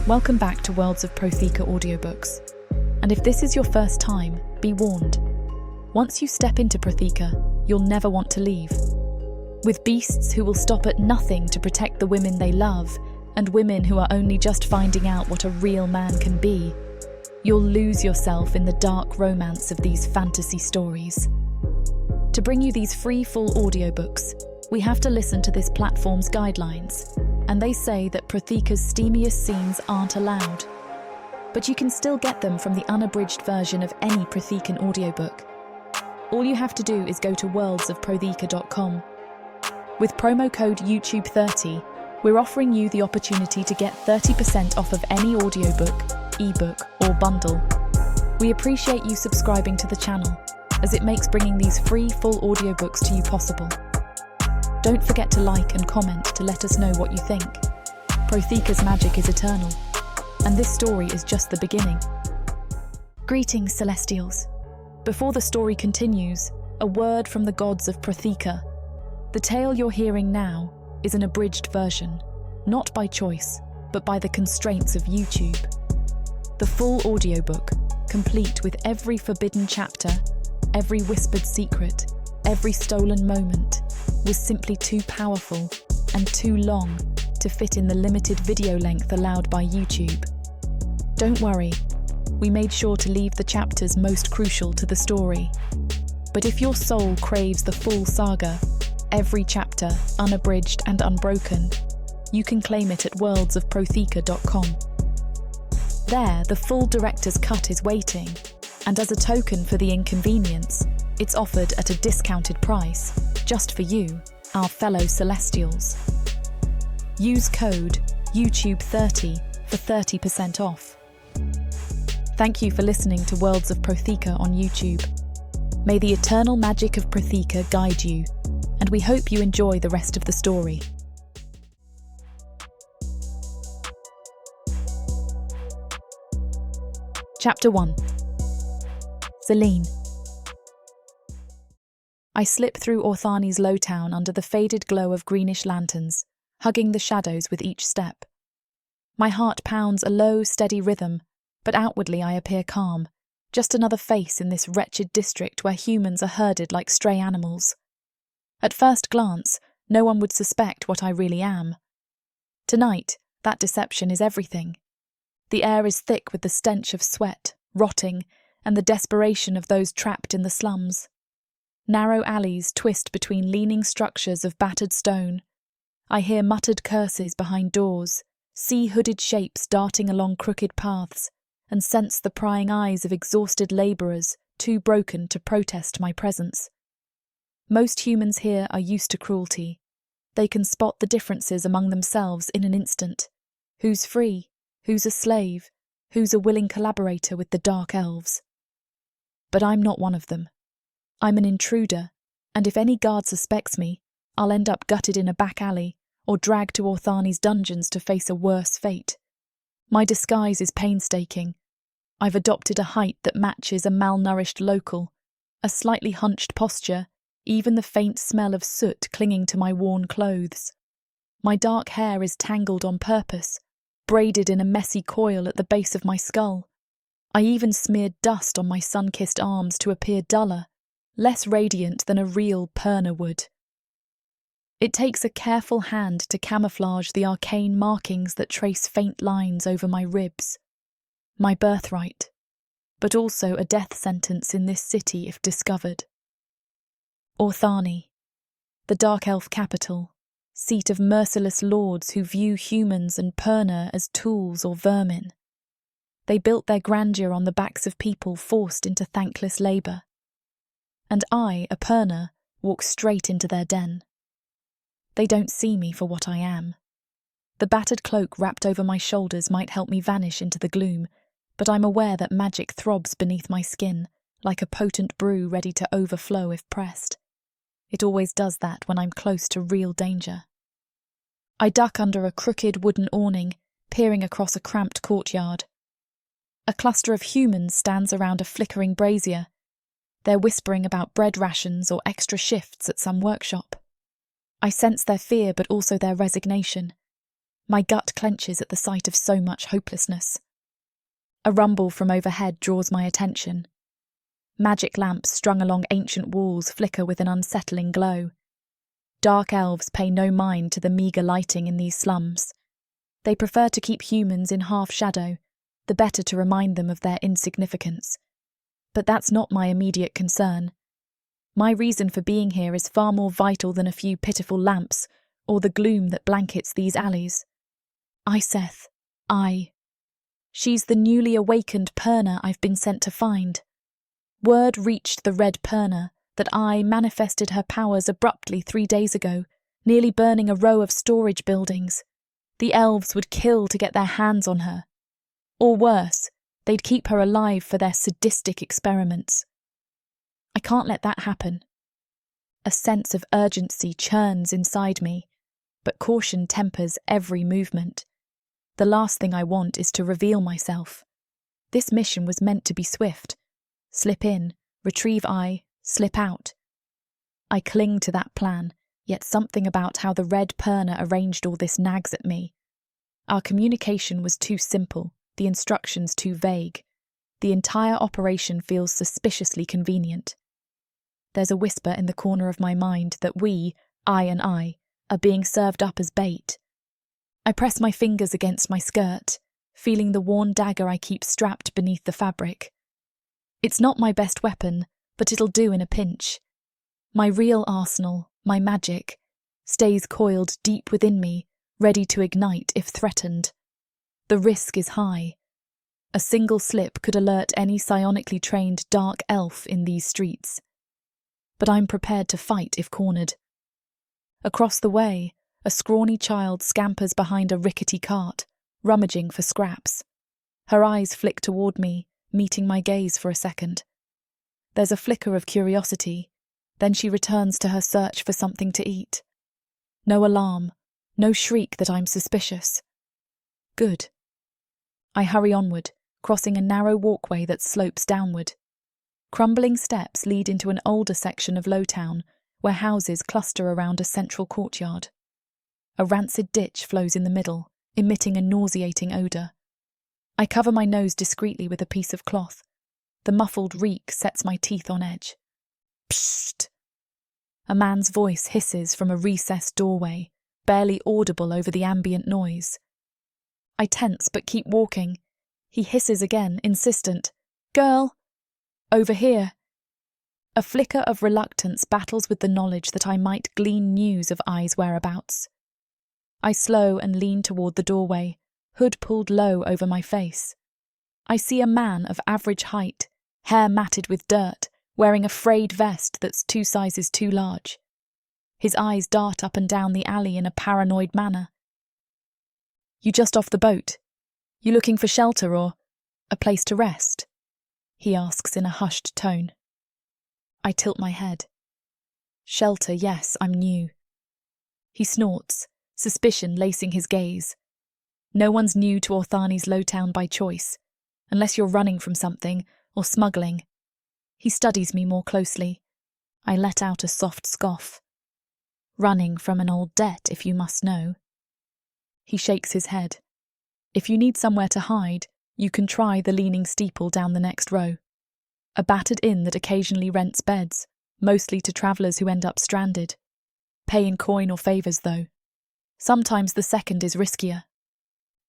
Welcome back to Worlds of Protheka audiobooks. And if this is your first time, be warned. Once you step into Protheka, you'll never want to leave. With beasts who will stop at nothing to protect the women they love, and women who are only just finding out what a real man can be, you'll lose yourself in the dark romance of these fantasy stories. To bring you these free full audiobooks, we have to listen to this platform's guidelines, and they say that Protheka's steamiest scenes aren't allowed. But you can still get them from the unabridged version of any Prothekan audiobook. All you have to do is go to worldsofprotheka.com. With promo code YouTube30, we're offering you the opportunity to get 30% off of any audiobook, ebook, or bundle. We appreciate you subscribing to the channel, as it makes bringing these free full audiobooks to you possible. Don't forget to like and comment to let us know what you think. Protheka's magic is eternal, and this story is just the beginning. Greetings, Celestials. Before the story continues, a word from the gods of Protheka. The tale you're hearing now is an abridged version, not by choice, but by the constraints of YouTube. The full audiobook, complete with every forbidden chapter, every whispered secret, every stolen moment, was simply too powerful and too long to fit in the limited video length allowed by YouTube. Don't worry, we made sure to leave the chapters most crucial to the story. But if your soul craves the full saga, every chapter, unabridged and unbroken, you can claim it at worldsofprotheka.com. There, the full director's cut is waiting, and as a token for the inconvenience, it's offered at a discounted price, just for you, our fellow Celestials. Use code YouTube30 for 30% off. Thank you for listening to Worlds of Protheka on YouTube. May the eternal magic of Protheka guide you, and we hope you enjoy the rest of the story. Chapter 1. Zelene. I slip through Orthani's low town under the faded glow of greenish lanterns, hugging the shadows with each step. My heart pounds a low, steady rhythm, but outwardly I appear calm, just another face in this wretched district where humans are herded like stray animals. At first glance, no one would suspect what I really am. Tonight, that deception is everything. The air is thick with the stench of sweat, rotting, and the desperation of those trapped in the slums. Narrow alleys twist between leaning structures of battered stone. I hear muttered curses behind doors, see hooded shapes darting along crooked paths, and sense the prying eyes of exhausted labourers too broken to protest my presence. Most humans here are used to cruelty. They can spot the differences among themselves in an instant. Who's free? Who's a slave? Who's a willing collaborator with the dark elves? But I'm not one of them. I'm an intruder, and if any guard suspects me, I'll end up gutted in a back alley or dragged to Orthani's dungeons to face a worse fate. My disguise is painstaking. I've adopted a height that matches a malnourished local, a slightly hunched posture, even the faint smell of soot clinging to my worn clothes. My dark hair is tangled on purpose, braided in a messy coil at the base of my skull. I even smeared dust on my sun-kissed arms to appear duller, less radiant than a real Perna would. It takes a careful hand to camouflage the arcane markings that trace faint lines over my ribs. My birthright, but also a death sentence in this city if discovered. Orthani, the Dark Elf capital, seat of merciless lords who view humans and Perna as tools or vermin. They built their grandeur on the backs of people forced into thankless labour. And I, a Perna, walk straight into their den. They don't see me for what I am. The battered cloak wrapped over my shoulders might help me vanish into the gloom, but I'm aware that magic throbs beneath my skin, like a potent brew ready to overflow if pressed. It always does that when I'm close to real danger. I duck under a crooked wooden awning, peering across a cramped courtyard. A cluster of humans stands around a flickering brazier. They're whispering about bread rations or extra shifts at some workshop. I sense their fear but also their resignation. My gut clenches at the sight of so much hopelessness. A rumble from overhead draws my attention. Magic lamps strung along ancient walls flicker with an unsettling glow. Dark elves pay no mind to the meagre lighting in these slums. They prefer to keep humans in half shadow, the better to remind them of their insignificance. But that's not my immediate concern. My reason for being here is far more vital than a few pitiful lamps or the gloom that blankets these alleys. Iseth, she's the newly awakened Perna I've been sent to find. Word reached the Red Perna that I manifested her powers abruptly 3 days ago, nearly burning a row of storage buildings. The elves would kill to get their hands on her. Or worse, they'd keep her alive for their sadistic experiments. I can't let that happen. A sense of urgency churns inside me, but caution tempers every movement. The last thing I want is to reveal myself. This mission was meant to be swift. Slip in, retrieve slip out. I cling to that plan, yet something about how the Red Perna arranged all this nags at me. Our communication was too simple, the instructions too vague. The entire operation feels suspiciously convenient. There's a whisper in the corner of my mind that I, are being served up as bait. I press my fingers against my skirt, feeling the worn dagger I keep strapped beneath the fabric. It's not my best weapon, but it'll do in a pinch. My real arsenal, my magic, stays coiled deep within me, ready to ignite if threatened. The risk is high. A single slip could alert any psionically trained dark elf in these streets. But I'm prepared to fight if cornered. Across the way, a scrawny child scampers behind a rickety cart, rummaging for scraps. Her eyes flick toward me, meeting my gaze for a second. There's a flicker of curiosity, then she returns to her search for something to eat. No alarm, no shriek that I'm suspicious. Good. I hurry onward, crossing a narrow walkway that slopes downward. Crumbling steps lead into an older section of Lowtown, where houses cluster around a central courtyard. A rancid ditch flows in the middle, emitting a nauseating odour. I cover my nose discreetly with a piece of cloth. The muffled reek sets my teeth on edge. Psst! A man's voice hisses from a recessed doorway, barely audible over the ambient noise. I tense but keep walking. He hisses again, insistent. Girl! Over here. A flicker of reluctance battles with the knowledge that I might glean news of I's whereabouts. I slow and lean toward the doorway, hood pulled low over my face. I see a man of average height, hair matted with dirt, wearing a frayed vest that's 2 sizes too large. His eyes dart up and down the alley in a paranoid manner. You just off the boat? You looking for shelter or a place to rest? He asks in a hushed tone. I tilt my head. Shelter, yes, I'm new. He snorts, suspicion lacing his gaze. No one's new to Orthani's Lowtown by choice, unless you're running from something or smuggling. He studies me more closely. I let out a soft scoff. Running from an old debt, if you must know. He shakes his head. If you need somewhere to hide, you can try the leaning steeple down the next row. A battered inn that occasionally rents beds, mostly to travellers who end up stranded. Pay in coin or favours, though. Sometimes the second is riskier.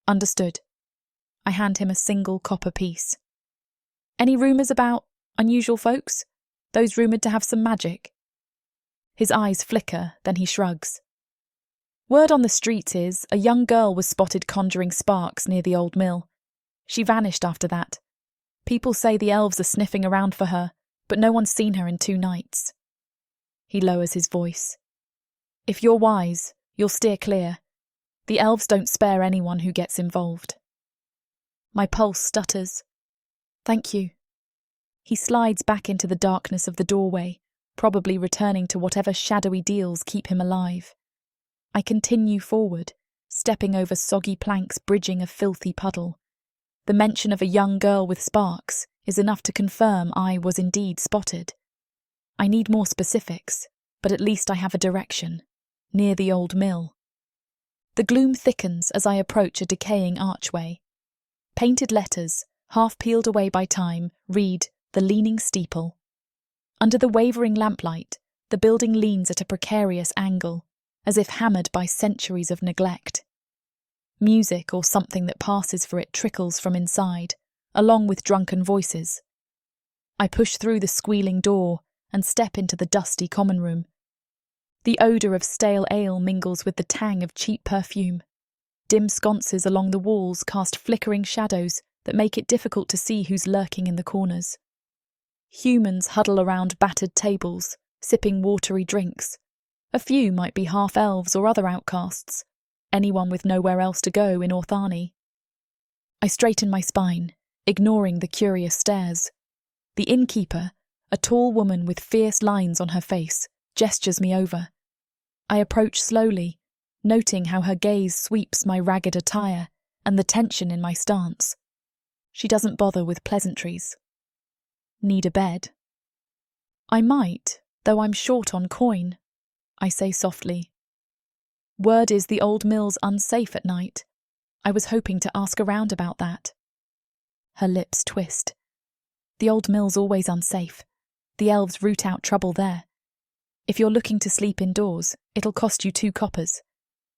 Understood. I hand him a single copper piece. Any rumours about unusual folks? Those rumoured to have some magic? His eyes flicker, then he shrugs. Word on the streets is a young girl was spotted conjuring sparks near the old mill. She vanished after that. People say the elves are sniffing around for her, but no one's seen her in 2 nights. He lowers his voice. If you're wise, you'll steer clear. The elves don't spare anyone who gets involved. My pulse stutters. Thank you. He slides back into the darkness of the doorway, probably returning to whatever shadowy deals keep him alive. I continue forward, stepping over soggy planks bridging a filthy puddle. The mention of a young girl with sparks is enough to confirm I was indeed spotted. I need more specifics, but at least I have a direction. Near the old mill. The gloom thickens as I approach a decaying archway. Painted letters, half peeled away by time, read, "The Leaning Steeple." Under the wavering lamplight, the building leans at a precarious angle, as if hammered by centuries of neglect. Music, or something that passes for it, trickles from inside, along with drunken voices. I push through the squealing door and step into the dusty common room. The odour of stale ale mingles with the tang of cheap perfume. Dim sconces along the walls cast flickering shadows that make it difficult to see who's lurking in the corners. Humans huddle around battered tables, sipping watery drinks. A few might be half-elves or other outcasts, anyone with nowhere else to go in Orthani. I straighten my spine, ignoring the curious stares. The innkeeper, a tall woman with fierce lines on her face, gestures me over. I approach slowly, noting how her gaze sweeps my ragged attire and the tension in my stance. She doesn't bother with pleasantries. Need a bed? I might, though I'm short on coin, I say softly. Word is the old mill's unsafe at night. I was hoping to ask around about that. Her lips twist. The old mill's always unsafe. The elves root out trouble there. If you're looking to sleep indoors, it'll cost you 2 coppers.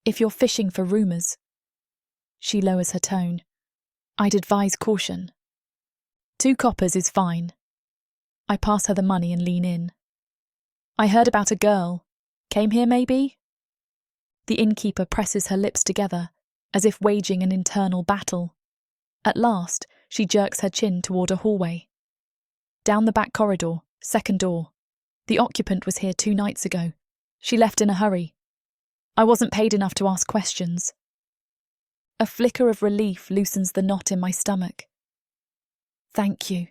If you're fishing for rumours. She lowers her tone. I'd advise caution. 2 coppers is fine. I pass her the money and lean in. I heard about a girl. Came here, maybe? The innkeeper presses her lips together, as if waging an internal battle. At last, she jerks her chin toward a hallway. Down the back corridor, second door. The occupant was here 2 nights ago. She left in a hurry. I wasn't paid enough to ask questions. A flicker of relief loosens the knot in my stomach. Thank you.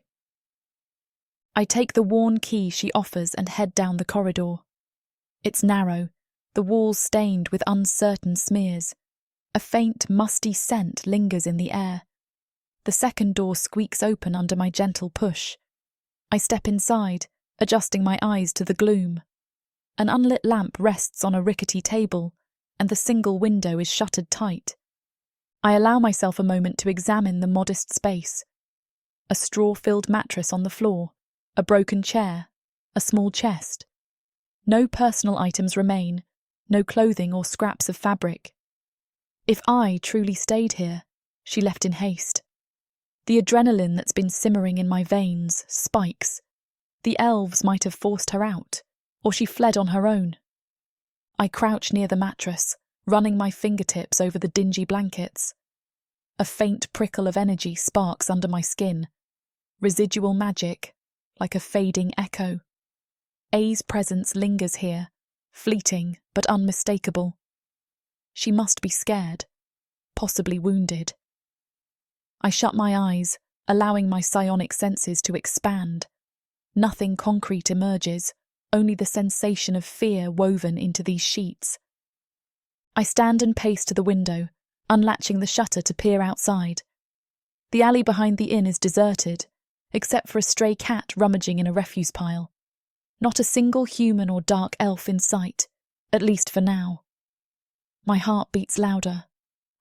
I take the worn key she offers and head down the corridor. It's narrow, the walls stained with uncertain smears. A faint, musty scent lingers in the air. The second door squeaks open under my gentle push. I step inside, adjusting my eyes to the gloom. An unlit lamp rests on a rickety table, and the single window is shuttered tight. I allow myself a moment to examine the modest space. A straw-filled mattress on the floor, a broken chair, a small chest. No personal items remain, no clothing or scraps of fabric. If I truly stayed here, she left in haste. The adrenaline that's been simmering in my veins spikes. The elves might have forced her out, or she fled on her own. I crouch near the mattress, running my fingertips over the dingy blankets. A faint prickle of energy sparks under my skin. Residual magic, like a fading echo. A's presence lingers here, fleeting but unmistakable. She must be scared, possibly wounded. I shut my eyes, allowing my psionic senses to expand. Nothing concrete emerges, only the sensation of fear woven into these sheets. I stand and pace to the window, unlatching the shutter to peer outside. The alley behind the inn is deserted, except for a stray cat rummaging in a refuse pile. Not a single human or dark elf in sight, at least for now. My heart beats louder.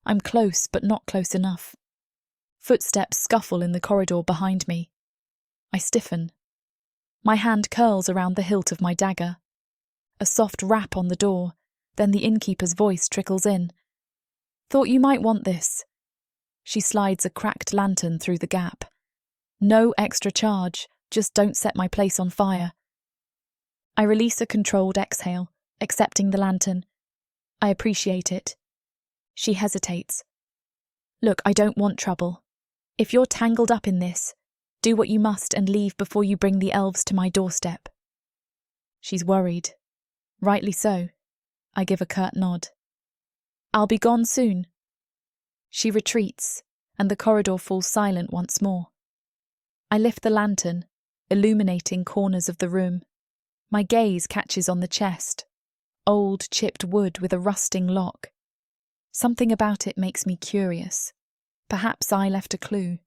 I'm close, but not close enough. Footsteps scuffle in the corridor behind me. I stiffen. My hand curls around the hilt of my dagger. A soft rap on the door, then the innkeeper's voice trickles in. Thought you might want this. She slides a cracked lantern through the gap. No extra charge, just don't set my place on fire. I release a controlled exhale, accepting the lantern. I appreciate it. She hesitates. Look, I don't want trouble. If you're tangled up in this, do what you must and leave before you bring the elves to my doorstep. She's worried. Rightly so. I give a curt nod. I'll be gone soon. She retreats, and the corridor falls silent once more. I lift the lantern, illuminating corners of the room. My gaze catches on the chest. Old, chipped wood with a rusting lock. Something about it makes me curious. Perhaps I left a clue.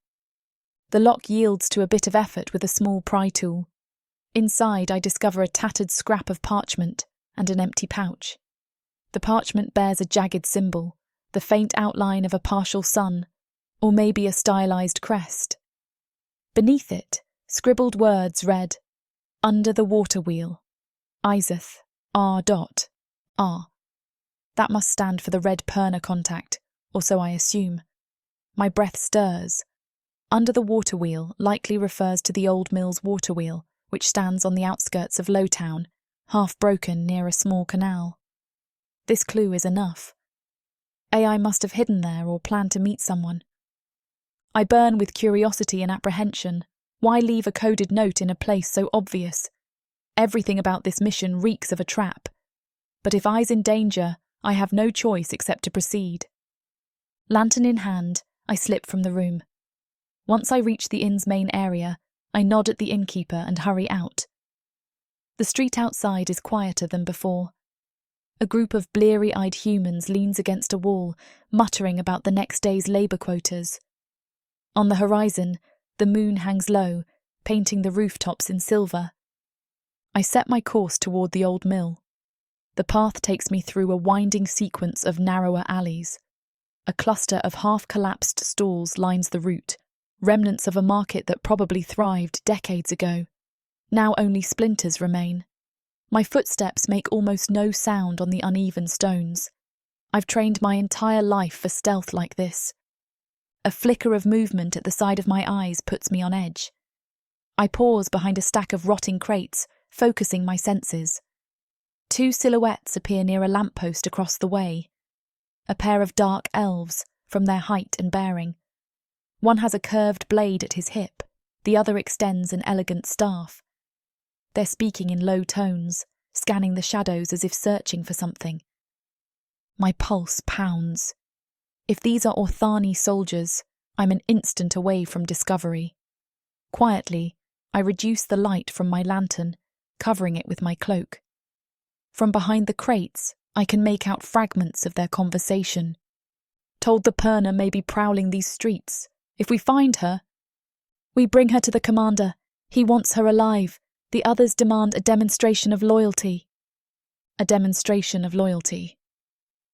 The lock yields to a bit of effort with a small pry tool. Inside, I discover a tattered scrap of parchment and an empty pouch. The parchment bears a jagged symbol, the faint outline of a partial sun, or maybe a stylized crest. Beneath it, scribbled words read, "Under the water wheel, Iseth, R. R." That must stand for the red Perna contact, or so I assume. My breath stirs. Under the water wheel likely refers to the old mill's water wheel, which stands on the outskirts of Lowtown, half broken near a small canal. This clue is enough. AI must have hidden there or planned to meet someone. I burn with curiosity and apprehension. Why leave a coded note in a place so obvious? Everything about this mission reeks of a trap. But if I's in danger, I have no choice except to proceed. Lantern in hand, I slip from the room. Once I reach the inn's main area, I nod at the innkeeper and hurry out. The street outside is quieter than before. A group of bleary-eyed humans leans against a wall, muttering about the next day's labour quotas. On the horizon, the moon hangs low, painting the rooftops in silver. I set my course toward the old mill. The path takes me through a winding sequence of narrower alleys. A cluster of half-collapsed stalls lines the route, remnants of a market that probably thrived decades ago. Now only splinters remain. My footsteps make almost no sound on the uneven stones. I've trained my entire life for stealth like this. A flicker of movement at the side of my eyes puts me on edge. I pause behind a stack of rotting crates, focusing my senses. 2 silhouettes appear near a lamppost across the way. A pair of dark elves, from their height and bearing. One has a curved blade at his hip, the other extends an elegant staff. They're speaking in low tones, scanning the shadows as if searching for something. My pulse pounds. If these are Orthani soldiers, I'm an instant away from discovery. Quietly, I reduce the light from my lantern, covering it with my cloak. From behind the crates, I can make out fragments of their conversation. Told the Perna may be prowling these streets. If we find her, we bring her to the commander. He wants her alive. The others demand a demonstration of loyalty. A demonstration of loyalty.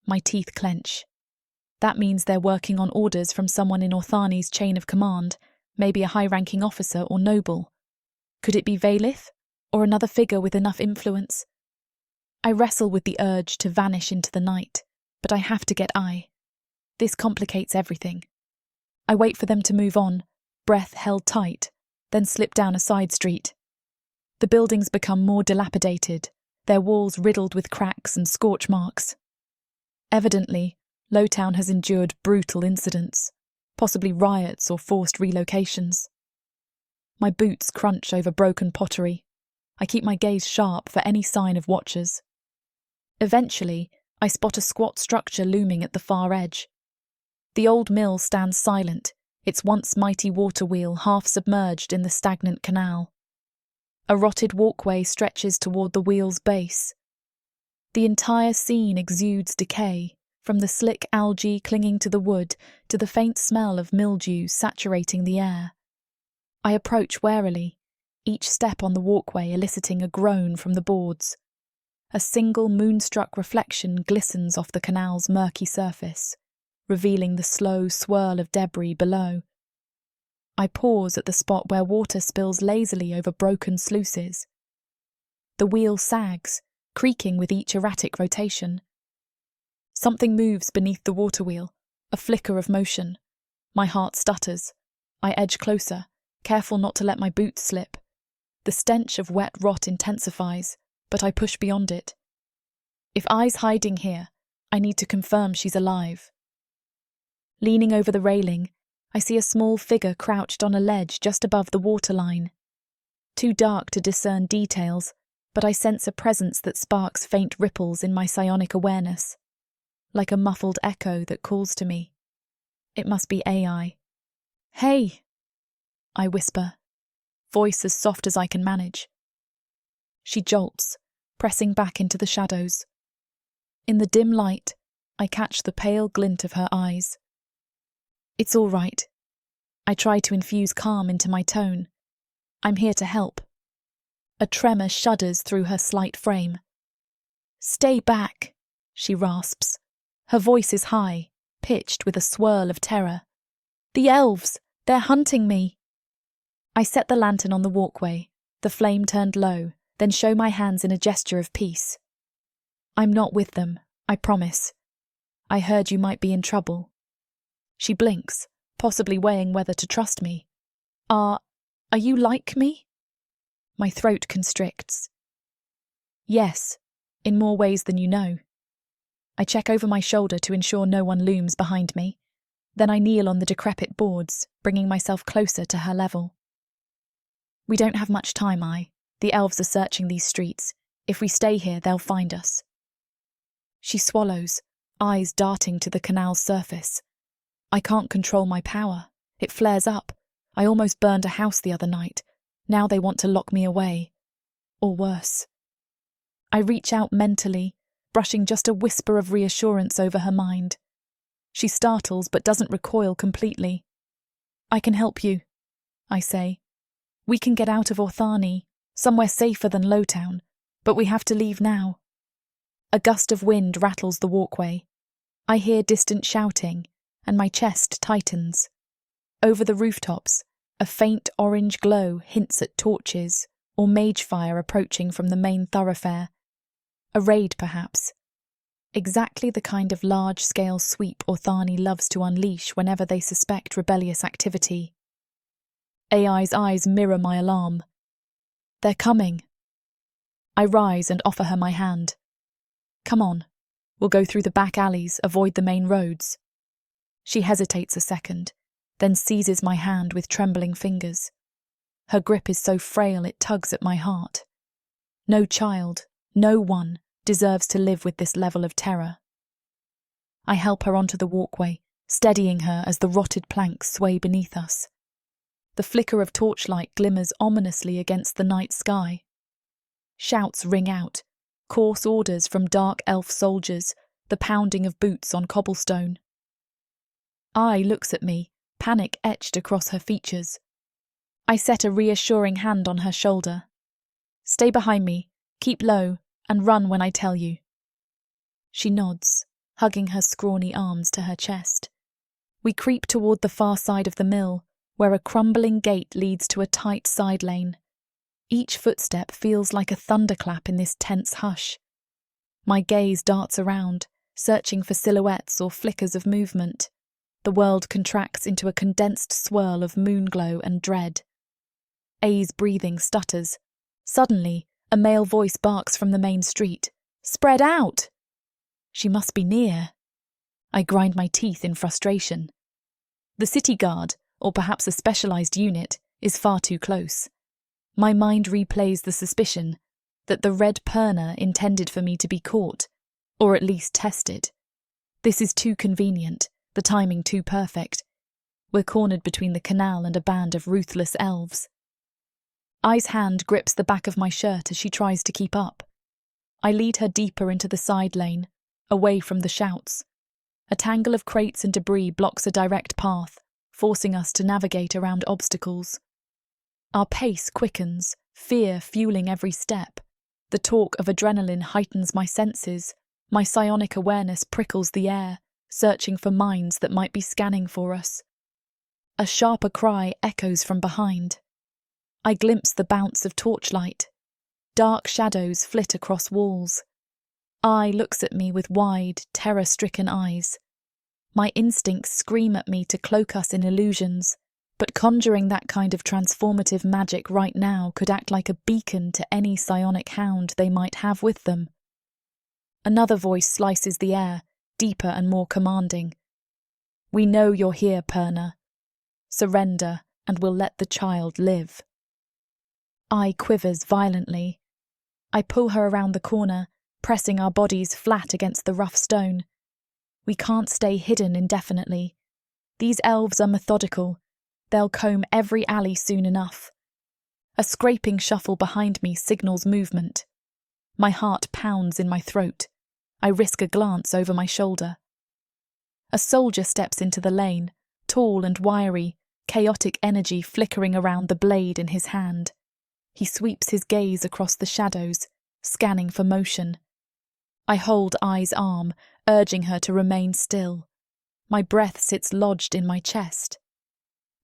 My teeth clench. That means they're working on orders from someone in Orthani's chain of command, maybe a high-ranking officer or noble. Could it be Vaelith, or another figure with enough influence? I wrestle with the urge to vanish into the night, but I have to get I. This complicates everything. I wait for them to move on, breath held tight, then slip down a side street. The buildings become more dilapidated, their walls riddled with cracks and scorch marks. Evidently, Lowtown has endured brutal incidents, possibly riots or forced relocations. My boots crunch over broken pottery. I keep my gaze sharp for any sign of watchers. Eventually, I spot a squat structure looming at the far edge. The old mill stands silent, its once mighty water wheel half submerged in the stagnant canal. A rotted walkway stretches toward the wheel's base. The entire scene exudes decay, from the slick algae clinging to the wood to the faint smell of mildew saturating the air. I approach warily, each step on the walkway eliciting a groan from the boards. A single moonstruck reflection glistens off the canal's murky surface, revealing the slow swirl of debris below. I pause at the spot where water spills lazily over broken sluices. The wheel sags, creaking with each erratic rotation. Something moves beneath the water wheel, a flicker of motion. My heart stutters. I edge closer, careful not to let my boots slip. The stench of wet rot intensifies, but I push beyond it. If I's hiding here, I need to confirm she's alive. Leaning over the railing, I see a small figure crouched on a ledge just above the waterline. Too dark to discern details, but I sense a presence that sparks faint ripples in my psionic awareness, like a muffled echo that calls to me. It must be AI. "Hey!" I whisper, voice as soft as I can manage. She jolts, pressing back into the shadows. In the dim light, I catch the pale glint of her eyes. "It's all right." I try to infuse calm into my tone. "I'm here to help." A tremor shudders through her slight frame. "Stay back," she rasps. Her voice is high, pitched with a swirl of terror. "The elves! They're hunting me!" I set the lantern on the walkway, the flame turned low, then show my hands in a gesture of peace. "I'm not with them, I promise. I heard you might be in trouble." She blinks, possibly weighing whether to trust me. Are you like me?" My throat constricts. "Yes, in more ways than you know." I check over my shoulder to ensure no one looms behind me. Then I kneel on the decrepit boards, bringing myself closer to her level. "We don't have much time, The elves are searching these streets. If we stay here, they'll find us." She swallows, eyes darting to the canal's surface. I can't control my power. It flares up. I almost burned a house the other night. Now they want to lock me away. Or worse. I reach out mentally, brushing just a whisper of reassurance over her mind. She startles but doesn't recoil completely. "I can help you," I say. "We can get out of Orthani, somewhere safer than Lowtown, but we have to leave now." A gust of wind rattles the walkway. I hear distant shouting, and my chest tightens. Over the rooftops, a faint orange glow hints at torches or mage fire approaching from the main thoroughfare. A raid, perhaps. Exactly the kind of large-scale sweep Orthani loves to unleash whenever they suspect rebellious activity. AI's eyes mirror my alarm. "They're coming." I rise and offer her my hand. "Come on. We'll go through the back alleys, avoid the main roads." She hesitates a second, then seizes my hand with trembling fingers. Her grip is so frail it tugs at my heart. No child, no one, deserves to live with this level of terror. I help her onto the walkway, steadying her as the rotted planks sway beneath us. The flicker of torchlight glimmers ominously against the night sky. Shouts ring out, coarse orders from dark elf soldiers, the pounding of boots on cobblestone. Ai looks at me, panic etched across her features. I set a reassuring hand on her shoulder. "Stay behind me, keep low, and run when I tell you." She nods, hugging her scrawny arms to her chest. We creep toward the far side of the mill, where a crumbling gate leads to a tight side lane. Each footstep feels like a thunderclap in this tense hush. My gaze darts around, searching for silhouettes or flickers of movement. The world contracts into a condensed swirl of moonglow and dread. A's breathing stutters. Suddenly, a male voice barks from the main street. "Spread out!" She must be near. I grind my teeth in frustration. The city guard, or perhaps a specialized unit, is far too close. My mind replays the suspicion that the red perner intended for me to be caught, or at least tested. This is too convenient, the timing too perfect. We're cornered between the canal and a band of ruthless elves. Ai's hand grips the back of my shirt as she tries to keep up. I lead her deeper into the side lane, away from the shouts. A tangle of crates and debris blocks a direct path, forcing us to navigate around obstacles. Our pace quickens, fear fueling every step. The talk of adrenaline heightens my senses. My psionic awareness prickles the air, searching for minds that might be scanning for us. A sharper cry echoes from behind. I glimpse the bounce of torchlight. Dark shadows flit across walls. Ai looks at me with wide, terror-stricken eyes. My instincts scream at me to cloak us in illusions, but conjuring that kind of transformative magic right now could act like a beacon to any psionic hound they might have with them. Another voice slices the air, deeper and more commanding. "We know you're here, Perna. Surrender, and we'll let the child live." Ai quivers violently. I pull her around the corner, pressing our bodies flat against the rough stone. We can't stay hidden indefinitely. These elves are methodical. They'll comb every alley soon enough. A scraping shuffle behind me signals movement. My heart pounds in my throat. I risk a glance over my shoulder. A soldier steps into the lane, tall and wiry, chaotic energy flickering around the blade in his hand. He sweeps his gaze across the shadows, scanning for motion. I hold Ai's arm, urging her to remain still. My breath sits lodged in my chest.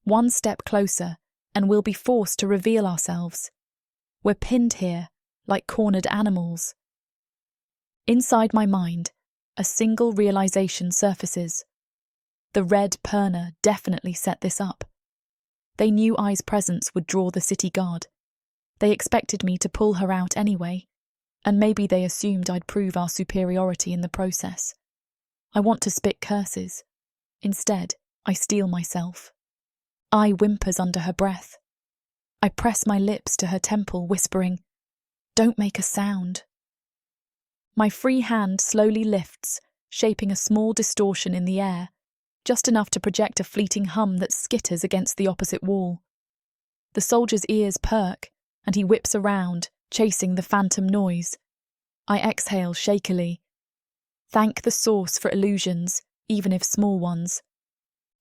One step closer, and we'll be forced to reveal ourselves. We're pinned here, like cornered animals. Inside my mind, a single realization surfaces. The Red Perna definitely set this up. They knew I's presence would draw the city guard. They expected me to pull her out anyway, and maybe they assumed I'd prove our superiority in the process. I want to spit curses. Instead, I steel myself. I whimpers under her breath. I press my lips to her temple, whispering, "Don't make a sound." My free hand slowly lifts, shaping a small distortion in the air, just enough to project a fleeting hum that skitters against the opposite wall. The soldier's ears perk, and he whips around, chasing the phantom noise. I exhale shakily. Thank the source for illusions, even if small ones.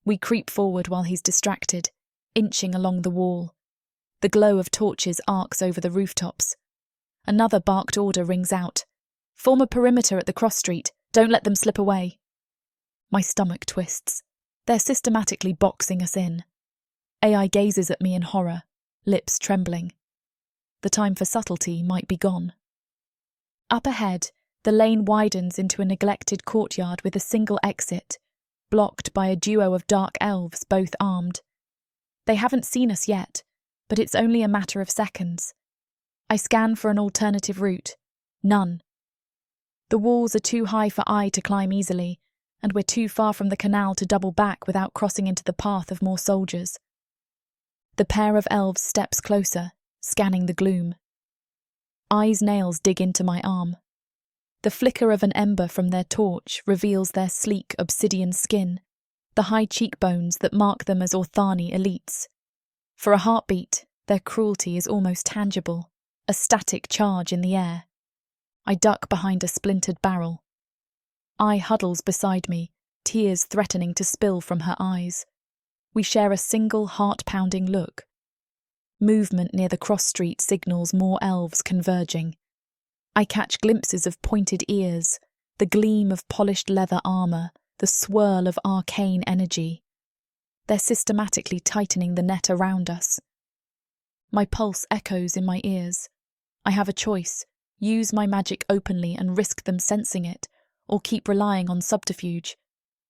We creep forward while he's distracted, inching along the wall. The glow of torches arcs over the rooftops. Another barked order rings out. "Form a perimeter at the cross street. Don't let them slip away." My stomach twists. They're systematically boxing us in. AI gazes at me in horror, lips trembling. The time for subtlety might be gone. Up ahead, the lane widens into a neglected courtyard with a single exit, blocked by a duo of dark elves, both armed. They haven't seen us yet, but it's only a matter of seconds. I scan for an alternative route. None. The walls are too high for I to climb easily, and we're too far from the canal to double back without crossing into the path of more soldiers. The pair of elves steps closer, scanning the gloom. I's nails dig into my arm. The flicker of an ember from their torch reveals their sleek obsidian skin, the high cheekbones that mark them as Orthani elites. For a heartbeat, their cruelty is almost tangible, a static charge in the air. I duck behind a splintered barrel. I huddles beside me, tears threatening to spill from her eyes. We share a single heart-pounding look. Movement near the cross street signals more elves converging. I catch glimpses of pointed ears, the gleam of polished leather armour, the swirl of arcane energy. They're systematically tightening the net around us. My pulse echoes in my ears. I have a choice: use my magic openly and risk them sensing it, or keep relying on subterfuge.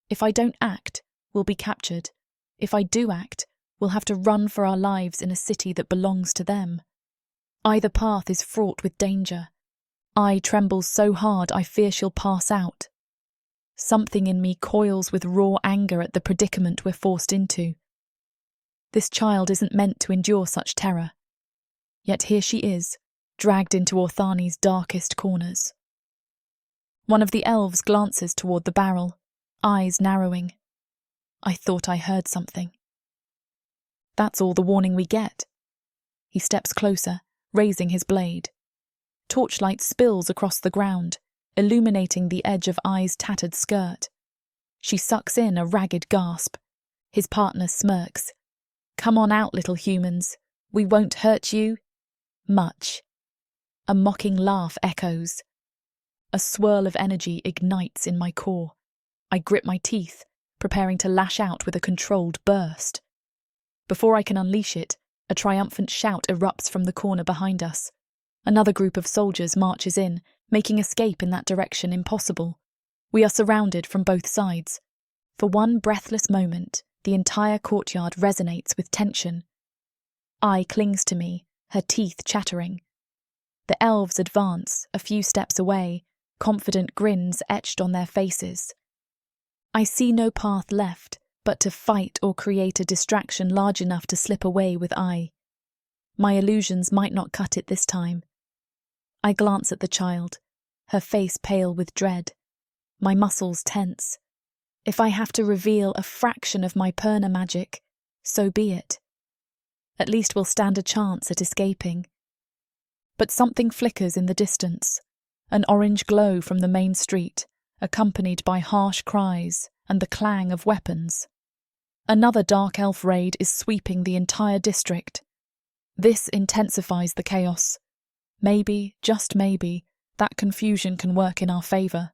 If I don't act, we'll be captured. If I do act, we'll have to run for our lives in a city that belongs to them. Either path is fraught with danger. I trembles so hard I fear she'll pass out. Something in me coils with raw anger at the predicament we're forced into. This child isn't meant to endure such terror. Yet here she is, dragged into Orthani's darkest corners. One of the elves glances toward the barrel, eyes narrowing. I thought I heard something. That's all the warning we get. He steps closer, raising his blade. Torchlight spills across the ground, illuminating the edge of I's tattered skirt. She sucks in a ragged gasp. His partner smirks. "Come on out, little humans. We won't hurt you much." A mocking laugh echoes. A swirl of energy ignites in my core. I grip my teeth, preparing to lash out with a controlled burst. Before I can unleash it, a triumphant shout erupts from the corner behind us. Another group of soldiers marches in, making escape in that direction impossible. We are surrounded from both sides. For one breathless moment, the entire courtyard resonates with tension. I clings to me, her teeth chattering. The elves advance, a few steps away, confident grins etched on their faces. I see no path left but to fight or create a distraction large enough to slip away with I. My illusions might not cut it this time. I glance at the child, her face pale with dread. My muscles tense. If I have to reveal a fraction of my Perna magic, so be it. At least we'll stand a chance at escaping. But something flickers in the distance, an orange glow from the main street, accompanied by harsh cries and the clang of weapons. Another dark elf raid is sweeping the entire district. This intensifies the chaos. Maybe, just maybe, that confusion can work in our favour.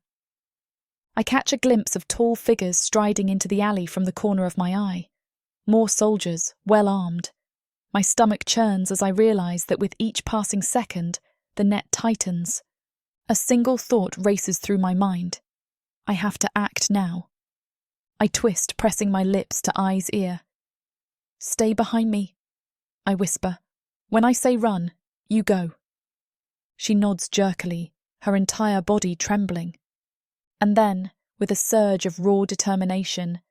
I catch a glimpse of tall figures striding into the alley from the corner of my eye. More soldiers, well armed. My stomach churns as I realise that with each passing second, the net tightens. A single thought races through my mind. I have to act now. I twist, pressing my lips to Ai's ear. "Stay behind me," I whisper. "When I say run, you go." She nods jerkily, her entire body trembling. And then, with a surge of raw determination,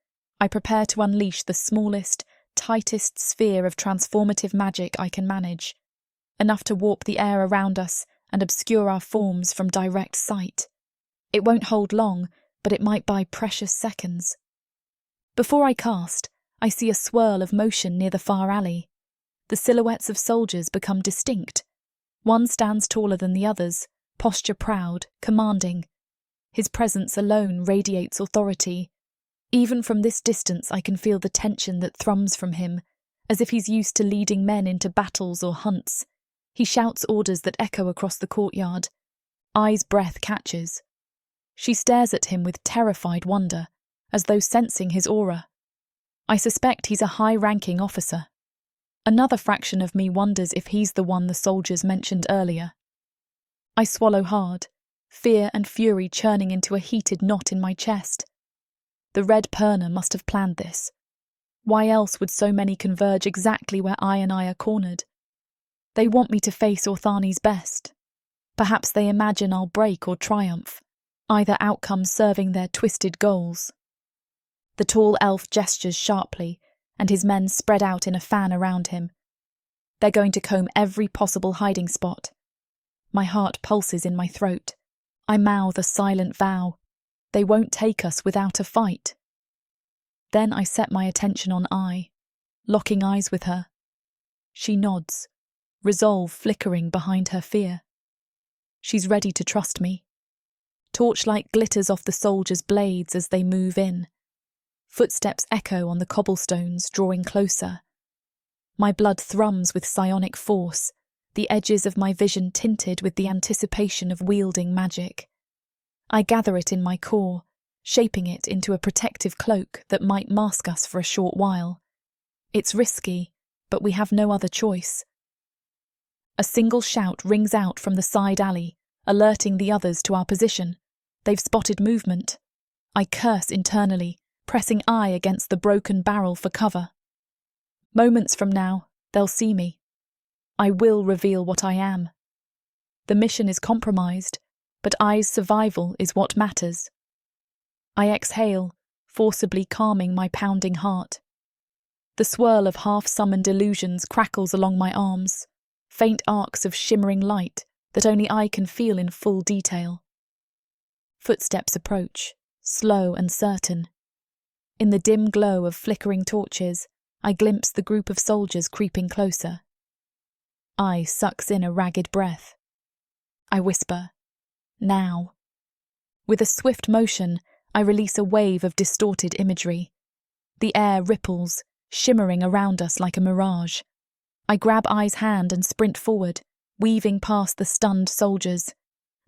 I prepare to unleash the smallest, tightest sphere of transformative magic I can manage, enough to warp the air around us and obscure our forms from direct sight. It won't hold long, but it might buy precious seconds. Before I cast, I see a swirl of motion near the far alley. The silhouettes of soldiers become distinct. One stands taller than the others, posture proud, commanding. His presence alone radiates authority. Even from this distance I can feel the tension that thrums from him, as if he's used to leading men into battles or hunts. He shouts orders that echo across the courtyard. Ai's breath catches. She stares at him with terrified wonder, as though sensing his aura. I suspect he's a high-ranking officer. Another fraction of me wonders if he's the one the soldiers mentioned earlier. I swallow hard, fear and fury churning into a heated knot in my chest. The Red Perna must have planned this. Why else would so many converge exactly where I are cornered? They want me to face Orthani's best. Perhaps they imagine I'll break or triumph, either outcome serving their twisted goals. The tall elf gestures sharply, and his men spread out in a fan around him. They're going to comb every possible hiding spot. My heart pulses in my throat. I mouth a silent vow. They won't take us without a fight. Then I set my attention on Ai, locking eyes with her. She nods, resolve flickering behind her fear. She's ready to trust me. Torchlight glitters off the soldiers' blades as they move in. Footsteps echo on the cobblestones, drawing closer. My blood thrums with psionic force, the edges of my vision tinted with the anticipation of wielding magic. I gather it in my core, shaping it into a protective cloak that might mask us for a short while. It's risky, but we have no other choice. A single shout rings out from the side alley, alerting the others to our position. They've spotted movement. I curse internally, pressing Ai against the broken barrel for cover. Moments from now, they'll see me. I will reveal what I am. The mission is compromised, but Ai's survival is what matters. I exhale, forcibly calming my pounding heart. The swirl of half-summoned illusions crackles along my arms, faint arcs of shimmering light that only I can feel in full detail. Footsteps approach, slow and certain. In the dim glow of flickering torches, I glimpse the group of soldiers creeping closer. Ai sucks in a ragged breath. I whisper, "Now." With a swift motion, I release a wave of distorted imagery. The air ripples, shimmering around us like a mirage. I grab Ai's hand and sprint forward, weaving past the stunned soldiers.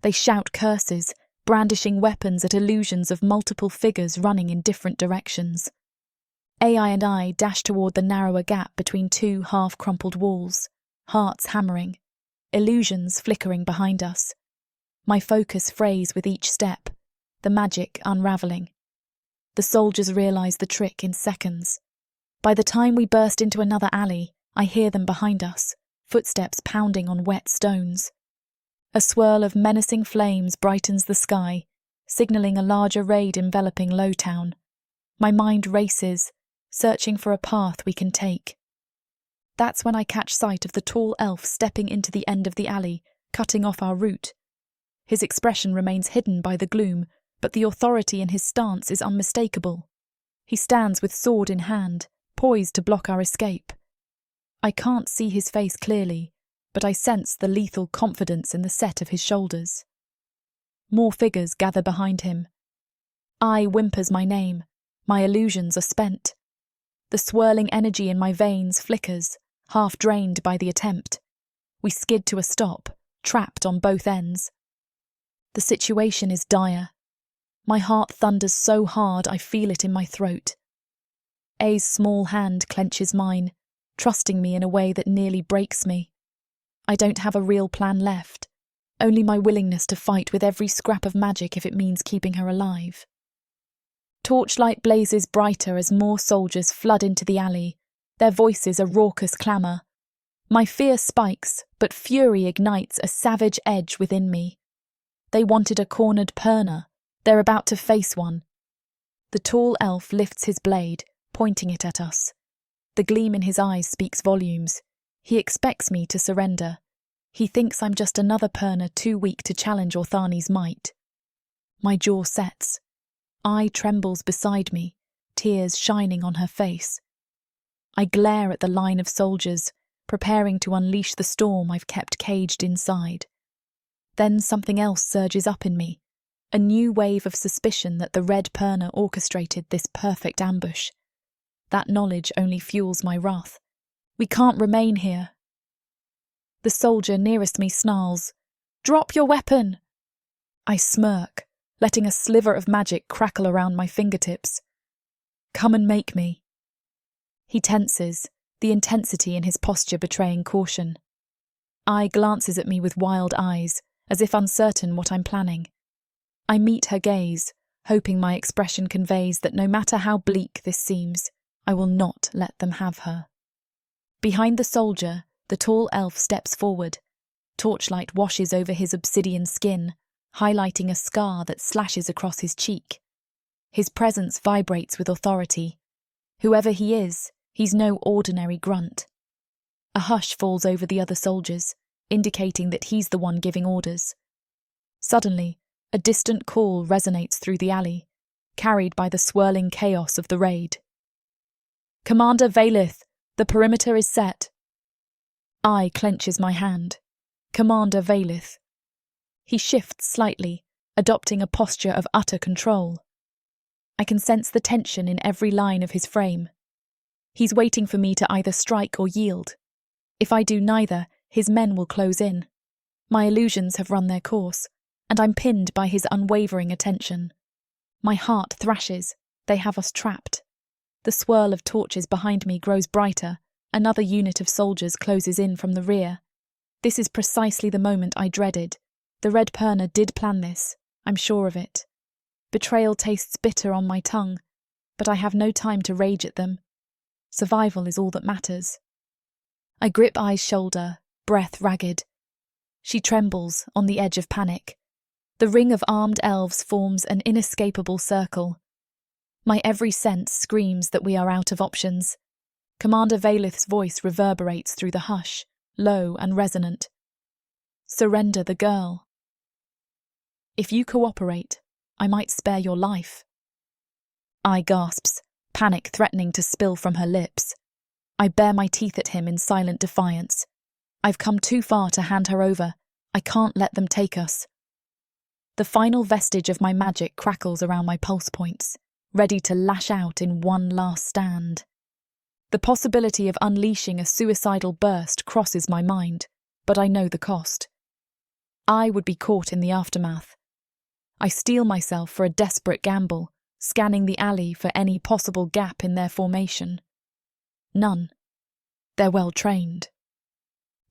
They shout curses, brandishing weapons at illusions of multiple figures running in different directions. Ai and I dash toward the narrower gap between two half-crumpled walls, hearts hammering, illusions flickering behind us. My focus frays with each step, the magic unravelling. The soldiers realise the trick in seconds. By the time we burst into another alley, I hear them behind us, footsteps pounding on wet stones. A swirl of menacing flames brightens the sky, signalling a larger raid enveloping Lowtown. My mind races, searching for a path we can take. That's when I catch sight of the tall elf stepping into the end of the alley, cutting off our route. His expression remains hidden by the gloom, but the authority in his stance is unmistakable. He stands with sword in hand, poised to block our escape. I can't see his face clearly, but I sense the lethal confidence in the set of his shoulders. More figures gather behind him. Ai whimpers my name. My illusions are spent. The swirling energy in my veins flickers, half drained by the attempt. We skid to a stop, trapped on both ends. The situation is dire. My heart thunders so hard I feel it in my throat. A's small hand clenches mine, trusting me in a way that nearly breaks me. I don't have a real plan left, only my willingness to fight with every scrap of magic if it means keeping her alive. Torchlight blazes brighter as more soldiers flood into the alley, their voices a raucous clamour. My fear spikes, but fury ignites a savage edge within me. They wanted a cornered Perna. They're about to face one. The tall elf lifts his blade, pointing it at us. The gleam in his eyes speaks volumes. He expects me to surrender. He thinks I'm just another Perna too weak to challenge Orthani's might. My jaw sets. Eye trembles beside me, tears shining on her face. I glare at the line of soldiers, preparing to unleash the storm I've kept caged inside. Then something else surges up in me, a new wave of suspicion that the Red Perna orchestrated this perfect ambush. That knowledge only fuels my wrath. We can't remain here. The soldier nearest me snarls, "Drop your weapon!" I smirk, letting a sliver of magic crackle around my fingertips. "Come and make me." He tenses, the intensity in his posture betraying caution. I glances at me with wild eyes, as if uncertain what I'm planning. I meet her gaze, hoping my expression conveys that no matter how bleak this seems, I will not let them have her. Behind the soldier, the tall elf steps forward. Torchlight washes over his obsidian skin, highlighting a scar that slashes across his cheek. His presence vibrates with authority. Whoever he is, he's no ordinary grunt. A hush falls over the other soldiers, indicating that he's the one giving orders. Suddenly, a distant call resonates through the alley, carried by the swirling chaos of the raid. "Commander Vaelith, the perimeter is set." I clenches my hand. Commander Vaelith. He shifts slightly, adopting a posture of utter control. I can sense the tension in every line of his frame. He's waiting for me to either strike or yield. If I do neither, his men will close in. My illusions have run their course, and I'm pinned by his unwavering attention. My heart thrashes. They have us trapped. The swirl of torches behind me grows brighter. Another unit of soldiers closes in from the rear. This is precisely the moment I dreaded. The Red Perna did plan this. I'm sure of it. Betrayal tastes bitter on my tongue, but I have no time to rage at them. Survival is all that matters. I grip Ai's shoulder, breath ragged. She trembles, on the edge of panic. The ring of armed elves forms an inescapable circle. My every sense screams that we are out of options. Commander Vaelith's voice reverberates through the hush, low and resonant. "Surrender the girl. If you cooperate, I might spare your life." Ai gasps, panic threatening to spill from her lips. I bare my teeth at him in silent defiance. I've come too far to hand her over. I can't let them take us. The final vestige of my magic crackles around my pulse points, ready to lash out in one last stand. The possibility of unleashing a suicidal burst crosses my mind, but I know the cost. I would be caught in the aftermath. I steel myself for a desperate gamble, scanning the alley for any possible gap in their formation. None. They're well trained.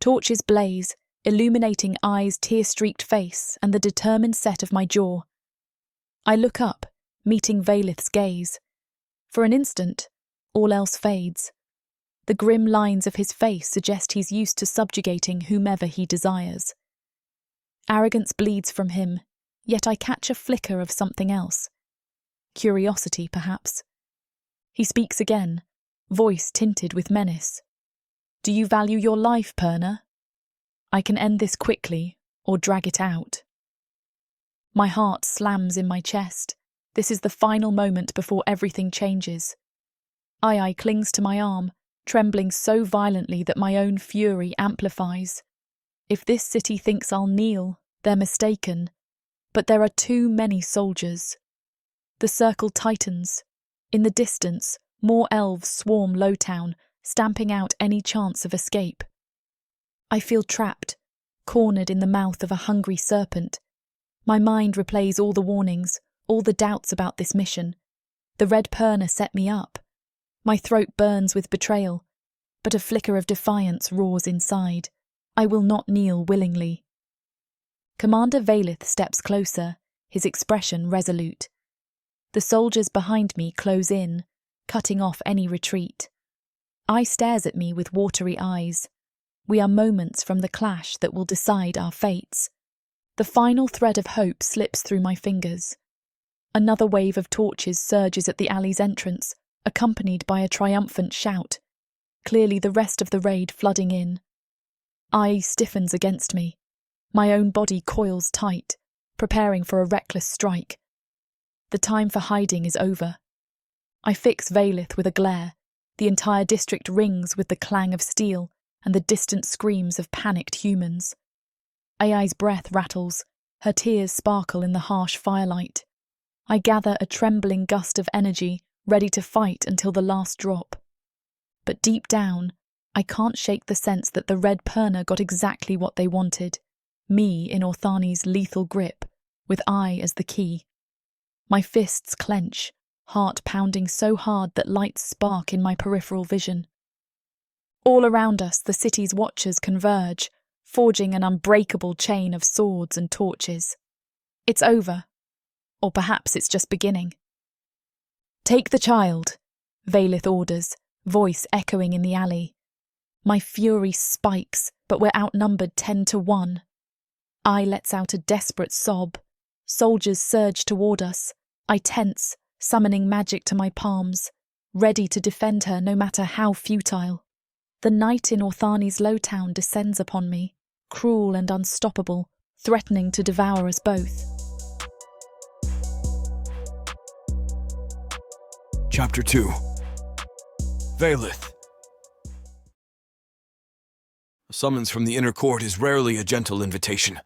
Torches blaze, illuminating Ai's tear-streaked face and the determined set of my jaw. I look up, meeting Vaelith's gaze. For an instant, all else fades. The grim lines of his face suggest he's used to subjugating whomever he desires. Arrogance bleeds from him, yet I catch a flicker of something else. Curiosity, perhaps. He speaks again, voice tinted with menace. "Do you value your life, Perna? I can end this quickly, or drag it out." My heart slams in my chest. This is the final moment before everything changes. Ai clings to my arm, trembling so violently that my own fury amplifies. If this city thinks I'll kneel, they're mistaken. But there are too many soldiers. The circle tightens. In the distance, more elves swarm Lowtown, stamping out any chance of escape. I feel trapped, cornered in the mouth of a hungry serpent. My mind replays all the warnings, all the doubts about this mission. The red perna set me up. My throat burns with betrayal, but a flicker of defiance roars inside. I will not kneel willingly. Commander Vaelith steps closer, his expression resolute. The soldiers behind me close in, cutting off any retreat. I stares at me with watery eyes. We are moments from the clash that will decide our fates. The final thread of hope slips through my fingers. Another wave of torches surges at the alley's entrance, accompanied by a triumphant shout. Clearly the rest of the raid flooding in. Eye stiffens against me. My own body coils tight, preparing for a reckless strike. The time for hiding is over. I fix Vaelith with a glare. The entire district rings with the clang of steel and the distant screams of panicked humans. Ai's breath rattles, her tears sparkle in the harsh firelight. I gather a trembling gust of energy, ready to fight until the last drop. But deep down, I can't shake the sense that the red perna got exactly what they wanted. Me in Orthani's lethal grip, with I as the key. My fists clench, heart pounding so hard that lights spark in my peripheral vision. All around us, the city's watchers converge, forging an unbreakable chain of swords and torches. It's over. Or perhaps it's just beginning. "Take the child," Vaelith orders, voice echoing in the alley. My fury spikes, but we're outnumbered 10-1. I lets out a desperate sob. Soldiers surge toward us. I tense, summoning magic to my palms, ready to defend her no matter how futile. The night in Orthani's low town descends upon me, cruel and unstoppable, threatening to devour us both. Chapter 2. Vaelith. A summons from the inner court is rarely a gentle invitation.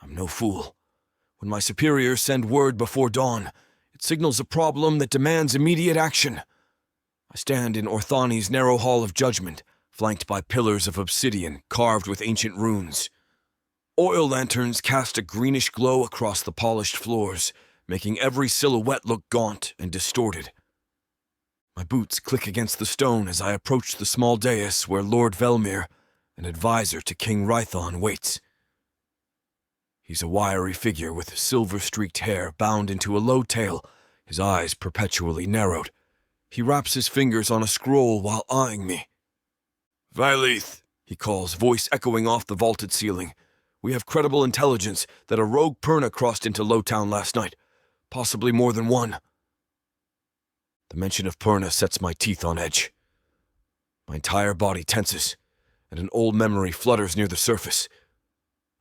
I'm no fool. When my superiors send word before dawn, it signals a problem that demands immediate action. I stand in Orthani's narrow hall of judgment, flanked by pillars of obsidian carved with ancient runes. Oil lanterns cast a greenish glow across the polished floors, making every silhouette look gaunt and distorted. My boots click against the stone as I approach the small dais where Lord Velmir, an advisor to King Rython, waits. He's a wiry figure with silver-streaked hair bound into a low tail, his eyes perpetually narrowed. He wraps his fingers on a scroll while eyeing me. "Vaelith," he calls, voice echoing off the vaulted ceiling. "We have credible intelligence that a rogue perna crossed into Lowtown last night, possibly more than one." The mention of perna sets my teeth on edge. My entire body tenses, and an old memory flutters near the surface.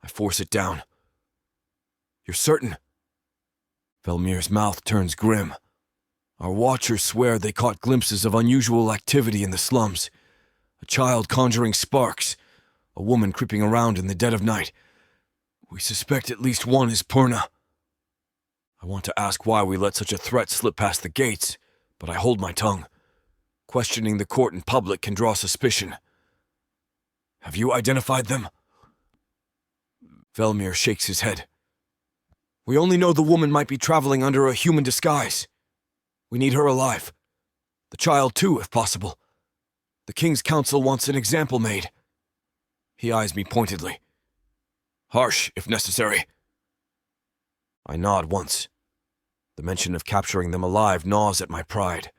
I force it down. "You're certain?" Velmir's mouth turns grim. Our watchers swear they caught glimpses of unusual activity in the slums. A child conjuring sparks, a woman creeping around in the dead of night. We suspect at least one is perna. I want to ask why we let such a threat slip past the gates, but I hold my tongue. Questioning the court in public can draw suspicion. "Have you identified them?" Velmir shakes his head. "We only know the woman might be traveling under a human disguise. We need her alive. The child too, if possible. The King's Council wants an example made." He eyes me pointedly. "Harsh, if necessary." I nod once. The mention of capturing them alive gnaws at my pride.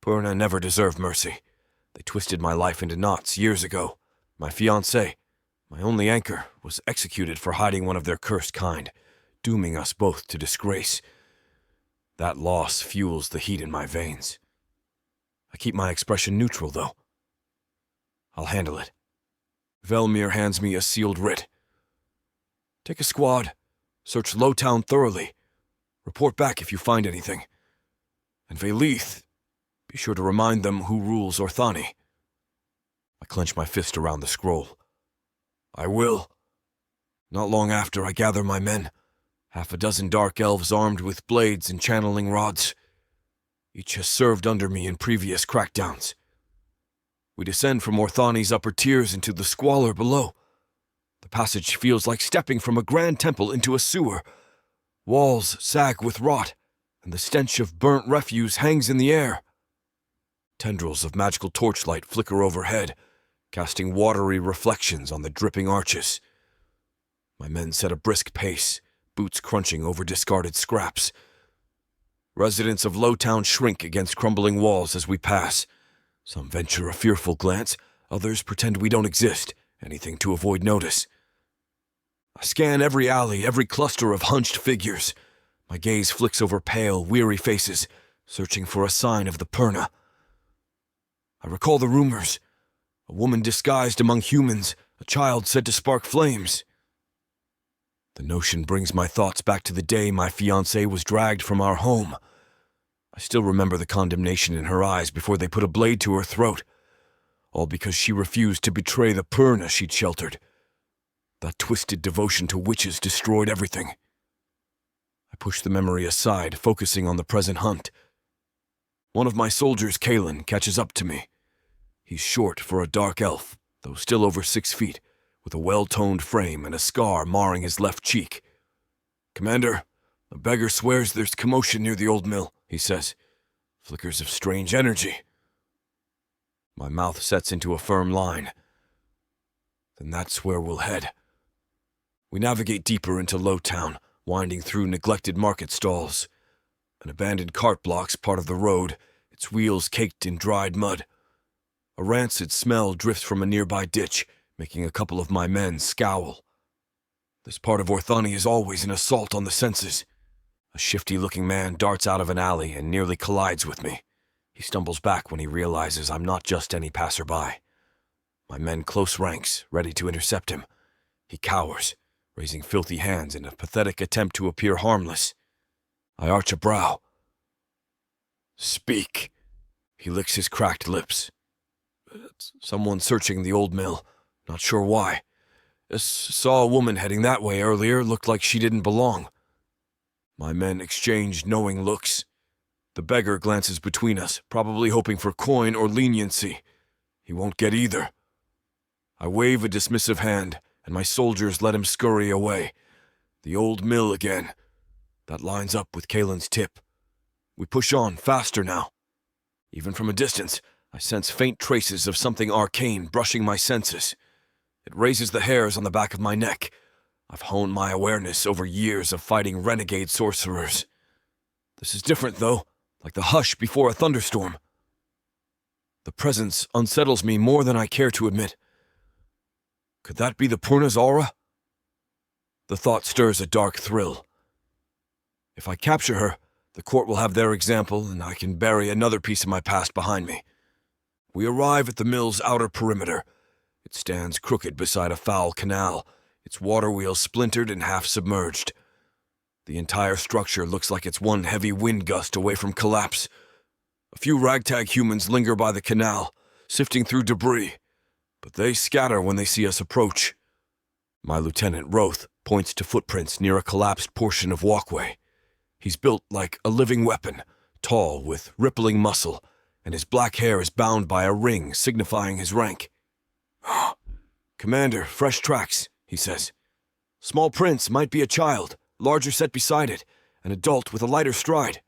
Perna never deserved mercy. They twisted my life into knots years ago. My fiancée, my only anchor, was executed for hiding one of their cursed kind, dooming us both to disgrace. That loss fuels the heat in my veins. I keep my expression neutral, though. I'll handle it. Velmir hands me a sealed writ. "Take a squad, search Lowtown thoroughly. Report back if you find anything. And Vaelith, be sure to remind them who rules Orthani." I clench my fist around the scroll. "I will." Not long after, I gather my men, half a dozen dark elves armed with blades and channeling rods. Each has served under me in previous crackdowns. We descend from Orthani's upper tiers into the squalor below. The passage feels like stepping from a grand temple into a sewer. Walls sag with rot, and the stench of burnt refuse hangs in the air. Tendrils of magical torchlight flicker overhead, casting watery reflections on the dripping arches. My men set a brisk pace, boots crunching over discarded scraps. Residents of Lowtown shrink against crumbling walls as we pass. Some venture a fearful glance, others pretend we don't exist, anything to avoid notice. I scan every alley, every cluster of hunched figures. My gaze flicks over pale, weary faces, searching for a sign of the Perna. I recall the rumors. A woman disguised among humans, a child said to spark flames. The notion brings my thoughts back to the day my fiancée was dragged from our home. I still remember the condemnation in her eyes before they put a blade to her throat, all because she refused to betray the Perna she'd sheltered. That twisted devotion to witches destroyed everything. I pushed the memory aside, focusing on the present hunt. One of my soldiers, Kalen, catches up to me. He's short for a dark elf, though still over 6 feet, with a well-toned frame and a scar marring his left cheek. "Commander, the beggar swears there's commotion near the old mill," he says. "Flickers of strange energy." My mouth sets into a firm line. Then that's where we'll head. We navigate deeper into Lowtown, winding through neglected market stalls. An abandoned cart blocks part of the road, its wheels caked in dried mud. A rancid smell drifts from a nearby ditch, making a couple of my men scowl. This part of Orthani is always an assault on the senses. A shifty-looking man darts out of an alley and nearly collides with me. He stumbles back when he realizes I'm not just any passerby. My men close ranks, ready to intercept him. He cowers, raising filthy hands in a pathetic attempt to appear harmless. I arch a brow. "Speak." He licks his cracked lips. "It's someone searching the old mill. Not sure why. Saw a woman heading that way earlier, looked like she didn't belong." My men exchange knowing looks. The beggar glances between us, probably hoping for coin or leniency. He won't get either. I wave a dismissive hand, and my soldiers let him scurry away. The old mill again. That lines up with Kalen's tip. We push on, faster now. Even from a distance, I sense faint traces of something arcane brushing my senses. It raises the hairs on the back of my neck. I've honed my awareness over years of fighting renegade sorcerers. This is different, though, like the hush before a thunderstorm. The presence unsettles me more than I care to admit. Could that be the Perna's aura? The thought stirs a dark thrill. If I capture her, the court will have their example, and I can bury another piece of my past behind me. We arrive at the mill's outer perimeter. It stands crooked beside a foul canal, its water wheel splintered and half submerged. The entire structure looks like it's one heavy wind gust away from collapse. A few ragtag humans linger by the canal, sifting through debris, but they scatter when they see us approach. My lieutenant, Roth, points to footprints near a collapsed portion of walkway. He's built like a living weapon, tall with rippling muscle, and his black hair is bound by a ring signifying his rank. "Commander, fresh tracks," he says. "Small prints might be a child, larger set beside it, an adult with a lighter stride."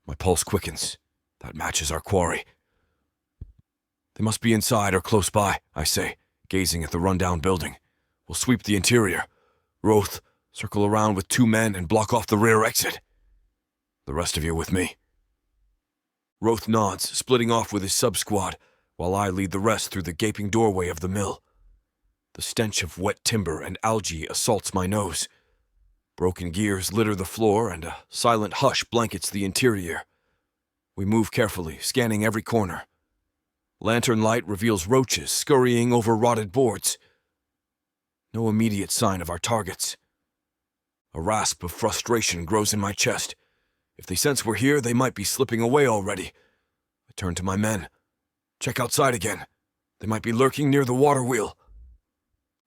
My pulse quickens. That matches our quarry. "They must be inside or close by," I say, gazing at the rundown building. "We'll sweep the interior. Roth, circle around with 2 men and block off the rear exit. The rest of you with me." Roth nods, splitting off with his sub-squad, while I lead the rest through the gaping doorway of the mill. The stench of wet timber and algae assaults my nose. Broken gears litter the floor, and a silent hush blankets the interior. We move carefully, scanning every corner. Lantern light reveals roaches scurrying over rotted boards. No immediate sign of our targets. A rasp of frustration grows in my chest. If they sense we're here, they might be slipping away already. I turn to my men. "Check outside again. They might be lurking near the water wheel."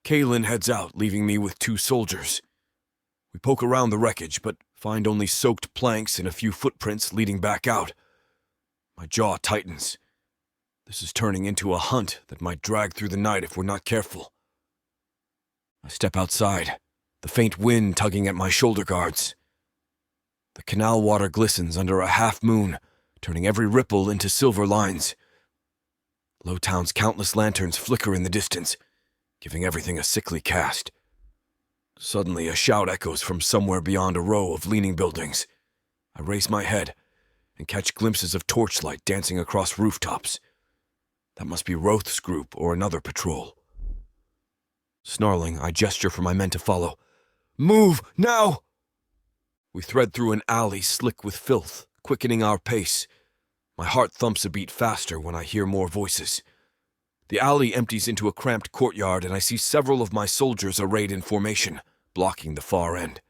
Kalen heads out, leaving me with 2 soldiers. We poke around the wreckage, but find only soaked planks and a few footprints leading back out. My jaw tightens. This is turning into a hunt that might drag through the night if we're not careful. I step outside, the faint wind tugging at my shoulder guards. The canal water glistens under a half moon, turning every ripple into silver lines. Lowtown's countless lanterns flicker in the distance, giving everything a sickly cast. Suddenly, a shout echoes from somewhere beyond a row of leaning buildings. I raise my head and catch glimpses of torchlight dancing across rooftops. That must be Roth's group or another patrol. Snarling, I gesture for my men to follow. Move, now! We thread through an alley slick with filth, quickening our pace. My heart thumps a beat faster when I hear more voices. The alley empties into a cramped courtyard, and I see several of my soldiers arrayed in formation, blocking the far end.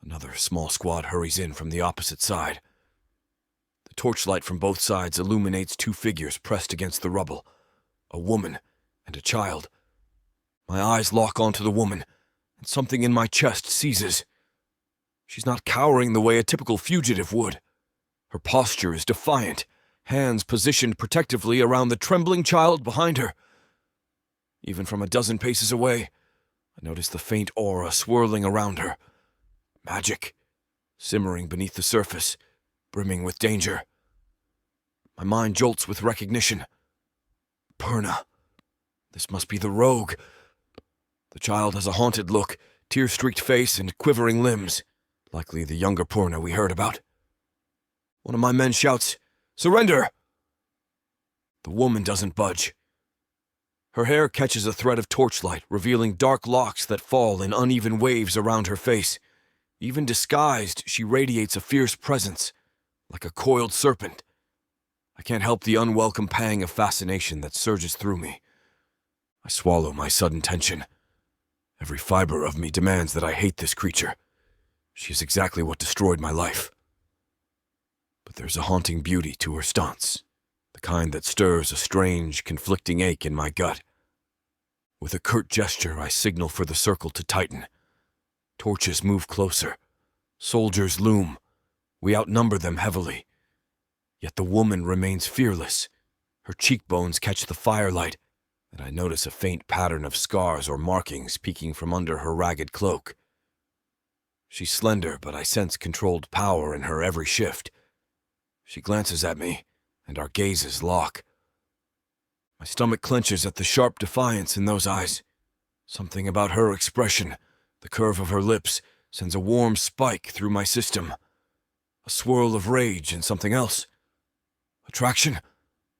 Another small squad hurries in from the opposite side. The torchlight from both sides illuminates two figures pressed against the rubble, a woman and a child. My eyes lock onto the woman, and something in my chest seizes. She's not cowering the way a typical fugitive would. Her posture is defiant, hands positioned protectively around the trembling child behind her. Even from a dozen paces away, I notice the faint aura swirling around her. Magic, simmering beneath the surface, brimming with danger. My mind jolts with recognition. Purna. This must be the rogue. The child has a haunted look, tear-streaked face, and quivering limbs. Likely the younger Purna we heard about. One of my men shouts, "Surrender!" The woman doesn't budge. Her hair catches a thread of torchlight, revealing dark locks that fall in uneven waves around her face. Even disguised, she radiates a fierce presence, like a coiled serpent. I can't help the unwelcome pang of fascination that surges through me. I swallow my sudden tension. Every fiber of me demands that I hate this creature. She is exactly what destroyed my life. But there's a haunting beauty to her stance, the kind that stirs a strange, conflicting ache in my gut. With a curt gesture, I signal for the circle to tighten. Torches move closer. Soldiers loom. We outnumber them heavily. Yet the woman remains fearless. Her cheekbones catch the firelight, and I notice a faint pattern of scars or markings peeking from under her ragged cloak. She's slender, but I sense controlled power in her every shift. She glances at me, and our gazes lock. My stomach clenches at the sharp defiance in those eyes. Something about her expression, the curve of her lips, sends a warm spike through my system. A swirl of rage and something else. Attraction?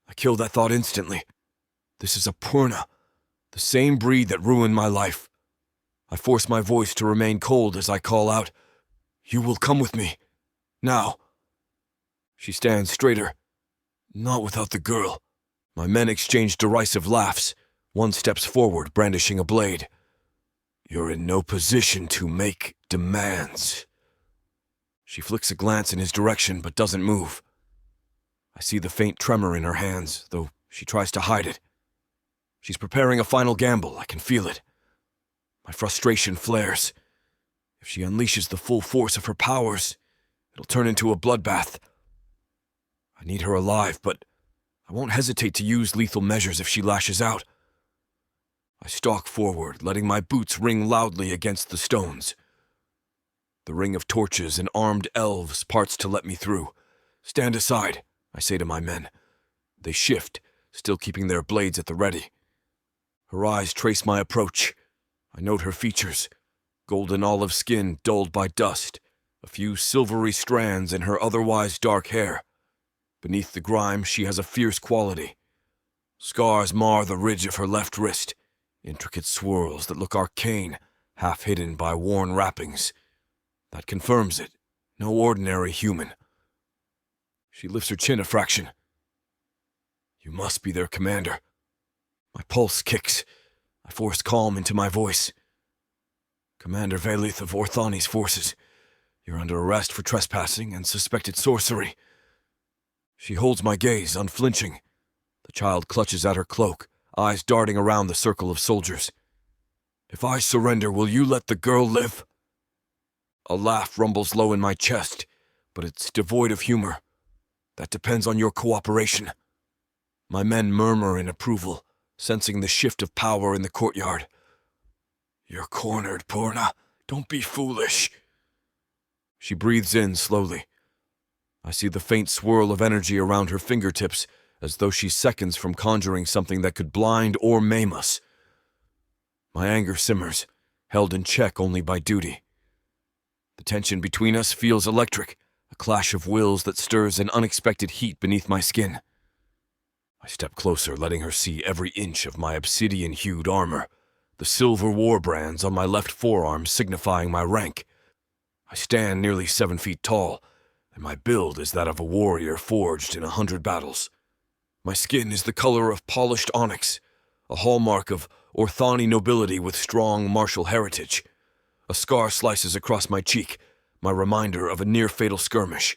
I kill that thought instantly. This is a Purna, the same breed that ruined my life. I force my voice to remain cold as I call out, "You will come with me. Now." She stands straighter. Not without the girl. My men exchange derisive laughs. One steps forward, brandishing a blade. "You're in no position to make demands." She flicks a glance in his direction, but doesn't move. I see the faint tremor in her hands, though she tries to hide it. She's preparing a final gamble, I can feel it. My frustration flares. If she unleashes the full force of her powers, it'll turn into a bloodbath. I need her alive, but I won't hesitate to use lethal measures if she lashes out. I stalk forward, letting my boots ring loudly against the stones. The ring of torches and armed elves parts to let me through. "Stand aside," I say to my men. They shift, still keeping their blades at the ready. Her eyes trace my approach. I note her features, golden olive skin dulled by dust, a few silvery strands in her otherwise dark hair. Beneath the grime, she has a fierce quality. Scars mar the ridge of her left wrist, intricate swirls that look arcane, half hidden by worn wrappings. That confirms it. No ordinary human. She lifts her chin a fraction. "You must be their commander." My pulse kicks. I force calm into my voice. "Commander Vaelith of Orthani's forces. You're under arrest for trespassing and suspected sorcery." She holds my gaze, unflinching. The child clutches at her cloak, eyes darting around the circle of soldiers. "If I surrender, will you let the girl live?" A laugh rumbles low in my chest, but it's devoid of humor. "That depends on your cooperation." My men murmur in approval, sensing the shift of power in the courtyard. "You're cornered, Purna. Don't be foolish." She breathes in slowly. I see the faint swirl of energy around her fingertips, as though she's seconds from conjuring something that could blind or maim us. My anger simmers, held in check only by duty. The tension between us feels electric, a clash of wills that stirs an unexpected heat beneath my skin. I step closer, letting her see every inch of my obsidian-hued armor, the silver war brands on my left forearm signifying my rank. I stand nearly 7 feet tall, and my build is that of a warrior forged in 100 battles. My skin is the color of polished onyx, a hallmark of Orthani nobility with strong martial heritage. A scar slices across my cheek, my reminder of a near-fatal skirmish.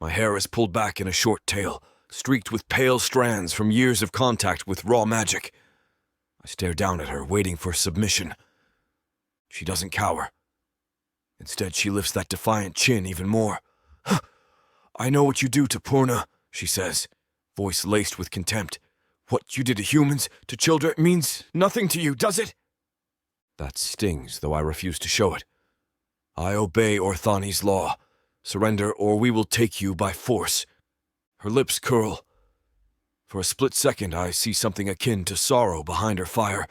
My hair is pulled back in a short tail, streaked with pale strands from years of contact with raw magic. I stare down at her, waiting for submission. She doesn't cower. Instead, she lifts that defiant chin even more. "I know what you do to Purna," she says, voice laced with contempt. "What you did to humans, to children, means nothing to you, does it?" That stings, though I refuse to show it. I obey Orthani's law. Surrender, or we will take you by force. Her lips curl. For a split second, I see something akin to sorrow behind her fire,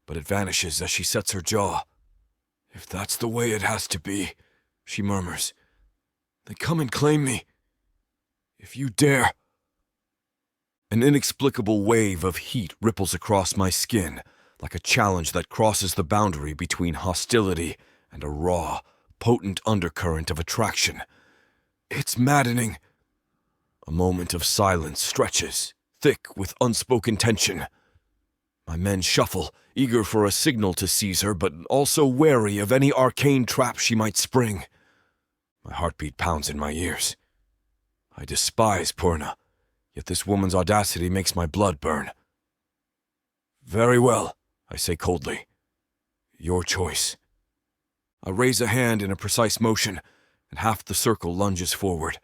but it vanishes as she sets her jaw. "If that's the way it has to be," she murmurs, "then come and claim me. If you dare." An inexplicable wave of heat ripples across my skin, like a challenge that crosses the boundary between hostility and a raw, potent undercurrent of attraction. It's maddening. A moment of silence stretches, thick with unspoken tension. My men shuffle, eager for a signal to seize her, but also wary of any arcane trap she might spring. My heartbeat pounds in my ears. I despise Purna, yet this woman's audacity makes my blood burn. "Very well," I say coldly. "Your choice." I raise a hand in a precise motion, and half the circle lunges forward.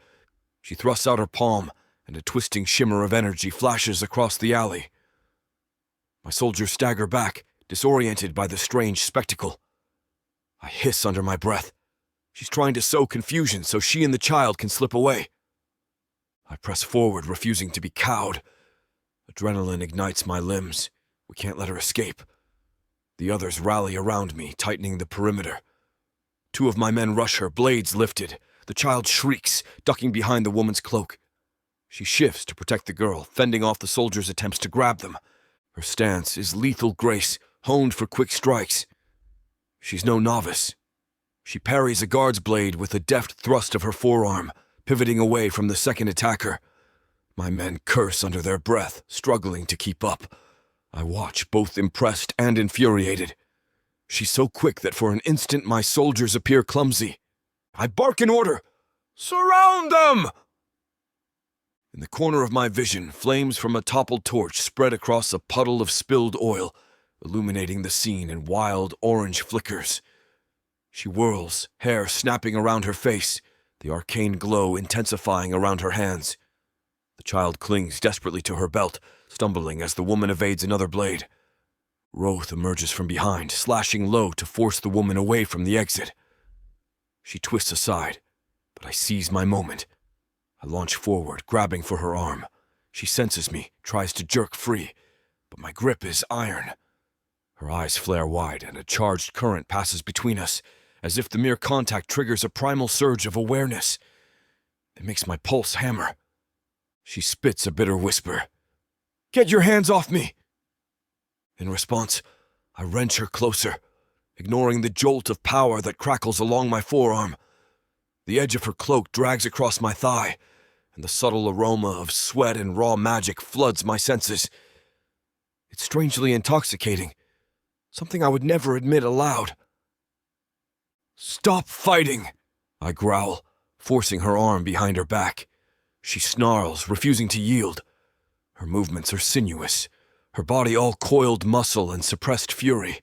She thrusts out her palm, and a twisting shimmer of energy flashes across the alley. My soldiers stagger back, disoriented by the strange spectacle. I hiss under my breath. She's trying to sow confusion so she and the child can slip away. I press forward, refusing to be cowed. Adrenaline ignites my limbs. We can't let her escape. The others rally around me, tightening the perimeter. 2 of my men rush her, blades lifted. The child shrieks, ducking behind the woman's cloak. She shifts to protect the girl, fending off the soldiers' attempts to grab them. Her stance is lethal grace, honed for quick strikes. She's no novice. She parries a guard's blade with a deft thrust of her forearm, pivoting away from the second attacker. My men curse under their breath, struggling to keep up. I watch, both impressed and infuriated. She's so quick that for an instant my soldiers appear clumsy. I bark an order. "Surround them!" In the corner of my vision, flames from a toppled torch spread across a puddle of spilled oil, illuminating the scene in wild orange flickers. She whirls, hair snapping around her face, the arcane glow intensifying around her hands. The child clings desperately to her belt, stumbling as the woman evades another blade. Roth emerges from behind, slashing low to force the woman away from the exit. She twists aside, but I seize my moment. I launch forward, grabbing for her arm. She senses me, tries to jerk free, but my grip is iron. Her eyes flare wide, and a charged current passes between us, as if the mere contact triggers a primal surge of awareness. It makes my pulse hammer. She spits a bitter whisper. "Get your hands off me!" In response, I wrench her closer, ignoring the jolt of power that crackles along my forearm. The edge of her cloak drags across my thigh, and the subtle aroma of sweat and raw magic floods my senses. It's strangely intoxicating, something I would never admit aloud. "Stop fighting!" I growl, forcing her arm behind her back. She snarls, refusing to yield. Her movements are sinuous, her body all coiled muscle and suppressed fury.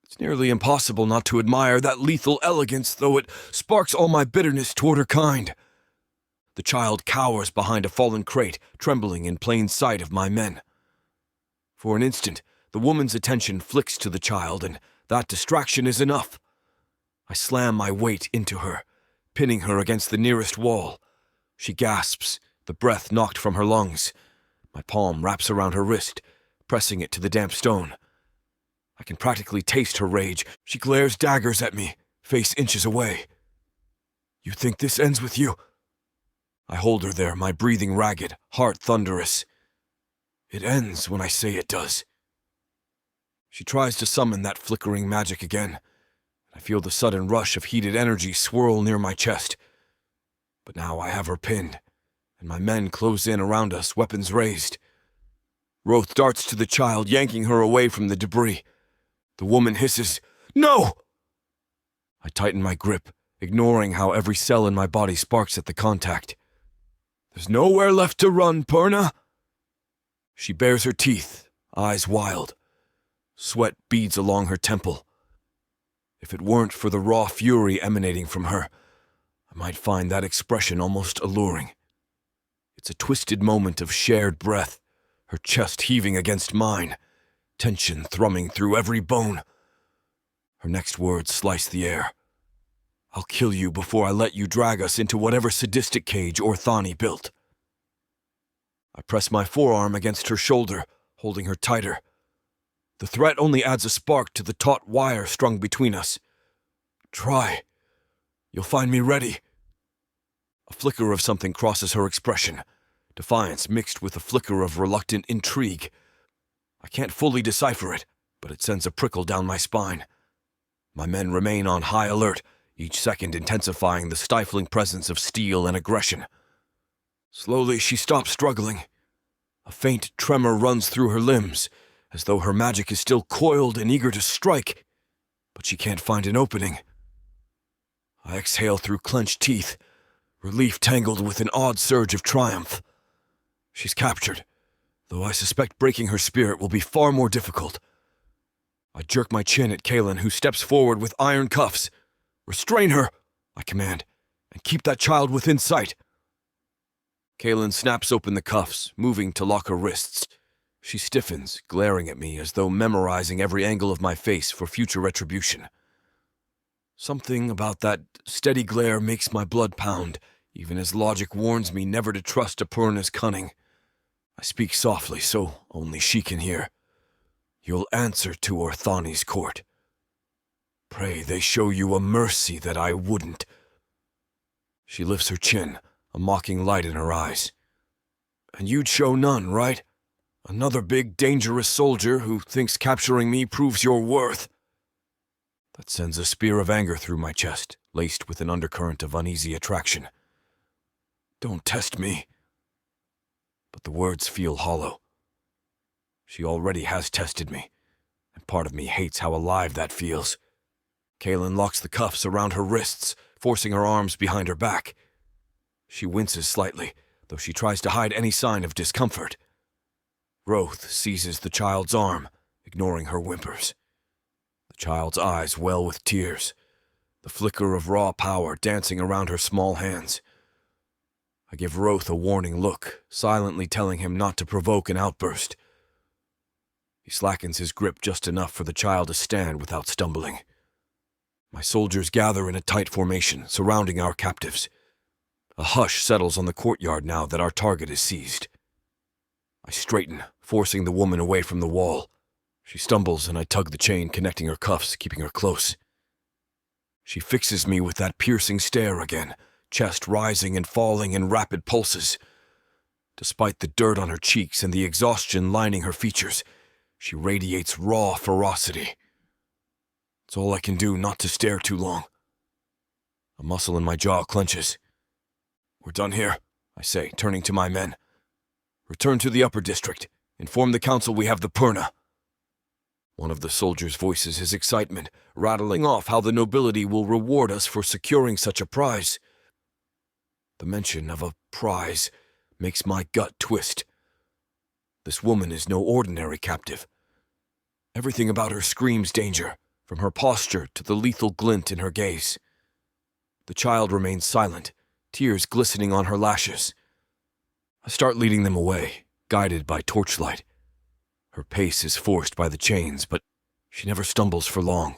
It's nearly impossible not to admire that lethal elegance, though it sparks all my bitterness toward her kind. The child cowers behind a fallen crate, trembling in plain sight of my men. For an instant, the woman's attention flicks to the child, and that distraction is enough. I slam my weight into her, pinning her against the nearest wall. She gasps, the breath knocked from her lungs. My palm wraps around her wrist, pressing it to the damp stone. I can practically taste her rage. She glares daggers at me, face inches away. You think this ends with you? I hold her there, my breathing ragged, heart thunderous. It ends when I say it does. She tries to summon that flickering magic again. I feel the sudden rush of heated energy swirl near my chest. But now I have her pinned, and my men close in around us, weapons raised. Roth darts to the child, yanking her away from the debris. The woman hisses, "No!" I tighten my grip, ignoring how every cell in my body sparks at the contact. There's nowhere left to run, Purna. She bares her teeth, eyes wild. Sweat beads along her temple. If it weren't for the raw fury emanating from her, I might find that expression almost alluring. It's a twisted moment of shared breath, her chest heaving against mine, tension thrumming through every bone. Her next words slice the air. I'll kill you before I let you drag us into whatever sadistic cage Orthani built. I press my forearm against her shoulder, holding her tighter. The threat only adds a spark to the taut wire strung between us. Try. You'll find me ready. A flicker of something crosses her expression, defiance mixed with a flicker of reluctant intrigue. I can't fully decipher it, but it sends a prickle down my spine. My men remain on high alert, each second intensifying the stifling presence of steel and aggression. Slowly, she stops struggling. A faint tremor runs through her limbs, as though her magic is still coiled and eager to strike, but she can't find an opening. I exhale through clenched teeth, relief tangled with an odd surge of triumph. She's captured, though I suspect breaking her spirit will be far more difficult. I jerk my chin at Kaelin, who steps forward with iron cuffs. Restrain her, I command, and keep that child within sight. Kaelin snaps open the cuffs, moving to lock her wrists. She stiffens, glaring at me as though memorizing every angle of my face for future retribution. Something about that steady glare makes my blood pound, even as logic warns me never to trust Apurna's cunning. I speak softly so only she can hear. You'll answer to Orthani's court. Pray they show you a mercy that I wouldn't. She lifts her chin, a mocking light in her eyes. And you'd show none, right? Another big, dangerous soldier who thinks capturing me proves your worth. That sends a spear of anger through my chest, laced with an undercurrent of uneasy attraction. Don't test me. But the words feel hollow. She already has tested me, and part of me hates how alive that feels. Kaelin locks the cuffs around her wrists, forcing her arms behind her back. She winces slightly, though she tries to hide any sign of discomfort. Roth seizes the child's arm, ignoring her whimpers. The child's eyes well with tears, the flicker of raw power dancing around her small hands. I give Roth a warning look, silently telling him not to provoke an outburst. He slackens his grip just enough for the child to stand without stumbling. My soldiers gather in a tight formation, surrounding our captives. A hush settles on the courtyard now that our target is seized. I straighten, forcing the woman away from the wall. She stumbles and I tug the chain connecting her cuffs, keeping her close. She fixes me with that piercing stare again, chest rising and falling in rapid pulses. Despite the dirt on her cheeks and the exhaustion lining her features, she radiates raw ferocity. It's all I can do not to stare too long. A muscle in my jaw clenches. We're done here, I say, turning to my men. Return to the upper district. Inform the council we have the Purna. One of the soldiers voices his excitement, rattling off how the nobility will reward us for securing such a prize. The mention of a prize makes my gut twist. This woman is no ordinary captive. Everything about her screams danger, from her posture to the lethal glint in her gaze. The child remains silent, tears glistening on her lashes. I start leading them away, guided by torchlight. Her pace is forced by the chains, but she never stumbles for long.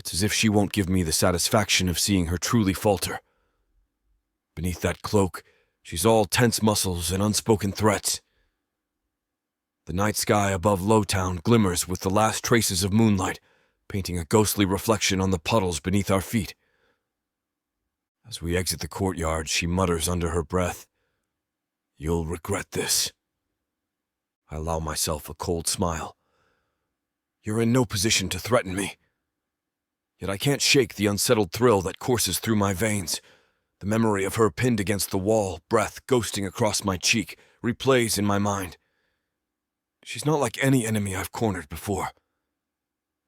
It's as if she won't give me the satisfaction of seeing her truly falter. Beneath that cloak, she's all tense muscles and unspoken threats. The night sky above Lowtown glimmers with the last traces of moonlight, painting a ghostly reflection on the puddles beneath our feet. As we exit the courtyard, she mutters under her breath, "You'll regret this." I allow myself a cold smile. You're in no position to threaten me. Yet I can't shake the unsettled thrill that courses through my veins. The memory of her pinned against the wall, breath ghosting across my cheek, replays in my mind. She's not like any enemy I've cornered before.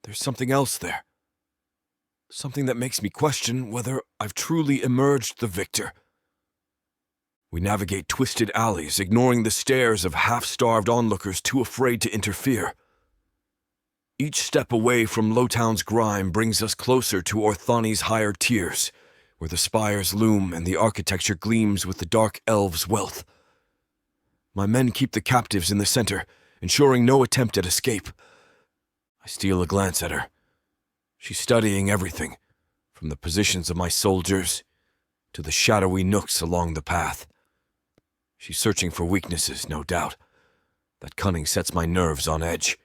There's something else there. Something that makes me question whether I've truly emerged the victor. We navigate twisted alleys, ignoring the stares of half-starved onlookers too afraid to interfere. Each step away from Lowtown's grime brings us closer to Orthani's higher tiers, where the spires loom and the architecture gleams with the dark elves' wealth. My men keep the captives in the center, ensuring no attempt at escape. I steal a glance at her. She's studying everything, from the positions of my soldiers to the shadowy nooks along the path. She's searching for weaknesses, no doubt. That cunning sets my nerves on edge.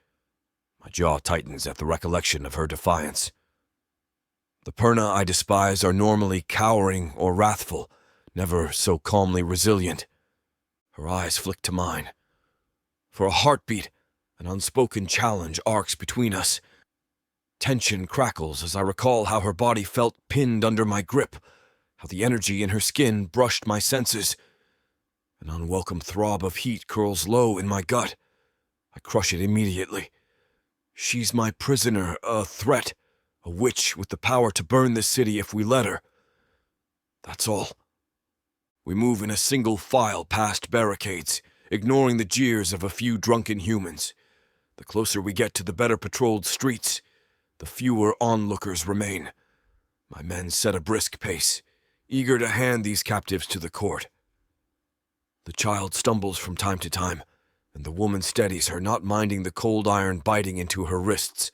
My jaw tightens at the recollection of her defiance. The Perna I despise are normally cowering or wrathful, never so calmly resilient. Her eyes flick to mine. For a heartbeat, an unspoken challenge arcs between us. Tension crackles as I recall how her body felt pinned under my grip, how the energy in her skin brushed my senses. An unwelcome throb of heat curls low in my gut. I crush it immediately. She's my prisoner, a threat, a witch with the power to burn this city if we let her. That's all. We move in a single file past barricades, ignoring the jeers of a few drunken humans. The closer we get to the better patrolled streets, the fewer onlookers remain. My men set a brisk pace, eager to hand these captives to the court. The child stumbles from time to time, and the woman steadies her, not minding the cold iron biting into her wrists.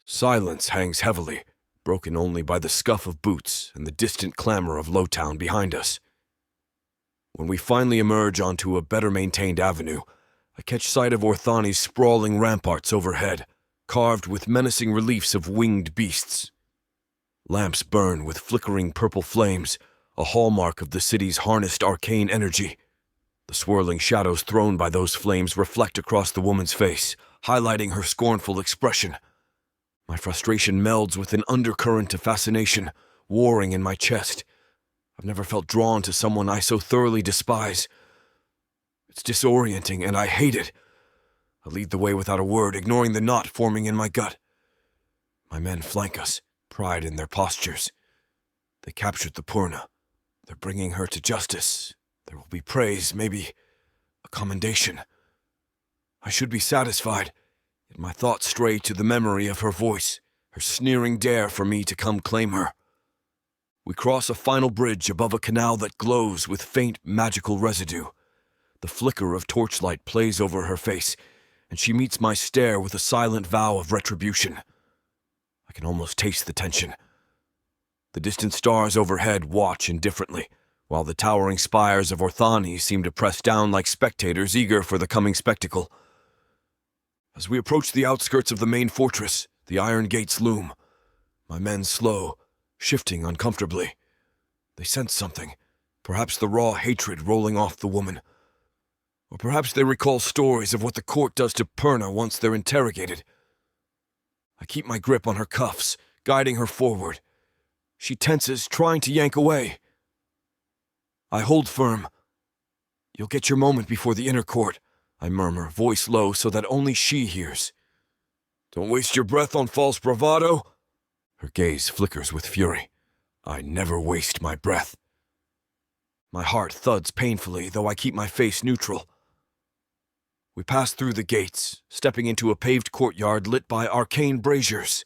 Silence hangs heavily, broken only by the scuff of boots and the distant clamor of Lowtown behind us. When we finally emerge onto a better-maintained avenue, I catch sight of Orthani's sprawling ramparts overhead, carved with menacing reliefs of winged beasts. Lamps burn with flickering purple flames, a hallmark of the city's harnessed arcane energy. The swirling shadows thrown by those flames reflect across the woman's face, highlighting her scornful expression. My frustration melds with an undercurrent of fascination, warring in my chest. I've never felt drawn to someone I so thoroughly despise. It's disorienting, and I hate it. I lead the way without a word, ignoring the knot forming in my gut. My men flank us, pride in their postures. They captured the Purna. They're bringing her to justice. There will be praise, maybe a commendation. I should be satisfied, yet my thoughts stray to the memory of her voice, her sneering dare for me to come claim her. We cross a final bridge above a canal that glows with faint magical residue. The flicker of torchlight plays over her face, and she meets my stare with a silent vow of retribution. I can almost taste the tension. The distant stars overhead watch indifferently, while the towering spires of Orthani seem to press down like spectators eager for the coming spectacle. As we approach the outskirts of the main fortress, the iron gates loom. My men slow, shifting uncomfortably. They sense something, perhaps the raw hatred rolling off the woman. Or perhaps they recall stories of what the court does to Purna once they're interrogated. I keep my grip on her cuffs, guiding her forward. She tenses, trying to yank away. I hold firm. "You'll get your moment before the inner court," I murmur, voice low so that only she hears. "Don't waste your breath on false bravado." Her gaze flickers with fury. I never waste my breath. My heart thuds painfully, though I keep my face neutral. We pass through the gates, stepping into a paved courtyard lit by arcane braziers.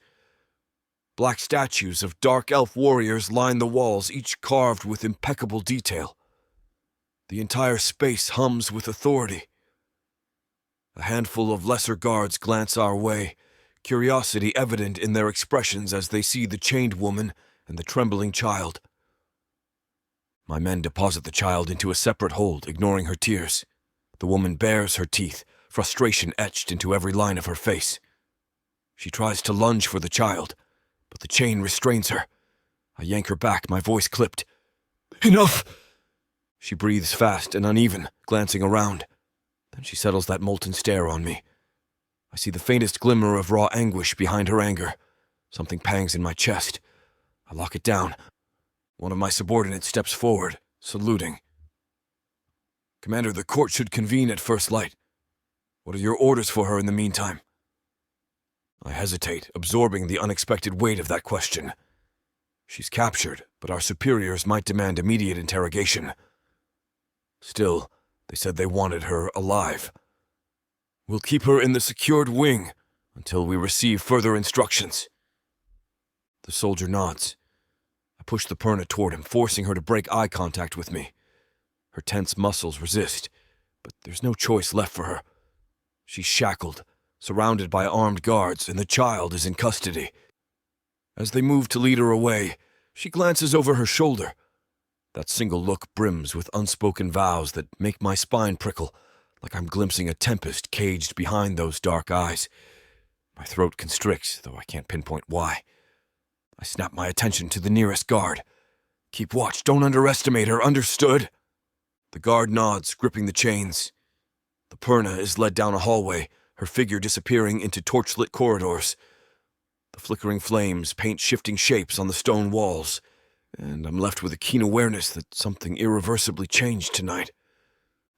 Black statues of dark elf warriors line the walls, each carved with impeccable detail. The entire space hums with authority. A handful of lesser guards glance our way, curiosity evident in their expressions as they see the chained woman and the trembling child. My men deposit the child into a separate hold, ignoring her tears. The woman bares her teeth, frustration etched into every line of her face. She tries to lunge for the child, but the chain restrains her. I yank her back, my voice clipped. "Enough!" She breathes fast and uneven, glancing around. Then she settles that molten stare on me. I see the faintest glimmer of raw anguish behind her anger. Something pangs in my chest. I lock it down. One of my subordinates steps forward, saluting. "Commander, the court should convene at first light. What are your orders for her in the meantime?" I hesitate, absorbing the unexpected weight of that question. She's captured, but our superiors might demand immediate interrogation. Still, they said they wanted her alive. "We'll keep her in the secured wing until we receive further instructions." The soldier nods. I push the Perna toward him, forcing her to break eye contact with me. Her tense muscles resist, but there's no choice left for her. She's shackled, surrounded by armed guards, and the child is in custody. As they move to lead her away, she glances over her shoulder. That single look brims with unspoken vows that make my spine prickle, like I'm glimpsing a tempest caged behind those dark eyes. My throat constricts, though I can't pinpoint why. I snap my attention to the nearest guard. "Keep watch, don't underestimate her, understood?" The guard nods, gripping the chains. The Perna is led down a hallway, her figure disappearing into torchlit corridors. The flickering flames paint shifting shapes on the stone walls, and I'm left with a keen awareness that something irreversibly changed tonight.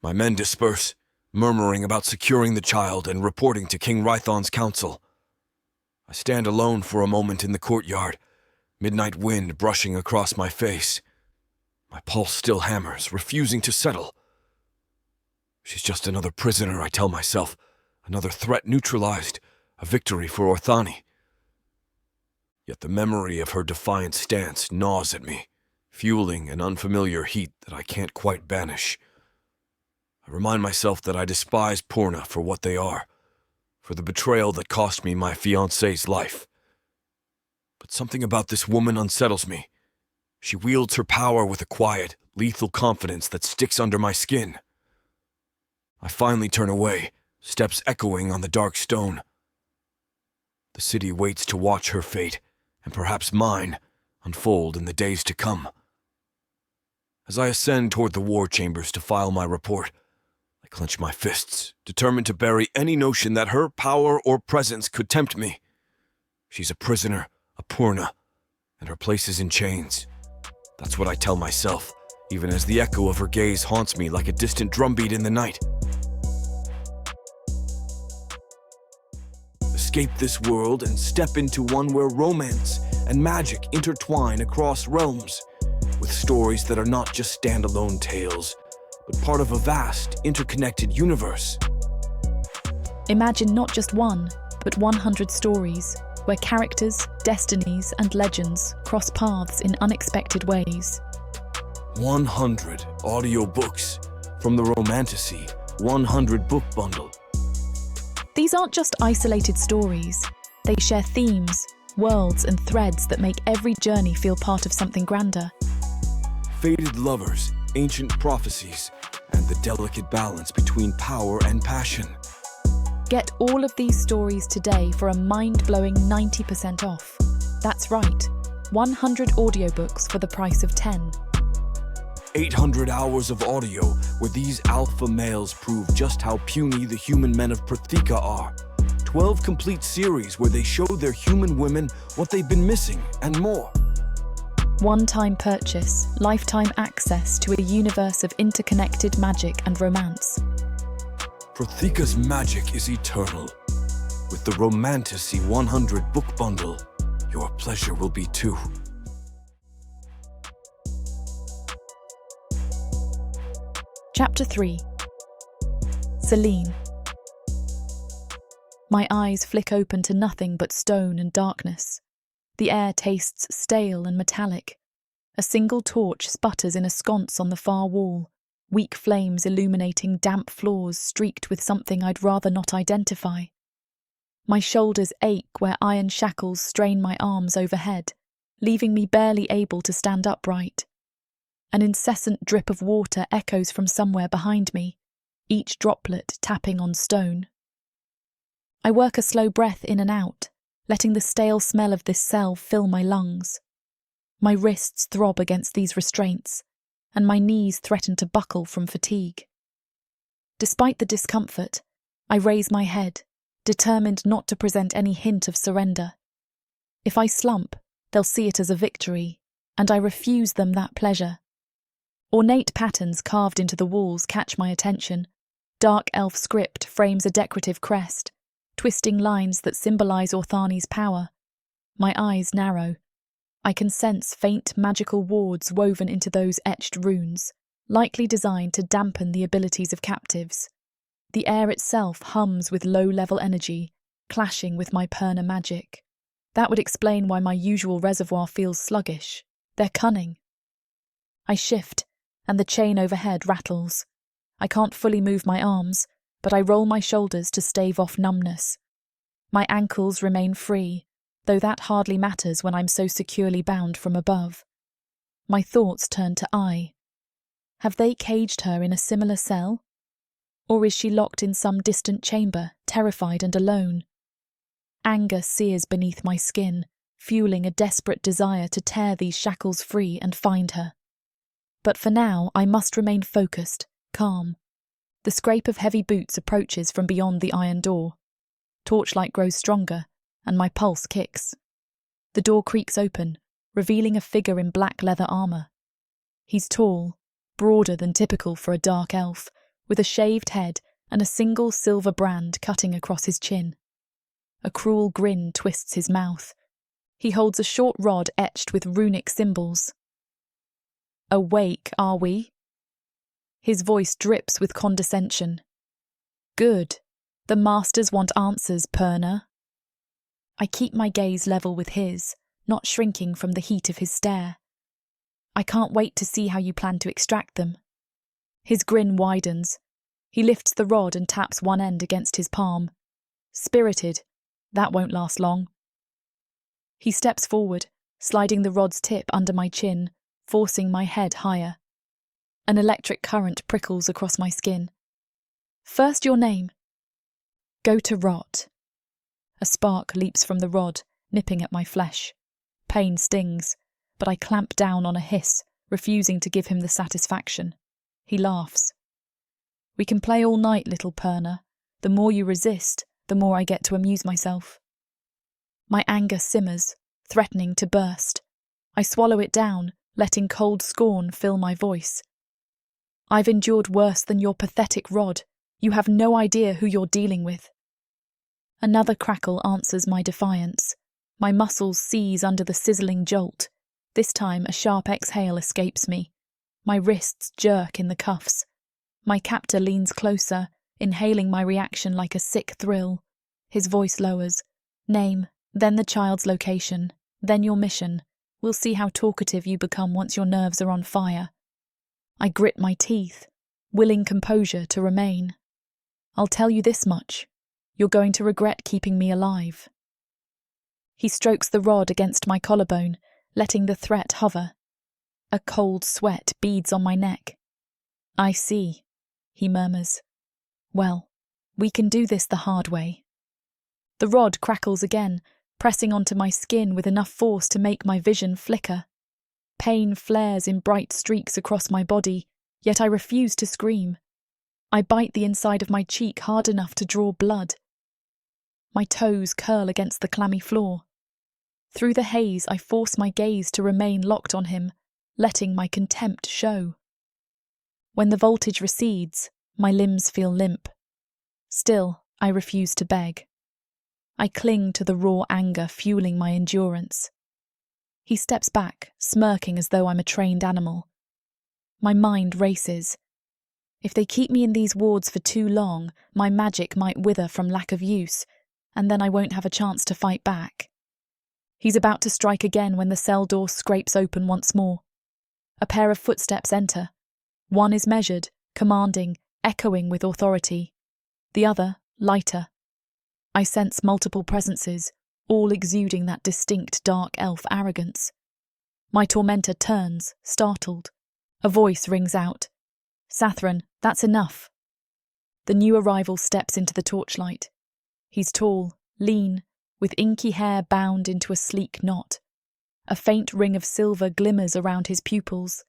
My men disperse, murmuring about securing the child and reporting to King Rython's council. I stand alone for a moment in the courtyard, midnight wind brushing across my face. My pulse still hammers, refusing to settle. She's just another prisoner, I tell myself, another threat neutralized, a victory for Orthani. Yet the memory of her defiant stance gnaws at me, fueling an unfamiliar heat that I can't quite banish. I remind myself that I despise Purna for what they are, for the betrayal that cost me my fiancé's life. But something about this woman unsettles me. She wields her power with a quiet, lethal confidence that sticks under my skin. I finally turn away, steps echoing on the dark stone. The city waits to watch her fate, and perhaps mine, unfold in the days to come. As I ascend toward the war chambers to file my report, I clench my fists, determined to bury any notion that her power or presence could tempt me. She's a prisoner, a Purna, and her place is in chains. That's what I tell myself, even as the echo of her gaze haunts me like a distant drumbeat in the night. Escape this world and step into one where romance and magic intertwine across realms, with stories that are not just standalone tales, but part of a vast, interconnected universe. Imagine not just one, but 100 stories, where characters, destinies, and legends cross paths in unexpected ways. 100 audiobooks from the romantasy 100 book bundle. These aren't just isolated stories. They share themes, worlds, and threads that make every journey feel part of something grander. Fated lovers, ancient prophecies, and the delicate balance between power and passion. Get all of these stories today for a mind-blowing 90% off. That's right, 100 audiobooks for the price of 10. 800 hours of audio where these alpha males prove just how puny the human men of Protheka are. 12 complete series where they show their human women what they've been missing and more. One-time purchase, lifetime access to a universe of interconnected magic and romance. Protheka's magic is eternal. With the romantasy 100 book bundle, your pleasure will be too. Chapter 3. Zelene. My eyes flick open to nothing but stone and darkness. The air tastes stale and metallic. A single torch sputters in a sconce on the far wall, weak flames illuminating damp floors streaked with something I'd rather not identify. My shoulders ache where iron shackles strain my arms overhead, leaving me barely able to stand upright. An incessant drip of water echoes from somewhere behind me, each droplet tapping on stone. I work a slow breath in and out, letting the stale smell of this cell fill my lungs. My wrists throb against these restraints, and my knees threaten to buckle from fatigue. Despite the discomfort, I raise my head, determined not to present any hint of surrender. If I slump, they'll see it as a victory, and I refuse them that pleasure. Ornate patterns carved into the walls catch my attention. Dark elf script frames a decorative crest, twisting lines that symbolize Orthani's power. My eyes narrow. I can sense faint magical wards woven into those etched runes, likely designed to dampen the abilities of captives. The air itself hums with low-level energy, clashing with my Perna magic. That would explain why my usual reservoir feels sluggish. They're cunning. I shift, and the chain overhead rattles. I can't fully move my arms, but I roll my shoulders to stave off numbness. My ankles remain free, though that hardly matters when I'm so securely bound from above. My thoughts turn to I. Have they caged her in a similar cell? Or is she locked in some distant chamber, terrified and alone? Anger sears beneath my skin, fueling a desperate desire to tear these shackles free and find her. But for now, I must remain focused, calm. The scrape of heavy boots approaches from beyond the iron door. Torchlight grows stronger, and my pulse kicks. The door creaks open, revealing a figure in black leather armour. He's tall, broader than typical for a dark elf, with a shaved head and a single silver brand cutting across his chin. A cruel grin twists his mouth. He holds a short rod etched with runic symbols. "Awake, are we?" His voice drips with condescension. "Good. The masters want answers, Perna." I keep my gaze level with his, not shrinking from the heat of his stare. "I can't wait to see how you plan to extract them." His grin widens. He lifts the rod and taps one end against his palm. "Spirited. That won't last long." He steps forward, sliding the rod's tip under my chin, forcing my head higher. An electric current prickles across my skin. "First your name." "Go to rot." A spark leaps from the rod, nipping at my flesh. Pain stings, but I clamp down on a hiss, refusing to give him the satisfaction. He laughs. "We can play all night, little Perna. The more you resist, the more I get to amuse myself." My anger simmers, threatening to burst. I swallow it down, letting cold scorn fill my voice. "I've endured worse than your pathetic rod. You have no idea who you're dealing with." Another crackle answers my defiance. My muscles seize under the sizzling jolt. This time a sharp exhale escapes me. My wrists jerk in the cuffs. My captor leans closer, inhaling my reaction like a sick thrill. His voice lowers. "Name, then the child's location, then your mission. We'll see how talkative you become once your nerves are on fire." I grit my teeth, willing composure to remain. "I'll tell you this much. You're going to regret keeping me alive." He strokes the rod against my collarbone, letting the threat hover. A cold sweat beads on my neck. "I see," he murmurs. "Well, we can do this the hard way." The rod crackles again, pressing onto my skin with enough force to make my vision flicker. Pain flares in bright streaks across my body, yet I refuse to scream. I bite the inside of my cheek hard enough to draw blood. My toes curl against the clammy floor. Through the haze, I force my gaze to remain locked on him, letting my contempt show. When the voltage recedes, my limbs feel limp. Still, I refuse to beg. I cling to the raw anger fueling my endurance. He steps back, smirking as though I'm a trained animal. My mind races. If they keep me in these wards for too long, my magic might wither from lack of use, and then I won't have a chance to fight back. He's about to strike again when the cell door scrapes open once more. A pair of footsteps enter. One is measured, commanding, echoing with authority. The other, lighter. I sense multiple presences, all exuding that distinct dark elf arrogance. My tormentor turns, startled. A voice rings out. "Sathran, that's enough." The new arrival steps into the torchlight. He's tall, lean, with inky hair bound into a sleek knot. A faint ring of silver glimmers around his pupils.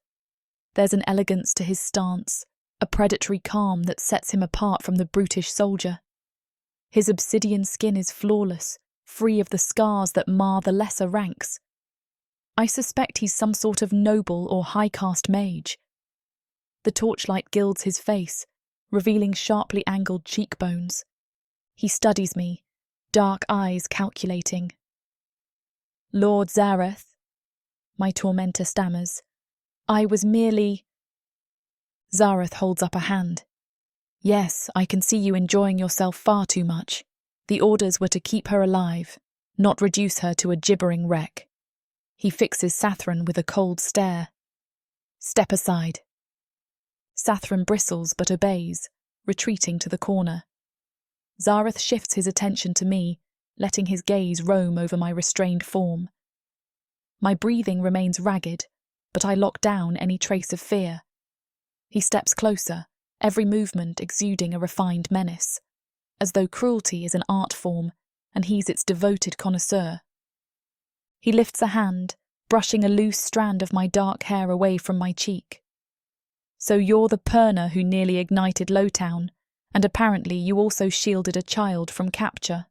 There's an elegance to his stance, a predatory calm that sets him apart from the brutish soldier. His obsidian skin is flawless, free of the scars that mar the lesser ranks. I suspect he's some sort of noble or high-caste mage. The torchlight gilds his face, revealing sharply angled cheekbones. He studies me, dark eyes calculating. "Lord Zareth," my tormentor stammers. "I was merely—" Zareth holds up a hand. "Yes, I can see you enjoying yourself far too much. The orders were to keep her alive, not reduce her to a gibbering wreck." He fixes Sathran with a cold stare. "Step aside." Sathran bristles but obeys, retreating to the corner. Zareth shifts his attention to me, letting his gaze roam over my restrained form. My breathing remains ragged, but I lock down any trace of fear. He steps closer, every movement exuding a refined menace, as though cruelty is an art form and he's its devoted connoisseur. He lifts a hand, brushing a loose strand of my dark hair away from my cheek. "So you're the Perner who nearly ignited Lowtown, and apparently you also shielded a child from capture."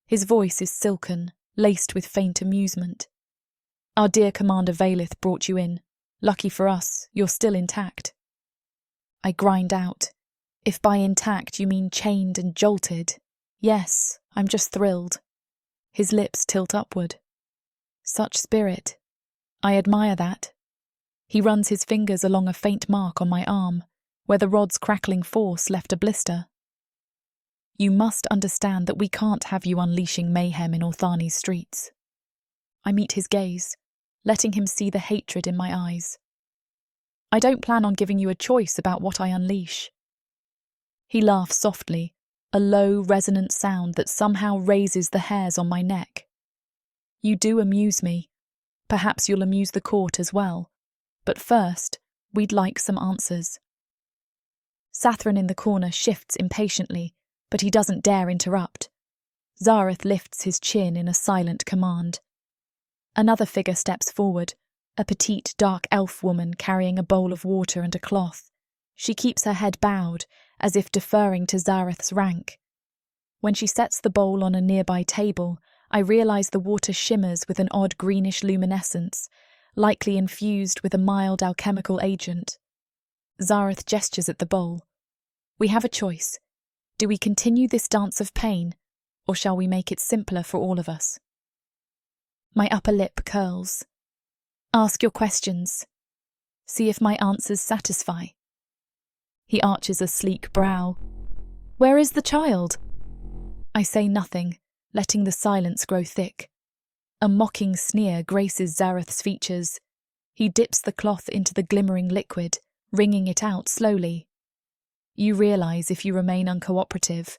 His voice is silken, laced with faint amusement. "Our dear Commander Vaelith brought you in. Lucky for us, you're still intact." I grind out. "If by intact you mean chained and jolted, yes, I'm just thrilled." His lips tilt upward. "Such spirit. I admire that." He runs his fingers along a faint mark on my arm, where the rod's crackling force left a blister. "You must understand that we can't have you unleashing mayhem in Orthani's streets." I meet his gaze, letting him see the hatred in my eyes. "I don't plan on giving you a choice about what I unleash." He laughs softly, a low, resonant sound that somehow raises the hairs on my neck. "You do amuse me. Perhaps you'll amuse the court as well. But first, we'd like some answers." Sathran in the corner shifts impatiently, but he doesn't dare interrupt. Zareth lifts his chin in a silent command. Another figure steps forward, a petite, dark elf woman carrying a bowl of water and a cloth. She keeps her head bowed, as if deferring to Zareth's rank. When she sets the bowl on a nearby table, I realise the water shimmers with an odd greenish luminescence, likely infused with a mild alchemical agent. Zareth gestures at the bowl. "We have a choice. Do we continue this dance of pain, or shall we make it simpler for all of us?" My upper lip curls. "Ask your questions. See if my answers satisfy." He arches a sleek brow. "Where is the child?" I say nothing, letting the silence grow thick. A mocking sneer graces Zareth's features. He dips the cloth into the glimmering liquid, wringing it out slowly. "You realise if you remain uncooperative,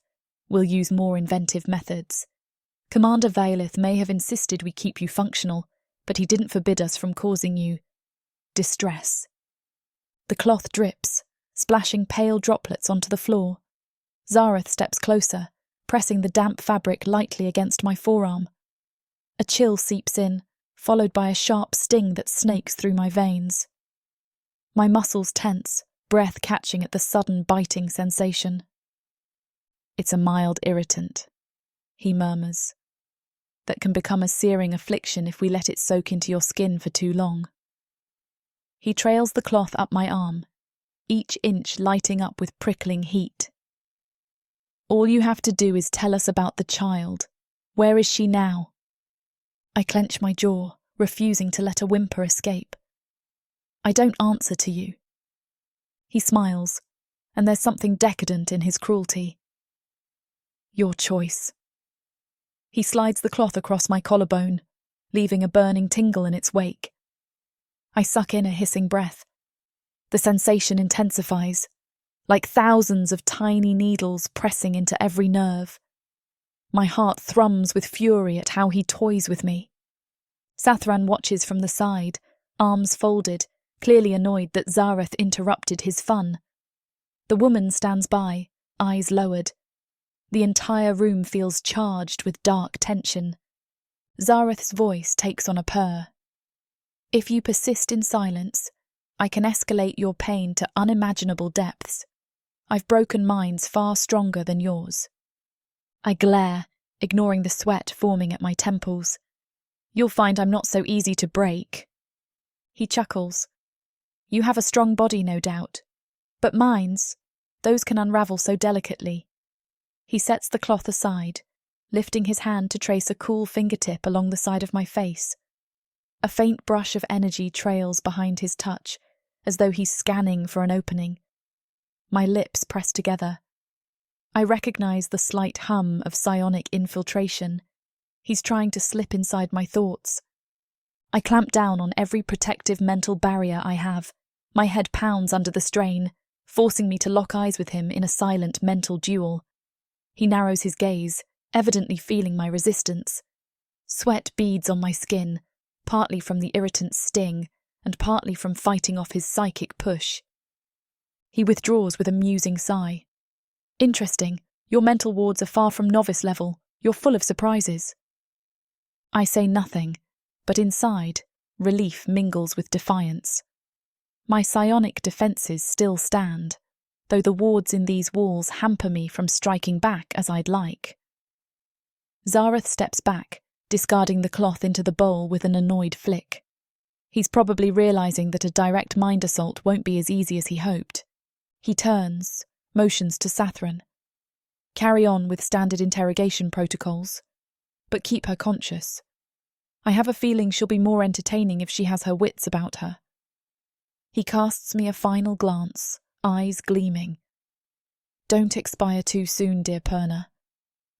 we'll use more inventive methods. Commander Vaelith may have insisted we keep you functional, but he didn't forbid us from causing you distress." The cloth drips, splashing pale droplets onto the floor. Zareth steps closer, pressing the damp fabric lightly against my forearm. A chill seeps in, followed by a sharp sting that snakes through my veins. My muscles tense, breath catching at the sudden biting sensation. "It's a mild irritant," he murmurs, "that can become a searing affliction if we let it soak into your skin for too long." He trails the cloth up my arm, each inch lighting up with prickling heat. "All you have to do is tell us about the child. Where is she now?" I clench my jaw, refusing to let a whimper escape. "I don't answer to you." He smiles, and there's something decadent in his cruelty. "Your choice." He slides the cloth across my collarbone, leaving a burning tingle in its wake. I suck in a hissing breath. The sensation intensifies, like thousands of tiny needles pressing into every nerve. My heart thrums with fury at how he toys with me. Sathran watches from the side, arms folded, clearly annoyed that Zareth interrupted his fun. The woman stands by, eyes lowered. The entire room feels charged with dark tension. Zareth's voice takes on a purr. If you persist in silence, I can escalate your pain to unimaginable depths. I've broken minds far stronger than yours. I glare, ignoring the sweat forming at my temples. You'll find I'm not so easy to break. He chuckles. You have a strong body, no doubt. But minds, those can unravel so delicately. He sets the cloth aside, lifting his hand to trace a cool fingertip along the side of my face. A faint brush of energy trails behind his touch, as though he's scanning for an opening. My lips press together. I recognize the slight hum of psionic infiltration. He's trying to slip inside my thoughts. I clamp down on every protective mental barrier I have. My head pounds under the strain, forcing me to lock eyes with him in a silent mental duel. He narrows his gaze, evidently feeling my resistance. Sweat beads on my skin, partly from the irritant's sting and partly from fighting off his psychic push. He withdraws with a musing sigh. Interesting. Your mental wards are far from novice level. You're full of surprises. I say nothing, but inside, relief mingles with defiance. My psionic defences still stand, though the wards in these walls hamper me from striking back as I'd like. Zareth steps back, discarding the cloth into the bowl with an annoyed flick. He's probably realising that a direct mind assault won't be as easy as he hoped. He turns, motions to Sathran. Carry on with standard interrogation protocols, but keep her conscious. I have a feeling she'll be more entertaining if she has her wits about her. He casts me a final glance, eyes gleaming. Don't expire too soon, dear Perna.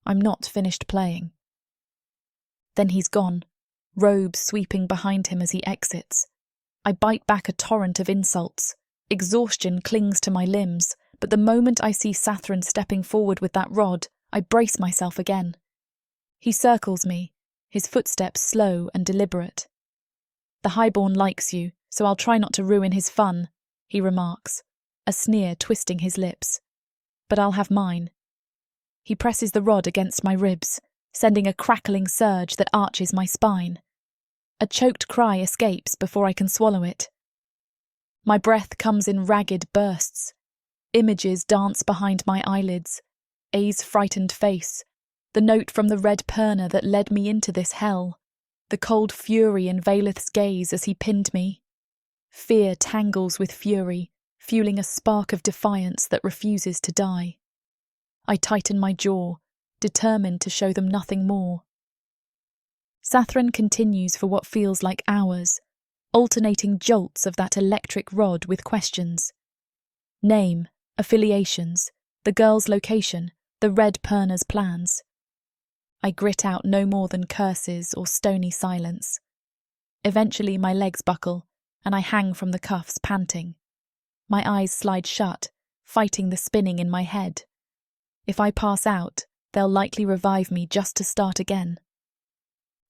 I'm not finished playing. Then he's gone, robes sweeping behind him as he exits. I bite back a torrent of insults. Exhaustion clings to my limbs, but the moment I see Sathran stepping forward with that rod, I brace myself again. He circles me, his footsteps slow and deliberate. The highborn likes you, so I'll try not to ruin his fun, he remarks, a sneer twisting his lips. But I'll have mine. He presses the rod against my ribs, sending a crackling surge that arches my spine. A choked cry escapes before I can swallow it. My breath comes in ragged bursts. Images dance behind my eyelids. A's frightened face. The note from the red Perna that led me into this hell. The cold fury in Vaelith's gaze as he pinned me. Fear tangles with fury, fueling a spark of defiance that refuses to die. I tighten my jaw, determined to show them nothing more. Sathran continues for what feels like hours, alternating jolts of that electric rod with questions. Name, affiliations, the girl's location, the red Perna's plans. I grit out no more than curses or stony silence. Eventually my legs buckle, and I hang from the cuffs panting. My eyes slide shut, fighting the spinning in my head. If I pass out, they'll likely revive me just to start again.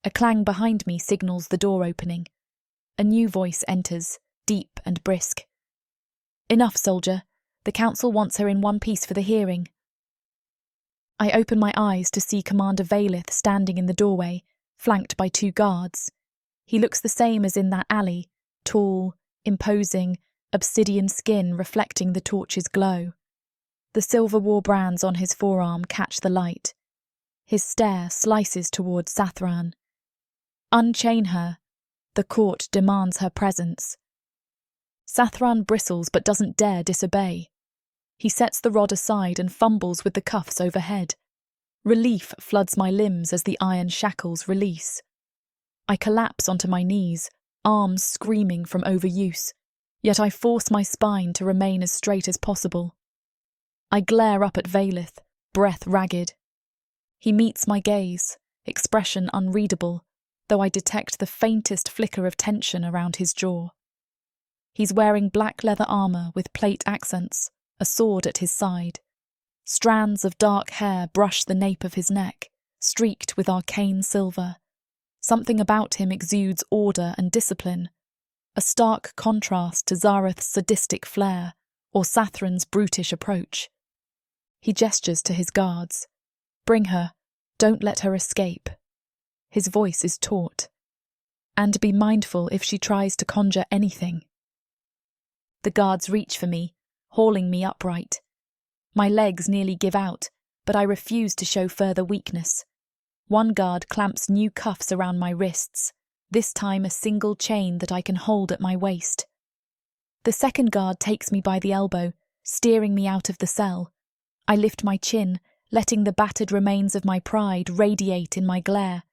A clang behind me signals the door opening. A new voice enters, deep and brisk. Enough, soldier. The council wants her in one piece for the hearing. I open my eyes to see Commander Vaelith standing in the doorway, flanked by 2 guards. He looks the same as in that alley, tall, imposing, obsidian skin reflecting the torch's glow. The silver war brands on his forearm catch the light. His stare slices towards Sathran. Unchain her. The court demands her presence. Sathran bristles but doesn't dare disobey. He sets the rod aside and fumbles with the cuffs overhead. Relief floods my limbs as the iron shackles release. I collapse onto my knees, arms screaming from overuse, yet I force my spine to remain as straight as possible. I glare up at Vaelith, breath ragged. He meets my gaze, expression unreadable, though I detect the faintest flicker of tension around his jaw. He's wearing black leather armour with plate accents, a sword at his side. Strands of dark hair brush the nape of his neck, streaked with arcane silver. Something about him exudes order and discipline, a stark contrast to Zareth's sadistic flair or Sathran's brutish approach. He gestures to his guards. "Bring her. Don't let her escape." His voice is taut. "And be mindful if she tries to conjure anything." The guards reach for me, hauling me upright. My legs nearly give out, but I refuse to show further weakness. One guard clamps new cuffs around my wrists, this time a single chain that I can hold at my waist. The second guard takes me by the elbow, steering me out of the cell. I lift my chin, letting the battered remains of my pride radiate in my glare.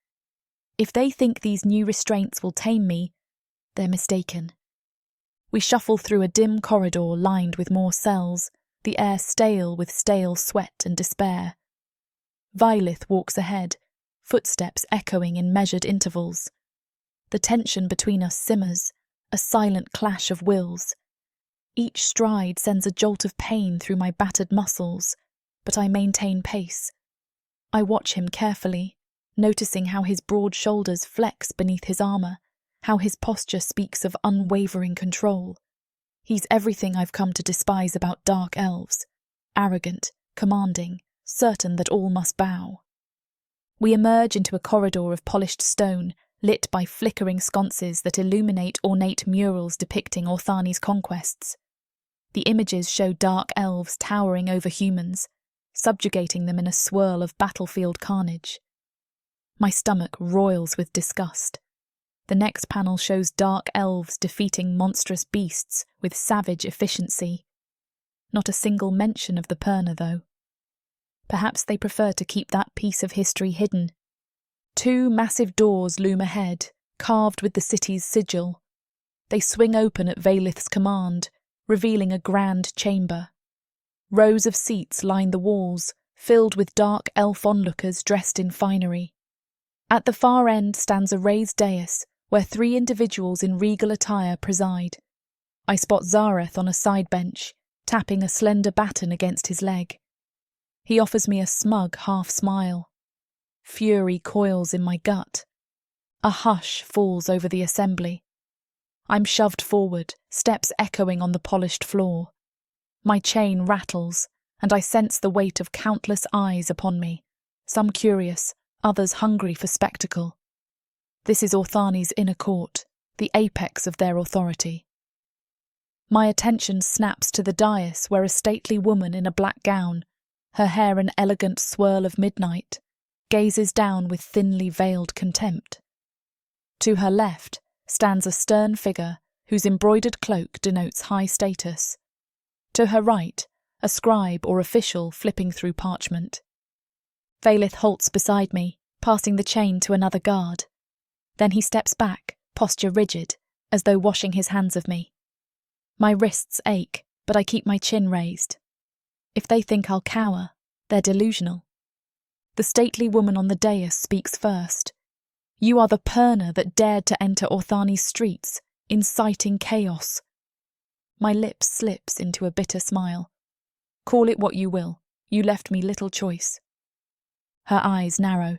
If they think these new restraints will tame me, they're mistaken. We shuffle through a dim corridor lined with more cells, the air stale with stale sweat and despair. Vaelith walks ahead, footsteps echoing in measured intervals. The tension between us simmers, a silent clash of wills. Each stride sends a jolt of pain through my battered muscles, but I maintain pace. I watch him carefully, noticing how his broad shoulders flex beneath his armour, how his posture speaks of unwavering control. He's everything I've come to despise about dark elves: arrogant, commanding, certain that all must bow. We emerge into a corridor of polished stone, lit by flickering sconces that illuminate ornate murals depicting Orthani's conquests. The images show dark elves towering over humans, subjugating them in a swirl of battlefield carnage. My stomach roils with disgust. The next panel shows dark elves defeating monstrous beasts with savage efficiency. Not a single mention of the Perna, though. Perhaps they prefer to keep that piece of history hidden. Two massive doors loom ahead, carved with the city's sigil. They swing open at Vaelith's command, revealing a grand chamber. Rows of seats line the walls, filled with dark elf onlookers dressed in finery. At the far end stands a raised dais, where 3 individuals in regal attire preside. I spot Zareth on a side bench, tapping a slender baton against his leg. He offers me a smug half-smile. Fury coils in my gut. A hush falls over the assembly. I'm shoved forward, steps echoing on the polished floor. My chain rattles, and I sense the weight of countless eyes upon me, some curious, others hungry for spectacle. This is Orthani's inner court, the apex of their authority. My attention snaps to the dais where a stately woman in a black gown, her hair an elegant swirl of midnight, gazes down with thinly veiled contempt. To her left stands a stern figure whose embroidered cloak denotes high status. To her right, a scribe or official flipping through parchment. Vaelith halts beside me, passing the chain to another guard. Then he steps back, posture rigid, as though washing his hands of me. My wrists ache, but I keep my chin raised. If they think I'll cower, they're delusional. The stately woman on the dais speaks first. "You are the Perna that dared to enter Orthani's streets, inciting chaos." My lips slips into a bitter smile. "Call it what you will. You left me little choice." Her eyes narrow.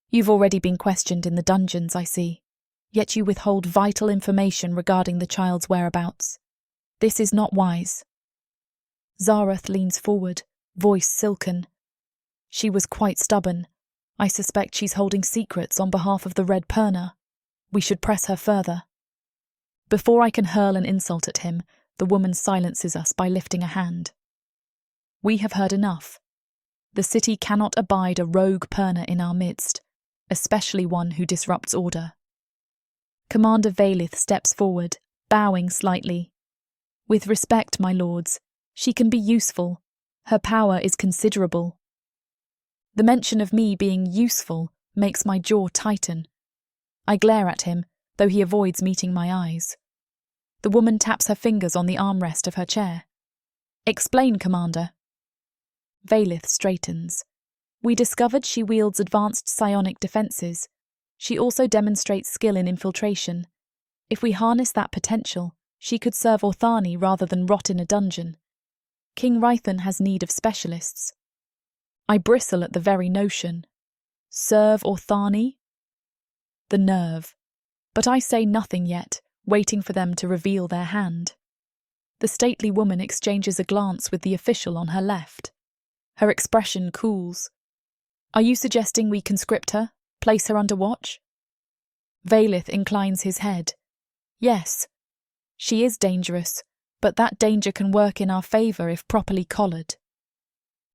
"You've already been questioned in the dungeons, I see. Yet you withhold vital information regarding the child's whereabouts. This is not wise." Zareth leans forward, voice silken. "She was quite stubborn. I suspect she's holding secrets on behalf of the Red Perna. We should press her further." Before I can hurl an insult at him, the woman silences us by lifting a hand. "We have heard enough. The city cannot abide a rogue Perna in our midst, especially one who disrupts order." Commander Vaelith steps forward, bowing slightly. "With respect, my lords, she can be useful. Her power is considerable." The mention of me being useful makes my jaw tighten. I glare at him, though he avoids meeting my eyes. The woman taps her fingers on the armrest of her chair. "Explain, Commander." Vaelith straightens. "We discovered she wields advanced psionic defences. She also demonstrates skill in infiltration. If we harness that potential, she could serve Orthani rather than rot in a dungeon. King Rython has need of specialists." I bristle at the very notion. Serve Orthani? The nerve. But I say nothing yet, waiting for them to reveal their hand. The stately woman exchanges a glance with the official on her left. Her expression cools. Are you suggesting we conscript her, place her under watch? Vaelith inclines his head. Yes. She is dangerous, but that danger can work in our favour if properly collared.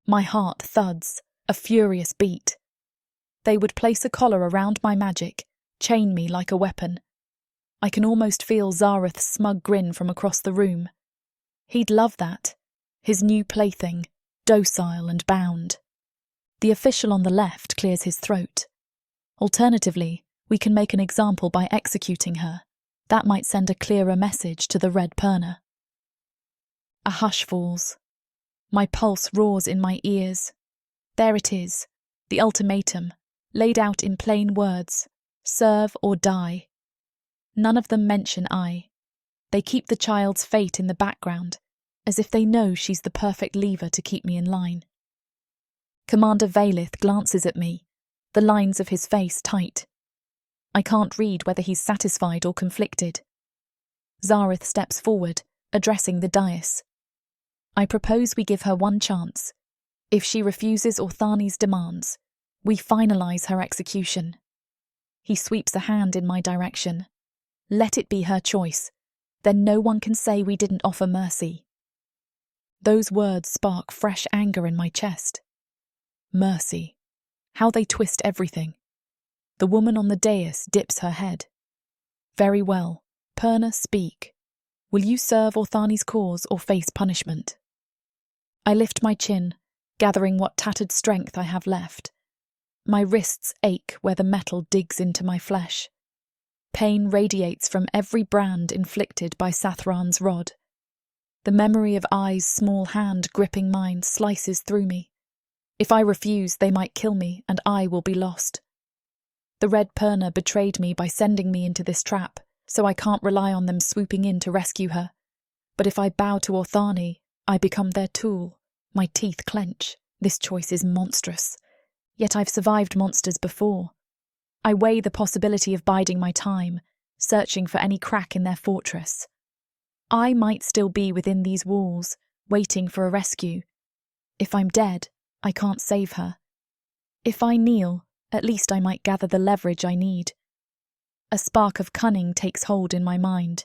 My heart thuds, a furious beat. They would place a collar around my magic, chain me like a weapon. I can almost feel Zareth's smug grin from across the room. He'd love that. His new plaything, docile and bound. The official on the left clears his throat. Alternatively, we can make an example by executing her. That might send a clearer message to the Red Perna. A hush falls. My pulse roars in my ears. There it is, the ultimatum, laid out in plain words. Serve or die. None of them mention I. They keep the child's fate in the background, as if they know she's the perfect lever to keep me in line. Commander Vaelith glances at me, the lines of his face tight. I can't read whether he's satisfied or conflicted. Zareth steps forward, addressing the dais. I propose we give her one chance. If she refuses Orthani's demands, we finalise her execution. He sweeps a hand in my direction. Let it be her choice. Then no one can say we didn't offer mercy. Those words spark fresh anger in my chest. Mercy. How they twist everything. The woman on the dais dips her head. Very well. Perna, speak. Will you serve Orthani's cause or face punishment? I lift my chin, gathering what tattered strength I have left. My wrists ache where the metal digs into my flesh. Pain radiates from every brand inflicted by Sathran's rod. The memory of Ai's small hand gripping mine slices through me. If I refuse, they might kill me, and I will be lost. The Red Perna betrayed me by sending me into this trap, so I can't rely on them swooping in to rescue her. But if I bow to Orthani, I become their tool. My teeth clench. This choice is monstrous. Yet I've survived monsters before. I weigh the possibility of biding my time, searching for any crack in their fortress. I might still be within these walls, waiting for a rescue. If I'm dead, I can't save her. If I kneel, at least I might gather the leverage I need. A spark of cunning takes hold in my mind.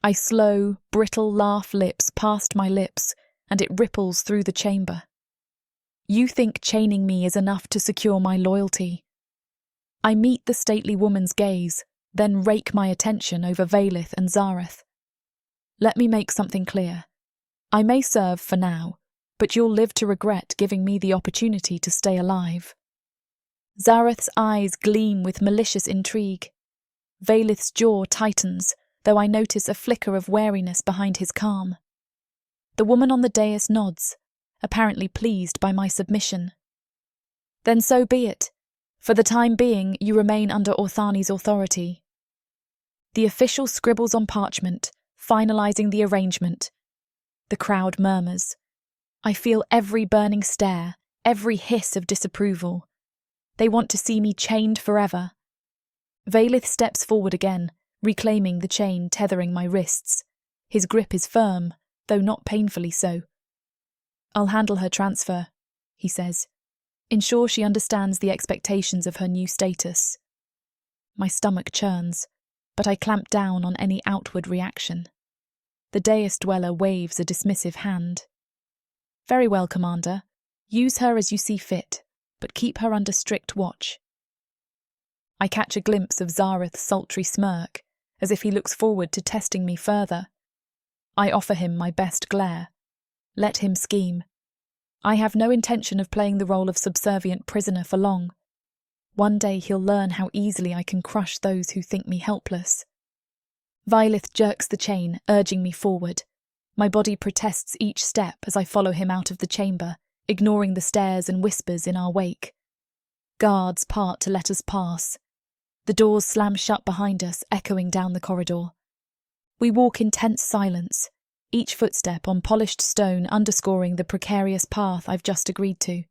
I slow, brittle laugh lips past my lips, and it ripples through the chamber. You think chaining me is enough to secure my loyalty. I meet the stately woman's gaze, then rake my attention over Vaelith and Zareth. Let me make something clear. I may serve for now, but you'll live to regret giving me the opportunity to stay alive. Zareth's eyes gleam with malicious intrigue. Vaelith's jaw tightens, though I notice a flicker of wariness behind his calm. The woman on the dais nods, apparently pleased by my submission. Then so be it. For the time being, you remain under Orthani's authority. The official scribbles on parchment, finalising the arrangement. The crowd murmurs. I feel every burning stare, every hiss of disapproval. They want to see me chained forever. Vaelith steps forward again, reclaiming the chain tethering my wrists. His grip is firm, though not painfully so. I'll handle her transfer, he says. Ensure she understands the expectations of her new status. My stomach churns, but I clamp down on any outward reaction. The dais dweller waves a dismissive hand. Very well, Commander. Use her as you see fit, but keep her under strict watch. I catch a glimpse of Zareth's sultry smirk, as if he looks forward to testing me further. I offer him my best glare. Let him scheme. I have no intention of playing the role of subservient prisoner for long. One day he'll learn how easily I can crush those who think me helpless. Vaelith jerks the chain, urging me forward. My body protests each step as I follow him out of the chamber, ignoring the stares and whispers in our wake. Guards part to let us pass. The doors slam shut behind us, echoing down the corridor. We walk in tense silence, each footstep on polished stone underscoring the precarious path I've just agreed to.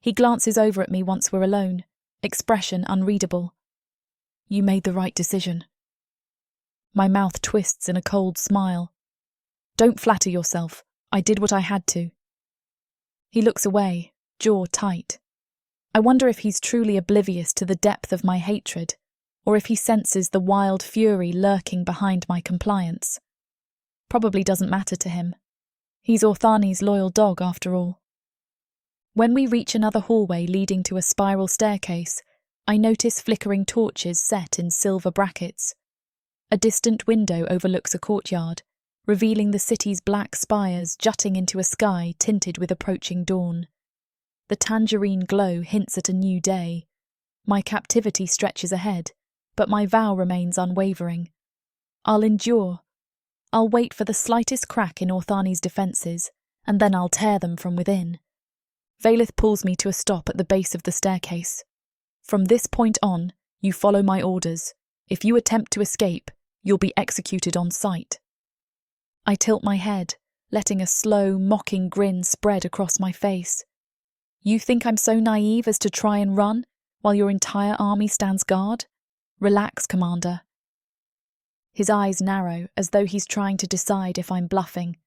He glances over at me once we're alone, expression unreadable. You made the right decision. My mouth twists in a cold smile. Don't flatter yourself. I did what I had to. He looks away, jaw tight. I wonder if he's truly oblivious to the depth of my hatred, or if he senses the wild fury lurking behind my compliance. Probably doesn't matter to him. He's Orthani's loyal dog, after all. When we reach another hallway leading to a spiral staircase, I notice flickering torches set in silver brackets. A distant window overlooks a courtyard, revealing the city's black spires jutting into a sky tinted with approaching dawn. The tangerine glow hints at a new day. My captivity stretches ahead, but my vow remains unwavering. I'll endure. I'll wait for the slightest crack in Orthani's defences, and then I'll tear them from within. Vaelith pulls me to a stop at the base of the staircase. From this point on, you follow my orders. If you attempt to escape, you'll be executed on sight. I tilt my head, letting a slow, mocking grin spread across my face. You think I'm so naive as to try and run, while your entire army stands guard? Relax, Commander. His eyes narrow, as though he's trying to decide if I'm bluffing.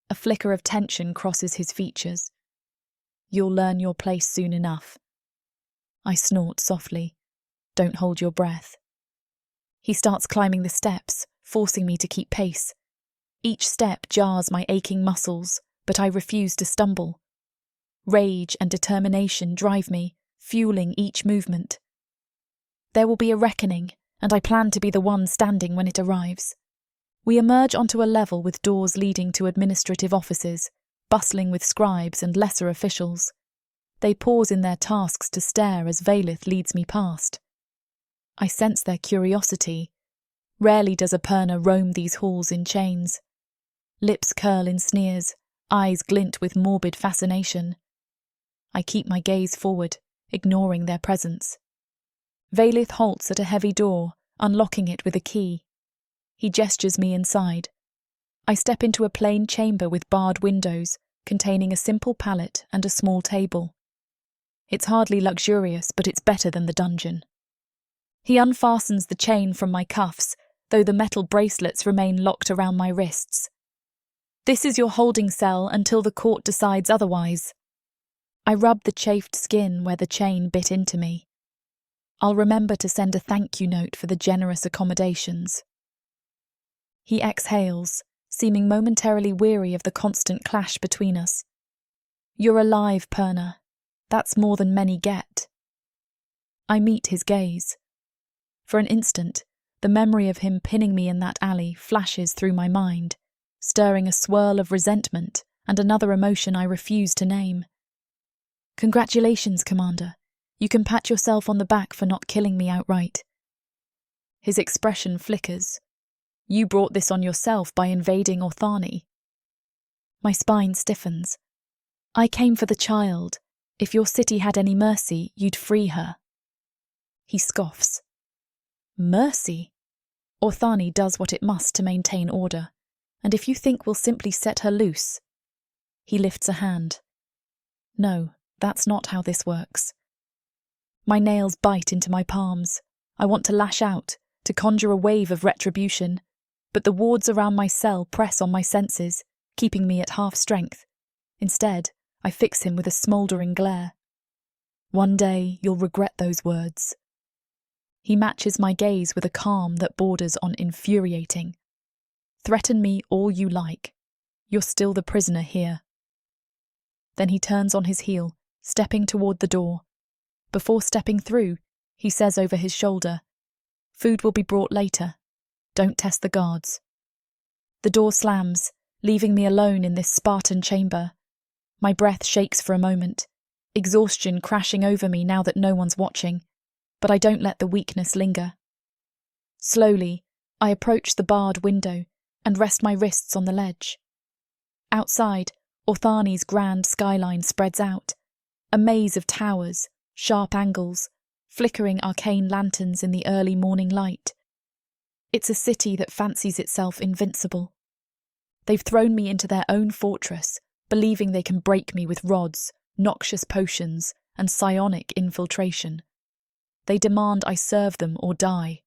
A flicker of tension crosses his features. You'll learn your place soon enough. I snort softly. Don't hold your breath. He starts climbing the steps, forcing me to keep pace. Each step jars my aching muscles, but I refuse to stumble. Rage and determination drive me, fueling each movement. There will be a reckoning, and I plan to be the one standing when it arrives. We emerge onto a level with doors leading to administrative offices, bustling with scribes and lesser officials. They pause in their tasks to stare as Vaelith leads me past. I sense their curiosity. Rarely does a Perna roam these halls in chains. Lips curl in sneers, eyes glint with morbid fascination. I keep my gaze forward, ignoring their presence. Vaelith halts at a heavy door, unlocking it with a key. He gestures me inside. I step into a plain chamber with barred windows, containing a simple pallet and a small table. It's hardly luxurious, but it's better than the dungeon. He unfastens the chain from my cuffs, though the metal bracelets remain locked around my wrists. This is your holding cell until the court decides otherwise. I rub the chafed skin where the chain bit into me. I'll remember to send a thank you note for the generous accommodations. He exhales, seeming momentarily weary of the constant clash between us. You're alive, Perna. That's more than many get. I meet his gaze. For an instant, the memory of him pinning me in that alley flashes through my mind, stirring a swirl of resentment and another emotion I refuse to name. Congratulations, Commander. You can pat yourself on the back for not killing me outright. His expression flickers. You brought this on yourself by invading Orthani. My spine stiffens. I came for the child. If your city had any mercy, you'd free her. He scoffs. Mercy? Orthani does what it must to maintain order, and if you think we'll simply set her loose... He lifts a hand. No, that's not how this works. My nails bite into my palms. I want to lash out, to conjure a wave of retribution, but the wards around my cell press on my senses, keeping me at half strength. Instead, I fix him with a smouldering glare. One day you'll regret those words. He matches my gaze with a calm that borders on infuriating. Threaten me all you like. You're still the prisoner here. Then he turns on his heel, stepping toward the door. Before stepping through, he says over his shoulder, Food will be brought later. Don't test the guards. The door slams, leaving me alone in this Spartan chamber. My breath shakes for a moment, exhaustion crashing over me now that no one's watching, but I don't let the weakness linger. Slowly, I approach the barred window and rest my wrists on the ledge. Outside, Orthani's grand skyline spreads out, a maze of towers, sharp angles, flickering arcane lanterns in the early morning light. It's a city that fancies itself invincible. They've thrown me into their own fortress, believing they can break me with rods, noxious potions, and psionic infiltration. They demand I serve them or die.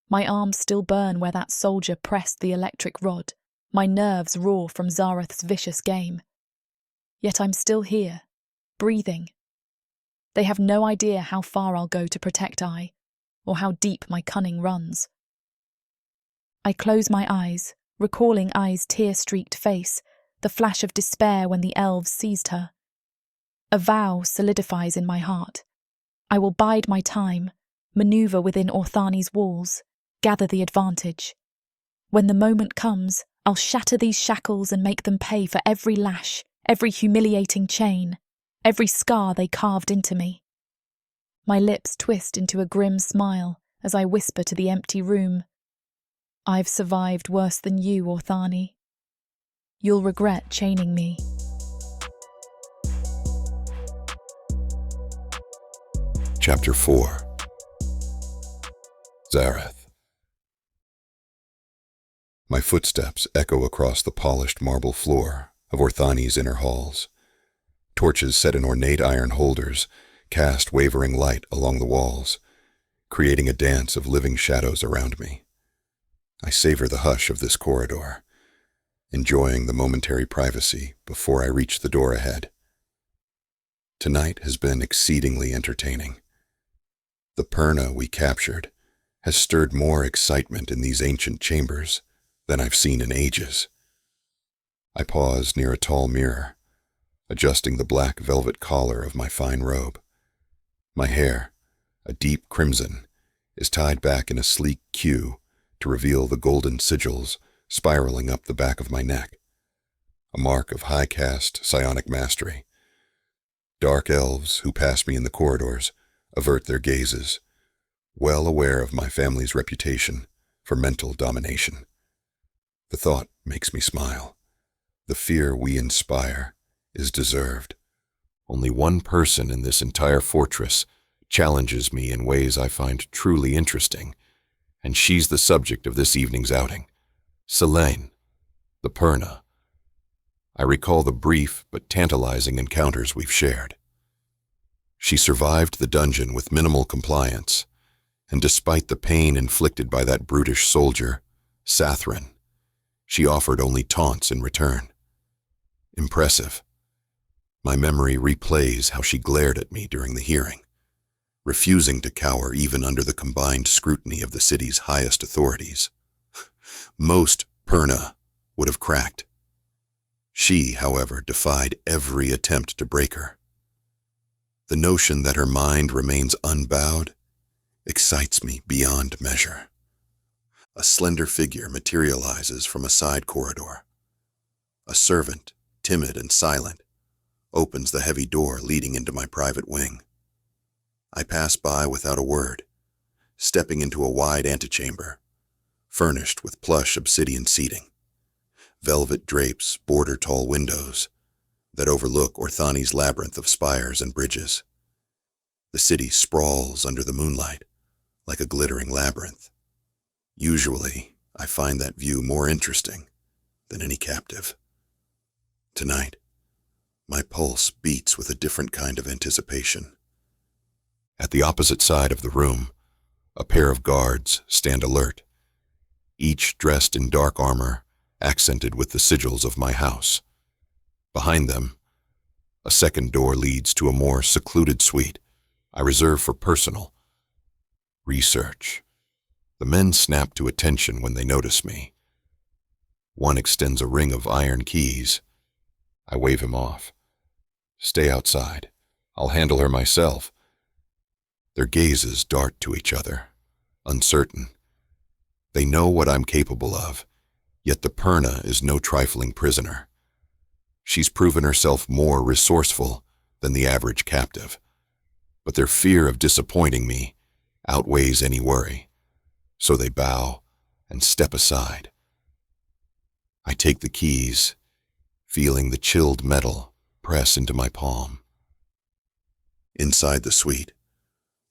My arms still burn where that soldier pressed the electric rod. My nerves roar from Zareth's vicious game. Yet I'm still here, breathing. They have no idea how far I'll go to protect I, or how deep my cunning runs. I close my eyes, recalling I's tear-streaked face, the flash of despair when the elves seized her. A vow solidifies in my heart. I will bide my time, maneuver within Orthani's walls, gather the advantage. When the moment comes, I'll shatter these shackles and make them pay for every lash, every humiliating chain, every scar they carved into me. My lips twist into a grim smile as I whisper to the empty room, I've survived worse than you, Orthani. You'll regret chaining me. Chapter 4. Zareth. My footsteps echo across the polished marble floor of Orthani's inner halls. Torches set in ornate iron holders cast wavering light along the walls, creating a dance of living shadows around me. I savor the hush of this corridor, enjoying the momentary privacy before I reach the door ahead. Tonight has been exceedingly entertaining. The Perna we captured has stirred more excitement in these ancient chambers than I've seen in ages. I pause near a tall mirror, adjusting the black velvet collar of my fine robe. My hair, a deep crimson, is tied back in a sleek queue to reveal the golden sigils spiraling up the back of my neck, a mark of high-caste psionic mastery. Dark elves who pass me in the corridors avert their gazes, well aware of my family's reputation for mental domination. The thought makes me smile. The fear we inspire is deserved. Only one person in this entire fortress challenges me in ways I find truly interesting, and she's the subject of this evening's outing. Zelene, the Perna. I recall the brief but tantalizing encounters we've shared. She survived the dungeon with minimal compliance, and despite the pain inflicted by that brutish soldier, Sathrin, she offered only taunts in return. Impressive. My memory replays how she glared at me during the hearing, refusing to cower even under the combined scrutiny of the city's highest authorities. Most Perna would have cracked. She, however, defied every attempt to break her. The notion that her mind remains unbowed excites me beyond measure. A slender figure materializes from a side corridor. A servant, timid and silent, opens the heavy door leading into my private wing. I pass by without a word, stepping into a wide antechamber, furnished with plush obsidian seating. Velvet drapes border tall windows that overlook Orthani's labyrinth of spires and bridges. The city sprawls under the moonlight like a glittering labyrinth. Usually, I find that view more interesting than any captive. Tonight, my pulse beats with a different kind of anticipation. At the opposite side of the room, a pair of guards stand alert, each dressed in dark armor accented with the sigils of my house. Behind them, a second door leads to a more secluded suite I reserve for personal research. The men snap to attention when they notice me. One extends a ring of iron keys. I wave him off. Stay outside. I'll handle her myself. Their gazes dart to each other, uncertain. They know what I'm capable of, yet the Perna is no trifling prisoner. She's proven herself more resourceful than the average captive, but their fear of disappointing me outweighs any worry, so they bow and step aside. I take the keys, feeling the chilled metal press into my palm. Inside the suite,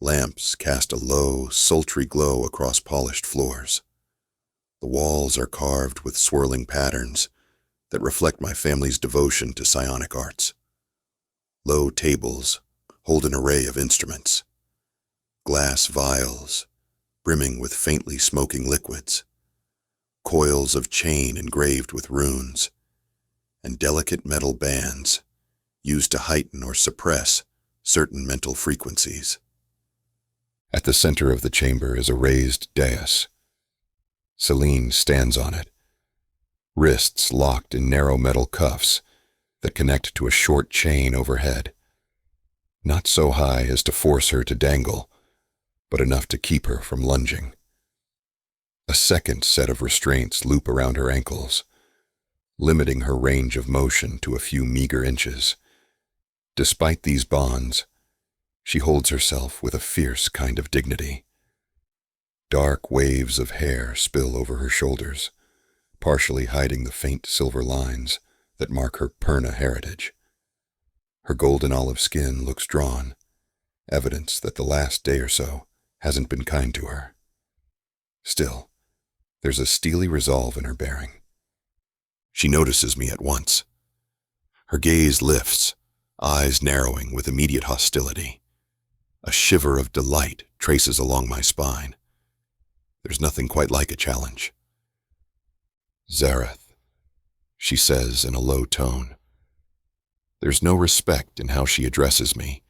lamps cast a low, sultry glow across polished floors. The walls are carved with swirling patterns that reflect my family's devotion to psionic arts. Low tables hold an array of instruments. Glass vials, brimming with faintly smoking liquids. Coils of chain engraved with runes, and delicate metal bands used to heighten or suppress certain mental frequencies. At the center of the chamber is a raised dais. Zelene stands on it, wrists locked in narrow metal cuffs that connect to a short chain overhead, not so high as to force her to dangle, but enough to keep her from lunging. A second set of restraints loop around her ankles, limiting her range of motion to a few meager inches. Despite these bonds, she holds herself with a fierce kind of dignity. Dark waves of hair spill over her shoulders, partially hiding the faint silver lines that mark her Perna heritage. Her golden olive skin looks drawn, evidence that the last day or so hasn't been kind to her. Still, there's a steely resolve in her bearing. She notices me at once. Her gaze lifts, eyes narrowing with immediate hostility. A shiver of delight traces along my spine. There's nothing quite like a challenge. "Zareth," she says in a low tone. There's no respect in how she addresses me,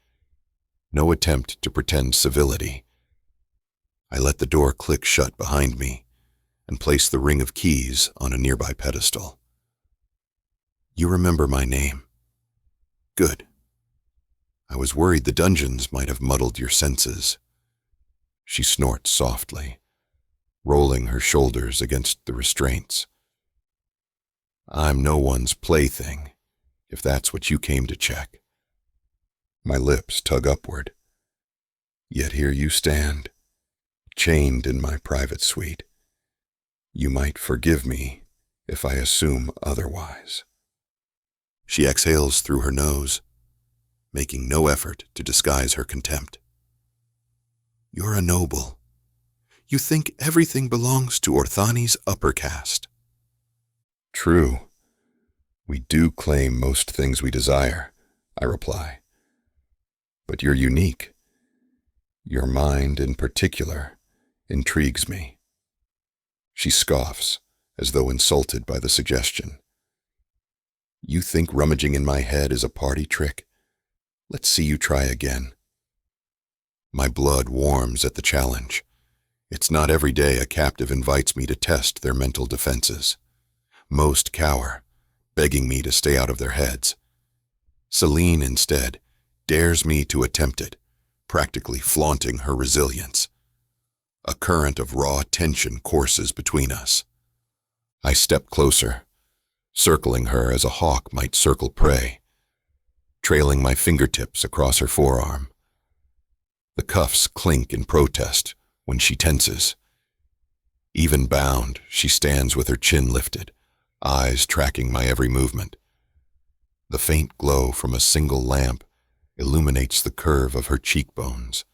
no attempt to pretend civility. I let the door click shut behind me and place the ring of keys on a nearby pedestal. "You remember my name. Good. I was worried the dungeons might have muddled your senses." She snorts softly, rolling her shoulders against the restraints. "I'm no one's plaything, if that's what you came to check." My lips tug upward. Yet here you stand, chained in my private suite. You might forgive me if I assume otherwise. She exhales through her nose, making no effort to disguise her contempt. "You're a noble. You think everything belongs to Orthani's upper caste." "True. We do claim most things we desire," I reply. "But you're unique. Your mind, in particular, intrigues me." She scoffs, as though insulted by the suggestion. "You think rummaging in my head is a party trick? Let's see you try again." My blood warms at the challenge. It's not every day a captive invites me to test their mental defenses. Most cower, begging me to stay out of their heads. Zelene, instead, dares me to attempt it, practically flaunting her resilience. A current of raw tension courses between us. I step closer, circling her as a hawk might circle prey, trailing my fingertips across her forearm. The cuffs clink in protest when she tenses. Even bound, she stands with her chin lifted, eyes tracking my every movement. The faint glow from a single lamp illuminates the curve of her cheekbones,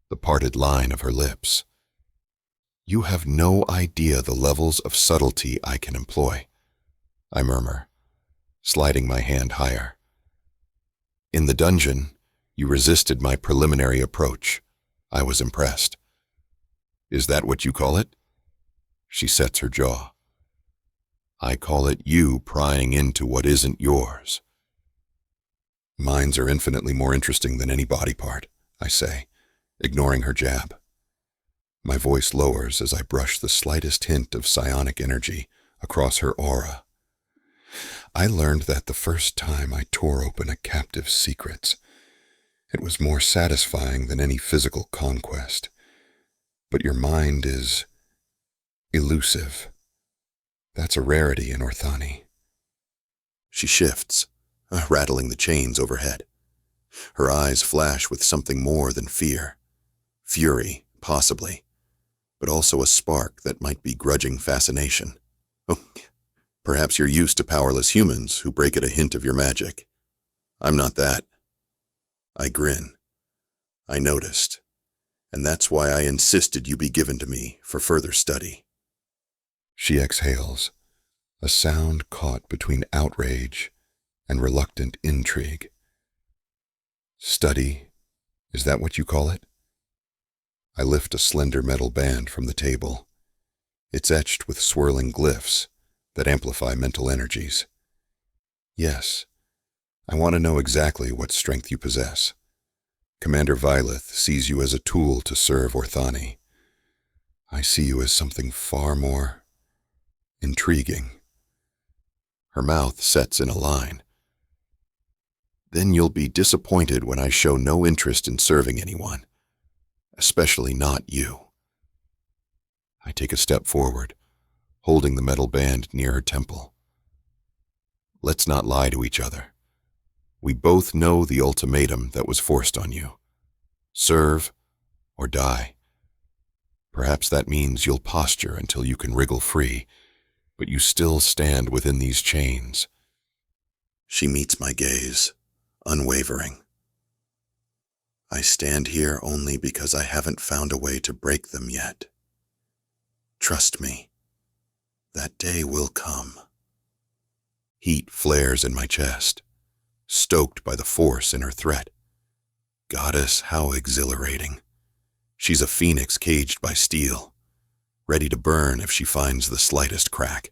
the parted line of her lips. "You have no idea the levels of subtlety I can employ," I murmur, sliding my hand higher. "In the dungeon, you resisted my preliminary approach. I was impressed." "Is that what you call it?" She sets her jaw. "I call it you prying into what isn't yours." "Minds are infinitely more interesting than any body part," I say, ignoring her jab. My voice lowers as I brush the slightest hint of psionic energy across her aura. "I learned that the first time I tore open a captive's secrets. It was more satisfying than any physical conquest. But your mind is elusive. That's a rarity in Orthani." She shifts, rattling the chains overhead. Her eyes flash with something more than fear. Fury, possibly, but also a spark that might be grudging fascination. "Oh, perhaps you're used to powerless humans who break at a hint of your magic. I'm not that." I grin. "I noticed, and that's why I insisted you be given to me for further study." She exhales, a sound caught between outrage and reluctant intrigue. Study, is that what you call it? I lift a slender metal band from the table. It's etched with swirling glyphs that amplify mental energies. Yes, I want to know exactly what strength you possess. Commander Vaelith sees you as a tool to serve Orthani. I see you as something far more intriguing. Her mouth sets in a line. Then you'll be disappointed when I show no interest in serving anyone, especially not you. I take a step forward, holding the metal band near her temple. Let's not lie to each other. We both know the ultimatum that was forced on you. Serve or die. Perhaps that means you'll posture until you can wriggle free, but you still stand within these chains. She meets my gaze, unwavering. I stand here only because I haven't found a way to break them yet. Trust me, that day will come. Heat flares in my chest, stoked by the force in her threat. Goddess, how exhilarating. She's a phoenix caged by steel, ready to burn if she finds the slightest crack.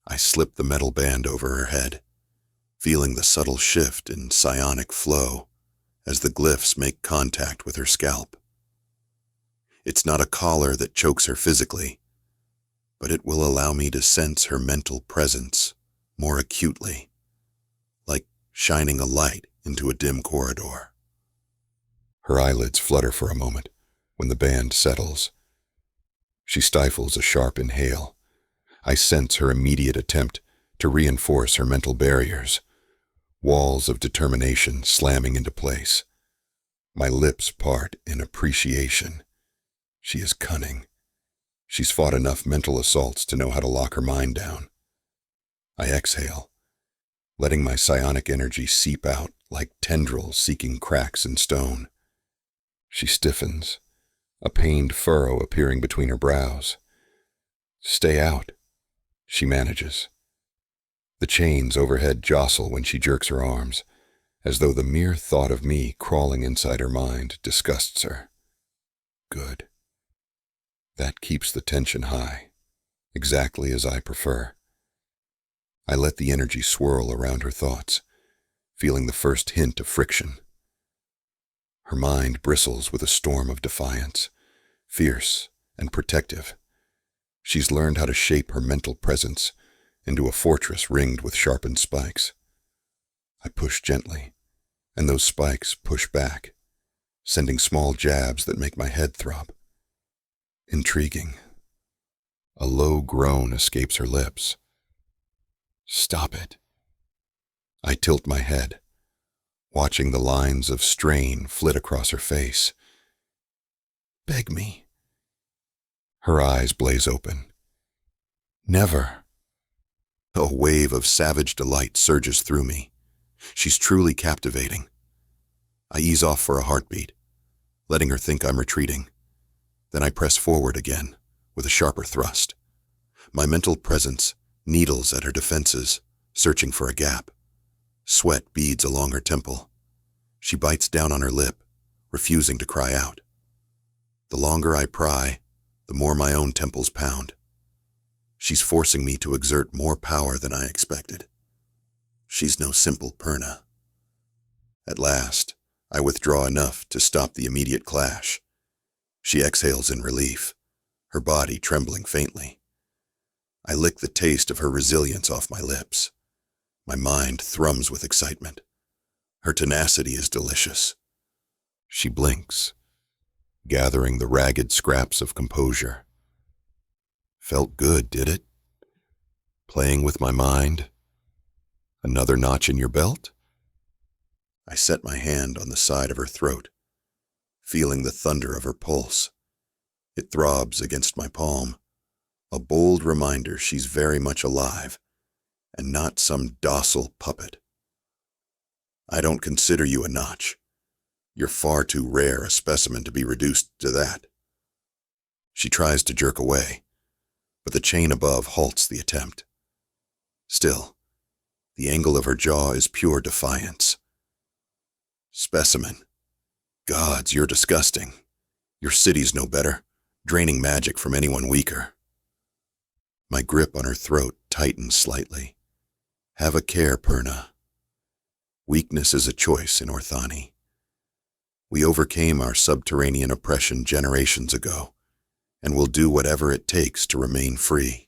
I slip the metal band over her head, feeling the subtle shift in psionic flow as the glyphs make contact with her scalp. It's not a collar that chokes her physically, but it will allow me to sense her mental presence more acutely, like shining a light into a dim corridor. Her eyelids flutter for a moment when the band settles. She stifles a sharp inhale. I sense her immediate attempt to reinforce her mental barriers, walls of determination slamming into place. My lips part in appreciation. She is cunning. She's fought enough mental assaults to know how to lock her mind down. I exhale, letting my psionic energy seep out like tendrils seeking cracks in stone. She stiffens, a pained furrow appearing between her brows. Stay out, she manages. The chains overhead jostle when she jerks her arms, as though the mere thought of me crawling inside her mind disgusts her. Good. That keeps the tension high, exactly as I prefer. I let the energy swirl around her thoughts, feeling the first hint of friction. Her mind bristles with a storm of defiance, fierce and protective. She's learned how to shape her mental presence into a fortress ringed with sharpened spikes. I push gently, and those spikes push back, sending small jabs that make my head throb. Intriguing. A low groan escapes her lips. Stop it. I tilt my head, watching the lines of strain flit across her face. Beg me. Her eyes blaze open. Never. A wave of savage delight surges through me. She's truly captivating. I ease off for a heartbeat, letting her think I'm retreating. Then I press forward again, with a sharper thrust. My mental presence needles at her defenses, searching for a gap. Sweat beads along her temple. She bites down on her lip, refusing to cry out. The longer I pry, the more my own temples pound. She's forcing me to exert more power than I expected. She's no simple Perna. At last, I withdraw enough to stop the immediate clash. She exhales in relief, her body trembling faintly. I lick the taste of her resilience off my lips. My mind thrums with excitement. Her tenacity is delicious. She blinks, gathering the ragged scraps of composure. Felt good, did it? Playing with my mind? Another notch in your belt? I set my hand on the side of her throat, feeling the thunder of her pulse. It throbs against my palm, a bold reminder she's very much alive, and not some docile puppet. I don't consider you a notch. You're far too rare a specimen to be reduced to that. She tries to jerk away, but the chain above halts the attempt. Still, the angle of her jaw is pure defiance. Specimen. Gods, you're disgusting. Your city's no better, draining magic from anyone weaker. My grip on her throat tightens slightly. Have a care, Perna. Weakness is a choice in Orthani. We overcame our subterranean oppression generations ago, and will do whatever it takes to remain free.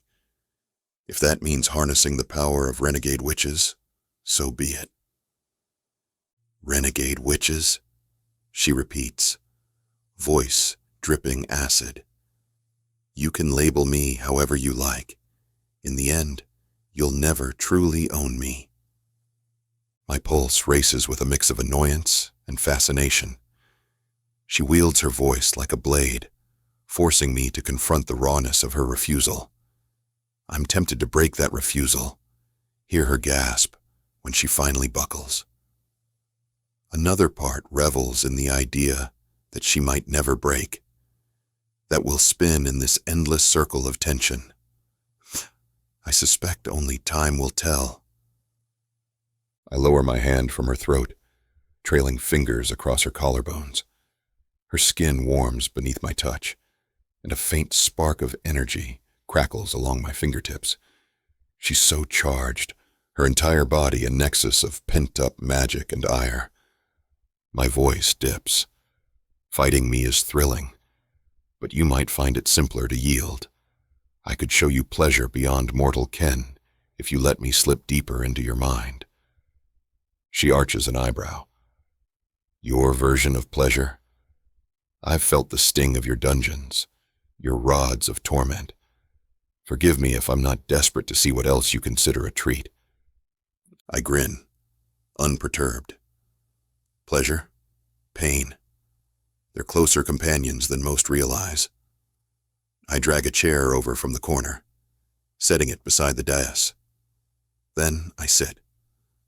If that means harnessing the power of renegade witches, so be it. Renegade witches? She repeats, voice dripping acid. You can label me however you like. In the end, you'll never truly own me. My pulse races with a mix of annoyance and fascination. She wields her voice like a blade, forcing me to confront the rawness of her refusal. I'm tempted to break that refusal, hear her gasp when she finally buckles. Another part revels in the idea that she might never break, that we'll spin in this endless circle of tension. I suspect only time will tell. I lower my hand from her throat, trailing fingers across her collarbones. Her skin warms beneath my touch, and a faint spark of energy crackles along my fingertips. She's so charged, her entire body a nexus of pent-up magic and ire. My voice dips. Fighting me is thrilling, but you might find it simpler to yield. I could show you pleasure beyond mortal ken if you let me slip deeper into your mind. She arches an eyebrow. Your version of pleasure? I've felt the sting of your dungeons, your rods of torment. Forgive me if I'm not desperate to see what else you consider a treat. I grin, unperturbed. Pleasure, pain. They're closer companions than most realize. I drag a chair over from the corner, setting it beside the dais. Then I sit,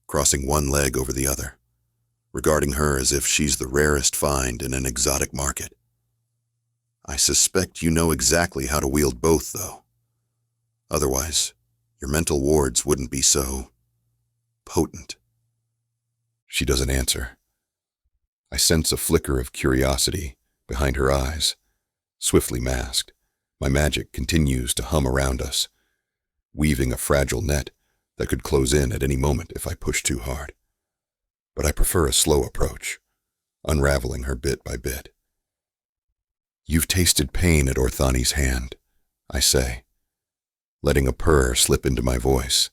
crossing one leg over the other, regarding her as if she's the rarest find in an exotic market. I suspect you know exactly how to wield both, though. Otherwise, your mental wards wouldn't be so potent. She doesn't answer. I sense a flicker of curiosity behind her eyes, swiftly masked. My magic continues to hum around us, weaving a fragile net that could close in at any moment if I push too hard. But I prefer a slow approach, unraveling her bit by bit. You've tasted pain at Orthani's hand, I say, letting a purr slip into my voice.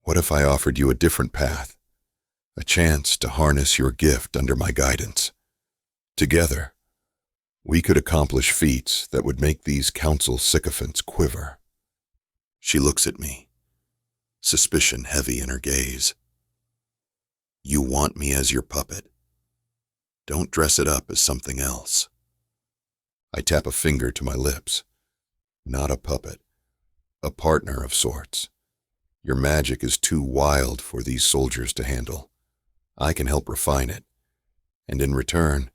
What if I offered you a different path, a chance to harness your gift under my guidance? Together, we could accomplish feats that would make these council sycophants quiver. She looks at me, suspicion heavy in her gaze. You want me as your puppet. Don't dress it up as something else. I tap a finger to my lips. Not a puppet, a partner of sorts. Your magic is too wild for these soldiers to handle. I can help refine it, and in return,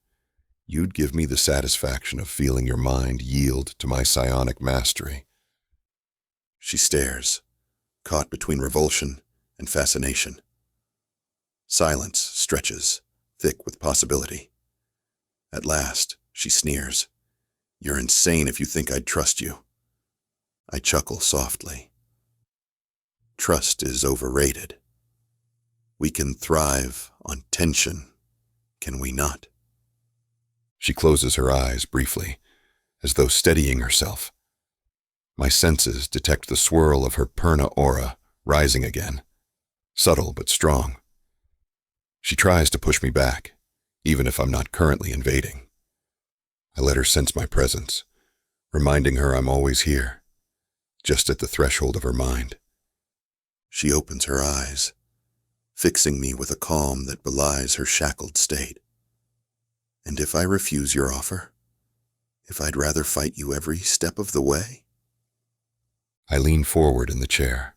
you'd give me the satisfaction of feeling your mind yield to my psionic mastery. She stares, caught between revulsion and fascination. Silence stretches, thick with possibility. At last, she sneers. You're insane if you think I'd trust you. I chuckle softly. Trust is overrated. We can thrive on tension, can we not? She closes her eyes briefly, as though steadying herself. My senses detect the swirl of her Perna aura rising again, subtle but strong. She tries to push me back, even if I'm not currently invading. I let her sense my presence, reminding her I'm always here, just at the threshold of her mind. She opens her eyes, fixing me with a calm that belies her shackled state. And if I refuse your offer? If I'd rather fight you every step of the way? I lean forward in the chair,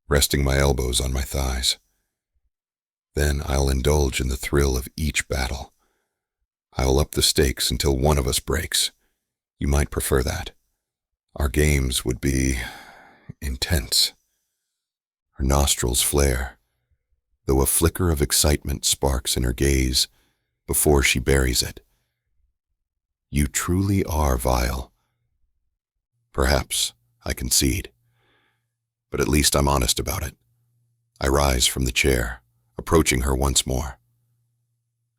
resting my elbows on my thighs. Then I'll indulge in the thrill of each battle. I'll up the stakes until one of us breaks. You might prefer that. Our games would be intense. Her nostrils flare, though a flicker of excitement sparks in her gaze before she buries it. You truly are vile. Perhaps, I concede, but at least I'm honest about it. I rise from the chair, approaching her once more.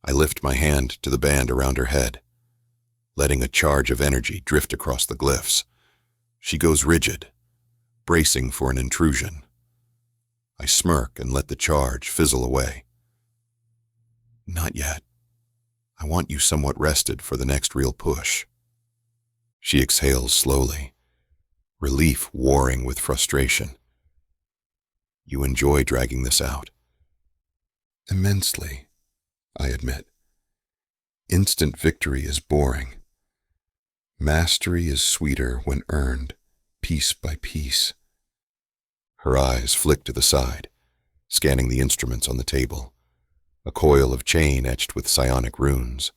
I lift my hand to the band around her head, letting a charge of energy drift across the glyphs. She goes rigid, bracing for an intrusion. I smirk and let the charge fizzle away. Not yet. I want you somewhat rested for the next real push. She exhales slowly, relief warring with frustration. You enjoy dragging this out. Immensely, I admit. Instant victory is boring. Mastery is sweeter when earned, piece by piece. Her eyes flick to the side, scanning the instruments on the table. A coil of chain etched with psionic runes,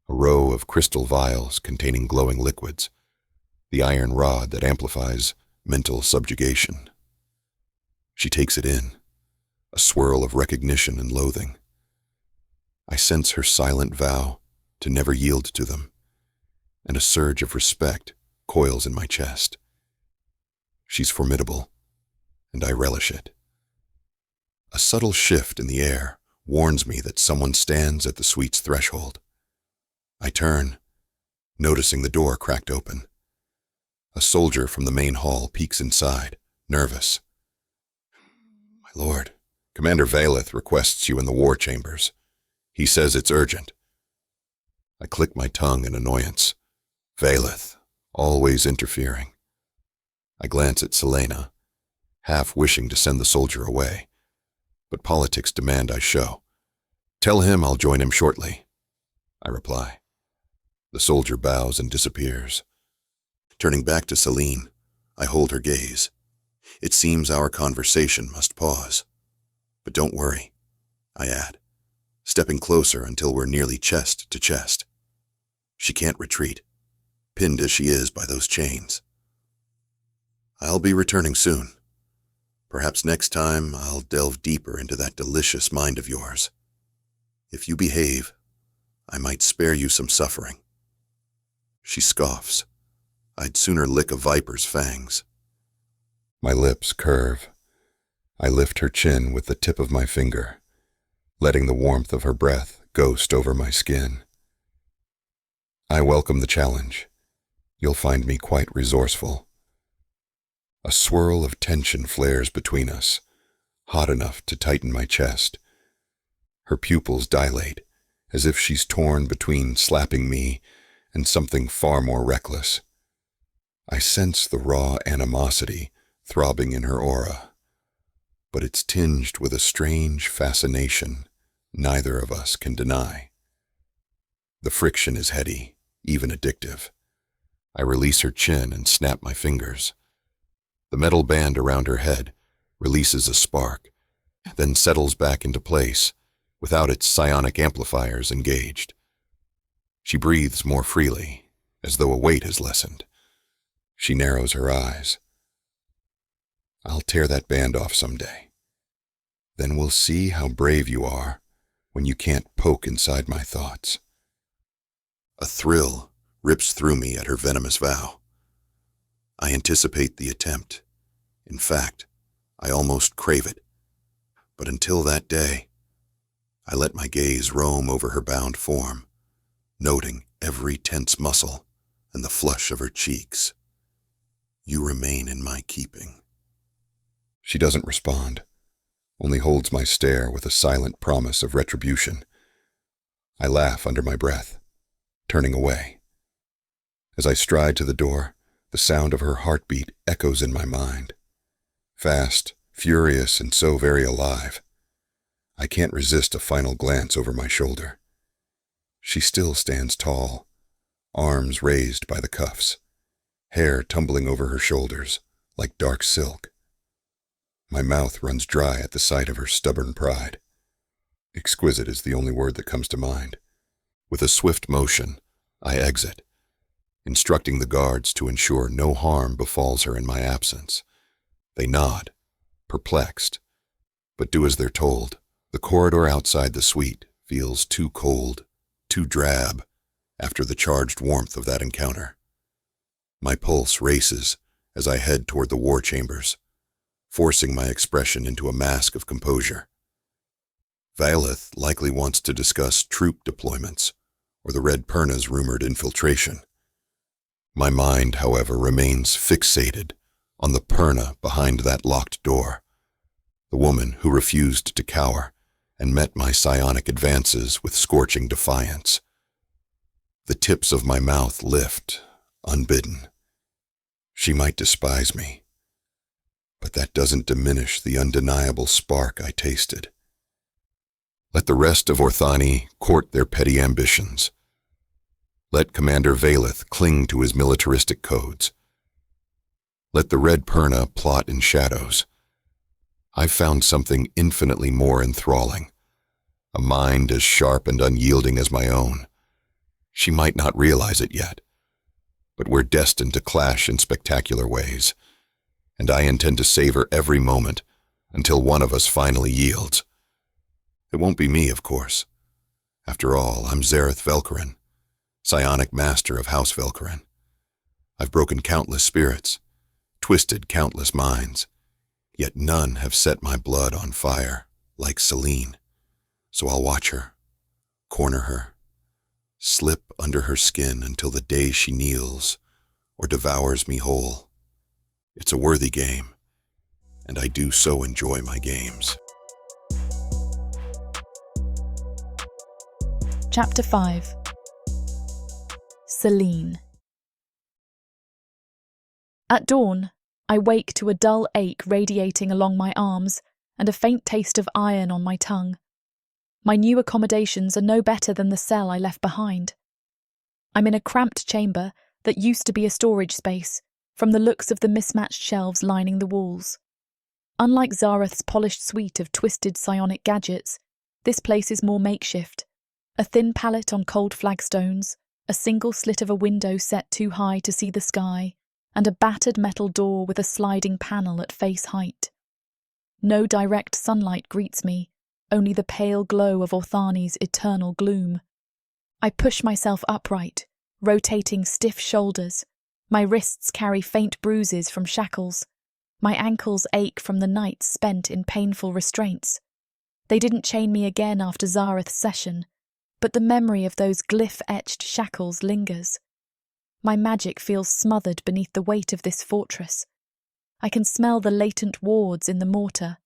a row of crystal vials containing glowing liquids, the iron rod that amplifies mental subjugation. She takes it in, a swirl of recognition and loathing. I sense her silent vow to never yield to them, and a surge of respect coils in my chest. She's formidable, and I relish it. A subtle shift in the air warns me that someone stands at the suite's threshold. I turn, noticing the door cracked open. A soldier from the main hall peeks inside, nervous. My lord, Commander Vaelith requests you in the war chambers. He says it's urgent. I click my tongue in annoyance. Vaelith, always interfering. I glance at Zelene, half wishing to send the soldier away, but politics demand I show. Tell him I'll join him shortly, I reply. The soldier bows and disappears. Turning back to Zelene, I hold her gaze. It seems our conversation must pause. But don't worry, I add, stepping closer until we're nearly chest to chest. She can't retreat, pinned as she is by those chains. I'll be returning soon. Perhaps next time I'll delve deeper into that delicious mind of yours. If you behave, I might spare you some suffering. She scoffs. I'd sooner lick a viper's fangs. My lips curve. I lift her chin with the tip of my finger, letting the warmth of her breath ghost over my skin. I welcome the challenge. You'll find me quite resourceful. A swirl of tension flares between us, hot enough to tighten my chest. Her pupils dilate, as if she's torn between slapping me and something far more reckless. I sense the raw animosity throbbing in her aura, but it's tinged with a strange fascination neither of us can deny. The friction is heady, even addictive. I release her chin and snap my fingers. The metal band around her head releases a spark, then settles back into place without its psionic amplifiers engaged. She breathes more freely, as though a weight has lessened. She narrows her eyes. I'll tear that band off someday. Then we'll see how brave you are when you can't poke inside my thoughts. A thrill rips through me at her venomous vow. I anticipate the attempt. In fact, I almost crave it. But until that day, I let my gaze roam over her bound form, noting every tense muscle and the flush of her cheeks. You remain in my keeping. She doesn't respond, only holds my stare with a silent promise of retribution. I laugh under my breath, turning away. As I stride to the door, the sound of her heartbeat echoes in my mind. Fast, furious, and so very alive. I can't resist a final glance over my shoulder. She still stands tall, arms raised by the cuffs, hair tumbling over her shoulders like dark silk. My mouth runs dry at the sight of her stubborn pride. Exquisite is the only word that comes to mind. With a swift motion, I exit, instructing the guards to ensure no harm befalls her in my absence. They nod, perplexed, but do as they're told, The corridor outside the suite feels too cold, too drab, after the charged warmth of that encounter. My pulse races as I head toward the war chambers, forcing my expression into a mask of composure. Vaelith likely wants to discuss troop deployments or the Red Perna's rumored infiltration. My mind, however, remains fixated on the Perna behind that locked door, the woman who refused to cower and met my psionic advances with scorching defiance. The tips of my mouth lift, unbidden. She might despise me, but that doesn't diminish the undeniable spark I tasted. Let the rest of Orthani court their petty ambitions. Let Commander Vaelith cling to his militaristic codes. Let the Red Perna plot in shadows. I've found something infinitely more enthralling, a mind as sharp and unyielding as my own. She might not realize it yet, but we're destined to clash in spectacular ways, and I intend to savor every moment until one of us finally yields. It won't be me, of course. After all, I'm Zareth Velkarin, psionic master of House Velkarin. I've broken countless spirits, twisted countless minds, yet none have set my blood on fire like Zelene. So I'll watch her, corner her, slip under her skin until the day she kneels or devours me whole. It's a worthy game, and I do so enjoy my games. Chapter 5. Zelene. At dawn, I wake to a dull ache radiating along my arms and a faint taste of iron on my tongue. My new accommodations are no better than the cell I left behind. I'm in a cramped chamber that used to be a storage space, from the looks of the mismatched shelves lining the walls. Unlike Zareth's polished suite of twisted psionic gadgets, this place is more makeshift. A thin pallet on cold flagstones, a single slit of a window set too high to see the sky, and a battered metal door with a sliding panel at face height. No direct sunlight greets me, only the pale glow of Orthani's eternal gloom. I push myself upright, rotating stiff shoulders. My wrists carry faint bruises from shackles. My ankles ache from the nights spent in painful restraints. They didn't chain me again after Zareth's session, but the memory of those glyph-etched shackles lingers. My magic feels smothered beneath the weight of this fortress. I can smell the latent wards in the mortar.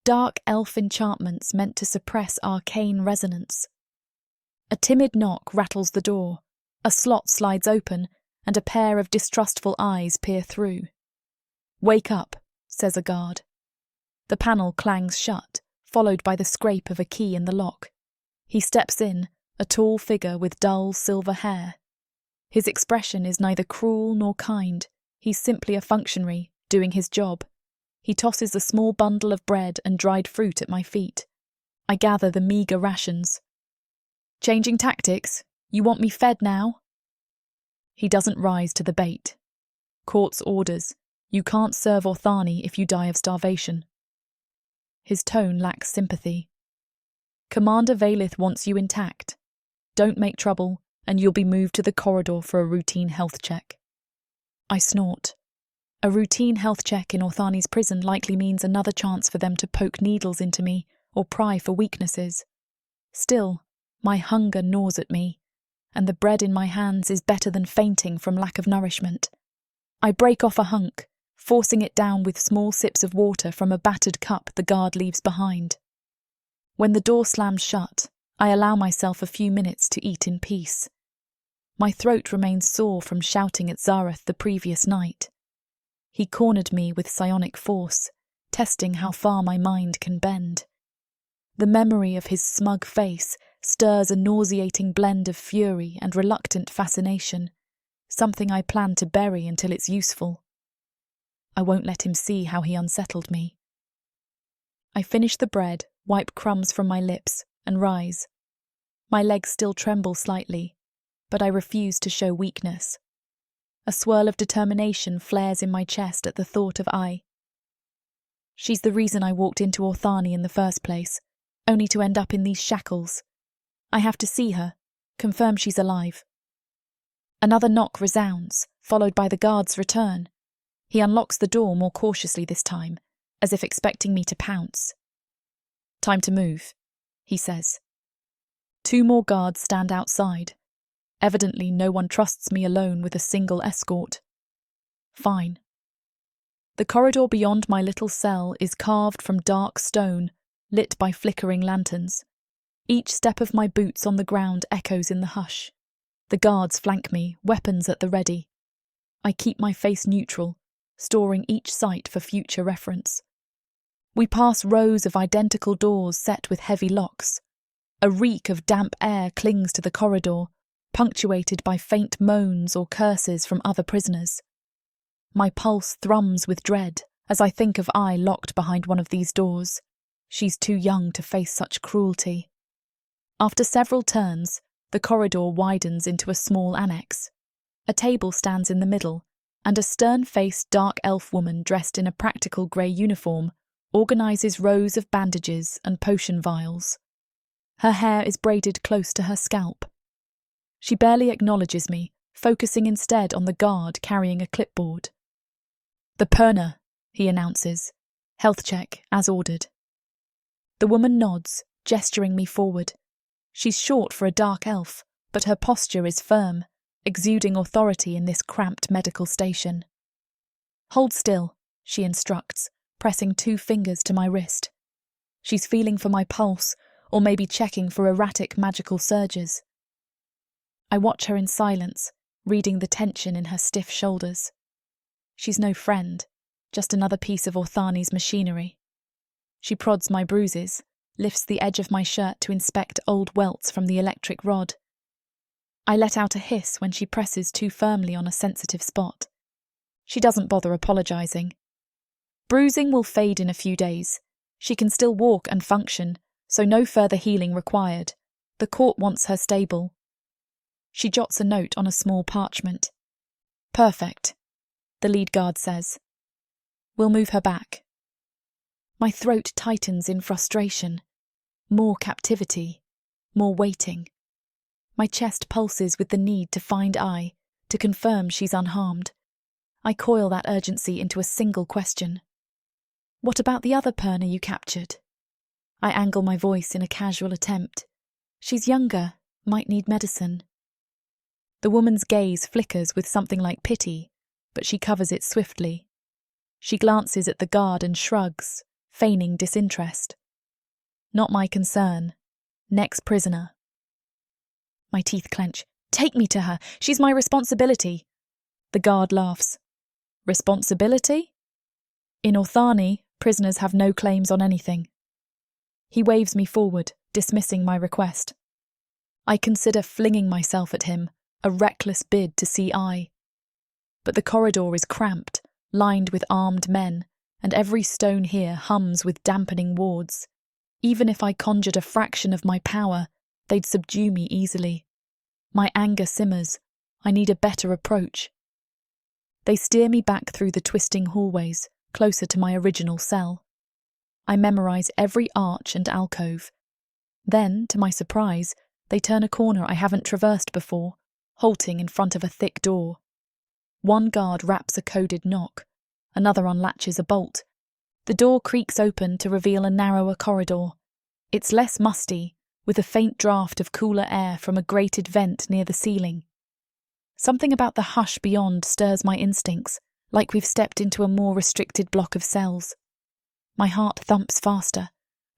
Dark elf enchantments meant to suppress arcane resonance. A timid knock rattles the door, a slot slides open, and a pair of distrustful eyes peer through. "Wake up," says a guard. The panel clangs shut, followed by the scrape of a key in the lock. He steps in, a tall figure with dull silver hair. His expression is neither cruel nor kind. He's simply a functionary, doing his job. He tosses a small bundle of bread and dried fruit at my feet. I gather the meagre rations. "Changing tactics? You want me fed now?" He doesn't rise to the bait. Court's orders. You can't serve Orthani if you die of starvation. His tone lacks sympathy. "Commander Vaelith wants you intact. Don't make trouble, and you'll be moved to the corridor for a routine health check." I snort. A routine health check in Orthani's prison likely means another chance for them to poke needles into me or pry for weaknesses. Still, my hunger gnaws at me, and the bread in my hands is better than fainting from lack of nourishment. I break off a hunk, forcing it down with small sips of water from a battered cup the guard leaves behind. When the door slams shut, I allow myself a few minutes to eat in peace. My throat remains sore from shouting at Zareth the previous night. He cornered me with psionic force, testing how far my mind can bend. The memory of his smug face stirs a nauseating blend of fury and reluctant fascination, something I plan to bury until it's useful. I won't let him see how he unsettled me. I finish the bread, wipe crumbs from my lips, and rise. My legs still tremble slightly, but I refuse to show weakness. A swirl of determination flares in my chest at the thought of I. She's the reason I walked into Orthani in the first place, only to end up in these shackles. I have to see her, confirm she's alive. Another knock resounds, followed by the guard's return. He unlocks the door more cautiously this time, as if expecting me to pounce. "Time to move," he says. 2 more guards stand outside. Evidently no one trusts me alone with a single escort. Fine. The corridor beyond my little cell is carved from dark stone, lit by flickering lanterns. Each step of my boots on the ground echoes in the hush. The guards flank me, weapons at the ready. I keep my face neutral, storing each sight for future reference. We pass rows of identical doors set with heavy locks. A reek of damp air clings to the corridor, punctuated by faint moans or curses from other prisoners. My pulse thrums with dread as I think of I locked behind one of these doors. She's too young to face such cruelty. After several turns, the corridor widens into a small annex. A table stands in the middle, and a stern-faced dark elf woman dressed in a practical grey uniform organises rows of bandages and potion vials. Her hair is braided close to her scalp. She barely acknowledges me, focusing instead on the guard carrying a clipboard. "The Perna," he announces. "Health check, as ordered." The woman nods, gesturing me forward. She's short for a dark elf, but her posture is firm, exuding authority in this cramped medical station. "Hold still," she instructs, pressing 2 fingers to my wrist. She's feeling for my pulse, or maybe checking for erratic magical surges. I watch her in silence, reading the tension in her stiff shoulders. She's no friend, just another piece of Orthani's machinery. She prods my bruises, lifts the edge of my shirt to inspect old welts from the electric rod. I let out a hiss when she presses too firmly on a sensitive spot. She doesn't bother apologising. Bruising will fade in a few days. She can still walk and function, so no further healing required. The court wants her stable. She jots a note on a small parchment. "Perfect," the lead guard says. "We'll move her back." My throat tightens in frustration. More captivity, more waiting. My chest pulses with the need to find I, to confirm she's unharmed. I coil that urgency into a single question. "What about the other Perna you captured?" I angle my voice in a casual attempt. "She's younger, might need medicine." The woman's gaze flickers with something like pity, but she covers it swiftly. She glances at the guard and shrugs, feigning disinterest. "Not my concern. Next prisoner." My teeth clench. "Take me to her. She's my responsibility." The guard laughs. "Responsibility?" "In Orthani, prisoners have no claims on anything." He waves me forward, dismissing my request. I consider flinging myself at him, a reckless bid to see I. But the corridor is cramped, lined with armed men, and every stone here hums with dampening wards. Even if I conjured a fraction of my power, they'd subdue me easily. My anger simmers. I need a better approach. They steer me back through the twisting hallways, closer to my original cell. I memorize every arch and alcove. Then, to my surprise, they turn a corner I haven't traversed before, halting in front of a thick door. One guard raps a coded knock. Another unlatches a bolt. The door creaks open to reveal a narrower corridor. It's less musty, with a faint draft of cooler air from a grated vent near the ceiling. Something about the hush beyond stirs my instincts, like we've stepped into a more restricted block of cells. My heart thumps faster,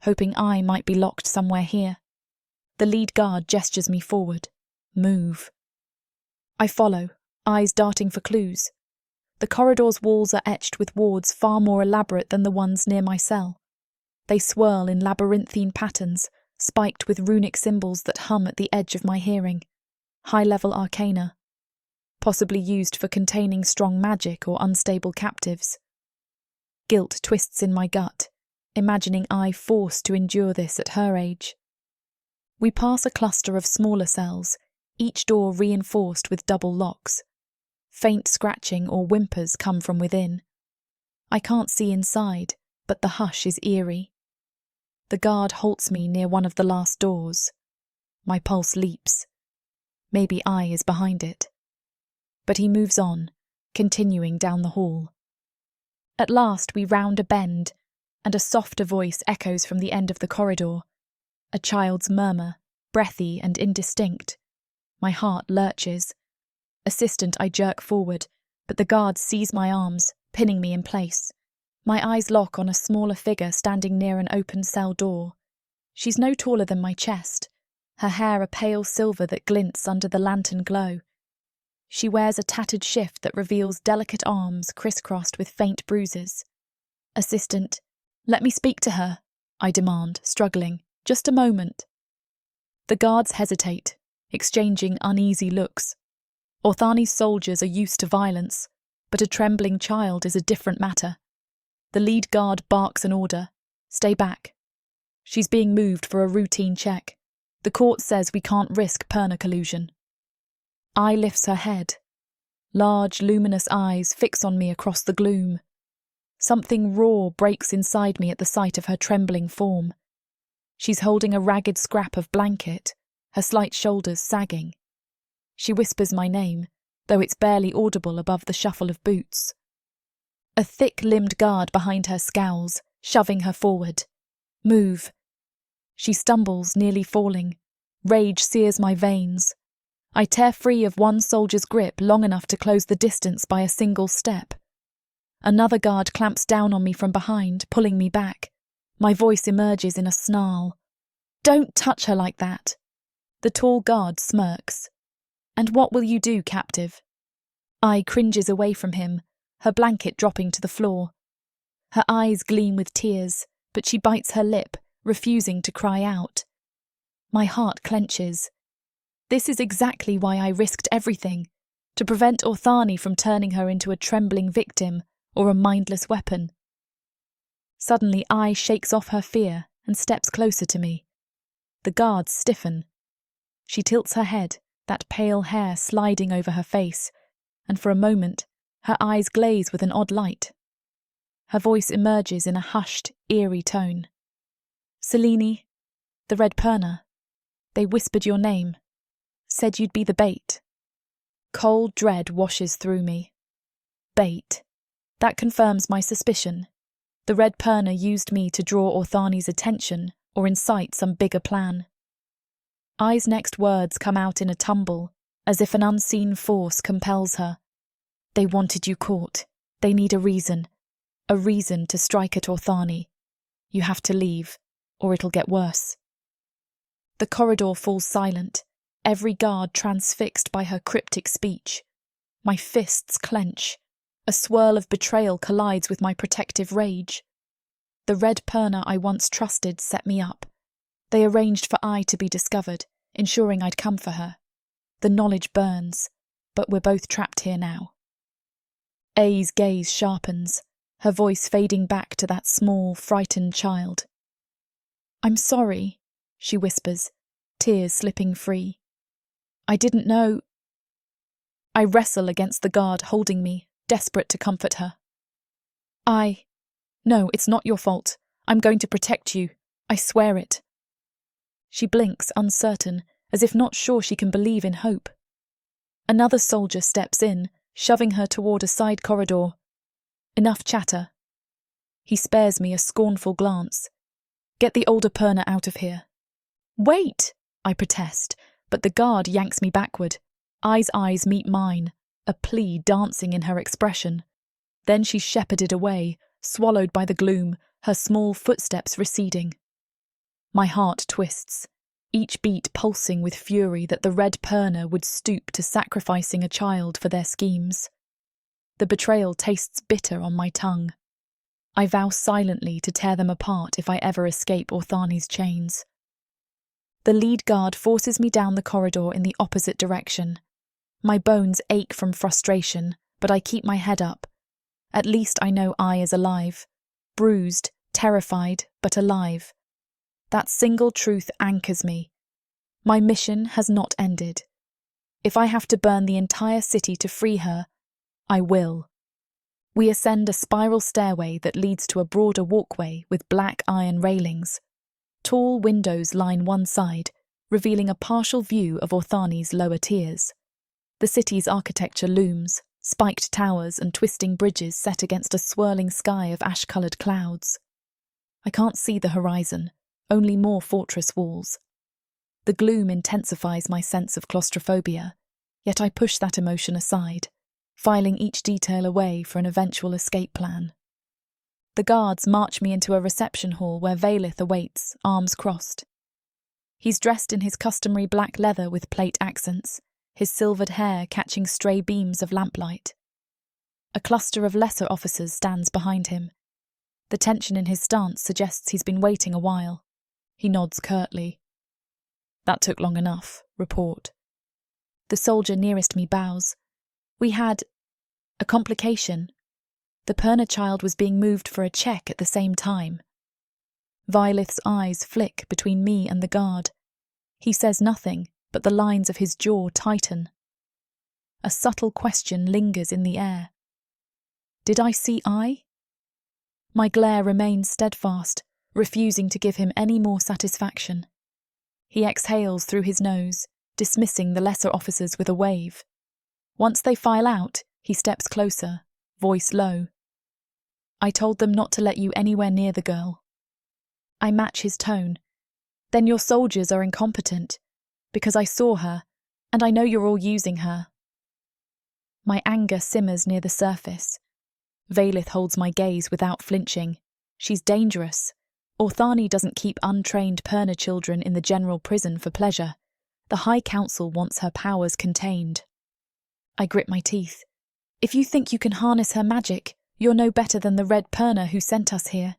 hoping I might be locked somewhere here. The lead guard gestures me forward. Move. I follow, eyes darting for clues. The corridor's walls are etched with wards far more elaborate than the ones near my cell. They swirl in labyrinthine patterns, spiked with runic symbols that hum at the edge of my hearing. High-level arcana. Possibly used for containing strong magic or unstable captives. Guilt twists in my gut, imagining I forced to endure this at her age. We pass a cluster of smaller cells, each door reinforced with double locks. Faint scratching or whimpers come from within. I can't see inside, but the hush is eerie. The guard halts me near one of the last doors. My pulse leaps. Maybe I is behind it. But he moves on, continuing down the hall. At last we round a bend, and a softer voice echoes from the end of the corridor. A child's murmur, breathy and indistinct. My heart lurches. Assistant, I jerk forward, but the guard seize my arms, pinning me in place. My eyes lock on a smaller figure standing near an open cell door. She's no taller than my chest, her hair a pale silver that glints under the lantern glow. She wears a tattered shift that reveals delicate arms crisscrossed with faint bruises. Assistant, let me speak to her, I demand, struggling. Just a moment. The guards hesitate, exchanging uneasy looks. Orthani's soldiers are used to violence, but a trembling child is a different matter. The lead guard barks an order. Stay back. She's being moved for a routine check. The court says we can't risk Perna collusion. I lifts her head. Large, luminous eyes fix on me across the gloom. Something raw breaks inside me at the sight of her trembling form. She's holding a ragged scrap of blanket, her slight shoulders sagging. She whispers my name, though it's barely audible above the shuffle of boots. A thick-limbed guard behind her scowls, shoving her forward. Move. She stumbles, nearly falling. Rage sears my veins. I tear free of one soldier's grip long enough to close the distance by a single step. Another guard clamps down on me from behind, pulling me back. My voice emerges in a snarl. Don't touch her like that. The tall guard smirks. And what will you do, captive? I cringes away from him, her blanket dropping to the floor. Her eyes gleam with tears, but she bites her lip, refusing to cry out. My heart clenches. This is exactly why I risked everything, to prevent Orthani from turning her into a trembling victim or a mindless weapon. Suddenly I shakes off her fear and steps closer to me. The guards stiffen. She tilts her head, that pale hair sliding over her face, and for a moment her eyes glaze with an odd light. Her voice emerges in a hushed, eerie tone. Zelene, the Red Perna, they whispered your name, said you'd be the bait. Cold dread washes through me. Bait. That confirms my suspicion. The Red Perna used me to draw Orthani's attention or incite some bigger plan. I's next words come out in a tumble, as if an unseen force compels her. They wanted you caught. They need a reason to strike at Orthani. You have to leave, or it'll get worse. The corridor falls silent, every guard transfixed by her cryptic speech. My fists clench. A swirl of betrayal collides with my protective rage. The Red Perna I once trusted set me up. They arranged for I to be discovered, ensuring I'd come for her. The knowledge burns, but we're both trapped here now. A's gaze sharpens, her voice fading back to that small, frightened child. I'm sorry, she whispers, tears slipping free. I didn't know. I wrestle against the guard holding me, desperate to comfort her. No, it's not your fault. I'm going to protect you. I swear it. She blinks, uncertain, as if not sure she can believe in hope. Another soldier steps in, shoving her toward a side corridor. Enough chatter. He spares me a scornful glance. Get the older Perna out of here. Wait, I protest, but the guard yanks me backward. I's eyes meet mine, a plea dancing in her expression. Then she's shepherded away, swallowed by the gloom, her small footsteps receding. My heart twists, each beat pulsing with fury that the Red Perna would stoop to sacrificing a child for their schemes. The betrayal tastes bitter on my tongue. I vow silently to tear them apart if I ever escape Orthani's chains. The lead guard forces me down the corridor in the opposite direction. My bones ache from frustration, but I keep my head up. At least I know I is alive. Bruised, terrified, but alive. That single truth anchors me. My mission has not ended. If I have to burn the entire city to free her, I will. We ascend a spiral stairway that leads to a broader walkway with black iron railings. Tall windows line one side, revealing a partial view of Orthani's lower tiers. The city's architecture looms, spiked towers and twisting bridges set against a swirling sky of ash-coloured clouds. I can't see the horizon, only more fortress walls. The gloom intensifies my sense of claustrophobia, yet I push that emotion aside, filing each detail away for an eventual escape plan. The guards march me into a reception hall where Vaelith awaits, arms crossed. He's dressed in his customary black leather with plate accents, his silvered hair catching stray beams of lamplight. A cluster of lesser officers stands behind him. The tension in his stance suggests he's been waiting a while. He nods curtly. "That took long enough. Report." The soldier nearest me bows. "We had a complication. The Perna child was being moved for a check at the same time." Vaelith's eyes flick between me and the guard. He says nothing, but the lines of his jaw tighten. A subtle question lingers in the air. Did I see eye? My glare remains steadfast, refusing to give him any more satisfaction. He exhales through his nose, dismissing the lesser officers with a wave. Once they file out, he steps closer, voice low. "I told them not to let you anywhere near the girl." I match his tone. "Then your soldiers are incompetent, because I saw her, and I know you're all using her." My anger simmers near the surface. Vaelith holds my gaze without flinching. She's dangerous. Orthani doesn't keep untrained Perna children in the general prison for pleasure. The High Council wants her powers contained. I grit my teeth. "If you think you can harness her magic, you're no better than the Red Perna who sent us here."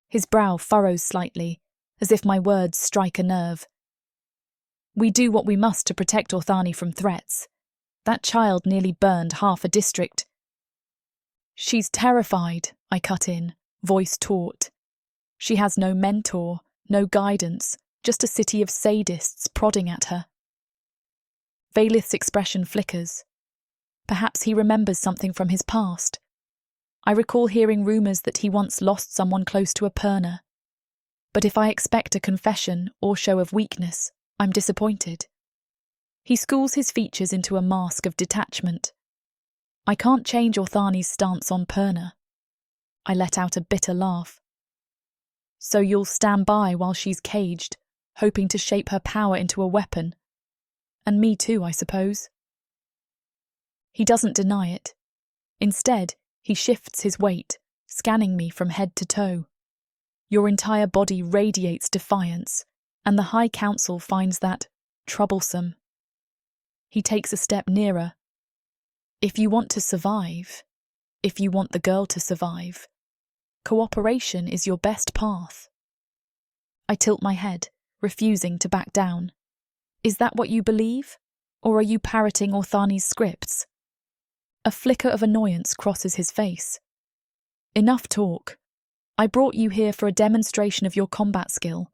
His brow furrows slightly, as if my words strike a nerve. "We do what we must to protect Orthani from threats. That child nearly burned half a district." "She's terrified," I cut in, voice taut. "She has no mentor, no guidance, just a city of sadists prodding at her." Vaelith's expression flickers. Perhaps he remembers something from his past. I recall hearing rumours that he once lost someone close to a Perna. But if I expect a confession or show of weakness, I'm disappointed. He schools his features into a mask of detachment. I can't change Orthani's stance on Perna. I let out a bitter laugh. "So you'll stand by while she's caged, hoping to shape her power into a weapon. And me too, I suppose." He doesn't deny it. Instead, he shifts his weight, scanning me from head to toe. Your entire body radiates defiance, and the High Council finds that troublesome. He takes a step nearer. "If you want to survive, if you want the girl to survive, cooperation is your best path." I tilt my head, refusing to back down. "Is that what you believe? Or are you parroting Orthani's scripts?" A flicker of annoyance crosses his face. "Enough talk. I brought you here for a demonstration of your combat skill.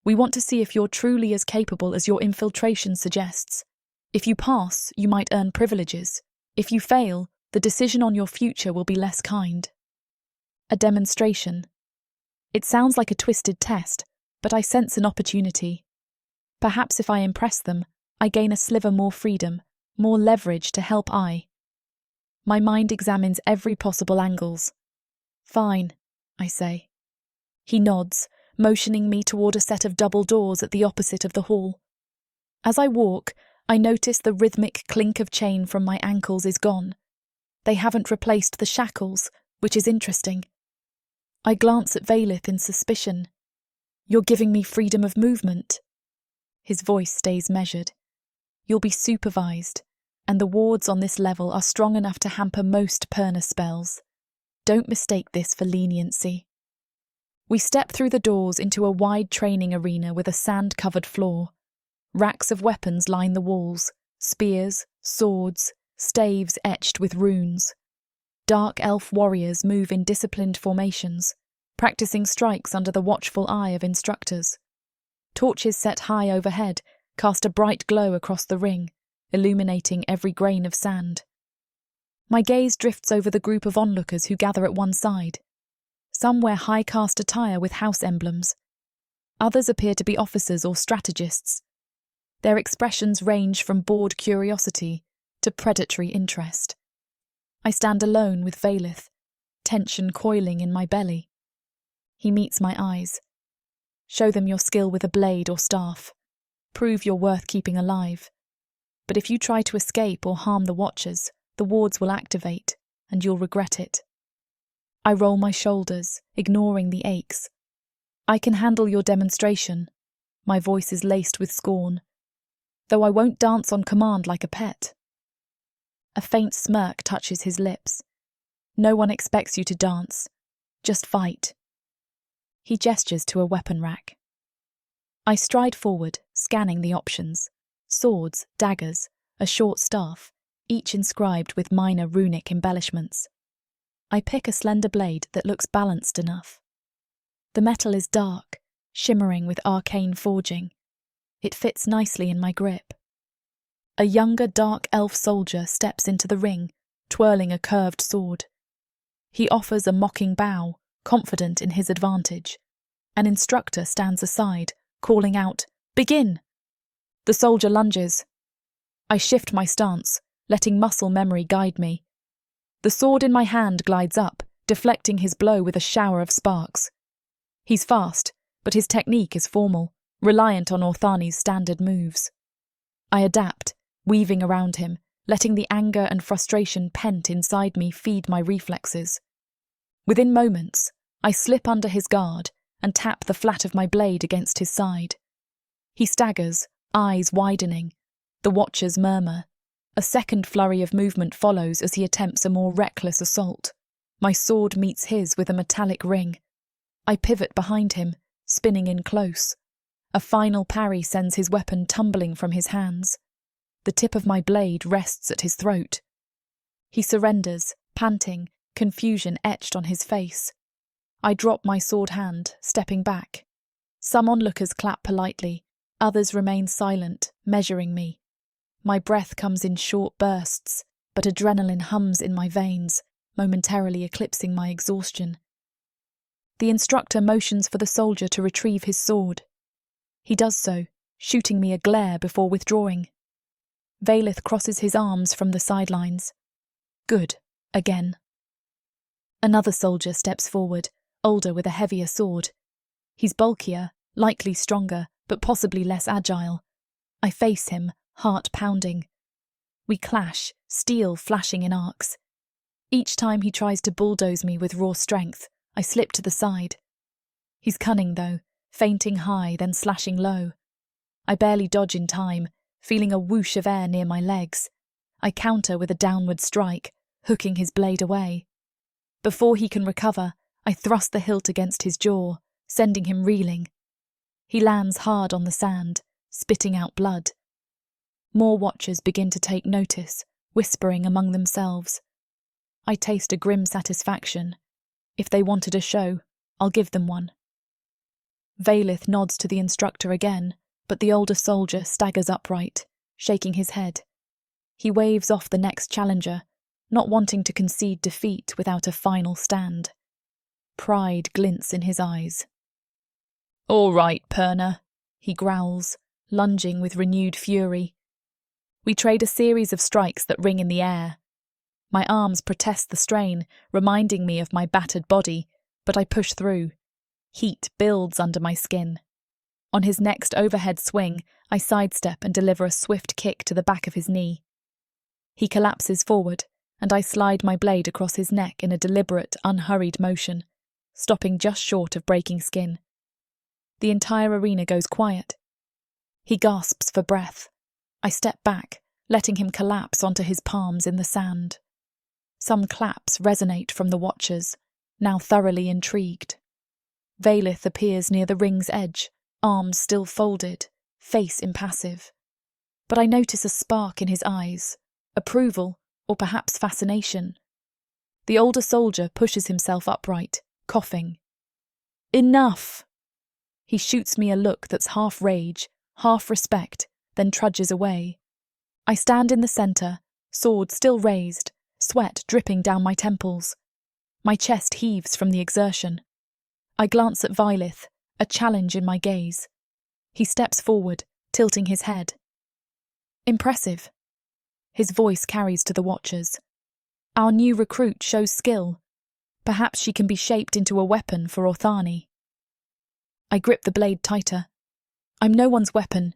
We want to see if you're truly as capable as your infiltration suggests. If you pass, you might earn privileges. If you fail, the decision on your future will be less kind." A demonstration. It sounds like a twisted test, but I sense an opportunity. Perhaps if I impress them, I gain a sliver more freedom, more leverage to help I. My mind examines every possible angles. "Fine," I say. He nods, motioning me toward a set of double doors at the opposite of the hall. As I walk, I notice the rhythmic clink of chain from my ankles is gone. They haven't replaced the shackles, which is interesting. I glance at Vaelith in suspicion. "You're giving me freedom of movement." His voice stays measured. "You'll be supervised, and the wards on this level are strong enough to hamper most Perna spells. Don't mistake this for leniency." We step through the doors into a wide training arena with a sand-covered floor. Racks of weapons line the walls, spears, swords, staves etched with runes. Dark elf warriors move in disciplined formations, practicing strikes under the watchful eye of instructors. Torches set high overhead cast a bright glow across the ring, illuminating every grain of sand. My gaze drifts over the group of onlookers who gather at one side. Some wear high caste attire with house emblems. Others appear to be officers or strategists. Their expressions range from bored curiosity to predatory interest. I stand alone with Vaelith, tension coiling in my belly. He meets my eyes. Show them your skill with a blade or staff. Prove you're worth keeping alive. But if you try to escape or harm the Watchers, the wards will activate, and you'll regret it. I roll my shoulders, ignoring the aches. I can handle your demonstration. My voice is laced with scorn. Though I won't dance on command like a pet. A faint smirk touches his lips. No one expects you to dance. Just fight. He gestures to a weapon rack. I stride forward, scanning the options. Swords, daggers, a short staff, each inscribed with minor runic embellishments. I pick a slender blade that looks balanced enough. The metal is dark, shimmering with arcane forging. It fits nicely in my grip. A younger dark elf soldier steps into the ring, twirling a curved sword. He offers a mocking bow, confident in his advantage. An instructor stands aside, calling out, "Begin!" The soldier lunges. I shift my stance, letting muscle memory guide me. The sword in my hand glides up, deflecting his blow with a shower of sparks. He's fast, but his technique is formal, reliant on Orthani's standard moves. I adapt, weaving around him, letting the anger and frustration pent inside me feed my reflexes. Within moments, I slip under his guard and tap the flat of my blade against his side. He staggers, eyes widening. The Watchers murmur. A second flurry of movement follows as he attempts a more reckless assault. My sword meets his with a metallic ring. I pivot behind him, spinning in close. A final parry sends his weapon tumbling from his hands. The tip of my blade rests at his throat. He surrenders, panting, confusion etched on his face. I drop my sword hand, stepping back. Some onlookers clap politely, others remain silent, measuring me. My breath comes in short bursts, but adrenaline hums in my veins, momentarily eclipsing my exhaustion. The instructor motions for the soldier to retrieve his sword. He does so, shooting me a glare before withdrawing. Vaelith crosses his arms from the sidelines. Good, again. Another soldier steps forward, older with a heavier sword. He's bulkier, likely stronger, but possibly less agile. I face him, heart pounding. We clash, steel flashing in arcs. Each time he tries to bulldoze me with raw strength, I slip to the side. He's cunning, though, feinting high, then slashing low. I barely dodge in time, feeling a whoosh of air near my legs. I counter with a downward strike, hooking his blade away. Before he can recover, I thrust the hilt against his jaw, sending him reeling. He lands hard on the sand, spitting out blood. More Watchers begin to take notice, whispering among themselves. I taste a grim satisfaction. If they wanted a show, I'll give them one. Vaelith nods to the instructor again, but the older soldier staggers upright, shaking his head. He waves off the next challenger, not wanting to concede defeat without a final stand. Pride glints in his eyes. "All right, Perna," he growls, lunging with renewed fury. We trade a series of strikes that ring in the air. My arms protest the strain, reminding me of my battered body, but I push through. Heat builds under my skin. On his next overhead swing, I sidestep and deliver a swift kick to the back of his knee. He collapses forward, and I slide my blade across his neck in a deliberate, unhurried motion, stopping just short of breaking skin. The entire arena goes quiet. He gasps for breath. I step back, letting him collapse onto his palms in the sand. Some claps resonate from the Watchers, now thoroughly intrigued. Vaelith appears near the ring's edge, arms still folded, face impassive. But I notice a spark in his eyes, approval, or perhaps fascination. The older soldier pushes himself upright, coughing. "Enough!" He shoots me a look that's half rage, half respect, then trudges away. I stand in the centre, sword still raised, sweat dripping down my temples. My chest heaves from the exertion. I glance at Vaelith, a challenge in my gaze. He steps forward, tilting his head. Impressive. His voice carries to the watchers. Our new recruit shows skill. Perhaps she can be shaped into a weapon for Orthani. I grip the blade tighter. I'm no one's weapon.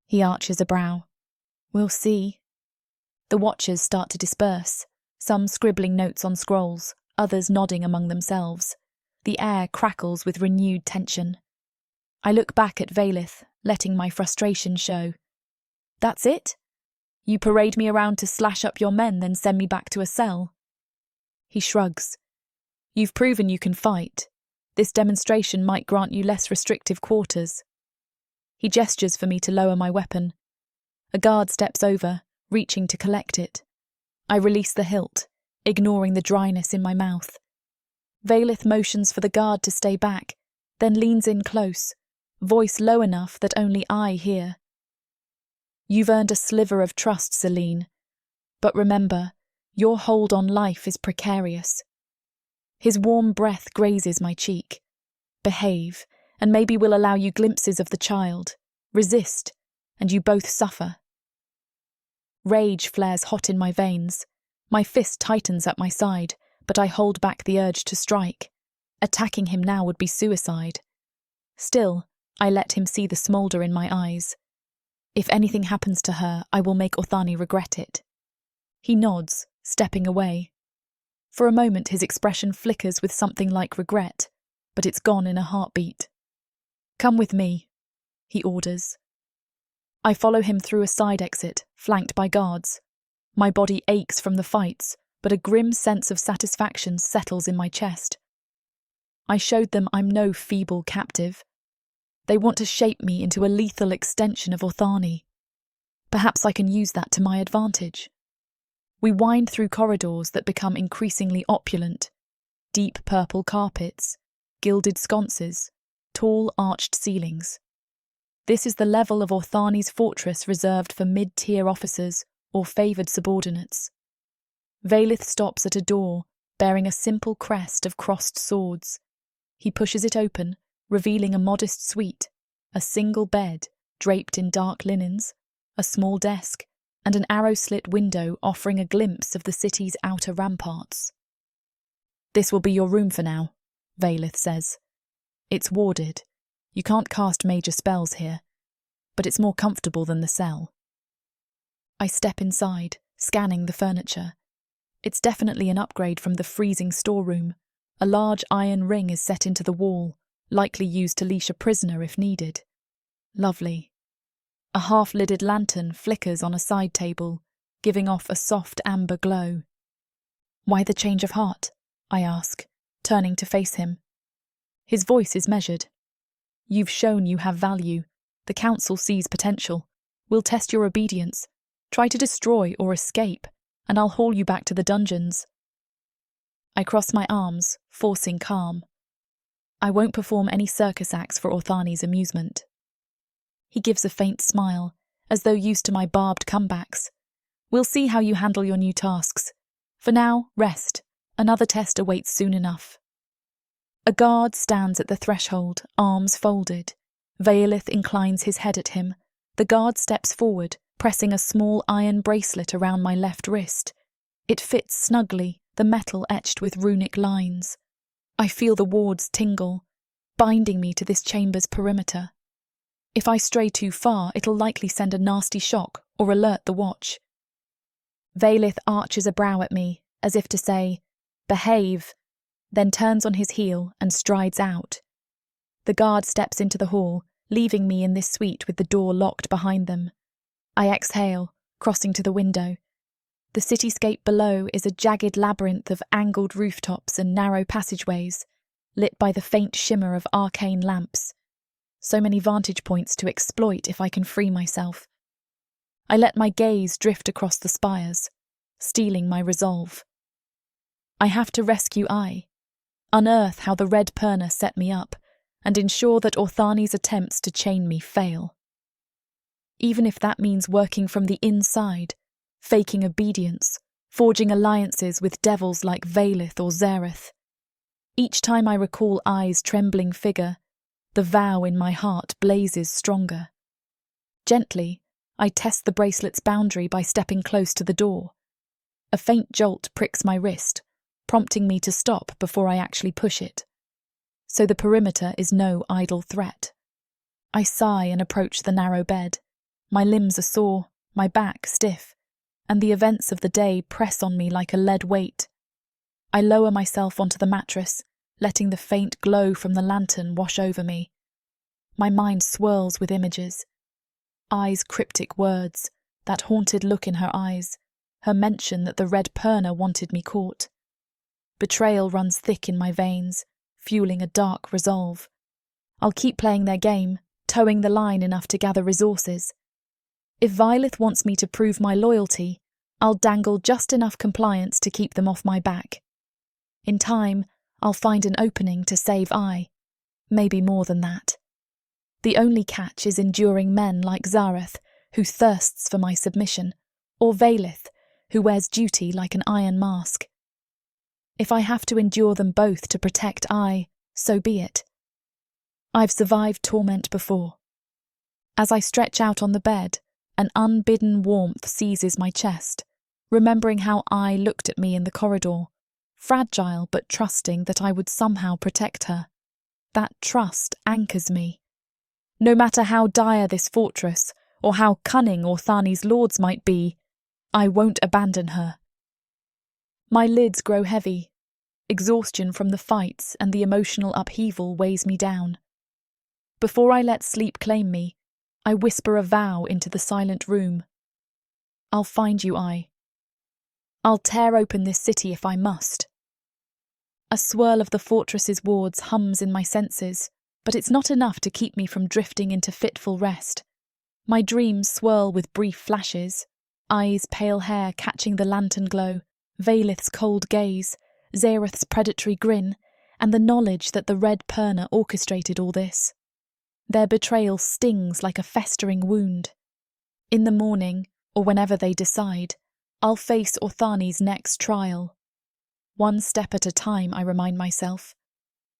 He arches a brow. We'll see. The watchers start to disperse, some scribbling notes on scrolls, others nodding among themselves. The air crackles with renewed tension. I look back at Vaelith, letting my frustration show. That's it? You parade me around to slash up your men, then send me back to a cell? He shrugs. You've proven you can fight. This demonstration might grant you less restrictive quarters. He gestures for me to lower my weapon. A guard steps over, reaching to collect it. I release the hilt, ignoring the dryness in my mouth. Vaelith motions for the guard to stay back, then leans in close, voice low enough that only I hear. You've earned a sliver of trust, Zelene. But remember, your hold on life is precarious. His warm breath grazes my cheek. Behave, and maybe we'll allow you glimpses of the child. Resist, and you both suffer. Rage flares hot in my veins. My fist tightens at my side, but I hold back the urge to strike. Attacking him now would be suicide. Still, I let him see the smoulder in my eyes. If anything happens to her, I will make Orthani regret it. He nods, stepping away. For a moment his expression flickers with something like regret, but it's gone in a heartbeat. Come with me, he orders. I follow him through a side exit, flanked by guards. My body aches from the fights, but a grim sense of satisfaction settles in my chest. I showed them I'm no feeble captive. They want to shape me into a lethal extension of Orthani. Perhaps I can use that to my advantage. We wind through corridors that become increasingly opulent. Deep purple carpets, gilded sconces, tall arched ceilings. This is the level of Orthani's fortress reserved for mid-tier officers or favoured subordinates. Vaelith stops at a door, bearing a simple crest of crossed swords. He pushes it open, revealing a modest suite, a single bed draped in dark linens, a small desk, and an arrow-slit window offering a glimpse of the city's outer ramparts. This will be your room for now, Vaelith says. It's warded. You can't cast major spells here, but it's more comfortable than the cell. I step inside, scanning the furniture. It's definitely an upgrade from the freezing storeroom. A large iron ring is set into the wall, likely used to leash a prisoner if needed. Lovely. A half-lidded lantern flickers on a side table, giving off a soft amber glow. Why the change of heart? I ask, turning to face him. His voice is measured. You've shown you have value. The council sees potential. We'll test your obedience. Try to destroy or escape, and I'll haul you back to the dungeons. I cross my arms, forcing calm. I won't perform any circus acts for Orthani's amusement. He gives a faint smile, as though used to my barbed comebacks. We'll see how you handle your new tasks. For now, rest. Another test awaits soon enough. A guard stands at the threshold, arms folded. Vaelith inclines his head at him. The guard steps forward, pressing a small iron bracelet around my left wrist. It fits snugly, the metal etched with runic lines. I feel the wards tingle, binding me to this chamber's perimeter. If I stray too far, it'll likely send a nasty shock or alert the watch. Vaelith arches a brow at me, as if to say, "Behave," then turns on his heel and strides out. The guard steps into the hall, leaving me in this suite with the door locked behind them. I exhale, crossing to the window. The cityscape below is a jagged labyrinth of angled rooftops and narrow passageways, lit by the faint shimmer of arcane lamps. So many vantage points to exploit if I can free myself. I let my gaze drift across the spires, stealing my resolve. I have to rescue Ai, unearth how the Red Perna set me up, and ensure that Orthani's attempts to chain me fail. Even if that means working from the inside, faking obedience, forging alliances with devils like Vaelith or Zareth. Each time I recall Ai's trembling figure, The vow in my heart blazes stronger. Gently, I test the bracelet's boundary by stepping close to the door. A faint jolt pricks my wrist, prompting me to stop before I actually push it. So the perimeter is no idle threat. I sigh and approach the narrow bed. My limbs are sore, my back stiff, and the events of the day press on me like a lead weight. I lower myself onto the mattress, letting the faint glow from the lantern wash over me. My mind swirls with images. Ai's cryptic words, that haunted look in her eyes, her mention that the red perna wanted me caught. Betrayal runs thick in my veins, fueling a dark resolve. I'll keep playing their game, towing the line enough to gather resources. If Vaelith wants me to prove my loyalty, I'll dangle just enough compliance to keep them off my back. In time, I'll find an opening to save Ai. Maybe more than that. The only catch is enduring men like Zareth, who thirsts for my submission, or Vaelith, who wears duty like an iron mask. If I have to endure them both to protect Ai, so be it. I've survived torment before. As I stretch out on the bed, an unbidden warmth seizes my chest, remembering how Ai looked at me in the corridor, fragile but trusting that I would somehow protect her. That trust anchors me. No matter how dire this fortress, or how cunning Orthani's lords might be, I won't abandon her. My lids grow heavy. Exhaustion from the fights and the emotional upheaval weighs me down. Before I let sleep claim me, I whisper a vow into the silent room. I'll find you, Ai. I'll tear open this city if I must. A swirl of the fortress's wards hums in my senses, but it's not enough to keep me from drifting into fitful rest. My dreams swirl with brief flashes, Ai's pale hair catching the lantern glow, Vaelith's cold gaze, Zareth's predatory grin, and the knowledge that the red perna orchestrated all this. Their betrayal stings like a festering wound. In the morning, or whenever they decide, I'll face Orthani's next trial. One step at a time, I remind myself.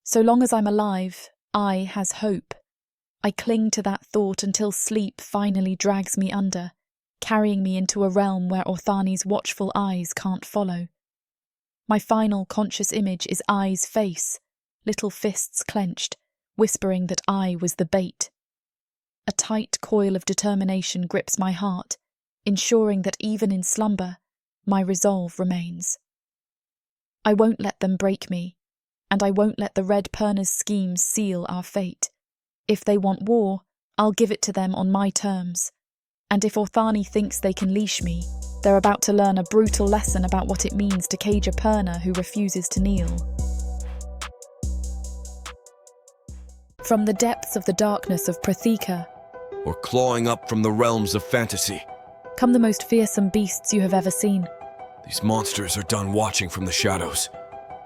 So long as I'm alive, Ai has hope. I cling to that thought until sleep finally drags me under, carrying me into a realm where Orthani's watchful eyes can't follow. My final conscious image is Ai's face, little fists clenched, whispering that I was the bait. A tight coil of determination grips my heart, ensuring that even in slumber, my resolve remains. I won't let them break me, and I won't let the red perna's schemes seal our fate. If they want war, I'll give it to them on my terms. And if Orthani thinks they can leash me, they're about to learn a brutal lesson about what it means to cage a perna who refuses to kneel. From the depths of the darkness of Protheka, Or clawing up from the realms of fantasy, come the most fearsome beasts you have ever seen. these monsters are done watching from the shadows.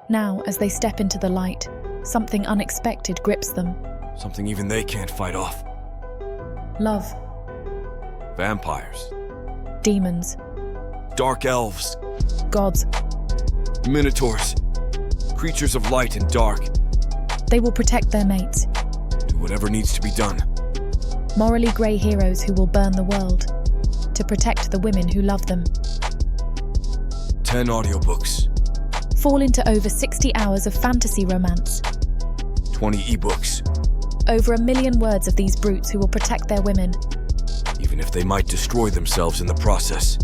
Now, as they step into the light, something unexpected grips them. Something even they can't fight off. Love, Vampires, demons, dark elves, gods. minotaurs, creatures of light and dark. They will protect their mates. Do whatever needs to be done. Morally grey heroes who will burn the world to protect the women who love them. 10 audiobooks, Fall into over 60 hours of fantasy romance. 20 ebooks, Over 1 million words of these brutes who will protect their women. even if they might destroy themselves in the process.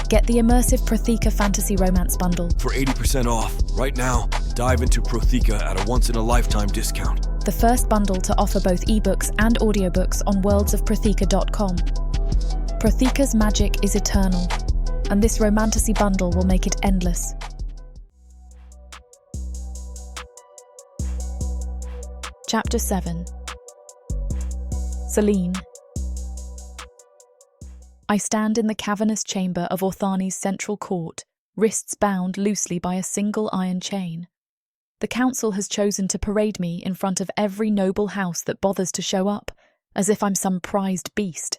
Get the immersive Protheka fantasy romance bundle. For 80% off, right now, dive into Protheka at a once-in-a-lifetime discount. The first bundle to offer both ebooks and audiobooks on worldsofprotheka.com. Protheka's magic is eternal, and this romantasy bundle will make it endless. Chapter 7. Zelene. I stand in the cavernous chamber of Orthani's central court, wrists bound loosely by a single iron chain. The council has chosen to parade me in front of every noble house that bothers to show up, as if I'm some prized beast.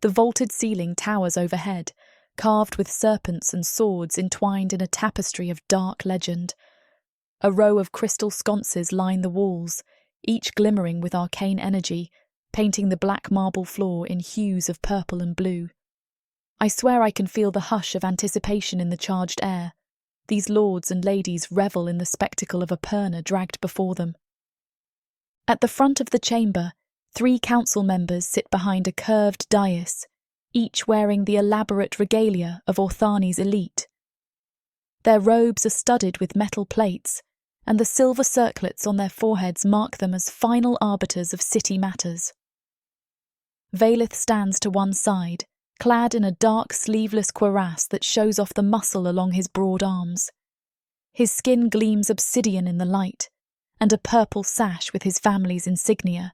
The vaulted ceiling towers overhead, carved with serpents and swords entwined in a tapestry of dark legend. A row of crystal sconces line the walls, each glimmering with arcane energy, painting the black marble floor in hues of purple and blue. I swear I can feel the hush of anticipation in the charged air. These lords and ladies revel in the spectacle of a Perna dragged before them. At the front of the chamber, 3 council members sit behind a curved dais, each wearing the elaborate regalia of Orthani's elite. Their robes are studded with metal plates, and the silver circlets on their foreheads mark them as final arbiters of city matters. Vaelith stands to one side, clad in a dark sleeveless cuirass that shows off the muscle along his broad arms. His skin gleams obsidian in the light, and a purple sash with his family's insignia,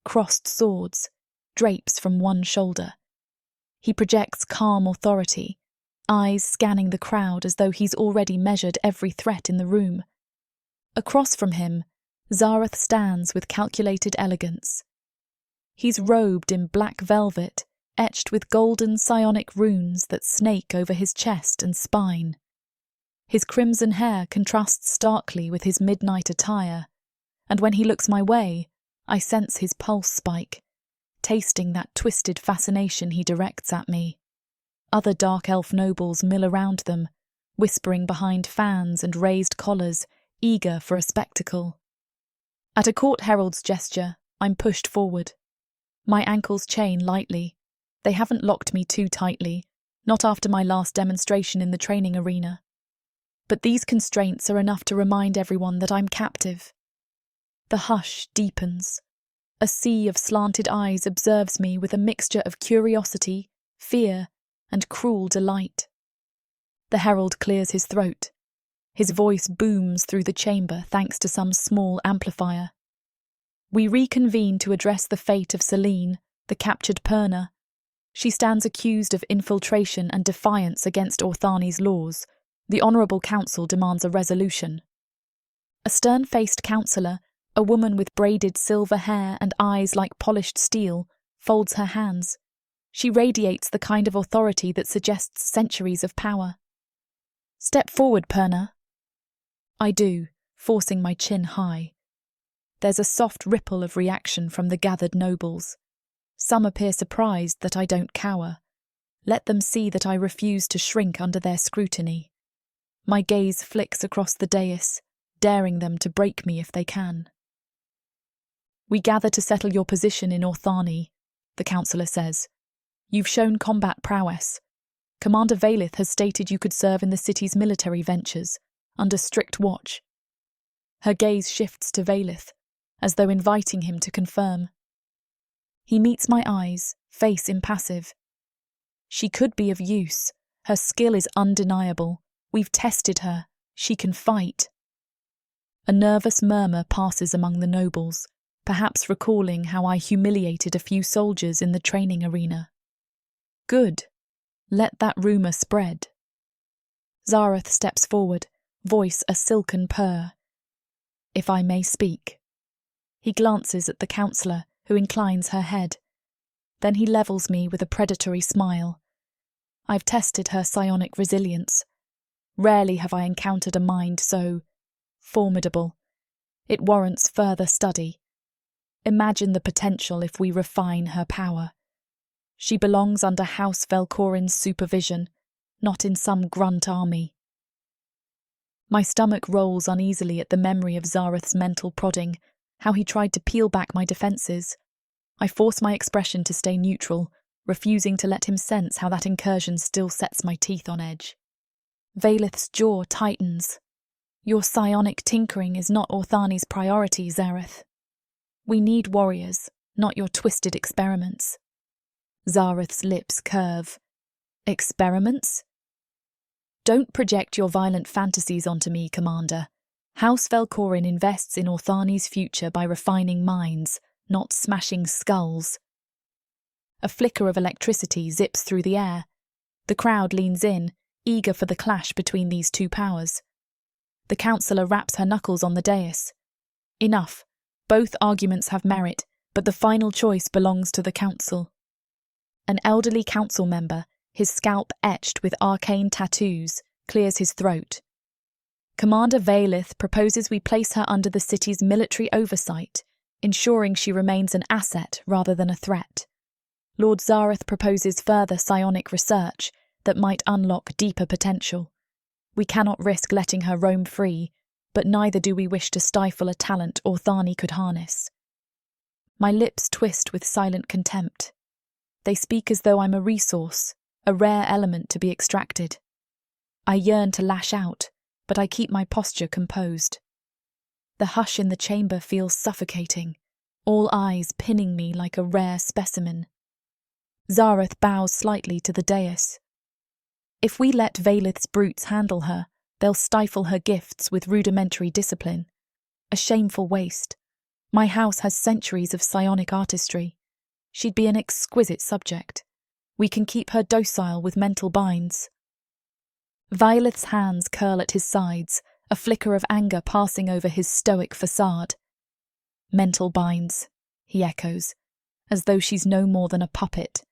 crossed swords, drapes from one shoulder. He projects calm authority, eyes scanning the crowd as though he's already measured every threat in the room. Across from him, Zareth stands with calculated elegance. He's robed in black velvet, etched with golden psionic runes that snake over his chest and spine. His crimson hair contrasts starkly with his midnight attire, and when he looks my way, I sense his pulse spike, tasting that twisted fascination he directs at me. Other dark elf nobles mill around them, whispering behind fans and raised collars, eager for a spectacle. At a court herald's gesture, I'm pushed forward. My ankles chain lightly. They haven't locked me too tightly, not after my last demonstration in the training arena. But these constraints are enough to remind everyone that I'm captive. The hush deepens. A sea of slanted eyes observes me with a mixture of curiosity, fear, and cruel delight. The herald clears his throat. His voice booms through the chamber thanks to some small amplifier. We reconvene to address the fate of Zelene, the captured Perna. She stands accused of infiltration and defiance against Orthani's laws. The Honourable Council demands a resolution. A stern-faced councillor, a woman with braided silver hair and eyes like polished steel, folds her hands. She radiates the kind of authority that suggests centuries of power. "Step forward, Perna." I do, forcing my chin high. There's a soft ripple of reaction from the gathered nobles. Some appear surprised that I don't cower. Let them see that I refuse to shrink under their scrutiny. My gaze flicks across the dais, daring them to break me if they can. "We gather to settle your position in Orthani," the councillor says. "You've shown combat prowess. Commander Vaelith has stated you could serve in the city's military ventures, under strict watch." Her gaze shifts to Vaelith, as though inviting him to confirm. He meets my eyes, face impassive. "She could be of use. Her skill is undeniable. We've tested her. She can fight." A nervous murmur passes among the nobles, perhaps recalling how I humiliated a few soldiers in the training arena. Good. Let that rumour spread. Zareth steps forward, voice a silken purr. "If I may speak." He glances at the councillor, who inclines her head. Then he levels me with a predatory smile. I've tested her psionic resilience. Rarely have I encountered a mind so formidable. It warrants further study. Imagine the potential if we refine her power. She belongs under House Velcorin's supervision, not in some grunt army. My stomach rolls uneasily at the memory of Zareth's mental prodding, how he tried to peel back my defences. I force my expression to stay neutral, refusing to let him sense how that incursion still sets my teeth on edge. Vaelith's jaw tightens. "Your psionic tinkering is not Orthani's priority, Zareth. We need warriors, not your twisted experiments." Zareth's lips curve. "Experiments?" "Don't project your violent fantasies onto me, Commander. House Velcorin invests in Orthani's future by refining minds, not smashing skulls." A flicker of electricity zips through the air. The crowd leans in, eager for the clash between these two powers. The councillor raps her knuckles on the dais. Enough. Both arguments have merit, but the final choice belongs to the council. An elderly council member, his scalp etched with arcane tattoos, clears his throat. "Commander Vaelith proposes we place her under the city's military oversight, ensuring she remains an asset rather than a threat. Lord Zareth proposes further psionic research that might unlock deeper potential. We cannot risk letting her roam free, but neither do we wish to stifle a talent Orthani could harness. My lips twist with silent contempt. They speak as though I'm a resource, a rare element to be extracted. I yearn to lash out, but I keep my posture composed. The hush in the chamber feels suffocating, all eyes pinning me like a rare specimen. Zareth bows slightly to the dais. If we let Vaelith's brutes handle her, they'll stifle her gifts with rudimentary discipline. A shameful waste. My house has centuries of psionic artistry. She'd be an exquisite subject. We can keep her docile with mental binds. Vaelith's hands curl at his sides, a flicker of anger passing over his stoic facade. Mental binds, he echoes, as though she's no more than a puppet.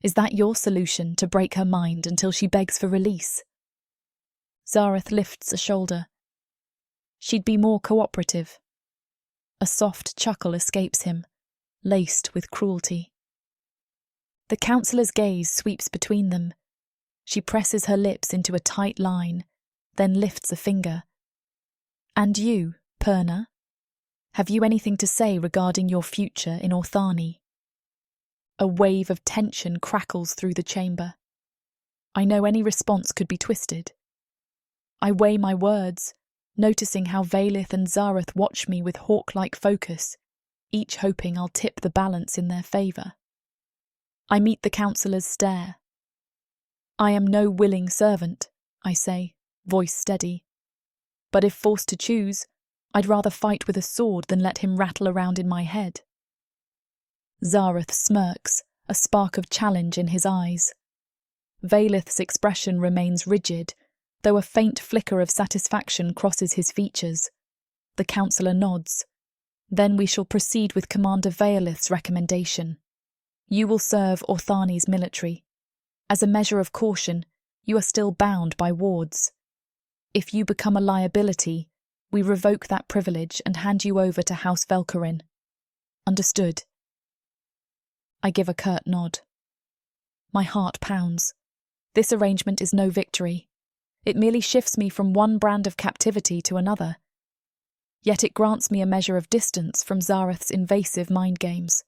Is that your solution, to break her mind until she begs for release? Zareth lifts a shoulder. She'd be more cooperative. A soft chuckle escapes him, laced with cruelty. The counsellor's gaze sweeps between them. She presses her lips into a tight line, then lifts a finger. And you, Perna? Have you anything to say regarding your future in Orthani? A wave of tension crackles through the chamber. I know any response could be twisted. I weigh my words, noticing how Vaelith and Zareth watch me with hawk-like focus, each hoping I'll tip the balance in their favour. I meet the counsellor's stare. I am no willing servant, I say, voice steady. But if forced to choose, I'd rather fight with a sword than let him rattle around in my head. Zareth smirks, a spark of challenge in his eyes. Vaelith's expression remains rigid, though a faint flicker of satisfaction crosses his features. The counsellor nods. Then we shall proceed with Commander Vaelith's recommendation. You will serve Orthani's military. As a measure of caution, you are still bound by wards. If you become a liability, we revoke that privilege and hand you over to House Velcorin. Understood. I give a curt nod. My heart pounds. This arrangement is no victory. It merely shifts me from one brand of captivity to another. Yet it grants me a measure of distance from Zareth's invasive mind games.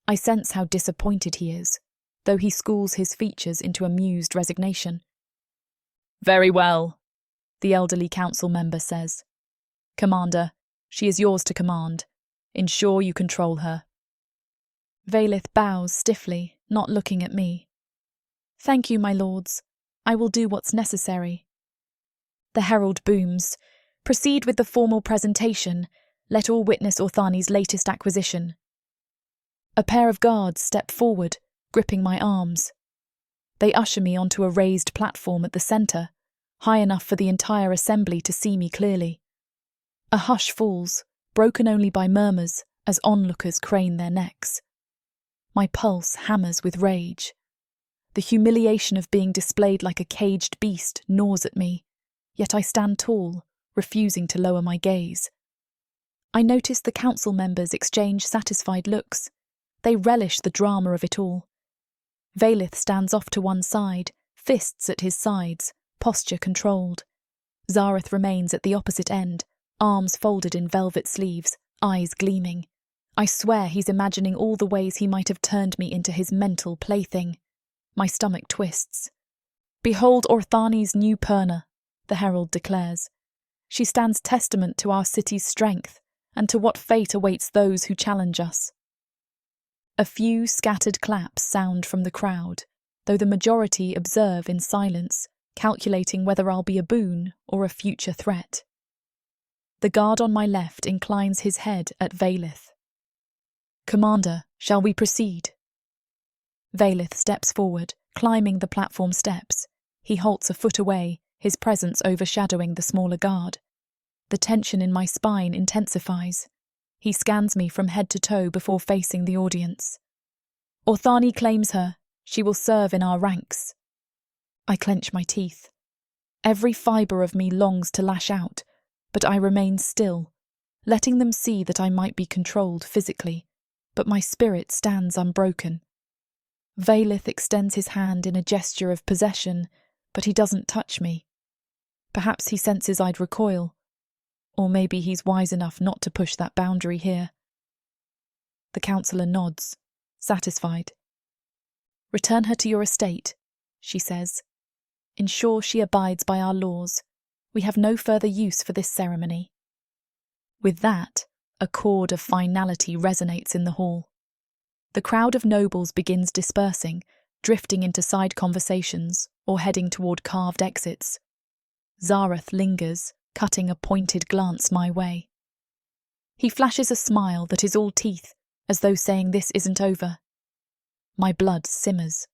I sense how disappointed he is, though he schools his features into amused resignation. Very well, the elderly council member says. Commander, she is yours to command. Ensure you control her. Vaelith bows stiffly, not looking at me. Thank you, my lords. I will do what's necessary. The herald booms. Proceed with the formal presentation. Let all witness Orthani's latest acquisition. A pair of guards step forward, gripping my arms. They usher me onto a raised platform at the centre, high enough for the entire assembly to see me clearly. A hush falls, broken only by murmurs as onlookers crane their necks. My pulse hammers with rage. The humiliation of being displayed like a caged beast gnaws at me, yet I stand tall, refusing to lower my gaze. I notice the council members exchange satisfied looks. They relish the drama of it all. Vaelith stands off to one side, fists at his sides, posture controlled. Zareth remains at the opposite end, arms folded in velvet sleeves, eyes gleaming. I swear he's imagining all the ways he might have turned me into his mental plaything. My stomach twists. Behold Orthani's new Perna, the herald declares. She stands testament to our city's strength and to what fate awaits those who challenge us. A few scattered claps sound from the crowd, though the majority observe in silence, calculating whether I'll be a boon or a future threat. The guard on my left inclines his head at Vaelith. Commander, shall we proceed? Vaelith steps forward, climbing the platform steps. He halts a foot away, his presence overshadowing the smaller guard. The tension in my spine intensifies. He scans me from head to toe before facing the audience. Orthani claims her. She will serve in our ranks. I clench my teeth. Every fibre of me longs to lash out, but I remain still, letting them see that I might be controlled physically, but my spirit stands unbroken. Vaelith extends his hand in a gesture of possession, but he doesn't touch me. Perhaps he senses I'd recoil, or maybe he's wise enough not to push that boundary here. The counsellor nods, satisfied. "Return her to your estate," she says. "Ensure she abides by our laws. We have no further use for this ceremony." With that, a chord of finality resonates in the hall. The crowd of nobles begins dispersing, drifting into side conversations or heading toward carved exits. Zareth lingers, cutting a pointed glance my way. He flashes a smile that is all teeth, as though saying this isn't over. My blood simmers.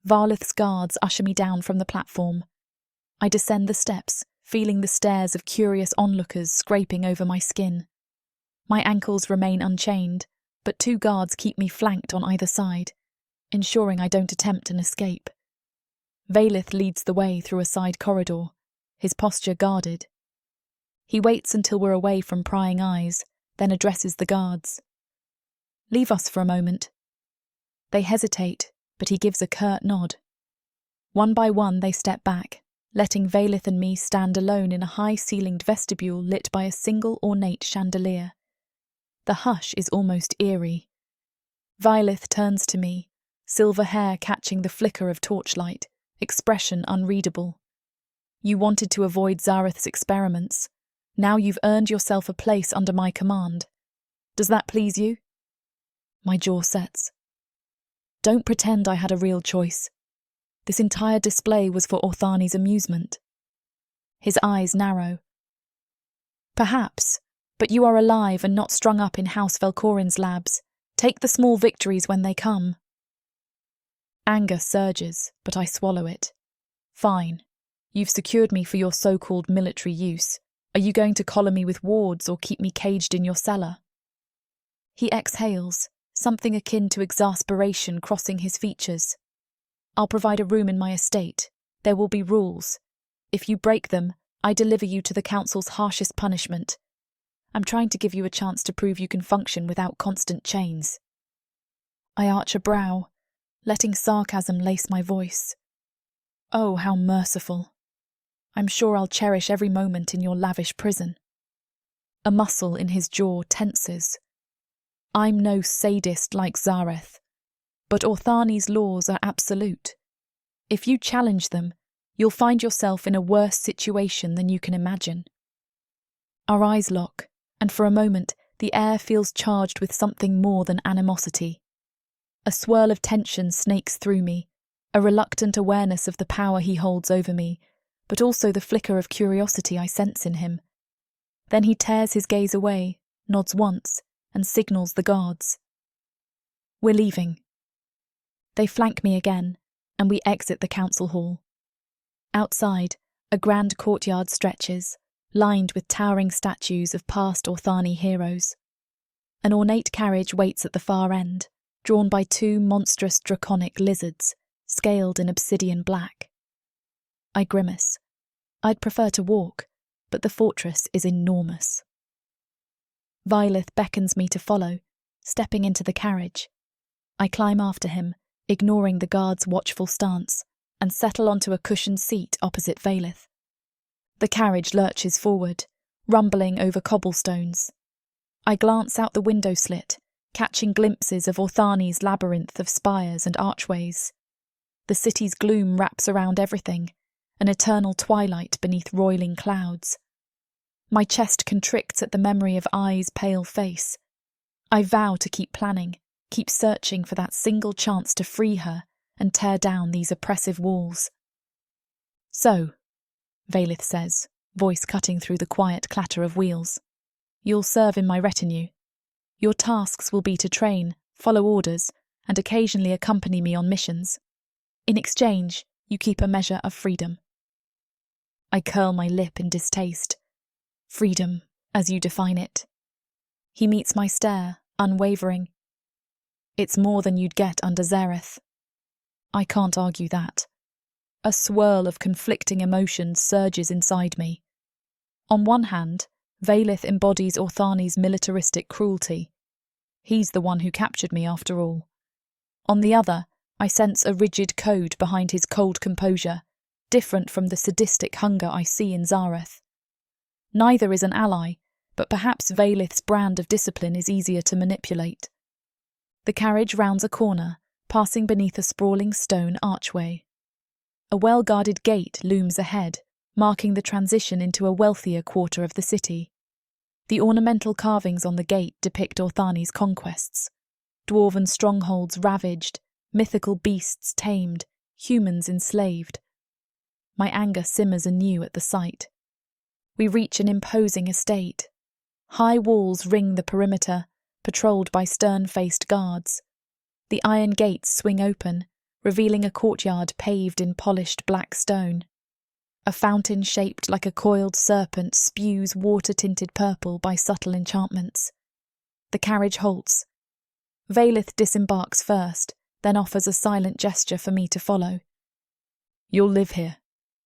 Vaelith's guards usher me down from the platform. I descend the steps, feeling the stares of curious onlookers scraping over my skin. My ankles remain unchained, but 2 guards keep me flanked on either side, ensuring I don't attempt an escape. Vaelith leads the way through a side corridor, his posture guarded. He waits until we're away from prying eyes, then addresses the guards. "Leave us for a moment." They hesitate, but he gives a curt nod. One by one they step back, letting Vaelith and me stand alone in a high-ceilinged vestibule lit by a single ornate chandelier. The hush is almost eerie. Vaelith turns to me, silver hair catching the flicker of torchlight, expression unreadable. "You wanted to avoid Zareth's experiments. Now you've earned yourself a place under my command. Does that please you?" My jaw sets. Don't pretend I had a real choice. This entire display was for Orthani's amusement. His eyes narrow. "Perhaps, but you are alive and not strung up in House Velcorin's labs. Take the small victories when they come." Anger surges, but I swallow it. "Fine. You've secured me for your so-called military use. Are you going to collar me with wards or keep me caged in your cellar?" He exhales, something akin to exasperation crossing his features. "I'll provide a room in my estate. There will be rules. If you break them, I deliver you to the council's harshest punishment. I'm trying to give you a chance to prove you can function without constant chains." I arch a brow, letting sarcasm lace my voice. "Oh, how merciful. I'm sure I'll cherish every moment in your lavish prison." A muscle in his jaw tenses. I'm no sadist like Zareth, but Orthani's laws are absolute. If you challenge them, you'll find yourself in a worse situation than you can imagine. Our eyes lock, and for a moment the air feels charged with something more than animosity. A swirl of tension snakes through me, a reluctant awareness of the power he holds over me, but also the flicker of curiosity I sense in him. Then he tears his gaze away, nods once, and signals the guards. "We're leaving." They flank me again, and we exit the council hall. Outside, a grand courtyard stretches, lined with towering statues of past Orthani heroes. An ornate carriage waits at the far end, drawn by 2 monstrous draconic lizards, scaled in obsidian black. I grimace. I'd prefer to walk, but the fortress is enormous. Vaelith beckons me to follow, stepping into the carriage. I climb after him, ignoring the guard's watchful stance, and settle onto a cushioned seat opposite Vaelith. The carriage lurches forward, rumbling over cobblestones. I glance out the window slit, catching glimpses of Orthani's labyrinth of spires and archways. The city's gloom wraps around everything, an eternal twilight beneath roiling clouds. My chest constricts at the memory of Ai's pale face. I vow to keep planning, keep searching for that single chance to free her and tear down these oppressive walls. "So," Vaelith says, voice cutting through the quiet clatter of wheels, "you'll serve in my retinue. Your tasks will be to train, follow orders, and occasionally accompany me on missions. In exchange, you keep a measure of freedom." I curl my lip in distaste. Freedom, as you define it. He meets my stare, unwavering. "It's more than you'd get under Zareth." I can't argue that. A swirl of conflicting emotions surges inside me. On one hand, Vaelith embodies Orthani's militaristic cruelty. He's the one who captured me after all. On the other, I sense a rigid code behind his cold composure, different from the sadistic hunger I see in Zareth. Neither is an ally, but perhaps Vaelith's brand of discipline is easier to manipulate. The carriage rounds a corner, passing beneath a sprawling stone archway. A well-guarded gate looms ahead, marking the transition into a wealthier quarter of the city. The ornamental carvings on the gate depict Orthani's conquests. Dwarven strongholds ravaged, mythical beasts tamed, humans enslaved. My anger simmers anew at the sight. We reach an imposing estate. High walls ring the perimeter, patrolled by stern-faced guards. The iron gates swing open, revealing a courtyard paved in polished black stone. A fountain shaped like a coiled serpent spews water-tinted purple by subtle enchantments. The carriage halts. Vaelith disembarks first, then offers a silent gesture for me to follow. "You'll live here,"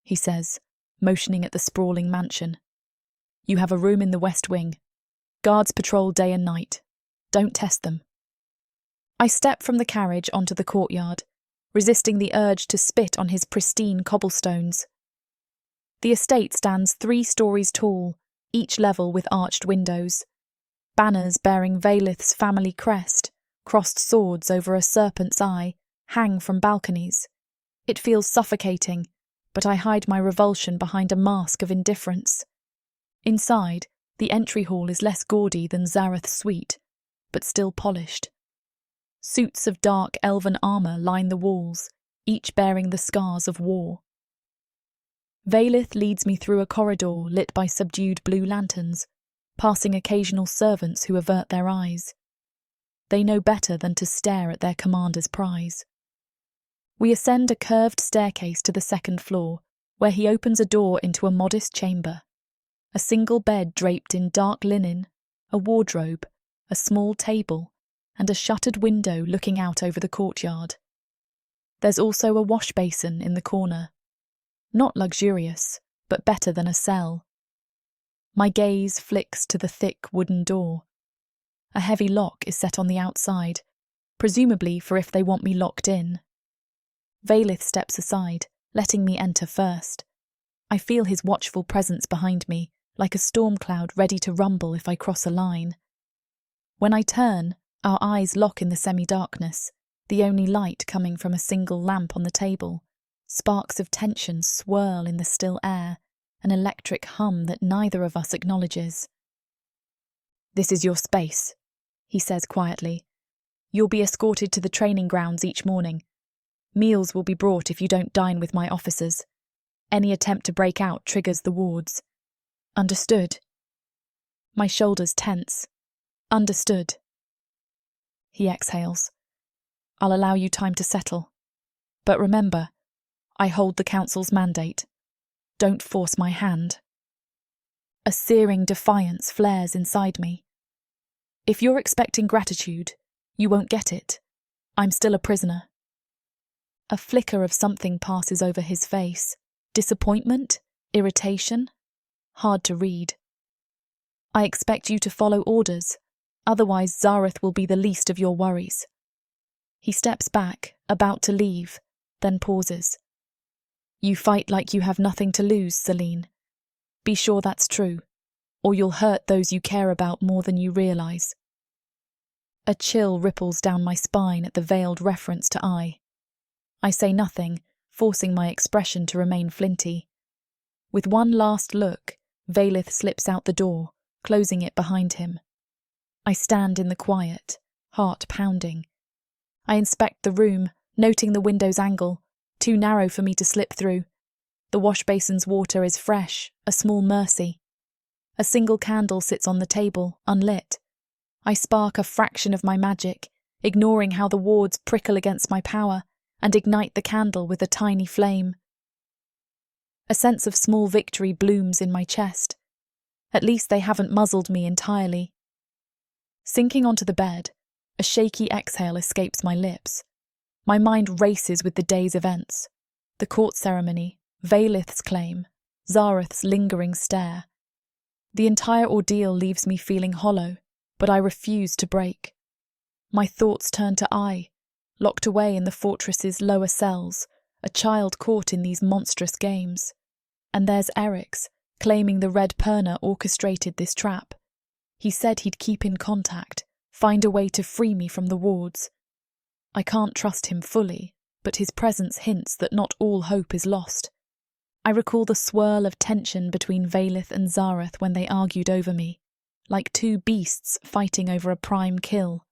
he says, motioning at the sprawling mansion. "You have a room in the west wing. Guards patrol day and night. Don't test them." I step from the carriage onto the courtyard, resisting the urge to spit on his pristine cobblestones. The estate stands 3 stories tall, each level with arched windows. Banners bearing Vaelith's family crest, crossed swords over a serpent's eye, hang from balconies. It feels suffocating, but I hide my revulsion behind a mask of indifference. Inside, the entry hall is less gaudy than Zareth's suite, but still polished. Suits of dark elven armour line the walls, each bearing the scars of war. Vaelith leads me through a corridor lit by subdued blue lanterns, passing occasional servants who avert their eyes. They know better than to stare at their commander's prize. We ascend a curved staircase to the 2nd floor, where he opens a door into a modest chamber. A single bed draped in dark linen, a wardrobe, a small table, and a shuttered window looking out over the courtyard. There's also a wash basin in the corner. Not luxurious, but better than a cell. My gaze flicks to the thick wooden door. A heavy lock is set on the outside, presumably for if they want me locked in. Vaelith steps aside, letting me enter first. I feel his watchful presence behind me, like a storm cloud ready to rumble if I cross a line. When I turn, our eyes lock in the semi-darkness, the only light coming from a single lamp on the table. Sparks of tension swirl in the still air, an electric hum that neither of us acknowledges. "This is your space," he says quietly. "You'll be escorted to the training grounds each morning. Meals will be brought if you don't dine with my officers. Any attempt to break out triggers the wards. Understood?" My shoulders tense. "Understood." He exhales. "I'll allow you time to settle. But remember, I hold the council's mandate. Don't force my hand." A searing defiance flares inside me. "If you're expecting gratitude, you won't get it. I'm still a prisoner." A flicker of something passes over his face. Disappointment? Irritation? Hard to read. "I expect you to follow orders, otherwise Zareth will be the least of your worries." He steps back, about to leave, then pauses. "You fight like you have nothing to lose, Zelene. Be sure that's true, or you'll hurt those you care about more than you realise." A chill ripples down my spine at the veiled reference to I. I say nothing, forcing my expression to remain flinty. With one last look, Vaelith slips out the door, closing it behind him. I stand in the quiet, heart pounding. I inspect the room, noting the window's angle, too narrow for me to slip through. The wash basin's water is fresh, a small mercy. A single candle sits on the table, unlit. I spark a fraction of my magic, ignoring how the wards prickle against my power, and ignite the candle with a tiny flame. A sense of small victory blooms in my chest. At least they haven't muzzled me entirely. Sinking onto the bed, a shaky exhale escapes my lips. My mind races with the day's events. The court ceremony, Vaelith's claim, Zareth's lingering stare. The entire ordeal leaves me feeling hollow, but I refuse to break. My thoughts turn to I, locked away in the fortress's lower cells, a child caught in these monstrous games. And there's Eryx, claiming the Red Perna orchestrated this trap. He said he'd keep in contact, find a way to free me from the wards. I can't trust him fully, but his presence hints that not all hope is lost. I recall the swirl of tension between Vaelith and Zareth when they argued over me, like two beasts fighting over a prime kill.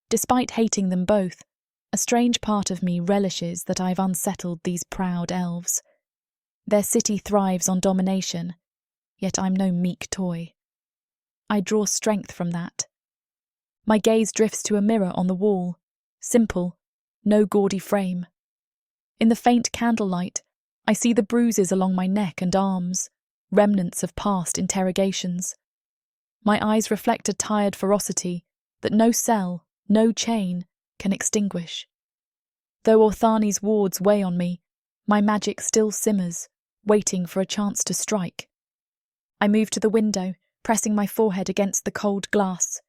Despite hating them both, a strange part of me relishes that I've unsettled these proud elves. Their city thrives on domination, yet I'm no meek toy. I draw strength from that. My gaze drifts to a mirror on the wall, simple, no gaudy frame. In the faint candlelight, I see the bruises along my neck and arms, remnants of past interrogations. My eyes reflect a tired ferocity that no cell, no chain, can extinguish. Though Orthani's wards weigh on me, my magic still simmers, waiting for a chance to strike. I move to the window, pressing my forehead against the cold glass.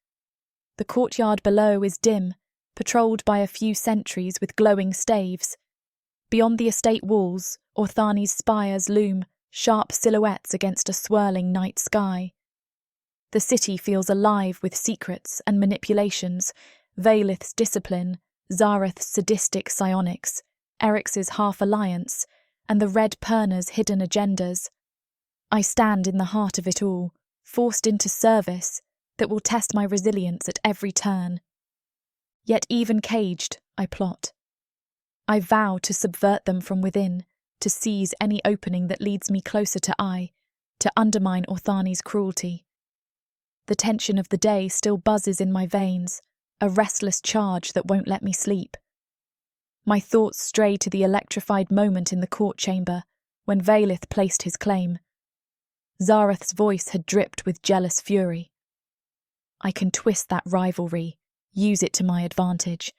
The courtyard below is dim, patrolled by a few sentries with glowing staves. Beyond the estate walls, Orthani's spires loom, sharp silhouettes against a swirling night sky. The city feels alive with secrets and manipulations, Vaelith's discipline, Zareth's sadistic psionics, Eryx's half-alliance, and the Red Perna's hidden agendas. I stand in the heart of it all, forced into service that will test my resilience at every turn. Yet even caged, I plot. I vow to subvert them from within, to seize any opening that leads me closer to I, to undermine Orthani's cruelty. The tension of the day still buzzes in my veins, a restless charge that won't let me sleep. My thoughts stray to the electrified moment in the court chamber when Vaelith placed his claim. Zareth's voice had dripped with jealous fury. I can twist that rivalry, use it to my advantage.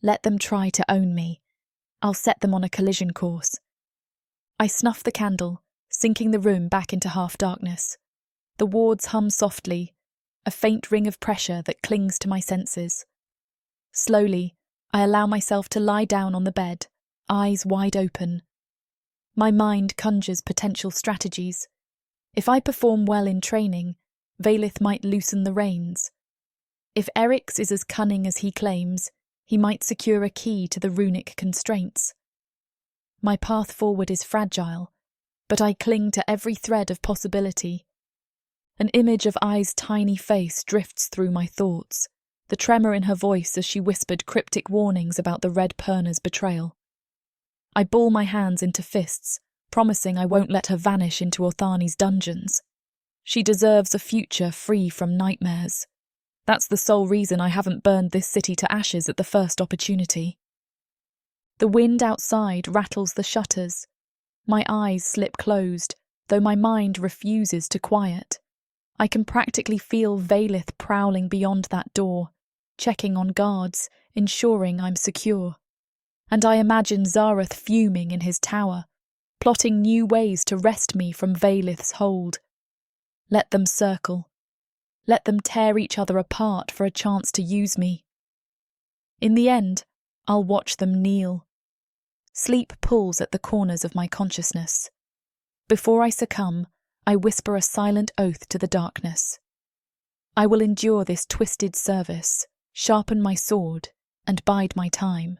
Let them try to own me. I'll set them on a collision course. I snuff the candle, sinking the room back into half-darkness. The wards hum softly, a faint ring of pressure that clings to my senses. Slowly, I allow myself to lie down on the bed, eyes wide open. My mind conjures potential strategies. If I perform well in training, Vaelith might loosen the reins. If Eryx is as cunning as he claims, he might secure a key to the runic constraints. My path forward is fragile, but I cling to every thread of possibility. An image of I's tiny face drifts through my thoughts, the tremor in her voice as she whispered cryptic warnings about the Red Perna's betrayal. I ball my hands into fists, promising I won't let her vanish into Orthani's dungeons. She deserves a future free from nightmares. That's the sole reason I haven't burned this city to ashes at the first opportunity. The wind outside rattles the shutters. My eyes slip closed, though my mind refuses to quiet. I can practically feel Vaelith prowling beyond that door, checking on guards, ensuring I'm secure. And I imagine Zareth fuming in his tower, plotting new ways to wrest me from Vaelith's hold. Let them circle. Let them tear each other apart for a chance to use me. In the end, I'll watch them kneel. Sleep pulls at the corners of my consciousness. Before I succumb, I whisper a silent oath to the darkness. I will endure this twisted service, sharpen my sword, and bide my time.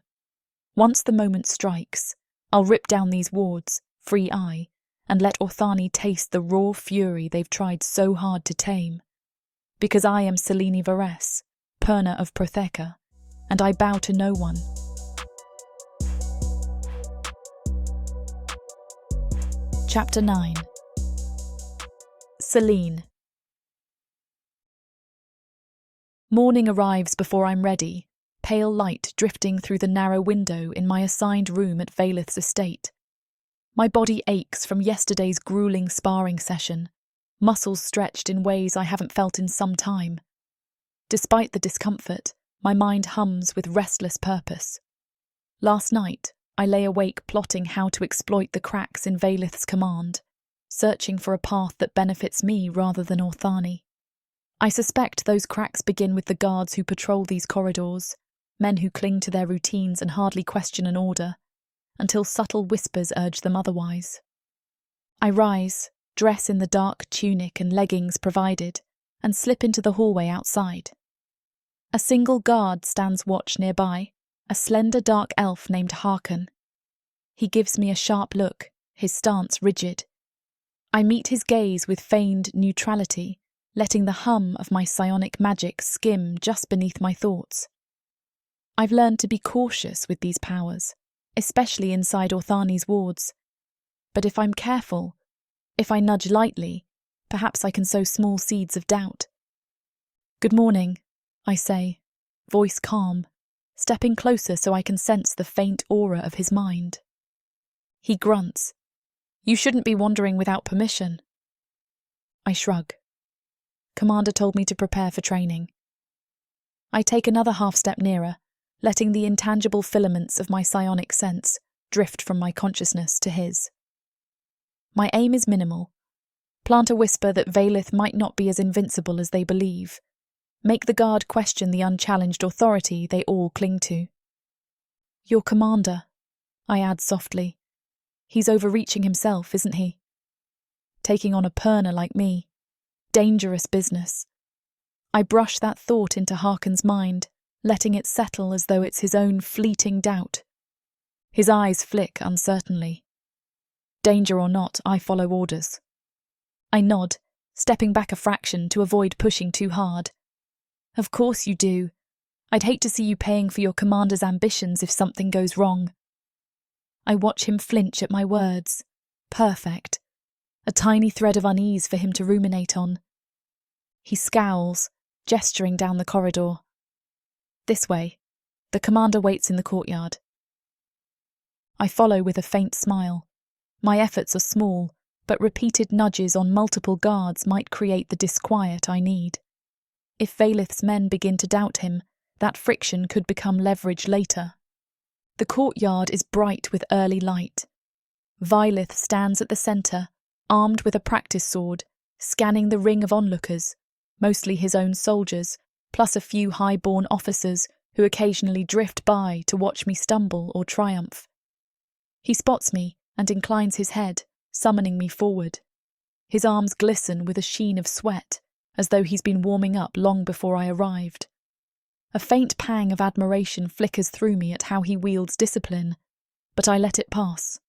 Once the moment strikes, I'll rip down these wards, free I, and let Orthani taste the raw fury they've tried so hard to tame. Because I am Zelene Varese, Perna of Protheka, and I bow to no one. Chapter 9. Zelene. Morning arrives before I'm ready, pale light drifting through the narrow window in my assigned room at Vaelith's estate. My body aches from yesterday's grueling sparring session, muscles stretched in ways I haven't felt in some time. Despite the discomfort, my mind hums with restless purpose. Last night, I lay awake plotting how to exploit the cracks in Vaelith's command, searching for a path that benefits me rather than Orthani. I suspect those cracks begin with the guards who patrol these corridors, men who cling to their routines and hardly question an order, until subtle whispers urge them otherwise. I rise, dress in the dark tunic and leggings provided, and slip into the hallway outside. A single guard stands watch nearby, a slender dark elf named Harken. He gives me a sharp look, his stance rigid. I meet his gaze with feigned neutrality, letting the hum of my psionic magic skim just beneath my thoughts. I've learned to be cautious with these powers, especially inside Orthani's wards. But if I'm careful, if I nudge lightly, perhaps I can sow small seeds of doubt. "Good morning," I say, voice calm, stepping closer so I can sense the faint aura of his mind. He grunts. "You shouldn't be wandering without permission." I shrug. Commander told me to prepare for training. I take another half step nearer, letting the intangible filaments of my psionic sense drift from my consciousness to his. My aim is minimal. Plant a whisper that Vaelith might not be as invincible as they believe. Make the guard question the unchallenged authority they all cling to. "Your commander," I add softly. "He's overreaching himself, isn't he? Taking on a Perna like me. Dangerous business." I brush that thought into Harken's mind, letting it settle as though it's his own fleeting doubt. His eyes flick uncertainly. Danger or not, I follow orders. I nod, stepping back a fraction to avoid pushing too hard. "Of course you do. I'd hate to see you paying for your commander's ambitions if something goes wrong." I watch him flinch at my words. Perfect. A tiny thread of unease for him to ruminate on. He scowls, gesturing down the corridor. "This way." The commander waits in the courtyard. I follow with a faint smile. My efforts are small, but repeated nudges on multiple guards might create the disquiet I need. If Vaelith's men begin to doubt him, that friction could become leverage later. The courtyard is bright with early light. Vaelith stands at the centre, armed with a practice sword, scanning the ring of onlookers, mostly his own soldiers, plus a few high-born officers who occasionally drift by to watch me stumble or triumph. He spots me and inclines his head, summoning me forward. His arms glisten with a sheen of sweat, as though he's been warming up long before I arrived. A faint pang of admiration flickers through me at how he wields discipline, but I let it pass.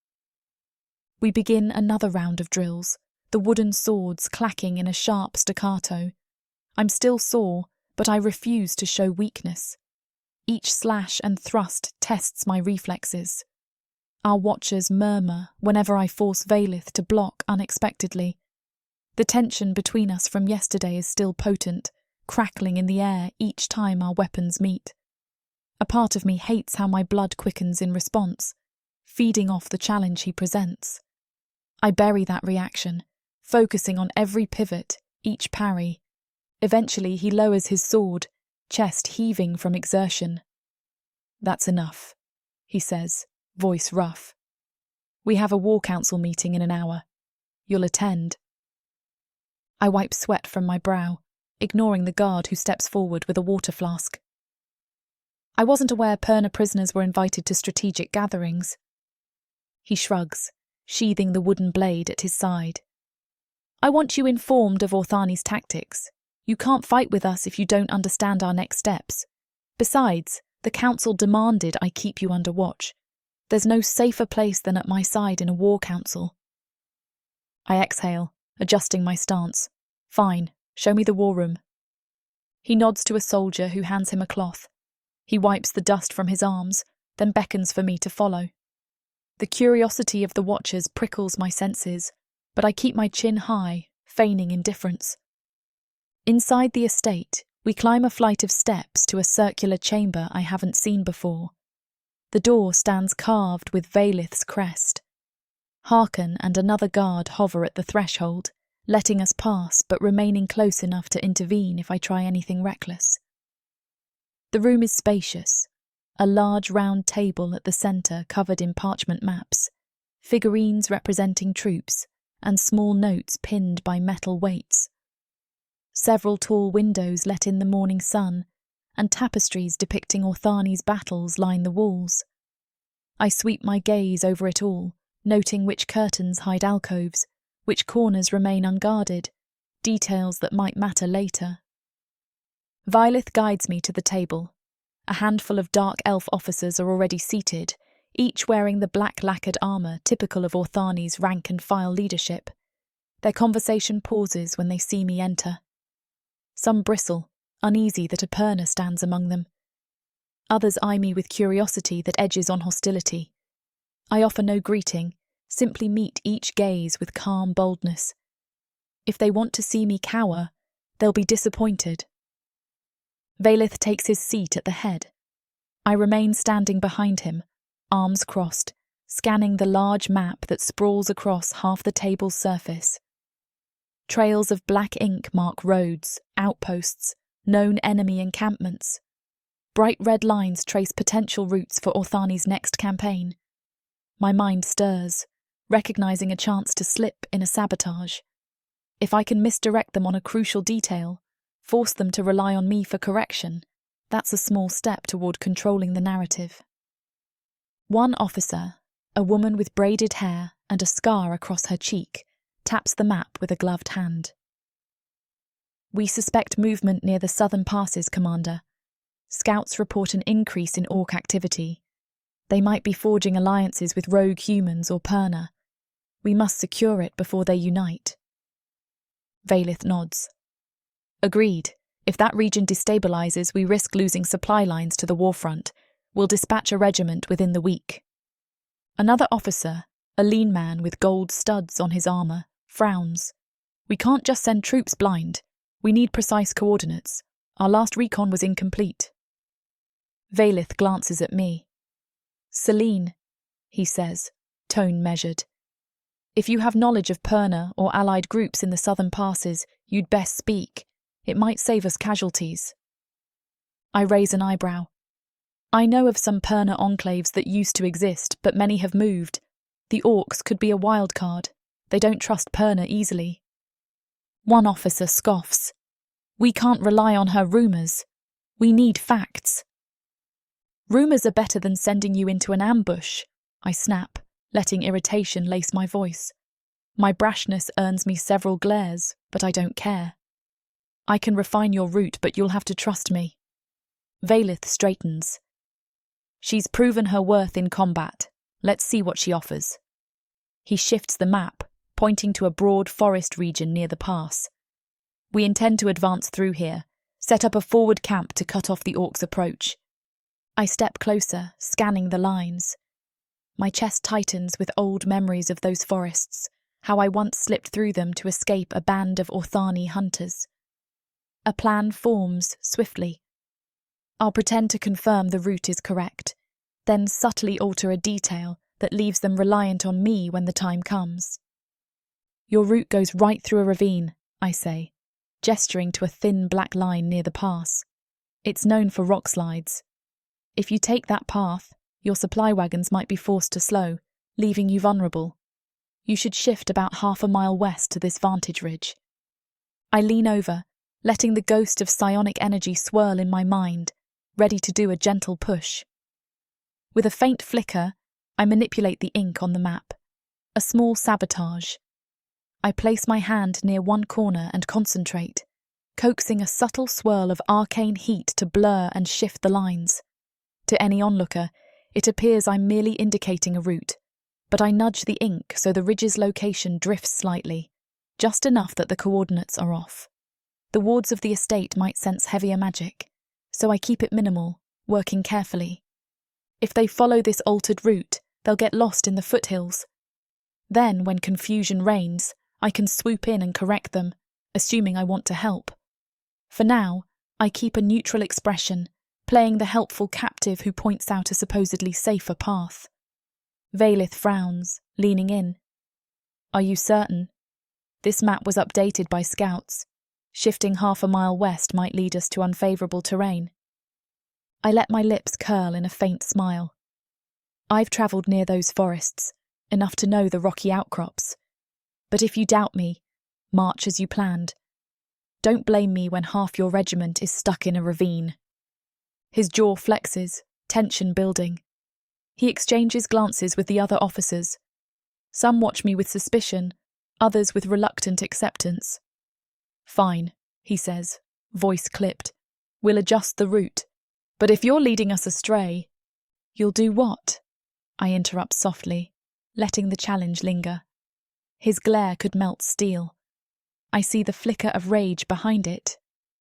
We begin another round of drills, the wooden swords clacking in a sharp staccato. I'm still sore, but I refuse to show weakness. Each slash and thrust tests my reflexes. Our watchers murmur whenever I force Vaelith to block unexpectedly. The tension between us from yesterday is still potent, crackling in the air each time our weapons meet. A part of me hates how my blood quickens in response, feeding off the challenge he presents. I bury that reaction, focusing on every pivot, each parry. Eventually he lowers his sword, chest heaving from exertion. "That's enough," he says, voice rough. "We have a war council meeting in an hour. You'll attend." I wipe sweat from my brow, ignoring the guard who steps forward with a water flask. "I wasn't aware Perna prisoners were invited to strategic gatherings." He shrugs, sheathing the wooden blade at his side. "I want you informed of Orthani's tactics. You can't fight with us if you don't understand our next steps. Besides, the council demanded I keep you under watch. There's no safer place than at my side in a war council." I exhale, adjusting my stance. "Fine, show me the war room." He nods to a soldier who hands him a cloth. He wipes the dust from his arms, then beckons for me to follow. The curiosity of the watchers prickles my senses, but I keep my chin high, feigning indifference. Inside the estate, we climb a flight of steps to a circular chamber I haven't seen before. The door stands carved with Vaelith's crest. Harken and another guard hover at the threshold, letting us pass but remaining close enough to intervene if I try anything reckless. The room is spacious, a large round table at the centre covered in parchment maps, figurines representing troops, and small notes pinned by metal weights. Several tall windows let in the morning sun, and tapestries depicting Orthani's battles line the walls. I sweep my gaze over it all, noting which curtains hide alcoves, which corners remain unguarded, details that might matter later. Vaelith guides me to the table. A handful of dark elf officers are already seated, each wearing the black lacquered armour typical of Orthani's rank-and-file leadership. Their conversation pauses when they see me enter. Some bristle, uneasy that a Perna stands among them. Others eye me with curiosity that edges on hostility. I offer no greeting, simply meet each gaze with calm boldness. If they want to see me cower, they'll be disappointed. Vaelith takes his seat at the head. I remain standing behind him, arms crossed, scanning the large map that sprawls across half the table's surface. Trails of black ink mark roads, outposts, known enemy encampments. Bright red lines trace potential routes for Orthani's next campaign. My mind stirs, recognizing a chance to slip in a sabotage. If I can misdirect them on a crucial detail, force them to rely on me for correction, that's a small step toward controlling the narrative. One officer, a woman with braided hair and a scar across her cheek, taps the map with a gloved hand. We suspect movement near the southern passes, Commander. Scouts report an increase in orc activity. They might be forging alliances with rogue humans or Perna. We must secure it before they unite. Vaelith nods. Agreed. If that region destabilizes, we risk losing supply lines to the warfront. We'll dispatch a regiment within the week. Another officer, a lean man with gold studs on his armour, frowns. We can't just send troops blind. We need precise coordinates. Our last recon was incomplete. Vaelith glances at me. Zelene, he says, tone measured. If you have knowledge of Perna or allied groups in the southern passes, you'd best speak. It might save us casualties. I raise an eyebrow. I know of some Perna enclaves that used to exist, but many have moved. The orcs could be a wild card. They don't trust Perna easily. One officer scoffs. We can't rely on her rumours. We need facts. Rumours are better than sending you into an ambush, I snap, letting irritation lace my voice. My brashness earns me several glares, but I don't care. I can refine your route, but you'll have to trust me. Vaelith straightens. She's proven her worth in combat. Let's see what she offers. He shifts the map, pointing to a broad forest region near the pass. We intend to advance through here, set up a forward camp to cut off the orcs' approach. I step closer, scanning the lines. My chest tightens with old memories of those forests, how I once slipped through them to escape a band of Orthani hunters. A plan forms swiftly. I'll pretend to confirm the route is correct, then subtly alter a detail that leaves them reliant on me when the time comes. Your route goes right through a ravine, I say, gesturing to a thin black line near the pass. It's known for rock slides. If you take that path, your supply wagons might be forced to slow, leaving you vulnerable. You should shift about half a mile west to this vantage ridge. I lean over, letting the ghost of psionic energy swirl in my mind, ready to do a gentle push. With a faint flicker, I manipulate the ink on the map. A small sabotage. I place my hand near one corner and concentrate, coaxing a subtle swirl of arcane heat to blur and shift the lines. To any onlooker, it appears I'm merely indicating a route, but I nudge the ink so the ridge's location drifts slightly, just enough that the coordinates are off. The wards of the estate might sense heavier magic, so I keep it minimal, working carefully. If they follow this altered route, they'll get lost in the foothills. Then, when confusion reigns, I can swoop in and correct them, assuming I want to help. For now, I keep a neutral expression, playing the helpful captive who points out a supposedly safer path. Vaelith frowns, leaning in. Are you certain? This map was updated by scouts. Shifting half a mile west might lead us to unfavourable terrain. I let my lips curl in a faint smile. I've travelled near those forests, enough to know the rocky outcrops. But if you doubt me, march as you planned. Don't blame me when half your regiment is stuck in a ravine. His jaw flexes, tension building. He exchanges glances with the other officers. Some watch me with suspicion, others with reluctant acceptance. Fine, he says, voice clipped. We'll adjust the route. But if you're leading us astray, you'll do what? I interrupt softly, letting the challenge linger. His glare could melt steel. I see the flicker of rage behind it,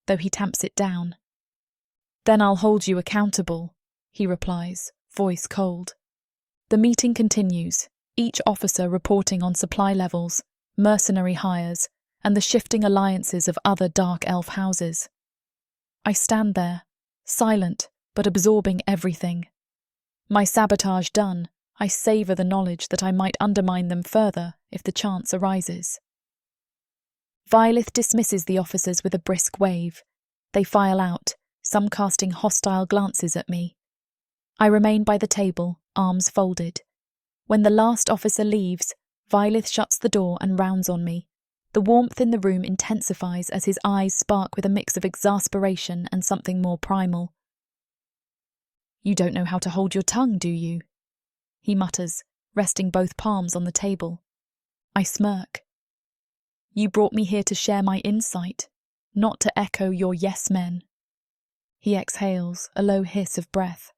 though he tamps it down. Then I'll hold you accountable, he replies, voice cold. The meeting continues, each officer reporting on supply levels, mercenary hires, and the shifting alliances of other dark elf houses. I stand there, silent but absorbing everything. My sabotage done, I savour the knowledge that I might undermine them further if the chance arises. Vaelith dismisses the officers with a brisk wave. They file out, some casting hostile glances at me. I remain by the table, arms folded. When the last officer leaves, Vaelith shuts the door and rounds on me. The warmth in the room intensifies as his eyes spark with a mix of exasperation and something more primal. You don't know how to hold your tongue, do you? He mutters, resting both palms on the table. I smirk. You brought me here to share my insight, not to echo your yes men. He exhales, a low hiss of breath.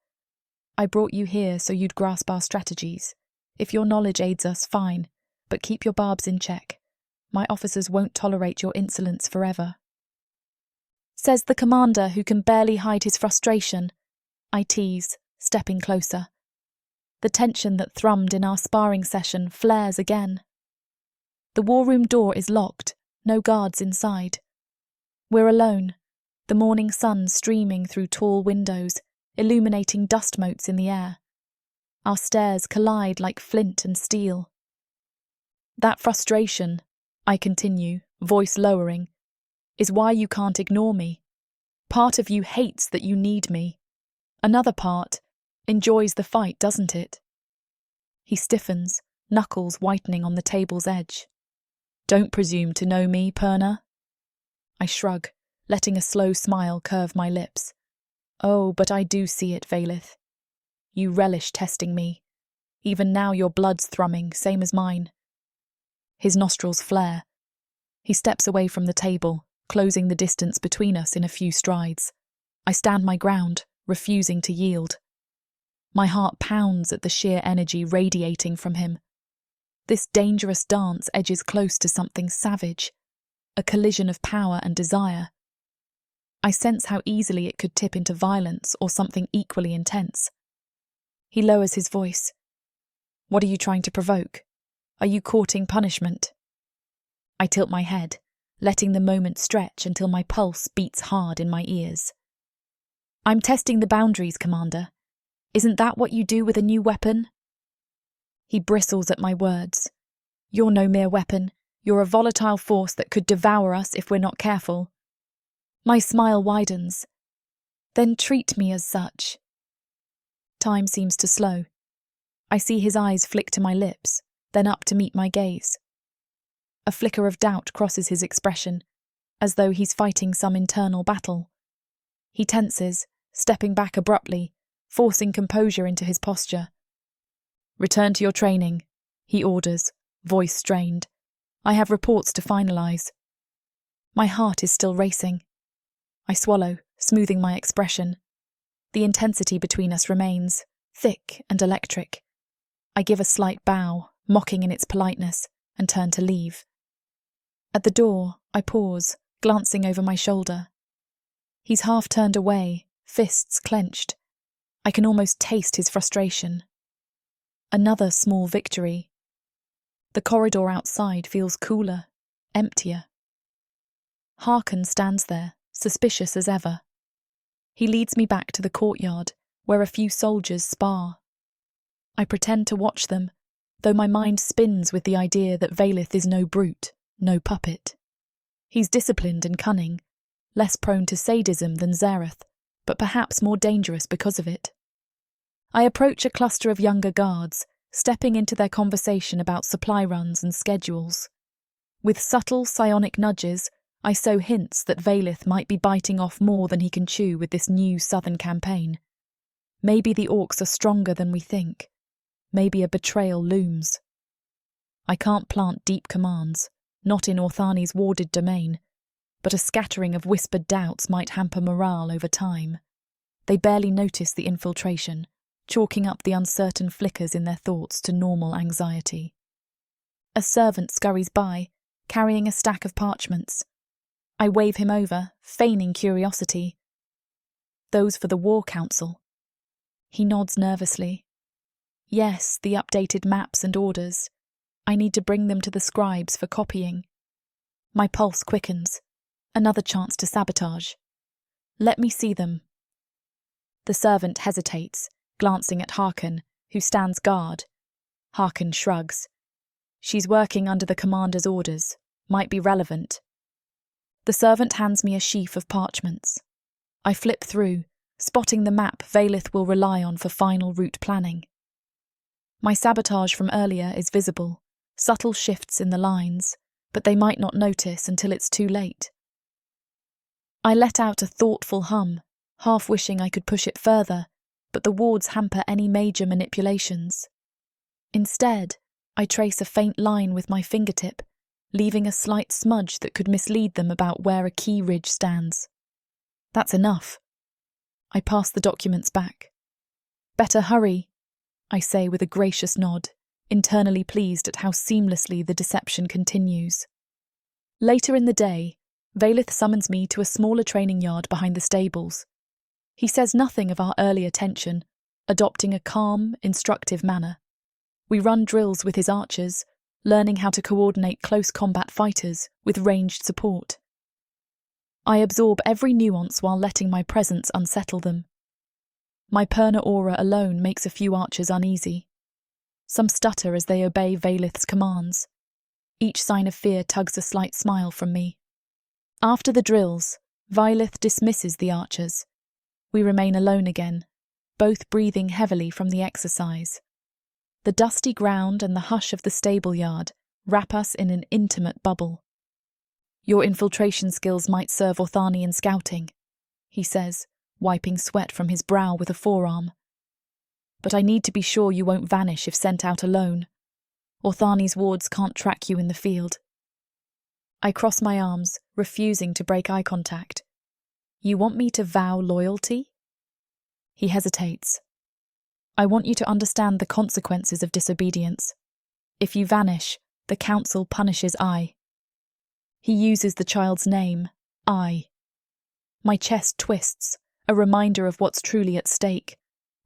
I brought you here so you'd grasp our strategies. If your knowledge aids us, fine, but keep your barbs in check. My officers won't tolerate your insolence forever. Says the commander who can barely hide his frustration. I tease, stepping closer. The tension that thrummed in our sparring session flares again. The war room door is locked, no guards inside. We're alone, the morning sun streaming through tall windows, illuminating dust motes in the air. Our stares collide like flint and steel. That frustration, I continue, voice lowering, is why you can't ignore me. Part of you hates that you need me. Another part enjoys the fight, doesn't it? He stiffens, knuckles whitening on the table's edge. Don't presume to know me, Perna. I shrug, letting a slow smile curve my lips. Oh, but I do see it, Vaelith. You relish testing me. Even now your blood's thrumming, same as mine. His nostrils flare. He steps away from the table, closing the distance between us in a few strides. I stand my ground, refusing to yield. My heart pounds at the sheer energy radiating from him. This dangerous dance edges close to something savage, a collision of power and desire. I sense how easily it could tip into violence or something equally intense. He lowers his voice. What are you trying to provoke? Are you courting punishment? I tilt my head, letting the moment stretch until my pulse beats hard in my ears. I'm testing the boundaries, Commander. Isn't that what you do with a new weapon? He bristles at my words. You're no mere weapon. You're a volatile force that could devour us if we're not careful. My smile widens. Then treat me as such. Time seems to slow. I see his eyes flick to my lips, then up to meet my gaze. A flicker of doubt crosses his expression, as though he's fighting some internal battle. He tenses, stepping back abruptly, forcing composure into his posture. Return to your training, he orders, voice strained. I have reports to finalise. My heart is still racing. I swallow, smoothing my expression. The intensity between us remains, thick and electric. I give a slight bow, mocking in its politeness, and turn to leave. At the door, I pause, glancing over my shoulder. He's half turned away, fists clenched. I can almost taste his frustration. Another small victory. The corridor outside feels cooler, emptier. Harkin stands there, suspicious as ever. He leads me back to the courtyard, where a few soldiers spar. I pretend to watch them, though my mind spins with the idea that Vaelith is no brute, no puppet. He's disciplined and cunning, less prone to sadism than Zareth, but perhaps more dangerous because of it. I approach a cluster of younger guards, stepping into their conversation about supply runs and schedules. With subtle psionic nudges, I sow hints that Vaelith might be biting off more than he can chew with this new southern campaign. Maybe the orcs are stronger than we think. Maybe a betrayal looms. I can't plant deep commands, not in Orthani's warded domain, but a scattering of whispered doubts might hamper morale over time. They barely notice the infiltration, chalking up the uncertain flickers in their thoughts to normal anxiety. A servant scurries by, carrying a stack of parchments. I wave him over, feigning curiosity. Those for the War Council. He nods nervously. Yes, the updated maps and orders. I need to bring them to the scribes for copying. My pulse quickens. Another chance to sabotage. Let me see them. The servant hesitates, glancing at Harken, who stands guard. Harken shrugs. She's working under the commander's orders. Might be relevant. The servant hands me a sheaf of parchments. I flip through, spotting the map Vaelith will rely on for final route planning. My sabotage from earlier is visible, subtle shifts in the lines, but they might not notice until it's too late. I let out a thoughtful hum, half wishing I could push it further, but the wards hamper any major manipulations. Instead, I trace a faint line with my fingertip, leaving a slight smudge that could mislead them about where a key ridge stands. That's enough. I pass the documents back. Better hurry, I say with a gracious nod, internally pleased at how seamlessly the deception continues. Later in the day, Vaelith summons me to a smaller training yard behind the stables. He says nothing of our earlier tension, adopting a calm, instructive manner. We run drills with his archers, learning how to coordinate close combat fighters with ranged support. I absorb every nuance while letting my presence unsettle them. My Perna aura alone makes a few archers uneasy. Some stutter as they obey Vaelith's commands. Each sign of fear tugs a slight smile from me. After the drills, Vaelith dismisses the archers. We remain alone again, both breathing heavily from the exercise. The dusty ground and the hush of the stable yard wrap us in an intimate bubble. Your infiltration skills might serve Orthani in scouting, he says, wiping sweat from his brow with a forearm. But I need to be sure you won't vanish if sent out alone. Orthani's wards can't track you in the field. I cross my arms, refusing to break eye contact. You want me to vow loyalty? He hesitates. I want you to understand the consequences of disobedience. If you vanish, the council punishes I. He uses the child's name, I. My chest twists, a reminder of what's truly at stake.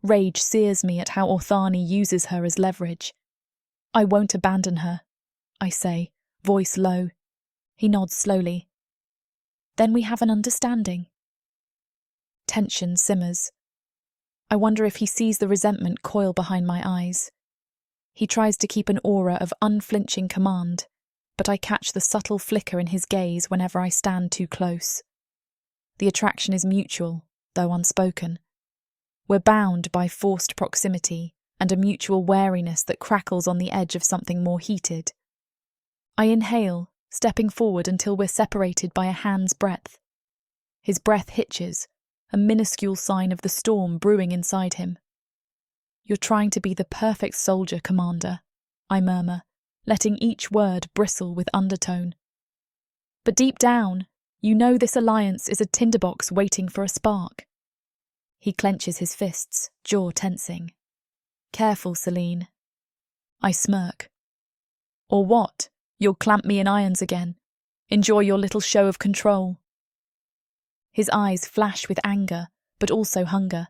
Rage sears me at how Orthani uses her as leverage. I won't abandon her, I say, voice low. He nods slowly. Then we have an understanding. Tension simmers. I wonder if he sees the resentment coil behind my eyes. He tries to keep an aura of unflinching command, but I catch the subtle flicker in his gaze whenever I stand too close. The attraction is mutual, though unspoken. We're bound by forced proximity and a mutual wariness that crackles on the edge of something more heated. I inhale, stepping forward until we're separated by a hand's breadth. His breath hitches, a minuscule sign of the storm brewing inside him. You're trying to be the perfect soldier, Commander, I murmur, letting each word bristle with undertone. But deep down, you know this alliance is a tinderbox waiting for a spark. He clenches his fists, jaw tensing. Careful, Zelene. I smirk. Or what? You'll clamp me in irons again. Enjoy your little show of control. His eyes flash with anger, but also hunger.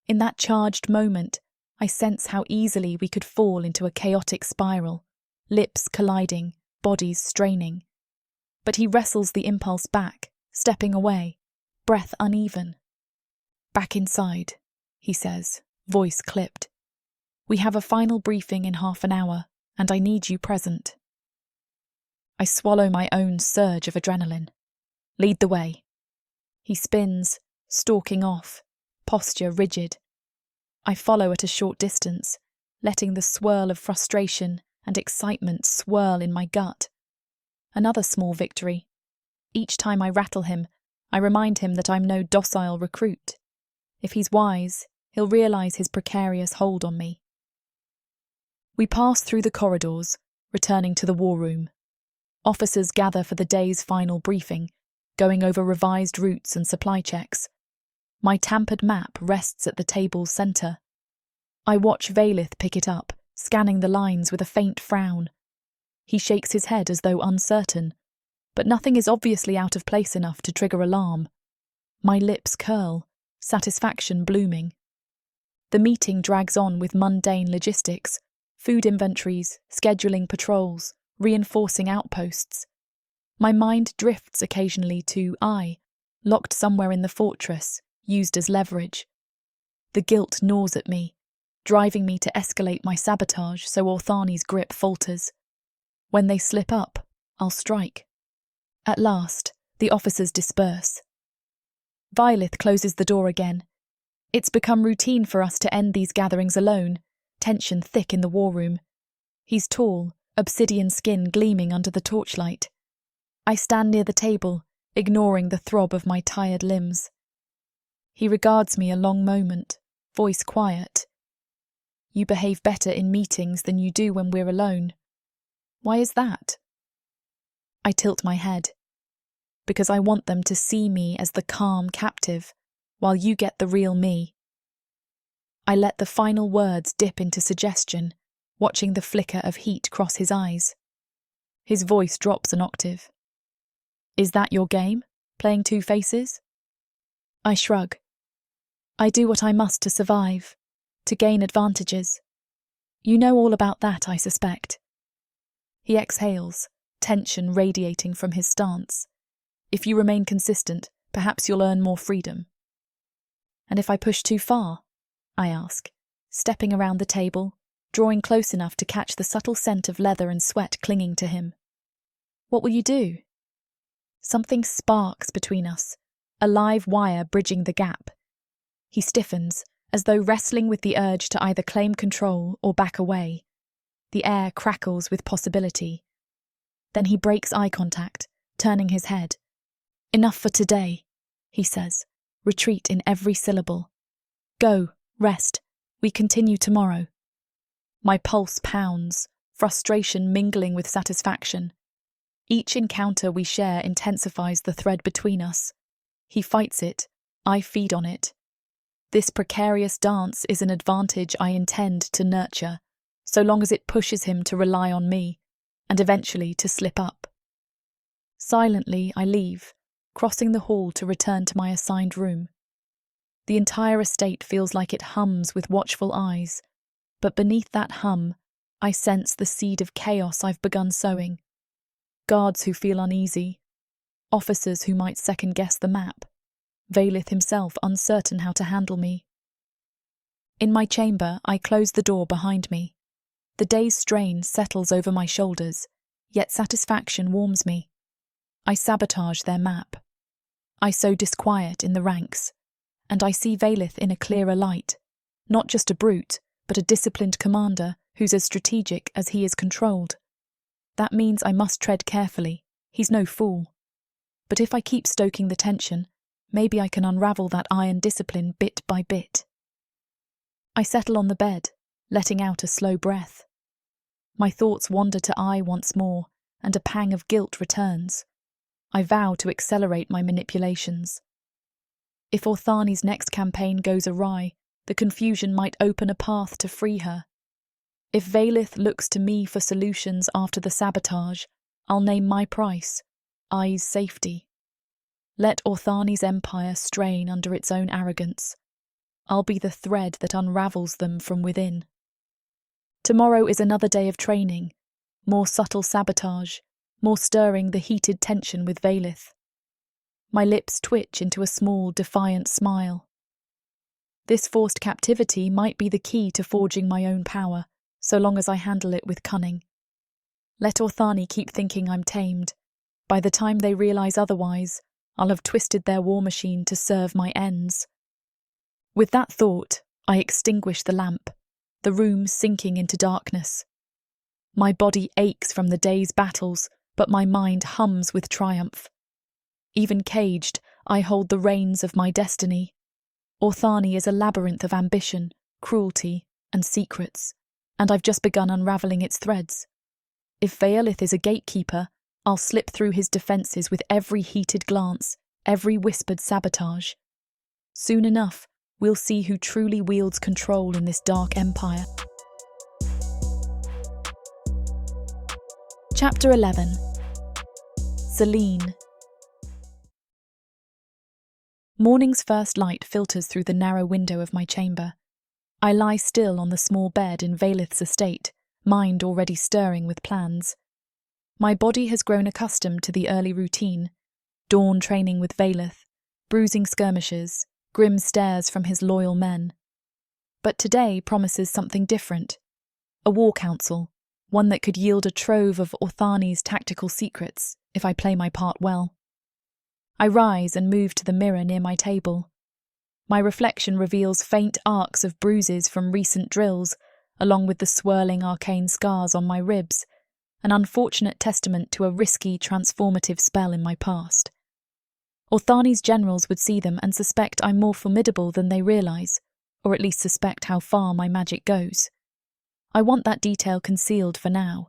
In that charged moment, I sense how easily we could fall into a chaotic spiral, lips colliding, bodies straining. But he wrestles the impulse back, stepping away, breath uneven. Back inside, he says, voice clipped. We have a final briefing in half an hour, and I need you present. I swallow my own surge of adrenaline. Lead the way. He spins, stalking off, posture rigid. I follow at a short distance, letting the swirl of frustration and excitement swirl in my gut. Another small victory. Each time I rattle him, I remind him that I'm no docile recruit. If he's wise, he'll realise his precarious hold on me. We pass through the corridors, returning to the war room. Officers gather for the day's final briefing, going over revised routes and supply checks. My tampered map rests at the table's centre. I watch Vaelith pick it up, scanning the lines with a faint frown. He shakes his head as though uncertain, but nothing is obviously out of place enough to trigger alarm. My lips curl, satisfaction blooming. The meeting drags on with mundane logistics, food inventories, scheduling patrols, reinforcing outposts. My mind drifts occasionally to I, locked somewhere in the fortress, used as leverage. The guilt gnaws at me, driving me to escalate my sabotage so Orthani's grip falters. When they slip up, I'll strike. At last, the officers disperse. Vaelith closes the door again. It's become routine for us to end these gatherings alone, tension thick in the war room. He's tall, obsidian skin gleaming under the torchlight. I stand near the table, ignoring the throb of my tired limbs. He regards me a long moment, voice quiet. You behave better in meetings than you do when we're alone. Why is that? I tilt my head. Because I want them to see me as the calm captive, while you get the real me. I let the final words dip into suggestion, watching the flicker of heat cross his eyes. His voice drops an octave. Is that your game, playing two faces? I shrug. I do what I must to survive, to gain advantages. You know all about that, I suspect. He exhales, tension radiating from his stance. If you remain consistent, perhaps you'll earn more freedom. And if I push too far? I ask, stepping around the table, drawing close enough to catch the subtle scent of leather and sweat clinging to him. What will you do? Something sparks between us, a live wire bridging the gap. He stiffens, as though wrestling with the urge to either claim control or back away. The air crackles with possibility. Then he breaks eye contact, turning his head. Enough for today, he says, retreat in every syllable. Go, rest, we continue tomorrow. My pulse pounds, frustration mingling with satisfaction. Each encounter we share intensifies the thread between us. He fights it, I feed on it. This precarious dance is an advantage I intend to nurture, so long as it pushes him to rely on me, and eventually to slip up. Silently, I leave, crossing the hall to return to my assigned room. The entire estate feels like it hums with watchful eyes, but beneath that hum, I sense the seed of chaos I've begun sowing. Guards who feel uneasy, officers who might second-guess the map, Vaelith himself uncertain how to handle me. In my chamber, I close the door behind me. The day's strain settles over my shoulders, yet satisfaction warms me. I sabotage their map. I sow disquiet in the ranks, and I see Vaelith in a clearer light, not just a brute, but a disciplined commander who's as strategic as he is controlled. That means I must tread carefully. He's no fool. But if I keep stoking the tension, maybe I can unravel that iron discipline bit by bit. I settle on the bed, letting out a slow breath. My thoughts wander to I once more, and a pang of guilt returns. I vow to accelerate my manipulations. If Orthani's next campaign goes awry, the confusion might open a path to free her. If Vaelith looks to me for solutions after the sabotage, I'll name my price, I's safety. Let Orthani's empire strain under its own arrogance. I'll be the thread that unravels them from within. Tomorrow is another day of training, more subtle sabotage, more stirring the heated tension with Vaelith. My lips twitch into a small, defiant smile. This forced captivity might be the key to forging my own power, so long as I handle it with cunning. Let Orthani keep thinking I'm tamed. By the time they realise otherwise, I'll have twisted their war machine to serve my ends. With that thought, I extinguish the lamp, the room sinking into darkness. My body aches from the day's battles, but my mind hums with triumph. Even caged, I hold the reins of my destiny. Orthani is a labyrinth of ambition, cruelty, and secrets, and I've just begun unravelling its threads. If Vaelith is a gatekeeper, I'll slip through his defences with every heated glance, every whispered sabotage. Soon enough, we'll see who truly wields control in this dark empire. Chapter 11. Zelene. Morning's first light filters through the narrow window of my chamber. I lie still on the small bed in Vaelith's estate, mind already stirring with plans. My body has grown accustomed to the early routine: dawn training with Vaelith, bruising skirmishes, grim stares from his loyal men. But today promises something different. A war council, one that could yield a trove of Orthani's tactical secrets if I play my part well. I rise and move to the mirror near my table. My reflection reveals faint arcs of bruises from recent drills, along with the swirling arcane scars on my ribs, an unfortunate testament to a risky, transformative spell in my past. Orthani's generals would see them and suspect I'm more formidable than they realise, or at least suspect how far my magic goes. I want that detail concealed for now.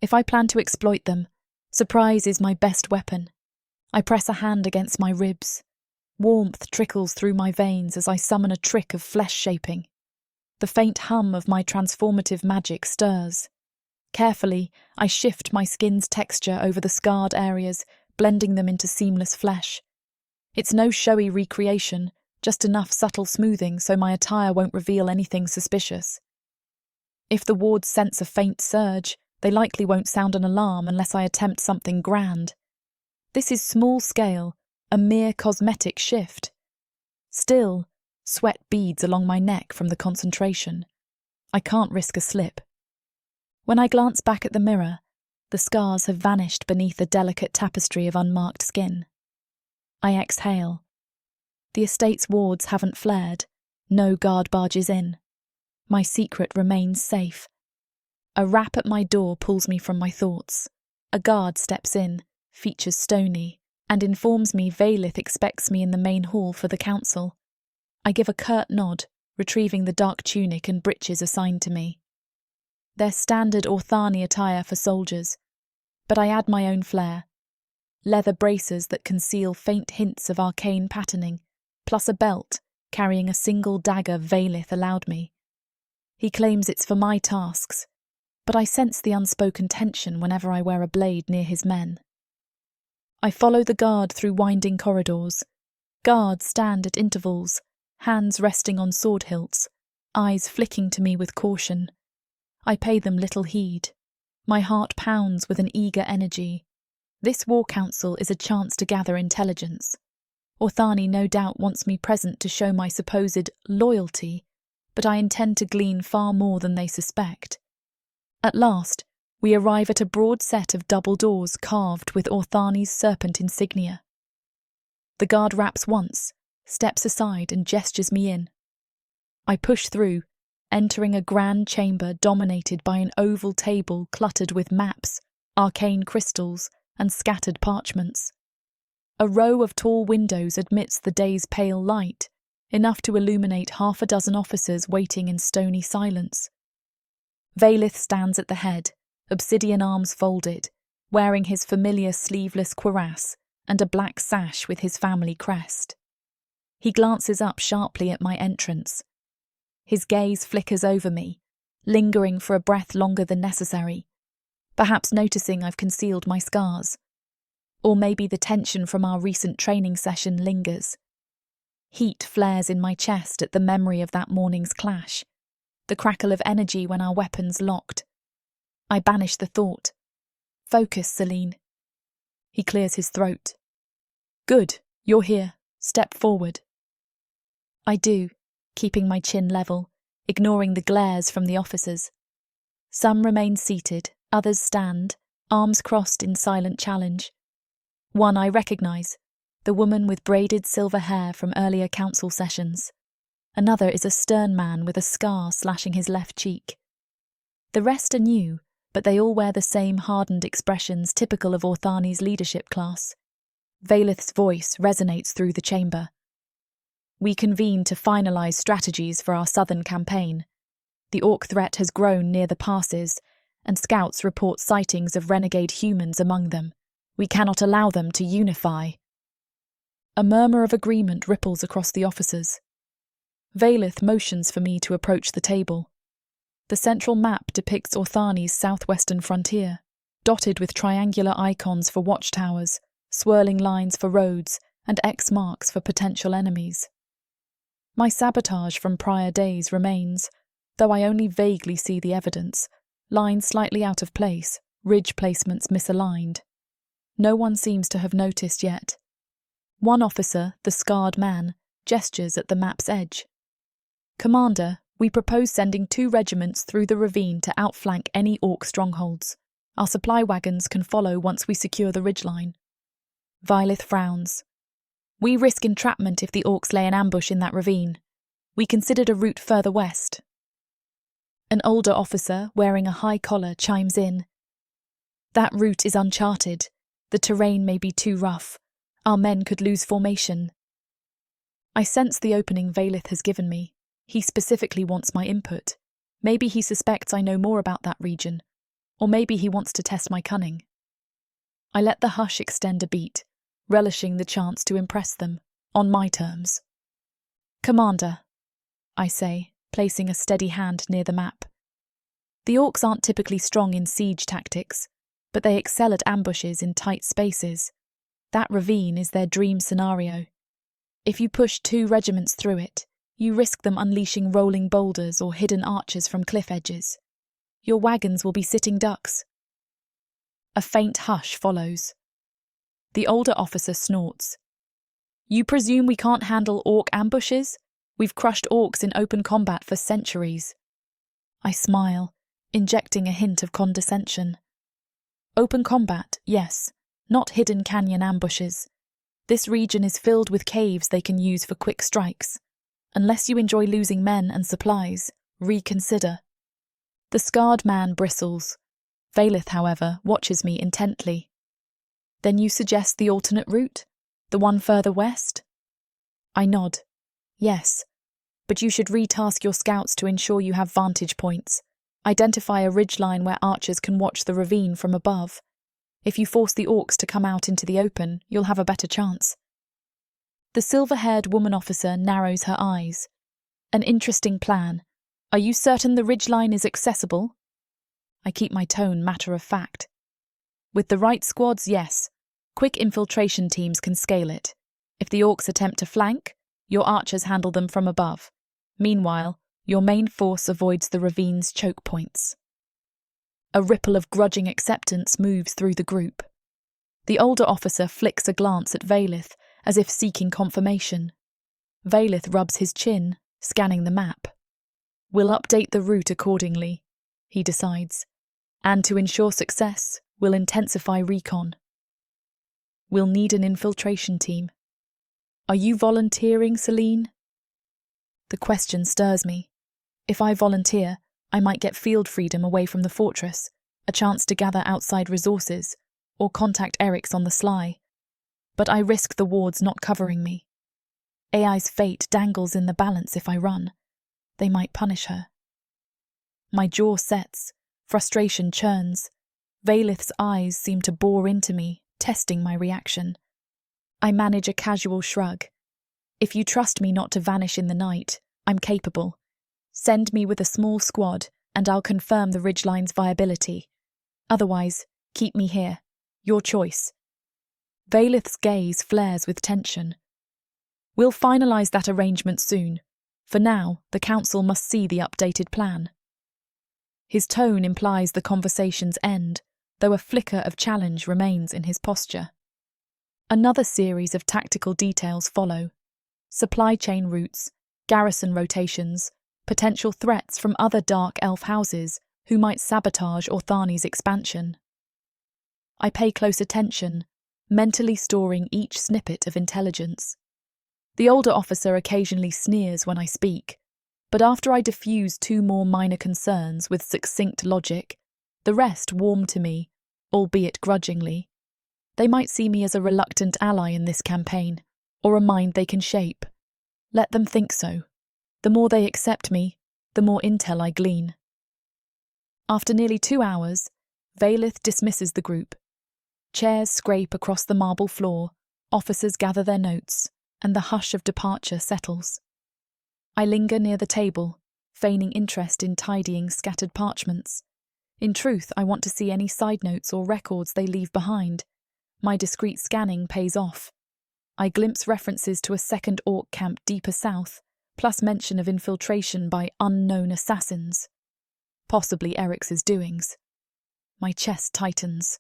If I plan to exploit them, surprise is my best weapon. I press a hand against my ribs. Warmth trickles through my veins as I summon a trick of flesh shaping. The faint hum of my transformative magic stirs. Carefully, I shift my skin's texture over the scarred areas, blending them into seamless flesh. It's no showy recreation, just enough subtle smoothing so my attire won't reveal anything suspicious. If the wards sense a faint surge, they likely won't sound an alarm unless I attempt something grand. This is small scale, a mere cosmetic shift. Still, sweat beads along my neck from the concentration. I can't risk a slip. When I glance back at the mirror, the scars have vanished beneath a delicate tapestry of unmarked skin. I exhale. The estate's wards haven't flared. No guard barges in. My secret remains safe. A rap at my door pulls me from my thoughts. A guard steps in, features stony, and informs me Vaelith expects me in the main hall for the council. I give a curt nod, retrieving the dark tunic and breeches assigned to me. They're standard Orthani attire for soldiers, but I add my own flair. Leather braces that conceal faint hints of arcane patterning, plus a belt carrying a single dagger Vaelith allowed me. He claims it's for my tasks, but I sense the unspoken tension whenever I wear a blade near his men. I follow the guard through winding corridors. Guards stand at intervals, hands resting on sword hilts, eyes flicking to me with caution. I pay them little heed. My heart pounds with an eager energy. This war council is a chance to gather intelligence. Orthani no doubt wants me present to show my supposed loyalty, but I intend to glean far more than they suspect. At last, we arrive at a broad set of double doors carved with Orthani's serpent insignia. The guard raps once, steps aside and gestures me in. I push through, entering a grand chamber dominated by an oval table cluttered with maps, arcane crystals, and scattered parchments. A row of tall windows admits the day's pale light, enough to illuminate half a dozen officers waiting in stony silence. Vaelith stands at the head, obsidian arms folded, wearing his familiar sleeveless cuirass and a black sash with his family crest. He glances up sharply at my entrance. His gaze flickers over me, lingering for a breath longer than necessary, perhaps noticing I've concealed my scars. Or maybe the tension from our recent training session lingers. Heat flares in my chest at the memory of that morning's clash, the crackle of energy when our weapons locked. I banish the thought. Focus, Zelene. He clears his throat. Good, you're here. Step forward. I do, keeping my chin level, ignoring the glares from the officers. Some remain seated, others stand, arms crossed in silent challenge. One I recognise, the woman with braided silver hair from earlier council sessions. Another is a stern man with a scar slashing his left cheek. The rest are new, but they all wear the same hardened expressions typical of Orthani's leadership class. Vaelith's voice resonates through the chamber. We convene to finalise strategies for our southern campaign. The orc threat has grown near the passes, and scouts report sightings of renegade humans among them. We cannot allow them to unify. A murmur of agreement ripples across the officers. Vaelith motions for me to approach the table. The central map depicts Orthani's southwestern frontier, dotted with triangular icons for watchtowers, swirling lines for roads, and X marks for potential enemies. My sabotage from prior days remains, though I only vaguely see the evidence, lines slightly out of place, ridge placements misaligned. No one seems to have noticed yet. One officer, the scarred man, gestures at the map's edge. Commander, we propose sending 2 regiments through the ravine to outflank any orc strongholds. Our supply wagons can follow once we secure the ridgeline. Vaelith frowns. We risk entrapment if the orcs lay an ambush in that ravine. We considered a route further west. An older officer, wearing a high collar, chimes in. That route is uncharted. The terrain may be too rough. Our men could lose formation. I sense the opening Vaelith has given me. He specifically wants my input. Maybe he suspects I know more about that region, or maybe he wants to test my cunning. I let the hush extend a beat, relishing the chance to impress them, on my terms. Commander, I say, placing a steady hand near the map. The orcs aren't typically strong in siege tactics, but they excel at ambushes in tight spaces. That ravine is their dream scenario. If you push 2 regiments through it, you risk them unleashing rolling boulders or hidden archers from cliff edges. Your wagons will be sitting ducks. A faint hush follows. The older officer snorts. You presume we can't handle orc ambushes? We've crushed orcs in open combat for centuries. I smile, injecting a hint of condescension. Open combat, yes, not hidden canyon ambushes. This region is filled with caves they can use for quick strikes. Unless you enjoy losing men and supplies, reconsider. The scarred man bristles. Vaelith, however, watches me intently. Then you suggest the alternate route? The one further west? I nod. Yes, but you should retask your scouts to ensure you have vantage points. Identify a ridgeline where archers can watch the ravine from above. If you force the orcs to come out into the open, you'll have a better chance. The silver-haired woman officer narrows her eyes. An interesting plan. Are you certain the ridgeline is accessible? I keep my tone matter-of-fact. With the right squads, yes. Quick infiltration teams can scale it. If the orcs attempt to flank, your archers handle them from above. Meanwhile, your main force avoids the ravine's choke points. A ripple of grudging acceptance moves through the group. The older officer flicks a glance at Vaelith, as if seeking confirmation. Vaelith rubs his chin, scanning the map. We'll update the route accordingly, he decides. And to ensure success, we'll intensify recon. We'll need an infiltration team. Are you volunteering, Zelene? The question stirs me. If I volunteer, I might get field freedom away from the fortress, a chance to gather outside resources, or contact Eryx on the sly. But I risk the wards not covering me. AI's fate dangles in the balance if I run. They might punish her. My jaw sets, frustration churns. Vaelith's eyes seem to bore into me, testing my reaction. I manage a casual shrug. If you trust me not to vanish in the night, I'm capable. Send me with a small squad, and I'll confirm the ridgeline's viability. Otherwise, keep me here. Your choice. Vaelith's gaze flares with tension. We'll finalise that arrangement soon. For now, the council must see the updated plan. His tone implies the conversation's end, though a flicker of challenge remains in his posture. Another series of tactical details follow. Supply chain routes, garrison rotations, potential threats from other dark elf houses who might sabotage Orthani's expansion. I pay close attention, mentally storing each snippet of intelligence. The older officer occasionally sneers when I speak, but after I diffuse 2 more minor concerns with succinct logic, The rest warm to me, albeit grudgingly. They might see me as a reluctant ally in this campaign, or a mind they can shape. Let them think so. The more they accept me, the more intel I glean. After nearly 2 hours, Vaelith dismisses the group. Chairs scrape across the marble floor, officers gather their notes, and the hush of departure settles. I linger near the table, feigning interest in tidying scattered parchments. In truth, I want to see any side notes or records they leave behind. My discreet scanning pays off. I glimpse references to a second orc camp deeper south, plus mention of infiltration by unknown assassins. Possibly Eryx's doings. My chest tightens.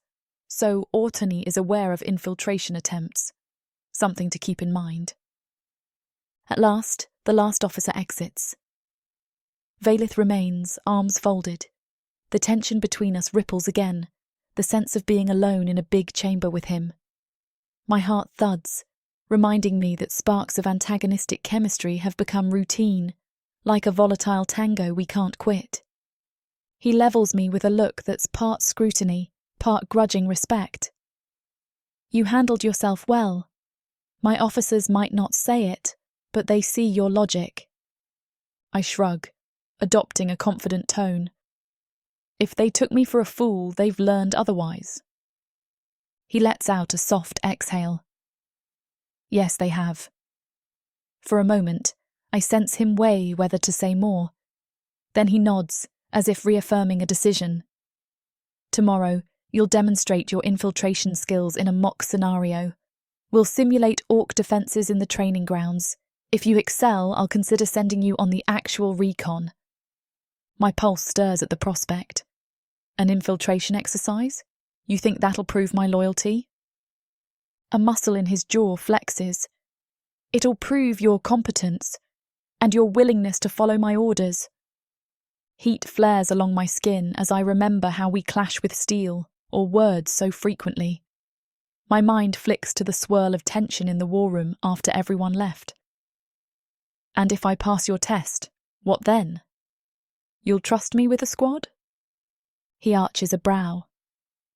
So Orthani is aware of infiltration attempts. Something to keep in mind. At last, the last officer exits. Vaelith remains, arms folded. The tension between us ripples again, the sense of being alone in a big chamber with him. My heart thuds, reminding me that sparks of antagonistic chemistry have become routine, like a volatile tango we can't quit. He levels me with a look that's part scrutiny, part grudging respect. You handled yourself well. My officers might not say it, but they see your logic. I shrug, adopting a confident tone. If they took me for a fool, they've learned otherwise. He lets out a soft exhale. Yes, they have. For a moment, I sense him weigh whether to say more. Then he nods, as if reaffirming a decision. Tomorrow, you'll demonstrate your infiltration skills in a mock scenario. We'll simulate orc defences in the training grounds. If you excel, I'll consider sending you on the actual recon. My pulse stirs at the prospect. An infiltration exercise? You think that'll prove my loyalty? A muscle in his jaw flexes. It'll prove your competence and your willingness to follow my orders. Heat flares along my skin as I remember how we clash with steel or words so frequently. My mind flicks to the swirl of tension in the war room after everyone left. And if I pass your test, what then? You'll trust me with a squad? He arches a brow.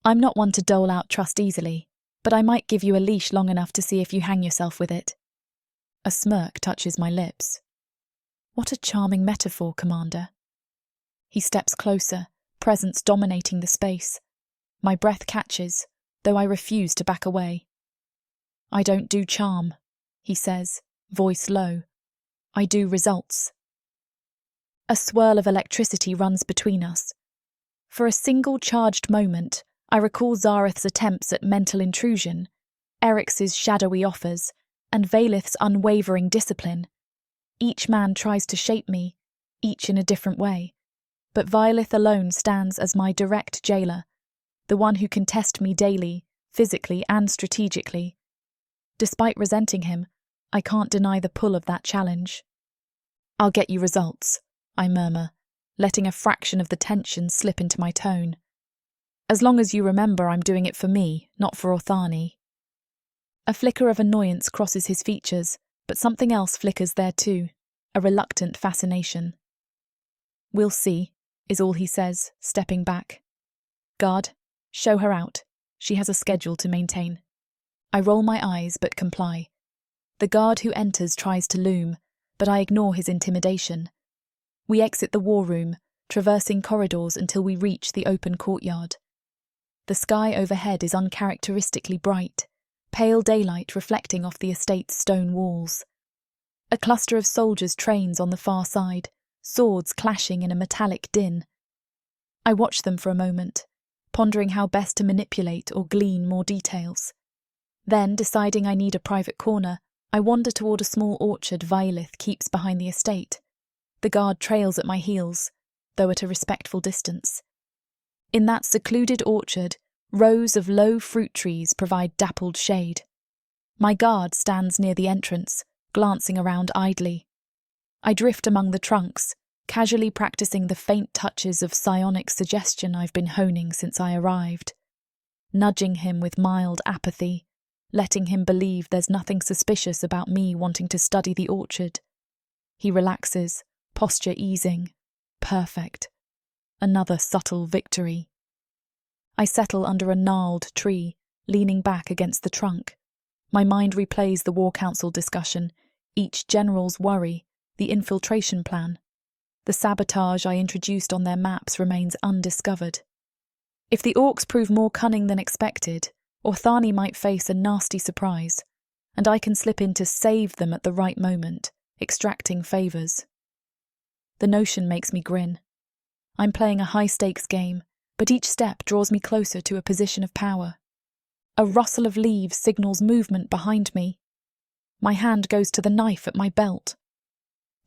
I'm not one to dole out trust easily, but I might give you a leash long enough to see if you hang yourself with it. A smirk touches my lips. What a charming metaphor, Commander. He steps closer, presence dominating the space. My breath catches, though I refuse to back away. I don't do charm, he says, voice low. I do results. A swirl of electricity runs between us. For a single charged moment, I recall Zareth's attempts at mental intrusion, Eryx's shadowy offers, and Vaelith's unwavering discipline. Each man tries to shape me, each in a different way. But Vaelith alone stands as my direct jailer, the one who can test me daily, physically and strategically. Despite resenting him, I can't deny the pull of that challenge. I'll get you results, I murmur, letting a fraction of the tension slip into my tone. As long as you remember I'm doing it for me, not for Orthani. A flicker of annoyance crosses his features, but something else flickers there too, a reluctant fascination. We'll see, is all he says, stepping back. Guard, show her out. She has a schedule to maintain. I roll my eyes but comply. The guard who enters tries to loom, but I ignore his intimidation. We exit the war room, traversing corridors until we reach the open courtyard. The sky overhead is uncharacteristically bright, pale daylight reflecting off the estate's stone walls. A cluster of soldiers trains on the far side, swords clashing in a metallic din. I watch them for a moment, pondering how best to manipulate or glean more details. Then, deciding I need a private corner, I wander toward a small orchard Vaelith keeps behind the estate. The guard trails at my heels, though at a respectful distance. In that secluded orchard, rows of low fruit trees provide dappled shade. My guard stands near the entrance, glancing around idly. I drift among the trunks, casually practicing the faint touches of psionic suggestion I've been honing since I arrived. Nudging him with mild apathy, letting him believe there's nothing suspicious about me wanting to study the orchard. He relaxes, posture easing. Perfect. Another subtle victory. I settle under a gnarled tree, leaning back against the trunk. My mind replays the War Council discussion, each general's worry, the infiltration plan. The sabotage I introduced on their maps remains undiscovered. If the orcs prove more cunning than expected, Orthani might face a nasty surprise, and I can slip in to save them at the right moment, extracting favours. The notion makes me grin. I'm playing a high-stakes game, but each step draws me closer to a position of power. A rustle of leaves signals movement behind me. My hand goes to the knife at my belt.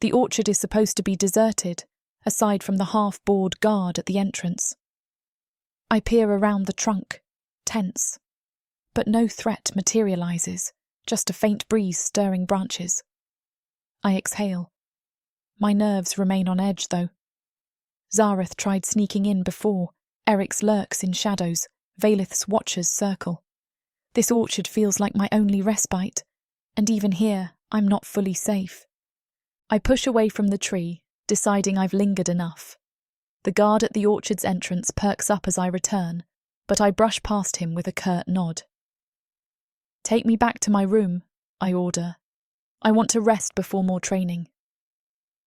The orchard is supposed to be deserted, aside from the half-bored guard at the entrance. I peer around the trunk, tense. But no threat materialises, just a faint breeze stirring branches. I exhale. My nerves remain on edge, though. Zareth tried sneaking in before. Eryx lurks in shadows. Vaelith's watchers circle. This orchard feels like my only respite, and even here, I'm not fully safe. I push away from the tree, deciding I've lingered enough. The guard at the orchard's entrance perks up as I return, but I brush past him with a curt nod. "Take me back to my room," I order. "I want to rest before more training."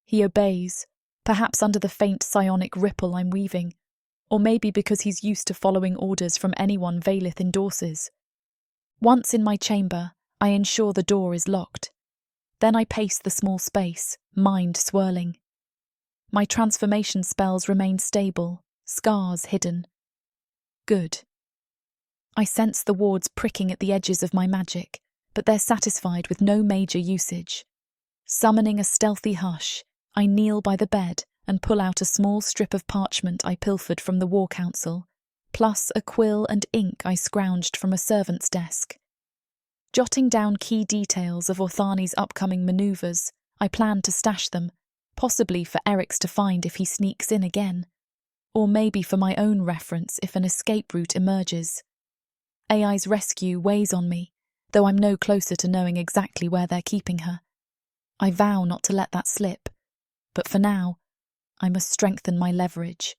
He obeys, perhaps under the faint psionic ripple I'm weaving, or maybe because he's used to following orders from anyone Vaelith endorses. Once in my chamber, I ensure the door is locked. Then I pace the small space, mind swirling. My transformation spells remain stable, scars hidden. Good. I sense the wards pricking at the edges of my magic, but they're satisfied with no major usage. Summoning a stealthy hush, I kneel by the bed and pull out a small strip of parchment I pilfered from the War Council, plus a quill and ink I scrounged from a servant's desk. Jotting down key details of Orthani's upcoming manoeuvres, I plan to stash them, possibly for Eryx to find if he sneaks in again, or maybe for my own reference if an escape route emerges. AI's rescue weighs on me, though I'm no closer to knowing exactly where they're keeping her. I vow not to let that slip, but for now, I must strengthen my leverage.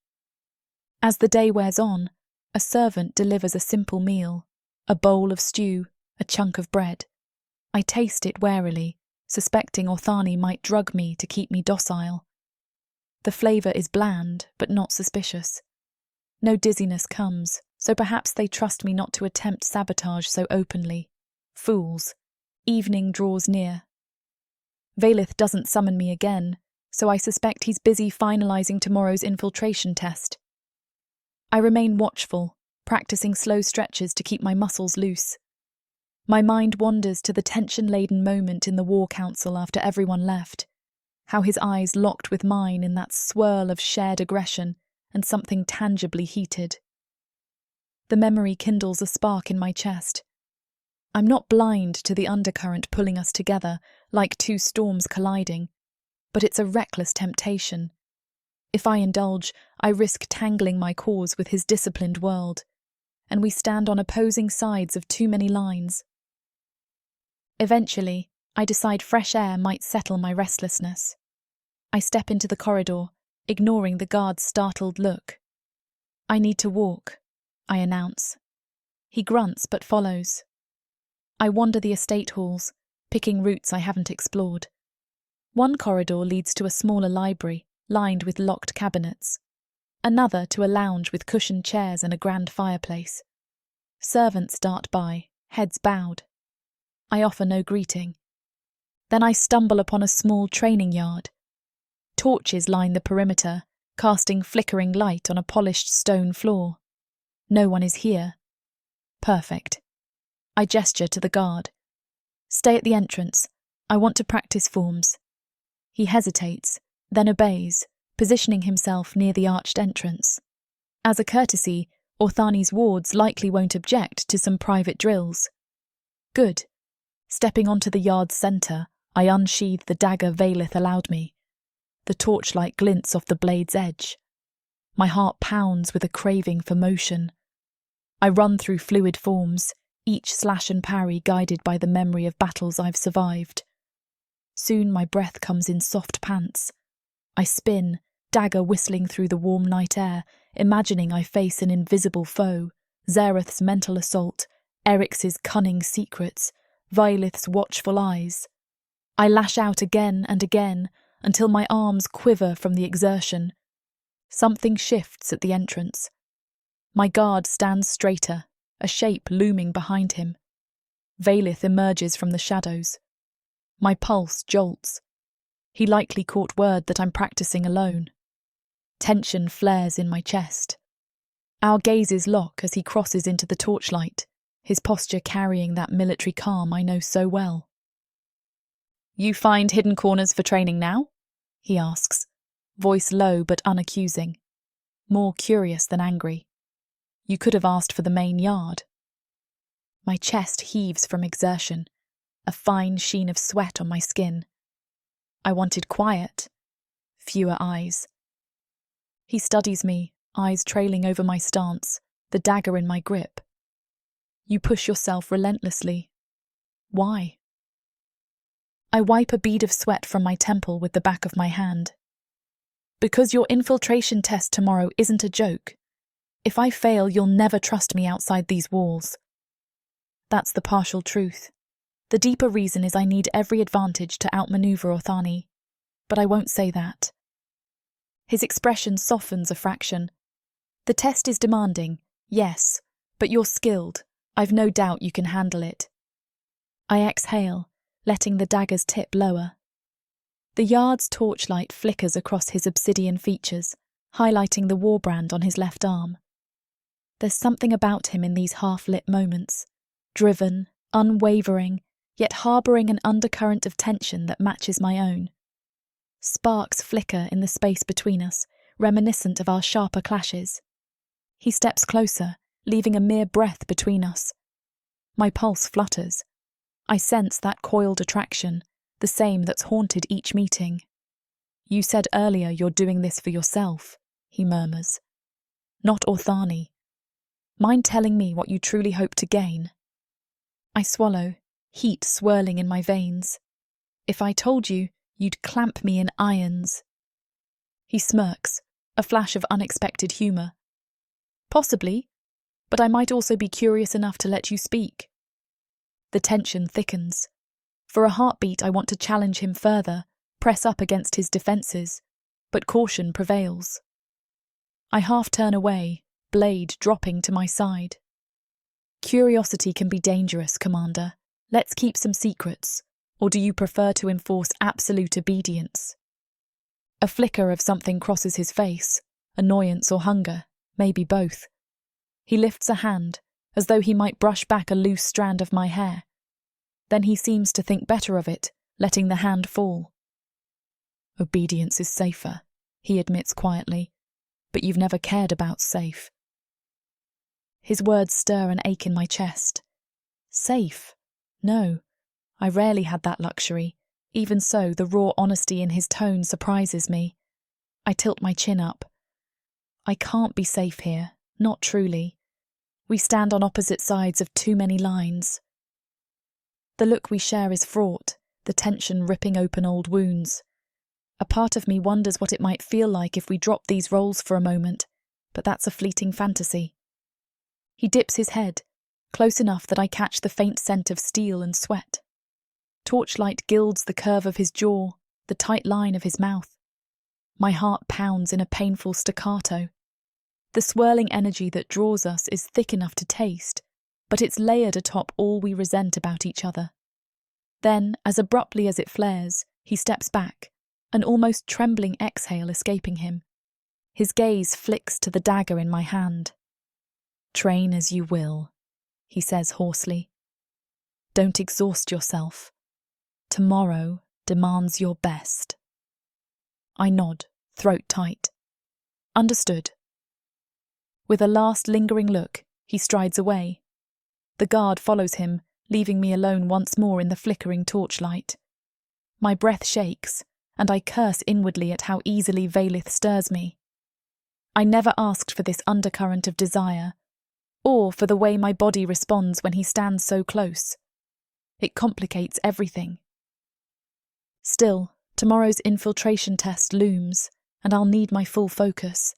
As the day wears on, a servant delivers a simple meal, a bowl of stew, a chunk of bread. I taste it warily, suspecting Orthani might drug me to keep me docile. The flavour is bland, but not suspicious. No dizziness comes, so perhaps they trust me not to attempt sabotage so openly. Fools. Evening draws near. Vaelith doesn't summon me again, so I suspect he's busy finalising tomorrow's infiltration test. I remain watchful, practising slow stretches to keep my muscles loose. My mind wanders to the tension-laden moment in the War Council after everyone left, how his eyes locked with mine in that swirl of shared aggression and something tangibly heated. The memory kindles a spark in my chest. I'm not blind to the undercurrent pulling us together, like two storms colliding, but it's a reckless temptation. If I indulge, I risk tangling my cause with his disciplined world, and we stand on opposing sides of too many lines. Eventually, I decide fresh air might settle my restlessness. I step into the corridor, ignoring the guard's startled look. "I need to walk," I announce. He grunts but follows. I wander the estate halls, picking routes I haven't explored. One corridor leads to a smaller library, lined with locked cabinets. Another to a lounge with cushioned chairs and a grand fireplace. Servants dart by, heads bowed. I offer no greeting. Then I stumble upon a small training yard. Torches line the perimeter, casting flickering light on a polished stone floor. No one is here. Perfect. I gesture to the guard. "Stay at the entrance. I want to practice forms." He hesitates, then obeys, positioning himself near the arched entrance. As a courtesy, Orthani's wards likely won't object to some private drills. Good. Stepping onto the yard's centre, I unsheathe the dagger Vaelith allowed me. The torchlight glints off the blade's edge. My heart pounds with a craving for motion. I run through fluid forms, each slash and parry guided by the memory of battles I've survived. Soon my breath comes in soft pants. I spin, dagger whistling through the warm night air, imagining I face an invisible foe, Zareth's mental assault, Eryx's cunning secrets, Vaelith's watchful eyes. I lash out again and again until my arms quiver from the exertion. Something shifts at the entrance. My guard stands straighter, a shape looming behind him. Vaelith emerges from the shadows. My pulse jolts. He likely caught word that I'm practicing alone. Tension flares in my chest. Our gazes lock as he crosses into the torchlight, his posture carrying that military calm I know so well. "You find hidden corners for training now?" he asks, voice low but unaccusing, more curious than angry. "You could have asked for the main yard." My chest heaves from exertion, a fine sheen of sweat on my skin. I wanted quiet, fewer eyes. He studies me, eyes trailing over my stance, the dagger in my grip. "You push yourself relentlessly. Why?" I wipe a bead of sweat from my temple with the back of my hand. "Because your infiltration test tomorrow isn't a joke. If I fail, you'll never trust me outside these walls." That's the partial truth. The deeper reason is I need every advantage to outmaneuver Orthani, but I won't say that. His expression softens a fraction. "The test is demanding, yes, but you're skilled. I've no doubt you can handle it." I exhale, letting the dagger's tip lower. The yard's torchlight flickers across his obsidian features, highlighting the warbrand on his left arm. There's something about him in these half-lit moments, driven, unwavering, yet harbouring an undercurrent of tension that matches my own. Sparks flicker in the space between us, reminiscent of our sharper clashes. He steps closer, leaving a mere breath between us. My pulse flutters. I sense that coiled attraction, the same that's haunted each meeting. "You said earlier you're doing this for yourself," he murmurs. "Not Orthani. Mind telling me what you truly hope to gain?" I swallow, heat swirling in my veins. "If I told you, you'd clamp me in irons." He smirks, a flash of unexpected humour. "Possibly, but I might also be curious enough to let you speak." The tension thickens. For a heartbeat, I want to challenge him further, press up against his defences, but caution prevails. I half turn away, blade dropping to my side. "Curiosity can be dangerous, Commander. Let's keep some secrets, or do you prefer to enforce absolute obedience?" A flicker of something crosses his face, annoyance or hunger, maybe both. He lifts a hand, as though he might brush back a loose strand of my hair. Then he seems to think better of it, letting the hand fall. "Obedience is safer," he admits quietly, "but you've never cared about safe." His words stir an ache in my chest. Safe? No, I rarely had that luxury. Even so, the raw honesty in his tone surprises me. I tilt my chin up. I can't be safe here, not truly. We stand on opposite sides of too many lines. The look we share is fraught, the tension ripping open old wounds. A part of me wonders what it might feel like if we dropped these roles for a moment, but that's a fleeting fantasy. He dips his head, close enough that I catch the faint scent of steel and sweat. Torchlight gilds the curve of his jaw, the tight line of his mouth. My heart pounds in a painful staccato. The swirling energy that draws us is thick enough to taste, but it's layered atop all we resent about each other. Then, as abruptly as it flares, he steps back, an almost trembling exhale escaping him. His gaze flicks to the dagger in my hand. "Train as you will," he says hoarsely. "Don't exhaust yourself. Tomorrow demands your best." I nod, throat tight. "Understood." With a last lingering look, he strides away. The guard follows him, leaving me alone once more in the flickering torchlight. My breath shakes, and I curse inwardly at how easily Vaelith stirs me. I never asked for this undercurrent of desire, or for the way my body responds when he stands so close. It complicates everything. Still, tomorrow's infiltration test looms, and I'll need my full focus.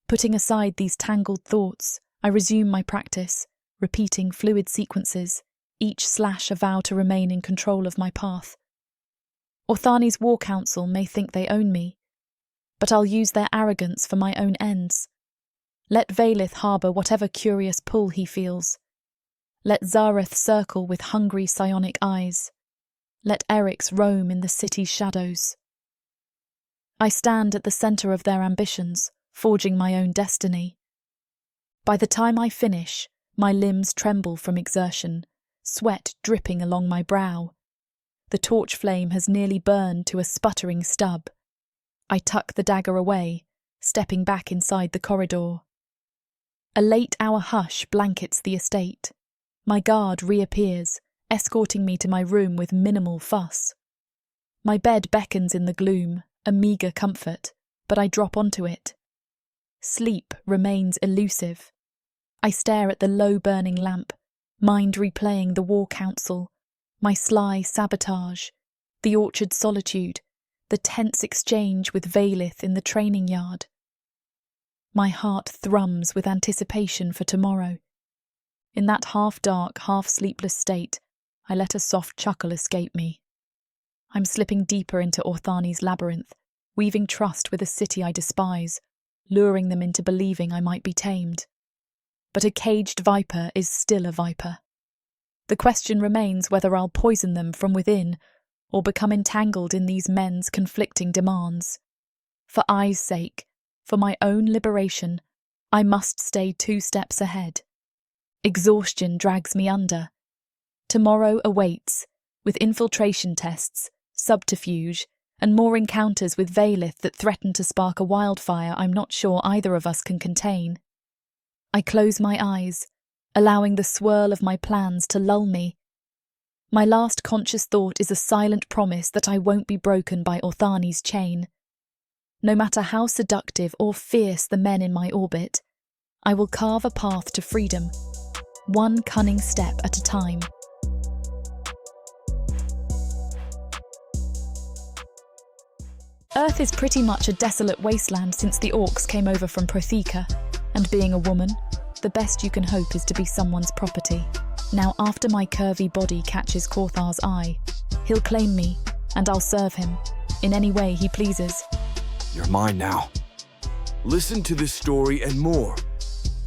Putting aside these tangled thoughts, I resume my practice, repeating fluid sequences, each slash a vow to remain in control of my path. Orthani's war council may think they own me, but I'll use their arrogance for my own ends. Let Vaelith harbour whatever curious pull he feels. Let Zareth circle with hungry psionic eyes. Let Eryx roam in the city's shadows. I stand at the centre of their ambitions, forging my own destiny. By the time I finish, my limbs tremble from exertion, sweat dripping along my brow. The torch flame has nearly burned to a sputtering stub. I tuck the dagger away, stepping back inside the corridor. A late-hour hush blankets the estate. My guard reappears, escorting me to my room with minimal fuss. My bed beckons in the gloom, a meagre comfort, but I drop onto it. Sleep remains elusive. I stare at the low-burning lamp, mind replaying the war council, my sly sabotage, the orchard solitude, the tense exchange with Vaelith in the training yard. My heart thrums with anticipation for tomorrow. In that half-dark, half-sleepless state, I let a soft chuckle escape me. I'm slipping deeper into Orthani's labyrinth, weaving trust with a city I despise, luring them into believing I might be tamed. But a caged viper is still a viper. The question remains whether I'll poison them from within or become entangled in these men's conflicting demands. For I's sake, for my own liberation, I must stay 2 steps ahead. Exhaustion drags me under. Tomorrow awaits, with infiltration tests, subterfuge, and more encounters with Vaelith that threaten to spark a wildfire I'm not sure either of us can contain. I close my eyes, allowing the swirl of my plans to lull me. My last conscious thought is a silent promise that I won't be broken by Orthani's chain. No matter how seductive or fierce the men in my orbit, I will carve a path to freedom, one cunning step at a time. Earth is pretty much a desolate wasteland since the orcs came over from Protheka, and being a woman, the best you can hope is to be someone's property. Now, after my curvy body catches Corthar's eye, he'll claim me, and I'll serve him, in any way he pleases. You're mine now. Listen to this story and more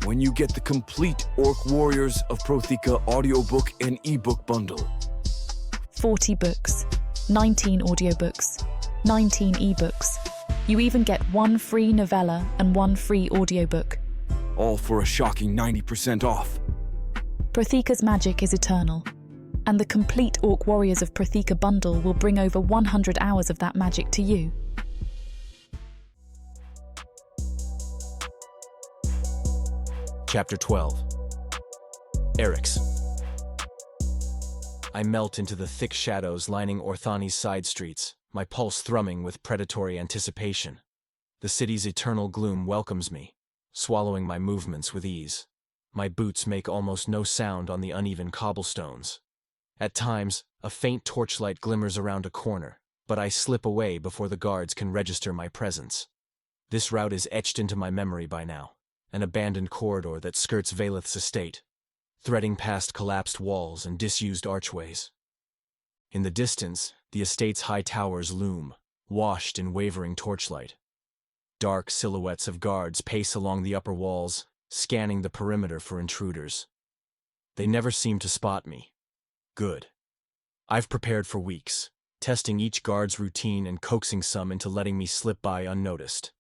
when you get the complete Orc Warriors of Protheka audiobook and ebook bundle. 40 books, 19 audiobooks, 19 ebooks. You even get 1 free novella and 1 free audiobook. All for a shocking 90% off. Protheka's magic is eternal, and the complete Orc Warriors of Protheka bundle will bring over 100 hours of that magic to you. Chapter 12. Eryx. I melt into the thick shadows lining Orthani's side streets, my pulse thrumming with predatory anticipation. The city's eternal gloom welcomes me, swallowing my movements with ease. My boots make almost no sound on the uneven cobblestones. At times, a faint torchlight glimmers around a corner, but I slip away before the guards can register my presence. This route is etched into my memory by now, an abandoned corridor that skirts Vaelith's estate, threading past collapsed walls and disused archways. In the distance, the estate's high towers loom, washed in wavering torchlight. Dark silhouettes of guards pace along the upper walls, scanning the perimeter for intruders. They never seem to spot me. Good. I've prepared for weeks, testing each guard's routine and coaxing some into letting me slip by unnoticed.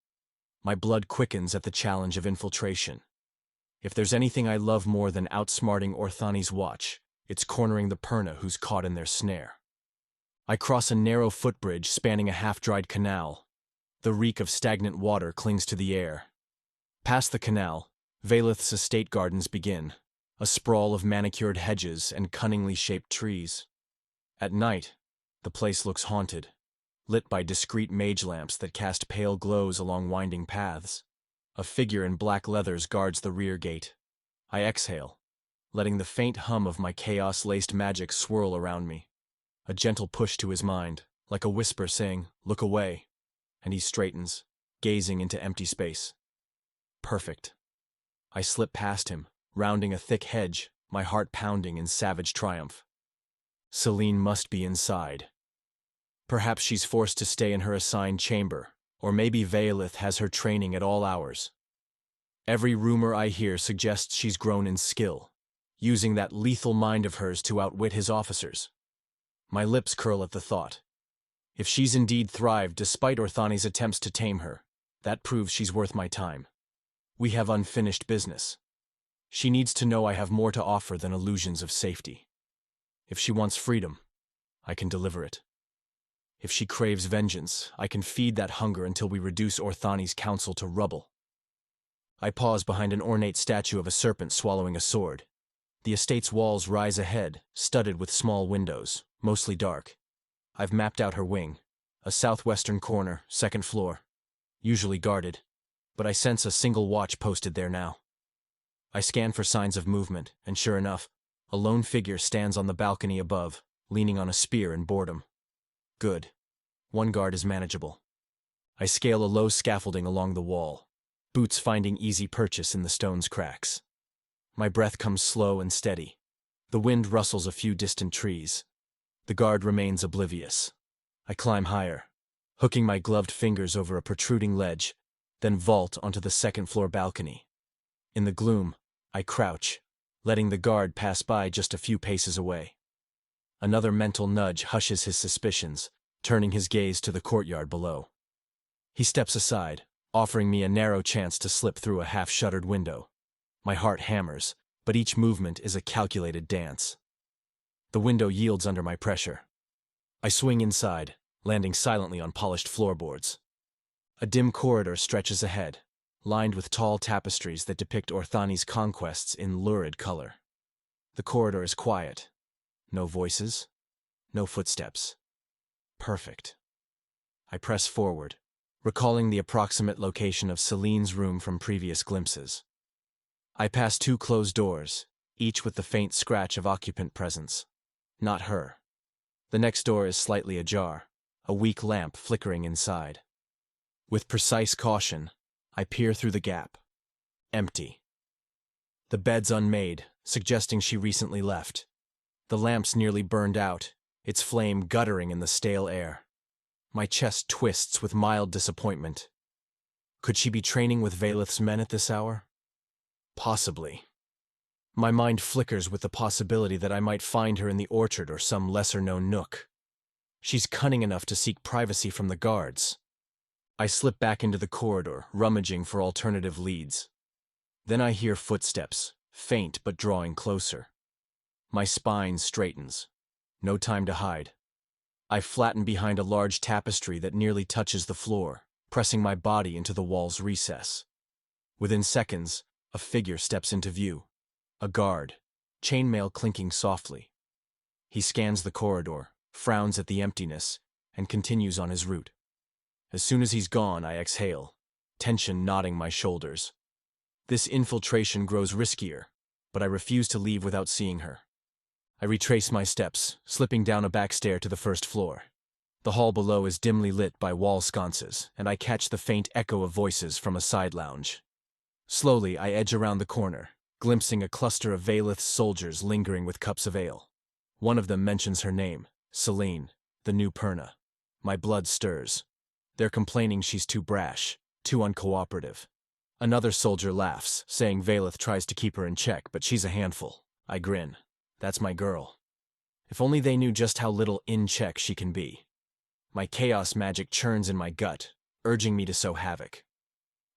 My blood quickens at the challenge of infiltration. If there's anything I love more than outsmarting Orthani's watch, it's cornering the Perna who's caught in their snare. I cross a narrow footbridge spanning a half-dried canal. The reek of stagnant water clings to the air. Past the canal, Vaelith's estate gardens begin, a sprawl of manicured hedges and cunningly shaped trees. At night, the place looks haunted, lit by discreet mage lamps that cast pale glows along winding paths. A figure in black leathers guards the rear gate. I exhale, letting the faint hum of my chaos-laced magic swirl around me. A gentle push to his mind, like a whisper saying, "Look away," and he straightens, gazing into empty space. Perfect. I slip past him, rounding a thick hedge, my heart pounding in savage triumph. Zelene must be inside. Perhaps she's forced to stay in her assigned chamber, or maybe Vaelith has her training at all hours. Every rumor I hear suggests she's grown in skill, using that lethal mind of hers to outwit his officers. My lips curl at the thought. If she's indeed thrived despite Orthani's attempts to tame her, that proves she's worth my time. We have unfinished business. She needs to know I have more to offer than illusions of safety. If she wants freedom, I can deliver it. If she craves vengeance, I can feed that hunger until we reduce Orthani's council to rubble. I pause behind an ornate statue of a serpent swallowing a sword. The estate's walls rise ahead, studded with small windows, mostly dark. I've mapped out her wing, a southwestern corner, second floor, usually guarded, but I sense a single watch posted there now. I scan for signs of movement, and sure enough, a lone figure stands on the balcony above, leaning on a spear in boredom. Good. One guard is manageable. I scale a low scaffolding along the wall, boots finding easy purchase in the stone's cracks. My breath comes slow and steady. The wind rustles a few distant trees. The guard remains oblivious. I climb higher, hooking my gloved fingers over a protruding ledge, then vault onto the second-floor balcony. In the gloom, I crouch, letting the guard pass by just a few paces away. Another mental nudge hushes his suspicions, turning his gaze to the courtyard below. He steps aside, offering me a narrow chance to slip through a half-shuttered window. My heart hammers, but each movement is a calculated dance. The window yields under my pressure. I swing inside, landing silently on polished floorboards. A dim corridor stretches ahead, lined with tall tapestries that depict Orthani's conquests in lurid color. The corridor is quiet. No voices, no footsteps. Perfect. I press forward, recalling the approximate location of Zelene's room from previous glimpses. I pass two closed doors, each with the faint scratch of occupant presence. Not her. The next door is slightly ajar, a weak lamp flickering inside. With precise caution, I peer through the gap. Empty. The bed's unmade, suggesting she recently left. The lamp's nearly burned out, its flame guttering in the stale air. My chest twists with mild disappointment. Could she be training with Vaelith's men at this hour? Possibly. My mind flickers with the possibility that I might find her in the orchard or some lesser-known nook. She's cunning enough to seek privacy from the guards. I slip back into the corridor, rummaging for alternative leads. Then I hear footsteps, faint but drawing closer. My spine straightens. No time to hide. I flatten behind a large tapestry that nearly touches the floor, pressing my body into the wall's recess. Within seconds, a figure steps into view. A guard, chainmail clinking softly. He scans the corridor, frowns at the emptiness, and continues on his route. As soon as he's gone, I exhale, tension knotting my shoulders. This infiltration grows riskier, but I refuse to leave without seeing her. I retrace my steps, slipping down a back stair to the first floor. The hall below is dimly lit by wall sconces, and I catch the faint echo of voices from a side lounge. Slowly, I edge around the corner, glimpsing a cluster of Vaelith's soldiers lingering with cups of ale. One of them mentions her name, Zelene, the new Perna. My blood stirs. They're complaining she's too brash, too uncooperative. Another soldier laughs, saying Vaelith tries to keep her in check, but she's a handful. I grin. That's my girl. If only they knew just how little in check she can be. My chaos magic churns in my gut, urging me to sow havoc.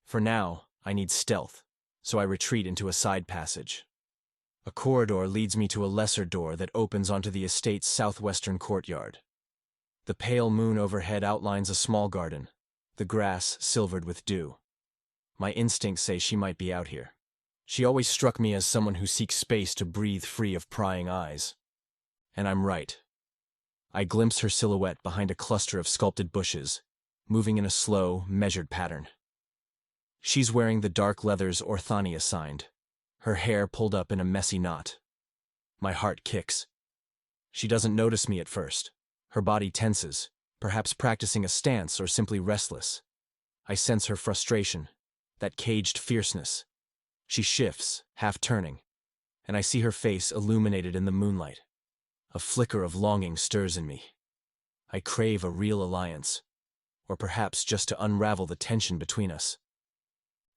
For now, I need stealth, so I retreat into a side passage. A corridor leads me to a lesser door that opens onto the estate's southwestern courtyard. The pale moon overhead outlines a small garden, the grass silvered with dew. My instincts say she might be out here. She always struck me as someone who seeks space to breathe free of prying eyes. And I'm right. I glimpse her silhouette behind a cluster of sculpted bushes, moving in a slow, measured pattern. She's wearing the dark leathers Orthani assigned, her hair pulled up in a messy knot. My heart kicks. She doesn't notice me at first. Her body tenses, perhaps practicing a stance or simply restless. I sense her frustration, that caged fierceness. She shifts, half turning, and I see her face illuminated in the moonlight. A flicker of longing stirs in me. I crave a real alliance, or perhaps just to unravel the tension between us.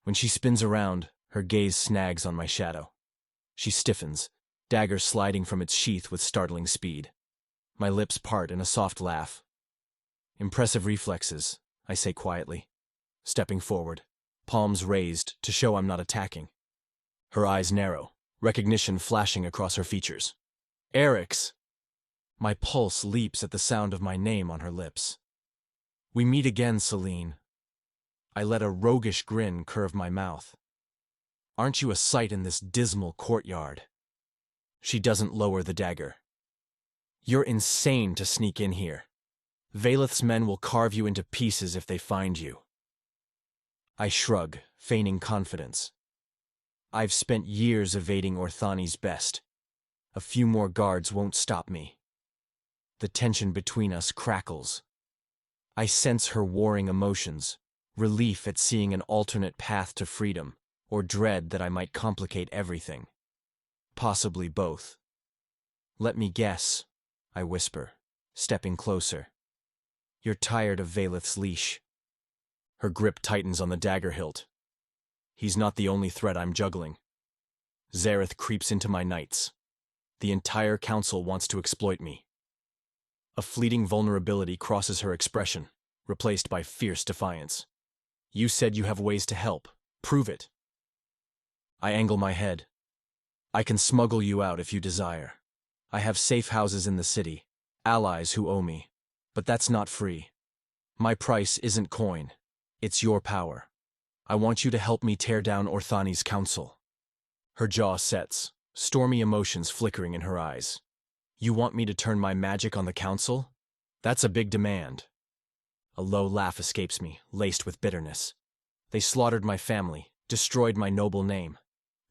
When she spins around, her gaze snags on my shadow. She stiffens, dagger sliding from its sheath with startling speed. My lips part in a soft laugh. Impressive reflexes, I say quietly, stepping forward, palms raised to show I'm not attacking. Her eyes narrow, recognition flashing across her features. Eryx! My pulse leaps at the sound of my name on her lips. We meet again, Zelene. I let a roguish grin curve my mouth. Aren't you a sight in this dismal courtyard? She doesn't lower the dagger. You're insane to sneak in here. Vaelith's men will carve you into pieces if they find you. I shrug, feigning confidence. I've spent years evading Orthani's best. A few more guards won't stop me. The tension between us crackles. I sense her warring emotions, relief at seeing an alternate path to freedom, or dread that I might complicate everything. Possibly both. Let me guess, I whisper, stepping closer. You're tired of Vaelith's leash. Her grip tightens on the dagger hilt. He's not the only threat I'm juggling. Zareth creeps into my nights. The entire council wants to exploit me. A fleeting vulnerability crosses her expression, replaced by fierce defiance. You said you have ways to help. Prove it. I angle my head. I can smuggle you out if you desire. I have safe houses in the city, allies who owe me. But that's not free. My price isn't coin. It's your power. I want you to help me tear down Orthani's council. Her jaw sets, stormy emotions flickering in her eyes. You want me to turn my magic on the council? That's a big demand. A low laugh escapes me, laced with bitterness. They slaughtered my family, destroyed my noble name.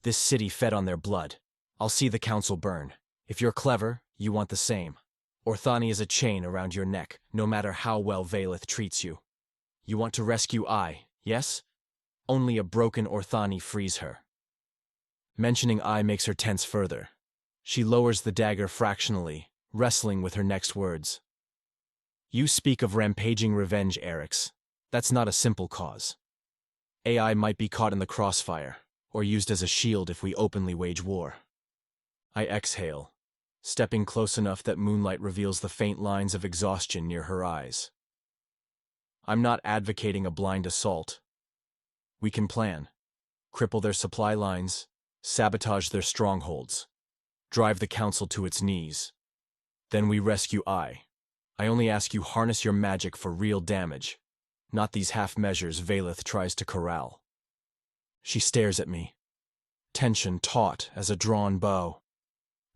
This city fed on their blood. I'll see the council burn. If you're clever, you want the same. Orthani is a chain around your neck, no matter how well Vaelith treats you. You want to rescue I, yes? Only a broken Orthani frees her. Mentioning I makes her tense further. She lowers the dagger fractionally, wrestling with her next words. You speak of rampaging revenge, Eryx. That's not a simple cause. AI might be caught in the crossfire, or used as a shield if we openly wage war. I exhale, stepping close enough that moonlight reveals the faint lines of exhaustion near her eyes. I'm not advocating a blind assault. We can plan, cripple their supply lines, sabotage their strongholds, drive the council to its knees. Then we rescue I. I only ask you harness your magic for real damage, not these half measures Vaelith tries to corral. She stares at me, tension taut as a drawn bow.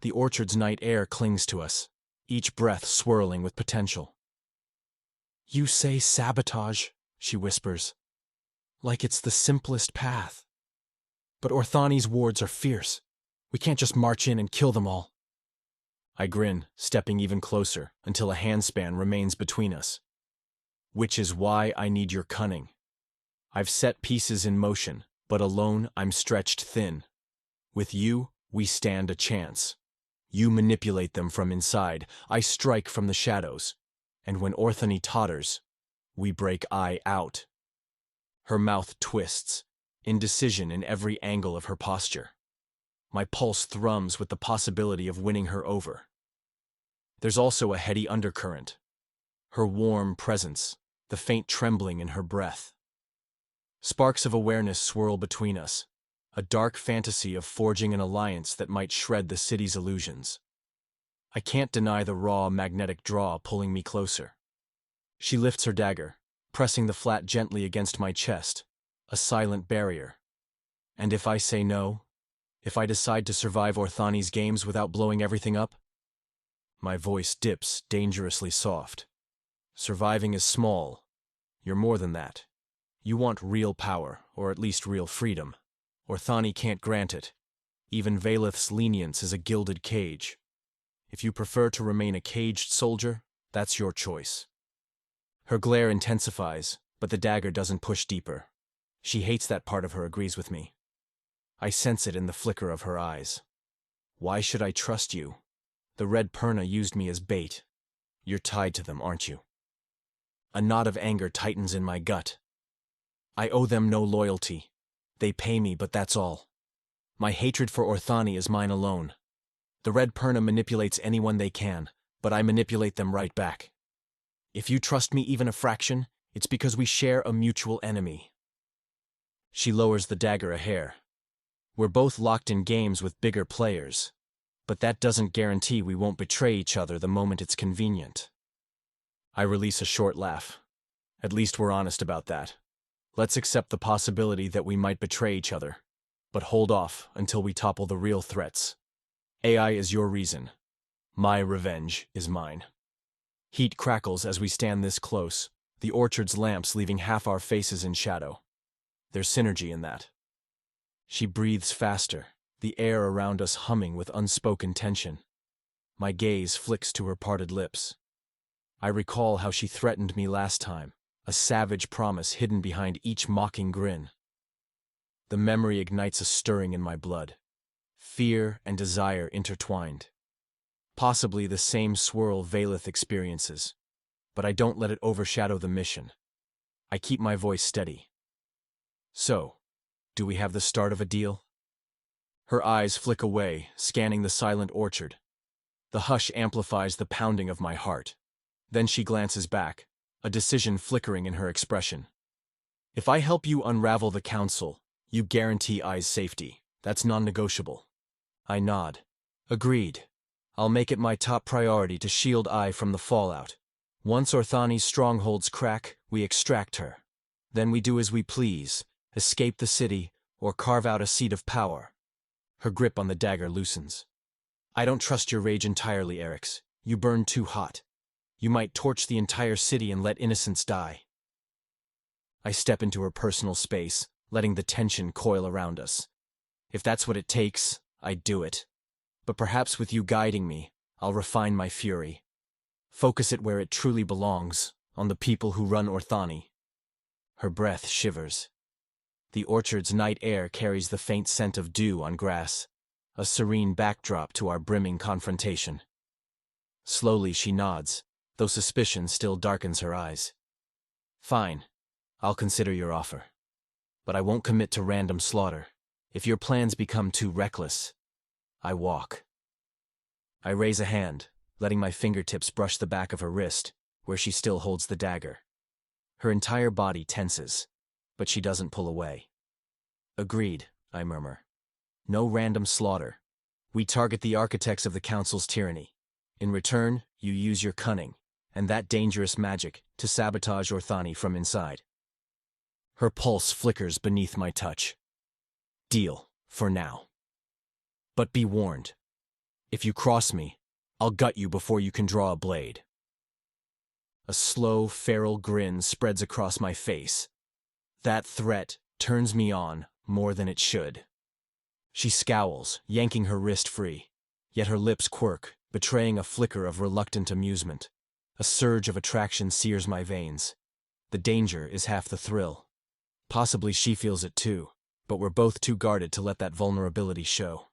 The orchard's night air clings to us, each breath swirling with potential. You say sabotage, she whispers, like it's the simplest path. But Orthani's wards are fierce. We can't just march in and kill them all. I grin, stepping even closer, until a handspan remains between us. Which is why I need your cunning. I've set pieces in motion, but alone I'm stretched thin. With you, we stand a chance. You manipulate them from inside, I strike from the shadows. And when Orthani totters, we break I out. Her mouth twists, indecision in every angle of her posture. My pulse thrums with the possibility of winning her over. There's also a heady undercurrent. Her warm presence, the faint trembling in her breath. Sparks of awareness swirl between us, a dark fantasy of forging an alliance that might shred the city's illusions. I can't deny the raw magnetic draw pulling me closer. She lifts her dagger, pressing the flat gently against my chest, a silent barrier. And if I say no? If I decide to survive Orthani's games without blowing everything up? My voice dips, dangerously soft. Surviving is small. You're more than that. You want real power, or at least real freedom. Orthani can't grant it. Even Vaelith's lenience is a gilded cage. If you prefer to remain a caged soldier, that's your choice. Her glare intensifies, but the dagger doesn't push deeper. She hates that part of her agrees with me. I sense it in the flicker of her eyes. Why should I trust you? The red perna used me as bait. You're tied to them, aren't you? A knot of anger tightens in my gut. I owe them no loyalty. They pay me, but that's all. My hatred for Orthani is mine alone. The red perna manipulates anyone they can, but I manipulate them right back. If you trust me even a fraction, it's because we share a mutual enemy. She lowers the dagger a hair. We're both locked in games with bigger players, but that doesn't guarantee we won't betray each other the moment it's convenient. I release a short laugh. At least we're honest about that. Let's accept the possibility that we might betray each other, but hold off until we topple the real threats. AI is your reason. My revenge is mine. Heat crackles as we stand this close, the orchard's lamps leaving half our faces in shadow. There's synergy in that. She breathes faster, the air around us humming with unspoken tension. My gaze flicks to her parted lips. I recall how she threatened me last time, a savage promise hidden behind each mocking grin. The memory ignites a stirring in my blood. Fear and desire intertwined. Possibly the same swirl Vaelith experiences, but I don't let it overshadow the mission. I keep my voice steady. So, do we have the start of a deal? Her eyes flick away, scanning the silent orchard. The hush amplifies the pounding of my heart. Then she glances back, a decision flickering in her expression. If I help you unravel the council, you guarantee I's safety. That's non-negotiable. I nod. Agreed. I'll make it my top priority to shield I from the fallout. Once Orthani's strongholds crack, we extract her. Then we do as we please, escape the city, or carve out a seat of power. Her grip on the dagger loosens. I don't trust your rage entirely, Eryx. You burn too hot. You might torch the entire city and let innocents die. I step into her personal space, letting the tension coil around us. If that's what it takes, I'd do it. But perhaps with you guiding me, I'll refine my fury. Focus it where it truly belongs, on the people who run Orthani. Her breath shivers. The orchard's night air carries the faint scent of dew on grass, a serene backdrop to our brimming confrontation. Slowly she nods, though suspicion still darkens her eyes. Fine, I'll consider your offer. But I won't commit to random slaughter. If your plans become too reckless, I walk. I raise a hand, letting my fingertips brush the back of her wrist, where she still holds the dagger. Her entire body tenses, but she doesn't pull away. Agreed, I murmur. No random slaughter. We target the architects of the council's tyranny. In return, you use your cunning, and that dangerous magic, to sabotage Orthani from inside. Her pulse flickers beneath my touch. Deal, for now. But be warned. If you cross me, I'll gut you before you can draw a blade. A slow, feral grin spreads across my face. That threat turns me on more than it should. She scowls, yanking her wrist free, yet her lips quirk, betraying a flicker of reluctant amusement. A surge of attraction sears my veins. The danger is half the thrill. Possibly she feels it too, but we're both too guarded to let that vulnerability show.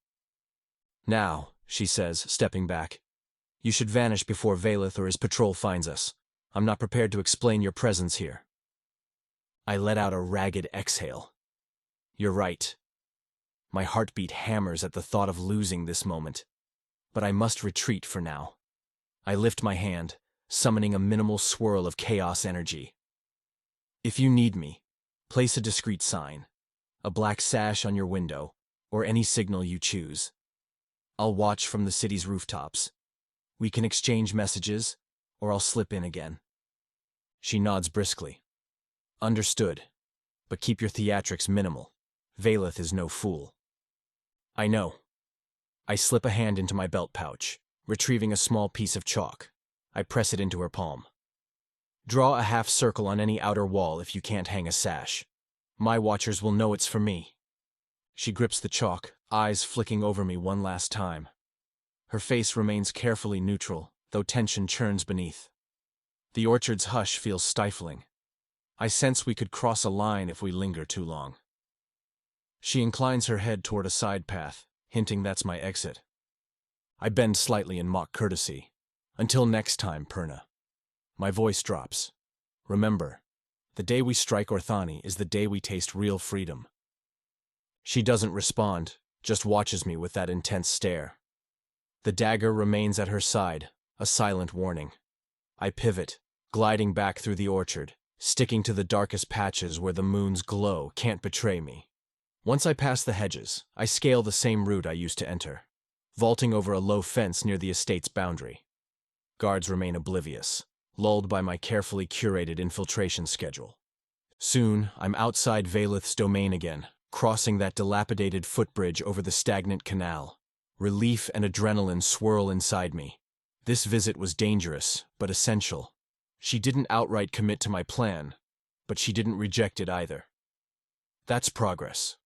Now, she says, stepping back, you should vanish before Vaelith or his patrol finds us. I'm not prepared to explain your presence here. I let out a ragged exhale. You're right. My heartbeat hammers at the thought of losing this moment. But I must retreat for now. I lift my hand, summoning a minimal swirl of chaos energy. If you need me, place a discreet sign, a black sash on your window, or any signal you choose. I'll watch from the city's rooftops. We can exchange messages, or I'll slip in again. She nods briskly. Understood, but keep your theatrics minimal. Vaelith is no fool. I know. I slip a hand into my belt pouch, retrieving a small piece of chalk. I press it into her palm. Draw a half circle on any outer wall if you can't hang a sash. My watchers will know it's for me. She grips the chalk, eyes flicking over me one last time. Her face remains carefully neutral, though tension churns beneath. The orchard's hush feels stifling. I sense we could cross a line if we linger too long. She inclines her head toward a side path, hinting that's my exit. I bend slightly in mock courtesy. Until next time, Perna. My voice drops. Remember, the day we strike Orthani is the day we taste real freedom. She doesn't respond, just watches me with that intense stare. The dagger remains at her side, a silent warning. I pivot, gliding back through the orchard, sticking to the darkest patches where the moon's glow can't betray me. Once I pass the hedges, I scale the same route I used to enter, vaulting over a low fence near the estate's boundary. Guards remain oblivious, lulled by my carefully curated infiltration schedule. Soon, I'm outside Vaelith's domain again, crossing that dilapidated footbridge over the stagnant canal. Relief and adrenaline swirl inside me. This visit was dangerous, but essential. She didn't outright commit to my plan, but she didn't reject it either. That's progress.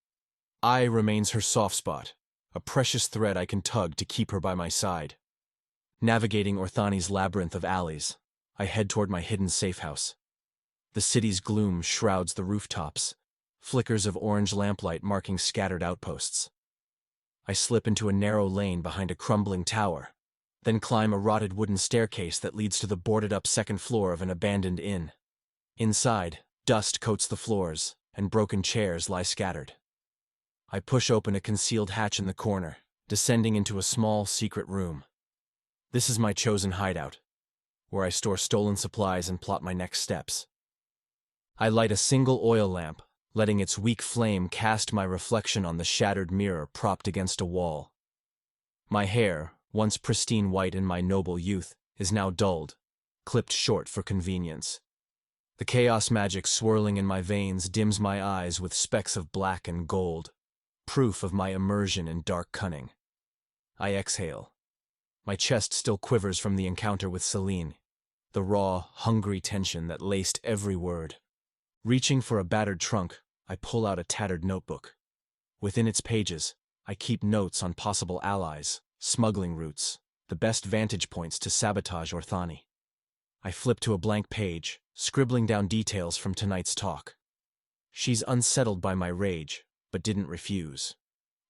I remains her soft spot, a precious thread I can tug to keep her by my side. Navigating Orthani's labyrinth of alleys, I head toward my hidden safe house. The city's gloom shrouds the rooftops, flickers of orange lamplight marking scattered outposts. I slip into a narrow lane behind a crumbling tower, then climb a rotted wooden staircase that leads to the boarded-up second floor of an abandoned inn. Inside, dust coats the floors, and broken chairs lie scattered. I push open a concealed hatch in the corner, descending into a small, secret room. This is my chosen hideout, where I store stolen supplies and plot my next steps. I light a single oil lamp, letting its weak flame cast my reflection on the shattered mirror propped against a wall. My hair, once pristine white in my noble youth, is now dulled, clipped short for convenience. The chaos magic swirling in my veins dims my eyes with specks of black and gold, proof of my immersion in dark cunning. I exhale. My chest still quivers from the encounter with Zelene, the raw, hungry tension that laced every word. Reaching for a battered trunk, I pull out a tattered notebook. Within its pages, I keep notes on possible allies, smuggling routes, the best vantage points to sabotage Orthani. I flip to a blank page, scribbling down details from tonight's talk. She's unsettled by my rage, but didn't refuse.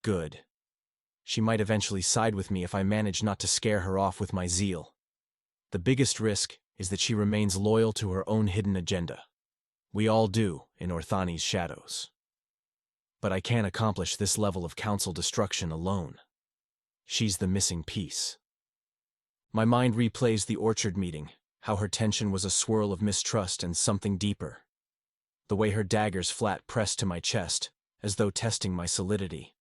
Good. She might eventually side with me if I manage not to scare her off with my zeal. The biggest risk is that she remains loyal to her own hidden agenda. We all do in Orthani's shadows. But I can't accomplish this level of council destruction alone. She's the missing piece. My mind replays the orchard meeting, how her tension was a swirl of mistrust and something deeper. The way her daggers flat pressed to my chest, as though testing my solidity.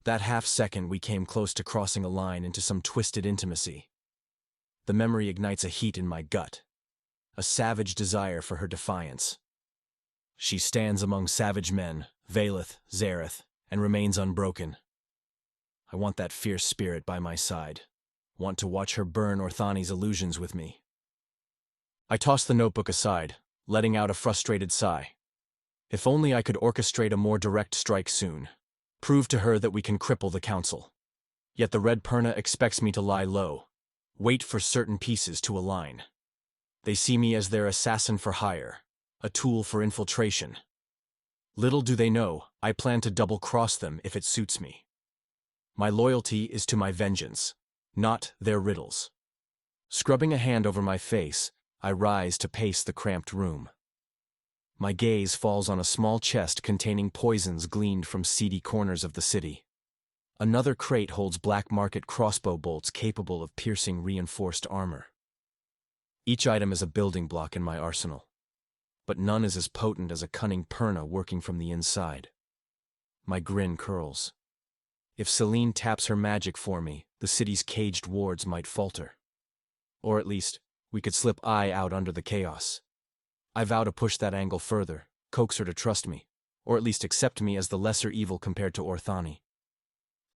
That half-second we came close to crossing a line into some twisted intimacy. The memory ignites a heat in my gut, a savage desire for her defiance. She stands among savage men, Vaelith, Zareth, and remains unbroken. I want that fierce spirit by my side, want to watch her burn Orthani's illusions with me. I toss the notebook aside, letting out a frustrated sigh. If only I could orchestrate a more direct strike soon, prove to her that we can cripple the council. Yet the Red Perna expects me to lie low, wait for certain pieces to align. They see me as their assassin for hire, a tool for infiltration. Little do they know, I plan to double-cross them if it suits me. My loyalty is to my vengeance, not their riddles. Scrubbing a hand over my face, I rise to pace the cramped room. My gaze falls on a small chest containing poisons gleaned from seedy corners of the city. Another crate holds black market crossbow bolts capable of piercing reinforced armor. Each item is a building block in my arsenal, but none is as potent as a cunning Perna working from the inside. My grin curls. If Zelene taps her magic for me, the city's caged wards might falter. Or at least, we could slip I out under the chaos. I vow to push that angle further, coax her to trust me, or at least accept me as the lesser evil compared to Orthani.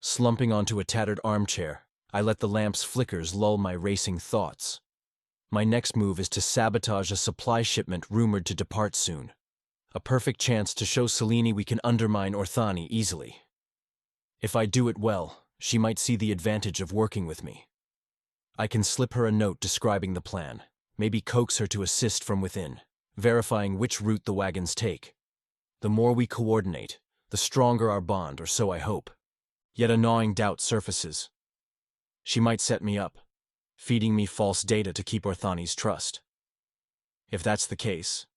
Slumping onto a tattered armchair, I let the lamp's flickers lull my racing thoughts. My next move is to sabotage a supply shipment rumored to depart soon. A perfect chance to show Zelene we can undermine Orthani easily. If I do it well, she might see the advantage of working with me. I can slip her a note describing the plan, maybe coax her to assist from within, verifying which route the wagons take. The more we coordinate, the stronger our bond, or so I hope. Yet a gnawing doubt surfaces. She might set me up, feeding me false data to keep Orthani's trust. If that's the case,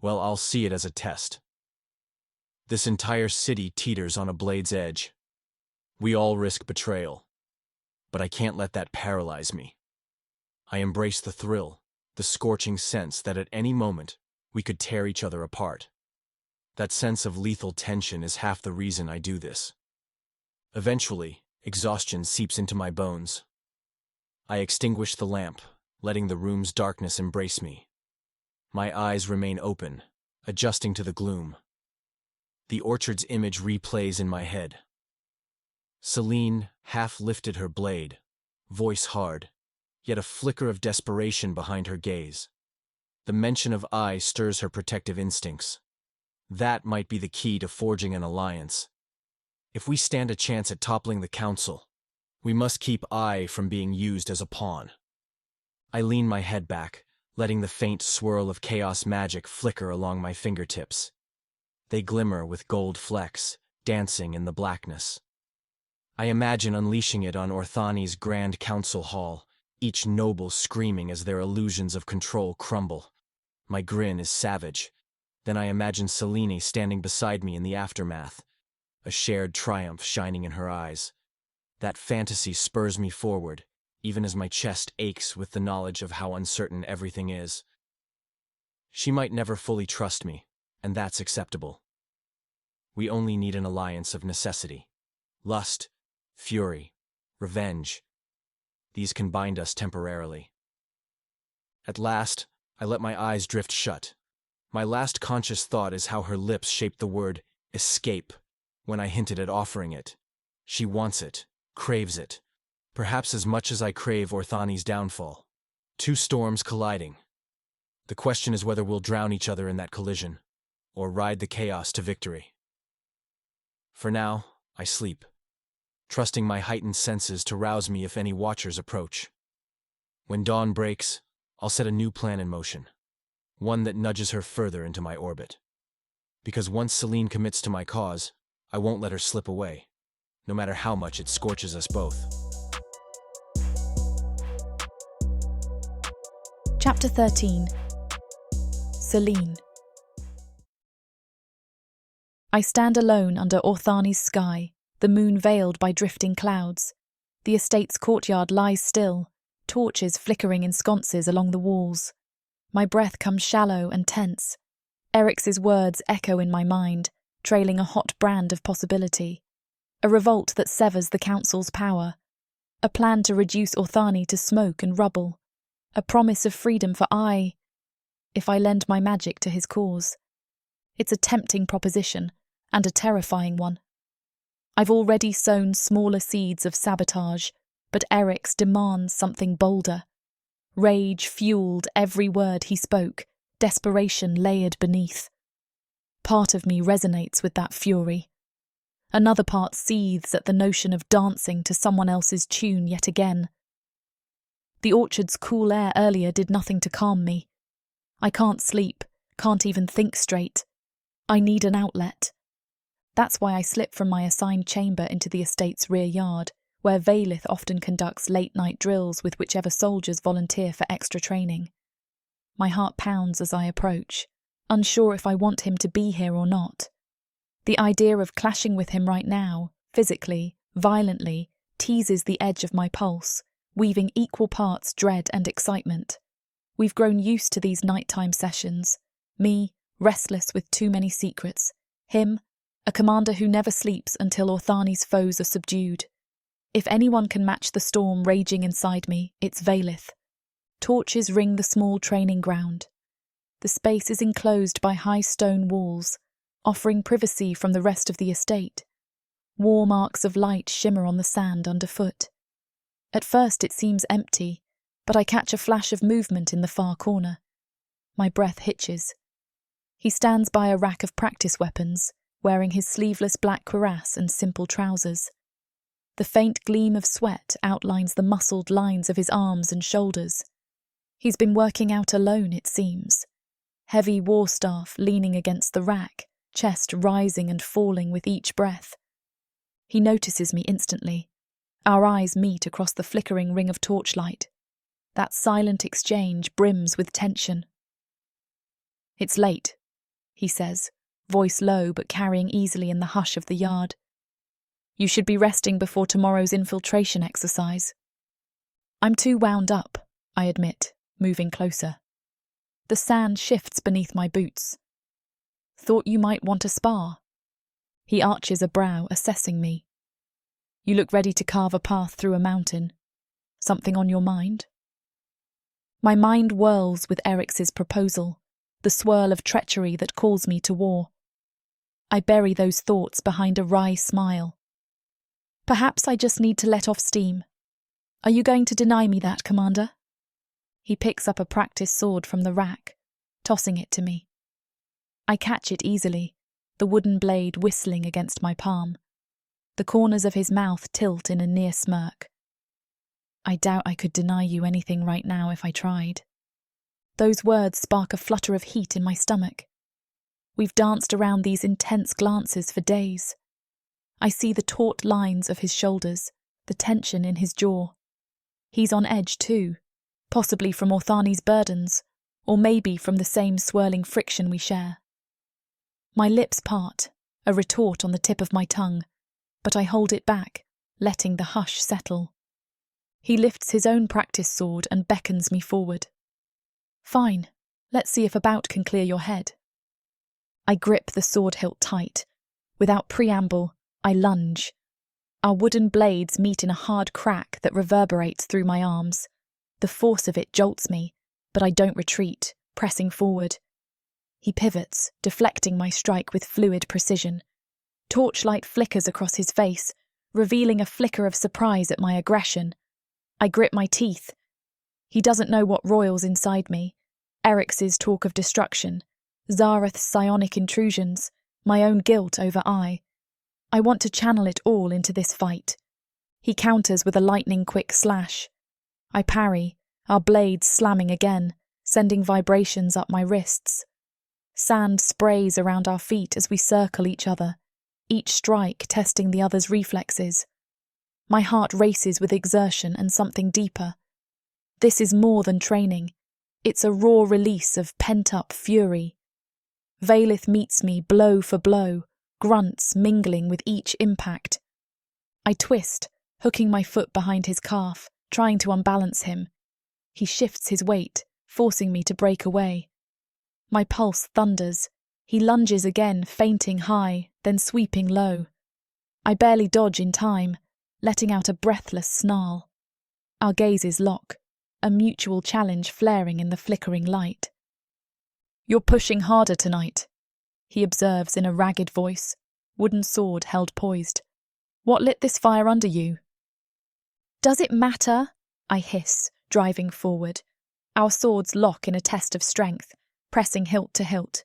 well, I'll see it as a test. This entire city teeters on a blade's edge. We all risk betrayal, but I can't let that paralyze me. I embrace the thrill, the scorching sense that at any moment we could tear each other apart. That sense of lethal tension is half the reason I do this. Eventually, exhaustion seeps into my bones. I extinguish the lamp, letting the room's darkness embrace me. My eyes remain open, adjusting to the gloom. The orchard's image replays in my head. Zelene half lifted her blade, voice hard, yet a flicker of desperation behind her gaze. The mention of I stirs her protective instincts. That might be the key to forging an alliance. If we stand a chance at toppling the council, we must keep I from being used as a pawn. I lean my head back, letting the faint swirl of chaos magic flicker along my fingertips. They glimmer with gold flecks, dancing in the blackness. I imagine unleashing it on Orthani's grand council hall, each noble screaming as their illusions of control crumble. My grin is savage. Then I imagine Zelene standing beside me in the aftermath, a shared triumph shining in her eyes. That fantasy spurs me forward, even as my chest aches with the knowledge of how uncertain everything is. She might never fully trust me, and that's acceptable. We only need an alliance of necessity. Lust, fury, revenge. These can bind us temporarily. At last, I let my eyes drift shut. My last conscious thought is how her lips shaped the word escape when I hinted at offering it. She wants it, craves it, perhaps as much as I crave Orthani's downfall. Two storms colliding. The question is whether we'll drown each other in that collision, or ride the chaos to victory. For now, I sleep, trusting my heightened senses to rouse me if any watchers approach. When dawn breaks, I'll set a new plan in motion, one that nudges her further into my orbit. Because once Zelene commits to my cause, I won't let her slip away, no matter how much it scorches us both. Chapter 13. Zelene. I stand alone under Orthani's sky, the moon veiled by drifting clouds. The estate's courtyard lies still, torches flickering in sconces along the walls. My breath comes shallow and tense. Eryx's words echo in my mind, trailing a hot brand of possibility. A revolt that severs the council's power. A plan to reduce Orthani to smoke and rubble. A promise of freedom for I, if I lend my magic to his cause. It's a tempting proposition, and a terrifying one. I've already sown smaller seeds of sabotage, but Eryx demands something bolder. Rage fueled every word he spoke, desperation layered beneath. Part of me resonates with that fury. Another part seethes at the notion of dancing to someone else's tune yet again. The orchard's cool air earlier did nothing to calm me. I can't sleep, can't even think straight. I need an outlet. That's why I slip from my assigned chamber into the estate's rear yard, where Vaelith often conducts late-night drills with whichever soldiers volunteer for extra training. My heart pounds as I approach, unsure if I want him to be here or not. The idea of clashing with him right now, physically, violently, teases the edge of my pulse, weaving equal parts dread and excitement. We've grown used to these nighttime sessions. Me, restless with too many secrets. Him, a commander who never sleeps until Orthani's foes are subdued. If anyone can match the storm raging inside me, it's Vaelith. Torches ring the small training ground. The space is enclosed by high stone walls, offering privacy from the rest of the estate. War marks of light shimmer on the sand underfoot. At first it seems empty, but I catch a flash of movement in the far corner. My breath hitches. He stands by a rack of practice weapons, wearing his sleeveless black cuirass and simple trousers. The faint gleam of sweat outlines the muscled lines of his arms and shoulders. He's been working out alone, it seems. Heavy war staff leaning against the rack, chest rising and falling with each breath. He notices me instantly. Our eyes meet across the flickering ring of torchlight. That silent exchange brims with tension. "It's late," he says, voice low but carrying easily in the hush of the yard. "You should be resting before tomorrow's infiltration exercise." "I'm too wound up," I admit, moving closer. The sand shifts beneath my boots. "Thought you might want a spar." He arches a brow, assessing me. "You look ready to carve a path through a mountain. Something on your mind?" My mind whirls with Eryx's proposal, the swirl of treachery that calls me to war. I bury those thoughts behind a wry smile. "Perhaps I just need to let off steam. Are you going to deny me that, Commander?" He picks up a practice sword from the rack, tossing it to me. I catch it easily, the wooden blade whistling against my palm. The corners of his mouth tilt in a near smirk. "I doubt I could deny you anything right now if I tried." Those words spark a flutter of heat in my stomach. We've danced around these intense glances for days. I see the taut lines of his shoulders, the tension in his jaw. He's on edge too, possibly from Orthani's burdens, or maybe from the same swirling friction we share. My lips part, a retort on the tip of my tongue, but I hold it back, letting the hush settle. He lifts his own practice sword and beckons me forward. "Fine, let's see if a bout can clear your head." I grip the sword hilt tight. Without preamble, I lunge. Our wooden blades meet in a hard crack that reverberates through my arms. The force of it jolts me, but I don't retreat, pressing forward. He pivots, deflecting my strike with fluid precision. Torchlight flickers across his face, revealing a flicker of surprise at my aggression. I grip my teeth. He doesn't know what roils inside me. Eryx's talk of destruction, Zareth's psionic intrusions, my own guilt over I want to channel it all into this fight. He counters with a lightning-quick slash. I parry, our blades slamming again, sending vibrations up my wrists. Sand sprays around our feet as we circle each other, each strike testing the other's reflexes. My heart races with exertion and something deeper. This is more than training. It's a raw release of pent-up fury. Vaelith meets me blow for blow, grunts mingling with each impact. I twist, hooking my foot behind his calf, trying to unbalance him. He shifts his weight, forcing me to break away. My pulse thunders. He lunges again, feinting high, then sweeping low. I barely dodge in time, letting out a breathless snarl. Our gazes lock, a mutual challenge flaring in the flickering light. "You're pushing harder tonight," he observes in a ragged voice, wooden sword held poised. "What lit this fire under you?" "Does it matter?" I hiss, driving forward. Our swords lock in a test of strength, pressing hilt to hilt.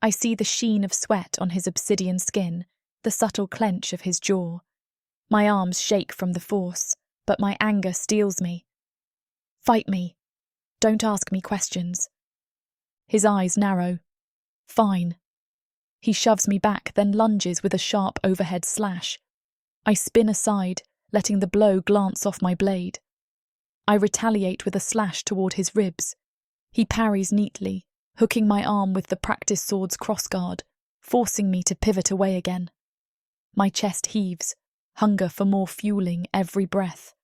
I see the sheen of sweat on his obsidian skin, the subtle clench of his jaw. My arms shake from the force, but my anger steels me. "Fight me. Don't ask me questions." His eyes narrow. "Fine." He shoves me back, then lunges with a sharp overhead slash. I spin aside, letting the blow glance off my blade. I retaliate with a slash toward his ribs. He parries neatly, hooking my arm with the practice sword's crossguard, forcing me to pivot away again. My chest heaves, hunger for more fueling every breath.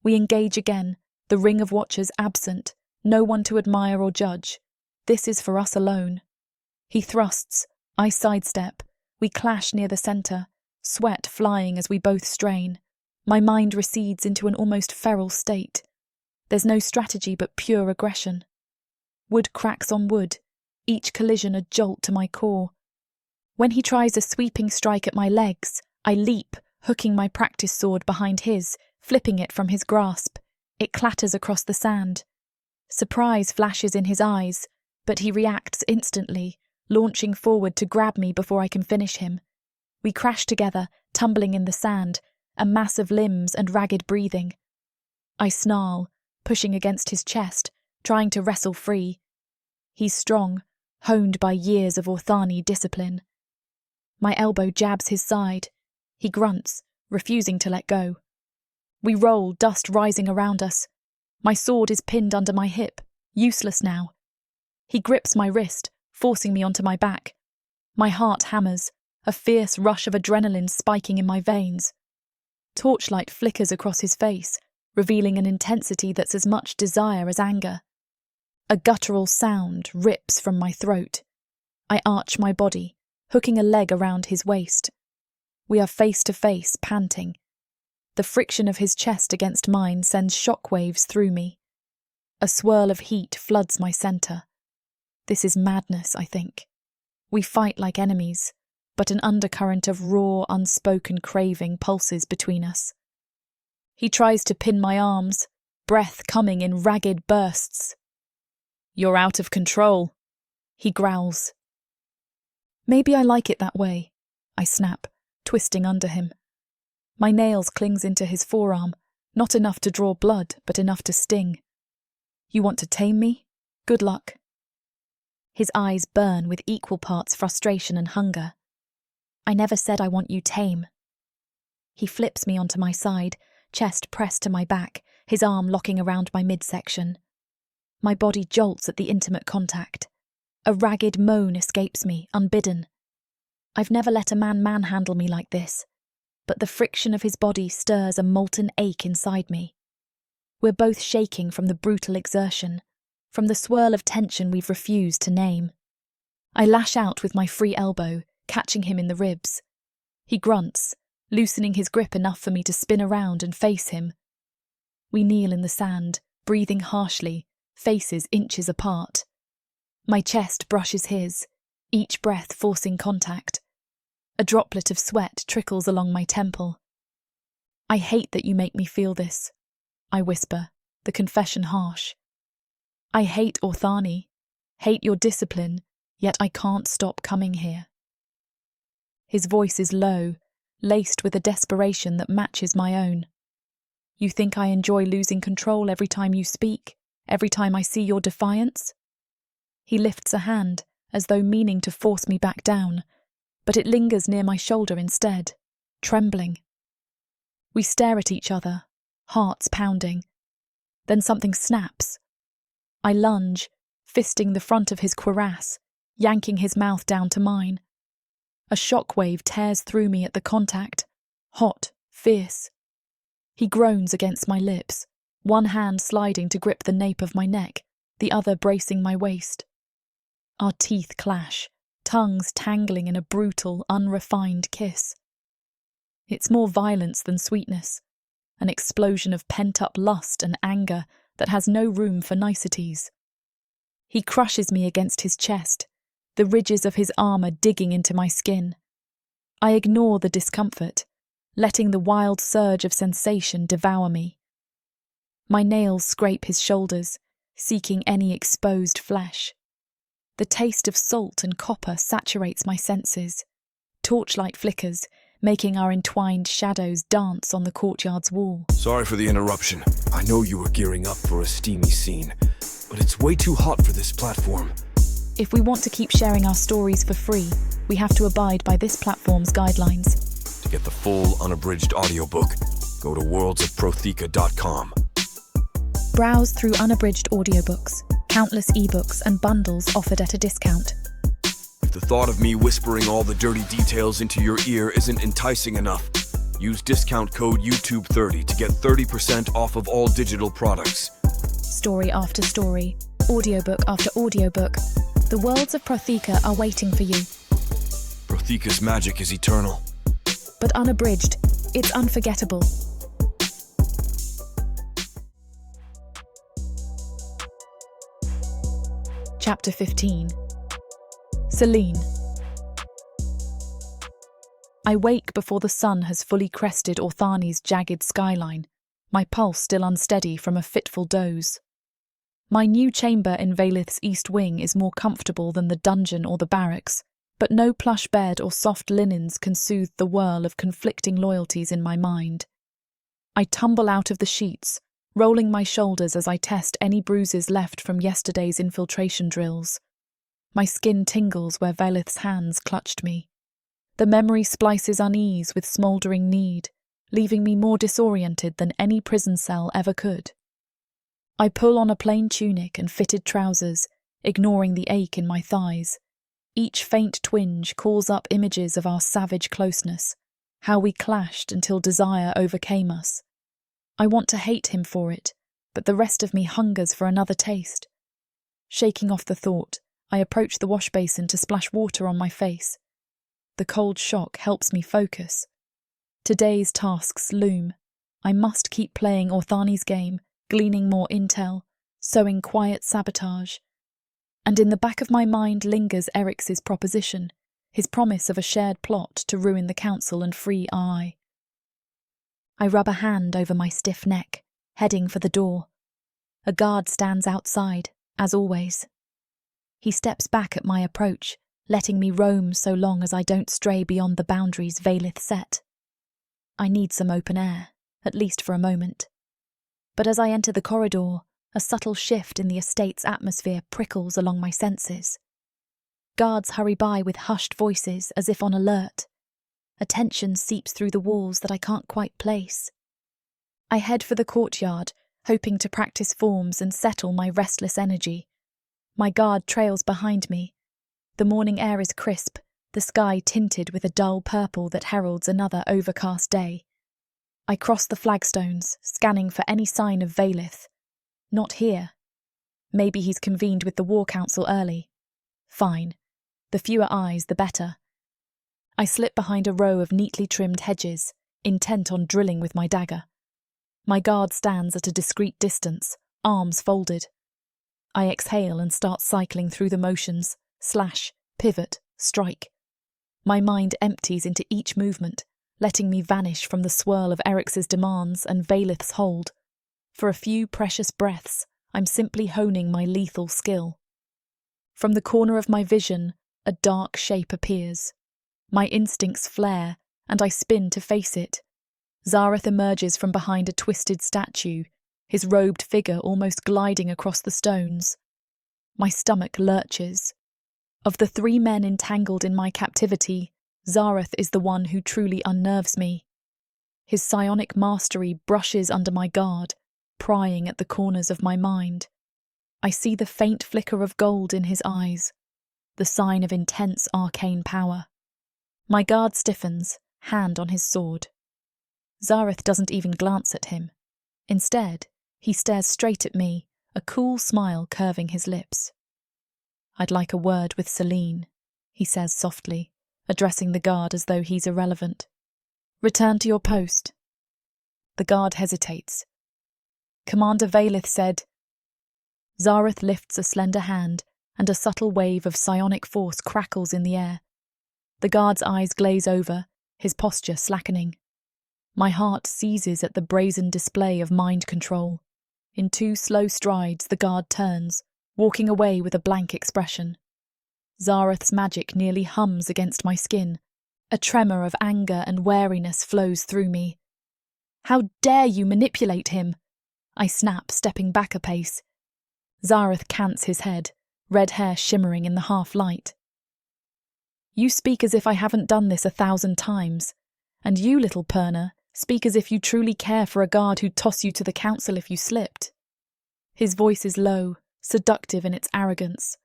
We engage again, the ring of watchers absent, no one to admire or judge. This is for us alone. He thrusts, I sidestep. We clash near the centre, sweat flying as we both strain. My mind recedes into an almost feral state. There's no strategy but pure aggression. Wood cracks on wood, each collision a jolt to my core. When he tries a sweeping strike at my legs, I leap, hooking my practice sword behind his, flipping it from his grasp. It clatters across the sand. Surprise flashes in his eyes, but he reacts instantly, launching forward to grab me before I can finish him. We crash together, tumbling in the sand, a mass of limbs and ragged breathing. I snarl, pushing against his chest, trying to wrestle free. He's strong, honed by years of Orthani discipline. My elbow jabs his side. He grunts, refusing to let go. We roll, dust rising around us. My sword is pinned under my hip, useless now. He grips my wrist, forcing me onto my back. My heart hammers, a fierce rush of adrenaline spiking in my veins. Torchlight flickers across his face, revealing an intensity that's as much desire as anger. A guttural sound rips from my throat. I arch my body, hooking a leg around his waist. We are face to face, panting. The friction of his chest against mine sends shockwaves through me. A swirl of heat floods my center. This is madness, I think. We fight like enemies, but an undercurrent of raw, unspoken craving pulses between us. He tries to pin my arms, breath coming in ragged bursts. "You're out of control," he growls. "Maybe I like it that way," I snap, twisting under him. My nails clings into his forearm, not enough to draw blood, but enough to sting. "You want to tame me? Good luck." His eyes burn with equal parts frustration and hunger. "I never said I want you tame." He flips me onto my side, chest pressed to my back, his arm locking around my midsection. My body jolts at the intimate contact. A ragged moan escapes me, unbidden. I've never let a man manhandle me like this, but the friction of his body stirs a molten ache inside me. We're both shaking from the brutal exertion, from the swirl of tension we've refused to name. I lash out with my free elbow, catching him in the ribs. He grunts, loosening his grip enough for me to spin around and face him. We kneel in the sand, breathing harshly, faces inches apart. My chest brushes his, each breath forcing contact. A droplet of sweat trickles along my temple. "I hate that you make me feel this," I whisper, the confession harsh. "I hate Orthani, hate your discipline, yet I can't stop coming here." His voice is low, laced with a desperation that matches my own. "You think I enjoy losing control every time you speak, every time I see your defiance?" He lifts a hand, as though meaning to force me back down, but it lingers near my shoulder instead, trembling. We stare at each other, hearts pounding. Then something snaps. I lunge, fisting the front of his cuirass, yanking his mouth down to mine. A shockwave tears through me at the contact, hot, fierce. He groans against my lips, one hand sliding to grip the nape of my neck, the other bracing my waist. Our teeth clash, tongues tangling in a brutal, unrefined kiss. It's more violence than sweetness, an explosion of pent-up lust and anger that has no room for niceties. He crushes me against his chest, the ridges of his armour digging into my skin. I ignore the discomfort, letting the wild surge of sensation devour me. My nails scrape his shoulders, seeking any exposed flesh. The taste of salt and copper saturates my senses. Torchlight flickers, making our entwined shadows dance on the courtyard's wall. Sorry for the interruption. I know you were gearing up for a steamy scene, but it's way too hot for this platform. If we want to keep sharing our stories for free, we have to abide by this platform's guidelines. To get the full unabridged audiobook, go to worldsofprotheka.com. Browse through unabridged audiobooks, countless ebooks and bundles offered at a discount. If the thought of me whispering all the dirty details into your ear isn't enticing enough, use discount code YouTube30 to get 30% off of all digital products. Story after story, audiobook after audiobook, the worlds of Protheka are waiting for you. Protheka's magic is eternal. But unabridged, it's unforgettable. Chapter 15. Zelene. I wake before the sun has fully crested Orthani's jagged skyline, my pulse still unsteady from a fitful doze. My new chamber in Vaelith's east wing is more comfortable than the dungeon or the barracks, but no plush bed or soft linens can soothe the whirl of conflicting loyalties in my mind. I tumble out of the sheets, rolling my shoulders as I test any bruises left from yesterday's infiltration drills. My skin tingles where Vaelith's hands clutched me. The memory splices unease with smouldering need, leaving me more disoriented than any prison cell ever could. I pull on a plain tunic and fitted trousers, ignoring the ache in my thighs. Each faint twinge calls up images of our savage closeness, how we clashed until desire overcame us. I want to hate him for it, but the rest of me hungers for another taste. Shaking off the thought, I approach the wash basin to splash water on my face. The cold shock helps me focus. Today's tasks loom. I must keep playing Orthani's game, gleaning more intel, sowing quiet sabotage. And in the back of my mind lingers Eryx's proposition, his promise of a shared plot to ruin the council and free I. I rub a hand over my stiff neck, heading for the door. A guard stands outside, as always. He steps back at my approach, letting me roam so long as I don't stray beyond the boundaries Vaelith set. I need some open air, at least for a moment. But as I enter the corridor, a subtle shift in the estate's atmosphere prickles along my senses. Guards hurry by with hushed voices as if on alert. A tension seeps through the walls that I can't quite place. I head for the courtyard, hoping to practice forms and settle my restless energy. My guard trails behind me. The morning air is crisp, the sky tinted with a dull purple that heralds another overcast day. I cross the flagstones, scanning for any sign of Vaelith. Not here. Maybe he's convened with the War Council early. Fine. The fewer eyes, the better. I slip behind a row of neatly trimmed hedges, intent on drilling with my dagger. My guard stands at a discreet distance, arms folded. I exhale and start cycling through the motions, slash, pivot, strike. My mind empties into each movement, letting me vanish from the swirl of Eryx's demands and Vaelith's hold. For a few precious breaths, I'm simply honing my lethal skill. From the corner of my vision, a dark shape appears. My instincts flare, and I spin to face it. Zareth emerges from behind a twisted statue, his robed figure almost gliding across the stones. My stomach lurches. Of the three men entangled in my captivity, Zareth is the one who truly unnerves me. His psionic mastery brushes under my guard, prying at the corners of my mind. I see the faint flicker of gold in his eyes, the sign of intense arcane power. My guard stiffens, hand on his sword. Zareth doesn't even glance at him. Instead, he stares straight at me, a cool smile curving his lips. "I'd like a word with Zelene," he says softly, addressing the guard as though he's irrelevant. "Return to your post." The guard hesitates. "Commander Vaelith said—" Zareth lifts a slender hand, and a subtle wave of psionic force crackles in the air. The guard's eyes glaze over, his posture slackening. My heart seizes at the brazen display of mind control. In 2 slow strides, the guard turns, walking away with a blank expression. Zareth's magic nearly hums against my skin. A tremor of anger and wariness flows through me. "How dare you manipulate him?" I snap, stepping back a pace. Zareth cants his head, red hair shimmering in the half-light. "You speak as if I haven't done this 1,000 times. And you, little Perna, speak as if you truly care for a guard who'd toss you to the council if you slipped." His voice is low, seductive in its arrogance.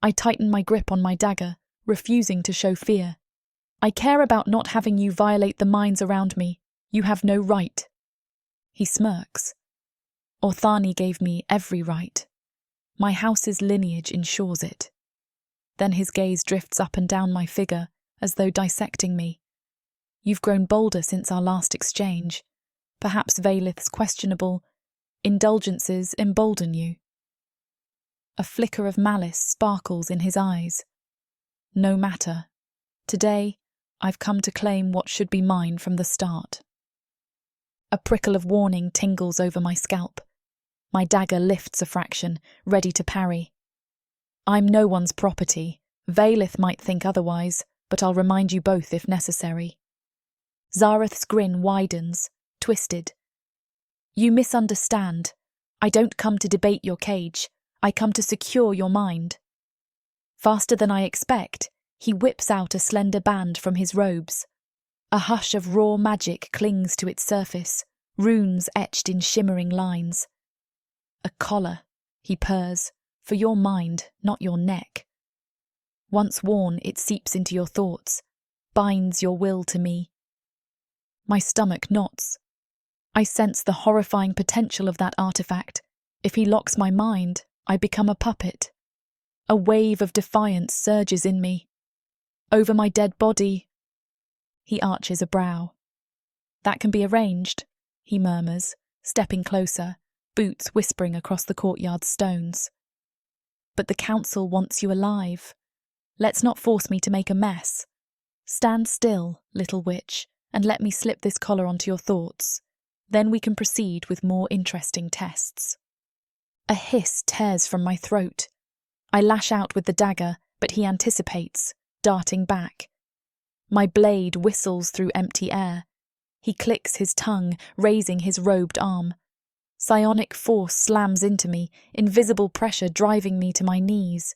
I tighten my grip on my dagger, refusing to show fear. "I care about not having you violate the minds around me. You have no right." He smirks. "Orthani gave me every right. My house's lineage ensures it." Then his gaze drifts up and down my figure, as though dissecting me. "You've grown bolder since our last exchange. Perhaps Vaelith's questionable indulgences embolden you." A flicker of malice sparkles in his eyes. "No matter. Today, I've come to claim what should be mine from the start." A prickle of warning tingles over my scalp. My dagger lifts a fraction, ready to parry. "I'm no one's property. Vaelith might think otherwise, but I'll remind you both if necessary." Zareth's grin widens, twisted. "You misunderstand. I don't come to debate your cage. I come to secure your mind." Faster than I expect, he whips out a slender band from his robes. A hush of raw magic clings to its surface, runes etched in shimmering lines. A collar, he purrs, for your mind, not your neck. Once worn, it seeps into your thoughts, binds your will to me. My stomach knots. I sense the horrifying potential of that artifact. If he locks my mind, I become a puppet. A wave of defiance surges in me. Over my dead body. He arches a brow. That can be arranged, he murmurs, stepping closer, boots whispering across the courtyard's stones. But the council wants you alive. Let's not force me to make a mess. Stand still, little witch, and let me slip this collar onto your thoughts. Then we can proceed with more interesting tests. A hiss tears from my throat. I lash out with the dagger, but he anticipates, darting back. My blade whistles through empty air. He clicks his tongue, raising his robed arm. Psionic force slams into me, invisible pressure driving me to my knees.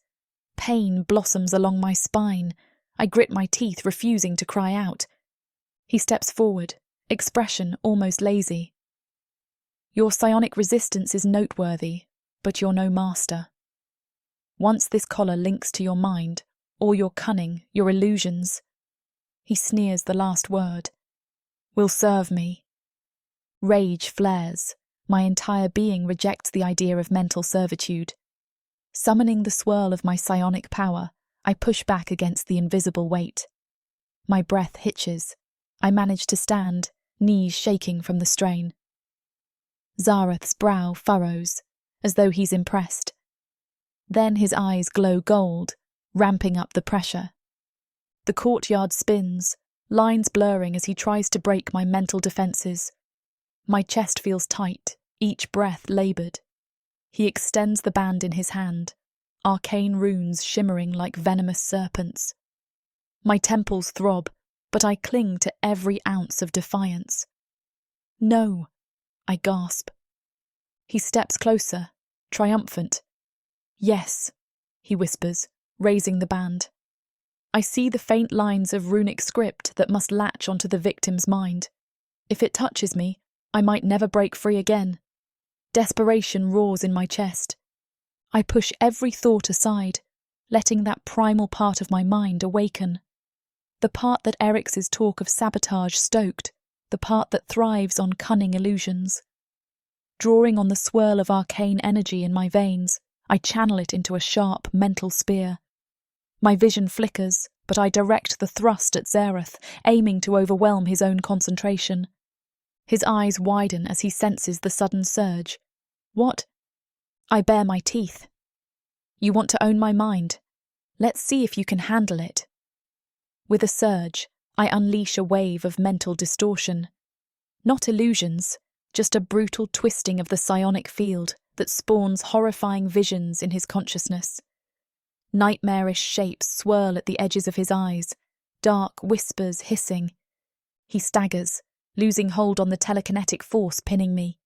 Pain blossoms along my spine. I grit my teeth, refusing to cry out. He steps forward, expression almost lazy. Your psionic resistance is noteworthy, but you're no master. Once this collar links to your mind, all your cunning, your illusions. He sneers the last word. Will serve me. Rage flares. My entire being rejects the idea of mental servitude. Summoning the swirl of my psionic power, I push back against the invisible weight. My breath hitches. I manage to stand, knees shaking from the strain. Zareth's brow furrows, as though he's impressed. Then his eyes glow gold, ramping up the pressure. The courtyard spins, lines blurring as he tries to break my mental defences. My chest feels tight, each breath laboured. He extends the band in his hand, arcane runes shimmering like venomous serpents. My temples throb, but I cling to every ounce of defiance. No, I gasp. He steps closer, triumphant. Yes, he whispers, raising the band. I see the faint lines of runic script that must latch onto the victim's mind. If it touches me, I might never break free again. Desperation roars in my chest. I push every thought aside, letting that primal part of my mind awaken. The part that Eryx's talk of sabotage stoked, the part that thrives on cunning illusions. Drawing on the swirl of arcane energy in my veins, I channel it into a sharp mental spear. My vision flickers, but I direct the thrust at Zareth, aiming to overwhelm his own concentration. His eyes widen as he senses the sudden surge. What? I bare my teeth. You want to own my mind? Let's see if you can handle it. With a surge, I unleash a wave of mental distortion. Not illusions, just a brutal twisting of the psionic field that spawns horrifying visions in his consciousness. Nightmarish shapes swirl at the edges of his eyes, dark whispers hissing. He staggers, losing hold on the telekinetic force pinning me.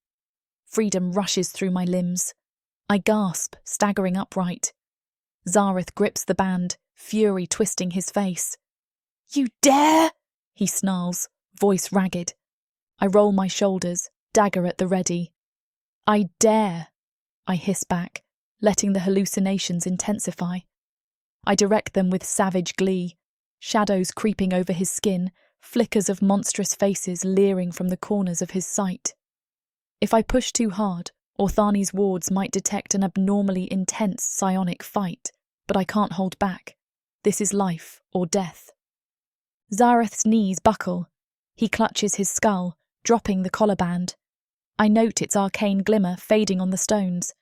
Freedom rushes through my limbs. I gasp, staggering upright. Zareth grips the band, fury twisting his face. You dare! He snarls, voice ragged. I roll my shoulders, dagger at the ready. I dare! I hiss back, letting the hallucinations intensify. I direct them with savage glee, shadows creeping over his skin, flickers of monstrous faces leering from the corners of his sight. If I push too hard, Orthani's wards might detect an abnormally intense psionic fight, but I can't hold back. This is life or death. Zareth's knees buckle. He clutches his skull, dropping the collar band. I note its arcane glimmer fading on the stones.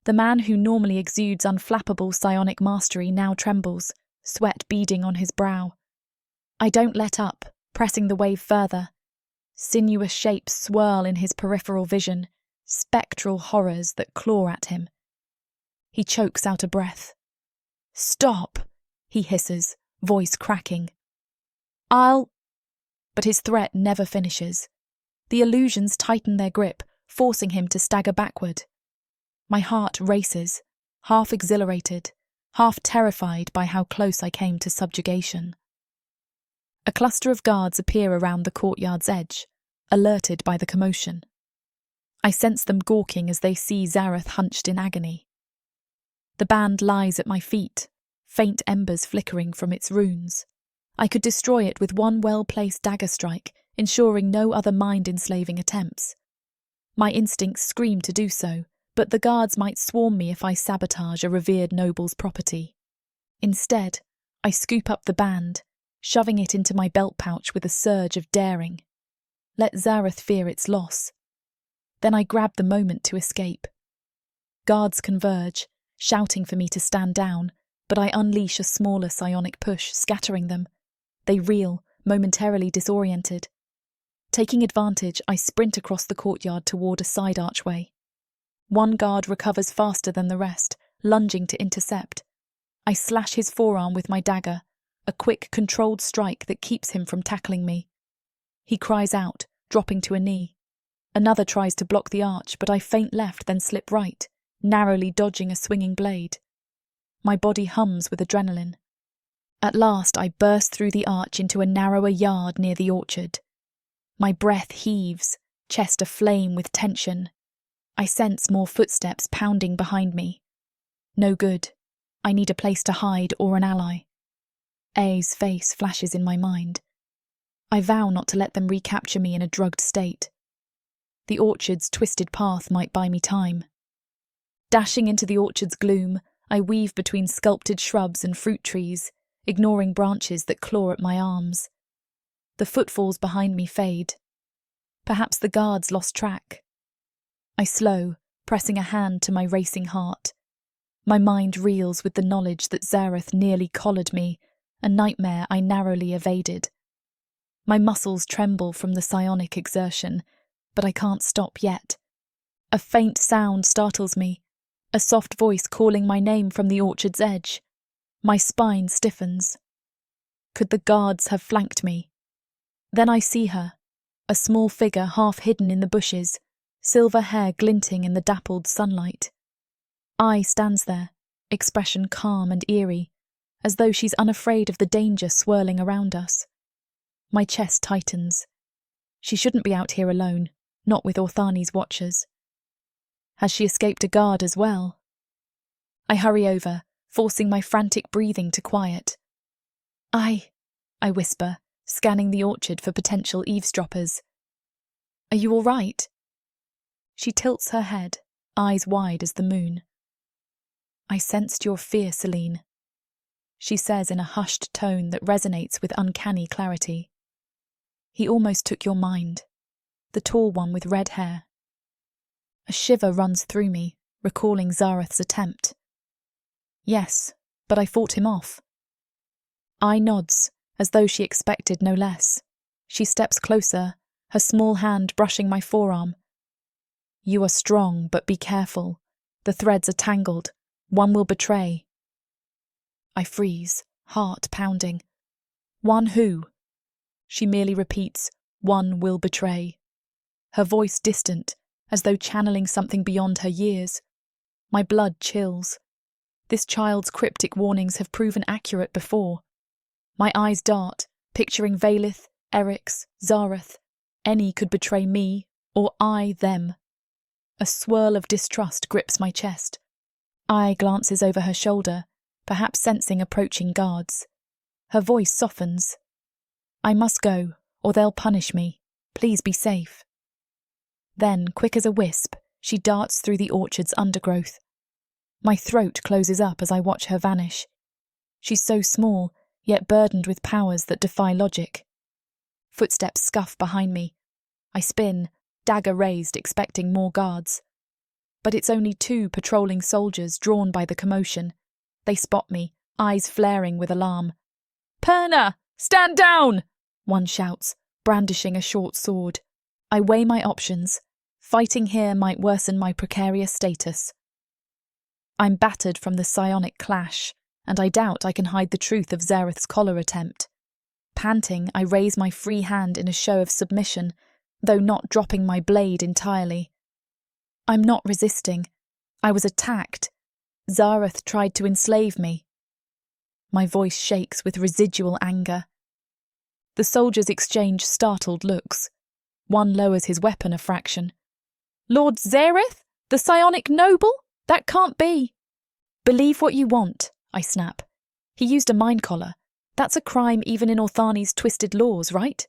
The man who normally exudes unflappable psionic mastery now trembles, sweat beading on his brow. I don't let up, pressing the wave further. Sinuous shapes swirl in his peripheral vision, spectral horrors that claw at him. He chokes out a breath. Stop, he hisses, voice cracking. But his threat never finishes. The illusions tighten their grip, forcing him to stagger backward. My heart races, half exhilarated, half terrified by how close I came to subjugation. A cluster of guards appear around the courtyard's edge, alerted by the commotion. I sense them gawking as they see Zareth hunched in agony. The band lies at my feet, faint embers flickering from its runes. I could destroy it with one well-placed dagger strike, ensuring no other mind-enslaving attempts. My instincts scream to do so, but the guards might swarm me if I sabotage a revered noble's property. Instead, I scoop up the band, shoving it into my belt pouch with a surge of daring. Let Zareth fear its loss. Then I grab the moment to escape. Guards converge, shouting for me to stand down, but I unleash a smaller psionic push, scattering them. They reel, momentarily disoriented. Taking advantage, I sprint across the courtyard toward a side archway. One guard recovers faster than the rest, lunging to intercept. I slash his forearm with my dagger, a quick, controlled strike that keeps him from tackling me. He cries out, dropping to a knee. Another tries to block the arch, but I feint left, then slip right, narrowly dodging a swinging blade. My body hums with adrenaline. At last, I burst through the arch into a narrower yard near the orchard. My breath heaves, chest aflame with tension. I sense more footsteps pounding behind me. No good. I need a place to hide or an ally. A's face flashes in my mind. I vow not to let them recapture me in a drugged state. The orchard's twisted path might buy me time. Dashing into the orchard's gloom, I weave between sculpted shrubs and fruit trees, ignoring branches that claw at my arms. The footfalls behind me fade. Perhaps the guards lost track. I slow, pressing a hand to my racing heart. My mind reels with the knowledge that Zareth nearly collared me, a nightmare I narrowly evaded. My muscles tremble from the psionic exertion, but I can't stop yet. A faint sound startles me, a soft voice calling my name from the orchard's edge. My spine stiffens. Could the guards have flanked me? Then I see her, a small figure half hidden in the bushes, silver hair glinting in the dappled sunlight. Ai stands there, expression calm and eerie, as though she's unafraid of the danger swirling around us. My chest tightens. She shouldn't be out here alone, not with Orthani's watchers. Has she escaped a guard as well? I hurry over, forcing my frantic breathing to quiet. I whisper, scanning the orchard for potential eavesdroppers. Are you all right? She tilts her head, eyes wide as the moon. I sensed your fear, Zelene, she says in a hushed tone that resonates with uncanny clarity. He almost took your mind, the tall one with red hair. A shiver runs through me, recalling Zareth's attempt. Yes, but I fought him off. Ai nods, as though she expected no less. She steps closer, her small hand brushing my forearm. You are strong, but be careful. The threads are tangled. One will betray. I freeze, heart pounding. One who? She merely repeats, one will betray. Her voice distant, as though channeling something beyond her years. My blood chills. This child's cryptic warnings have proven accurate before. My eyes dart, picturing Vaelith, Eryx, Zareth. Any could betray me, or I them. A swirl of distrust grips my chest. Ai glances over her shoulder, perhaps sensing approaching guards. Her voice softens. I must go, or they'll punish me. Please be safe. Then, quick as a wisp, she darts through the orchard's undergrowth. My throat closes up as I watch her vanish. She's so small, yet burdened with powers that defy logic. Footsteps scuff behind me. I spin, dagger raised, expecting more guards. But it's only 2 patrolling soldiers drawn by the commotion. They spot me, eyes flaring with alarm. Perna! Stand down! One shouts, brandishing a short sword. I weigh my options. Fighting here might worsen my precarious status. I'm battered from the psionic clash, and I doubt I can hide the truth of Zareth's collar attempt. Panting, I raise my free hand in a show of submission, though not dropping my blade entirely. I'm not resisting. I was attacked. Zareth tried to enslave me. My voice shakes with residual anger. The soldiers exchange startled looks. One lowers his weapon a fraction. Lord Zareth? The psionic noble? That can't be. Believe what you want, I snap. He used a mind collar. That's a crime even in Orthani's twisted laws, right?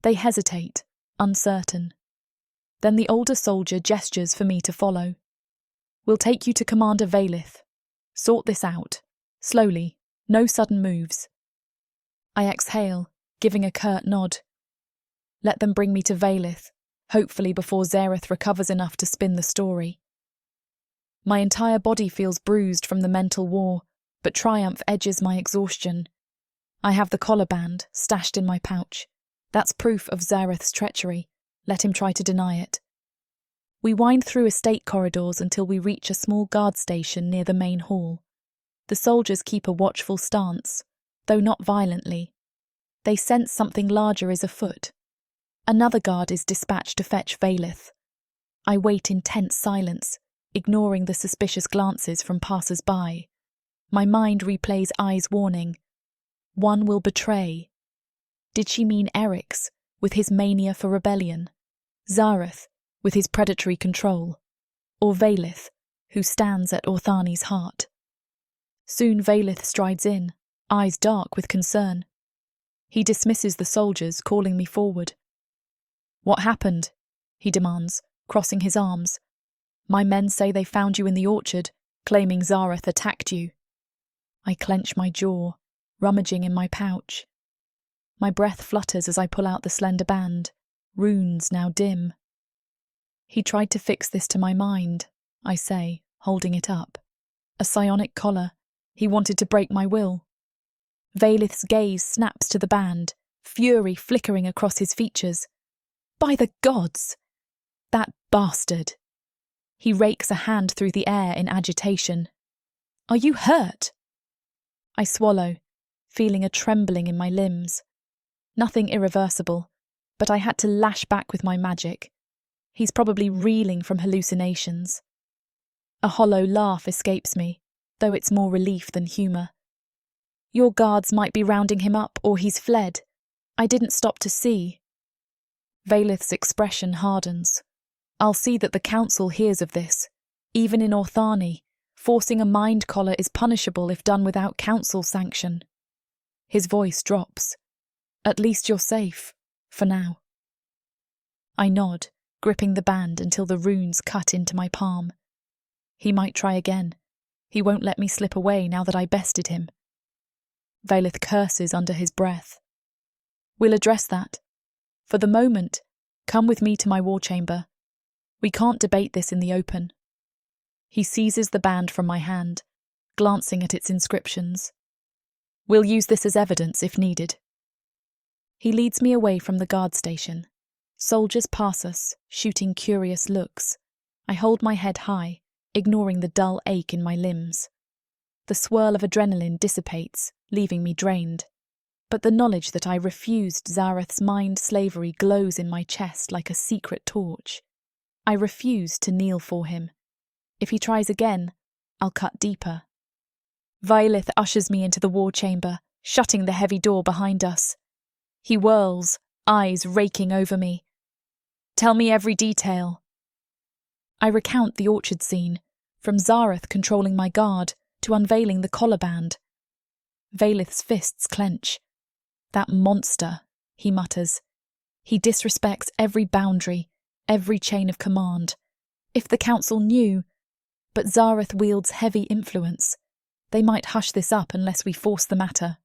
They hesitate, uncertain. Then the older soldier gestures for me to follow. We'll take you to Commander Vaelith. Sort this out. Slowly, no sudden moves. I exhale, giving a curt nod. Let them bring me to Vaelith, hopefully before Zareth recovers enough to spin the story. My entire body feels bruised from the mental war, but triumph edges my exhaustion. I have the collar band stashed in my pouch. That's proof of Zareth's treachery. Let him try to deny it. We wind through estate corridors until we reach a small guard station near the main hall. The soldiers keep a watchful stance, though not violently. They sense something larger is afoot. Another guard is dispatched to fetch Vaelith. I wait in tense silence, ignoring the suspicious glances from passers-by. My mind replays Ai's warning. One will betray. Did she mean Eryx, with his mania for rebellion? Zareth, with his predatory control? Or Vaelith, who stands at Orthani's heart? Soon Vaelith strides in, eyes dark with concern. He dismisses the soldiers, calling me forward. What happened? He demands, crossing his arms. My men say they found you in the orchard, claiming Zareth attacked you. I clench my jaw, rummaging in my pouch. My breath flutters as I pull out the slender band, runes now dim. He tried to fix this to my mind, I say, holding it up. A psionic collar. He wanted to break my will. Vaelith's gaze snaps to the band, fury flickering across his features. By the gods! That bastard! He rakes a hand through the air in agitation. Are you hurt? I swallow, feeling a trembling in my limbs. Nothing irreversible, but I had to lash back with my magic. He's probably reeling from hallucinations. A hollow laugh escapes me, though it's more relief than humour. Your guards might be rounding him up, or he's fled. I didn't stop to see. Vaelith's expression hardens. I'll see that the council hears of this. Even in Orthani, forcing a mind collar is punishable if done without council sanction. His voice drops. At least you're safe, for now. I nod, gripping the band until the runes cut into my palm. He might try again. He won't let me slip away now that I bested him. Vaelith curses under his breath. We'll address that. For the moment, come with me to my war chamber. We can't debate this in the open. He seizes the band from my hand, glancing at its inscriptions. We'll use this as evidence if needed. He leads me away from the guard station. Soldiers pass us, shooting curious looks. I hold my head high, ignoring the dull ache in my limbs. The swirl of adrenaline dissipates, leaving me drained. But the knowledge that I refused Zareth's mind slavery glows in my chest like a secret torch. I refuse to kneel for him. If he tries again, I'll cut deeper. Vaelith ushers me into the war chamber, shutting the heavy door behind us. He whirls, eyes raking over me. Tell me every detail. I recount the orchard scene, from Zareth controlling my guard to unveiling the collar band. Vaelith's fists clench. That monster, he mutters. He disrespects every boundary, every chain of command. If the council knew, but Zareth wields heavy influence. They might hush this up unless we force the matter.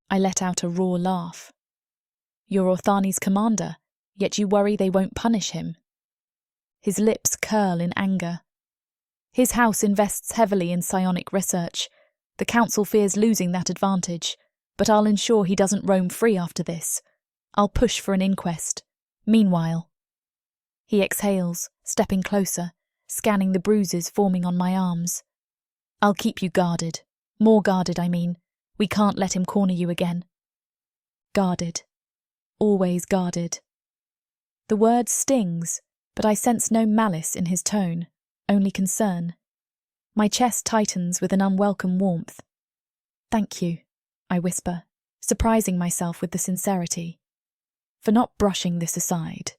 I let out a raw laugh. You're Orthani's commander, yet you worry they won't punish him. His lips curl in anger. His house invests heavily in psionic research. The council fears losing that advantage, but I'll ensure he doesn't roam free after this. I'll push for an inquest. Meanwhile... He exhales, stepping closer, scanning the bruises forming on my arms. I'll keep you guarded. More guarded, I mean. We can't let him corner you again. Guarded. Always guarded. The word stings, but I sense no malice in his tone, only concern. My chest tightens with an unwelcome warmth. "Thank you," I whisper, surprising myself with the sincerity, "for not brushing this aside."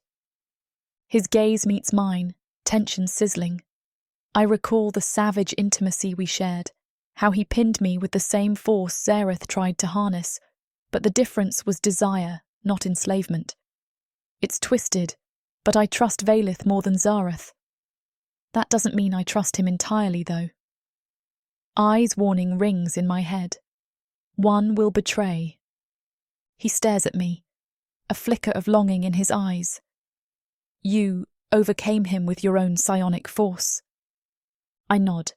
His gaze meets mine, tension sizzling. I recall the savage intimacy we shared, how he pinned me with the same force Zareth tried to harness, but the difference was desire, not enslavement. It's twisted, but I trust Vaelith more than Zareth. That doesn't mean I trust him entirely, though. Eyes warning rings in my head. One will betray. He stares at me, a flicker of longing in his eyes. You overcame him with your own psionic force. I nod.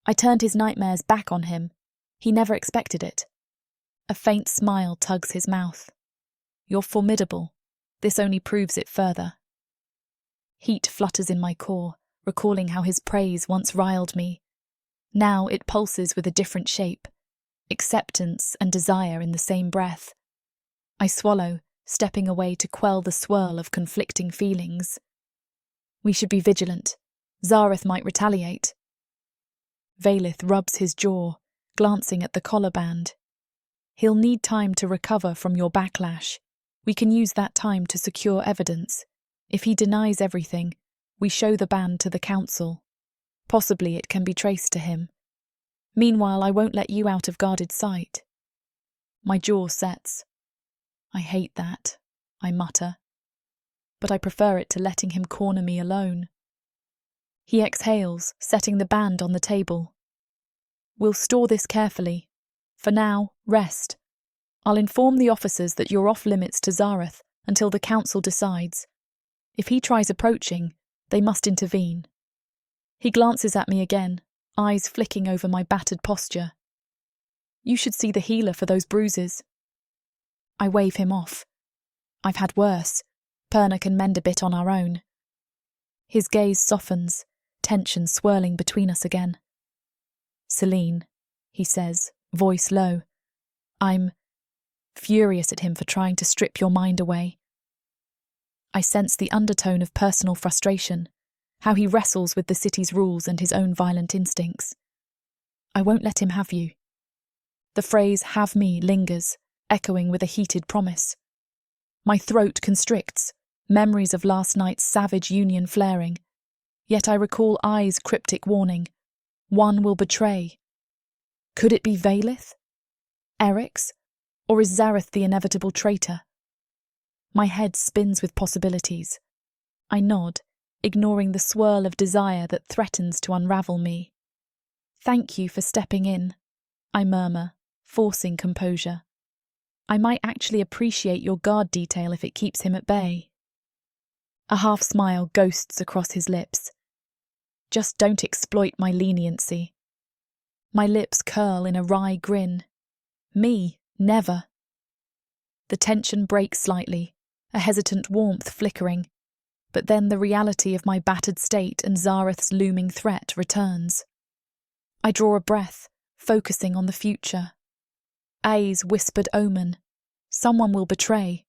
I turned his nightmares back on him. He never expected it. A faint smile tugs his mouth. You're formidable. This only proves it further. Heat flutters in my core, recalling how his praise once riled me. Now it pulses with a different shape, acceptance and desire in the same breath. I swallow, stepping away to quell the swirl of conflicting feelings. We should be vigilant. Zareth might retaliate. Vaelith rubs his jaw, glancing at the collar band. He'll need time to recover from your backlash. We can use that time to secure evidence. If he denies everything, we show the band to the council. Possibly it can be traced to him. Meanwhile, I won't let you out of guarded sight. My jaw sets. I hate that, I mutter. But I prefer it to letting him corner me alone. He exhales, setting the band on the table. We'll store this carefully. For now, rest. I'll inform the officers that you're off limits to Zareth until the council decides. If he tries approaching, they must intervene. He glances at me again, eyes flicking over my battered posture. You should see the healer for those bruises. I wave him off. I've had worse. Perna can mend a bit on our own. His gaze softens, tension swirling between us again. Zelene, he says, voice low. I'm furious at him for trying to strip your mind away. I sense the undertone of personal frustration, how he wrestles with the city's rules and his own violent instincts. I won't let him have you. The phrase "have me" lingers, echoing with a heated promise. My throat constricts, memories of last night's savage union flaring. Yet I recall Ai's cryptic warning. One will betray. Could it be Vaelith? Eryx? Or is Zareth the inevitable traitor? My head spins with possibilities. I nod, ignoring the swirl of desire that threatens to unravel me. Thank you for stepping in, I murmur, forcing composure. I might actually appreciate your guard detail if it keeps him at bay. A half smile ghosts across his lips. Just don't exploit my leniency. My lips curl in a wry grin. Me, never. The tension breaks slightly, a hesitant warmth flickering, but then the reality of my battered state and Zareth's looming threat returns. I draw a breath, focusing on the future. Ai's whispered omen. Someone will betray.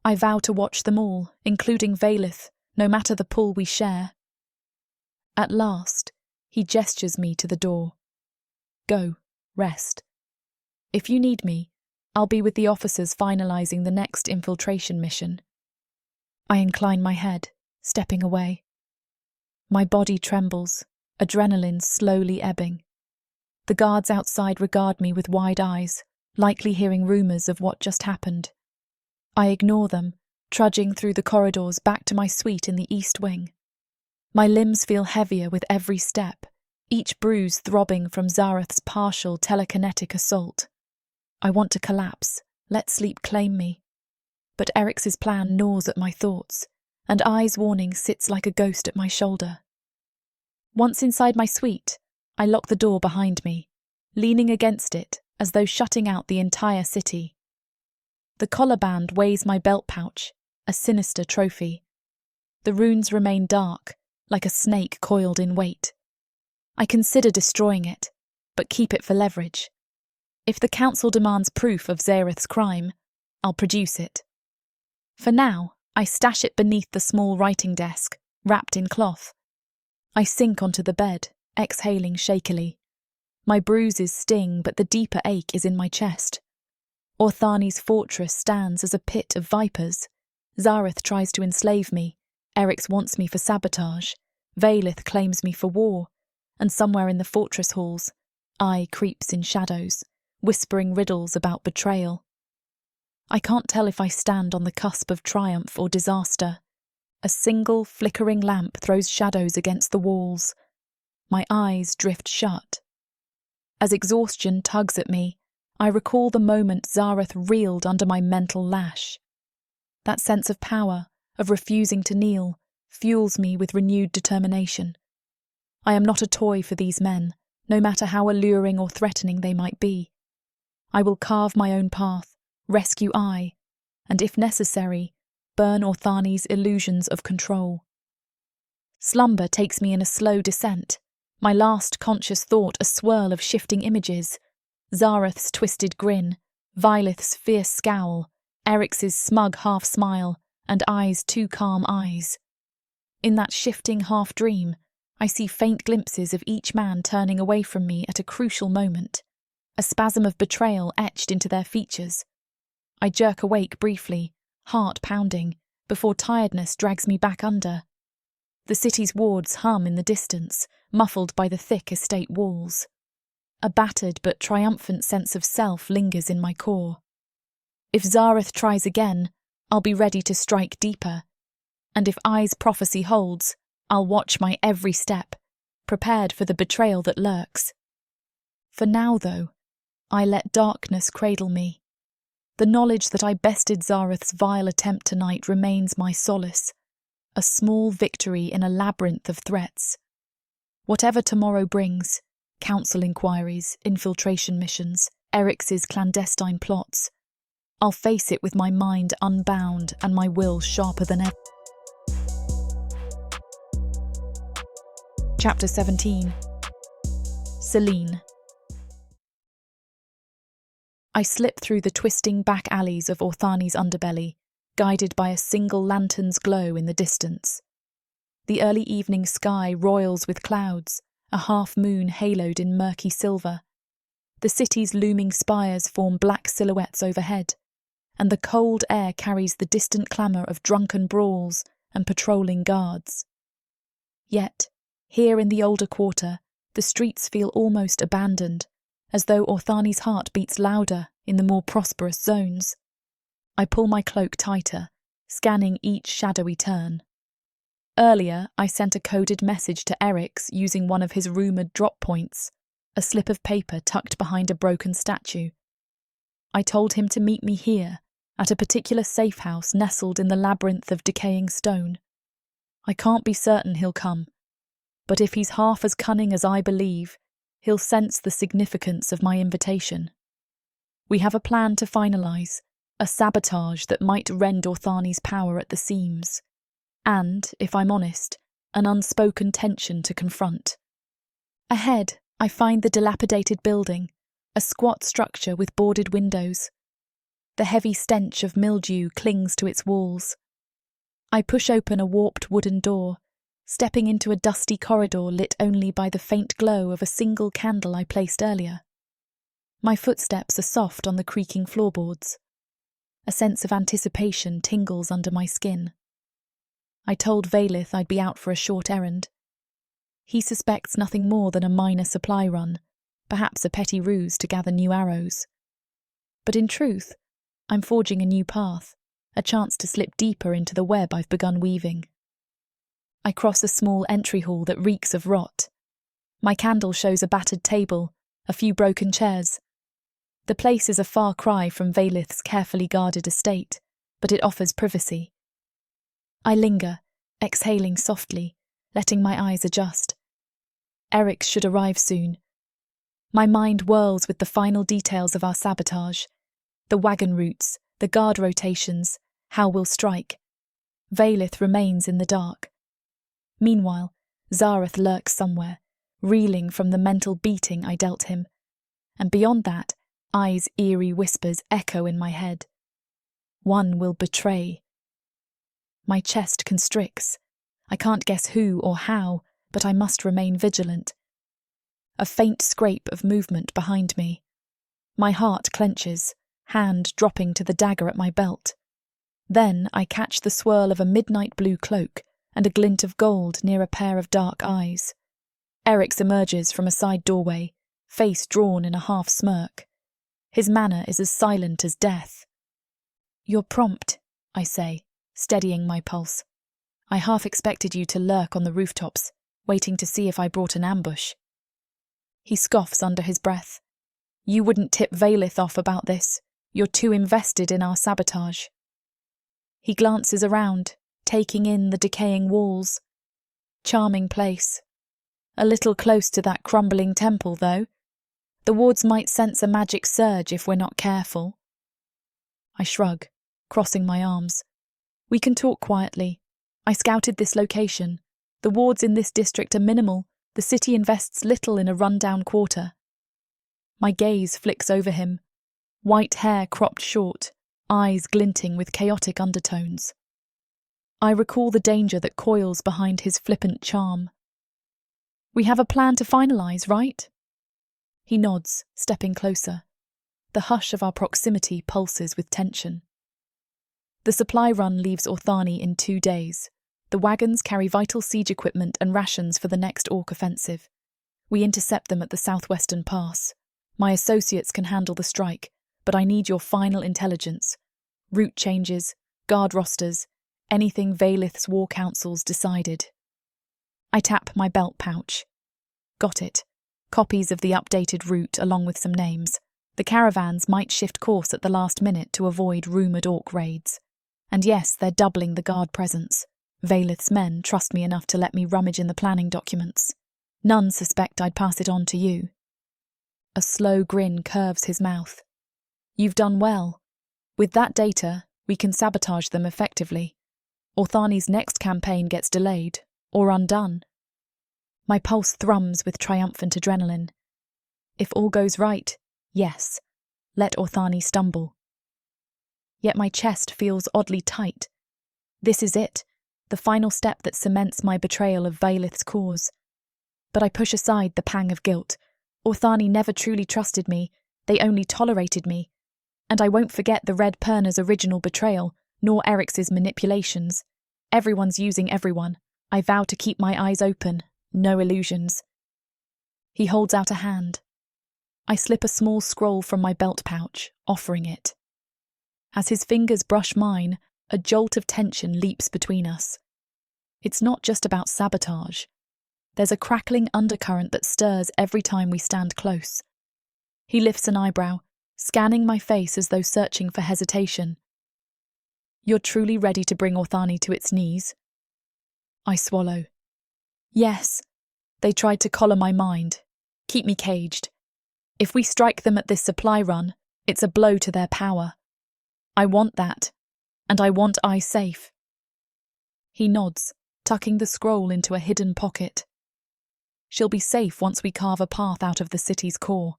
I vow to watch them all, including Vaelith, no matter the pull we share. At last, he gestures me to the door. Go, rest. If you need me, I'll be with the officers finalising the next infiltration mission. I incline my head, stepping away. My body trembles, adrenaline slowly ebbing. The guards outside regard me with wide eyes, likely hearing rumours of what just happened. I ignore them, trudging through the corridors back to my suite in the east wing. My limbs feel heavier with every step, each bruise throbbing from Zareth's partial telekinetic assault. I want to collapse, let sleep claim me. But Eryx's plan gnaws at my thoughts, and Ai's warning sits like a ghost at my shoulder. Once inside my suite, I lock the door behind me, leaning against it as though shutting out the entire city. The collar band weighs my belt pouch, a sinister trophy. The runes remain dark, like a snake coiled in weight. I consider destroying it, but keep it for leverage. If the council demands proof of Zareth's crime, I'll produce it. For now, I stash it beneath the small writing desk, wrapped in cloth. I sink onto the bed, exhaling shakily. My bruises sting, but the deeper ache is in my chest. Orthani's fortress stands as a pit of vipers. Zareth tries to enslave me. Eryx wants me for sabotage. Vaelith claims me for war. And somewhere in the fortress halls, I creeps in shadows, whispering riddles about betrayal. I can't tell if I stand on the cusp of triumph or disaster. A single flickering lamp throws shadows against the walls. My eyes drift shut. As exhaustion tugs at me, I recall the moment Zareth reeled under my mental lash. That sense of power, of refusing to kneel, fuels me with renewed determination. I am not a toy for these men, no matter how alluring or threatening they might be. I will carve my own path, rescue I, and if necessary, burn Orthani's illusions of control. Slumber takes me in a slow descent, my last conscious thought a swirl of shifting images. Zareth's twisted grin, Vaelith's fierce scowl, Eryx's smug half-smile, and I's two calm eyes. In that shifting half-dream, I see faint glimpses of each man turning away from me at a crucial moment, a spasm of betrayal etched into their features. I jerk awake briefly, heart pounding, before tiredness drags me back under. The city's wards hum in the distance, muffled by the thick estate walls. A battered but triumphant sense of self lingers in my core. If Zareth tries again, I'll be ready to strike deeper. And if I's prophecy holds, I'll watch my every step, prepared for the betrayal that lurks. For now, though, I let darkness cradle me. The knowledge that I bested Zareth's vile attempt tonight remains my solace, a small victory in a labyrinth of threats. Whatever tomorrow brings, council inquiries, infiltration missions, Eryx's clandestine plots, I'll face it with my mind unbound and my will sharper than ever. Chapter 17. Zelene. I slip through the twisting back alleys of Orthani's underbelly, guided by a single lantern's glow in the distance. The early evening sky roils with clouds, a half-moon haloed in murky silver. The city's looming spires form black silhouettes overhead, and the cold air carries the distant clamour of drunken brawls and patrolling guards. Yet, here in the older quarter, the streets feel almost abandoned, as though Orthani's heart beats louder in the more prosperous zones. I pull my cloak tighter, scanning each shadowy turn. Earlier, I sent a coded message to Eryx using one of his rumoured drop points, a slip of paper tucked behind a broken statue. I told him to meet me here, at a particular safe house nestled in the labyrinth of decaying stone. I can't be certain he'll come, but if he's half as cunning as I believe, he'll sense the significance of my invitation. We have a plan to finalise, a sabotage that might rend Orthani's power at the seams, and, if I'm honest, an unspoken tension to confront. Ahead, I find the dilapidated building, a squat structure with boarded windows. The heavy stench of mildew clings to its walls. I push open a warped wooden door, stepping into a dusty corridor lit only by the faint glow of a single candle I placed earlier. My footsteps are soft on the creaking floorboards. A sense of anticipation tingles under my skin. I told Vaelith I'd be out for a short errand. He suspects nothing more than a minor supply run, perhaps a petty ruse to gather new arrows. But in truth, I'm forging a new path, a chance to slip deeper into the web I've begun weaving. I cross a small entry hall that reeks of rot. My candle shows a battered table, a few broken chairs. The place is a far cry from Vaelith's carefully guarded estate, but it offers privacy. I linger, exhaling softly, letting my eyes adjust. Eryx should arrive soon. My mind whirls with the final details of our sabotage. The wagon routes, the guard rotations, how we'll strike. Vaelith remains in the dark. Meanwhile, Zareth lurks somewhere, reeling from the mental beating I dealt him. And beyond that, I's eerie whispers echo in my head. One will betray. My chest constricts. I can't guess who or how, but I must remain vigilant. a faint scrape of movement behind me. My heart clenches, hand dropping to the dagger at my belt. Then I catch the swirl of a midnight blue cloak and a glint of gold near a pair of dark eyes. Eryx emerges from a side doorway, face drawn in a half smirk. His manner is as silent as death. "You're prompt," I say, steadying my pulse. "I half expected you to lurk on the rooftops, waiting to see if I brought an ambush." He scoffs under his breath. "You wouldn't tip Vaelith off about this. You're too invested in our sabotage." He glances around, taking in the decaying walls. Charming place. A little close to that crumbling temple, though. The wards might sense a magic surge if we're not careful. I shrug, crossing my arms. "We can talk quietly. I scouted this location. The wards in this district are minimal. The city invests little in a run-down quarter." My gaze flicks over him. White hair cropped short, eyes glinting with chaotic undertones. I recall the danger that coils behind his flippant charm. "We have a plan to finalise, right?" He nods, stepping closer. The hush of our proximity pulses with tension. The supply run leaves Orthani in 2 days. The wagons carry vital siege equipment and rations for the next Orc offensive. We intercept them at the southwestern pass. My associates can handle the strike, but I need your final intelligence. Route changes, guard rosters, anything Vaelith's war councils decided. I tap my belt pouch. Got it. Copies of the updated route along with some names. The caravans might shift course at the last minute to avoid rumoured Orc raids. And yes, they're doubling the guard presence. Vaelith's men trust me enough to let me rummage in the planning documents. None suspect I'd pass it on to you. A slow grin curves his mouth. You've done well. With that data, we can sabotage them effectively. Orthani's next campaign gets delayed, or undone. My pulse thrums with triumphant adrenaline. If all goes right, yes, let Orthani stumble. Yet my chest feels oddly tight. This is it, the final step that cements my betrayal of Vaelith's cause. But I push aside the pang of guilt. Orthani never truly trusted me, they only tolerated me. And I won't forget the Red Perna's original betrayal, nor Eryx's manipulations. Everyone's using everyone. I vow to keep my eyes open, no illusions. He holds out a hand. I slip a small scroll from my belt pouch, offering it. As his fingers brush mine, a jolt of tension leaps between us. It's not just about sabotage. There's a crackling undercurrent that stirs every time we stand close. He lifts an eyebrow, scanning my face as though searching for hesitation. You're truly ready to bring Orthani to its knees? I swallow. Yes. They tried to collar my mind, keep me caged. If we strike them at this supply run, it's a blow to their power. I want that, and I want I safe. He nods, tucking the scroll into a hidden pocket. She'll be safe once we carve a path out of the city's core,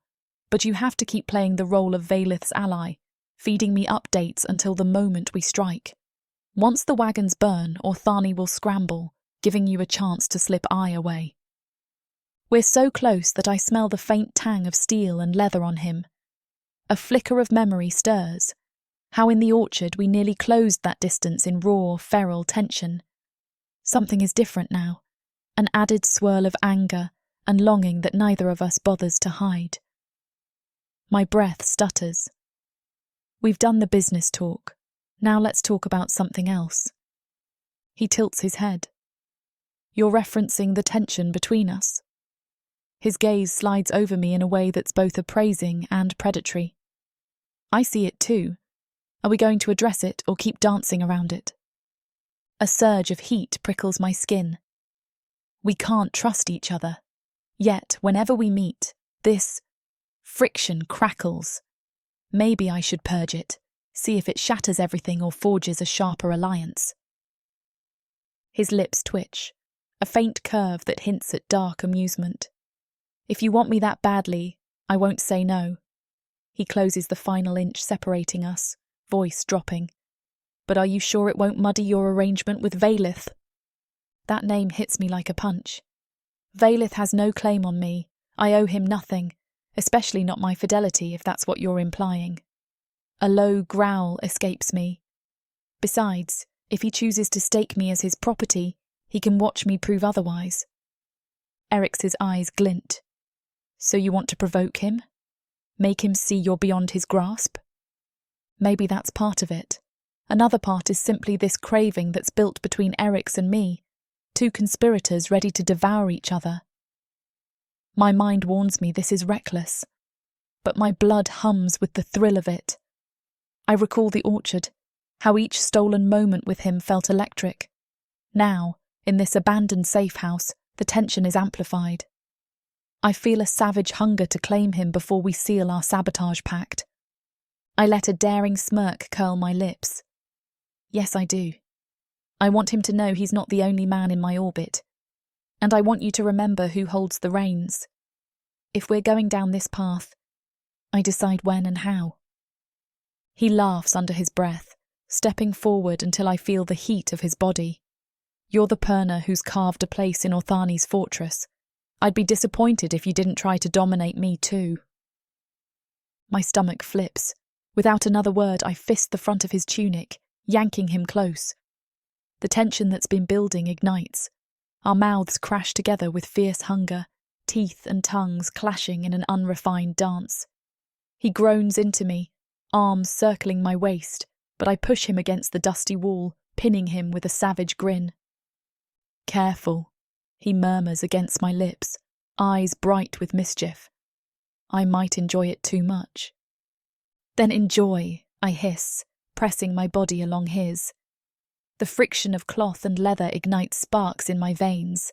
but you have to keep playing the role of Vaelith's ally, feeding me updates until the moment we strike. Once the wagons burn, Orthani will scramble, giving you a chance to slip eye away. We're so close that I smell the faint tang of steel and leather on him. A flicker of memory stirs. How in the orchard we nearly closed that distance in raw, feral tension. Something is different now, an added swirl of anger and longing that neither of us bothers to hide. My breath stutters. We've done the business talk. Now let's talk about something else. He tilts his head. You're referencing the tension between us. His gaze slides over me in a way that's both appraising and predatory. I see it too. Are we going to address it or keep dancing around it? A surge of heat prickles my skin. We can't trust each other. Yet, whenever we meet, this friction crackles. Maybe I should purge it, see if it shatters everything or forges a sharper alliance. His lips twitch, a faint curve that hints at dark amusement. If you want me that badly, I won't say no. He closes the final inch separating us, voice dropping. But are you sure it won't muddy your arrangement with Vaelith? That name hits me like a punch. Vaelith has no claim on me, I owe him nothing, especially not my fidelity, if that's what you're implying. A low growl escapes me. Besides, if he chooses to stake me as his property, he can watch me prove otherwise. Eryx's eyes glint. So you want to provoke him? Make him see you're beyond his grasp? Maybe that's part of it. Another part is simply this craving that's built between Eryx and me, two conspirators ready to devour each other. My mind warns me this is reckless, but my blood hums with the thrill of it. I recall the orchard, how each stolen moment with him felt electric. Now, in this abandoned safe house, the tension is amplified. I feel a savage hunger to claim him before we seal our sabotage pact. I let a daring smirk curl my lips. Yes, I do. I want him to know he's not the only man in my orbit. And I want you to remember who holds the reins. If we're going down this path, I decide when and how. He laughs under his breath, stepping forward until I feel the heat of his body. You're the Perna who's carved a place in Orthani's fortress. I'd be disappointed if you didn't try to dominate me too. My stomach flips. Without another word, I fist the front of his tunic, yanking him close. The tension that's been building ignites. Our mouths crash together with fierce hunger, teeth and tongues clashing in an unrefined dance. He groans into me, arms circling my waist, but I push him against the dusty wall, pinning him with a savage grin. Careful, he murmurs against my lips, eyes bright with mischief. I might enjoy it too much. Then enjoy, I hiss, pressing my body along his. The friction of cloth and leather ignites sparks in my veins.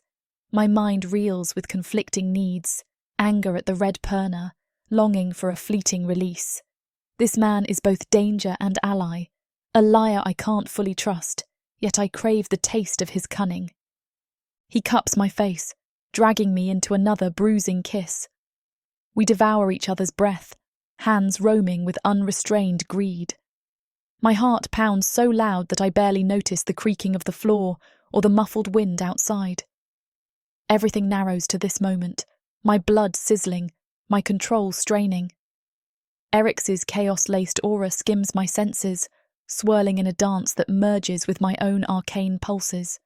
My mind reels with conflicting needs, anger at the red Perna, longing for a fleeting release. This man is both danger and ally, a liar I can't fully trust, yet I crave the taste of his cunning. He cups my face, dragging me into another bruising kiss. We devour each other's breath, hands roaming with unrestrained greed. My heart pounds so loud that I barely notice the creaking of the floor or the muffled wind outside. Everything narrows to this moment, my blood sizzling, my control straining. Eryx's chaos-laced aura skims my senses, swirling in a dance that merges with my own arcane pulses.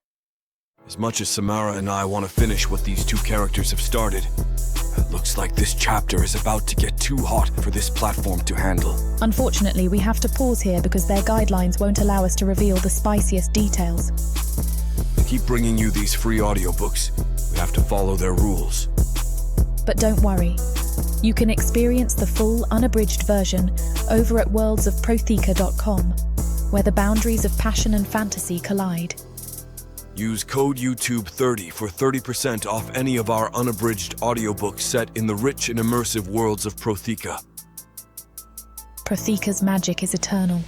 As much as Samara and I want to finish what these two characters have started, it looks like this chapter is about to get too hot for this platform to handle. Unfortunately, we have to pause here because their guidelines won't allow us to reveal the spiciest details. They keep bringing you these free audiobooks. We have to follow their rules. But don't worry. You can experience the full, unabridged version over at worldsofprotheka.com, where the boundaries of passion and fantasy collide. Use code YouTube30 for 30% off any of our unabridged audiobooks set in the rich and immersive worlds of Protheka. Protheka's magic is eternal.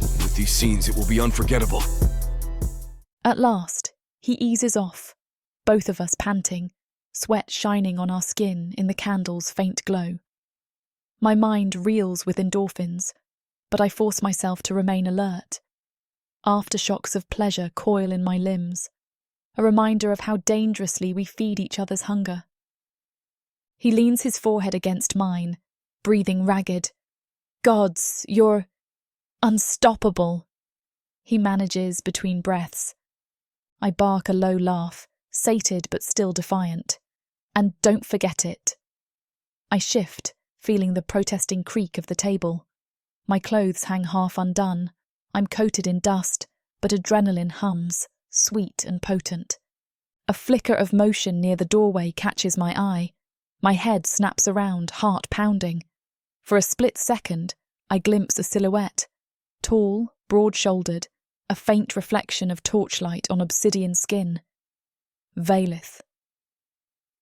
With these scenes, it will be unforgettable. At last, he eases off, both of us panting, sweat shining on our skin in the candle's faint glow. My mind reels with endorphins, but I force myself to remain alert. Aftershocks of pleasure coil in my limbs, a reminder of how dangerously we feed each other's hunger. He leans his forehead against mine, breathing ragged. Gods, you're unstoppable, he manages between breaths. I bark a low laugh, sated but still defiant. And don't forget it. I shift, feeling the protesting creak of the table. My clothes hang half undone. I'm coated in dust, but adrenaline hums, sweet and potent. A flicker of motion near the doorway catches my eye. My head snaps around, heart pounding. For a split second, I glimpse a silhouette. Tall, broad-shouldered, a faint reflection of torchlight on obsidian skin. Vaelith.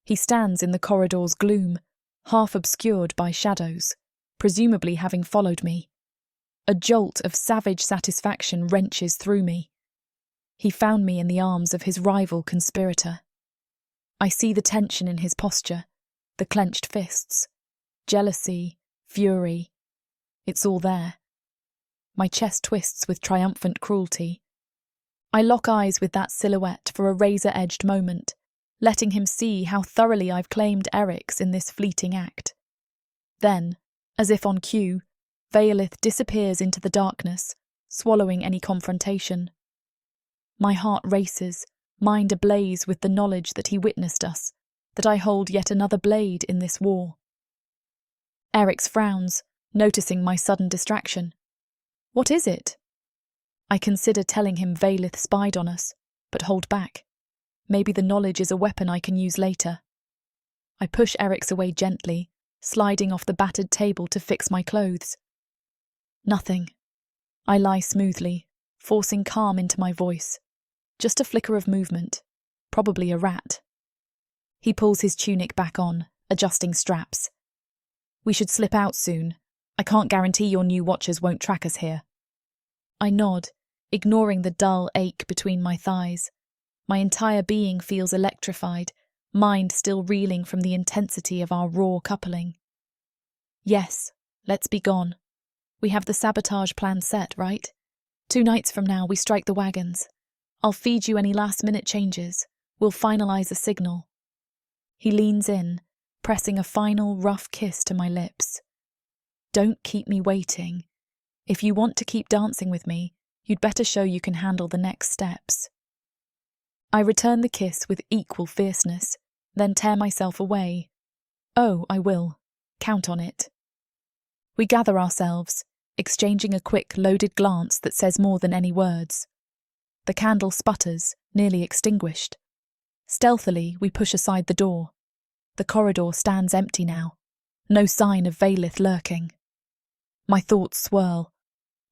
He stands in the corridor's gloom, half obscured by shadows, presumably having followed me. A jolt of savage satisfaction wrenches through me. He found me in the arms of his rival conspirator. I see the tension in his posture, the clenched fists, jealousy, fury. It's all there. My chest twists with triumphant cruelty. I lock eyes with that silhouette for a razor-edged moment, letting him see how thoroughly I've claimed Eryx in this fleeting act. Then, as if on cue, Vaelith disappears into the darkness, swallowing any confrontation. My heart races, mind ablaze with the knowledge that he witnessed us, that I hold yet another blade in this war. Eryx frowns, noticing my sudden distraction. What is it? I consider telling him Vaelith spied on us, but hold back. Maybe the knowledge is a weapon I can use later. I push Eryx away gently, sliding off the battered table to fix my clothes. Nothing. I lie smoothly, forcing calm into my voice. Just a flicker of movement, probably a rat. He pulls his tunic back on, adjusting straps. We should slip out soon. I can't guarantee your new watchers won't track us here. I nod, ignoring the dull ache between my thighs. My entire being feels electrified, mind still reeling from the intensity of our raw coupling. Yes, let's be gone. We have the sabotage plan set, right? 2 nights from now we strike the wagons. I'll feed you any last-minute changes. We'll finalise a signal. He leans in, pressing a final rough kiss to my lips. Don't keep me waiting. If you want to keep dancing with me, you'd better show you can handle the next steps. I return the kiss with equal fierceness, then tear myself away. Oh, I will. Count on it. We gather ourselves, exchanging a quick, loaded glance that says more than any words. The candle sputters, nearly extinguished. Stealthily, we push aside the door. The corridor stands empty now. No sign of Vaelith lurking. My thoughts swirl.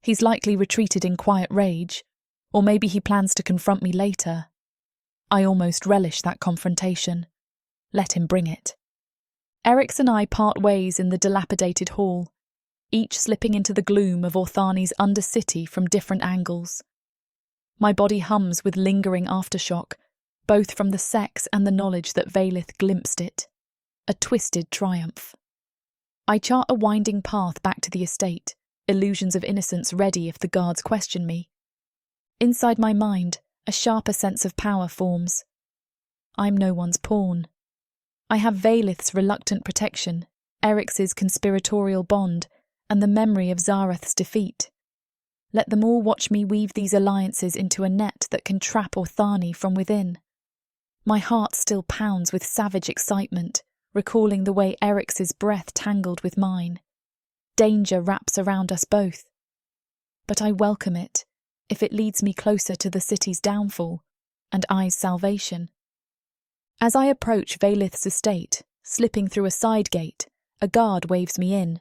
He's likely retreated in quiet rage, or maybe he plans to confront me later. I almost relish that confrontation. Let him bring it. Eryx and I part ways in the dilapidated hall, each slipping into the gloom of Orthani's undercity from different angles. My body hums with lingering aftershock, both from the sex and the knowledge that Vaelith glimpsed it. A twisted triumph. I chart a winding path back to the estate, illusions of innocence ready if the guards question me. Inside my mind, a sharper sense of power forms. I'm no one's pawn. I have Vaelith's reluctant protection, Eryx's conspiratorial bond, and the memory of Zareth's defeat. Let them all watch me weave these alliances into a net that can trap Orthani from within. My heart still pounds with savage excitement, recalling the way Eryx's breath tangled with mine. Danger wraps around us both. But I welcome it, if it leads me closer to the city's downfall, and I's salvation. As I approach Vaelith's estate, slipping through a side gate, a guard waves me in.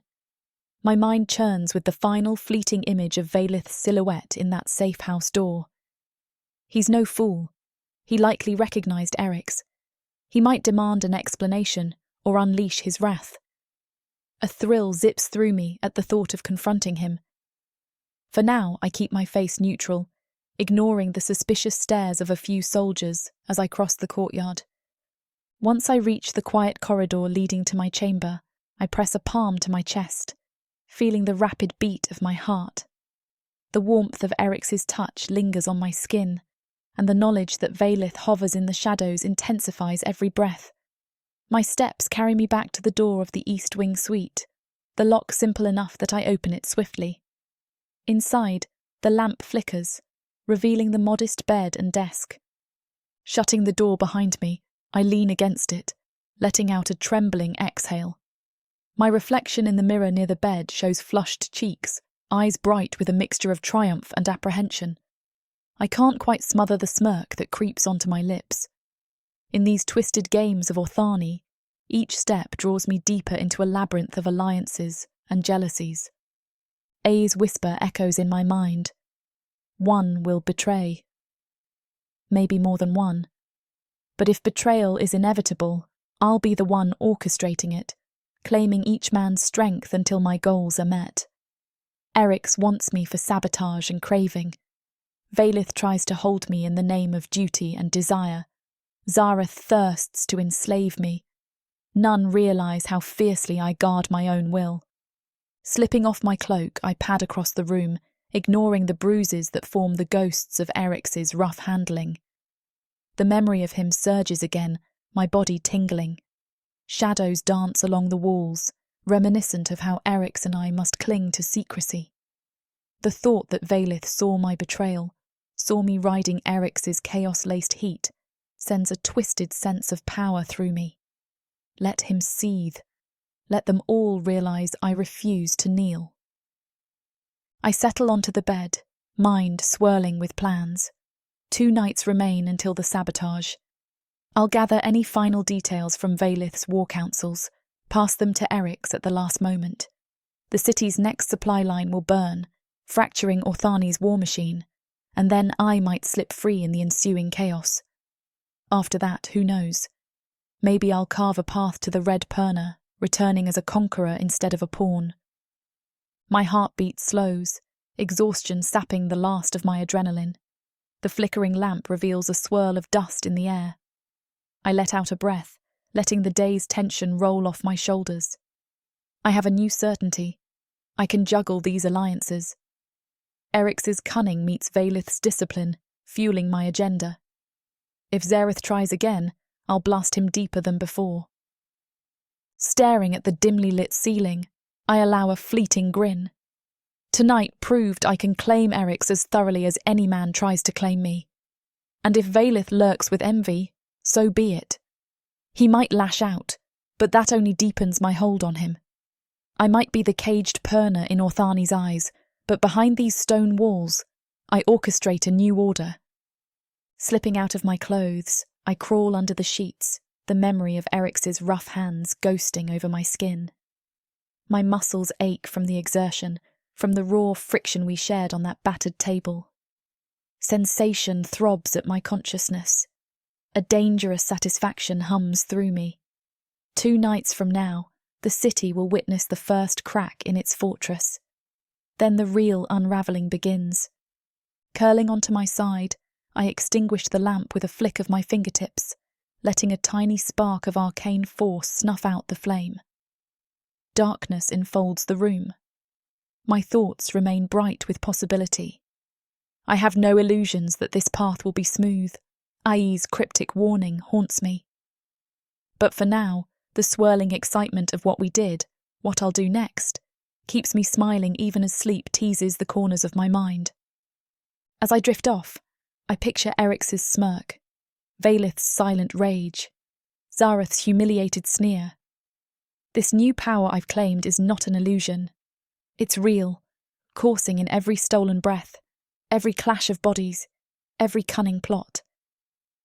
My mind churns with the final fleeting image of Vaelith's silhouette in that safe house door. He's no fool. He likely recognised Eryx. He might demand an explanation or unleash his wrath. A thrill zips through me at the thought of confronting him. For now, I keep my face neutral, ignoring the suspicious stares of a few soldiers as I cross the courtyard. Once I reach the quiet corridor leading to my chamber, I press a palm to my chest, feeling the rapid beat of my heart. The warmth of Eryx's touch lingers on my skin, and the knowledge that Vaelith hovers in the shadows intensifies every breath. My steps carry me back to the door of the East Wing suite, the lock simple enough that I open it swiftly. Inside, the lamp flickers, revealing the modest bed and desk. Shutting the door behind me, I lean against it, letting out a trembling exhale. My reflection in the mirror near the bed shows flushed cheeks, eyes bright with a mixture of triumph and apprehension. I can't quite smother the smirk that creeps onto my lips. In these twisted games of Orthani, each step draws me deeper into a labyrinth of alliances and jealousies. A's whisper echoes in my mind. One will betray. Maybe more than one. But if betrayal is inevitable, I'll be the one orchestrating it, claiming each man's strength until my goals are met. Eryx wants me for sabotage and craving. Vaelith tries to hold me in the name of duty and desire. Zareth thirsts to enslave me. None realise how fiercely I guard my own will. Slipping off my cloak, I pad across the room, ignoring the bruises that form the ghosts of Eryx's rough handling. The memory of him surges again, my body tingling. Shadows dance along the walls, reminiscent of how Eryx and I must cling to secrecy. The thought that Vaelith saw my betrayal, saw me riding Eryx's chaos-laced heat, sends a twisted sense of power through me. Let him seethe. Let them all realise I refuse to kneel. I settle onto the bed, mind swirling with plans. 2 nights remain until the sabotage. I'll gather any final details from Vaelith's war councils, pass them to Eryx at the last moment. The city's next supply line will burn, fracturing Orthani's war machine, and then I might slip free in the ensuing chaos. After that, who knows? Maybe I'll carve a path to the Red Perna, returning as a conqueror instead of a pawn. My heartbeat slows, exhaustion sapping the last of my adrenaline. The flickering lamp reveals a swirl of dust in the air. I let out a breath, letting the day's tension roll off my shoulders. I have a new certainty. I can juggle these alliances. Eryx's cunning meets Vaelith's discipline, fueling my agenda. If Zareth tries again, I'll blast him deeper than before. Staring at the dimly lit ceiling, I allow a fleeting grin. Tonight proved I can claim Eryx as thoroughly as any man tries to claim me. And if Vaelith lurks with envy, so be it. He might lash out, but that only deepens my hold on him. I might be the caged Perna in Orthani's eyes, but behind these stone walls, I orchestrate a new order. Slipping out of my clothes, I crawl under the sheets, the memory of Eryx's rough hands ghosting over my skin. My muscles ache from the exertion, from the raw friction we shared on that battered table. Sensation throbs at my consciousness. A dangerous satisfaction hums through me. 2 nights from now, the city will witness the first crack in its fortress. Then the real unravelling begins. Curling onto my side, I extinguish the lamp with a flick of my fingertips, letting a tiny spark of arcane force snuff out the flame. Darkness enfolds the room. My thoughts remain bright with possibility. I have no illusions that this path will be smooth. IE's cryptic warning haunts me. But for now, the swirling excitement of what we did, what I'll do next, keeps me smiling even as sleep teases the corners of my mind. As I drift off, I picture Eryx's smirk, Vaelith's silent rage, Zareth's humiliated sneer. This new power I've claimed is not an illusion. It's real, coursing in every stolen breath, every clash of bodies, every cunning plot.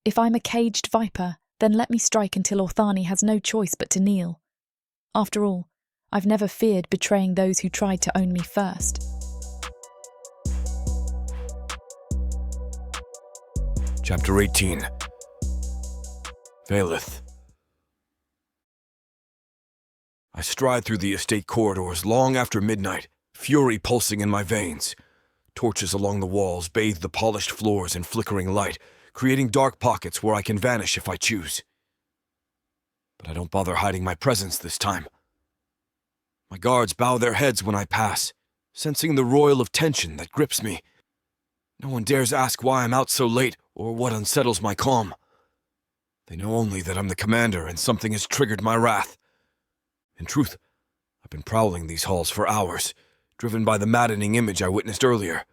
If I'm a caged viper, then let me strike until Orthani has no choice but to kneel. After all, I've never feared betraying those who tried to own me first. Chapter 18. Vaelith. I stride through the estate corridors long after midnight, fury pulsing in my veins. Torches along the walls bathe the polished floors in flickering light, creating dark pockets where I can vanish if I choose. But I don't bother hiding my presence this time. My guards bow their heads when I pass, sensing the roil of tension that grips me. No one dares ask why I'm out so late or what unsettles my calm. They know only that I'm the commander and something has triggered my wrath. In truth, I've been prowling these halls for hours, driven by the maddening image I witnessed earlier.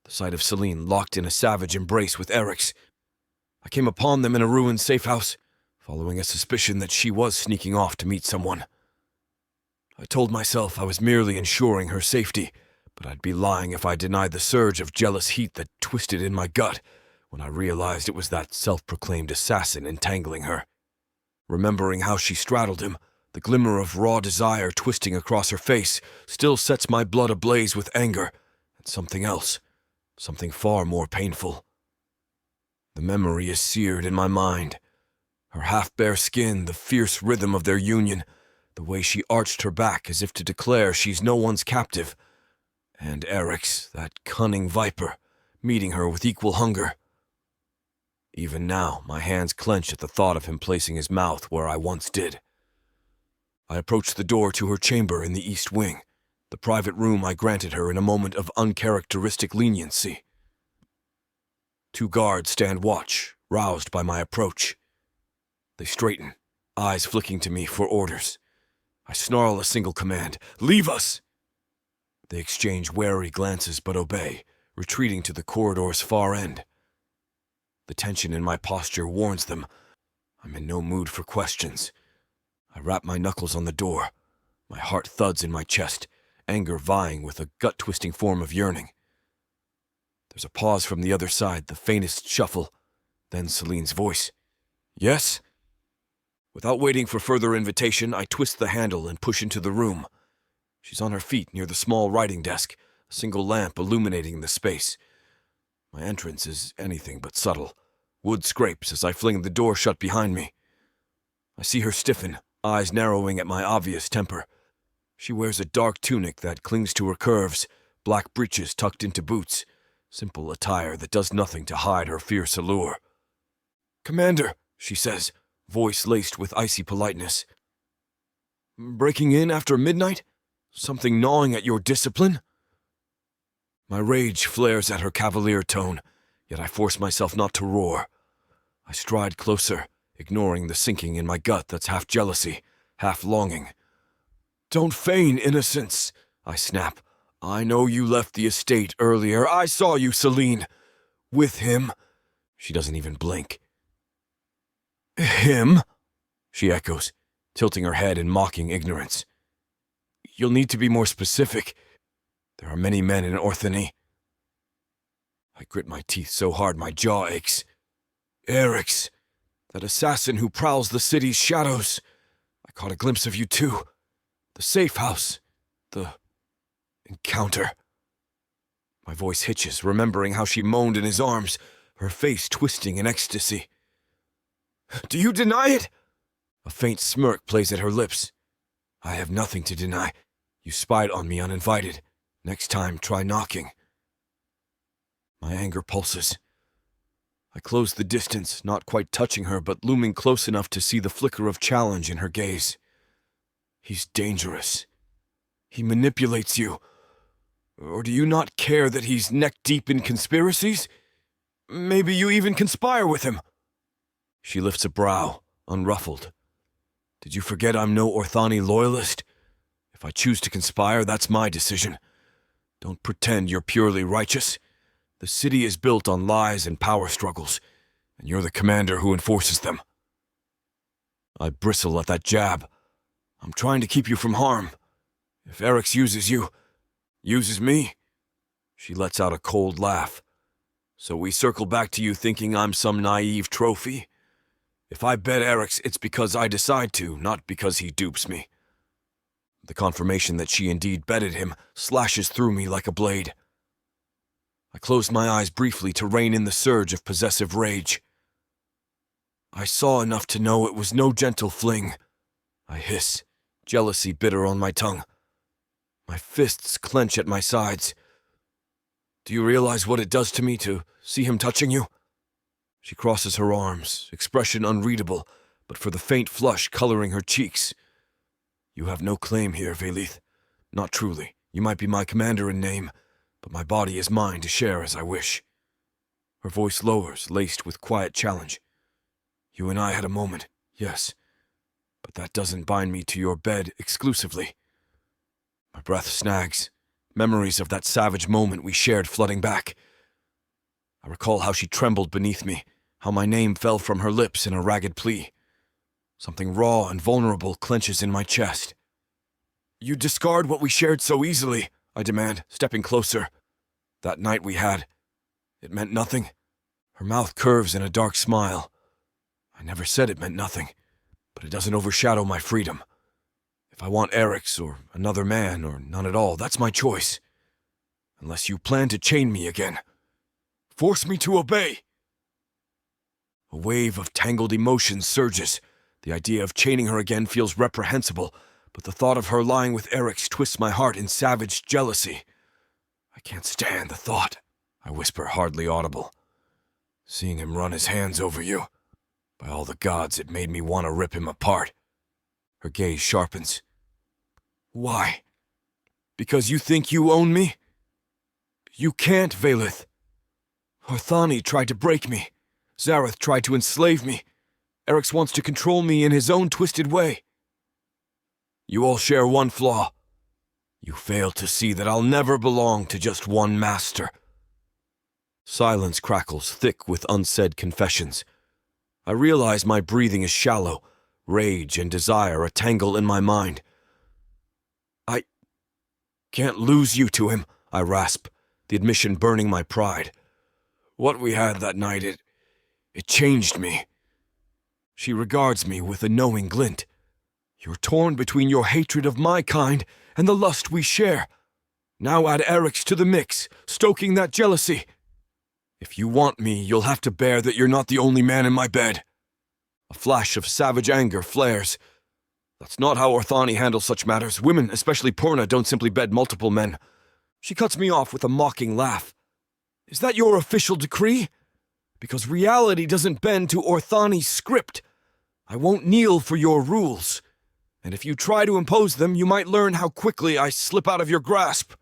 The sight of Zelene locked in a savage embrace with Eryx. I came upon them in a ruined safe house, following a suspicion that she was sneaking off to meet someone. I told myself I was merely ensuring her safety, but I'd be lying if I denied the surge of jealous heat that twisted in my gut when I realized it was that self-proclaimed assassin entangling her. Remembering how she straddled him, the glimmer of raw desire twisting across her face still sets my blood ablaze with anger and something else, something far more painful. The memory is seared in my mind. Her half-bare skin, the fierce rhythm of their union, the way she arched her back as if to declare she's no one's captive, and Eryx, that cunning viper, meeting her with equal hunger. Even now, my hands clench at the thought of him placing his mouth where I once did. I approach the door to her chamber in the east wing, the private room I granted her in a moment of uncharacteristic leniency. 2 guards stand watch, roused by my approach. They straighten, eyes flicking to me for orders. I snarl a single command, "Leave us!" They exchange wary glances but obey, retreating to the corridor's far end. The tension in my posture warns them I'm in no mood for questions. I rap my knuckles on the door. My heart thuds in my chest, anger vying with a gut-twisting form of yearning. There's a pause from the other side, the faintest shuffle, then Zelene's voice. "Yes?" Without waiting for further invitation, I twist the handle and push into the room. She's on her feet near the small writing desk, a single lamp illuminating the space. My entrance is anything but subtle. Wood scrapes as I fling the door shut behind me. I see her stiffen, eyes narrowing at my obvious temper. She wears a dark tunic that clings to her curves, black breeches tucked into boots, simple attire that does nothing to hide her fierce allure. "Commander," she says, voice laced with icy politeness. "Breaking in after midnight? Something gnawing at your discipline?" My rage flares at her cavalier tone, yet I force myself not to roar. I stride closer, ignoring the sinking in my gut that's half jealousy, half longing. "Don't feign innocence," I snap. "I know you left the estate earlier. I saw you, Zelene. With him." She doesn't even blink. "Him?" she echoes, tilting her head in mocking ignorance. "You'll need to be more specific. There are many men in Orthani." I grit my teeth so hard my jaw aches. "Eryx, that assassin who prowls the city's shadows. I caught a glimpse of you too. The safe house. The encounter." My voice hitches, remembering how she moaned in his arms, her face twisting in ecstasy. "Do you deny it?" A faint smirk plays at her lips. "I have nothing to deny. You spied on me uninvited. Next time, try knocking." My anger pulses. I close the distance, not quite touching her, but looming close enough to see the flicker of challenge in her gaze. "He's dangerous. He manipulates you. Or do you not care that he's neck-deep in conspiracies? Maybe you even conspire with him." She lifts a brow, unruffled. "Did you forget I'm no Orthani loyalist? If I choose to conspire, that's my decision. Don't pretend you're purely righteous. The city is built on lies and power struggles, and you're the commander who enforces them." I bristle at that jab. "I'm trying to keep you from harm. If Eryx uses me." She lets out a cold laugh. "So we circle back to you thinking I'm some naive trophy? If I bet Eryx, it's because I decide to, not because he dupes me." The confirmation that she indeed betted him slashes through me like a blade. I closed my eyes briefly to rein in the surge of possessive rage. "I saw enough to know it was no gentle fling," I hiss, jealousy bitter on my tongue. My fists clench at my sides. "Do you realize what it does to me to see him touching you?" She crosses her arms, expression unreadable, but for the faint flush coloring her cheeks. "You have no claim here, Vaelith. Not truly. You might be my commander in name, but my body is mine to share as I wish." Her voice lowers, laced with quiet challenge. "You and I had a moment, yes, but that doesn't bind me to your bed exclusively." My breath snags, memories of that savage moment we shared flooding back. I recall how she trembled beneath me, how my name fell from her lips in a ragged plea. Something raw and vulnerable clenches in my chest. "You discard what we shared so easily," I demand, stepping closer. "That night we had, it meant nothing?" Her mouth curves in a dark smile. "I never said it meant nothing, but it doesn't overshadow my freedom. If I want Eryx or another man or none at all, that's my choice. Unless you plan to chain me again. Force me to obey." A wave of tangled emotions surges. The idea of chaining her again feels reprehensible, but the thought of her lying with Eryx twists my heart in savage jealousy. "I can't stand the thought," I whisper, hardly audible. "Seeing him run his hands over you. By all the gods, it made me want to rip him apart." Her gaze sharpens. "Why? Because you think you own me? You can't, Vaelith. Orthani tried to break me. Zareth tried to enslave me. Eryx wants to control me in his own twisted way. You all share one flaw. You fail to see that I'll never belong to just one master. Silence crackles thick with unsaid confessions. I realize my breathing is shallow, rage and desire a tangle in my mind. I can't lose you to him, I rasp, the admission burning my pride. What we had that night, it changed me. She regards me with a knowing glint. You're torn between your hatred of my kind and the lust we share. Now add Eryx to the mix, stoking that jealousy. If you want me, you'll have to bear that you're not the only man in my bed. A flash of savage anger flares. That's not how Orthani handles such matters. Women, especially Purna, don't simply bed multiple men. She cuts me off with a mocking laugh. Is that your official decree? Because reality doesn't bend to Orthani's script. I won't kneel for your rules. And if you try to impose them, you might learn how quickly I slip out of your grasp.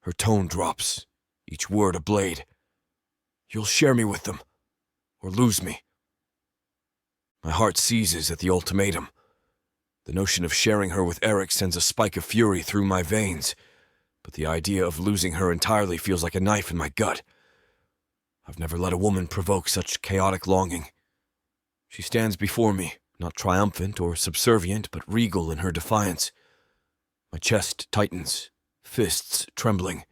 Her tone drops, each word a blade. You'll share me with them, or lose me. My heart seizes at the ultimatum. The notion of sharing her with Eryx sends a spike of fury through my veins, but the idea of losing her entirely feels like a knife in my gut. I've never let a woman provoke such chaotic longing. She stands before me, not triumphant or subservient, but regal in her defiance. My chest tightens, fists trembling.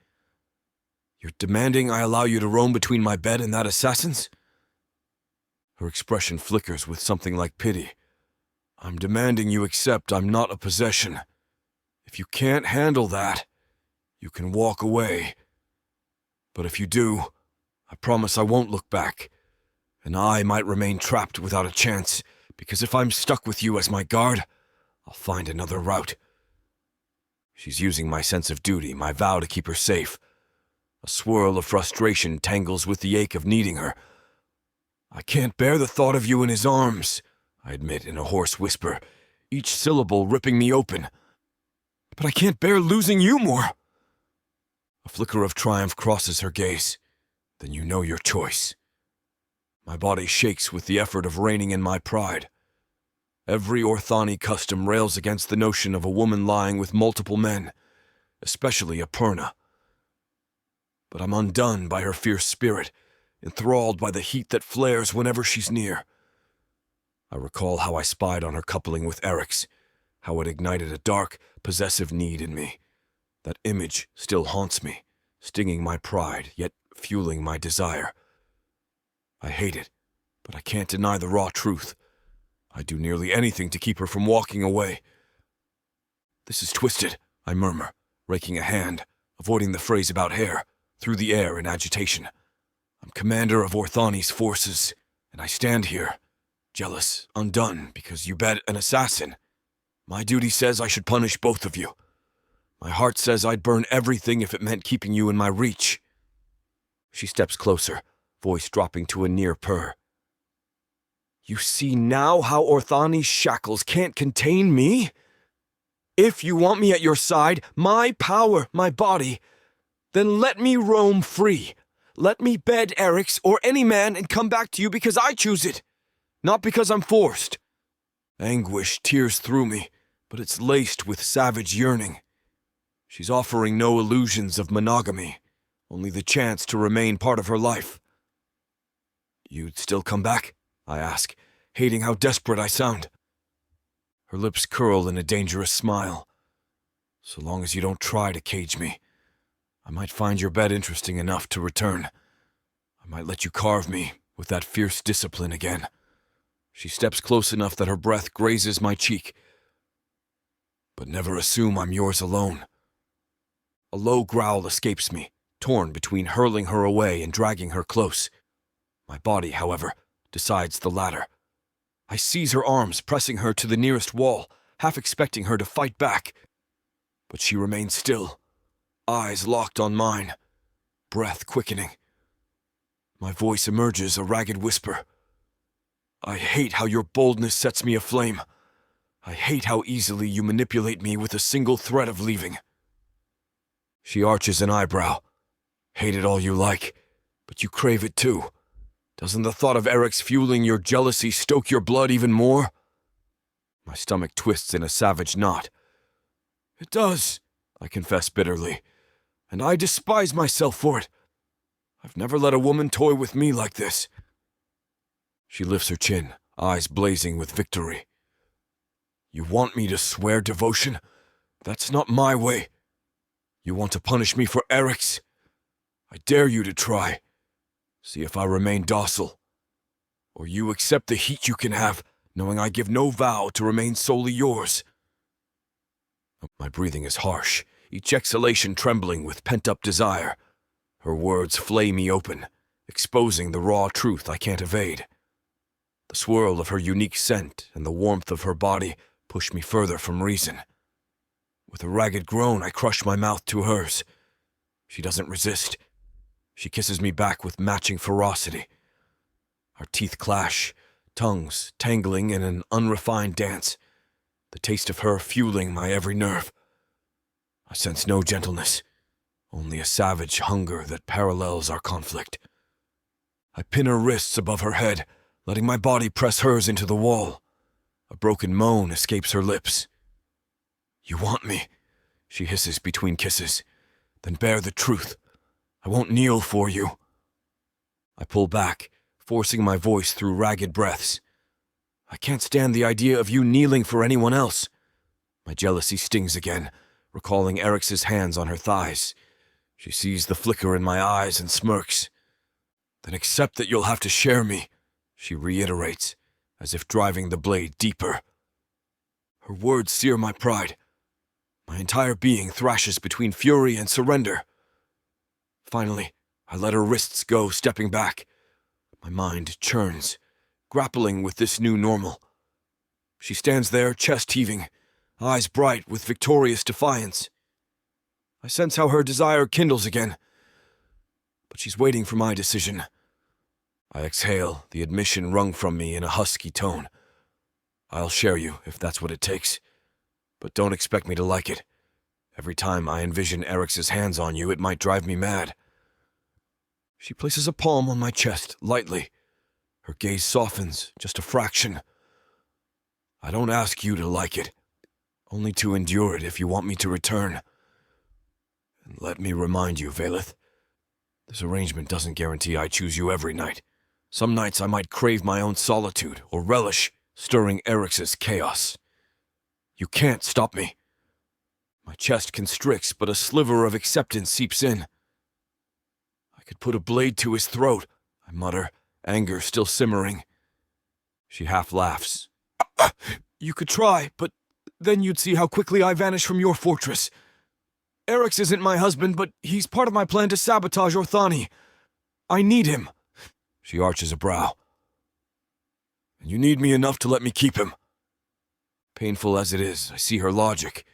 You're demanding I allow you to roam between my bed and that assassin's? Her expression flickers with something like pity. I'm demanding you accept I'm not a possession. If you can't handle that, you can walk away. But if you do, I promise I won't look back. And I might remain trapped without a chance, because if I'm stuck with you as my guard, I'll find another route. She's using my sense of duty, my vow to keep her safe. A swirl of frustration tangles with the ache of needing her. I can't bear the thought of you in his arms, I admit in a hoarse whisper, each syllable ripping me open. But I can't bear losing you more. A flicker of triumph crosses her gaze. Then you know your choice. My body shakes with the effort of reining in my pride. Every Orthani custom rails against the notion of a woman lying with multiple men, especially a Purna. But I'm undone by her fierce spirit, enthralled by the heat that flares whenever she's near. I recall how I spied on her coupling with Eryx, how it ignited a dark, possessive need in me. That image still haunts me, stinging my pride, yet fueling my desire. I hate it, but I can't deny the raw truth. I'd do nearly anything to keep her from walking away. This is twisted, I murmur, raking a hand, avoiding the phrase about hair, through the air in agitation. I'm commander of Orthani's forces, and I stand here, jealous, undone, because you bed an assassin. My duty says I should punish both of you. My heart says I'd burn everything if it meant keeping you in my reach. She steps closer, voice dropping to a near purr. You see now how Orthani's shackles can't contain me? If you want me at your side, my power, my body, then let me roam free. Let me bed Eryx or any man and come back to you because I choose it, not because I'm forced. Anguish tears through me, but it's laced with savage yearning. She's offering no illusions of monogamy, only the chance to remain part of her life. You'd still come back? I ask, hating how desperate I sound. Her lips curl in a dangerous smile. So long as you don't try to cage me, I might find your bed interesting enough to return. I might let you carve me with that fierce discipline again. She steps close enough that her breath grazes my cheek. But never assume I'm yours alone. A low growl escapes me, torn between hurling her away and dragging her close. My body, however, decides the latter. I seize her arms, pressing her to the nearest wall, half expecting her to fight back. But she remains still, eyes locked on mine, breath quickening. My voice emerges a ragged whisper. I hate how your boldness sets me aflame. I hate how easily you manipulate me with a single threat of leaving. She arches an eyebrow. Hate it all you like, but you crave it too. Doesn't the thought of Eryx fueling your jealousy stoke your blood even more? My stomach twists in a savage knot. It does, I confess bitterly, and I despise myself for it. I've never let a woman toy with me like this. She lifts her chin, eyes blazing with victory. You want me to swear devotion? That's not my way. You want to punish me for Eryx? I dare you to try. See if I remain docile. Or you accept the heat you can have, knowing I give no vow to remain solely yours. My breathing is harsh, each exhalation trembling with pent-up desire. Her words flay me open, exposing the raw truth I can't evade. The swirl of her unique scent and the warmth of her body push me further from reason. With a ragged groan, I crush my mouth to hers. She doesn't resist. She kisses me back with matching ferocity. Our teeth clash, tongues tangling in an unrefined dance, the taste of her fueling my every nerve. I sense no gentleness, only a savage hunger that parallels our conflict. I pin her wrists above her head, letting my body press hers into the wall. A broken moan escapes her lips. You want me, she hisses between kisses. Then bear the truth. I won't kneel for you. I pull back, forcing my voice through ragged breaths. I can't stand the idea of you kneeling for anyone else. My jealousy stings again, recalling Eryx's hands on her thighs. She sees the flicker in my eyes and smirks. Then accept that you'll have to share me, she reiterates, as if driving the blade deeper. Her words sear my pride. My entire being thrashes between fury and surrender. Finally, I let her wrists go, stepping back. My mind churns, grappling with this new normal. She stands there, chest heaving, eyes bright with victorious defiance. I sense how her desire kindles again, but she's waiting for my decision. I exhale, the admission wrung from me in a husky tone. I'll share you, if that's what it takes. But don't expect me to like it. Every time I envision Eryx's hands on you, it might drive me mad. She places a palm on my chest, lightly. Her gaze softens, just a fraction. I don't ask you to like it, only to endure it if you want me to return. And let me remind you, Vaelith, this arrangement doesn't guarantee I choose you every night. Some nights I might crave my own solitude or relish stirring Eryx's chaos. You can't stop me. My chest constricts, but a sliver of acceptance seeps in. I could put a blade to his throat, I mutter, anger still simmering. She half laughs. You could try, but then you'd see how quickly I vanish from your fortress. Eryx isn't my husband, but he's part of my plan to sabotage Orthani. I need him. She arches a brow. And you need me enough to let me keep him. Painful as it is, I see her logic.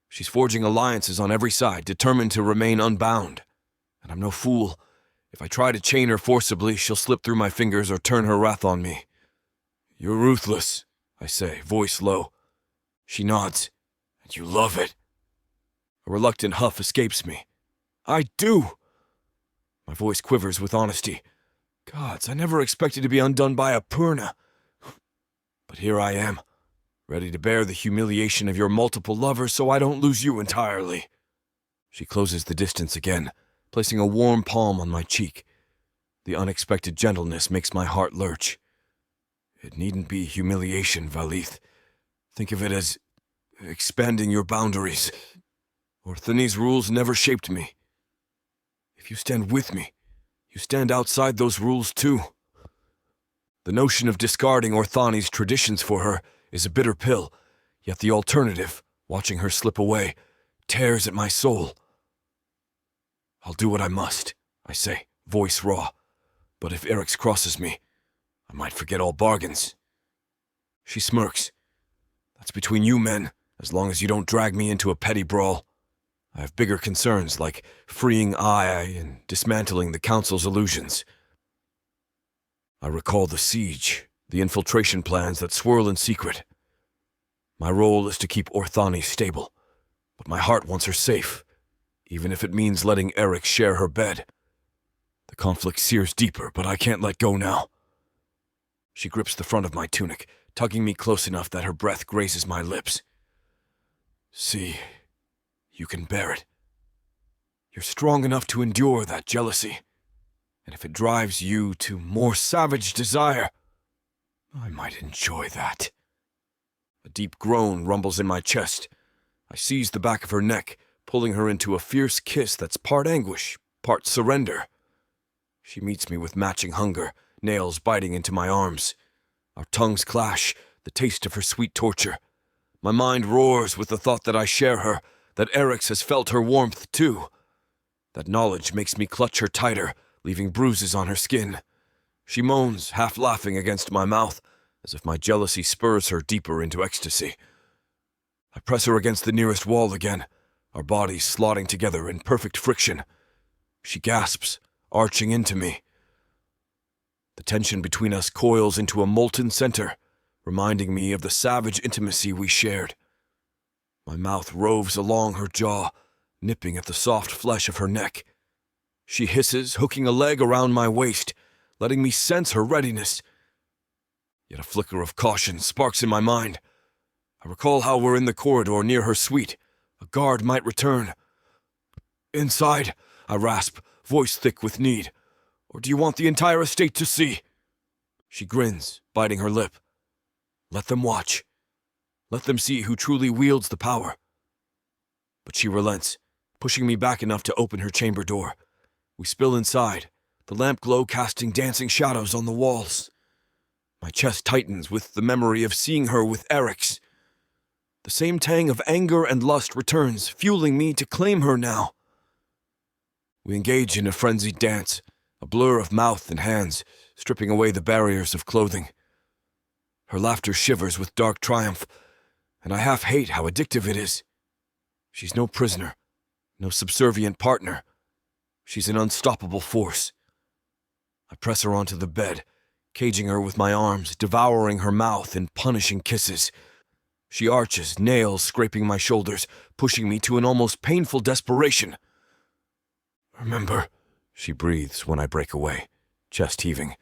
She's forging alliances on every side, determined to remain unbound. And I'm no fool. If I try to chain her forcibly, she'll slip through my fingers or turn her wrath on me. You're ruthless, I say, voice low. She nods. And you love it. A reluctant huff escapes me. I do. My voice quivers with honesty. Gods, I never expected to be undone by a Purna. But here I am, ready to bear the humiliation of your multiple lovers so I don't lose you entirely. She closes the distance again, placing a warm palm on my cheek. The unexpected gentleness makes my heart lurch. It needn't be humiliation, Vaelith. Think of it as expanding your boundaries. Orthani's rules never shaped me. If you stand with me, you stand outside those rules too. The notion of discarding Orthani's traditions for her is a bitter pill, yet the alternative, watching her slip away, tears at my soul. I'll do what I must, I say, voice raw. But if Eryx crosses me, I might forget all bargains. She smirks. That's between you men, as long as you don't drag me into a petty brawl. I have bigger concerns, like freeing Ai and dismantling the Council's illusions. I recall the siege, the infiltration plans that swirl in secret. My role is to keep Orthani stable, but my heart wants her safe, even if it means letting Eryx share her bed. The conflict sears deeper, but I can't let go now. She grips the front of my tunic, tugging me close enough that her breath grazes my lips. See, you can bear it. You're strong enough to endure that jealousy. And if it drives you to more savage desire, I might enjoy that. A deep groan rumbles in my chest. I seize the back of her neck, pulling her into a fierce kiss that's part anguish, part surrender. She meets me with matching hunger, nails biting into my arms. Our tongues clash, the taste of her sweet torture. My mind roars with the thought that I share her, that Eryx has felt her warmth too. That knowledge makes me clutch her tighter, leaving bruises on her skin. She moans, half laughing against my mouth, as if my jealousy spurs her deeper into ecstasy. I press her against the nearest wall again, our bodies slotting together in perfect friction. She gasps, arching into me. The tension between us coils into a molten center, reminding me of the savage intimacy we shared. My mouth roves along her jaw, nipping at the soft flesh of her neck. She hisses, hooking a leg around my waist, letting me sense her readiness. Yet a flicker of caution sparks in my mind. I recall how we're in the corridor near her suite. A guard might return. Inside, I rasp, voice thick with need. Or do you want the entire estate to see? She grins, biting her lip. Let them watch. Let them see who truly wields the power. But she relents, pushing me back enough to open her chamber door. We spill inside, the lamp glow casting dancing shadows on the walls. My chest tightens with the memory of seeing her with Eryx. The same tang of anger and lust returns, fueling me to claim her now. We engage in a frenzied dance, a blur of mouth and hands, stripping away the barriers of clothing. Her laughter shivers with dark triumph, and I half hate how addictive it is. She's no prisoner, no subservient partner. She's an unstoppable force. I press her onto the bed, caging her with my arms, devouring her mouth in punishing kisses. She arches, nails scraping my shoulders, pushing me to an almost painful desperation. Remember, she breathes when I break away, chest heaving.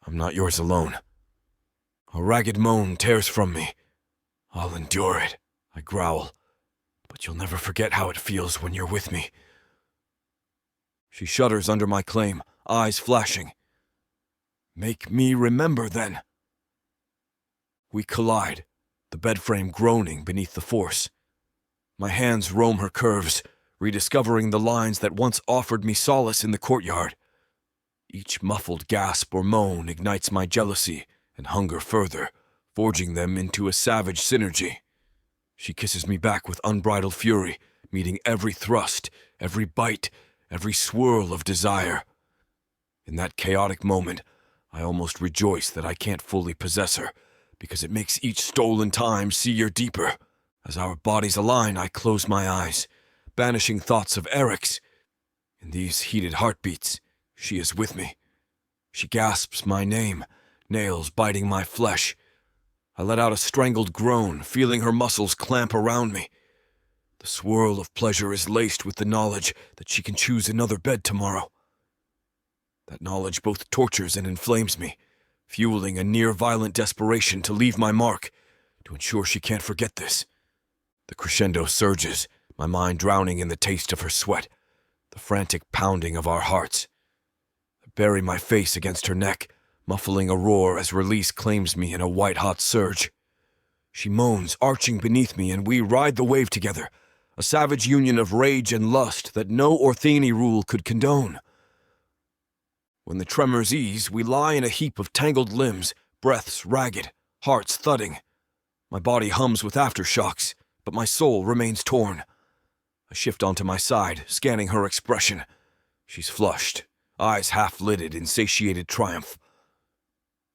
I'm not yours alone. A ragged moan tears from me. I'll endure it, I growl, but you'll never forget how it feels when you're with me. She shudders under my claim, eyes flashing. Make me remember, then. We collide, the bed frame groaning beneath the force. My hands roam her curves, rediscovering the lines that once offered me solace in the courtyard. Each muffled gasp or moan ignites my jealousy and hunger further, forging them into a savage synergy. She kisses me back with unbridled fury, meeting every thrust, every bite, every swirl of desire. In that chaotic moment, I almost rejoice that I can't fully possess her, because it makes each stolen time sear deeper. As our bodies align, I close my eyes, banishing thoughts of Eryx. In these heated heartbeats, she is with me. She gasps my name, nails biting my flesh. I let out a strangled groan, feeling her muscles clamp around me. The swirl of pleasure is laced with the knowledge that she can choose another bed tomorrow. That knowledge both tortures and inflames me, fueling a near-violent desperation to leave my mark, to ensure she can't forget this. The crescendo surges, my mind drowning in the taste of her sweat, the frantic pounding of our hearts. I bury my face against her neck, muffling a roar as release claims me in a white-hot surge. She moans, arching beneath me, and we ride the wave together, a savage union of rage and lust that no Orthani rule could condone. When the tremors ease, we lie in a heap of tangled limbs, breaths ragged, hearts thudding. My body hums with aftershocks, but my soul remains torn. I shift onto my side, scanning her expression. She's flushed, eyes half-lidded in satiated triumph.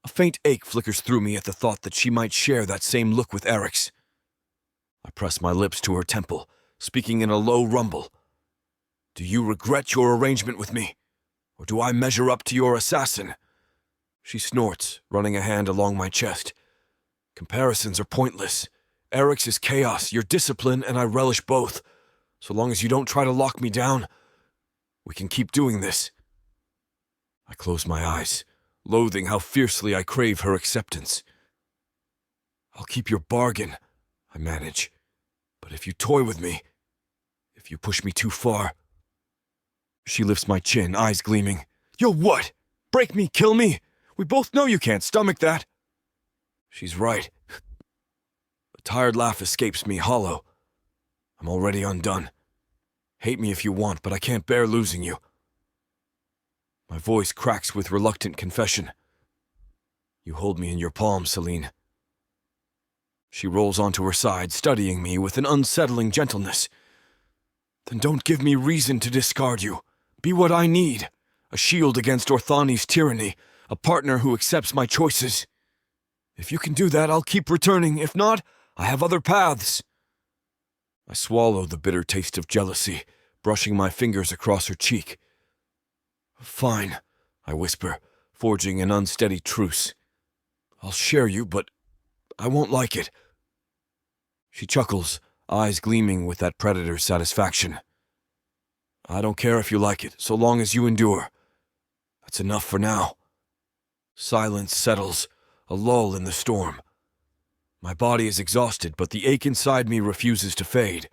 A faint ache flickers through me at the thought that she might share that same look with Eryx. I press my lips to her temple, speaking in a low rumble. Do you regret your arrangement with me? Or do I measure up to your assassin? She snorts, running a hand along my chest. Comparisons are pointless. Eryx is chaos, you're discipline, and I relish both. So long as you don't try to lock me down, we can keep doing this. I close my eyes, loathing how fiercely I crave her acceptance. I'll keep your bargain, I manage. But if you toy with me, if you push me too far... She lifts my chin, eyes gleaming. You'll what? Break me, kill me? We both know you can't stomach that. She's right. A tired laugh escapes me, hollow. I'm already undone. Hate me if you want, but I can't bear losing you. My voice cracks with reluctant confession. You hold me in your palms, Zelene. She rolls onto her side, studying me with an unsettling gentleness. Then don't give me reason to discard you. Be what I need. A shield against Orthani's tyranny. A partner who accepts my choices. If you can do that, I'll keep returning. If not, I have other paths. I swallow the bitter taste of jealousy, brushing my fingers across her cheek. Fine, I whisper, forging an unsteady truce. I'll share you, but I won't like it. She chuckles, eyes gleaming with that predator's satisfaction. I don't care if you like it, so long as you endure. That's enough for now. Silence settles, a lull in the storm. My body is exhausted, but the ache inside me refuses to fade.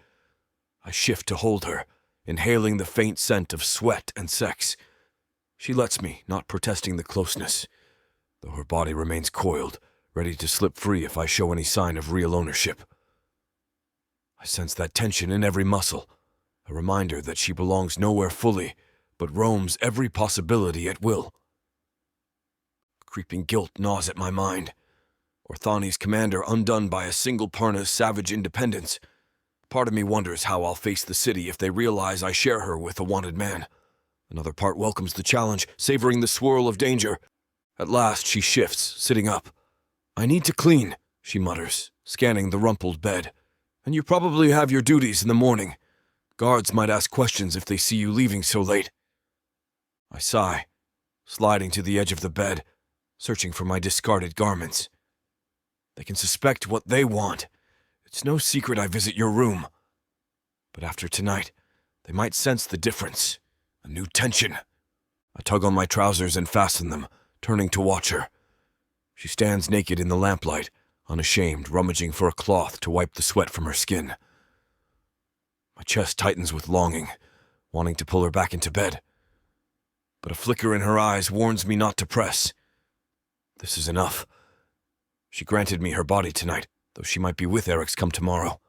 I shift to hold her, inhaling the faint scent of sweat and sex. She lets me, not protesting the closeness, though her body remains coiled, ready to slip free if I show any sign of real ownership. I sense that tension in every muscle, a reminder that she belongs nowhere fully, but roams every possibility at will. Creeping guilt gnaws at my mind. Orthani's commander undone by a single Parna's savage independence. Part of me wonders how I'll face the city if they realize I share her with a wanted man. Another part welcomes the challenge, savoring the swirl of danger. At last she shifts, sitting up. I need to clean, she mutters, scanning the rumpled bed. And you probably have your duties in the morning. Guards might ask questions if they see you leaving so late. I sigh, sliding to the edge of the bed, searching for my discarded garments. They can suspect what they want. It's no secret I visit your room. But after tonight, they might sense the difference. A new tension. I tug on my trousers and fasten them, turning to watch her. She stands naked in the lamplight, unashamed, rummaging for a cloth to wipe the sweat from her skin. My chest tightens with longing, wanting to pull her back into bed. But a flicker in her eyes warns me not to press. This is enough. She granted me her body tonight, though she might be with Eryx come tomorrow.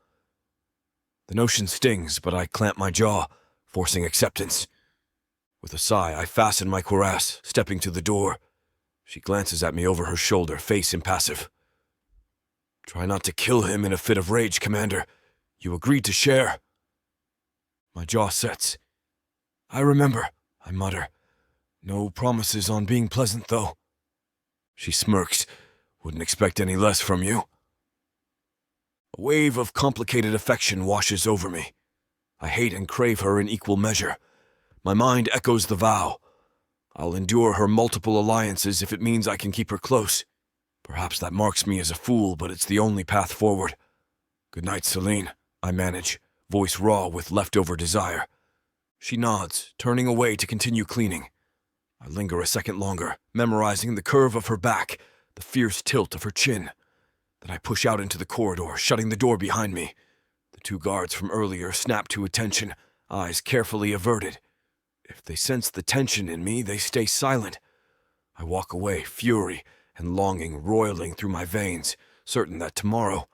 The notion stings, but I clamp my jaw, forcing acceptance. With a sigh, I fasten my cuirass, stepping to the door. She glances at me over her shoulder, face impassive. Try not to kill him in a fit of rage, Commander. You agreed to share. My jaw sets. I remember, I mutter. No promises on being pleasant, though. She smirks. Wouldn't expect any less from you. A wave of complicated affection washes over me. I hate and crave her in equal measure. My mind echoes the vow. I'll endure her multiple alliances if it means I can keep her close. Perhaps that marks me as a fool, but it's the only path forward. Good night, Zelene, I manage, voice raw with leftover desire. She nods, turning away to continue cleaning. I linger a second longer, memorizing the curve of her back, the fierce tilt of her chin. Then I push out into the corridor, shutting the door behind me. The two guards from earlier snap to attention, eyes carefully averted. If they sense the tension in me, they stay silent. I walk away, fury and longing roiling through my veins, certain that tomorrow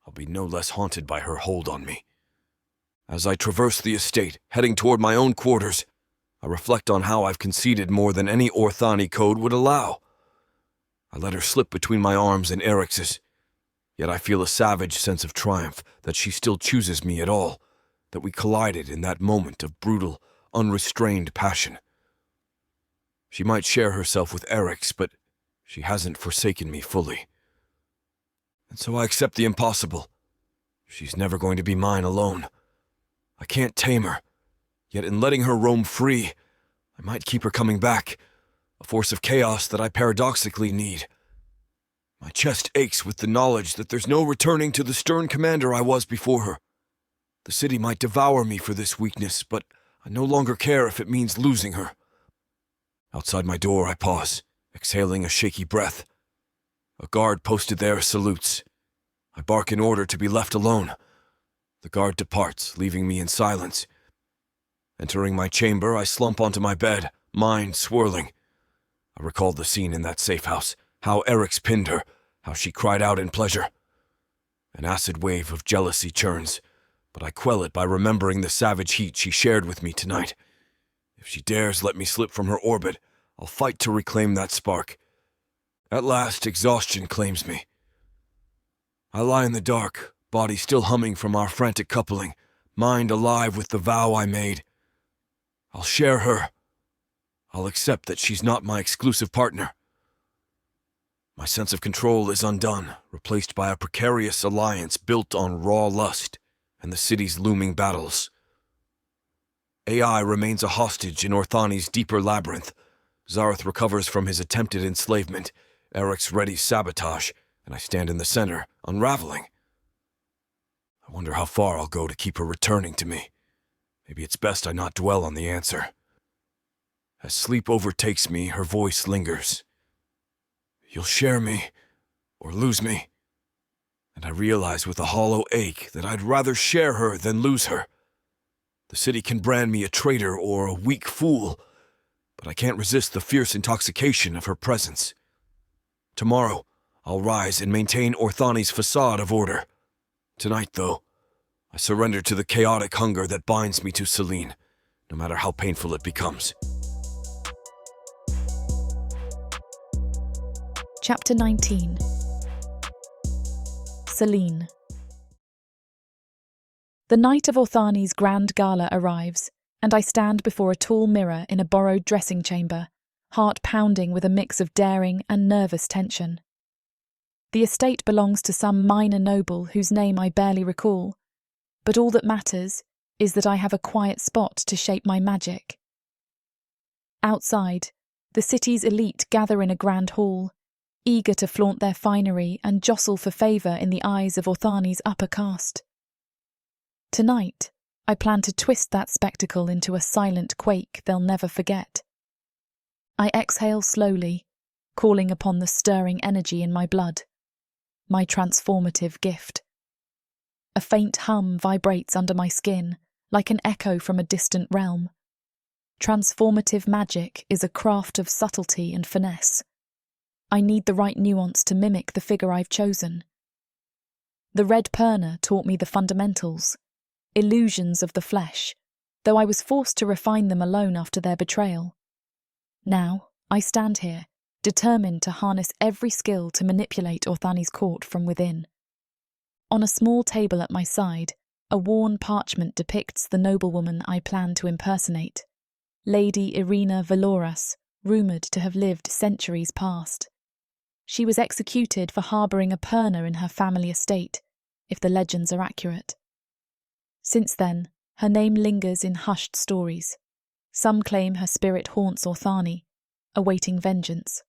I'll be no less haunted by her hold on me. As I traverse the estate, heading toward my own quarters, I reflect on how I've conceded more than any Orthani code would allow. I let her slip between my arms and Eryx's, yet I feel a savage sense of triumph that she still chooses me at all, that we collided in that moment of brutal, unrestrained passion. She might share herself with Eryx, but she hasn't forsaken me fully. And so I accept the impossible. She's never going to be mine alone. I can't tame her, yet in letting her roam free, I might keep her coming back, a force of chaos that I paradoxically need. My chest aches with the knowledge that there's no returning to the stern commander I was before her. The city might devour me for this weakness, but I no longer care if it means losing her. Outside my door, I pause, Exhaling a shaky breath. A guard posted there salutes. I bark in order to be left alone. The guard departs, leaving me in silence. Entering my chamber, I slump onto my bed, mind swirling. I recalled the scene in that safe house, how Eryx pinned her, how she cried out in pleasure. An acid wave of jealousy churns, but I quell it by remembering the savage heat she shared with me tonight. If she dares let me slip from her orbit, I'll fight to reclaim that spark. At last, exhaustion claims me. I lie in the dark, body still humming from our frantic coupling, mind alive with the vow I made. I'll share her. I'll accept that she's not my exclusive partner. My sense of control is undone, replaced by a precarious alliance built on raw lust and the city's looming battles. AI remains a hostage in Orthani's deeper labyrinth. Zareth recovers from his attempted enslavement, Eryx readies sabotage, and I stand in the center, unraveling. I wonder how far I'll go to keep her returning to me. Maybe it's best I not dwell on the answer. As sleep overtakes me, her voice lingers. You'll share me, or lose me. And I realize with a hollow ache that I'd rather share her than lose her. The city can brand me a traitor or a weak fool, but I can't resist the fierce intoxication of her presence. Tomorrow, I'll rise and maintain Orthani's facade of order. Tonight, though, I surrender to the chaotic hunger that binds me to Zelene, no matter how painful it becomes. Chapter 19. Zelene. The night of Orthani's grand gala arrives, and I stand before a tall mirror in a borrowed dressing chamber, heart pounding with a mix of daring and nervous tension. The estate belongs to some minor noble whose name I barely recall, but all that matters is that I have a quiet spot to shape my magic. Outside, the city's elite gather in a grand hall, eager to flaunt their finery and jostle for favour in the eyes of Orthani's upper caste. Tonight, I plan to twist that spectacle into a silent quake they'll never forget. I exhale slowly, calling upon the stirring energy in my blood, my transformative gift. A faint hum vibrates under my skin, like an echo from a distant realm. Transformative magic is a craft of subtlety and finesse. I need the right nuance to mimic the figure I've chosen. The Red Perna taught me the fundamentals, illusions of the flesh, though I was forced to refine them alone after their betrayal. Now, I stand here, determined to harness every skill to manipulate Orthani's court from within. On a small table at my side, a worn parchment depicts the noblewoman I plan to impersonate, Lady Irina Valoras, rumoured to have lived centuries past. She was executed for harbouring a Perna in her family estate, if the legends are accurate. Since then, her name lingers in hushed stories. Some claim her spirit haunts Orthani, awaiting vengeance.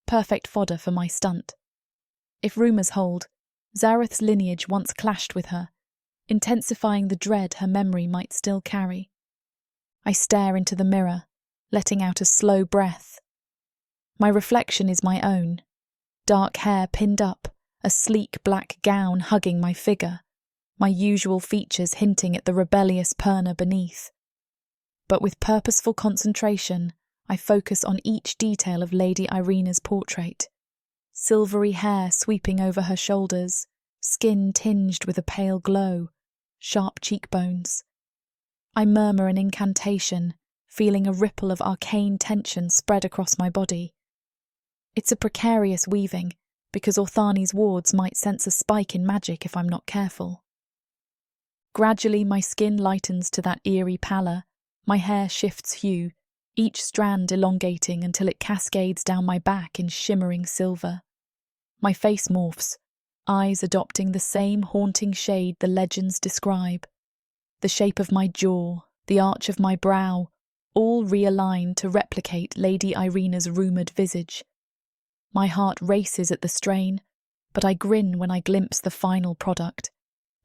Perfect fodder for my stunt. If rumours hold, Zareth's lineage once clashed with her, intensifying the dread her memory might still carry. I stare into the mirror, letting out a slow breath. My reflection is my own. Dark hair pinned up, a sleek black gown hugging my figure, my usual features hinting at the rebellious Perna beneath. But with purposeful concentration, I focus on each detail of Lady Irina's portrait. Silvery hair sweeping over her shoulders, skin tinged with a pale glow, sharp cheekbones. I murmur an incantation, feeling a ripple of arcane tension spread across my body. It's a precarious weaving, because Orthani's wards might sense a spike in magic if I'm not careful. Gradually my skin lightens to that eerie pallor, my hair shifts hue, each strand elongating until it cascades down my back in shimmering silver. My face morphs, eyes adopting the same haunting shade the legends describe. The shape of my jaw, the arch of my brow, all realigned to replicate Lady Irina's rumoured visage. My heart races at the strain, but I grin when I glimpse the final product.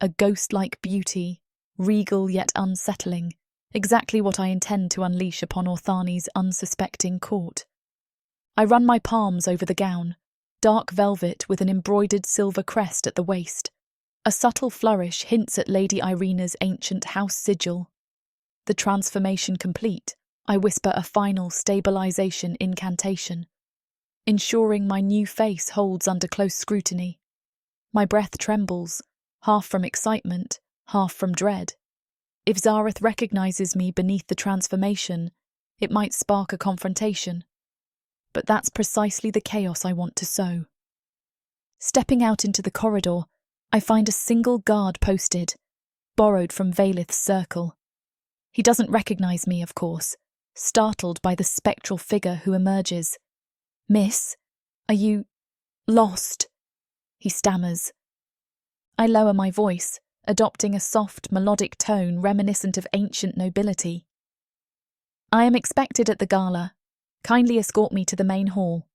A ghost-like beauty, regal yet unsettling, exactly what I intend to unleash upon Orthani's unsuspecting court. I run my palms over the gown, dark velvet with an embroidered silver crest at the waist. A subtle flourish hints at Lady Irina's ancient house sigil. The transformation complete, I whisper a final stabilization incantation, ensuring my new face holds under close scrutiny. My breath trembles, half from excitement, half from dread. If Zareth recognizes me beneath the transformation, it might spark a confrontation. But that's precisely the chaos I want to sow. Stepping out into the corridor, I find a single guard posted, borrowed from Vaelith's circle. He doesn't recognize me, of course, startled by the spectral figure who emerges. "Miss, are you lost?" he stammers. I lower my voice, adopting a soft, melodic tone reminiscent of ancient nobility. "I am expected at the gala. Kindly escort me to the main hall."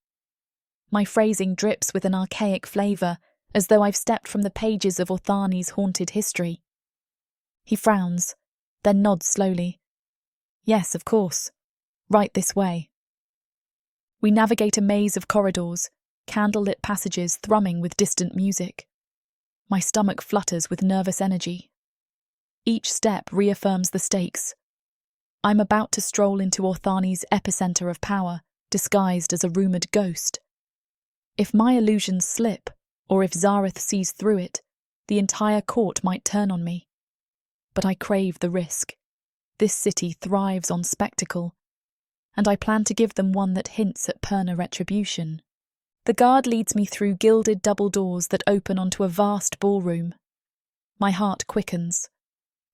My phrasing drips with an archaic flavour, as though I've stepped from the pages of Orthani's haunted history. He frowns, then nods slowly. "Yes, of course. Right this way." We navigate a maze of corridors, candlelit passages thrumming with distant music. My stomach flutters with nervous energy. Each step reaffirms the stakes. I'm about to stroll into Orthani's epicenter of power, disguised as a rumoured ghost. If my illusions slip, or if Zareth sees through it, the entire court might turn on me. But I crave the risk. This city thrives on spectacle, and I plan to give them one that hints at perna retribution. The guard leads me through gilded double doors that open onto a vast ballroom. My heart quickens.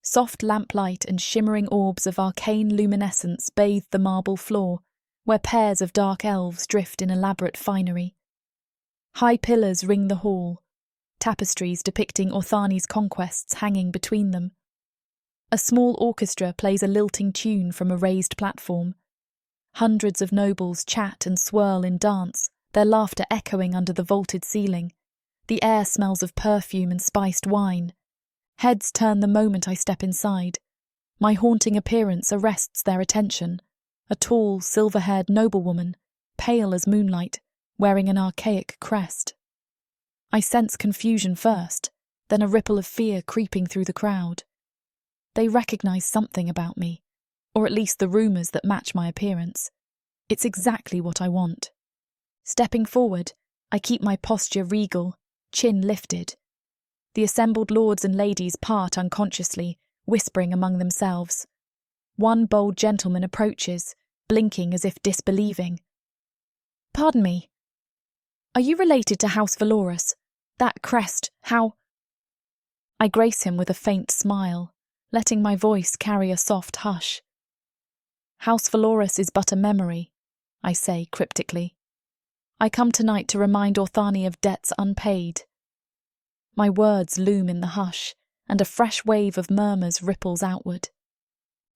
Soft lamplight and shimmering orbs of arcane luminescence bathe the marble floor, where pairs of dark elves drift in elaborate finery. High pillars ring the hall, tapestries depicting Orthani's conquests hanging between them. A small orchestra plays a lilting tune from a raised platform. Hundreds of nobles chat and swirl in dance, their laughter echoing under the vaulted ceiling. The air smells of perfume and spiced wine. Heads turn the moment I step inside. My haunting appearance arrests their attention. A tall, silver-haired noblewoman, pale as moonlight, wearing an archaic crest. I sense confusion first, then a ripple of fear creeping through the crowd. They recognize something about me, or at least the rumours that match my appearance. It's exactly what I want. Stepping forward, I keep my posture regal, chin lifted. The assembled lords and ladies part unconsciously, whispering among themselves. One bold gentleman approaches, blinking as if disbelieving. "Pardon me. Are you related to House Valorous? That crest, how—" I grace him with a faint smile, letting my voice carry a soft hush. "House Valorous is but a memory," I say cryptically. "I come tonight to remind Orthani of debts unpaid." My words loom in the hush, and a fresh wave of murmurs ripples outward.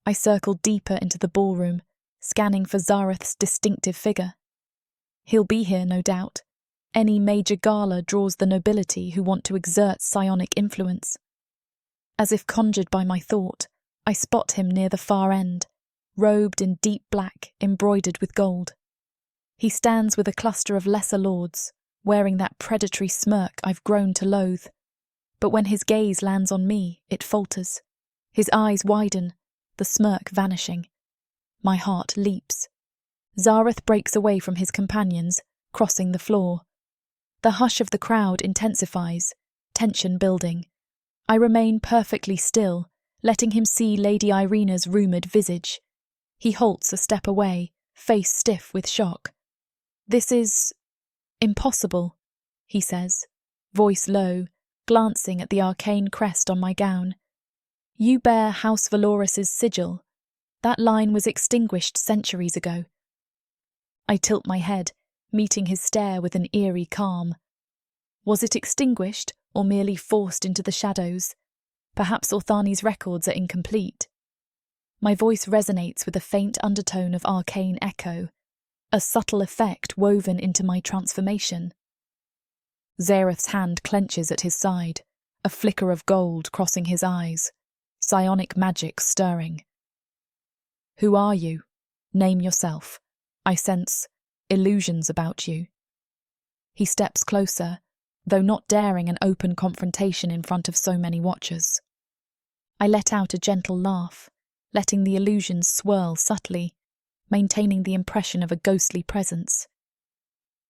I circle deeper into the ballroom, scanning for Zareth's distinctive figure. He'll be here, no doubt. Any major gala draws the nobility who want to exert psionic influence. As if conjured by my thought, I spot him near the far end, robed in deep black embroidered with gold. He stands with a cluster of lesser lords, wearing that predatory smirk I've grown to loathe. But when his gaze lands on me, it falters. His eyes widen, the smirk vanishing. My heart leaps. Zareth breaks away from his companions, crossing the floor. The hush of the crowd intensifies, tension building. I remain perfectly still, letting him see Lady Irina's rumoured visage. He halts a step away, face stiff with shock. "This is impossible," he says, voice low, glancing at the arcane crest on my gown. "You bear House Valorous' sigil. That line was extinguished centuries ago." I tilt my head, meeting his stare with an eerie calm. Was it extinguished or merely forced into the shadows? Perhaps Orthani's records are incomplete. My voice resonates with a faint undertone of arcane echo, a subtle effect woven into my transformation. Zareth's hand clenches at his side, a flicker of gold crossing his eyes, psionic magic stirring. "Who are you? Name yourself." I sense illusions about you. He steps closer, though not daring an open confrontation in front of so many watchers. I let out a gentle laugh, letting the illusions swirl subtly, maintaining the impression of a ghostly presence.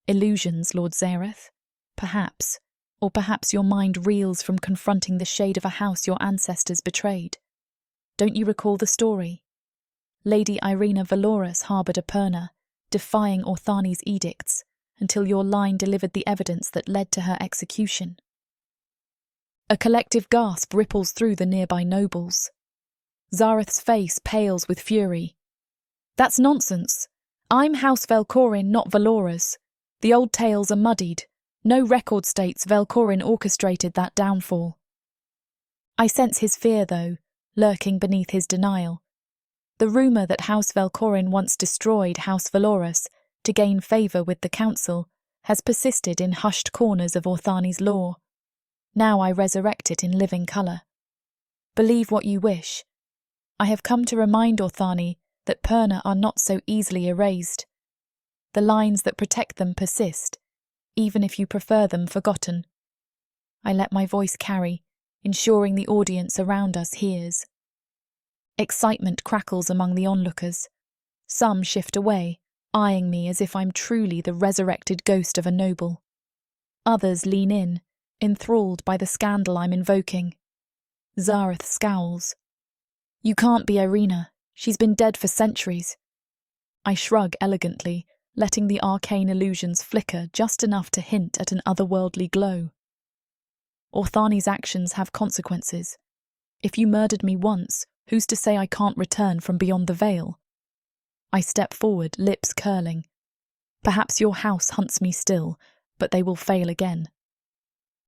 Illusions, Lord Zareth? Perhaps, or perhaps your mind reels from confronting the shade of a house your ancestors betrayed. Don't you recall the story? Lady Irina Valorous harboured a Perna, defying Orthani's edicts, until your line delivered the evidence that led to her execution. A collective gasp ripples through the nearby nobles. Zareth's face pales with fury. That's nonsense. I'm House Velcorin, not Valorous. The old tales are muddied. No record states Velcorin orchestrated that downfall. I sense his fear, though, lurking beneath his denial. The rumour that House Velcorin once destroyed House Valorous to gain favour with the council has persisted in hushed corners of Orthani's lore. Now I resurrect it in living colour. Believe what you wish. I have come to remind Orthani that Perna are not so easily erased. The lines that protect them persist, even if you prefer them forgotten. I let my voice carry, ensuring the audience around us hears. Excitement crackles among the onlookers. Some shift away, eyeing me as if I'm truly the resurrected ghost of a noble. Others lean in, enthralled by the scandal I'm invoking. Zareth scowls. You can't be Irina. She's been dead for centuries. I shrug elegantly, letting the arcane illusions flicker just enough to hint at an otherworldly glow. Orthani's actions have consequences. If you murdered me once, who's to say I can't return from beyond the veil? I step forward, lips curling. Perhaps your house hunts me still, but they will fail again.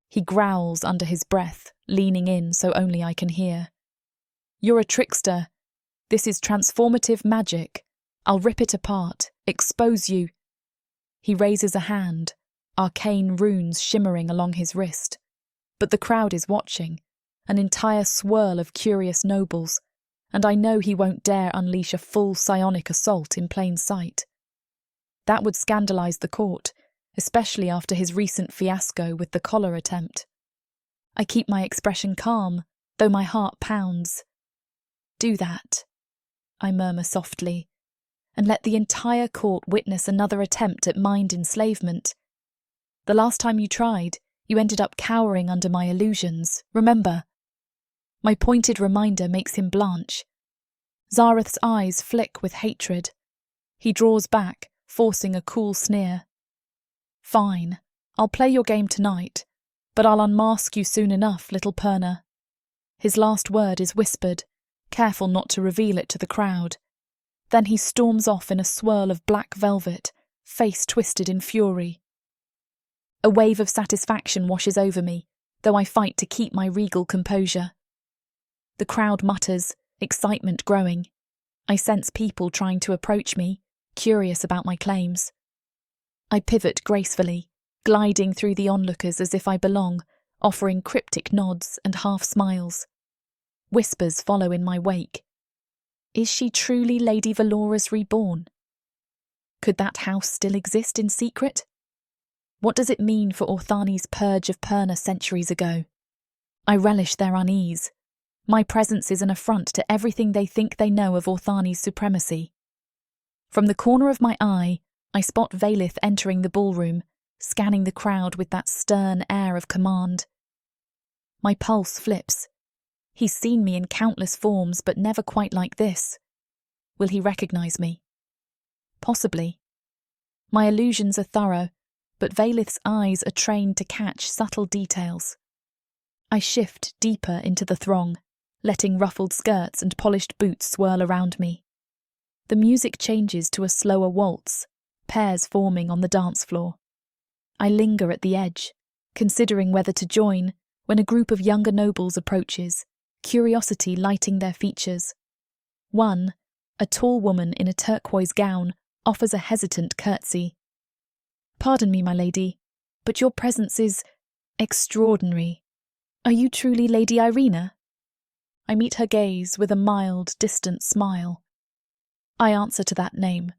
He growls under his breath, leaning in so only I can hear. You're a trickster. This is transformative magic. I'll rip it apart, expose you. He raises a hand, arcane runes shimmering along his wrist. But the crowd is watching, an entire swirl of curious nobles, and I know he won't dare unleash a full psionic assault in plain sight. That would scandalise the court, especially after his recent fiasco with the collar attempt. I keep my expression calm, though my heart pounds. Do that, I murmur softly, and let the entire court witness another attempt at mind enslavement. The last time you tried, you ended up cowering under my illusions, remember? My pointed reminder makes him blanch. Zareth's eyes flick with hatred. He draws back, forcing a cool sneer. Fine, I'll play your game tonight, but I'll unmask you soon enough, little Perna. His last word is whispered, careful not to reveal it to the crowd. Then he storms off in a swirl of black velvet, face twisted in fury. A wave of satisfaction washes over me, though I fight to keep my regal composure. The crowd mutters, excitement growing. I sense people trying to approach me, curious about my claims. I pivot gracefully, gliding through the onlookers as if I belong, offering cryptic nods and half smiles. Whispers follow in my wake. Is she truly Lady Valorous reborn? Could that house still exist in secret? What does it mean for Orthani's purge of Perna centuries ago? I relish their unease. My presence is an affront to everything they think they know of Orthani's supremacy. From the corner of my eye, I spot Vaelith entering the ballroom, scanning the crowd with that stern air of command. My pulse flips. He's seen me in countless forms, but never quite like this. Will he recognise me? Possibly. My illusions are thorough, but Vaelith's eyes are trained to catch subtle details. I shift deeper into the throng, letting ruffled skirts and polished boots swirl around me. The music changes to a slower waltz, pairs forming on the dance floor. I linger at the edge, considering whether to join, when a group of younger nobles approaches, curiosity lighting their features. One, a tall woman in a turquoise gown, offers a hesitant curtsy. Pardon me, my lady, but your presence is extraordinary. Are you truly Lady Irina? I meet her gaze with a mild, distant smile. I answer to that name,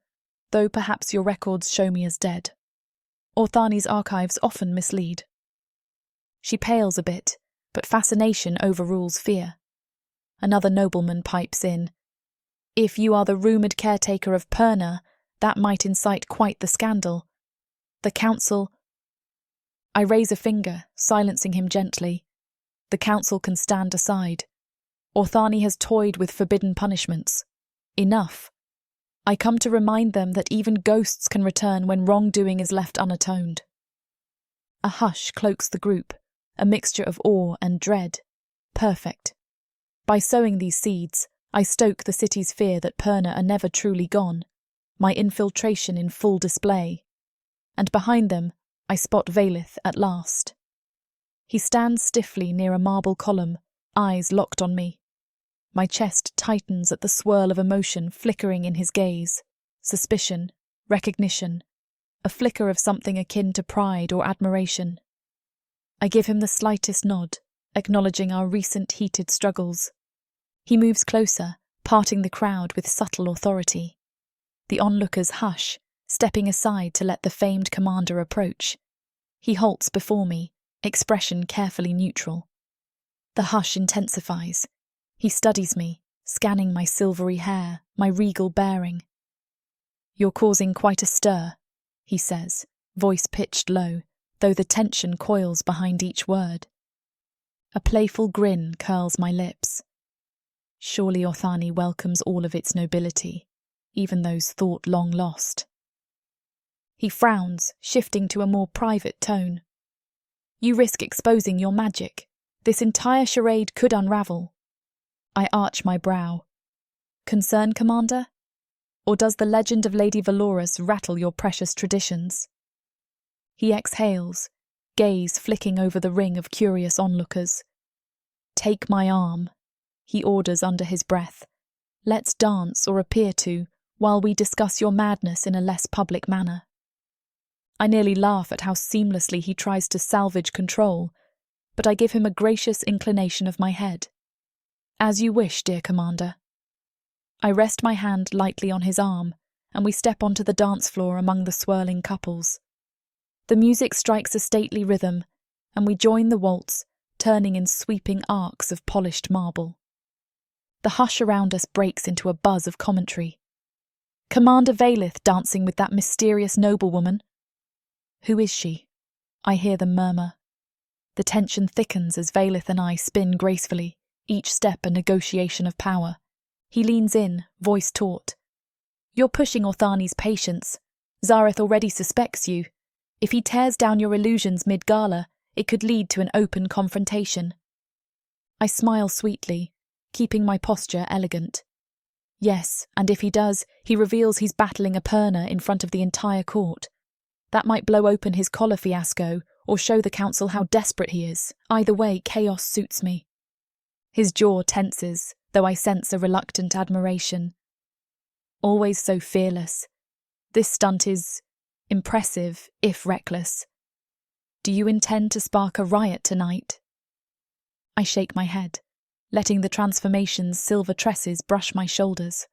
though perhaps your records show me as dead. Orthani's archives often mislead. She pales a bit, but fascination overrules fear. Another nobleman pipes in. If you are the rumoured caretaker of Perna, that might incite quite the scandal. The council... I raise a finger, silencing him gently. The council can stand aside. Orthani has toyed with forbidden punishments. Enough. I come to remind them that even ghosts can return when wrongdoing is left unatoned. A hush cloaks the group, a mixture of awe and dread. Perfect. By sowing these seeds, I stoke the city's fear that Perna are never truly gone, my infiltration in full display. And behind them, I spot Vaelith at last. He stands stiffly near a marble column, eyes locked on me. My chest tightens at the swirl of emotion flickering in his gaze. Suspicion, recognition, a flicker of something akin to pride or admiration. I give him the slightest nod, acknowledging our recent heated struggles. He moves closer, parting the crowd with subtle authority. The onlookers hush, stepping aside to let the famed commander approach. He halts before me, expression carefully neutral. The hush intensifies. He studies me, scanning my silvery hair, my regal bearing. You're causing quite a stir, he says, voice pitched low, though the tension coils behind each word. A playful grin curls my lips. Surely Orthani welcomes all of its nobility, even those thought long lost. He frowns, shifting to a more private tone. You risk exposing your magic. This entire charade could unravel. I arch my brow. Concern, Commander? Or does the legend of Lady Valorous rattle your precious traditions? He exhales, gaze flicking over the ring of curious onlookers. Take my arm, he orders under his breath. Let's dance or appear to, while we discuss your madness in a less public manner. I nearly laugh at how seamlessly he tries to salvage control, but I give him a gracious inclination of my head. As you wish, dear Commander. I rest my hand lightly on his arm, and we step onto the dance floor among the swirling couples. The music strikes a stately rhythm, and we join the waltz, turning in sweeping arcs of polished marble. The hush around us breaks into a buzz of commentary. Commander Vaelith dancing with that mysterious noblewoman. Who is she? I hear them murmur. The tension thickens as Vaelith and I spin gracefully, each step a negotiation of power. He leans in, voice taut. You're pushing Orthani's patience. Zareth already suspects you. If he tears down your illusions mid-gala, it could lead to an open confrontation. I smile sweetly, keeping my posture elegant. Yes, and if he does, he reveals he's battling a Perna in front of the entire court. That might blow open his collar fiasco, or show the council how desperate he is. Either way, chaos suits me. His jaw tenses, though I sense a reluctant admiration. Always so fearless. This stunt is impressive, if reckless. Do you intend to spark a riot tonight? I shake my head, letting the transformation's silver tresses brush my shoulders.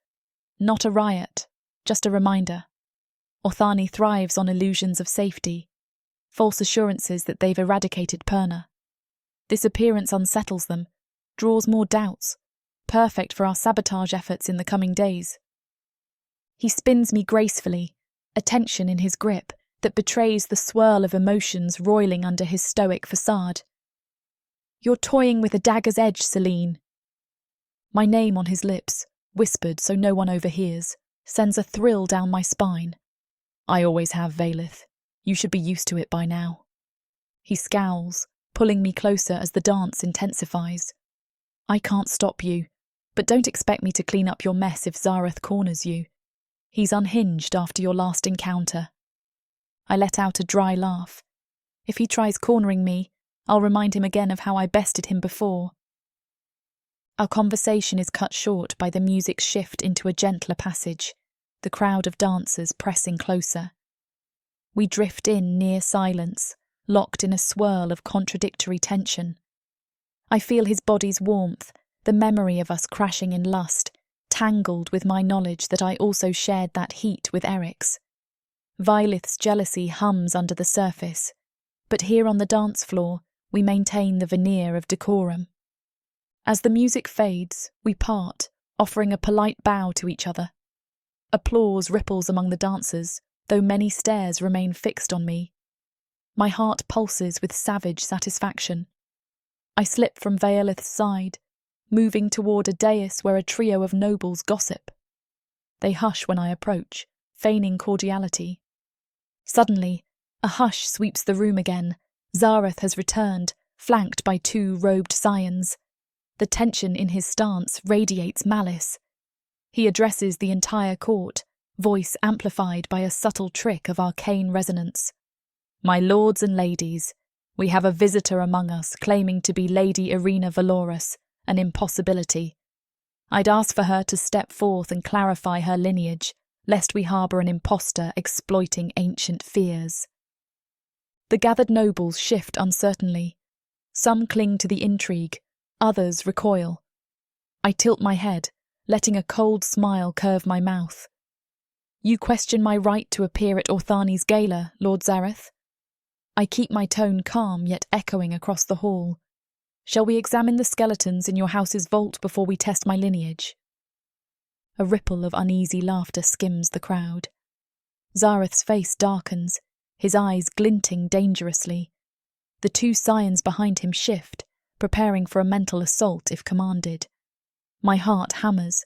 Not a riot, just a reminder. Orthani thrives on illusions of safety, false assurances that they've eradicated Perna. This appearance unsettles them, draws more doubts, perfect for our sabotage efforts in the coming days. He spins me gracefully, a tension in his grip that betrays the swirl of emotions roiling under his stoic facade. You're toying with a dagger's edge, Zelene. My name on his lips, whispered so no one overhears, sends a thrill down my spine. I always have, Vaelith. You should be used to it by now. He scowls, pulling me closer as the dance intensifies. I can't stop you, but don't expect me to clean up your mess if Zareth corners you. He's unhinged after your last encounter. I let out a dry laugh. If he tries cornering me, I'll remind him again of how I bested him before. Our conversation is cut short by the music's shift into a gentler passage, the crowd of dancers pressing closer. We drift in near silence, locked in a swirl of contradictory tension. I feel his body's warmth, the memory of us crashing in lust, tangled with my knowledge that I also shared that heat with Eryx. Vaelith's jealousy hums under the surface, but here on the dance floor we maintain the veneer of decorum. As the music fades, we part, offering a polite bow to each other. Applause ripples among the dancers, though many stares remain fixed on me. My heart pulses with savage satisfaction. I slip from Vaelith's side, moving toward a dais where a trio of nobles gossip. They hush when I approach, feigning cordiality. Suddenly, a hush sweeps the room again. Zareth has returned, flanked by 2 robed scions. The tension in his stance radiates malice. He addresses the entire court, voice amplified by a subtle trick of arcane resonance. "My lords and ladies, we have a visitor among us claiming to be Lady Irina Valorous, an impossibility. I'd ask for her to step forth and clarify her lineage, lest we harbour an impostor exploiting ancient fears." The gathered nobles shift uncertainly. Some cling to the intrigue, others recoil. I tilt my head, letting a cold smile curve my mouth. "You question my right to appear at Orthani's gala, Lord Zareth?" I keep my tone calm yet echoing across the hall. "Shall we examine the skeletons in your house's vault before we test my lineage?" A ripple of uneasy laughter skims the crowd. Zareth's face darkens, his eyes glinting dangerously. The 2 scions behind him shift, preparing for a mental assault if commanded. My heart hammers,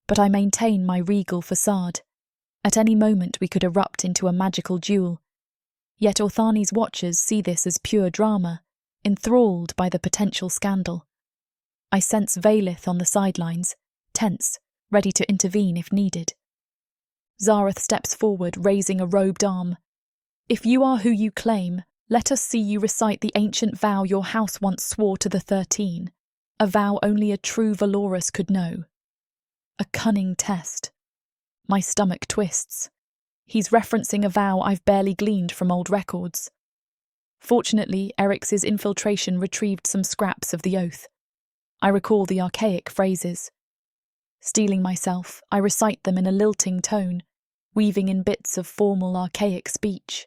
but I maintain my regal facade. At any moment we could erupt into a magical duel. Yet Orthani's watchers see this as pure drama, enthralled by the potential scandal. I sense Vaelith on the sidelines, tense, ready to intervene if needed. Zareth steps forward, raising a robed arm. "If you are who you claim, let us see you recite the ancient vow your house once swore to the 13, a vow only a true Valorous could know." A cunning test. My stomach twists. He's referencing a vow I've barely gleaned from old records. Fortunately, Eryx's infiltration retrieved some scraps of the oath. I recall the archaic phrases. Steeling myself, I recite them in a lilting tone, weaving in bits of formal archaic speech.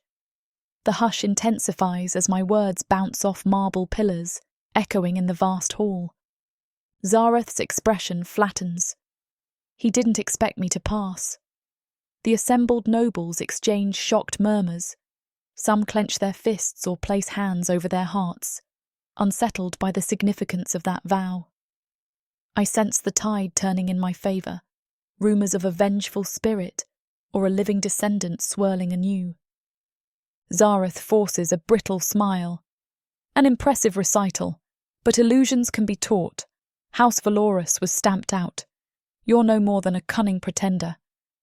The hush intensifies as my words bounce off marble pillars, echoing in the vast hall. Zareth's expression flattens. He didn't expect me to pass. The assembled nobles exchange shocked murmurs. Some clench their fists or place hands over their hearts, unsettled by the significance of that vow. I sense the tide turning in my favour, rumours of a vengeful spirit or a living descendant swirling anew. Zareth forces a brittle smile. "An impressive recital, but illusions can be taught. House Valorous was stamped out. You're no more than a cunning pretender.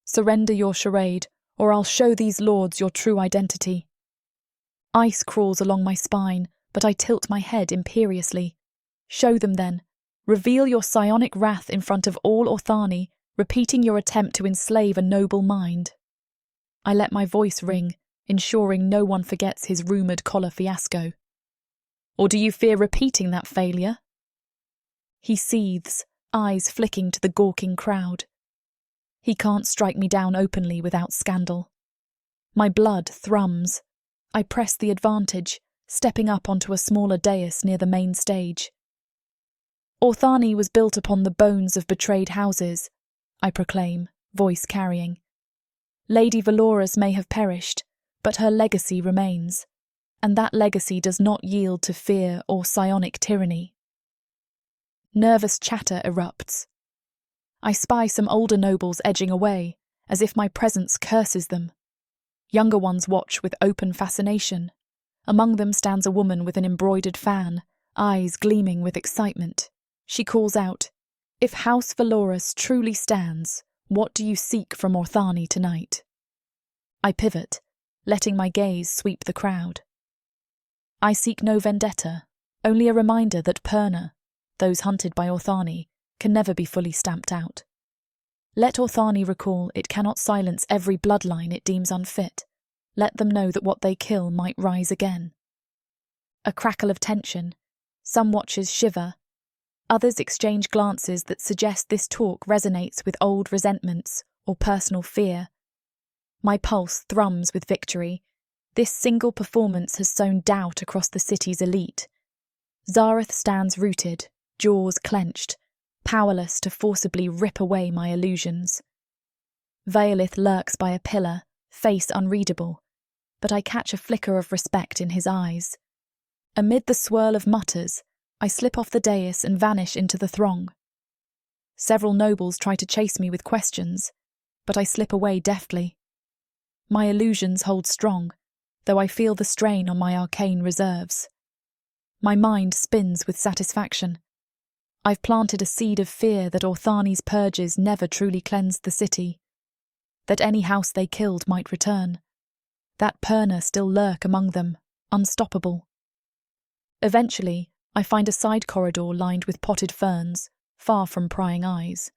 Surrender your charade, or I'll show these lords your true identity." Ice crawls along my spine, but I tilt my head imperiously. "Show them then. Reveal your psionic wrath in front of all Orthani, repeating your attempt to enslave a noble mind." I let my voice ring, ensuring no one forgets his rumoured collar fiasco. "Or do you fear repeating that failure?" He seethes, eyes flicking to the gawking crowd. He can't strike me down openly without scandal. My blood thrums. I press the advantage, stepping up onto a smaller dais near the main stage. "Orthani was built upon the bones of betrayed houses," I proclaim, voice carrying. "Lady Valorous may have perished, but her legacy remains, and that legacy does not yield to fear or psionic tyranny." Nervous chatter erupts. I spy some older nobles edging away, as if my presence curses them. Younger ones watch with open fascination. Among them stands a woman with an embroidered fan, eyes gleaming with excitement. She calls out, "If House Valorous truly stands, what do you seek from Orthani tonight?" I pivot, letting my gaze sweep the crowd. I seek no vendetta, only a reminder that Perna, those hunted by Orthani, can never be fully stamped out. Let Orthani recall it cannot silence every bloodline it deems unfit. Let them know that what they kill might rise again. A crackle of tension. Some watchers shiver. Others exchange glances that suggest this talk resonates with old resentments or personal fear. My pulse thrums with victory. This single performance has sown doubt across the city's elite. Zareth stands rooted, jaws clenched, powerless to forcibly rip away my illusions. Vaelith lurks by a pillar, face unreadable, but I catch a flicker of respect in his eyes. Amid the swirl of mutters, I slip off the dais and vanish into the throng. Several nobles try to chase me with questions, but I slip away deftly. My illusions hold strong, though I feel the strain on my arcane reserves. My mind spins with satisfaction. I've planted a seed of fear that Orthani's purges never truly cleansed the city, that any house they killed might return, that Perna still lurk among them, unstoppable. Eventually, I find a side corridor lined with potted ferns, far from prying eyes.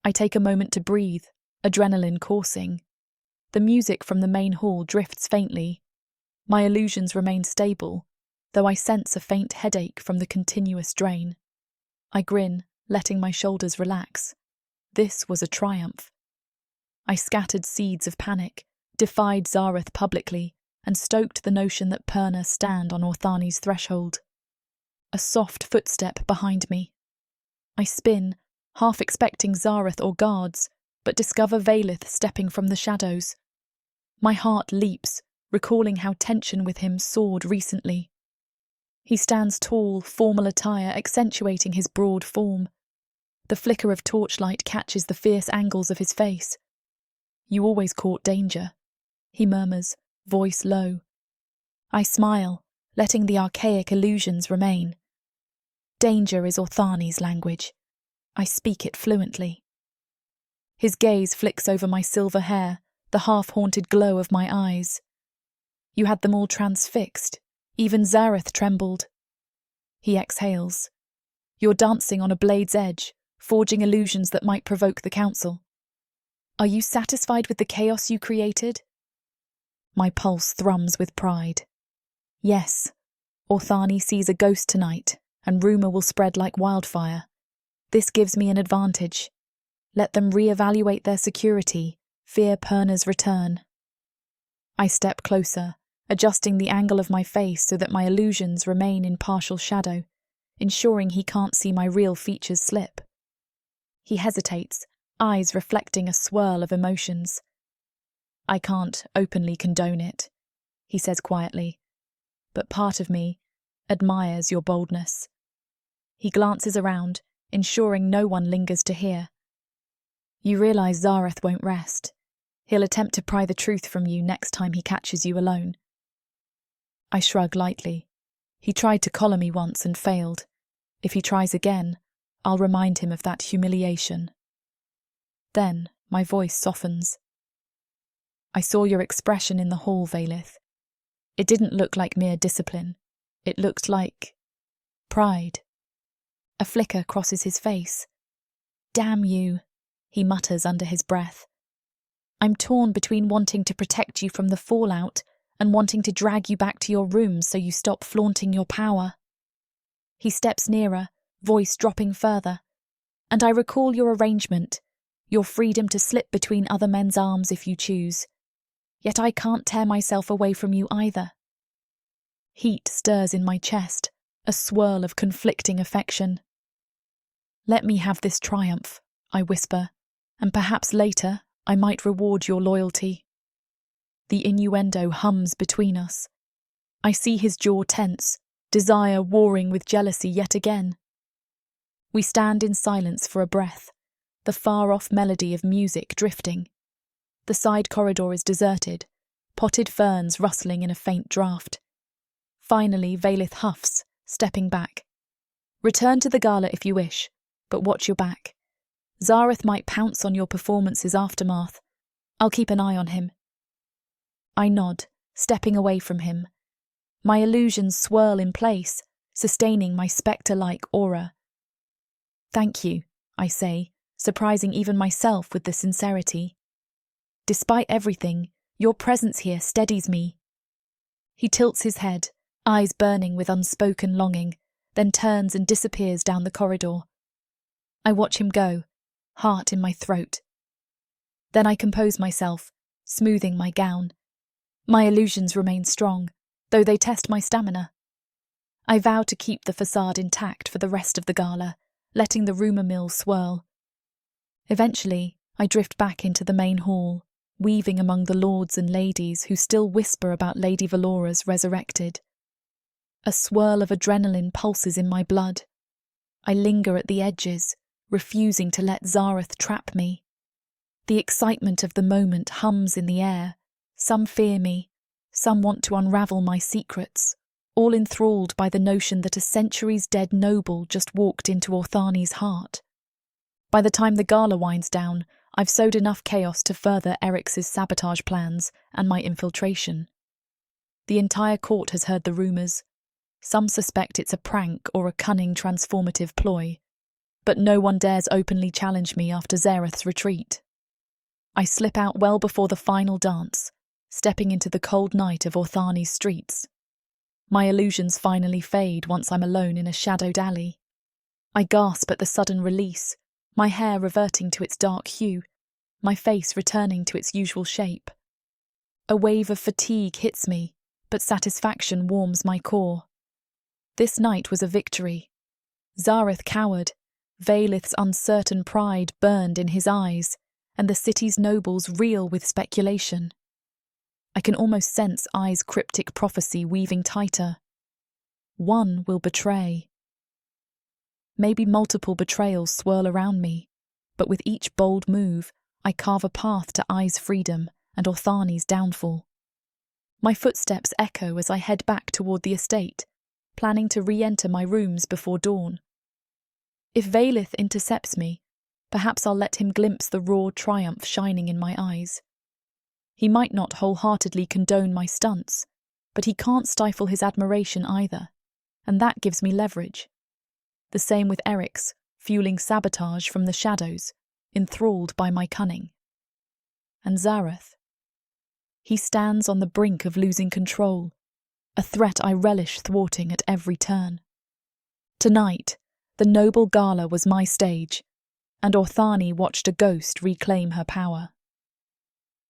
I take a moment to breathe, adrenaline coursing. The music from the main hall drifts faintly. My illusions remain stable, though I sense a faint headache from the continuous drain. I grin, letting my shoulders relax. This was a triumph. I scattered seeds of panic, defied Zareth publicly, and stoked the notion that Perna stand on Orthani's threshold. A soft footstep behind me. I spin, half expecting Zareth or guards, but discover Vaelith stepping from the shadows. My heart leaps, recalling how tension with him soared recently. He stands tall, formal attire accentuating his broad form. The flicker of torchlight catches the fierce angles of his face. "You always court danger," he murmurs, voice low. I smile, letting the archaic illusions remain. Danger is Orthani's language. I speak it fluently. His gaze flicks over my silver hair, the half-haunted glow of my eyes. "You had them all transfixed. Even Zareth trembled." He exhales. "You're dancing on a blade's edge, forging illusions that might provoke the council. Are you satisfied with the chaos you created?" My pulse thrums with pride. Yes, Orthani sees a ghost tonight, and rumour will spread like wildfire. This gives me an advantage. Let them re-evaluate their security, fear Perna's return. I step closer, adjusting the angle of my face so that my illusions remain in partial shadow, ensuring he can't see my real features slip. He hesitates, eyes reflecting a swirl of emotions. "I can't openly condone it," he says quietly, "but part of me admires your boldness." He glances around, ensuring no one lingers to hear. "You realise Zareth won't rest. He'll attempt to pry the truth from you next time he catches you alone." I shrug lightly. He tried to collar me once and failed. If he tries again, I'll remind him of that humiliation. Then my voice softens. "I saw your expression in the hall, Vaelith. It didn't look like mere discipline. It looked like pride." A flicker crosses his face. "Damn you," he mutters under his breath. "I'm torn between wanting to protect you from the fallout and wanting to drag you back to your room so you stop flaunting your power." He steps nearer, voice dropping further. "And I recall your arrangement, your freedom to slip between other men's arms if you choose. Yet I can't tear myself away from you either." Heat stirs in my chest, a swirl of conflicting affection. "Let me have this triumph," I whisper, "and perhaps later I might reward your loyalty." The innuendo hums between us. I see his jaw tense, desire warring with jealousy yet again. We stand in silence for a breath, the far-off melody of music drifting. The side corridor is deserted, potted ferns rustling in a faint draught. Finally, Vaelith huffs, stepping back. "Return to the gala if you wish, but watch your back. Zareth might pounce on your performance's aftermath. I'll keep an eye on him." I nod, stepping away from him. My illusions swirl in place, sustaining my spectre-like aura. "Thank you," I say, surprising even myself with the sincerity. "Despite everything, your presence here steadies me." He tilts his head, eyes burning with unspoken longing, then turns and disappears down the corridor. I watch him go, heart in my throat. Then I compose myself, smoothing my gown. My illusions remain strong, though they test my stamina. I vow to keep the facade intact for the rest of the gala, letting the rumour mill swirl. Eventually, I drift back into the main hall, weaving among the lords and ladies who still whisper about Lady Valora's resurrected. A swirl of adrenaline pulses in my blood. I linger at the edges, refusing to let Zareth trap me. The excitement of the moment hums in the air. Some fear me, some want to unravel my secrets, all enthralled by the notion that a centuries-dead noble just walked into Orthani's heart. By the time the gala winds down, I've sowed enough chaos to further Eryx's sabotage plans and my infiltration. The entire court has heard the rumours. Some suspect it's a prank or a cunning transformative ploy, but no one dares openly challenge me after Zareth's retreat. I slip out well before the final dance, stepping into the cold night of Orthani's streets. My illusions finally fade once I'm alone in a shadowed alley. I gasp at the sudden release, my hair reverting to its dark hue, my face returning to its usual shape. A wave of fatigue hits me, but satisfaction warms my core. This night was a victory. Zareth cowered, Vaelith's uncertain pride burned in his eyes, and the city's nobles reel with speculation. I can almost sense Ai's cryptic prophecy weaving tighter. One will betray. Maybe multiple betrayals swirl around me, but with each bold move, I carve a path to Ai's freedom and Orthani's downfall. My footsteps echo as I head back toward the estate, planning to re-enter my rooms before dawn. If Vaelith intercepts me, perhaps I'll let him glimpse the raw triumph shining in my eyes. He might not wholeheartedly condone my stunts, but he can't stifle his admiration either, and that gives me leverage. The same with Eryx, fueling sabotage from the shadows, enthralled by my cunning. And Zareth. He stands on the brink of losing control, a threat I relish thwarting at every turn. Tonight, the noble gala was my stage, and Orthani watched a ghost reclaim her power.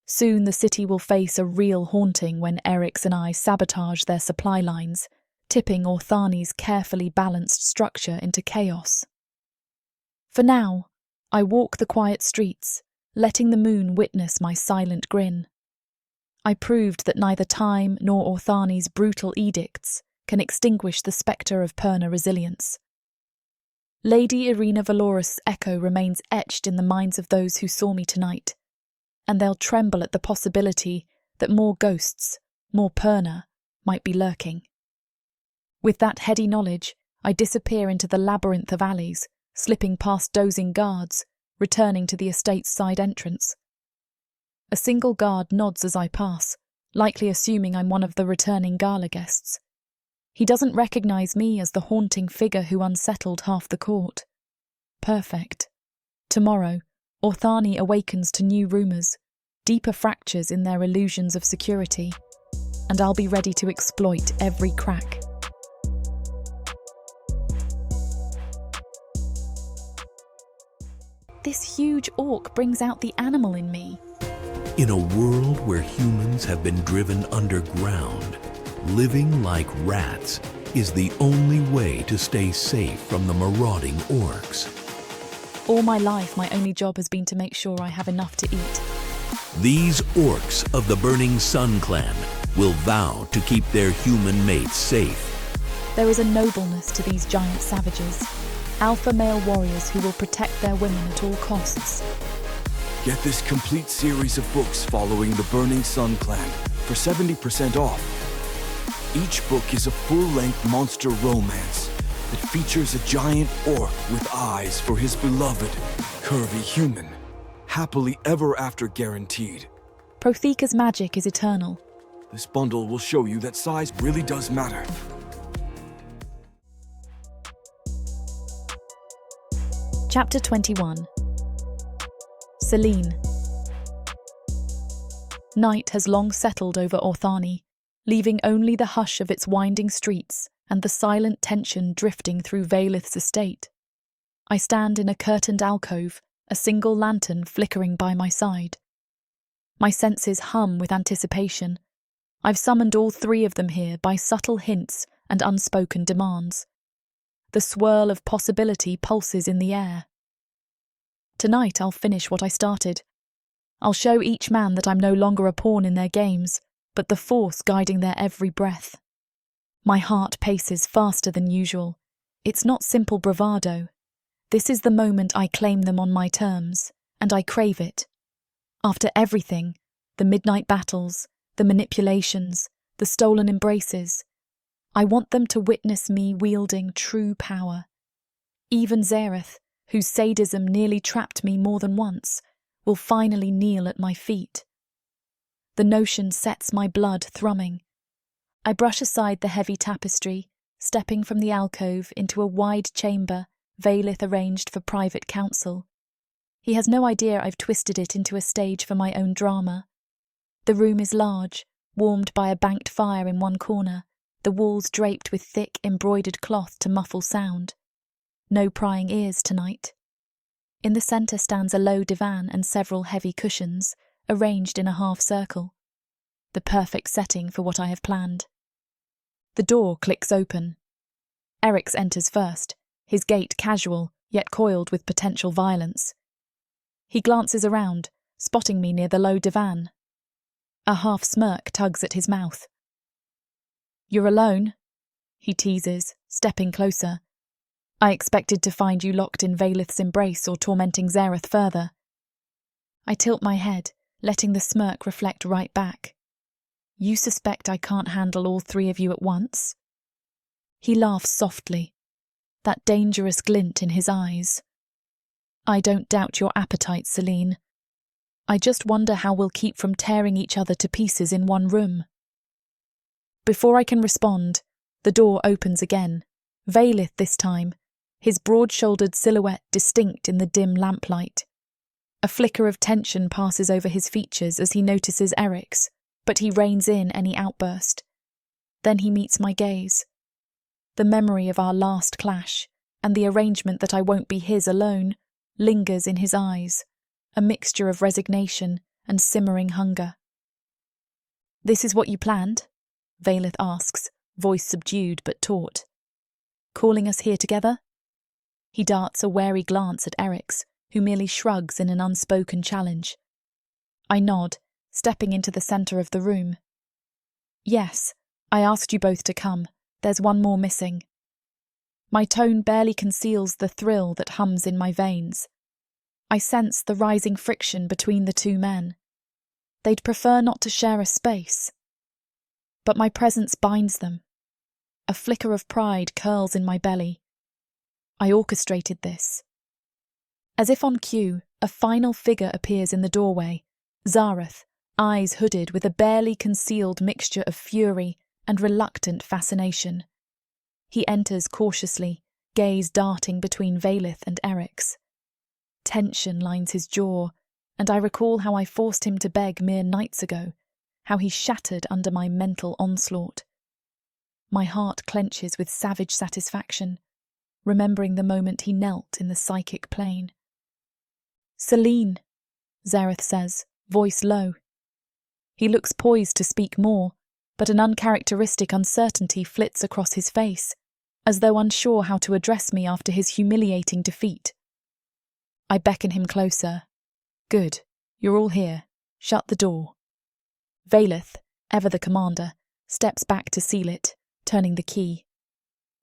Soon the city will face a real haunting when Eryx and I sabotage their supply lines, tipping Orthani's carefully balanced structure into chaos. For now, I walk the quiet streets, letting the moon witness my silent grin. I proved that neither time nor Orthani's brutal edicts can extinguish the spectre of Perna resilience. Lady Irina Valoris' echo remains etched in the minds of those who saw me tonight, and they'll tremble at the possibility that more ghosts, more Perna, might be lurking. With that heady knowledge, I disappear into the labyrinth of alleys, slipping past dozing guards, returning to the estate's side entrance. A single guard nods as I pass, likely assuming I'm one of the returning gala guests. He doesn't recognise me as the haunting figure who unsettled half the court. Perfect. Tomorrow, Orthani awakens to new rumours, deeper fractures in their illusions of security, and I'll be ready to exploit every crack. This huge orc brings out the animal in me. In a world where humans have been driven underground, living like rats is the only way to stay safe from the marauding orcs. All my life, my only job has been to make sure I have enough to eat. These orcs of the Burning Sun clan will vow to keep their human mates safe. There is a nobleness to these giant savages, alpha male warriors who will protect their women at all costs. Get this complete series of books following the Burning Sun clan for 70% off. Each book is a full-length monster romance that features a giant orc with eyes for his beloved, curvy human. Happily ever after guaranteed. Protheka's magic is eternal. This bundle will show you that size really does matter. Chapter 21. Zelene. Night has long settled over Orthani, leaving only the hush of its winding streets and the silent tension drifting through Vaelith's estate. I stand in a curtained alcove, a single lantern flickering by my side. My senses hum with anticipation. I've summoned all three of them here by subtle hints and unspoken demands. The swirl of possibility pulses in the air. Tonight I'll finish what I started. I'll show each man that I'm no longer a pawn in their games, but the force guiding their every breath. My heart paces faster than usual. It's not simple bravado. This is the moment I claim them on my terms, and I crave it. After everything, the midnight battles, the manipulations, the stolen embraces, I want them to witness me wielding true power. Even Zareth, whose sadism nearly trapped me more than once, will finally kneel at my feet. The notion sets my blood thrumming. I brush aside the heavy tapestry, stepping from the alcove into a wide chamber Vaelith arranged for private council. He has no idea I've twisted it into a stage for my own drama. The room is large, warmed by a banked fire in one corner, the walls draped with thick embroidered cloth to muffle sound. No prying ears tonight. In the centre stands a low divan and several heavy cushions, arranged in a half-circle. The perfect setting for what I have planned. The door clicks open. Eryx enters first, his gait casual, yet coiled with potential violence. He glances around, spotting me near the low divan. A half-smirk tugs at his mouth. "You're alone?" he teases, stepping closer. "I expected to find you locked in Vaelith's embrace or tormenting Zareth further." I tilt my head, letting the smirk reflect right back. "You suspect I can't handle all three of you at once?" He laughs softly, that dangerous glint in his eyes. "I don't doubt your appetite, Zelene. I just wonder how we'll keep from tearing each other to pieces in one room." Before I can respond, the door opens again. Vaelith this time, his broad-shouldered silhouette distinct in the dim lamplight. A flicker of tension passes over his features as he notices Eryx, but he reins in any outburst. Then he meets my gaze. The memory of our last clash, and the arrangement that I won't be his alone, lingers in his eyes, a mixture of resignation and simmering hunger. "This is what you planned?" Vaelith asks, voice subdued but taut. "Calling us here together?" He darts a wary glance at Eryx, who merely shrugs in an unspoken challenge. I nod, stepping into the centre of the room. "Yes, I asked you both to come. There's one more missing." My tone barely conceals the thrill that hums in my veins. I sense the rising friction between the two men. They'd prefer not to share a space. But my presence binds them. A flicker of pride curls in my belly. I orchestrated this. As if on cue, a final figure appears in the doorway, Zareth, eyes hooded with a barely concealed mixture of fury and reluctant fascination. He enters cautiously, gaze darting between Vaelith and Eryx. Tension lines his jaw, and I recall how I forced him to beg mere nights ago, how he shattered under my mental onslaught. My heart clenches with savage satisfaction, remembering the moment he knelt in the psychic plane. "Zelene," Zareth says, voice low. He looks poised to speak more, but an uncharacteristic uncertainty flits across his face, as though unsure how to address me after his humiliating defeat. I beckon him closer. "Good, you're all here. Shut the door." Vaelith, ever the commander, steps back to seal it, turning the key.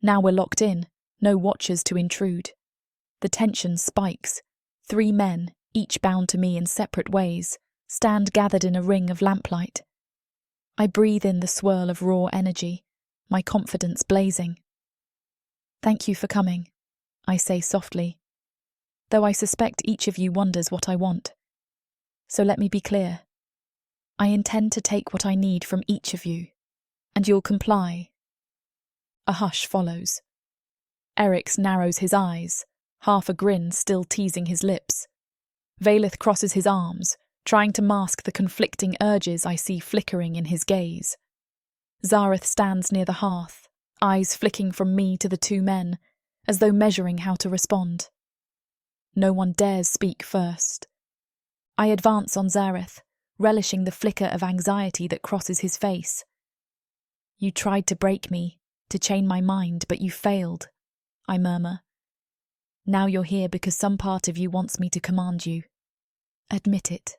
Now we're locked in, no watchers to intrude. The tension spikes. 3 men, each bound to me in separate ways, stand gathered in a ring of lamplight. I breathe in the swirl of raw energy, my confidence blazing. "Thank you for coming," I say softly, though I suspect each of you wonders what I want. So let me be clear. I intend to take what I need from each of you, and you'll comply. A hush follows. Eryx narrows his eyes, half a grin still teasing his lips. Vaelith crosses his arms, trying to mask the conflicting urges I see flickering in his gaze. Zareth stands near the hearth, eyes flicking from me to the two men, as though measuring how to respond. No one dares speak first. I advance on Zareth, relishing the flicker of anxiety that crosses his face. You tried to break me, to chain my mind, but you failed, I murmur. Now you're here because some part of you wants me to command you. Admit it.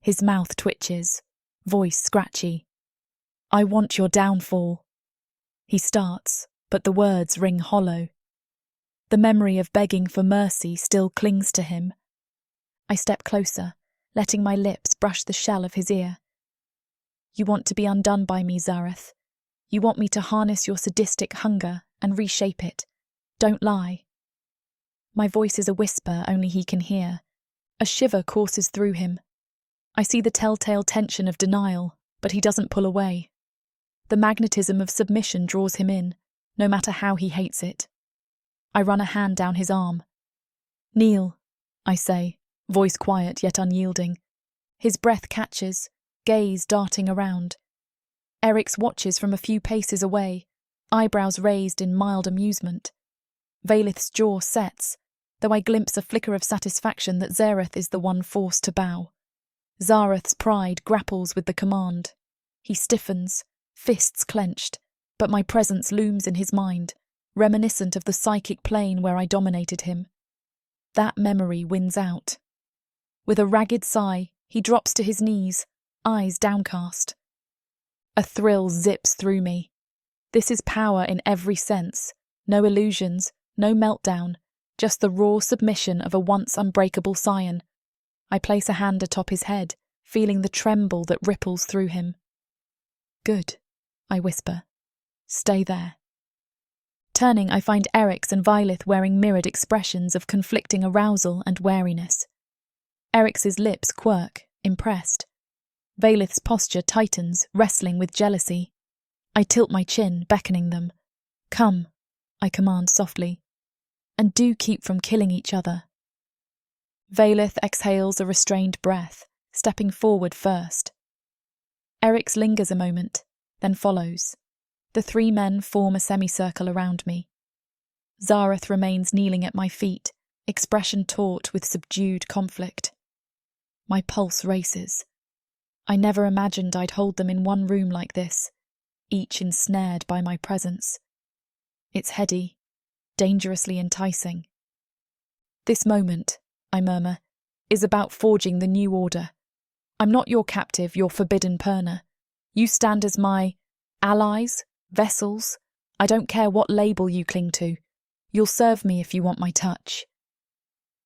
His mouth twitches, voice scratchy. I want your downfall. He starts, but the words ring hollow. The memory of begging for mercy still clings to him. I step closer, letting my lips brush the shell of his ear. You want to be undone by me, Zareth. You want me to harness your sadistic hunger and reshape it. Don't lie. My voice is a whisper only he can hear. A shiver courses through him. I see the telltale tension of denial, but he doesn't pull away. The magnetism of submission draws him in, no matter how he hates it. I run a hand down his arm. Kneel, I say, voice quiet yet unyielding. His breath catches, gaze darting around. Eryx watches from a few paces away, eyebrows raised in mild amusement. Vaelith's jaw sets, though I glimpse a flicker of satisfaction that Zareth is the one forced to bow. Zareth's pride grapples with the command. He stiffens, fists clenched, but my presence looms in his mind, reminiscent of the psychic plane where I dominated him. That memory wins out. With a ragged sigh, he drops to his knees, eyes downcast. A thrill zips through me. This is power in every sense. No illusions, no meltdown, just the raw submission of a once unbreakable scion. I place a hand atop his head, feeling the tremble that ripples through him. Good, I whisper. Stay there. Turning, I find Eryx and Vaelith wearing mirrored expressions of conflicting arousal and wariness. Eryx's lips quirk, impressed. Vaelith's posture tightens, wrestling with jealousy. I tilt my chin, beckoning them. Come, I command softly. And do keep from killing each other. Vaelith exhales a restrained breath, stepping forward first. Eryx lingers a moment, then follows. The three men form a semicircle around me. Zareth remains kneeling at my feet, expression taut with subdued conflict. My pulse races. I never imagined I'd hold them in one room like this, each ensnared by my presence. It's heady, dangerously enticing. This moment, I murmur, is about forging the new order. I'm not your captive, your forbidden Perna. You stand as my allies, vessels. I don't care what label you cling to. You'll serve me if you want my touch.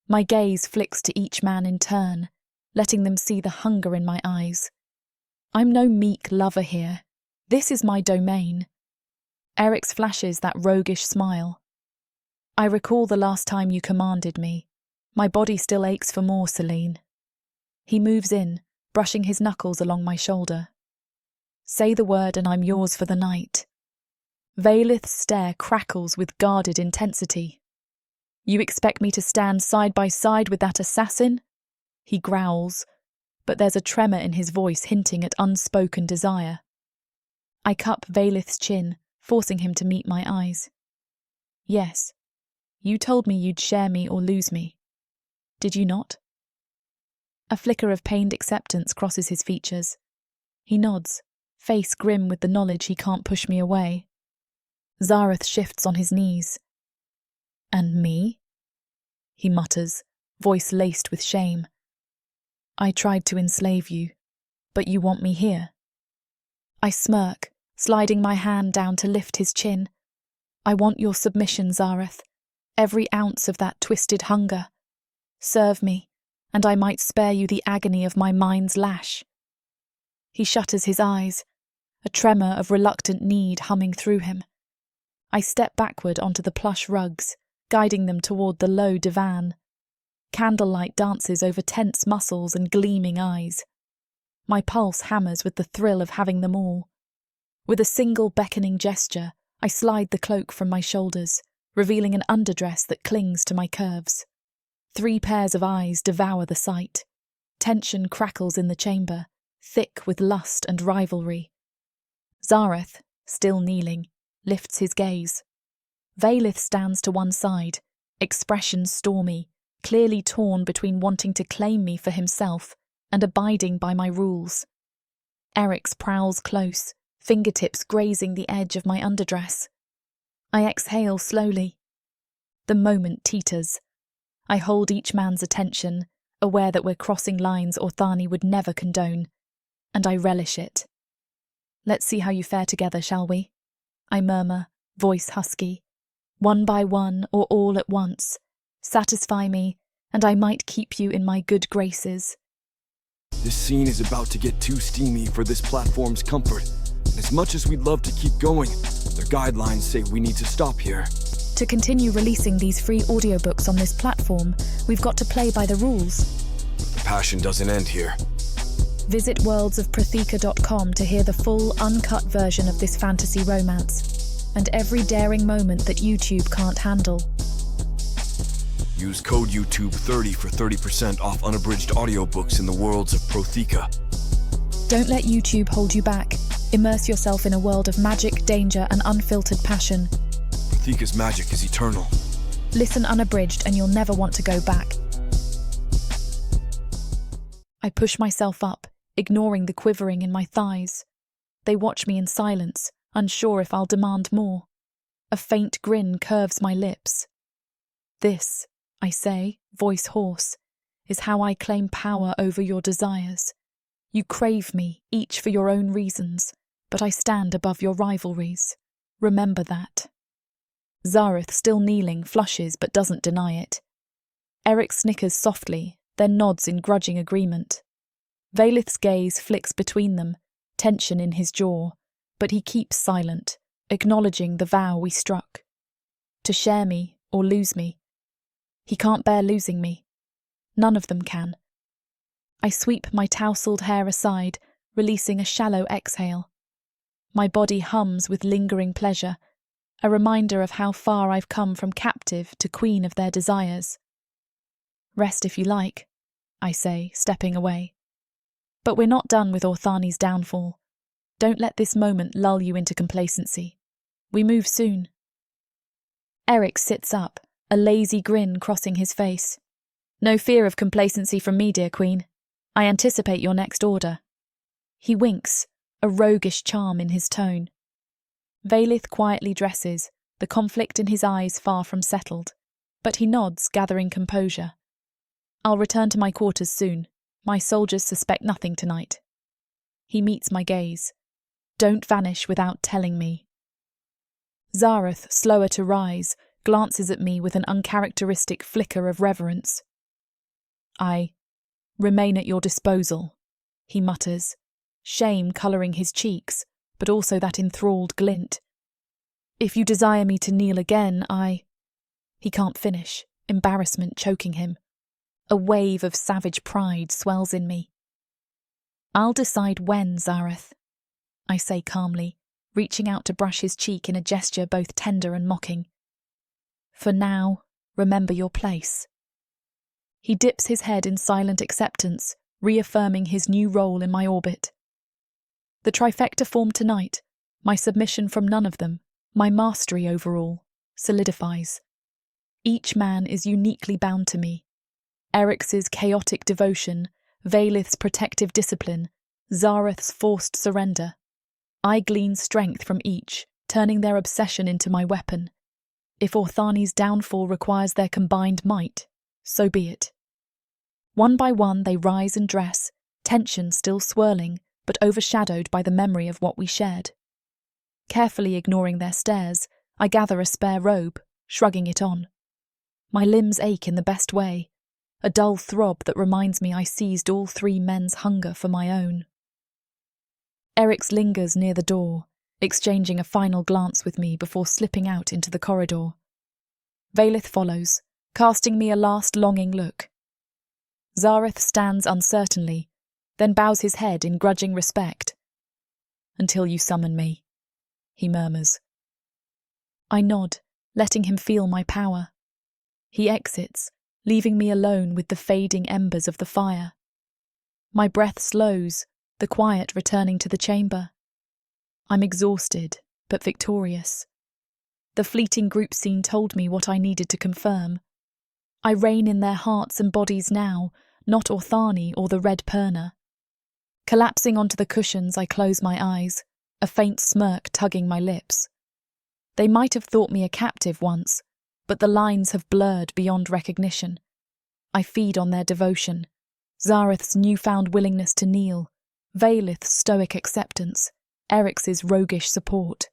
My gaze flicks to each man in turn, letting them see the hunger in my eyes. I'm no meek lover here. This is my domain. Eryx flashes that roguish smile. I recall the last time you commanded me. My body still aches for more, Zelene. He moves in, brushing his knuckles along my shoulder. Say the word and I'm yours for the night. Vaelith's stare crackles with guarded intensity. You expect me to stand side by side with that assassin? He growls, but there's a tremor in his voice hinting at unspoken desire. I cup Vaelith's chin, forcing him to meet my eyes. Yes, you told me you'd share me or lose me. Did you not? A flicker of pained acceptance crosses his features. He nods, face grim with the knowledge he can't push me away. Zareth shifts on his knees. And me? He mutters, voice laced with shame. I tried to enslave you, but you want me here. I smirk, sliding my hand down to lift his chin. I want your submission, Zareth, every ounce of that twisted hunger. Serve me, and I might spare you the agony of my mind's lash. He shutters his eyes, a tremor of reluctant need humming through him. I step backward onto the plush rugs, guiding them toward the low divan. Candlelight dances over tense muscles and gleaming eyes. My pulse hammers with the thrill of having them all. With a single beckoning gesture, I slide the cloak from my shoulders, revealing an underdress that clings to my curves. 3 pairs of eyes devour the sight. Tension crackles in the chamber, thick with lust and rivalry. Zareth, still kneeling, lifts his gaze. Vaelith stands to one side, expression stormy, clearly torn between wanting to claim me for himself and abiding by my rules. Eryx prowls close, fingertips grazing the edge of my underdress. I exhale slowly. The moment teeters. I hold each man's attention, aware that we're crossing lines Orthani would never condone, and I relish it. Let's see how you fare together, shall we? I murmur, voice husky. One by one or all at once. Satisfy me, and I might keep you in my good graces. This scene is about to get too steamy for this platform's comfort. And as much as we'd love to keep going, their guidelines say we need to stop here. To continue releasing these free audiobooks on this platform, we've got to play by the rules. The passion doesn't end here. Visit worldsofprotheka.com to hear the full, uncut version of this fantasy romance, and every daring moment that YouTube can't handle. Use code YouTube30 for 30% off unabridged audiobooks in the Worlds of Protheka. Don't let YouTube hold you back. Immerse yourself in a world of magic, danger, and unfiltered passion. Protheka's magic is eternal. Listen unabridged and you'll never want to go back. I push myself up, ignoring the quivering in my thighs. They watch me in silence, unsure if I'll demand more. A faint grin curves my lips. This, I say, voice hoarse, is how I claim power over your desires. You crave me, each for your own reasons, but I stand above your rivalries. Remember that. Zareth, still kneeling, flushes but doesn't deny it. Eryx snickers softly, then nods in grudging agreement. Vaelith's gaze flicks between them, tension in his jaw, but he keeps silent, acknowledging the vow we struck. To share me or lose me. He can't bear losing me. None of them can. I sweep my tousled hair aside, releasing a shallow exhale. My body hums with lingering pleasure, a reminder of how far I've come from captive to queen of their desires. Rest if you like, I say, stepping away. But we're not done with Orthani's downfall. Don't let this moment lull you into complacency. We move soon. Eryx sits up, a lazy grin crossing his face. No fear of complacency from me, dear queen. I anticipate your next order. He winks, a roguish charm in his tone. Vaelith quietly dresses, the conflict in his eyes far from settled, but he nods, gathering composure. I'll return to my quarters soon. My soldiers suspect nothing tonight. He meets my gaze. Don't vanish without telling me. Zareth, slower to rise, glances at me with an uncharacteristic flicker of reverence. I remain at your disposal, he mutters, shame colouring his cheeks, but also that enthralled glint. If you desire me to kneel again, He can't finish, embarrassment choking him. A wave of savage pride swells in me. I'll decide when, Zareth, I say calmly, reaching out to brush his cheek in a gesture both tender and mocking. For now, remember your place. He dips his head in silent acceptance, reaffirming his new role in my orbit. The trifecta formed tonight, my submission from none of them, my mastery over all, solidifies. Each man is uniquely bound to me. Eryx's chaotic devotion, Vaelith's protective discipline, Zareth's forced surrender. I glean strength from each, turning their obsession into my weapon. If Orthani's downfall requires their combined might, so be it. One by one they rise and dress, tension still swirling, but overshadowed by the memory of what we shared. Carefully ignoring their stares, I gather a spare robe, shrugging it on. My limbs ache in the best way, a dull throb that reminds me I seized all three men's hunger for my own. Eryx lingers near the door, exchanging a final glance with me before slipping out into the corridor. Vaelith follows, casting me a last longing look. Zareth stands uncertainly, then bows his head in grudging respect. Until you summon me, he murmurs. I nod, letting him feel my power. He exits, leaving me alone with the fading embers of the fire. My breath slows, the quiet returning to the chamber. I'm exhausted, but victorious, The fleeting group scene told me what I needed to confirm. I reign in their hearts and bodies now, not Orthani or the Red Perna. Collapsing onto the cushions, I close my eyes, a faint smirk tugging my lips. They might have thought me a captive once, but the lines have blurred beyond recognition. I feed on their devotion, Zareth's newfound willingness to kneel, Vaelith's stoic acceptance, Eryx's roguish support.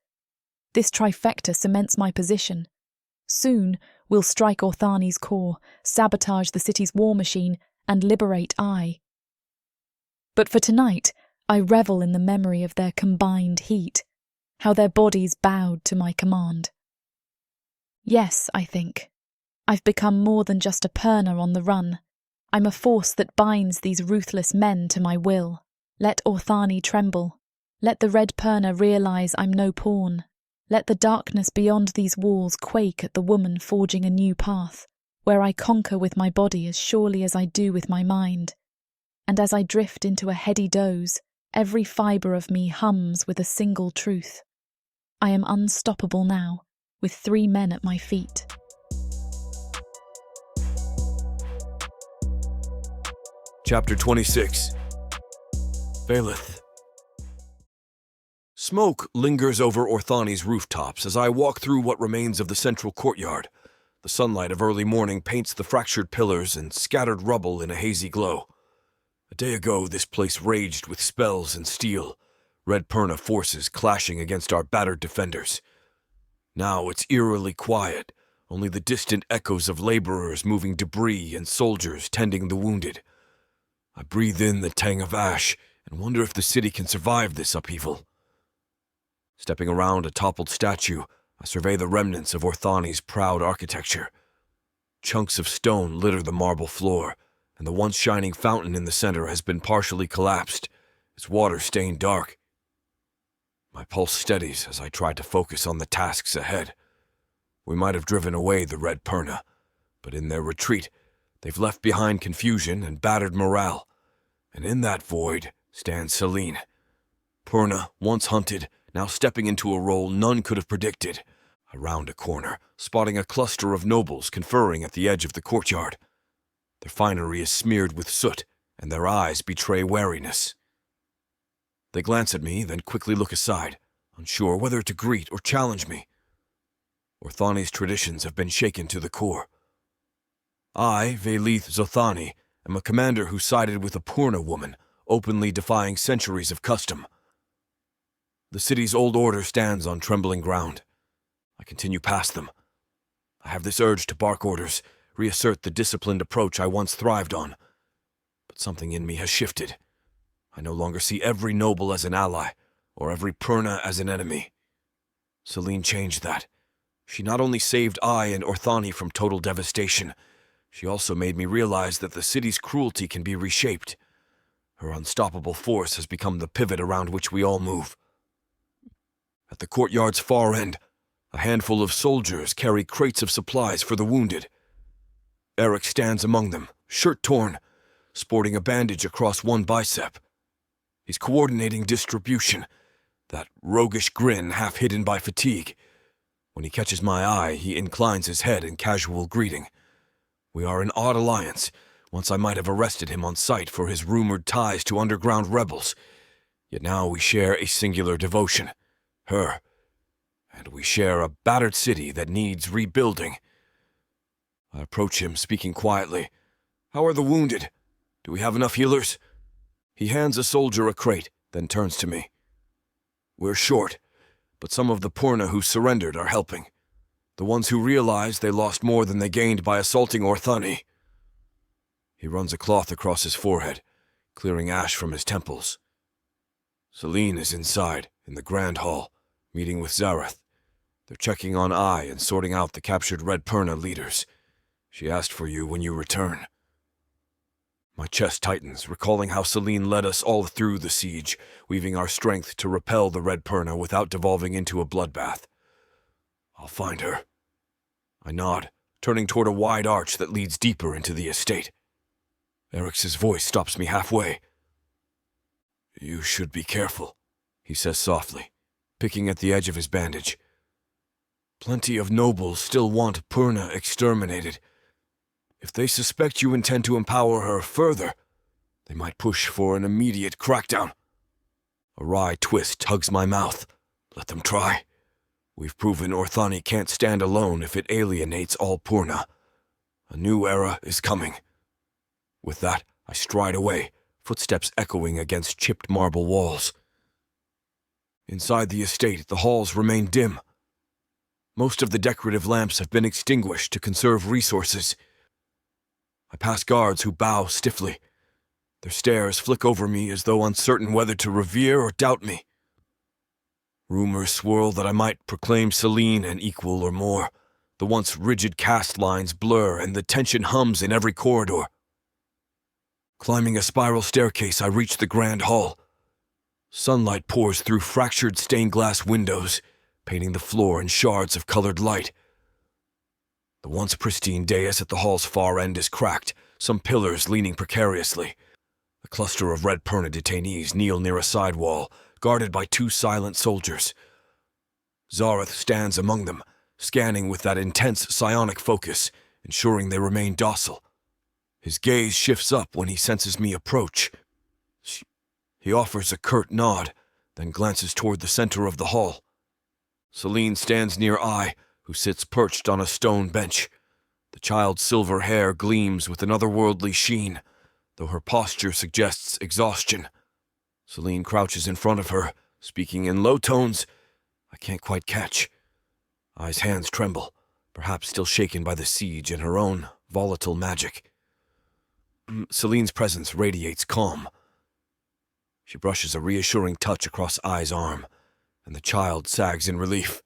This trifecta cements my position. Soon we'll strike Orthani's core, sabotage the city's war machine, and liberate I. But for tonight, I revel in the memory of their combined heat, how their bodies bowed to my command. Yes, I think. I've become more than just a Perna on the run. I'm a force that binds these ruthless men to my will. Let Orthani tremble. Let the Red Perna realize I'm no pawn. Let the darkness beyond these walls quake at the woman forging a new path, where I conquer with my body as surely as I do with my mind. And as I drift into a heady doze, every fibre of me hums with a single truth. I am unstoppable now, with 3 men at my feet. Chapter 26. Vaelith. Smoke lingers over Orthani's rooftops as I walk through what remains of the central courtyard. The sunlight of early morning paints the fractured pillars and scattered rubble in a hazy glow. A day ago, this place raged with spells and steel, Red Perna forces clashing against our battered defenders. Now it's eerily quiet, only the distant echoes of laborers moving debris and soldiers tending the wounded. I breathe in the tang of ash and wonder if the city can survive this upheaval. Stepping around a toppled statue, I survey the remnants of Orthani's proud architecture. Chunks of stone litter the marble floor, and the once shining fountain in the center has been partially collapsed, its water stained dark. My pulse steadies as I try to focus on the tasks ahead. We might have driven away the Red Perna, but in their retreat, they've left behind confusion and battered morale, and in that void stands Zelene. Perna, once hunted, now stepping into a role none could have predicted. I round a corner, spotting a cluster of nobles conferring at the edge of the courtyard. Their finery is smeared with soot, and their eyes betray wariness. They glance at me, then quickly look aside, unsure whether to greet or challenge me. Orthani's traditions have been shaken to the core. I, Vaelith Orthani, am a commander who sided with a Perna woman, openly defying centuries of custom. The city's old order stands on trembling ground. I continue past them. I have this urge to bark orders, reassert the disciplined approach I once thrived on. But something in me has shifted. I no longer see every noble as an ally, or every Perna as an enemy. Zelene changed that. She not only saved I and Orthani from total devastation, she also made me realize that the city's cruelty can be reshaped. Her unstoppable force has become the pivot around which we all move. At the courtyard's far end, a handful of soldiers carry crates of supplies for the wounded. Eryx stands among them, shirt torn, sporting a bandage across one bicep. He's coordinating distribution, that roguish grin half hidden by fatigue. When he catches my eye, he inclines his head in casual greeting. We are an odd alliance. Once I might have arrested him on sight for his rumored ties to underground rebels. Yet now we share a singular devotion, her. And we share a battered city that needs rebuilding. I approach him, speaking quietly. How are the wounded? Do we have enough healers? He hands a soldier a crate, then turns to me. We're short, but some of the Perna who surrendered are helping. The ones who realized they lost more than they gained by assaulting Orthani. He runs a cloth across his forehead, clearing ash from his temples. Zelene is inside, in the grand hall, meeting with Zareth. They're checking on I and sorting out the captured Red Perna leaders. She asked for you when you return. My chest tightens, recalling how Zelene led us all through the siege, weaving our strength to repel the Red Perna without devolving into a bloodbath. I'll find her. I nod, turning toward a wide arch that leads deeper into the estate. Eryx's voice stops me halfway. You should be careful, he says softly, picking at the edge of his bandage. Plenty of nobles still want Purna exterminated. If they suspect you intend to empower her further, they might push for an immediate crackdown. A wry twist tugs my mouth. Let them try. We've proven Orthani can't stand alone if it alienates all Purna. A new era is coming. With that, I stride away, footsteps echoing against chipped marble walls. Inside the estate, the halls remain dim. Most of the decorative lamps have been extinguished to conserve resources. I pass guards who bow stiffly. Their stares flick over me as though uncertain whether to revere or doubt me. Rumors swirl that I might proclaim Zelene an equal or more. The once rigid caste lines blur and the tension hums in every corridor. Climbing a spiral staircase, I reach the grand hall. Sunlight pours through fractured stained glass windows, painting the floor in shards of colored light. The once pristine dais at the hall's far end is cracked, some pillars leaning precariously. A cluster of red Purna detainees kneel near a side wall, guarded by 2 silent soldiers. Zareth stands among them, scanning with that intense psionic focus, ensuring they remain docile. His gaze shifts up when he senses me approach. He offers a curt nod, then glances toward the center of the hall. Zelene stands near I, who sits perched on a stone bench. The child's silver hair gleams with an otherworldly sheen, though her posture suggests exhaustion. Zelene crouches in front of her, speaking in low tones I can't quite catch. I's hands tremble, perhaps still shaken by the siege and her own volatile magic. Zelene's presence radiates calm. She brushes a reassuring touch across I's arm, and the child sags in relief.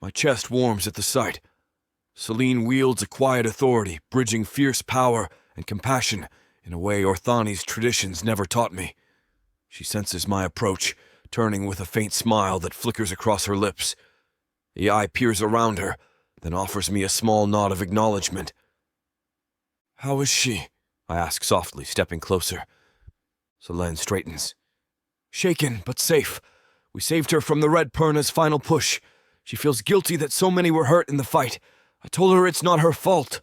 My chest warms at the sight. Zelene wields a quiet authority, bridging fierce power and compassion in a way Orthani's traditions never taught me. She senses my approach, turning with a faint smile that flickers across her lips. The eye peers around her, then offers me a small nod of acknowledgement. "How is she?" I ask softly, stepping closer. Zelene straightens. "Shaken, but safe. We saved her from the Red Purna's final push. She feels guilty that so many were hurt in the fight. I told her it's not her fault."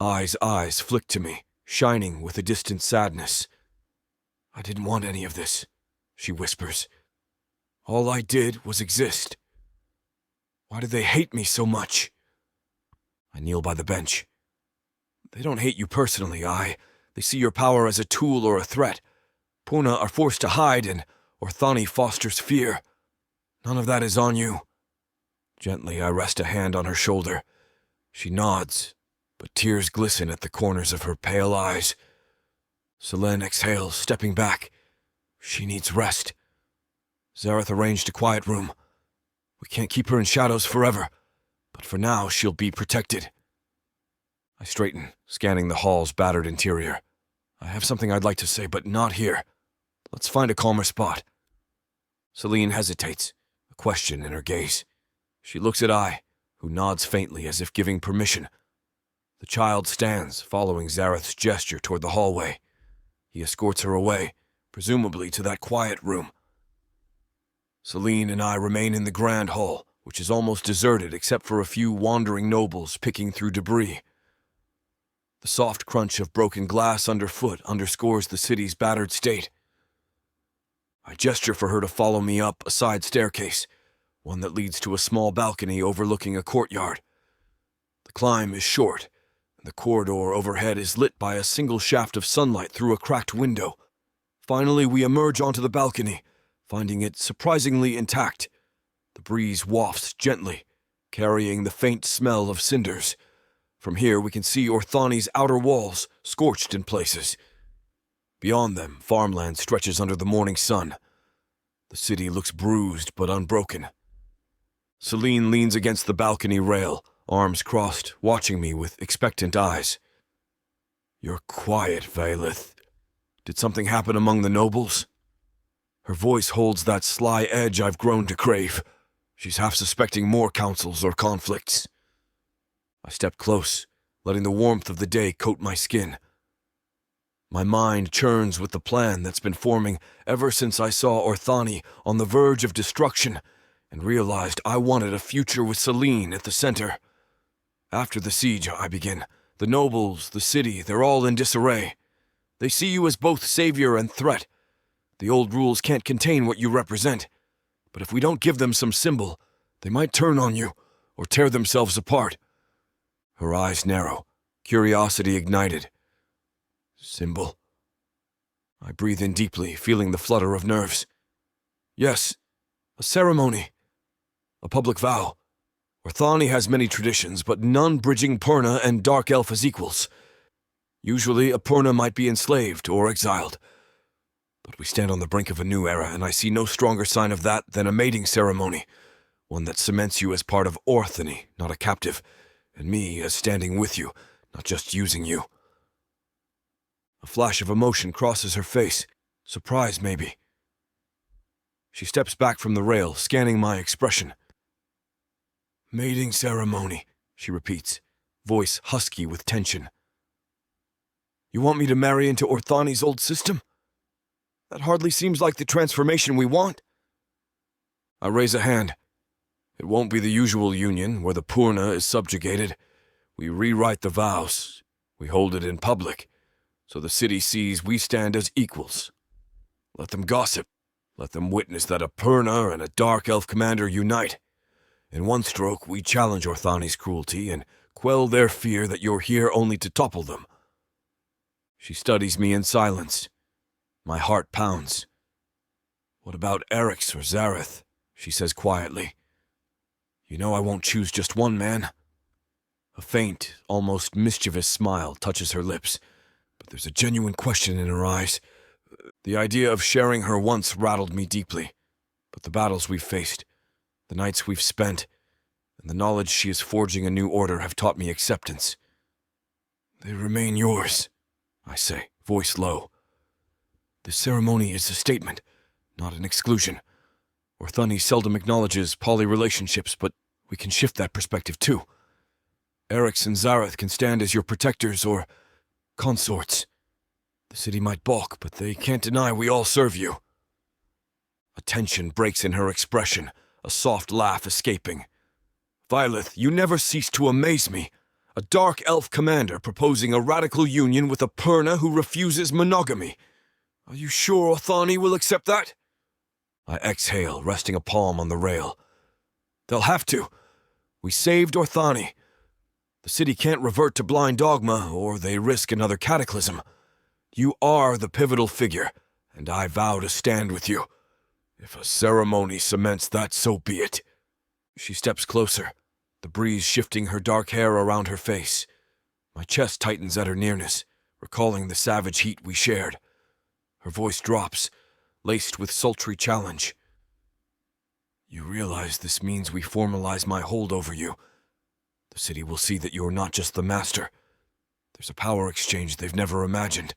I's eyes flick to me, shining with a distant sadness. "I didn't want any of this," she whispers. "All I did was exist. Why do they hate me so much?" I kneel by the bench. "They don't hate you personally, They see your power as a tool or a threat. Purna are forced to hide, and Orthani fosters fear. None of that is on you." Gently, I rest a hand on her shoulder. She nods, but tears glisten at the corners of her pale eyes. Zelene exhales, stepping back. She needs rest. Zareth arranged a quiet room. We can't keep her in shadows forever, but for now she'll be protected. I straighten, scanning the hall's battered interior. I have something I'd like to say, but not here. Let's find a calmer spot. Zelene hesitates, a question in her gaze. She looks at I, who nods faintly as if giving permission. The child stands, following Zareth's gesture toward the hallway. He escorts her away, presumably to that quiet room. Zelene and I remain in the grand hall, which is almost deserted except for a few wandering nobles picking through debris. The soft crunch of broken glass underfoot underscores the city's battered state. I gesture for her to follow me up a side staircase, one that leads to a small balcony overlooking a courtyard. The climb is short, and the corridor overhead is lit by a single shaft of sunlight through a cracked window. Finally, we emerge onto the balcony, finding it surprisingly intact. The breeze wafts gently, carrying the faint smell of cinders. From here, we can see Orthani's outer walls, scorched in places. Beyond them, farmland stretches under the morning sun. The city looks bruised but unbroken. Zelene leans against the balcony rail, arms crossed, watching me with expectant eyes. "You're quiet, Vaelith. Did something happen among the nobles?" Her voice holds that sly edge I've grown to crave. She's half suspecting more councils or conflicts. I step close, letting the warmth of the day coat my skin. My mind churns with the plan that's been forming ever since I saw Orthani on the verge of destruction and realized I wanted a future with Zelene at the center. After the siege, I begin. The nobles, the city, they're all in disarray. They see you as both savior and threat. The old rules can't contain what you represent. But if we don't give them some symbol, they might turn on you, or tear themselves apart. Her eyes narrow, curiosity ignited. Symbol? I breathe in deeply, feeling the flutter of nerves. Yes, a ceremony. A public vow. Orthani has many traditions, but none bridging Purna and Dark Elf as equals. Usually, a Purna might be enslaved or exiled. But we stand on the brink of a new era, and I see no stronger sign of that than a mating ceremony. One that cements you as part of Orthani, not a captive, and me as standing with you, not just using you. A flash of emotion crosses her face. Surprise, maybe. She steps back from the rail, scanning my expression. Mating ceremony, she repeats, voice husky with tension. You want me to marry into Orthani's old system? That hardly seems like the transformation we want. I raise a hand. It won't be the usual union, where the Purna is subjugated. We rewrite the vows. We hold it in public, so the city sees we stand as equals. Let them gossip. Let them witness that a Purna and a Dark Elf commander unite. In one stroke, we challenge Orthani's cruelty and quell their fear that you're here only to topple them. She studies me in silence. My heart pounds. What about Eryx or Zareth? She says quietly. You know I won't choose just one man. A faint, almost mischievous smile touches her lips, but there's a genuine question in her eyes. The idea of sharing her once rattled me deeply, but the battles we've faced, the nights we've spent, and the knowledge she is forging a new order have taught me acceptance. They remain yours, I say, voice low. This ceremony is a statement, not an exclusion. Orthani seldom acknowledges poly-relationships, but we can shift that perspective too. Eryx and Zareth can stand as your protectors or consorts. The city might balk, but they can't deny we all serve you. A tension breaks in her expression, a soft laugh escaping. Vaelith, you never cease to amaze me. A Dark Elf commander proposing a radical union with a Purna who refuses monogamy. Are you sure Orthani will accept that? I exhale, resting a palm on the rail. They'll have to. We saved Orthani. The city can't revert to blind dogma, or they risk another cataclysm. You are the pivotal figure, and I vow to stand with you. If a ceremony cements that, so be it. She steps closer, the breeze shifting her dark hair around her face. My chest tightens at her nearness, recalling the savage heat we shared. Her voice drops, laced with sultry challenge. You realize this means we formalize my hold over you. The city will see that you're not just the master. There's a power exchange they've never imagined.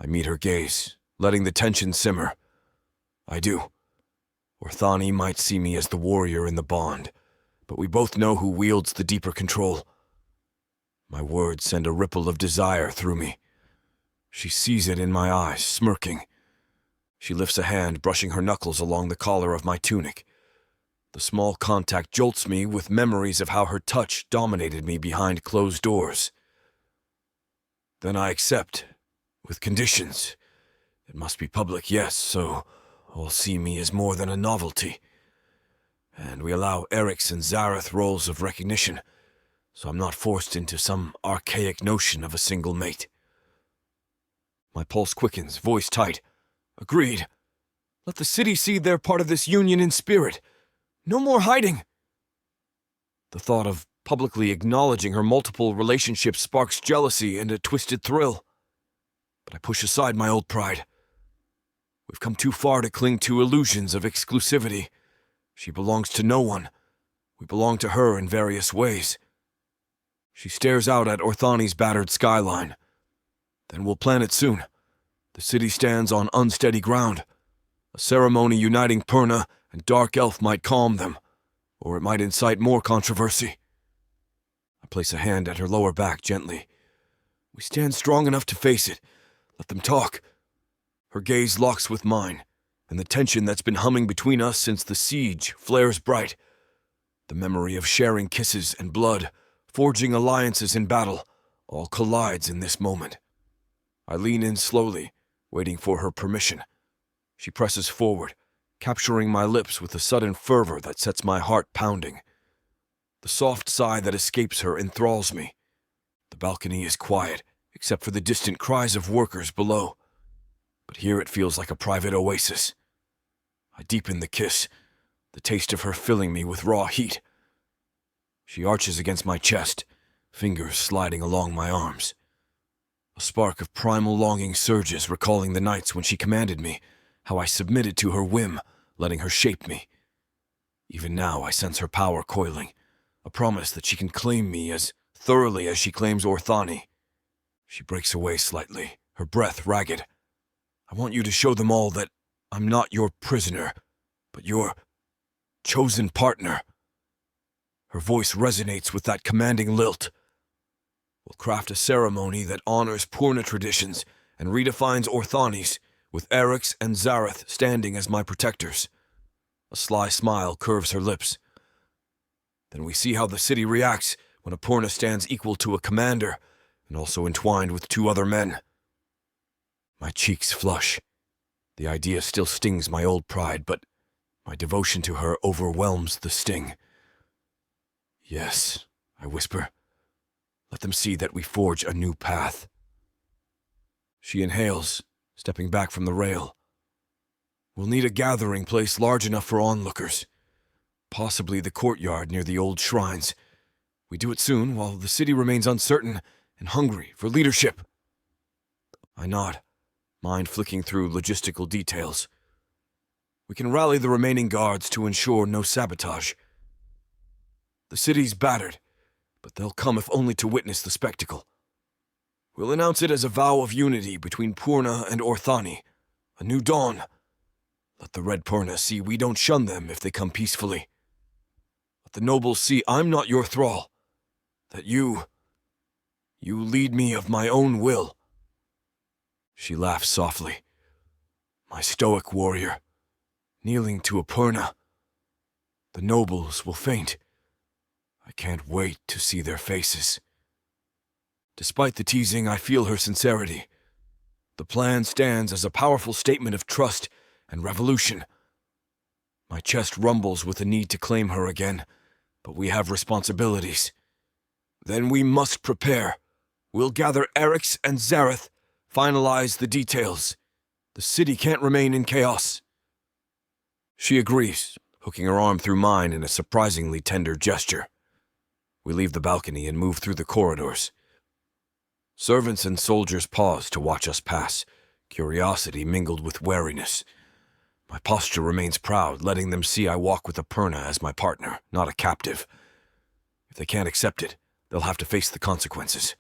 I meet her gaze, letting the tension simmer. I do. Orthani might see me as the warrior in the bond, but we both know who wields the deeper control. My words send a ripple of desire through me. She sees it in my eyes, smirking. She lifts a hand, brushing her knuckles along the collar of my tunic. The small contact jolts me with memories of how her touch dominated me behind closed doors. Then I accept, with conditions. It must be public, yes, so all see me as more than a novelty. And we allow Eryx and Zareth roles of recognition, so I'm not forced into some archaic notion of a single mate. My pulse quickens, voice tight. Agreed. Let the city see they're part of this union in spirit. No more hiding. The thought of publicly acknowledging her multiple relationships sparks jealousy and a twisted thrill. But I push aside my old pride. We've come too far to cling to illusions of exclusivity. She belongs to no one. We belong to her in various ways. She stares out at Orthani's battered skyline. Then we'll plan it soon. The city stands on unsteady ground. A ceremony uniting Purna and Dark Elf might calm them, or it might incite more controversy. I place a hand at her lower back gently. We stand strong enough to face it. Let them talk. Her gaze locks with mine, and the tension that's been humming between us since the siege flares bright. The memory of sharing kisses and blood, forging alliances in battle, all collides in this moment. I lean in slowly, waiting for her permission. She presses forward, capturing my lips with a sudden fervor that sets my heart pounding. The soft sigh that escapes her enthralls me. The balcony is quiet, except for the distant cries of workers below. But here it feels like a private oasis. I deepen the kiss, the taste of her filling me with raw heat. She arches against my chest, fingers sliding along my arms. A spark of primal longing surges, recalling the nights when she commanded me, how I submitted to her whim, letting her shape me. Even now I sense her power coiling, a promise that she can claim me as thoroughly as she claims Orthani. She breaks away slightly, her breath ragged. I want you to show them all that I'm not your prisoner, but your chosen partner. Her voice resonates with that commanding lilt. We'll craft a ceremony that honors Purna traditions and redefines Orthani's, with Eryx and Zareth standing as my protectors. A sly smile curves her lips. Then we see how the city reacts when a Purna stands equal to a commander, and also entwined with two other men. My cheeks flush. The idea still stings my old pride, but my devotion to her overwhelms the sting. Yes, I whisper. Let them see that we forge a new path. She inhales, stepping back from the rail. We'll need a gathering place large enough for onlookers. Possibly the courtyard near the old shrines. We do it soon, while the city remains uncertain and hungry for leadership. I nod, mind flicking through logistical details. We can rally the remaining guards to ensure no sabotage. The city's battered, but they'll come if only to witness the spectacle. We'll announce it as a vow of unity between Purna and Orthani, a new dawn. Let the Red Purna see we don't shun them if they come peacefully. Let the nobles see I'm not your thrall, that you lead me of my own will. She laughs softly. My stoic warrior, kneeling to a Purna. The nobles will faint. I can't wait to see their faces. Despite the teasing, I feel her sincerity. The plan stands as a powerful statement of trust and revolution. My chest rumbles with the need to claim her again, but we have responsibilities. Then we must prepare. We'll gather Eryx and Zareth, finalize the details. The city can't remain in chaos. She agrees, hooking her arm through mine in a surprisingly tender gesture. We leave the balcony and move through the corridors. Servants and soldiers pause to watch us pass, curiosity mingled with wariness. My posture remains proud, letting them see I walk with a Purna as my partner, not a captive. If they can't accept it, they'll have to face the consequences.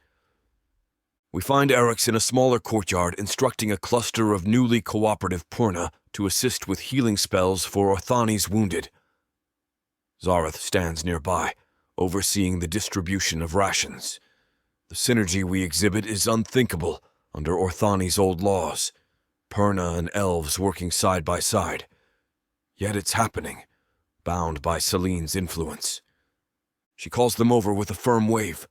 We find Eryx in a smaller courtyard instructing a cluster of newly cooperative Purna to assist with healing spells for Orthani's wounded. Zareth stands nearby, overseeing the distribution of rations. The synergy we exhibit is unthinkable under Orthani's old laws, Purna and elves working side by side. Yet it's happening, bound by Zelene's influence. She calls them over with a firm wave.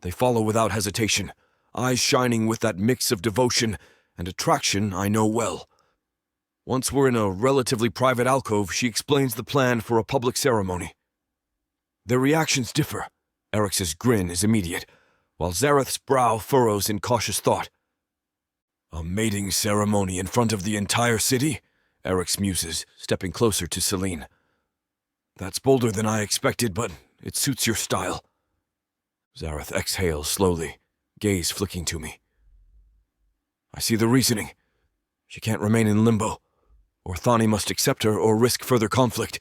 They follow without hesitation, eyes shining with that mix of devotion and attraction I know well. Once we're in a relatively private alcove, she explains the plan for a public ceremony. Their reactions differ. Eryx's grin is immediate, while Zareth's brow furrows in cautious thought. A mating ceremony in front of the entire city? Eryx muses, stepping closer to Zelene. That's bolder than I expected, but it suits your style. Zareth exhales slowly, gaze flicking to me. I see the reasoning. She can't remain in limbo. Orthani must accept her or risk further conflict.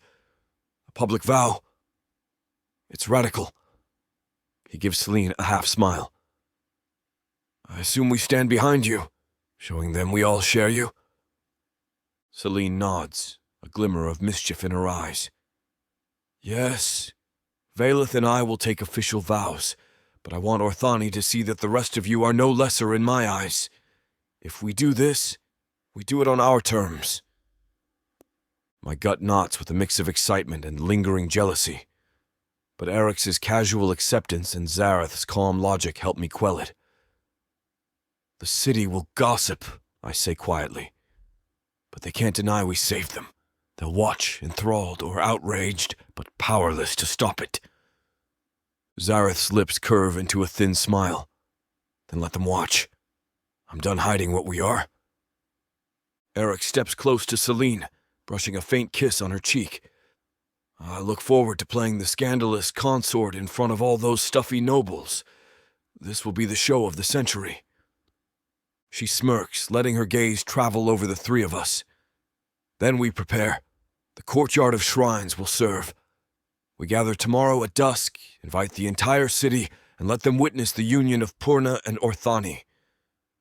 A public vow. It's radical. He gives Zelene a half-smile. I assume we stand behind you, showing them we all share you. Zelene nods, a glimmer of mischief in her eyes. Yes, Vaelith and I will take official vows, but I want Orthani to see that the rest of you are no lesser in my eyes. If we do this, we do it on our terms. My gut knots with a mix of excitement and lingering jealousy. But Eryx's casual acceptance and Zareth's calm logic help me quell it. The city will gossip, I say quietly. But they can't deny we saved them. They'll watch, enthralled or outraged, but powerless to stop it. Zareth's lips curve into a thin smile. Then let them watch. I'm done hiding what we are. Eryx steps close to Zelene, brushing a faint kiss on her cheek. I look forward to playing the scandalous consort in front of all those stuffy nobles. This will be the show of the century. She smirks, letting her gaze travel over the three of us. Then we prepare. The courtyard of shrines will serve. We gather tomorrow at dusk, invite the entire city, and let them witness the union of Purna and Orthani.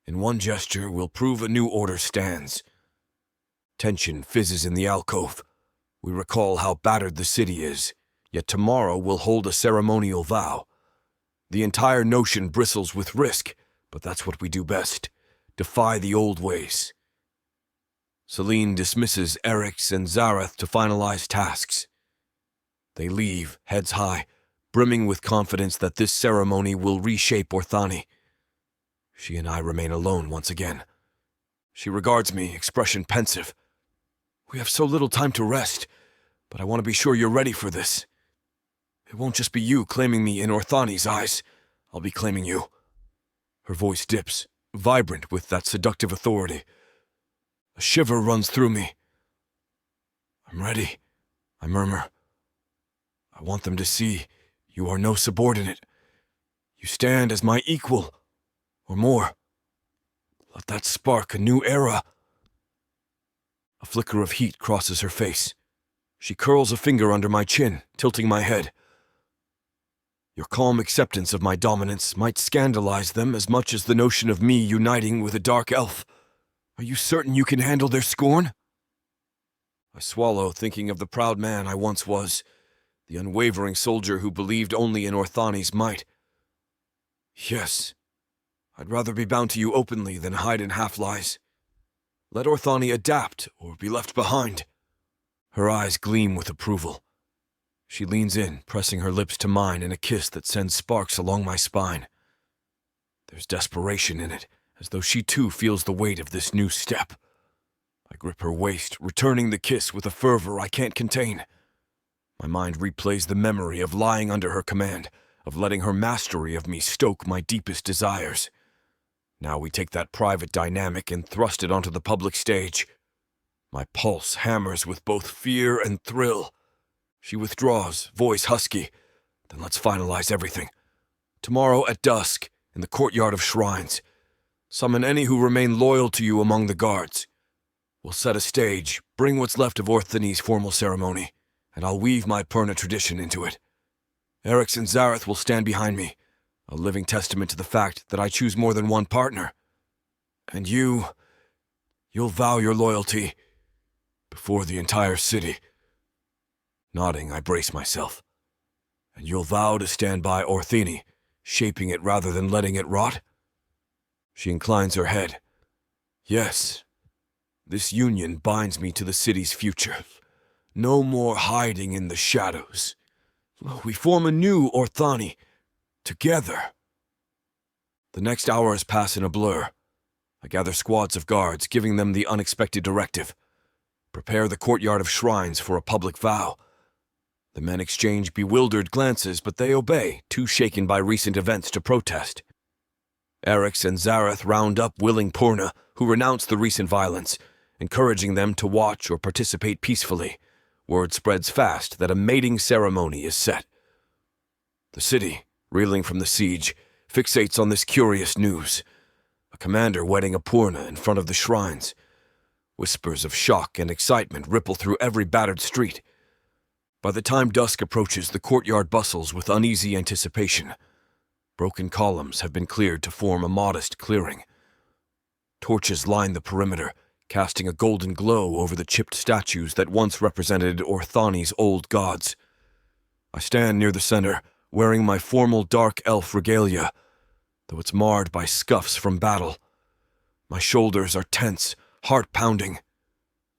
In one gesture, we'll prove a new order stands. Tension fizzes in the alcove. We recall how battered the city is, yet tomorrow we'll hold a ceremonial vow. The entire notion bristles with risk, but that's what we do best. Defy the old ways. Zelene dismisses Eryx and Zareth to finalize tasks. They leave, heads high, brimming with confidence that this ceremony will reshape Orthani. She and I remain alone once again. She regards me, expression pensive. We have so little time to rest, but I want to be sure you're ready for this. It won't just be you claiming me in Orthani's eyes. I'll be claiming you. Her voice dips, vibrant with that seductive authority. A shiver runs through me. I'm ready, I murmur. I want them to see you are no subordinate. You stand as my equal, or more. Let that spark a new era. A flicker of heat crosses her face. She curls a finger under my chin, tilting my head. Your calm acceptance of my dominance might scandalize them as much as the notion of me uniting with a dark elf. Are you certain you can handle their scorn? I swallow, thinking of the proud man I once was, the unwavering soldier who believed only in Orthani's might. Yes, I'd rather be bound to you openly than hide in half-lies. Let Orthani adapt or be left behind. Her eyes gleam with approval. She leans in, pressing her lips to mine in a kiss that sends sparks along my spine. There's desperation in it, as though she too feels the weight of this new step. I grip her waist, returning the kiss with a fervor I can't contain. My mind replays the memory of lying under her command, of letting her mastery of me stoke my deepest desires. Now we take that private dynamic and thrust it onto the public stage. My pulse hammers with both fear and thrill. She withdraws, voice husky. Then let's finalize everything. Tomorrow at dusk, in the courtyard of shrines. Summon any who remain loyal to you among the guards. We'll set a stage, bring what's left of Orthani's formal ceremony, and I'll weave my Purna tradition into it. Eryx and Zareth will stand behind me, a living testament to the fact that I choose more than one partner. And you'll vow your loyalty before the entire city. Nodding, I brace myself. And you'll vow to stand by Orthani, shaping it rather than letting it rot? She inclines her head. Yes, this union binds me to the city's future. No more hiding in the shadows. We form a new Orthani, together. The next hours pass in a blur. I gather squads of guards, giving them the unexpected directive. Prepare the courtyard of shrines for a public vow. The men exchange bewildered glances, but they obey, too shaken by recent events to protest. Eryx and Zareth round up willing Purna, who renounce the recent violence, encouraging them to watch or participate peacefully. Word spreads fast that a mating ceremony is set. The city, reeling from the siege, fixates on this curious news. A commander wedding a Purna in front of the shrines. Whispers of shock and excitement ripple through every battered street. By the time dusk approaches, the courtyard bustles with uneasy anticipation. Broken columns have been cleared to form a modest clearing. Torches line the perimeter, casting a golden glow over the chipped statues that once represented Orthani's old gods. I stand near the center, wearing my formal dark elf regalia, though it's marred by scuffs from battle. My shoulders are tense, heart pounding.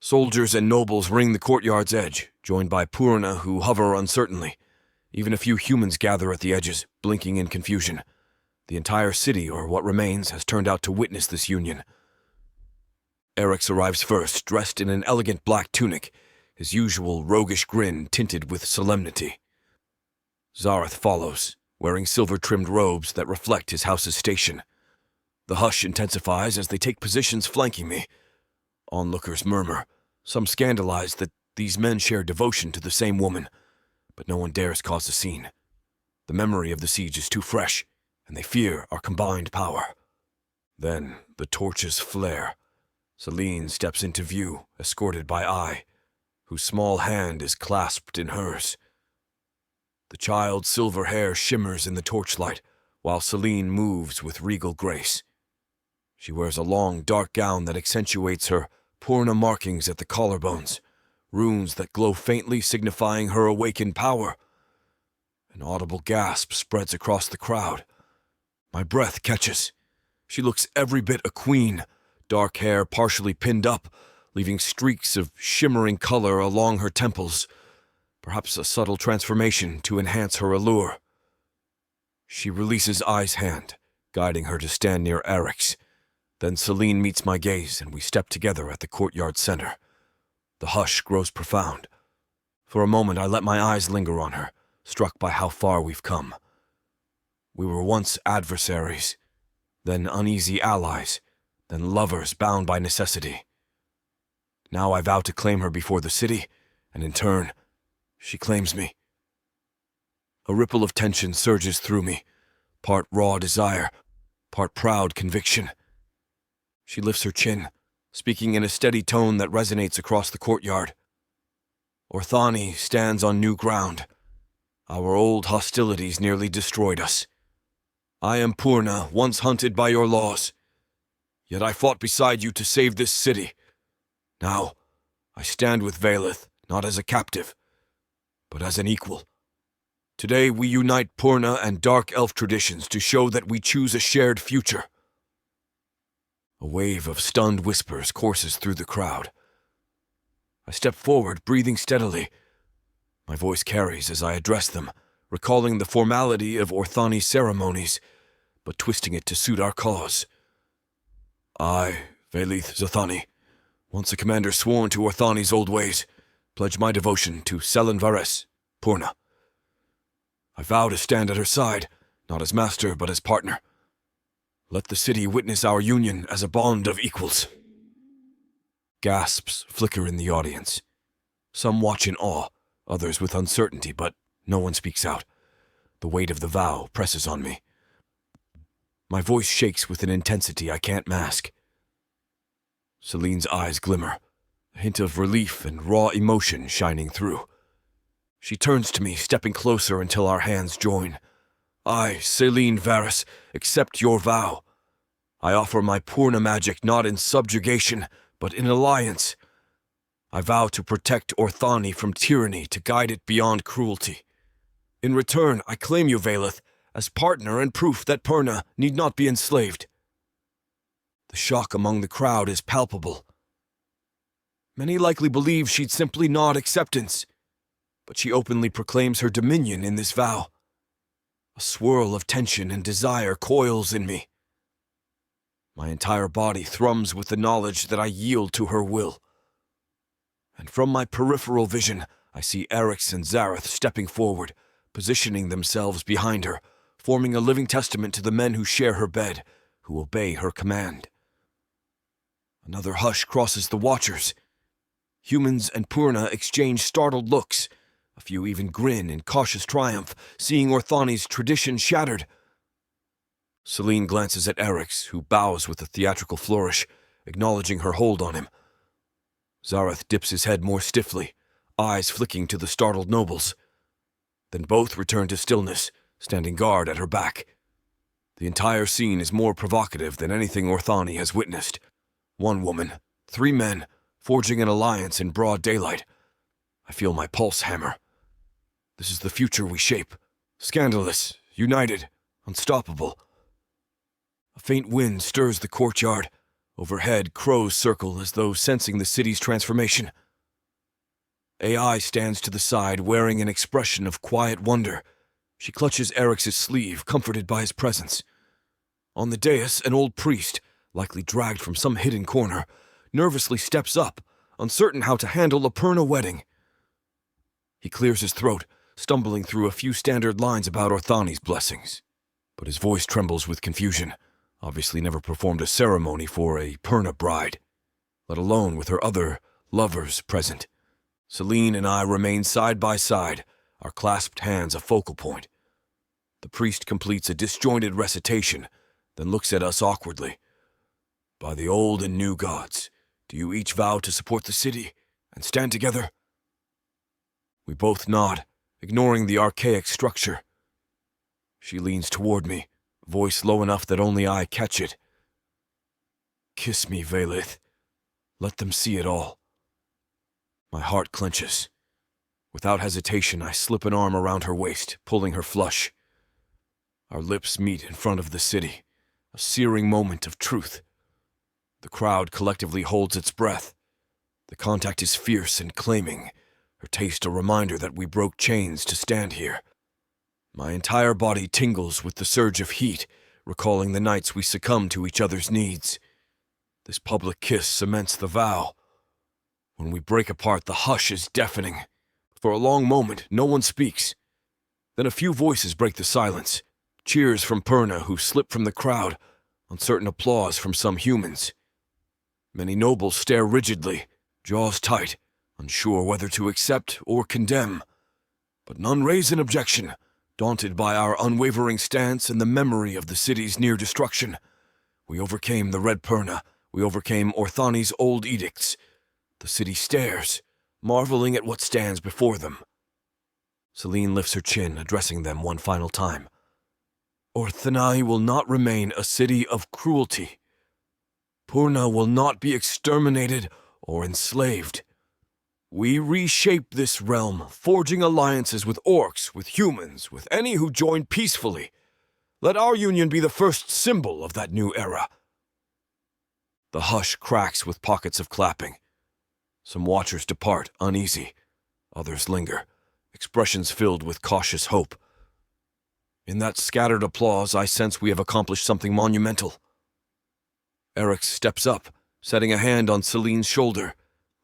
Soldiers and nobles ring the courtyard's edge, joined by Purna who hover uncertainly. Even a few humans gather at the edges, blinking in confusion. The entire city, or what remains, has turned out to witness this union. Eryx arrives first, dressed in an elegant black tunic, his usual roguish grin tinted with solemnity. Zareth follows, wearing silver-trimmed robes that reflect his house's station. The hush intensifies as they take positions flanking me. Onlookers murmur, some scandalized that these men share devotion to the same woman, but no one dares cause a scene. The memory of the siege is too fresh, and they fear our combined power. Then the torches flare. Zelene steps into view, escorted by I, whose small hand is clasped in hers. The child's silver hair shimmers in the torchlight, while Zelene moves with regal grace. She wears a long, dark gown that accentuates her Purna markings at the collarbones, runes that glow faintly signifying her awakened power. An audible gasp spreads across the crowd. My breath catches. She looks every bit a queen, dark hair partially pinned up, leaving streaks of shimmering color along her temples, perhaps a subtle transformation to enhance her allure. She releases I's hand, guiding her to stand near Eryx. Then Zelene meets my gaze, and we step together at the courtyard center. The hush grows profound. For a moment, I let my eyes linger on her, struck by how far we've come. We were once adversaries, then uneasy allies, then lovers bound by necessity. Now I vow to claim her before the city, and in turn, she claims me. A ripple of tension surges through me, part raw desire, part proud conviction. She lifts her chin, speaking in a steady tone that resonates across the courtyard. Orthani stands on new ground. Our old hostilities nearly destroyed us. I am Purna, once hunted by your laws. Yet I fought beside you to save this city. Now, I stand with Vaelith, not as a captive, but as an equal. Today we unite Purna and dark elf traditions to show that we choose a shared future. A wave of stunned whispers courses through the crowd. I step forward, breathing steadily. My voice carries as I address them, recalling the formality of Orthani ceremonies, but twisting it to suit our cause. I, Vaelith Zathani, once a commander sworn to Orthani's old ways, pledge my devotion to Selen Vares, Purna. I vow to stand at her side, not as master but as partner. Let the city witness our union as a bond of equals. Gasps flicker in the audience. Some watch in awe, others with uncertainty, but no one speaks out. The weight of the vow presses on me. My voice shakes with an intensity I can't mask. Zelene's eyes glimmer, a hint of relief and raw emotion shining through. She turns to me, stepping closer until our hands join. I, Zelene Vares, accept your vow. I offer my Purna magic not in subjugation, but in alliance. I vow to protect Orthani from tyranny, to guide it beyond cruelty. In return, I claim you, Vaelith, as partner and proof that Purna need not be enslaved. The shock among the crowd is palpable. Many likely believe she'd simply nod acceptance, but she openly proclaims her dominion in this vow. A swirl of tension and desire coils in me. My entire body thrums with the knowledge that I yield to her will. And from my peripheral vision, I see Eryx and Zareth stepping forward, positioning themselves behind her, forming a living testament to the men who share her bed, who obey her command. Another hush crosses the watchers. Humans and Purna exchange startled looks. A few even grin in cautious triumph, seeing Orthani's tradition shattered. Zelene glances at Eryx, who bows with a theatrical flourish, acknowledging her hold on him. Zareth dips his head more stiffly, eyes flicking to the startled nobles. Then both return to stillness, standing guard at her back. The entire scene is more provocative than anything Orthani has witnessed. One woman, 3 men, forging an alliance in broad daylight. I feel my pulse hammer. This is the future we shape. Scandalous, united, unstoppable. A faint wind stirs the courtyard. Overhead, crows circle as though sensing the city's transformation. AI stands to the side, wearing an expression of quiet wonder. She clutches Eryx's sleeve, comforted by his presence. On the dais, an old priest, likely dragged from some hidden corner, nervously steps up, uncertain how to handle a Purna wedding. He clears his throat, stumbling through a few standard lines about Orthani's blessings. But his voice trembles with confusion. Obviously never performed a ceremony for a Purna bride, let alone with her other lovers present. Zelene and I remain side by side, our clasped hands a focal point. The priest completes a disjointed recitation, then looks at us awkwardly. By the old and new gods, do you each vow to support the city and stand together? We both nod, ignoring the archaic structure. She leans toward me, voice low enough that only I catch it. Kiss me, Vaelith. Let them see it all. My heart clenches. Without hesitation, I slip an arm around her waist, pulling her flush. Our lips meet in front of the city, a searing moment of truth. The crowd collectively holds its breath. The contact is fierce and claiming, her taste a reminder that we broke chains to stand here. My entire body tingles with the surge of heat, recalling the nights we succumbed to each other's needs. This public kiss cements the vow. When we break apart, the hush is deafening. For a long moment, no one speaks. Then a few voices break the silence. Cheers from Purna, who slip from the crowd, uncertain applause from some humans. Many nobles stare rigidly, jaws tight, unsure whether to accept or condemn. But none raise an objection, daunted by our unwavering stance and the memory of the city's near destruction. We overcame the Red Purna. We overcame Orthani's old edicts. The city stares, marveling at what stands before them. Zelene lifts her chin, addressing them one final time. Orthani will not remain a city of cruelty. Purna will not be exterminated or enslaved. We reshape this realm, forging alliances with orcs, with humans, with any who join peacefully. Let our union be the first symbol of that new era. The hush cracks with pockets of clapping. Some watchers depart, uneasy. Others linger, expressions filled with cautious hope. In that scattered applause, I sense we have accomplished something monumental. Eryx steps up, setting a hand on Zelene's shoulder,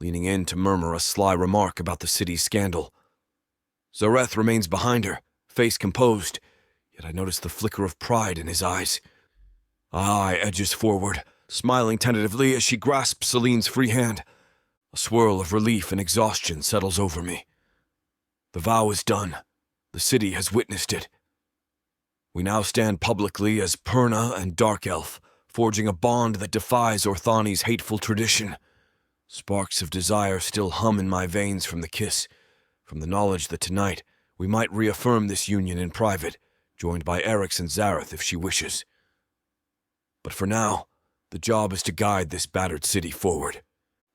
leaning in to murmur a sly remark about the city's scandal. Zareth remains behind her, face composed, yet I notice the flicker of pride in his eyes. Ai edges forward, smiling tentatively as she grasps Zelene's free hand. A swirl of relief and exhaustion settles over me. The vow is done. The city has witnessed it. We now stand publicly as Purna and Dark Elf, forging a bond that defies Orthani's hateful tradition. Sparks of desire still hum in my veins from the kiss, from the knowledge that tonight we might reaffirm this union in private, joined by Eryx and Zareth if she wishes. But for now, the job is to guide this battered city forward.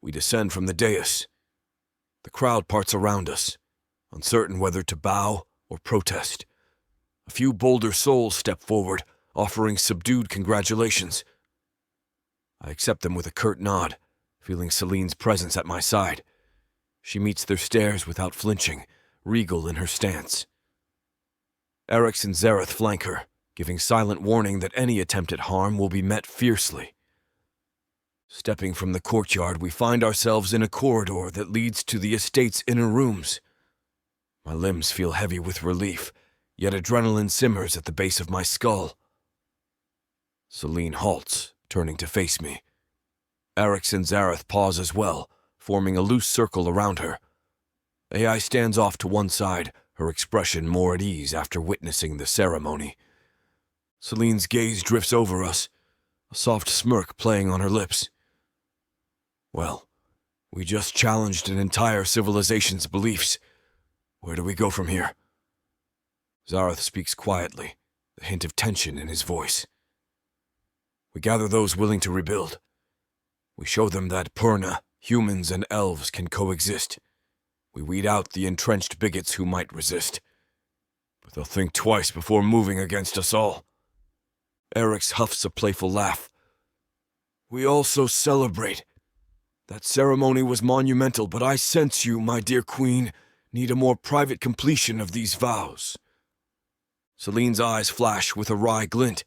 We descend from the dais. The crowd parts around us, uncertain whether to bow or protest. A few bolder souls step forward, offering subdued congratulations. I accept them with a curt nod, feeling Zelene's presence at my side. She meets their stares without flinching, regal in her stance. Eryx and Zareth flank her, giving silent warning that any attempt at harm will be met fiercely. Stepping from the courtyard, we find ourselves in a corridor that leads to the estate's inner rooms. My limbs feel heavy with relief, yet adrenaline simmers at the base of my skull. Zelene halts, turning to face me. Eryx and Zareth pause as well, forming a loose circle around her. AI stands off to one side, her expression more at ease after witnessing the ceremony. Zelene's gaze drifts over us, a soft smirk playing on her lips. Well, we just challenged an entire civilization's beliefs. Where do we go from here? Zareth speaks quietly, a hint of tension in his voice. We gather those willing to rebuild. We show them that Purna, humans, and elves can coexist. We weed out the entrenched bigots who might resist. But they'll think twice before moving against us all. Eryx huffs a playful laugh. We also celebrate. That ceremony was monumental, but I sense you, my dear queen, need a more private completion of these vows. Zelene's eyes flash with a wry glint.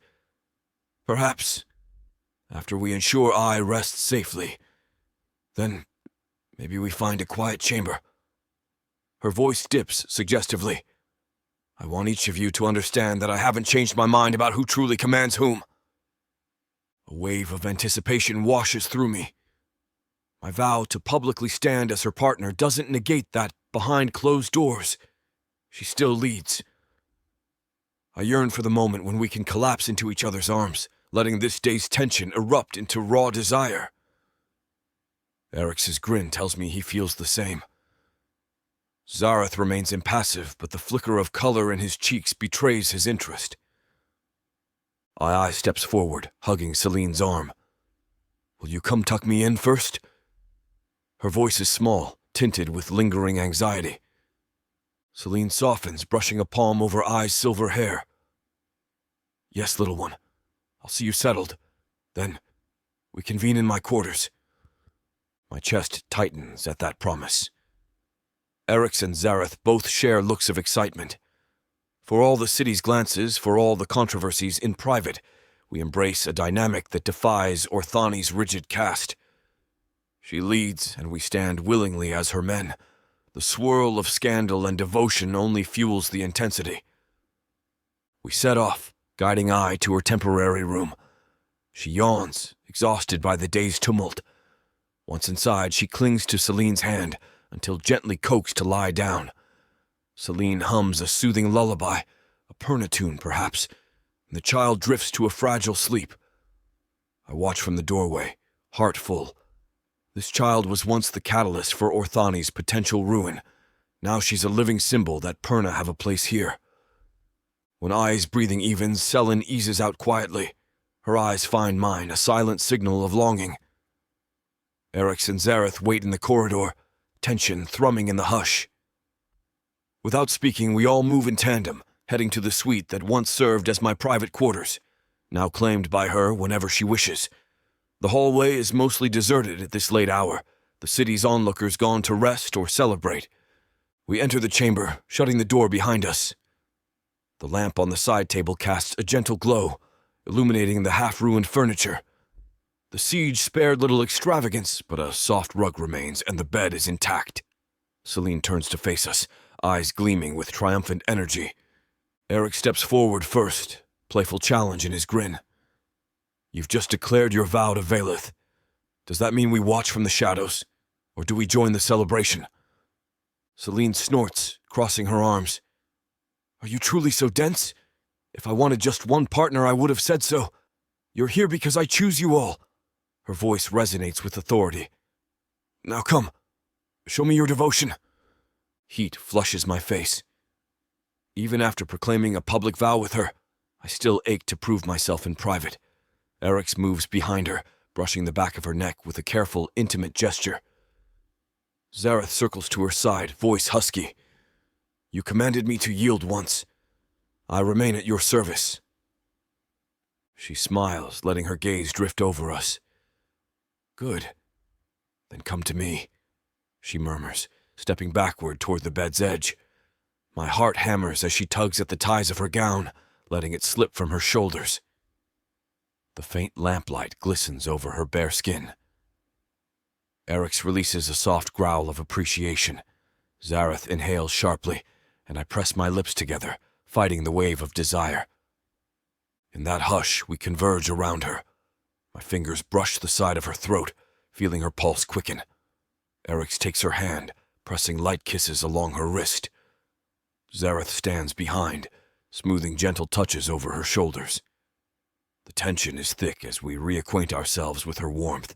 Perhaps, after we ensure I rest safely, then maybe we find a quiet chamber. Her voice dips suggestively. I want each of you to understand that I haven't changed my mind about who truly commands whom. A wave of anticipation washes through me. My vow to publicly stand as her partner doesn't negate that behind closed doors, she still leads. I yearn for the moment when we can collapse into each other's arms, letting this day's tension erupt into raw desire. Eryx's grin tells me he feels the same. Zareth remains impassive, but the flicker of color in his cheeks betrays his interest. Ai steps forward, hugging Zelene's arm. Will you come tuck me in first? Her voice is small, tinted with lingering anxiety. Zelene softens, brushing a palm over Ai's silver hair. Yes, little one. I'll see you settled. Then, we convene in my quarters. My chest tightens at that promise. Eryx and Zareth both share looks of excitement. For all the city's glances, for all the controversies in private, we embrace a dynamic that defies Orthani's rigid caste. She leads, and we stand willingly as her men. The swirl of scandal and devotion only fuels the intensity. We set off, guiding Ai to her temporary room. She yawns, exhausted by the day's tumult. Once inside, she clings to Zelene's hand until gently coaxed to lie down. Zelene hums a soothing lullaby, a pernatune perhaps, and the child drifts to a fragile sleep. I watch from the doorway, heart full. This child was once the catalyst for Orthani's potential ruin. Now she's a living symbol that Perna have a place here. When Ai's breathing evens, Zelene eases out quietly. Her eyes find mine, a silent signal of longing. Eryx and Zareth wait in the corridor, tension thrumming in the hush. Without speaking, we all move in tandem, heading to the suite that once served as my private quarters, now claimed by her whenever she wishes. The hallway is mostly deserted at this late hour, the city's onlookers gone to rest or celebrate. We enter the chamber, shutting the door behind us. The lamp on the side table casts a gentle glow, illuminating the half-ruined furniture. The siege spared little extravagance, but a soft rug remains, and the bed is intact. Zelene turns to face us, eyes gleaming with triumphant energy. Eryx steps forward first, playful challenge in his grin. You've just declared your vow to Vaelith. Does that mean we watch from the shadows, or do we join the celebration? Zelene snorts, crossing her arms. Are you truly so dense? If I wanted just one partner, I would have said so. You're here because I choose you all. Her voice resonates with authority. Now come, show me your devotion. Heat flushes my face. Even after proclaiming a public vow with her, I still ache to prove myself in private. Eryx moves behind her, brushing the back of her neck with a careful, intimate gesture. Zareth circles to her side, voice husky. You commanded me to yield once. I remain at your service. She smiles, letting her gaze drift over us. Good. Then come to me, she murmurs, stepping backward toward the bed's edge. My heart hammers as she tugs at the ties of her gown, letting it slip from her shoulders. The faint lamplight glistens over her bare skin. Eryx releases a soft growl of appreciation. Zareth inhales sharply, and I press my lips together, fighting the wave of desire. In that hush, we converge around her. My fingers brush the side of her throat, feeling her pulse quicken. Eryx takes her hand, pressing light kisses along her wrist. Zareth stands behind, smoothing gentle touches over her shoulders. The tension is thick as we reacquaint ourselves with her warmth,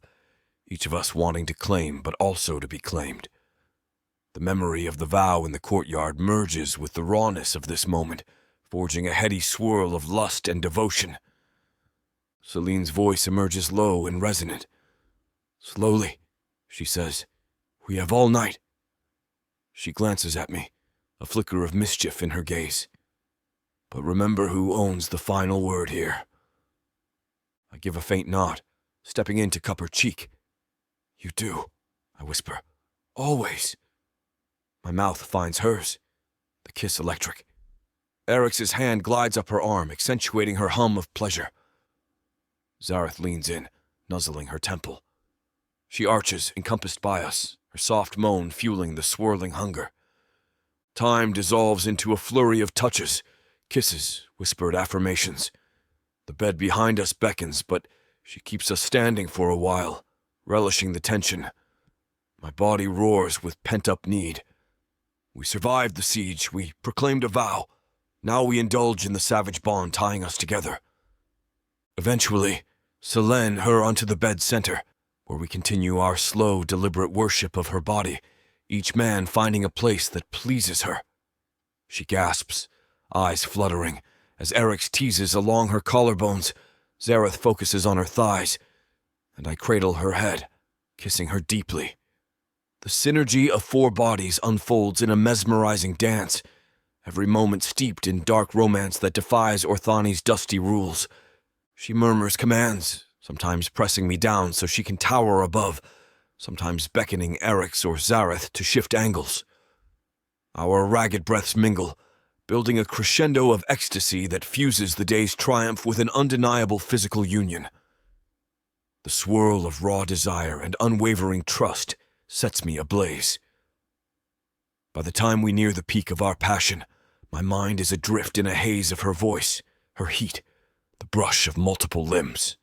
each of us wanting to claim but also to be claimed. The memory of the vow in the courtyard merges with the rawness of this moment, forging a heady swirl of lust and devotion. Zelene's voice emerges low and resonant. Slowly, she says, we have all night. She glances at me, a flicker of mischief in her gaze. But remember who owns the final word here. I give a faint nod, stepping in to cup her cheek. "You do," I whisper. "Always." My mouth finds hers, the kiss electric. Eryx's hand glides up her arm, accentuating her hum of pleasure. Zareth leans in, nuzzling her temple. She arches, encompassed by us, her soft moan fueling the swirling hunger. Time dissolves into a flurry of touches, kisses, whispered affirmations. The bed behind us beckons, but she keeps us standing for a while, relishing the tension. My body roars with pent-up need. We survived the siege, we proclaimed a vow. Now we indulge in the savage bond tying us together. Eventually, Zelene her onto the bed's center, where we continue our slow, deliberate worship of her body, each man finding a place that pleases her. She gasps, eyes fluttering, as Eryx teases along her collarbones. Zareth focuses on her thighs, and I cradle her head, kissing her deeply. The synergy of four bodies unfolds in a mesmerizing dance, every moment steeped in dark romance that defies Orthani's dusty rules. She murmurs commands, sometimes pressing me down so she can tower above, sometimes beckoning Eryx or Zareth to shift angles. Our ragged breaths mingle, building a crescendo of ecstasy that fuses the day's triumph with an undeniable physical union. The swirl of raw desire and unwavering trust sets me ablaze. By the time we near the peak of our passion, my mind is adrift in a haze of her voice, her heat, the brush of multiple limbs.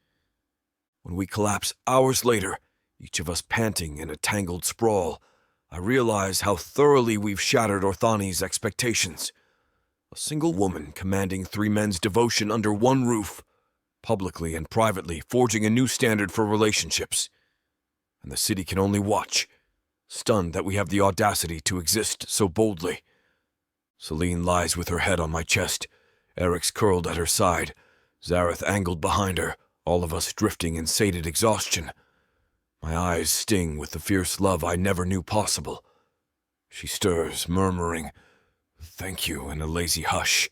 When we collapse hours later, each of us panting in a tangled sprawl, I realize how thoroughly we've shattered Orthani's expectations. A single woman commanding three men's devotion under one roof, publicly and privately forging a new standard for relationships. And the city can only watch, stunned that we have the audacity to exist so boldly. Zelene lies with her head on my chest, Eryx curled at her side, Zareth angled behind her, all of us drifting in sated exhaustion. My eyes sting with the fierce love I never knew possible. She stirs, murmuring, "Thank you," in a lazy hush.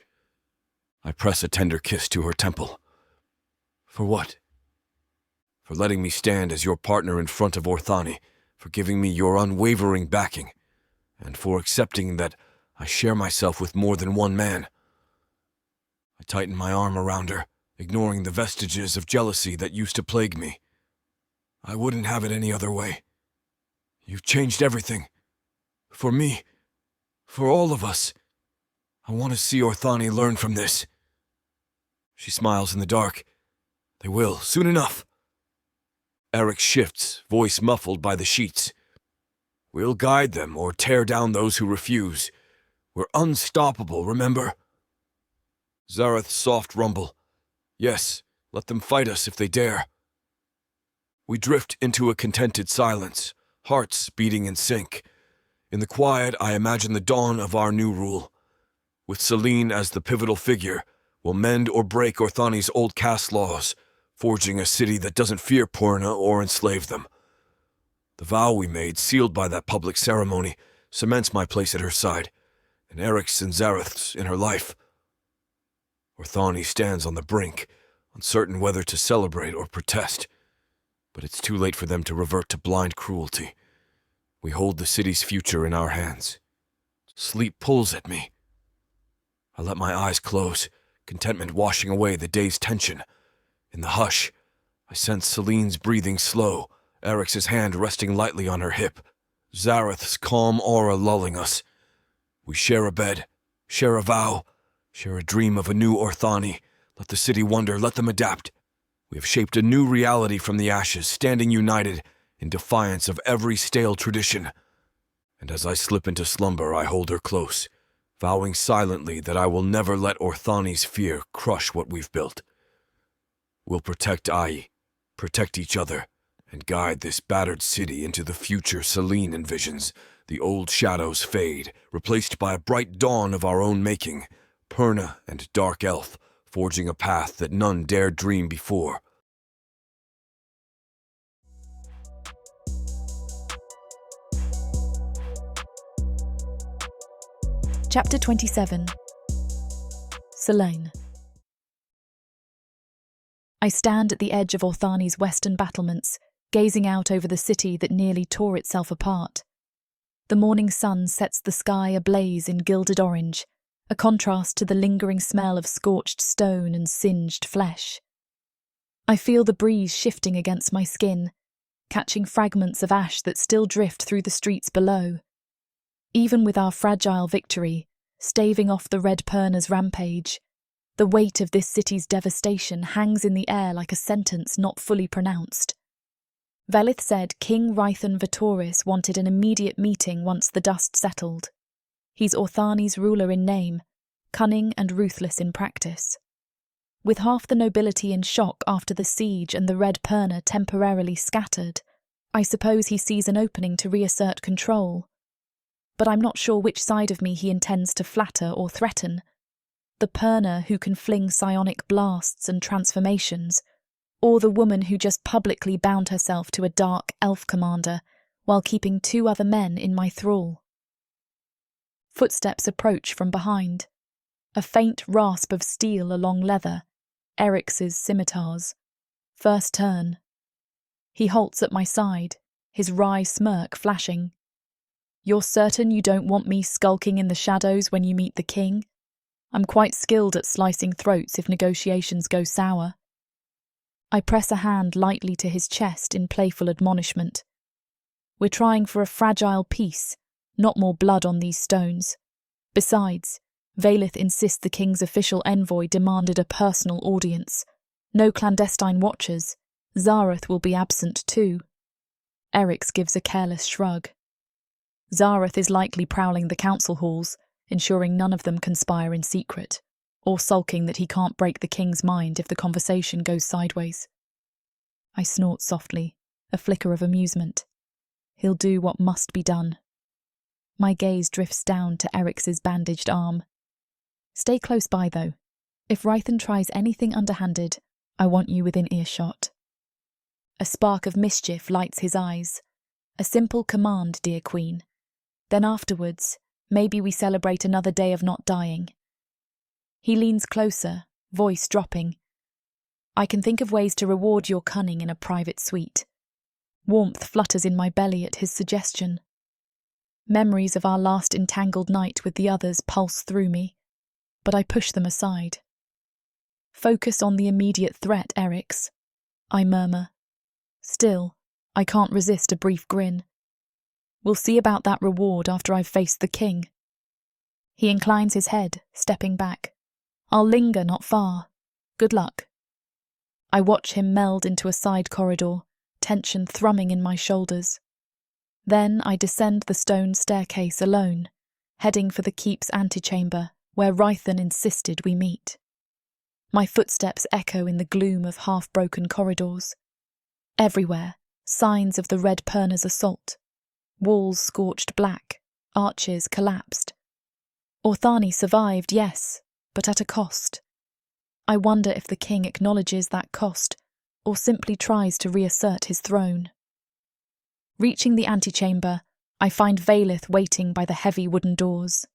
I press a tender kiss to her temple. "For what?" "For letting me stand as your partner in front of Orthani, for giving me your unwavering backing, and for accepting that I share myself with more than one man." I tighten my arm around her, ignoring the vestiges of jealousy that used to plague me. "I wouldn't have it any other way. You've changed everything. For me. For all of us. I want to see Orthani learn from this." She smiles in the dark. "They will, soon enough." Eryx shifts, voice muffled by the sheets. "We'll guide them or tear down those who refuse. We're unstoppable, remember?" Zareth's soft rumble. "Yes, let them fight us if they dare." We drift into a contented silence, hearts beating in sync. In the quiet, I imagine the dawn of our new rule. With Zelene as the pivotal figure, we'll mend or break Orthani's old caste laws, forging a city that doesn't fear Purna or enslave them. The vow we made, sealed by that public ceremony, cements my place at her side, and Eryx and Zareth's in her life. Orthani stands on the brink, uncertain whether to celebrate or protest. But it's too late for them to revert to blind cruelty. We hold the city's future in our hands. Sleep pulls at me. I let my eyes close, contentment washing away the day's tension. In the hush, I sense Selene's breathing slow, Eryx's hand resting lightly on her hip, Zareth's calm aura lulling us. We share a bed, share a vow, share a dream of a new Orthani. Let the city wonder, let them adapt. We have shaped a new reality from the ashes, standing united in defiance of every stale tradition. And as I slip into slumber, I hold her close, vowing silently that I will never let Orthani's fear crush what we've built. We'll protect Ai, protect each other, and guide this battered city into the future Zelene envisions. The old shadows fade, replaced by a bright dawn of our own making, Purna and Dark Elf, forging a path that none dared dream before. Chapter 27. Zelene. I stand at the edge of Orthani's western battlements, gazing out over the city that nearly tore itself apart. The morning sun sets the sky ablaze in gilded orange, a contrast to the lingering smell of scorched stone and singed flesh. I feel the breeze shifting against my skin, catching fragments of ash that still drift through the streets below. Even with our fragile victory, staving off the Red Perna's rampage, the weight of this city's devastation hangs in the air like a sentence not fully pronounced. Vaelith said King Rhython Vitoris wanted an immediate meeting once the dust settled. He's Orthani's ruler in name, cunning and ruthless in practice. With half the nobility in shock after the siege and the Red Perna temporarily scattered, I suppose he sees an opening to reassert control. But I'm not sure which side of me he intends to flatter or threaten. The Perna who can fling psionic blasts and transformations, or the woman who just publicly bound herself to a dark elf commander while keeping 2 other men in my thrall. Footsteps approach from behind. A faint rasp of steel along leather, Eryx's scimitars. First turn. He halts at my side, his wry smirk flashing. "You're certain you don't want me skulking in the shadows when you meet the king? I'm quite skilled at slicing throats if negotiations go sour." I press a hand lightly to his chest in playful admonishment. We're trying for a fragile peace, not more blood on these stones. Besides, Vaelith insists the king's official envoy demanded a personal audience. No clandestine watchers. Zareth will be absent too. Eryx gives a careless shrug. Zareth is likely prowling the council halls, ensuring none of them conspire in secret, or sulking that he can't break the king's mind if the conversation goes sideways. I snort softly, a flicker of amusement. He'll do what must be done. My gaze drifts down to Eryx's bandaged arm. Stay close by, though. If Rhython tries anything underhanded, I want you within earshot. A spark of mischief lights his eyes. A simple command, dear queen. Then afterwards, maybe we celebrate another day of not dying. He leans closer, voice dropping. I can think of ways to reward your cunning in a private suite. Warmth flutters in my belly at his suggestion. Memories of our last entangled night with the others pulse through me, but I push them aside. Focus on the immediate threat, Eryx, I murmur. Still, I can't resist a brief grin. We'll see about that reward after I've faced the king. He inclines his head, stepping back. I'll linger not far. Good luck. I watch him meld into a side corridor, tension thrumming in my shoulders. Then I descend the stone staircase alone, heading for the keep's antechamber, where Rhython insisted we meet. My footsteps echo in the gloom of half-broken corridors. Everywhere, signs of the Red Perna's assault. Walls scorched black, arches collapsed. Orthani survived, yes, but at a cost. I wonder if the king acknowledges that cost, or simply tries to reassert his throne. Reaching the antechamber, I find Vaelith waiting by the heavy wooden doors.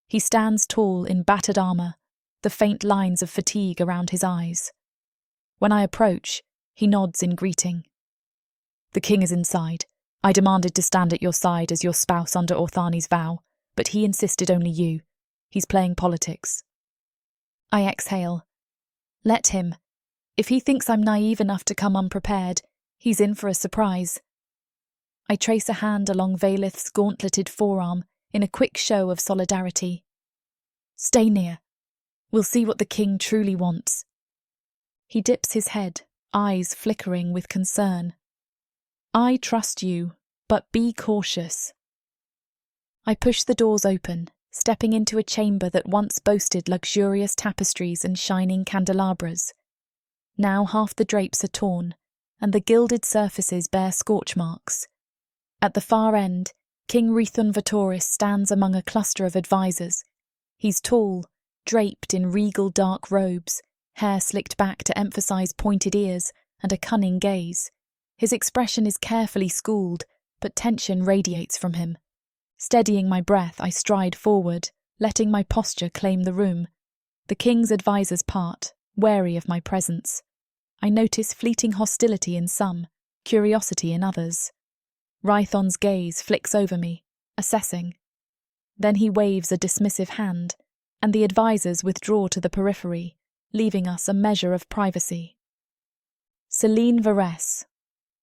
He stands tall in battered armour, the faint lines of fatigue around his eyes. When I approach, he nods in greeting. The king is inside. I demanded to stand at your side as your spouse under Orthani's vow, but he insisted only you. He's playing politics. I exhale. Let him. If he thinks I'm naive enough to come unprepared, he's in for a surprise. I trace a hand along Vaelith's gauntleted forearm in a quick show of solidarity. Stay near. We'll see what the king truly wants. He dips his head, eyes flickering with concern. I trust you, but be cautious. I push the doors open, stepping into a chamber that once boasted luxurious tapestries and shining candelabras. Now half the drapes are torn, and the gilded surfaces bear scorch marks. At the far end, King Rhython Vitoris stands among a cluster of advisors. He's tall, draped in regal dark robes, hair slicked back to emphasize pointed ears and a cunning gaze. His expression is carefully schooled, but tension radiates from him. Steadying my breath, I stride forward, letting my posture claim the room. The king's advisors part, wary of my presence. I notice fleeting hostility in some, curiosity in others. Rhython's gaze flicks over me, assessing. Then he waves a dismissive hand, and the advisors withdraw to the periphery, leaving us a measure of privacy. Zelene Varese,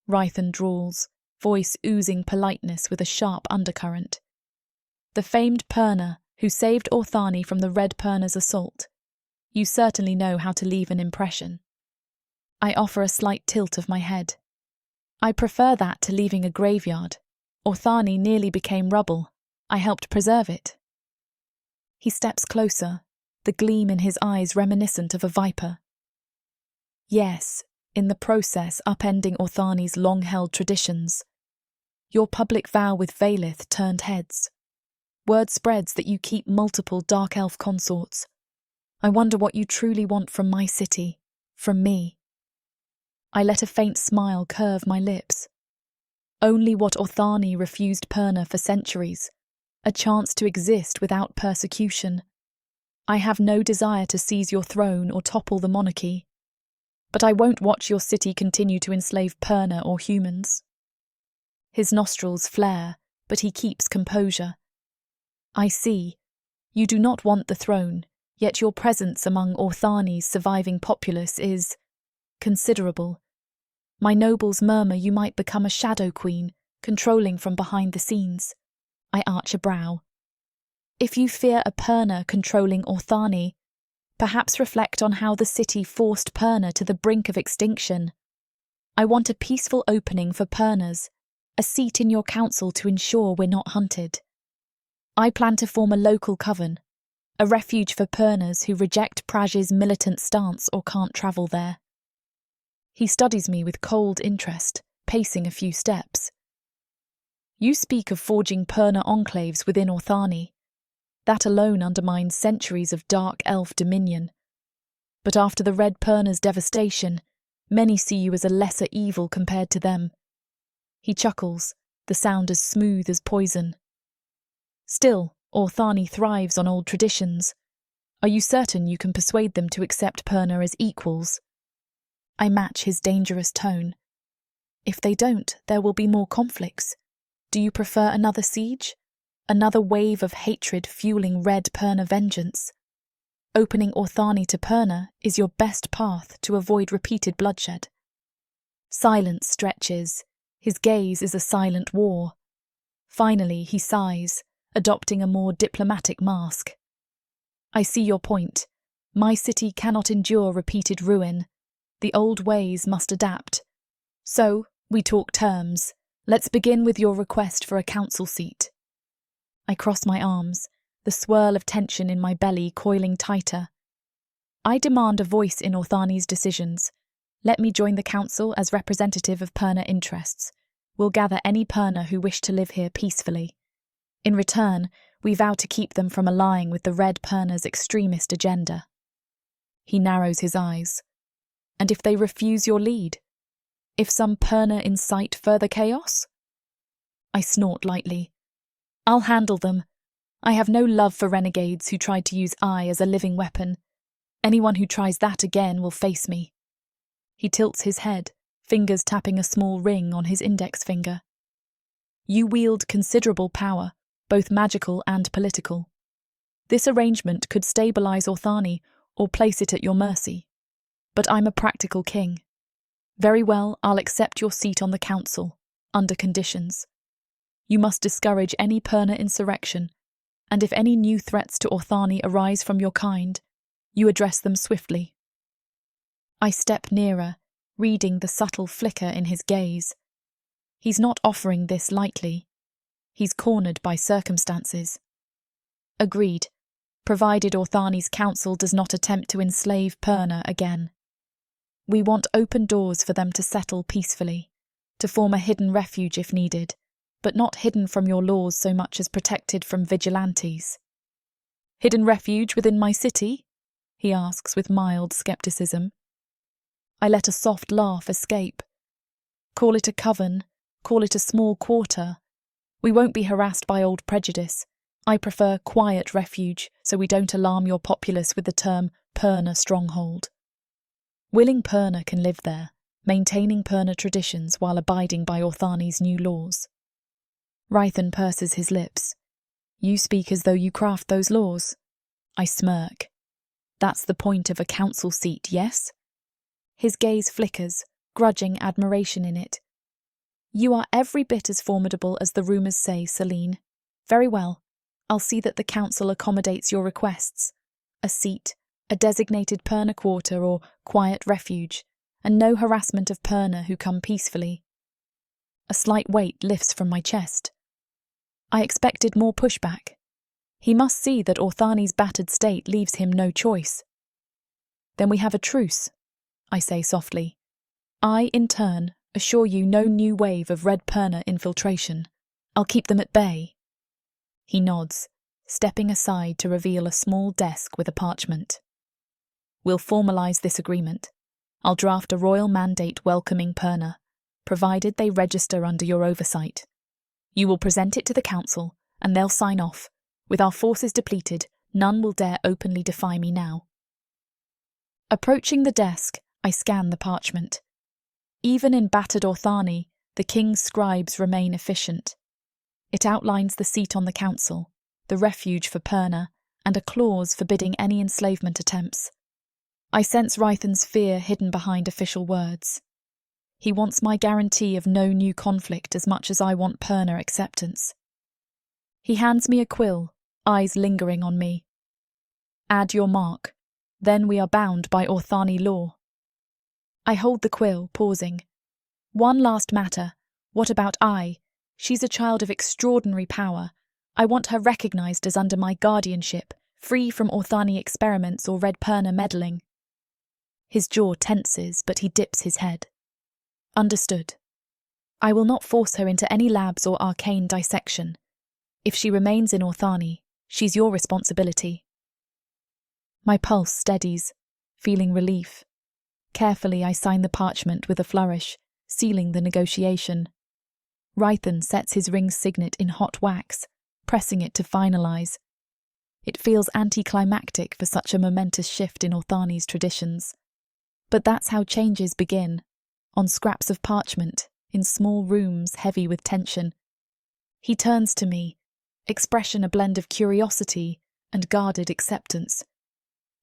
Rhython drawls, voice oozing politeness with a sharp undercurrent. The famed Perna who saved Orthani from the Red Perna's assault. You certainly know how to leave an impression. I offer a slight tilt of my head. I prefer that to leaving a graveyard. Orthani nearly became rubble. I helped preserve it. He steps closer, the gleam in his eyes reminiscent of a viper. Yes, in the process upending Orthani's long-held traditions. Your public vow with Vaelith turned heads. Word spreads that you keep multiple dark elf consorts. I wonder what you truly want from my city, from me. I let a faint smile curve my lips. Only what Orthani refused Perna for centuries, a chance to exist without persecution. I have no desire to seize your throne or topple the monarchy, but I won't watch your city continue to enslave Perna or humans. His nostrils flare, but he keeps composure. I see. You do not want the throne, yet your presence among Orthani's surviving populace is considerable. My nobles murmur you might become a shadow queen, controlling from behind the scenes. I arch a brow. If you fear a Perna controlling Orthani, perhaps reflect on how the city forced Perna to the brink of extinction. I want a peaceful opening for Pernas, a seat in your council to ensure we're not hunted. I plan to form a local coven, a refuge for Pernas who reject Praj's militant stance or can't travel there. He studies me with cold interest, pacing a few steps. You speak of forging Perna enclaves within Orthani. That alone undermines centuries of dark elf dominion. But after the Red Perna's devastation, many see you as a lesser evil compared to them. He chuckles, the sound as smooth as poison. Still, Orthani thrives on old traditions. Are you certain you can persuade them to accept Perna as equals? I match his dangerous tone. If they don't, there will be more conflicts. Do you prefer another siege? Another wave of hatred fueling Red Perna vengeance? Opening Orthani to Perna is your best path to avoid repeated bloodshed. Silence stretches. His gaze is a silent war. Finally, he sighs, adopting a more diplomatic mask. I see your point. My city cannot endure repeated ruin. The old ways must adapt. So, we talk terms. Let's begin with your request for a council seat. I cross my arms, the swirl of tension in my belly coiling tighter. I demand a voice in Orthani's decisions. Let me join the council as representative of Perna interests. We'll gather any Perna who wish to live here peacefully. In return, we vow to keep them from allying with the Red Perna's extremist agenda. He narrows his eyes. And if they refuse your lead? If some Perna incite further chaos? I snort lightly. I'll handle them. I have no love for renegades who tried to use I as a living weapon. Anyone who tries that again will face me. He tilts his head, fingers tapping a small ring on his index finger. You wield considerable power, both magical and political. This arrangement could stabilize Orthani or place it at your mercy. But I'm a practical king. Very well, I'll accept your seat on the council, under conditions. You must discourage any Perna insurrection, and if any new threats to Orthani arise from your kind, you address them swiftly. I step nearer, reading the subtle flicker in his gaze. He's not offering this lightly. He's cornered by circumstances. Agreed, provided Orthani's council does not attempt to enslave Perna again. We want open doors for them to settle peacefully, to form a hidden refuge if needed, but not hidden from your laws so much as protected from vigilantes. Hidden refuge within my city? He asks with mild skepticism. I let a soft laugh escape. Call it a coven, call it a small quarter. We won't be harassed by old prejudice. I prefer quiet refuge, so we don't alarm your populace with the term Perna stronghold. Willing Perna can live there, maintaining Perna traditions while abiding by Orthani's new laws. Rythan purses his lips. You speak as though you craft those laws. I smirk. That's the point of a council seat, yes? His gaze flickers, grudging admiration in it. You are every bit as formidable as the rumours say, Zelene. Very well. I'll see that the council accommodates your requests. A seat, a designated Perna quarter or quiet refuge, and no harassment of Perna who come peacefully. A slight weight lifts from my chest. I expected more pushback. He must see that Orthani's battered state leaves him no choice. Then we have a truce, I say softly. I, in turn, assure you no new wave of red Perna infiltration. I'll keep them at bay. He nods, stepping aside to reveal a small desk with a parchment. We'll formalise this agreement. I'll draft a royal mandate welcoming Perna, provided they register under your oversight. You will present it to the council, and they'll sign off. With our forces depleted, none will dare openly defy me now. Approaching the desk, I scan the parchment. Even in battered Orthani, the king's scribes remain efficient. It outlines the seat on the council, the refuge for Perna, and a clause forbidding any enslavement attempts. I sense Rythan's fear hidden behind official words. He wants my guarantee of no new conflict as much as I want Perna acceptance. He hands me a quill, eyes lingering on me. Add your mark. Then we are bound by Orthani law. I hold the quill, pausing. One last matter. What about I? She's a child of extraordinary power. I want her recognised as under my guardianship, free from Orthani experiments or red Perna meddling. His jaw tenses, but he dips his head. Understood. I will not force her into any labs or arcane dissection. If she remains in Orthani, she's your responsibility. My pulse steadies, feeling relief. Carefully I sign the parchment with a flourish, sealing the negotiation. Rythan sets his ring's signet in hot wax, pressing it to finalise. It feels anticlimactic for such a momentous shift in Orthani's traditions. But that's how changes begin, on scraps of parchment, in small rooms heavy with tension. He turns to me, expression a blend of curiosity and guarded acceptance.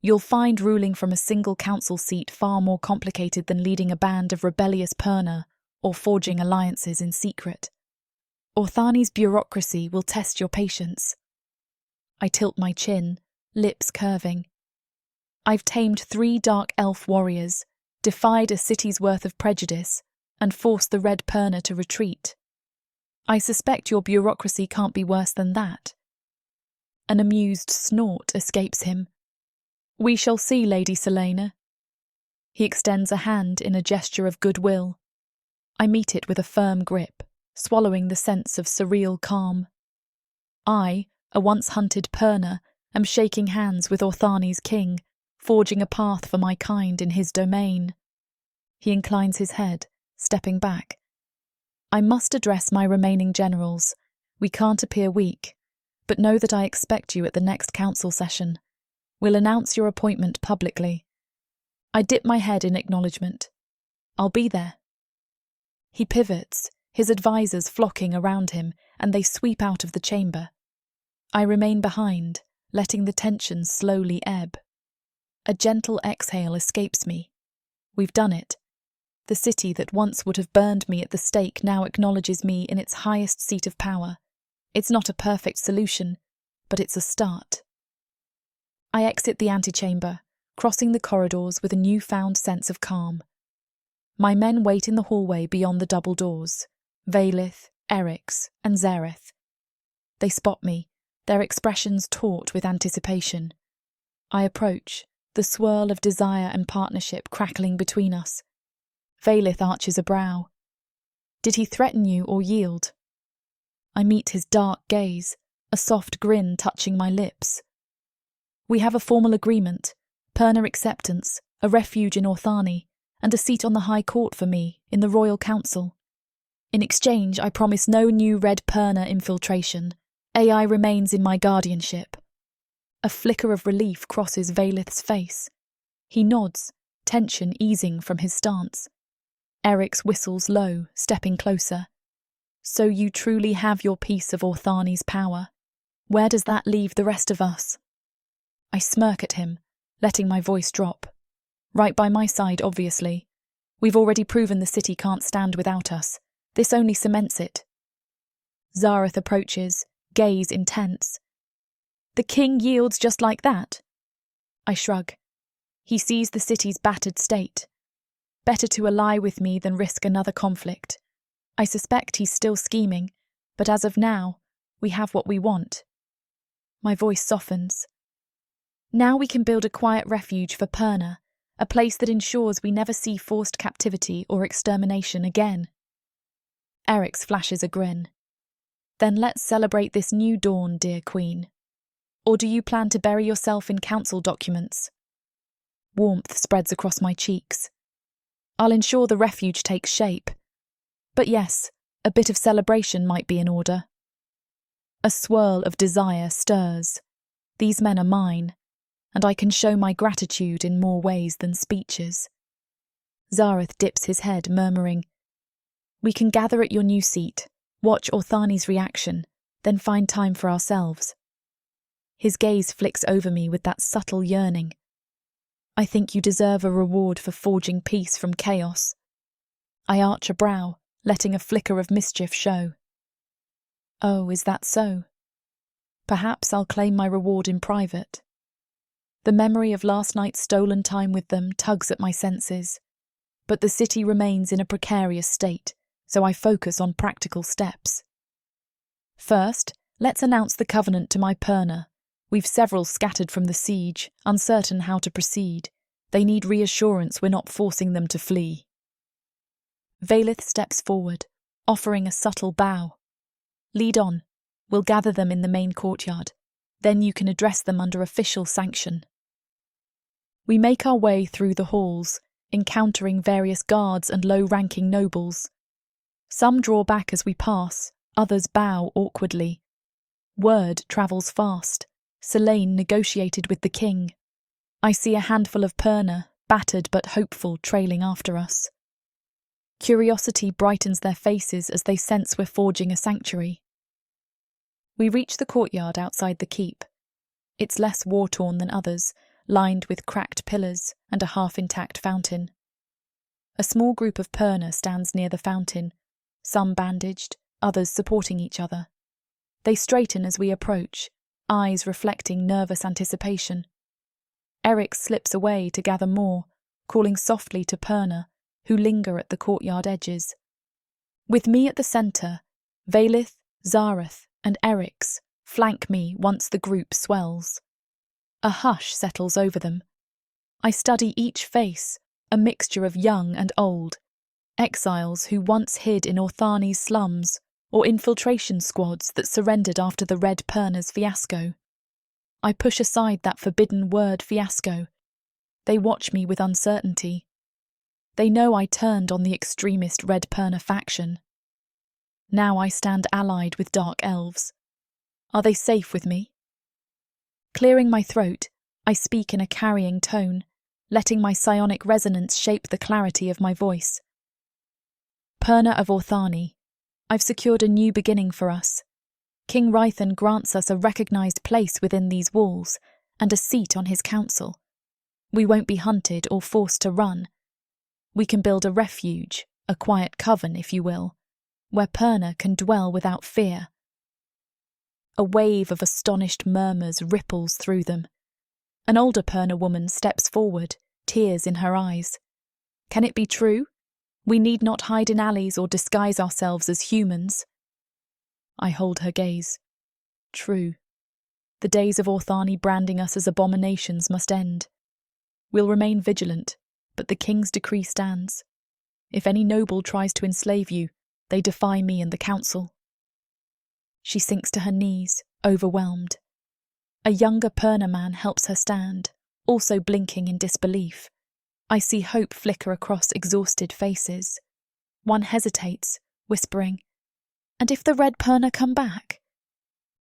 You'll find ruling from a single council seat far more complicated than leading a band of rebellious Perna or forging alliances in secret. Orthani's bureaucracy will test your patience. I tilt my chin, lips curving. I've tamed 3 dark elf warriors, defied a city's worth of prejudice, and forced the red Perna to retreat. I suspect your bureaucracy can't be worse than that. An amused snort escapes him. We shall see, Lady Zelene. He extends a hand in a gesture of goodwill. I meet it with a firm grip, swallowing the sense of surreal calm. I, a once hunted Perna, am shaking hands with Orthani's king, forging a path for my kind in his domain. He inclines his head, stepping back. I must address my remaining generals. We can't appear weak, but know that I expect you at the next council session. We'll announce your appointment publicly. I dip my head in acknowledgement. I'll be there. He pivots, his advisors flocking around him, and they sweep out of the chamber. I remain behind, letting the tension slowly ebb. A gentle exhale escapes me. We've done it. The city that once would have burned me at the stake now acknowledges me in its highest seat of power. It's not a perfect solution, but it's a start. I exit the antechamber, crossing the corridors with a newfound sense of calm. My men wait in the hallway beyond the double doors, Vaelith, Eryx, and Zareth. They spot me, their expressions taut with anticipation. I approach, the swirl of desire and partnership crackling between us. Vaelith arches a brow. Did he threaten you or yield? I meet his dark gaze, a soft grin touching my lips. We have a formal agreement, Perna acceptance, a refuge in Orthani, and a seat on the High Court for me, in the Royal Council. In exchange, I promise no new red Perna infiltration. AI remains in my guardianship. A flicker of relief crosses Vaelith's face. He nods, tension easing from his stance. Eryx whistles low, stepping closer. So you truly have your piece of Orthani's power. Where does that leave the rest of us? I smirk at him, letting my voice drop. Right by my side, obviously. We've already proven the city can't stand without us. This only cements it. Zareth approaches, gaze intense. The king yields just like that? I shrug. He sees the city's battered state. Better to ally with me than risk another conflict. I suspect he's still scheming, but as of now, we have what we want. My voice softens. Now we can build a quiet refuge for Perna, a place that ensures we never see forced captivity or extermination again. Eryx flashes a grin. Then let's celebrate this new dawn, dear queen. Or do you plan to bury yourself in council documents? Warmth spreads across my cheeks. I'll ensure the refuge takes shape. But yes, a bit of celebration might be in order. A swirl of desire stirs. These men are mine, and I can show my gratitude in more ways than speeches. Zareth dips his head, murmuring, "We can gather at your new seat, watch Orthani's reaction, then find time for ourselves." His gaze flicks over me with that subtle yearning. "I think you deserve a reward for forging peace from chaos." I arch a brow, letting a flicker of mischief show. "Oh, is that so? Perhaps I'll claim my reward in private." The memory of last night's stolen time with them tugs at my senses, but the city remains in a precarious state, so I focus on practical steps. First, let's announce the covenant to my Perna. We've several scattered from the siege, uncertain how to proceed. They need reassurance we're not forcing them to flee. Vaelith steps forward, offering a subtle bow. "Lead on. We'll gather them in the main courtyard. Then you can address them under official sanction." We make our way through the halls, encountering various guards and low-ranking nobles. Some draw back as we pass, others bow awkwardly. Word travels fast. Zelene negotiated with the king. I see a handful of Perna, battered but hopeful, trailing after us. Curiosity brightens their faces as they sense we're forging a sanctuary. We reach the courtyard outside the keep. It's less war-torn than others, lined with cracked pillars and a half-intact fountain. A small group of Perna stands near the fountain, some bandaged, others supporting each other. They straighten as we approach, eyes reflecting nervous anticipation. Eryx slips away to gather more, calling softly to Perna, who linger at the courtyard edges. With me at the centre, Vaelith, Zareth, and Eryx flank me once the group swells. A hush settles over them. I study each face, a mixture of young and old, exiles who once hid in Orthani's slums, or infiltration squads that surrendered after the Red Perna's fiasco. I push aside that forbidden word fiasco. They watch me with uncertainty. They know I turned on the extremist Red Perna faction. Now I stand allied with dark elves. Are they safe with me? Clearing my throat, I speak in a carrying tone, letting my psionic resonance shape the clarity of my voice. Perna of Orthani, I've secured a new beginning for us. King Rythan grants us a recognised place within these walls and a seat on his council. We won't be hunted or forced to run. We can build a refuge, a quiet coven, if you will, where Perna can dwell without fear. A wave of astonished murmurs ripples through them. An older Perna woman steps forward, tears in her eyes. Can it be true? We need not hide in alleys or disguise ourselves as humans. I hold her gaze. True. The days of Orthani branding us as abominations must end. We'll remain vigilant, but the king's decree stands. If any noble tries to enslave you, they defy me and the council. She sinks to her knees, overwhelmed. A younger Perna man helps her stand, also blinking in disbelief. I see hope flicker across exhausted faces. One hesitates, whispering, "And if the Red Perna come back?"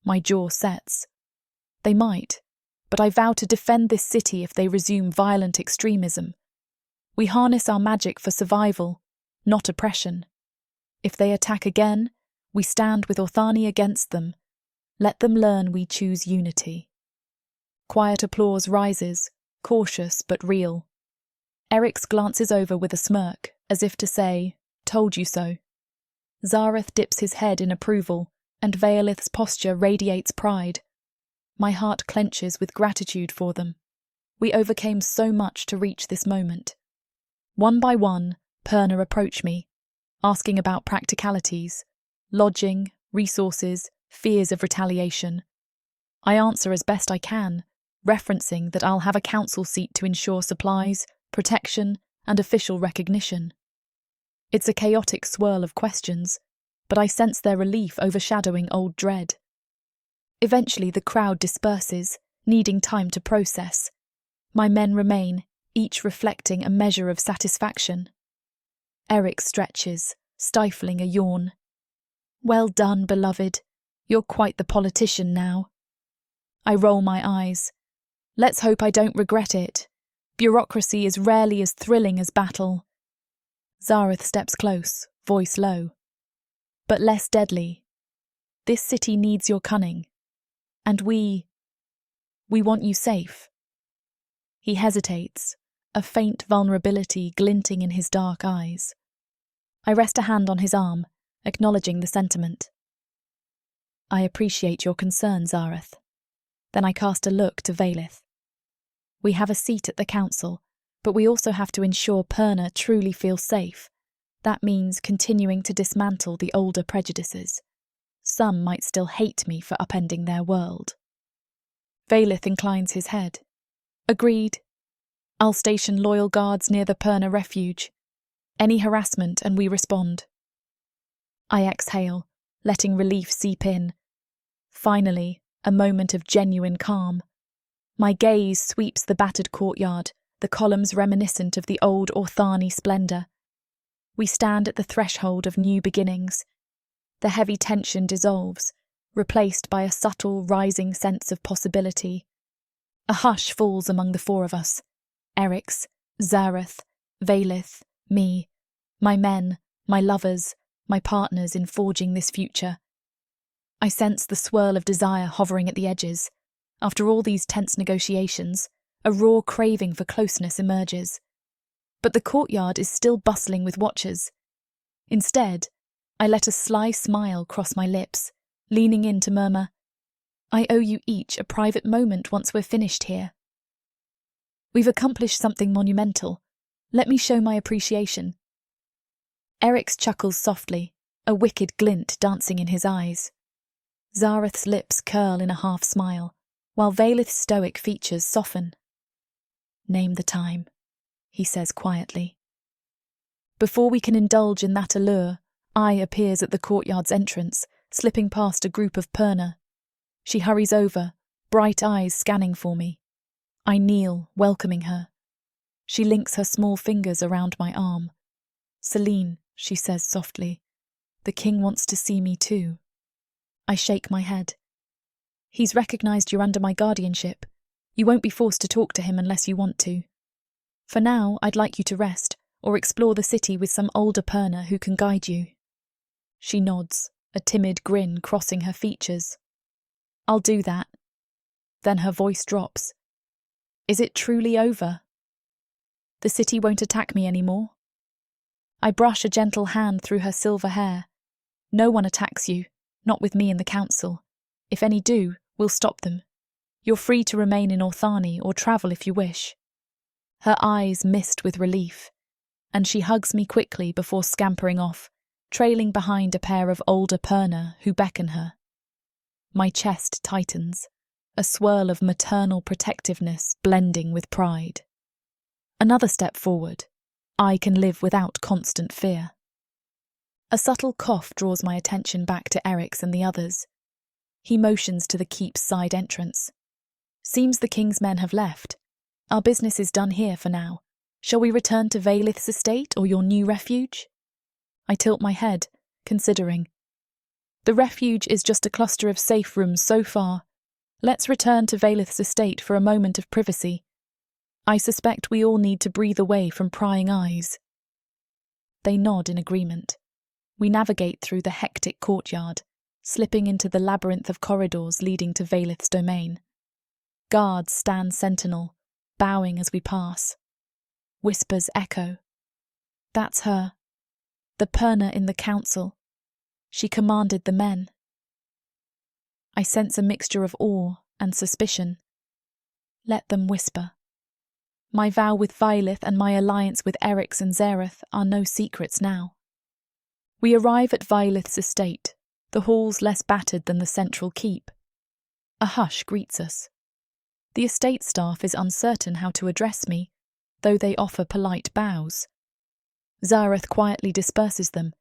My jaw sets. They might, but I vow to defend this city if they resume violent extremism. We harness our magic for survival, not oppression. If they attack again, we stand with Orthani against them. Let them learn we choose unity. Quiet applause rises, cautious but real. Eryx glances over with a smirk, as if to say, "Told you so." Zareth dips his head in approval, and Vaelith's posture radiates pride. My heart clenches with gratitude for them. We overcame so much to reach this moment. One by one, Perna approach me, asking about practicalities, lodging, resources, fears of retaliation. I answer as best I can, referencing that I'll have a council seat to ensure supplies, protection, and official recognition. It's a chaotic swirl of questions, but I sense their relief overshadowing old dread. Eventually the crowd disperses, needing time to process. My men remain, each reflecting a measure of satisfaction. Eryx stretches, stifling a yawn. "Well done, beloved. You're quite the politician now." I roll my eyes. Let's hope I don't regret it. Bureaucracy is rarely as thrilling as battle. Zareth steps close, voice low. But less deadly. This city needs your cunning. And we want you safe. He hesitates, a faint vulnerability glinting in his dark eyes. I rest a hand on his arm, acknowledging the sentiment. "I appreciate your concern, Zareth." Then I cast a look to Vaelith. "We have a seat at the council, but we also have to ensure Perna truly feels safe. That means continuing to dismantle the older prejudices. Some might still hate me for upending their world." Vaelith inclines his head. "Agreed. I'll station loyal guards near the Perna refuge. Any harassment and we respond." I exhale, letting relief seep in. Finally, a moment of genuine calm. My gaze sweeps the battered courtyard, the columns reminiscent of the old Orthani splendour. We stand at the threshold of new beginnings. The heavy tension dissolves, replaced by a subtle, rising sense of possibility. A hush falls among the four of us. Eryx, Zareth, Vaelith, me, my men, my lovers, my partners in forging this future. I sense the swirl of desire hovering at the edges. After all these tense negotiations, a raw craving for closeness emerges. But the courtyard is still bustling with watchers. Instead, I let a sly smile cross my lips, leaning in to murmur, "I owe you each a private moment once we're finished here. We've accomplished something monumental. Let me show my appreciation." Eryx chuckles softly, a wicked glint dancing in his eyes. Zareth's lips curl in a half-smile, while Vaelith's stoic features soften. "Name the time," he says quietly. Before we can indulge in that allure, Ai appears at the courtyard's entrance, slipping past a group of Perna. She hurries over, bright eyes scanning for me. I kneel, welcoming her. She links her small fingers around my arm. "Zelene," she says softly, "the king wants to see me too." I shake my head. "He's recognised you're under my guardianship. You won't be forced to talk to him unless you want to. For now, I'd like you to rest, or explore the city with some older Perna who can guide you." She nods, a timid grin crossing her features. "I'll do that." Then her voice drops. "Is it truly over? The city won't attack me anymore?" I brush a gentle hand through her silver hair. "No one attacks you, not with me in the council. If any do, we'll stop them. You're free to remain in Orthani or travel if you wish." Her eyes mist with relief, and she hugs me quickly before scampering off, trailing behind a pair of older Perna who beckon her. My chest tightens, a swirl of maternal protectiveness blending with pride. Another step forward. I can live without constant fear. A subtle cough draws my attention back to Eryx and the others. He motions to the keep's side entrance. "Seems the king's men have left. Our business is done here for now. Shall we return to Vaelith's estate or your new refuge?" I tilt my head, considering. "The refuge is just a cluster of safe rooms so far. Let's return to Vaelith's estate for a moment of privacy. I suspect we all need to breathe away from prying eyes. They nod in agreement. We navigate through the hectic courtyard, slipping into the labyrinth of corridors leading to Vaelith's domain. Guards stand sentinel, bowing as we pass. Whispers echo. That's her. The Perna in the council. She commanded the men. I sense a mixture of awe and suspicion. Let them whisper. My vow with Vaelith and my alliance with Eryx and Zareth are no secrets now. We arrive at Vaelith's estate, the halls less battered than the central keep. A hush greets us. The estate staff is uncertain how to address me, though they offer polite bows. Zareth quietly disperses them,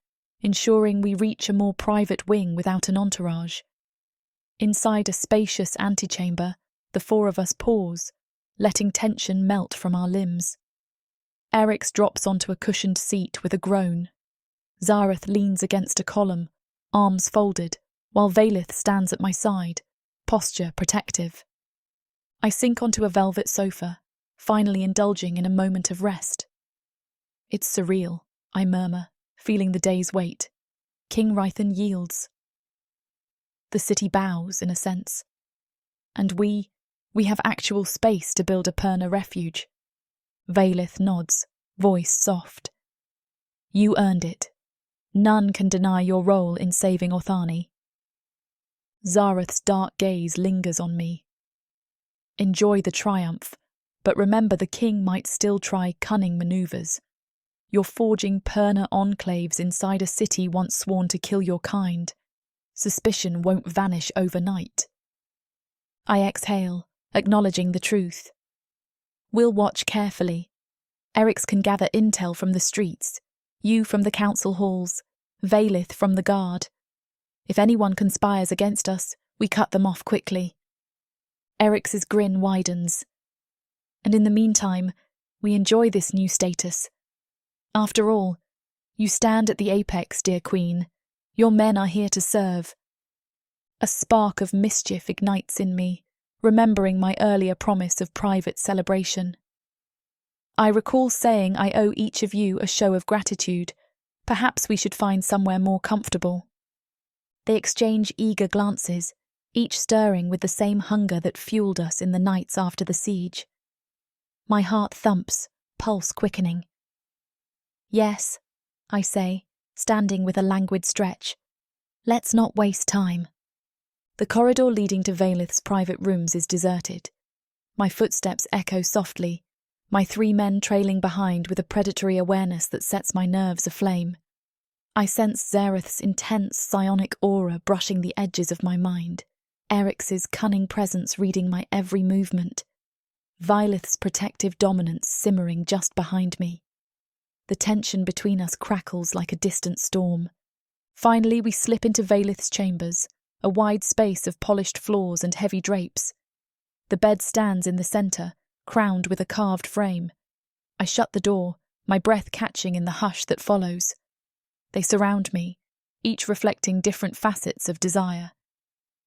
ensuring we reach a more private wing without an entourage. Inside a spacious antechamber, the four of us pause, letting tension melt from our limbs. Eryx drops onto a cushioned seat with a groan. Zareth leans against a column, arms folded, while Vaelith stands at my side, posture protective. I sink onto a velvet sofa, finally indulging in a moment of rest. It's surreal, I murmur, feeling the day's weight. King Rythan yields. The city bows, in a sense. And we have actual space to build a Perna refuge. Vaelith nods, voice soft. You earned it. None can deny your role in saving Orthani. Zareth's dark gaze lingers on me. Enjoy the triumph, but remember the king might still try cunning maneuvers. You're forging Perna enclaves inside a city once sworn to kill your kind. Suspicion won't vanish overnight. I exhale, acknowledging the truth. We'll watch carefully. Eryx can gather intel from the streets, you from the council halls, Vaelith from the guard. If anyone conspires against us, we cut them off quickly. Eryx's grin widens. And in the meantime, we enjoy this new status. After all, you stand at the apex, dear queen. Your men are here to serve. A spark of mischief ignites in me, remembering my earlier promise of private celebration. I recall saying I owe each of you a show of gratitude. Perhaps we should find somewhere more comfortable. They exchange eager glances, each stirring with the same hunger that fueled us in the nights after the siege. My heart thumps, pulse quickening. Yes, I say, standing with a languid stretch. Let's not waste time. The corridor leading to Vaelith's private rooms is deserted. My footsteps echo softly, my 3 men trailing behind with a predatory awareness that sets my nerves aflame. I sense Zareth's intense psionic aura brushing the edges of my mind, Eryx's cunning presence reading my every movement, Vaelith's protective dominance simmering just behind me. The tension between us crackles like a distant storm. Finally, we slip into Vaelith's chambers, a wide space of polished floors and heavy drapes. The bed stands in the centre, crowned with a carved frame. I shut the door, my breath catching in the hush that follows. They surround me, each reflecting different facets of desire.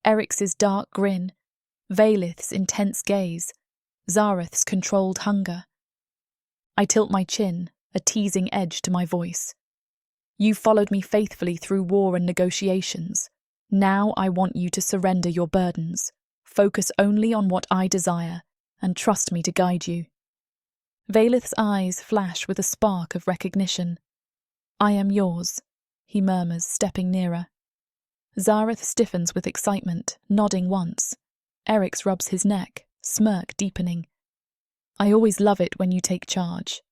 Eryx's dark grin, Vaelith's intense gaze, Zareth's controlled hunger. I tilt my chin, a teasing edge to my voice. You followed me faithfully through war and negotiations. Now I want you to surrender your burdens, focus only on what I desire, and trust me to guide you. Vaelith's eyes flash with a spark of recognition. I am yours, he murmurs, stepping nearer. Zareth stiffens with excitement, nodding once. Eryx rubs his neck, smirk deepening. I always love it when you take charge.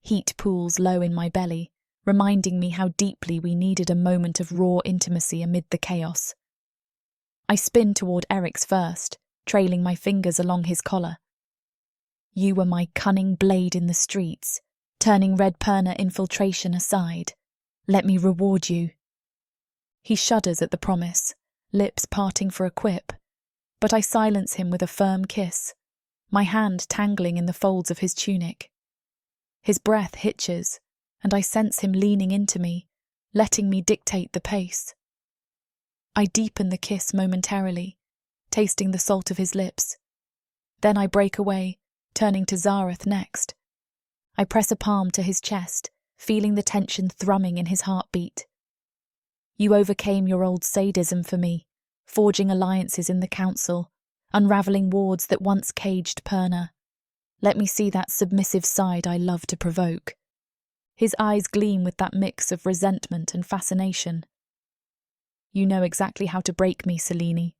Heat pools low in my belly, reminding me how deeply we needed a moment of raw intimacy amid the chaos. I spin toward Eryx first, trailing my fingers along his collar. You were my cunning blade in the streets, turning Red Perna infiltration aside. Let me reward you. He shudders at the promise, lips parting for a quip, but I silence him with a firm kiss, my hand tangling in the folds of his tunic. His breath hitches, and I sense him leaning into me, letting me dictate the pace. I deepen the kiss momentarily, tasting the salt of his lips. Then I break away, turning to Zareth next. I press a palm to his chest, feeling the tension thrumming in his heartbeat. You overcame your old sadism for me, forging alliances in the council, unravelling wards that once caged Perna. Let me see that submissive side I love to provoke. His eyes gleam with that mix of resentment and fascination. You know exactly how to break me, Zelene.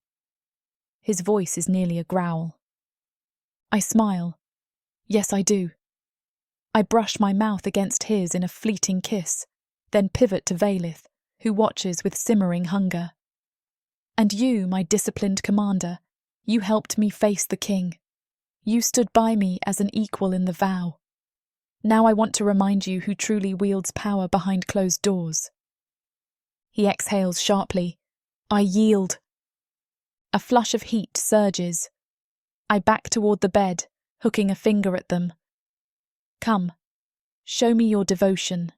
His voice is nearly a growl. I smile. Yes, I do. I brush my mouth against his in a fleeting kiss, then pivot to Vaelith, who watches with simmering hunger. And you, my disciplined commander, you helped me face the king. You stood by me as an equal in the vow. Now I want to remind you who truly wields power behind closed doors. He exhales sharply. I yield. A flush of heat surges. I back toward the bed, hooking a finger at them. Come, show me your devotion.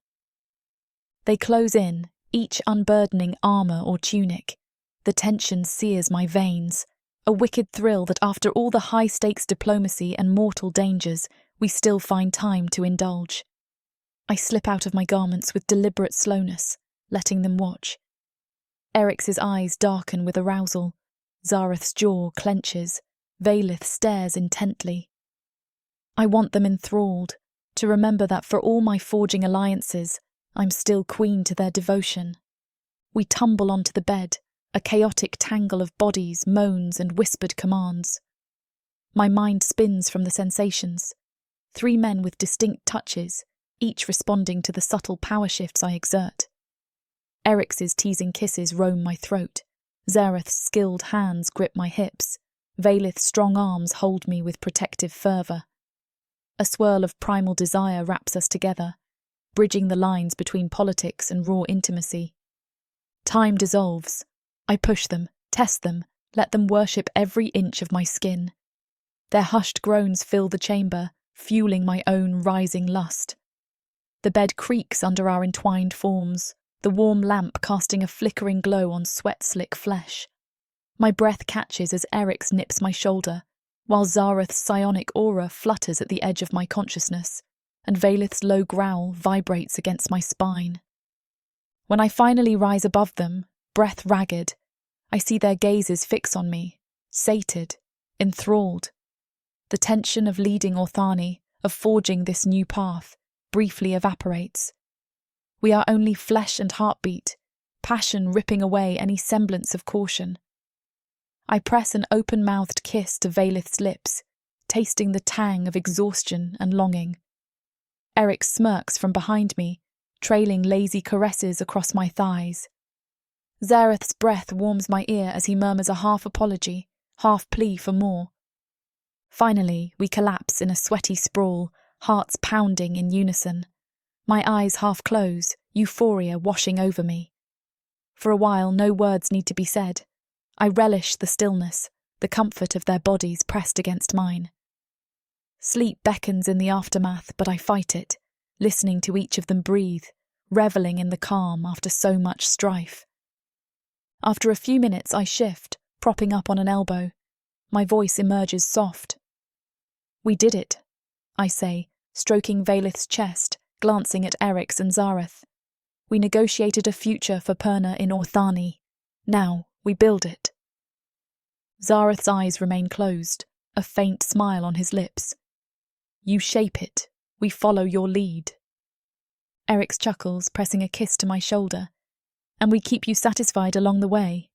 They close in, each unburdening armour or tunic. The tension sears my veins, a wicked thrill that after all the high-stakes diplomacy and mortal dangers, we still find time to indulge. I slip out of my garments with deliberate slowness, letting them watch. Eryx's eyes darken with arousal. Zareth's jaw clenches. Vaelith stares intently. I want them enthralled, to remember that for all my forging alliances, I'm still queen to their devotion. We tumble onto the bed, a chaotic tangle of bodies, moans, and whispered commands. My mind spins from the sensations. 3 men with distinct touches, each responding to the subtle power shifts I exert. Eryx's teasing kisses roam my throat. Zareth's skilled hands grip my hips. Vaelith's strong arms hold me with protective fervour. A swirl of primal desire wraps us together, bridging the lines between politics and raw intimacy. Time dissolves. I push them, test them, let them worship every inch of my skin. Their hushed groans fill the chamber, fueling my own rising lust. The bed creaks under our entwined forms, the warm lamp casting a flickering glow on sweat-slick flesh. My breath catches as Eryx nips my shoulder, while Zareth's psionic aura flutters at the edge of my consciousness, and Vaelith's low growl vibrates against my spine. When I finally rise above them, breath ragged, I see their gazes fix on me, sated, enthralled. The tension of leading Orthani, of forging this new path, briefly evaporates. We are only flesh and heartbeat, passion ripping away any semblance of caution. I press an open-mouthed kiss to Vaelith's lips, tasting the tang of exhaustion and longing. Eryx smirks from behind me, trailing lazy caresses across my thighs. Zareth's breath warms my ear as he murmurs a half apology, half plea for more. Finally, we collapse in a sweaty sprawl, hearts pounding in unison. My eyes half close, euphoria washing over me. For a while, no words need to be said. I relish the stillness, the comfort of their bodies pressed against mine. Sleep beckons in the aftermath, but I fight it, listening to each of them breathe, revelling in the calm after so much strife. After a few minutes, I shift, propping up on an elbow. My voice emerges soft. We did it, I say, stroking Vaelith's chest, glancing at Eryx and Zareth. We negotiated a future for Perna in Orthani. Now, we build it. Zareth's eyes remain closed, a faint smile on his lips. You shape it. We follow your lead. Eryx chuckles, pressing a kiss to my shoulder. And we keep you satisfied along the way.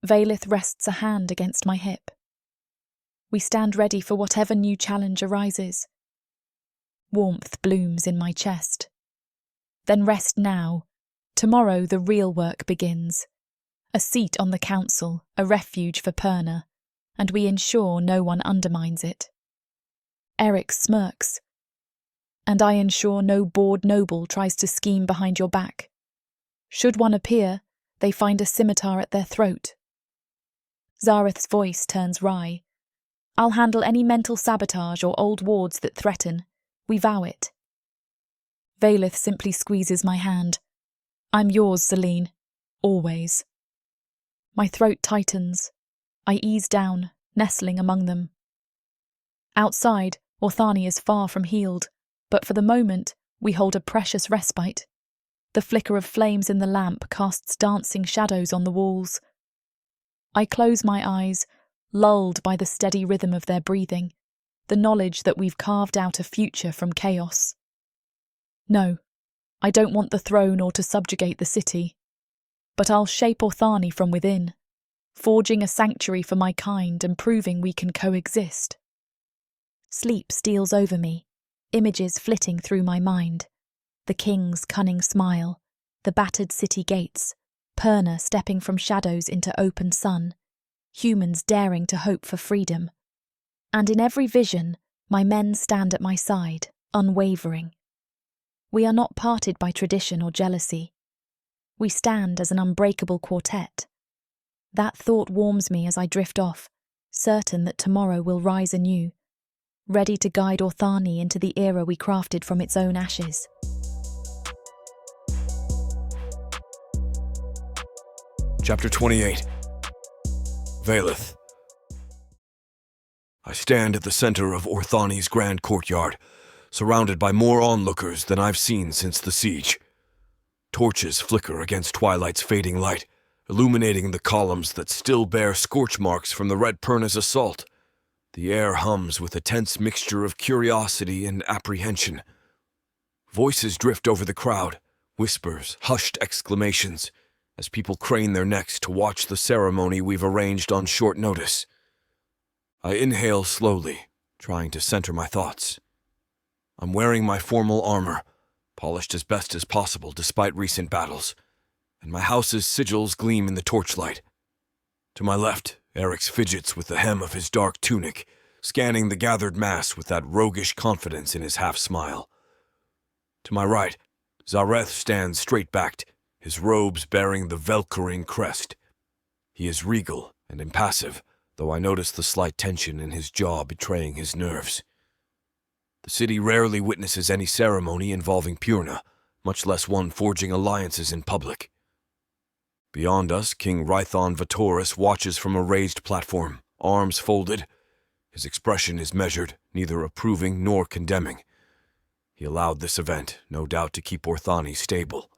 Vaelith rests a hand against my hip. We stand ready for whatever new challenge arises. Warmth blooms in my chest. Then rest now. Tomorrow the real work begins. A seat on the council, a refuge for Perna, and we ensure no one undermines it. Eryx smirks. And I ensure no bored noble tries to scheme behind your back. Should one appear, they find a scimitar at their throat. Zareth's voice turns wry. I'll handle any mental sabotage or old wards that threaten. We vow it. Vaelith simply squeezes my hand. I'm yours, Zelene. Always. My throat tightens. I ease down, nestling among them. Outside, Orthani is far from healed, but for the moment, we hold a precious respite. The flicker of flames in the lamp casts dancing shadows on the walls. I close my eyes, lulled by the steady rhythm of their breathing, the knowledge that we've carved out a future from chaos. No, I don't want the throne or to subjugate the city, but I'll shape Orthani from within, forging a sanctuary for my kind and proving we can coexist. Sleep steals over me, images flitting through my mind. The king's cunning smile, the battered city gates, Perna stepping from shadows into open sun, humans daring to hope for freedom. And in every vision, my men stand at my side, unwavering. We are not parted by tradition or jealousy. We stand as an unbreakable quartet. That thought warms me as I drift off, certain that tomorrow will rise anew, ready to guide Orthani into the era we crafted from its own ashes. Chapter 28. Vaelith. I stand at the center of Orthani's grand courtyard, surrounded by more onlookers than I've seen since the siege. Torches flicker against twilight's fading light, illuminating the columns that still bear scorch marks from the Red Perna's assault. The air hums with a tense mixture of curiosity and apprehension. Voices drift over the crowd, whispers, hushed exclamations, as people crane their necks to watch the ceremony we've arranged on short notice. I inhale slowly, trying to center my thoughts. I'm wearing my formal armor, polished as best as possible despite recent battles, and my house's sigils gleam in the torchlight. To my left, Eryx fidgets with the hem of his dark tunic, scanning the gathered mass with that roguish confidence in his half-smile. To my right, Zareth stands straight-backed, his robes bearing the Velkarine crest. He is regal and impassive, though I notice the slight tension in his jaw betraying his nerves. The city rarely witnesses any ceremony involving Purna, much less one forging alliances in public. Beyond us, King Rython Vatoris watches from a raised platform, arms folded. His expression is measured, neither approving nor condemning. He allowed this event, no doubt to keep Orthani stable.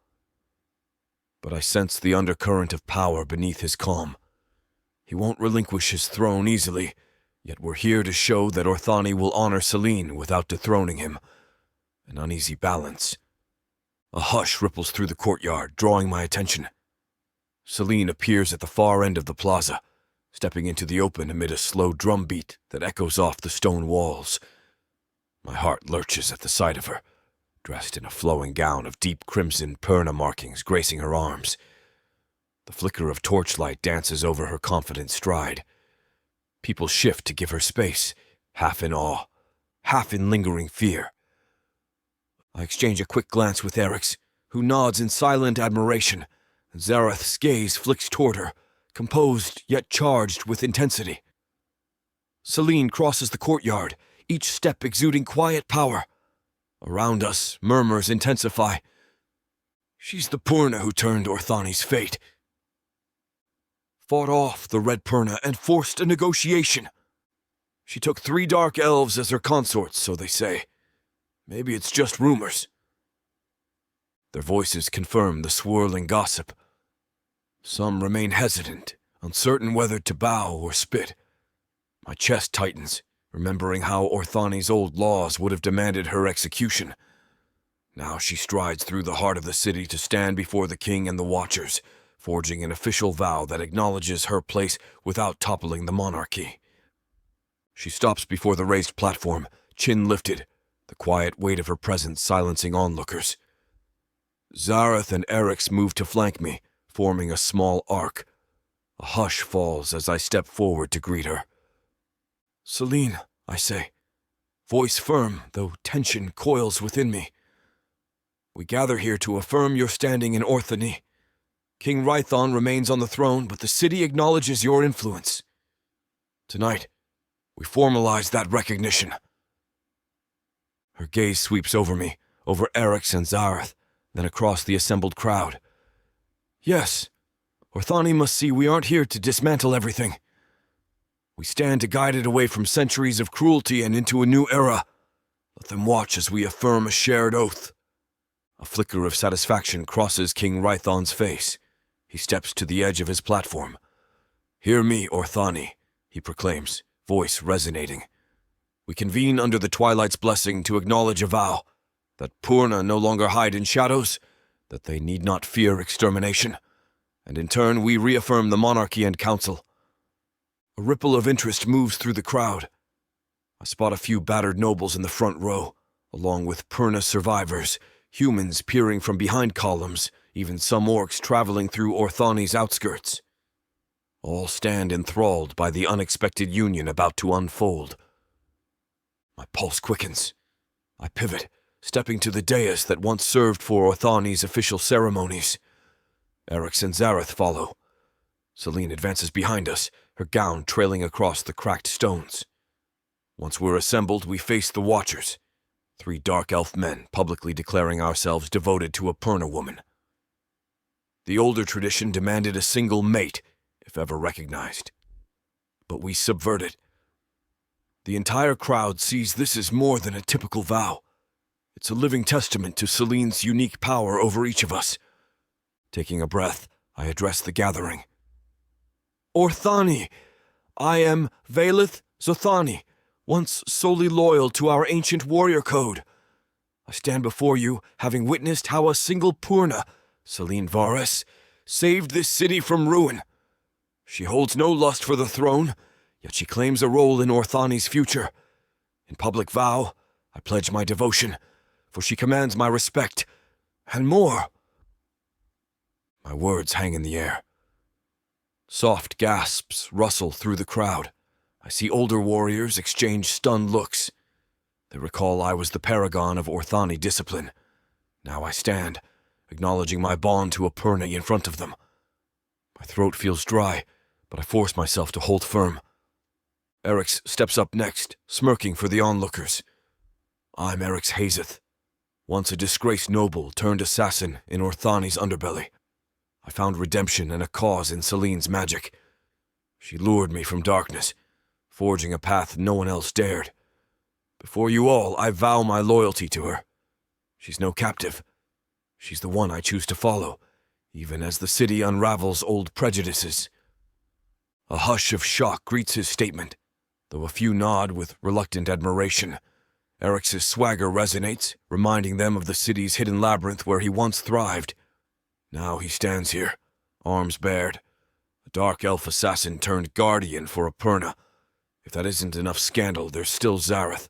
But I sense the undercurrent of power beneath his calm. He won't relinquish his throne easily, yet we're here to show that Orthani will honor Zelene without dethroning him. An uneasy balance. A hush ripples through the courtyard, drawing my attention. Zelene appears at the far end of the plaza, stepping into the open amid a slow drumbeat that echoes off the stone walls. My heart lurches at the sight of her, dressed in a flowing gown of deep crimson Perna markings gracing her arms. The flicker of torchlight dances over her confident stride. People shift to give her space, half in awe, half in lingering fear. I exchange a quick glance with Eryx, who nods in silent admiration. Zareth's gaze flicks toward her, composed yet charged with intensity. Zelene crosses the courtyard, each step exuding quiet power. Around us, murmurs intensify. She's the Perna who turned Orthani's fate. Fought off the Red Perna and forced a negotiation. She took 3 dark elves as her consorts, so they say. Maybe it's just rumors. Their voices confirm the swirling gossip. Some remain hesitant, uncertain whether to bow or spit. My chest tightens, remembering how Orthani's old laws would have demanded her execution. Now she strides through the heart of the city to stand before the king and the watchers, forging an official vow that acknowledges her place without toppling the monarchy. She stops before the raised platform, chin lifted, the quiet weight of her presence silencing onlookers. Zareth and Eryx move to flank me, forming a small arc. A hush falls as I step forward to greet her. "Zelene," I say, voice firm, though tension coils within me. "We gather here to affirm your standing in Orthani. King Rython remains on the throne, but the city acknowledges your influence. Tonight, we formalize that recognition." Her gaze sweeps over me, over Eryx and Zareth, then across the assembled crowd. "Yes, Orthani must see we aren't here to dismantle everything. We stand to guide it away from centuries of cruelty and into a new era, Let them watch as we affirm a shared oath. A flicker of satisfaction crosses King Rython's face. He steps to the edge of his platform. "Hear me, Orthani," he proclaims, voice resonating. "We convene under the Twilight's blessing to acknowledge a vow, that Purna no longer hide in shadows, that they need not fear extermination, and in turn we reaffirm the monarchy and council." A ripple of interest moves through the crowd. I spot a few battered nobles in the front row, along with Purna survivors, humans peering from behind columns, even some orcs traveling through Orthani's outskirts. All stand enthralled by the unexpected union about to unfold. My pulse quickens. I pivot, stepping to the dais that once served for Orthani's official ceremonies. Eryx and Zareth follow. Zelene advances behind us, her gown trailing across the cracked stones. Once we're assembled, we face the Watchers, 3 dark elf men publicly declaring ourselves devoted to a Purna woman. The older tradition demanded a single mate, if ever recognized. But we subvert it. The entire crowd sees this as more than a typical vow. It's a living testament to Selene's unique power over each of us. Taking a breath, I address the gathering. "Orthani, I am Vaelith Zothani, once solely loyal to our ancient warrior code. I stand before you, having witnessed how a single Purna, Zelene Vares, saved this city from ruin. She holds no lust for the throne, yet she claims a role in Orthani's future. In public vow, I pledge my devotion, for she commands my respect, and more." My words hang in the air. Soft gasps rustle through the crowd. I see older warriors exchange stunned looks. They recall I was the paragon of Orthani discipline. Now I stand, acknowledging my bond to a Purna in front of them. My throat feels dry, but I force myself to hold firm. Eryx steps up next, smirking for the onlookers. I'm Eryx Hazeth, once a disgraced noble turned assassin in Orthani's underbelly. I found redemption and a cause in Selene's magic. She lured me from darkness, forging a path no one else dared. Before you all, I vow my loyalty to her. She's no captive. She's the one I choose to follow, even as the city unravels old prejudices. A hush of shock greets his statement, though a few nod with reluctant admiration. Eryx's swagger resonates, reminding them of the city's hidden labyrinth where he once thrived. Now he stands here, arms bared, a dark elf assassin turned guardian for a Purna. If that isn't enough scandal, there's still Zareth.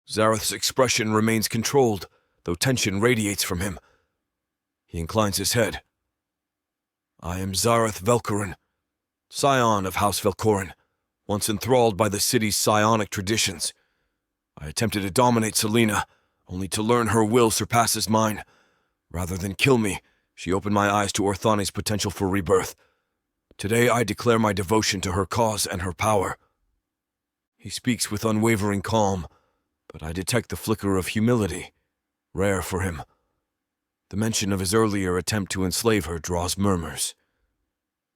Zareth's expression remains controlled, though tension radiates from him. He inclines his head. I am Zareth Velcorin, scion of House Velcorin, once enthralled by the city's psionic traditions. I attempted to dominate Selena, only to learn her will surpasses mine. Rather than kill me, she opened my eyes to Orthani's potential for rebirth. Today I declare my devotion to her cause and her power. He speaks with unwavering calm, but I detect the flicker of humility, rare for him. The mention of his earlier attempt to enslave her draws murmurs.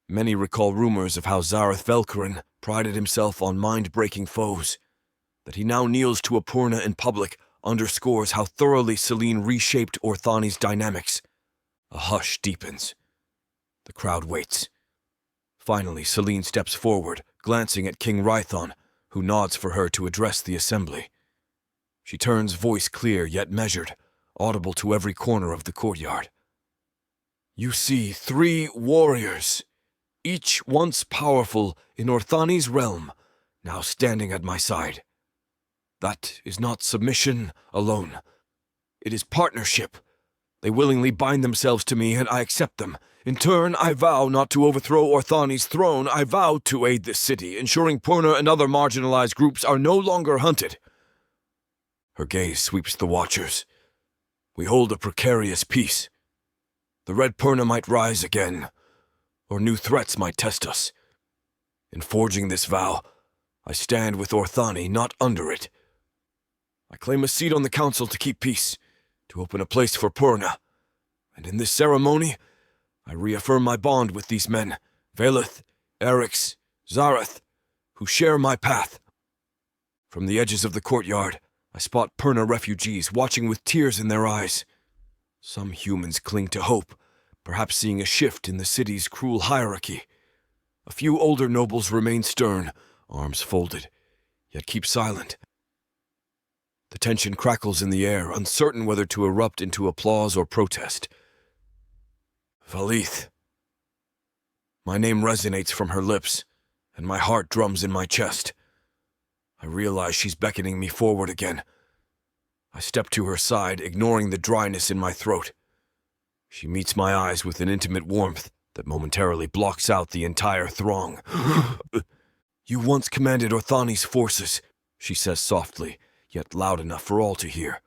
Many recall rumors of how Zareth Velcorin prided himself on mind-breaking foes. That he now kneels to a Purna in public underscores how thoroughly Selene reshaped Orthani's dynamics. A hush deepens. The crowd waits. Finally, Selene steps forward, glancing at King Rython, who nods for her to address the assembly. She turns, voice clear yet measured, audible to every corner of the courtyard. You see 3 warriors, each once powerful in Orthani's realm, now standing at my side. That is not submission alone. It is partnership. They willingly bind themselves to me, and I accept them. In turn, I vow not to overthrow Orthani's throne. I vow to aid this city, ensuring Purna and other marginalized groups are no longer hunted. Her gaze sweeps the Watchers. We hold a precarious peace. The Red Purna might rise again, or new threats might test us. In forging this vow, I stand with Orthani, not under it. I claim a seat on the council to keep peace, to open a place for Purna. And in this ceremony, I reaffirm my bond with these men, Vaelith, Eryx, Zareth, who share my path. From the edges of the courtyard, I spot Perna refugees watching with tears in their eyes. Some humans cling to hope, perhaps seeing a shift in the city's cruel hierarchy. A few older nobles remain stern, arms folded, yet keep silent. The tension crackles in the air, uncertain whether to erupt into applause or protest. Vaelith. My name resonates from her lips, and my heart drums in my chest. I realize she's beckoning me forward again. I step to her side, ignoring the dryness in my throat. She meets my eyes with an intimate warmth that momentarily blocks out the entire throng. You once commanded Orthani's forces, she says softly, yet loud enough for all to hear.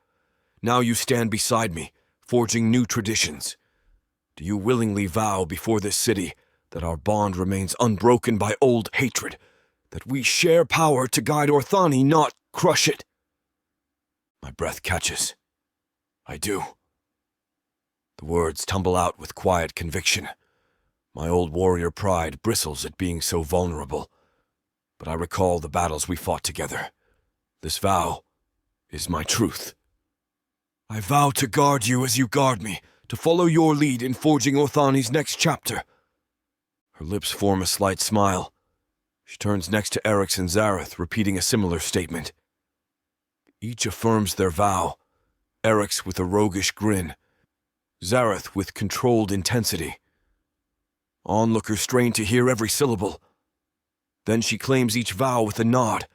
Now you stand beside me, forging new traditions. Do you willingly vow before this city that our bond remains unbroken by old hatred, that we share power to guide Orthani, not crush it? My breath catches. I do. The words tumble out with quiet conviction. My old warrior pride bristles at being so vulnerable, but I recall the battles we fought together. This vow is my truth. I vow to guard you as you guard me, to follow your lead in forging Orthani's next chapter. Her lips form a slight smile. She turns next to Eryx and Zareth, repeating a similar statement. Each affirms their vow, Eryx with a roguish grin, Zareth with controlled intensity. Onlookers strain to hear every syllable. Then she claims each vow with a nod,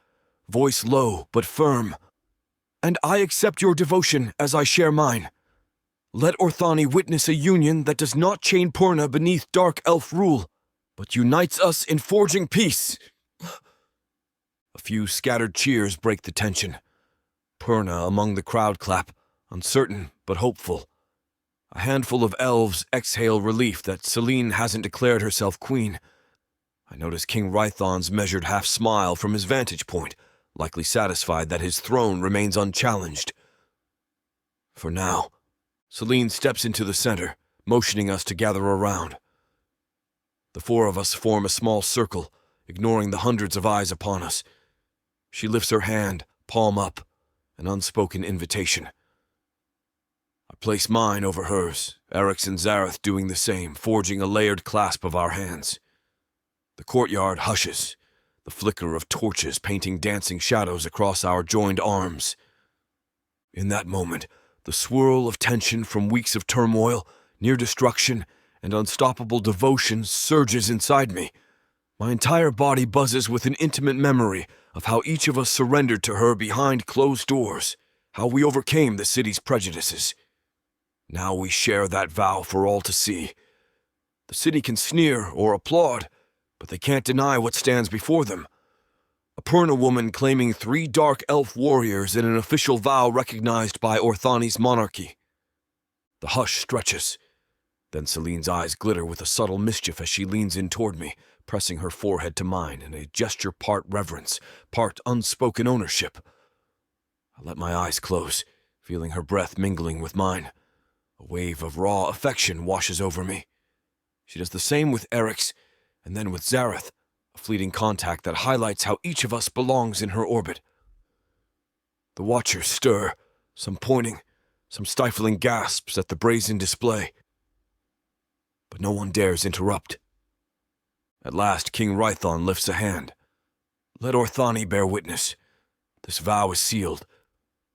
voice low but firm. And I accept your devotion as I share mine. Let Orthani witness a union that does not chain Perna beneath dark elf rule, but unites us in forging peace. A few scattered cheers break the tension. Perna among the crowd clap, uncertain but hopeful. A handful of elves exhale relief that Zelene hasn't declared herself queen. I notice King Rython's measured half-smile from his vantage point, likely satisfied that his throne remains unchallenged. For now, Zelene steps into the center, motioning us to gather around. The four of us form a small circle, ignoring the hundreds of eyes upon us. She lifts her hand, palm up, an unspoken invitation. I place mine over hers, Eryx and Zareth doing the same, forging a layered clasp of our hands. The courtyard hushes, the flicker of torches painting dancing shadows across our joined arms. In that moment, the swirl of tension from weeks of turmoil, near destruction, and unstoppable devotion surges inside me. My entire body buzzes with an intimate memory of how each of us surrendered to her behind closed doors, how we overcame the city's prejudices. Now we share that vow for all to see. The city can sneer or applaud, but they can't deny what stands before them. A Perna woman claiming 3 dark elf warriors in an official vow recognized by Orthani's monarchy. The hush stretches. Then Celine's eyes glitter with a subtle mischief as she leans in toward me, pressing her forehead to mine in a gesture part reverence, part unspoken ownership. I let my eyes close, feeling her breath mingling with mine. A wave of raw affection washes over me. She does the same with Eryx, and then with Zareth, a fleeting contact that highlights how each of us belongs in her orbit. The watchers stir, some pointing, some stifling gasps at the brazen display. But no one dares interrupt. At last, King Rython lifts a hand. Let Orthani bear witness. This vow is sealed.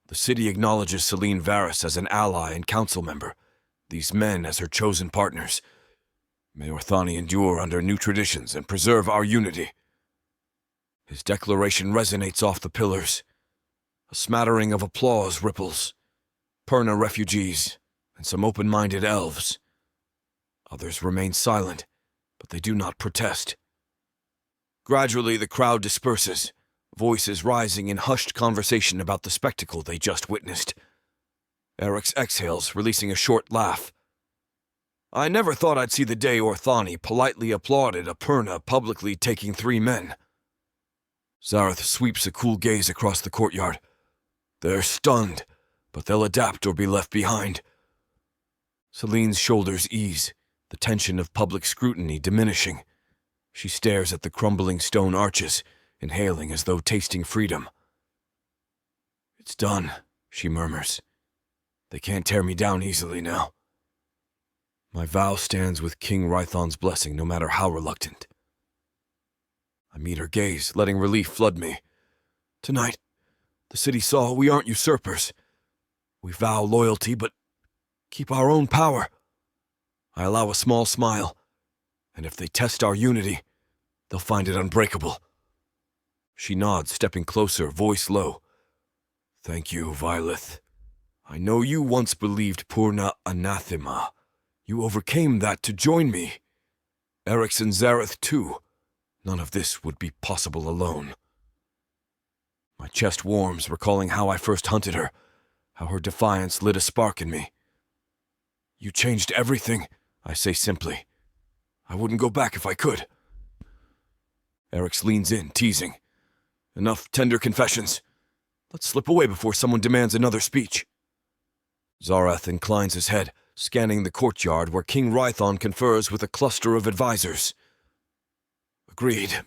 The city acknowledges Zelene Varys as an ally and council member, these men as her chosen partners. May Orthani endure under new traditions and preserve our unity. His declaration resonates off the pillars. A smattering of applause ripples. Perna refugees, and some open-minded elves. Others remain silent, but they do not protest. Gradually, the crowd disperses, voices rising in hushed conversation about the spectacle they just witnessed. Eryx exhales, releasing a short laugh. I never thought I'd see the day Orthani politely applauded a Perna publicly taking 3 men. Zareth sweeps a cool gaze across the courtyard. They're stunned, but they'll adapt or be left behind. Celine's shoulders ease, the tension of public scrutiny diminishing. She stares at the crumbling stone arches, inhaling as though tasting freedom. It's done, she murmurs. They can't tear me down easily now. My vow stands with King Rython's blessing, no matter how reluctant. I meet her gaze, letting relief flood me. Tonight, the city saw we aren't usurpers. We vow loyalty, but keep our own power. I allow a small smile, and if they test our unity, they'll find it unbreakable. She nods, stepping closer, voice low. Thank you, Vaelith. I know you once believed Purna anathema. You overcame that to join me. Eryx and Zareth, too. None of this would be possible alone. My chest warms, recalling how I first hunted her, how her defiance lit a spark in me. You changed everything, I say simply. I wouldn't go back if I could. Eryx leans in, teasing. Enough tender confessions. Let's slip away before someone demands another speech. Zareth inclines his head, scanning the courtyard where King Rython confers with a cluster of advisors. Agreed.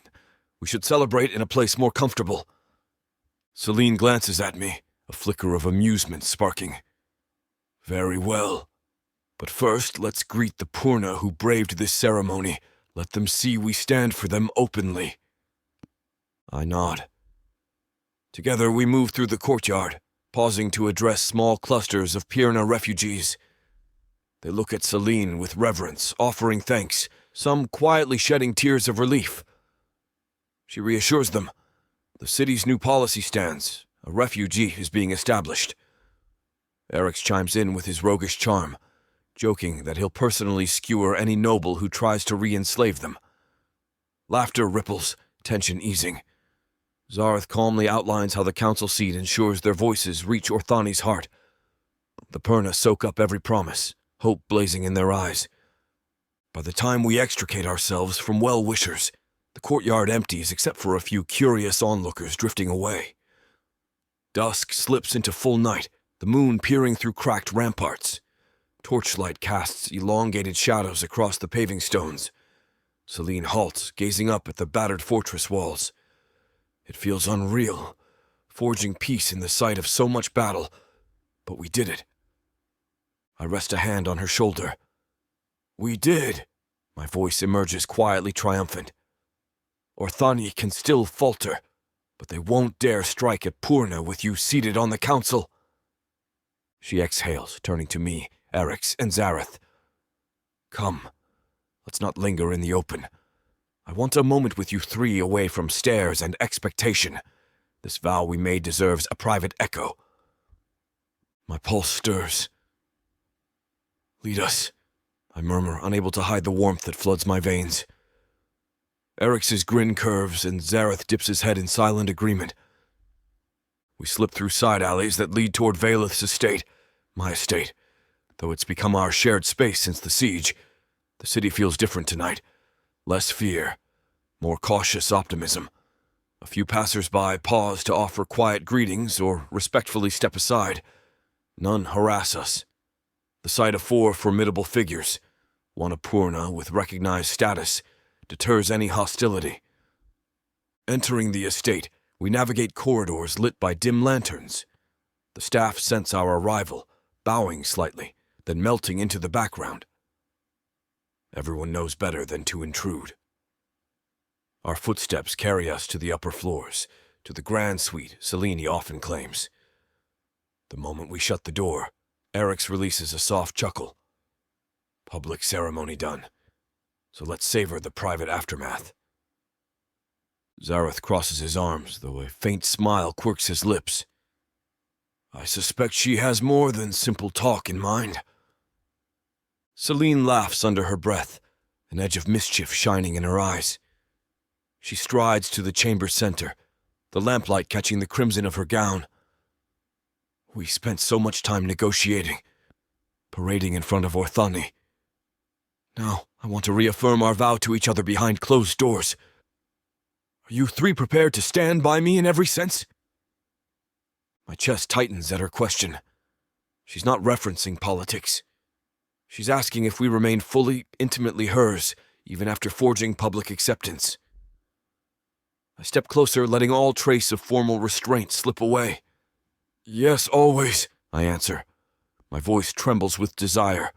We should celebrate in a place more comfortable. Zelene glances at me, a flicker of amusement sparking. Very well. But first, let's greet the Purna who braved this ceremony. Let them see we stand for them openly. I nod. Together we move through the courtyard, pausing to address small clusters of Purna refugees. They look at Zelene with reverence, offering thanks, some quietly shedding tears of relief. She reassures them. The city's new policy stands. A refugee is being established. Eryx chimes in with his roguish charm, joking that he'll personally skewer any noble who tries to re-enslave them. Laughter ripples, tension easing. Zareth calmly outlines how the council seat ensures their voices reach Orthani's heart. The Purna soak up every promise, hope blazing in their eyes. By the time we extricate ourselves from well-wishers, the courtyard empties except for a few curious onlookers drifting away. Dusk slips into full night, the moon peering through cracked ramparts. Torchlight casts elongated shadows across the paving stones. Zelene halts, gazing up at the battered fortress walls. It feels unreal, forging peace in the sight of so much battle, but we did it. I rest a hand on her shoulder. We did! My voice emerges quietly triumphant. Orthani can still falter, but they won't dare strike at Purna with you seated on the council. She exhales, turning to me, Eryx, and Zareth. Come, let's not linger in the open. I want a moment with you three away from stares and expectation. This vow we made deserves a private echo. My pulse stirs. Lead us, I murmur, unable to hide the warmth that floods my veins. Eryx's grin curves, and Zareth dips his head in silent agreement. We slip through side alleys that lead toward Vaelith's estate, my estate. Though it's become our shared space since the siege, the city feels different tonight. Less fear, more cautious optimism. A few passers-by pause to offer quiet greetings or respectfully step aside. None harass us. The sight of four formidable figures, one a Purna with recognized status, deters any hostility. Entering the estate, we navigate corridors lit by dim lanterns. The staff sense our arrival, bowing slightly, then melting into the background. Everyone knows better than to intrude. Our footsteps carry us to the upper floors, to the grand suite Zelene often claims. The moment we shut the door, Eryx releases a soft chuckle. Public ceremony done, so let's savor the private aftermath. Zareth crosses his arms, though a faint smile quirks his lips. I suspect she has more than simple talk in mind. Zelene laughs under her breath, an edge of mischief shining in her eyes. She strides to the chamber's center, the lamplight catching the crimson of her gown. We spent so much time negotiating, parading in front of Orthani. Now, I want to reaffirm our vow to each other behind closed doors. Are you three prepared to stand by me in every sense? My chest tightens at her question. She's not referencing politics. She's asking if we remain fully, intimately hers, even after forging public acceptance. I step closer, letting all trace of formal restraint slip away. Yes, always, I answer. My voice trembles with desire.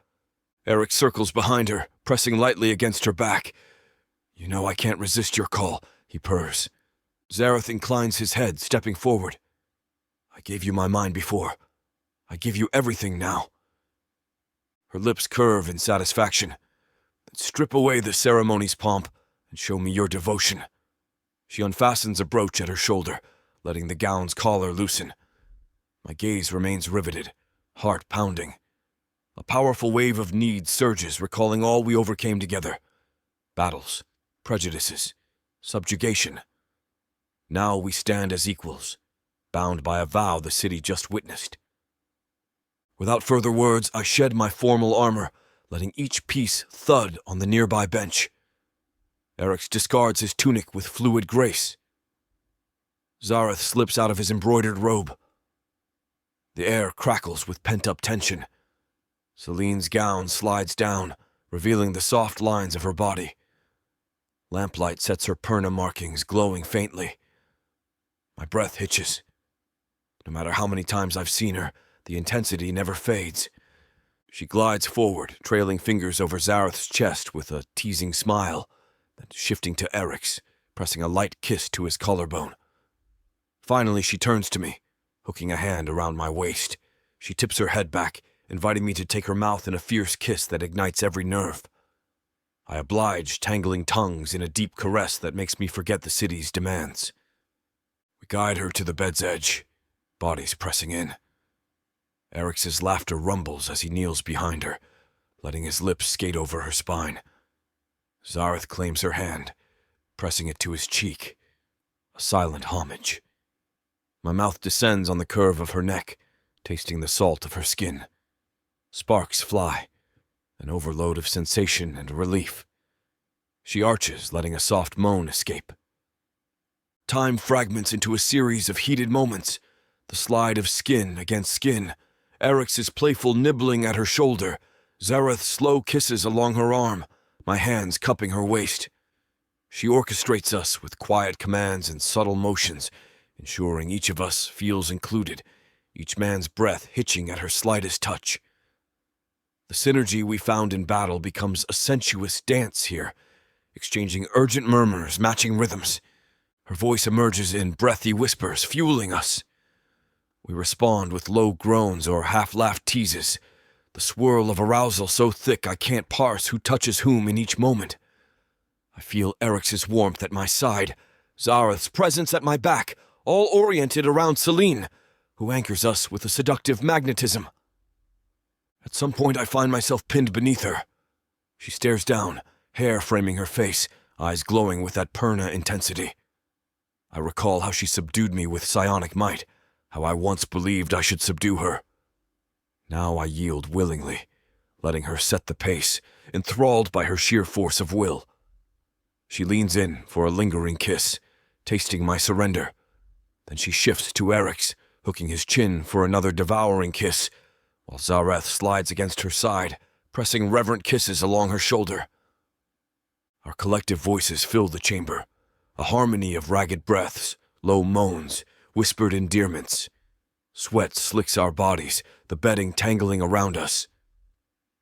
Eryx circles behind her, pressing lightly against her back. You know I can't resist your call, he purrs. Zareth inclines his head, stepping forward. I gave you my mind before. I give you everything now. Her lips curve in satisfaction. Then strip away the ceremony's pomp and show me your devotion. She unfastens a brooch at her shoulder, letting the gown's collar loosen. My gaze remains riveted, heart pounding. A powerful wave of need surges, recalling all we overcame together. Battles, prejudices, subjugation. Now we stand as equals, bound by a vow the city just witnessed. Without further words, I shed my formal armor, letting each piece thud on the nearby bench. Eryx discards his tunic with fluid grace. Zareth slips out of his embroidered robe. The air crackles with pent-up tension. Zelene's gown slides down, revealing the soft lines of her body. Lamplight sets her perna markings glowing faintly. My breath hitches. No matter how many times I've seen her, the intensity never fades. She glides forward, trailing fingers over Zareth's chest with a teasing smile, then shifting to Eryx, pressing a light kiss to his collarbone. Finally, she turns to me, hooking a hand around my waist. She tips her head back, inviting me to take her mouth in a fierce kiss that ignites every nerve. I oblige, tangling tongues in a deep caress that makes me forget the city's demands. We guide her to the bed's edge, bodies pressing in. Eryx's laughter rumbles as he kneels behind her, letting his lips skate over her spine. Zareth claims her hand, pressing it to his cheek, a silent homage. My mouth descends on the curve of her neck, tasting the salt of her skin. Sparks fly, an overload of sensation and relief. She arches, letting a soft moan escape. Time fragments into a series of heated moments, the slide of skin against skin, Eryx's playful nibbling at her shoulder, Zareth's slow kisses along her arm, my hands cupping her waist. She orchestrates us with quiet commands and subtle motions, ensuring each of us feels included, each man's breath hitching at her slightest touch. The synergy we found in battle becomes a sensuous dance here, exchanging urgent murmurs, matching rhythms. Her voice emerges in breathy whispers, fueling us. We respond with low groans or half-laughed teases, the swirl of arousal so thick I can't parse who touches whom in each moment. I feel Eryx's warmth at my side, Zareth's presence at my back, all oriented around Zelene, who anchors us with a seductive magnetism. At some point I find myself pinned beneath her. She stares down, hair framing her face, eyes glowing with that perna intensity. I recall how she subdued me with psionic might, how I once believed I should subdue her. Now I yield willingly, letting her set the pace, enthralled by her sheer force of will. She leans in for a lingering kiss, tasting my surrender. Then she shifts to Eryx, hooking his chin for another devouring kiss, while Zareth slides against her side, pressing reverent kisses along her shoulder. Our collective voices fill the chamber, a harmony of ragged breaths, low moans, whispered endearments. Sweat slicks our bodies, the bedding tangling around us.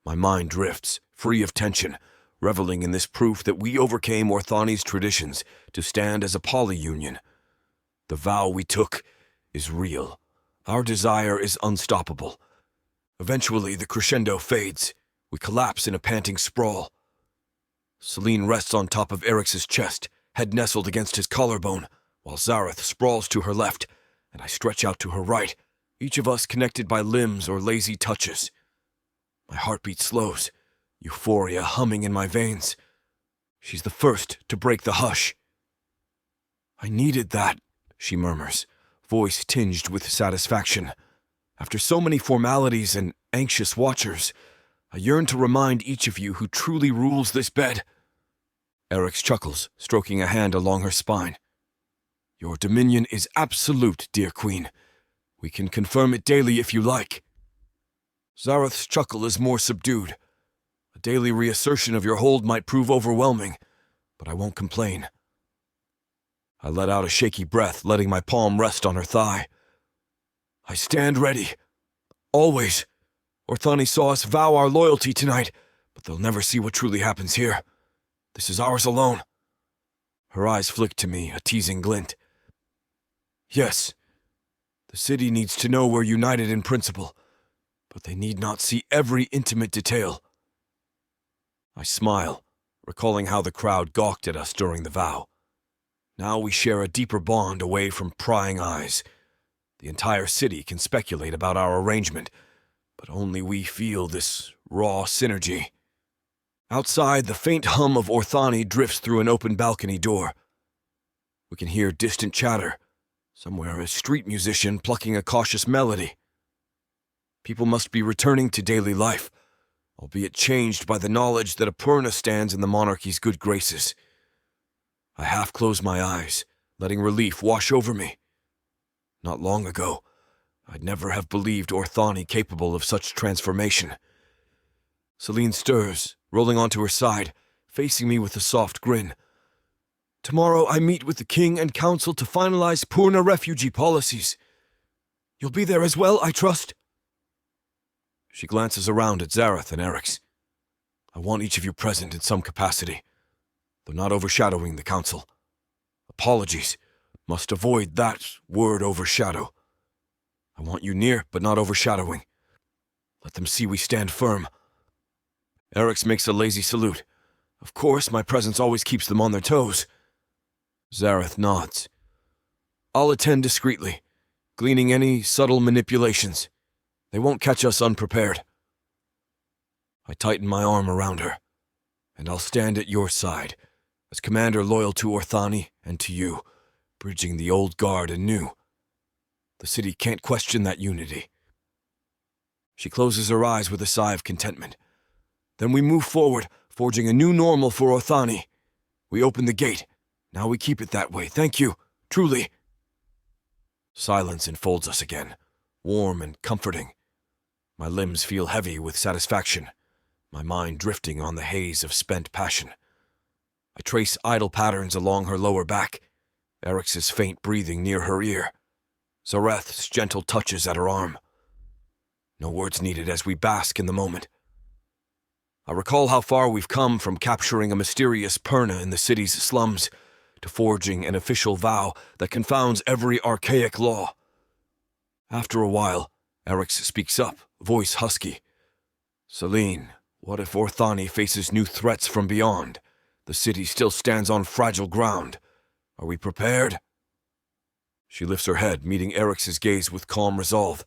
My mind drifts, free of tension, reveling in this proof that we overcame Orthani's traditions to stand as a polyunion. The vow we took is real. Our desire is unstoppable. Eventually, the crescendo fades. We collapse in a panting sprawl. Zelene rests on top of Eryx's chest, head nestled against his collarbone, while Zareth sprawls to her left, and I stretch out to her right, each of us connected by limbs or lazy touches. My heartbeat slows, euphoria humming in my veins. She's the first to break the hush. "I needed that," she murmurs, voice tinged with satisfaction. "After so many formalities and anxious watchers, I yearn to remind each of you who truly rules this bed." Eryx chuckles, stroking a hand along her spine. "Your dominion is absolute, dear queen. We can confirm it daily if you like." Zareth's chuckle is more subdued. A daily reassertion of your hold might prove overwhelming, but I won't complain. I let out a shaky breath, letting my palm rest on her thigh. I stand ready. Always. Orthani saw us vow our loyalty tonight, but they'll never see what truly happens here. This is ours alone. Her eyes flicked to me, a teasing glint. Yes, the city needs to know we're united in principle, but they need not see every intimate detail. I smile, recalling how the crowd gawked at us during the vow. Now we share a deeper bond away from prying eyes. The entire city can speculate about our arrangement, but only we feel this raw synergy. Outside, the faint hum of Orthani drifts through an open balcony door. We can hear distant chatter. Somewhere a street musician plucking a cautious melody. People must be returning to daily life, albeit changed by the knowledge that Apurna stands in the monarchy's good graces. I half close my eyes, letting relief wash over me. Not long ago, I'd never have believed Orthani capable of such transformation. Zelene stirs, rolling onto her side, facing me with a soft grin. Tomorrow I meet with the king and council to finalize Purna refugee policies. You'll be there as well, I trust? She glances around at Zareth and Eryx. I want each of you present in some capacity, though not overshadowing the council. Apologies. Must avoid that word overshadow. I want you near, but not overshadowing. Let them see we stand firm. Eryx makes a lazy salute. Of course, my presence always keeps them on their toes. Zareth nods. I'll attend discreetly, gleaning any subtle manipulations. They won't catch us unprepared. I tighten my arm around her, and I'll stand at your side, as commander loyal to Orthani and to you, bridging the old guard and new. The city can't question that unity. She closes her eyes with a sigh of contentment. Then we move forward, forging a new normal for Orthani. We open the gate. Now we keep it that way. Thank you, truly. Silence enfolds us again, warm and comforting. My limbs feel heavy with satisfaction, my mind drifting on the haze of spent passion. I trace idle patterns along her lower back, Eryx's faint breathing near her ear, Zareth's gentle touches at her arm. No words needed as we bask in the moment. I recall how far we've come from capturing a mysterious Purna in the city's slums to forging an official vow that confounds every archaic law. After a while, Eryx speaks up, voice husky. Zelene, what if Orthani faces new threats from beyond? The city still stands on fragile ground. Are we prepared? She lifts her head, meeting Eryx's gaze with calm resolve.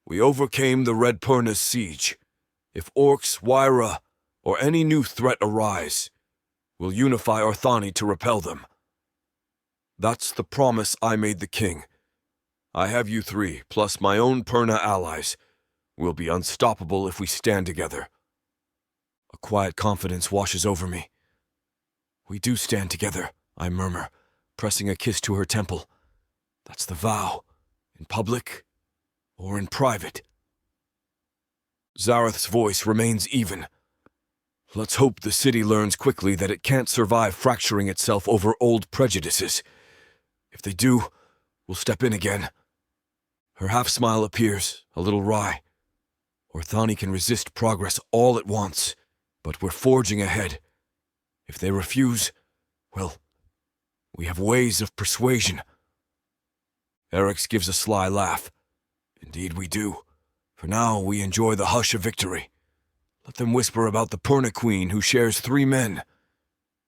We overcame the Red Purna's siege. If Orcs, Wyra, or any new threat arise, we'll unify Orthani to repel them. That's the promise I made the king. I have you three, plus my own Purna allies. We'll be unstoppable if we stand together. A quiet confidence washes over me. We do stand together, I murmur, pressing a kiss to her temple. That's the vow, in public or in private. Zareth's voice remains even. Let's hope the city learns quickly that it can't survive fracturing itself over old prejudices. If they do, we'll step in again. Her half-smile appears, a little wry. Orthani can resist progress all at once, but we're forging ahead. If they refuse, well, we have ways of persuasion. Eryx gives a sly laugh. Indeed we do. For now, we enjoy the hush of victory. Let them whisper about the Purna Queen who shares 3 men.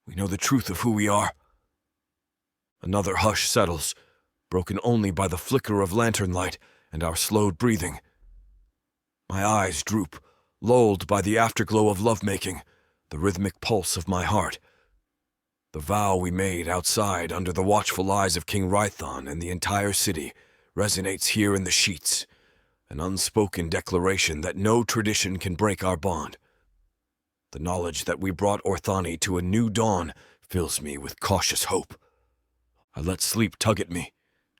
We know the truth of who we are. Another hush settles, broken only by the flicker of lantern light and our slowed breathing. My eyes droop, lulled by the afterglow of lovemaking, the rhythmic pulse of my heart. The vow we made outside under the watchful eyes of King Rython and the entire city resonates here in the sheets, an unspoken declaration that no tradition can break our bond. The knowledge that we brought Orthani to a new dawn fills me with cautious hope. I let sleep tug at me,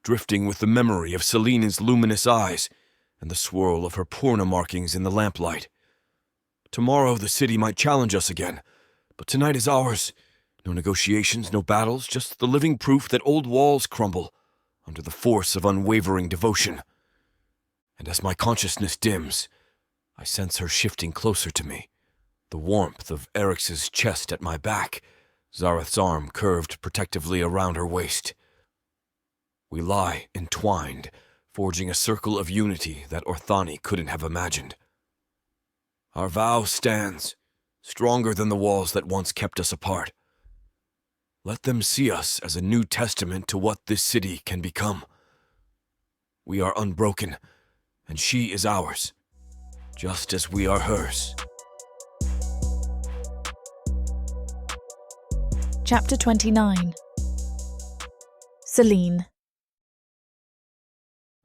drifting with the memory of Selene's luminous eyes and the swirl of her Purna markings in the lamplight. Tomorrow the city might challenge us again, but tonight is ours. No negotiations, no battles, just the living proof that old walls crumble under the force of unwavering devotion. and as my consciousness dims, I sense her shifting closer to me, the warmth of Eryx's chest at my back, Zareth's arm curved protectively around her waist. We lie entwined, forging a circle of unity that Orthani couldn't have imagined. Our vow stands, stronger than the walls that once kept us apart. Let them see us as a new testament to what this city can become. We are unbroken, and she is ours, just as we are hers. Chapter 29. Zelene.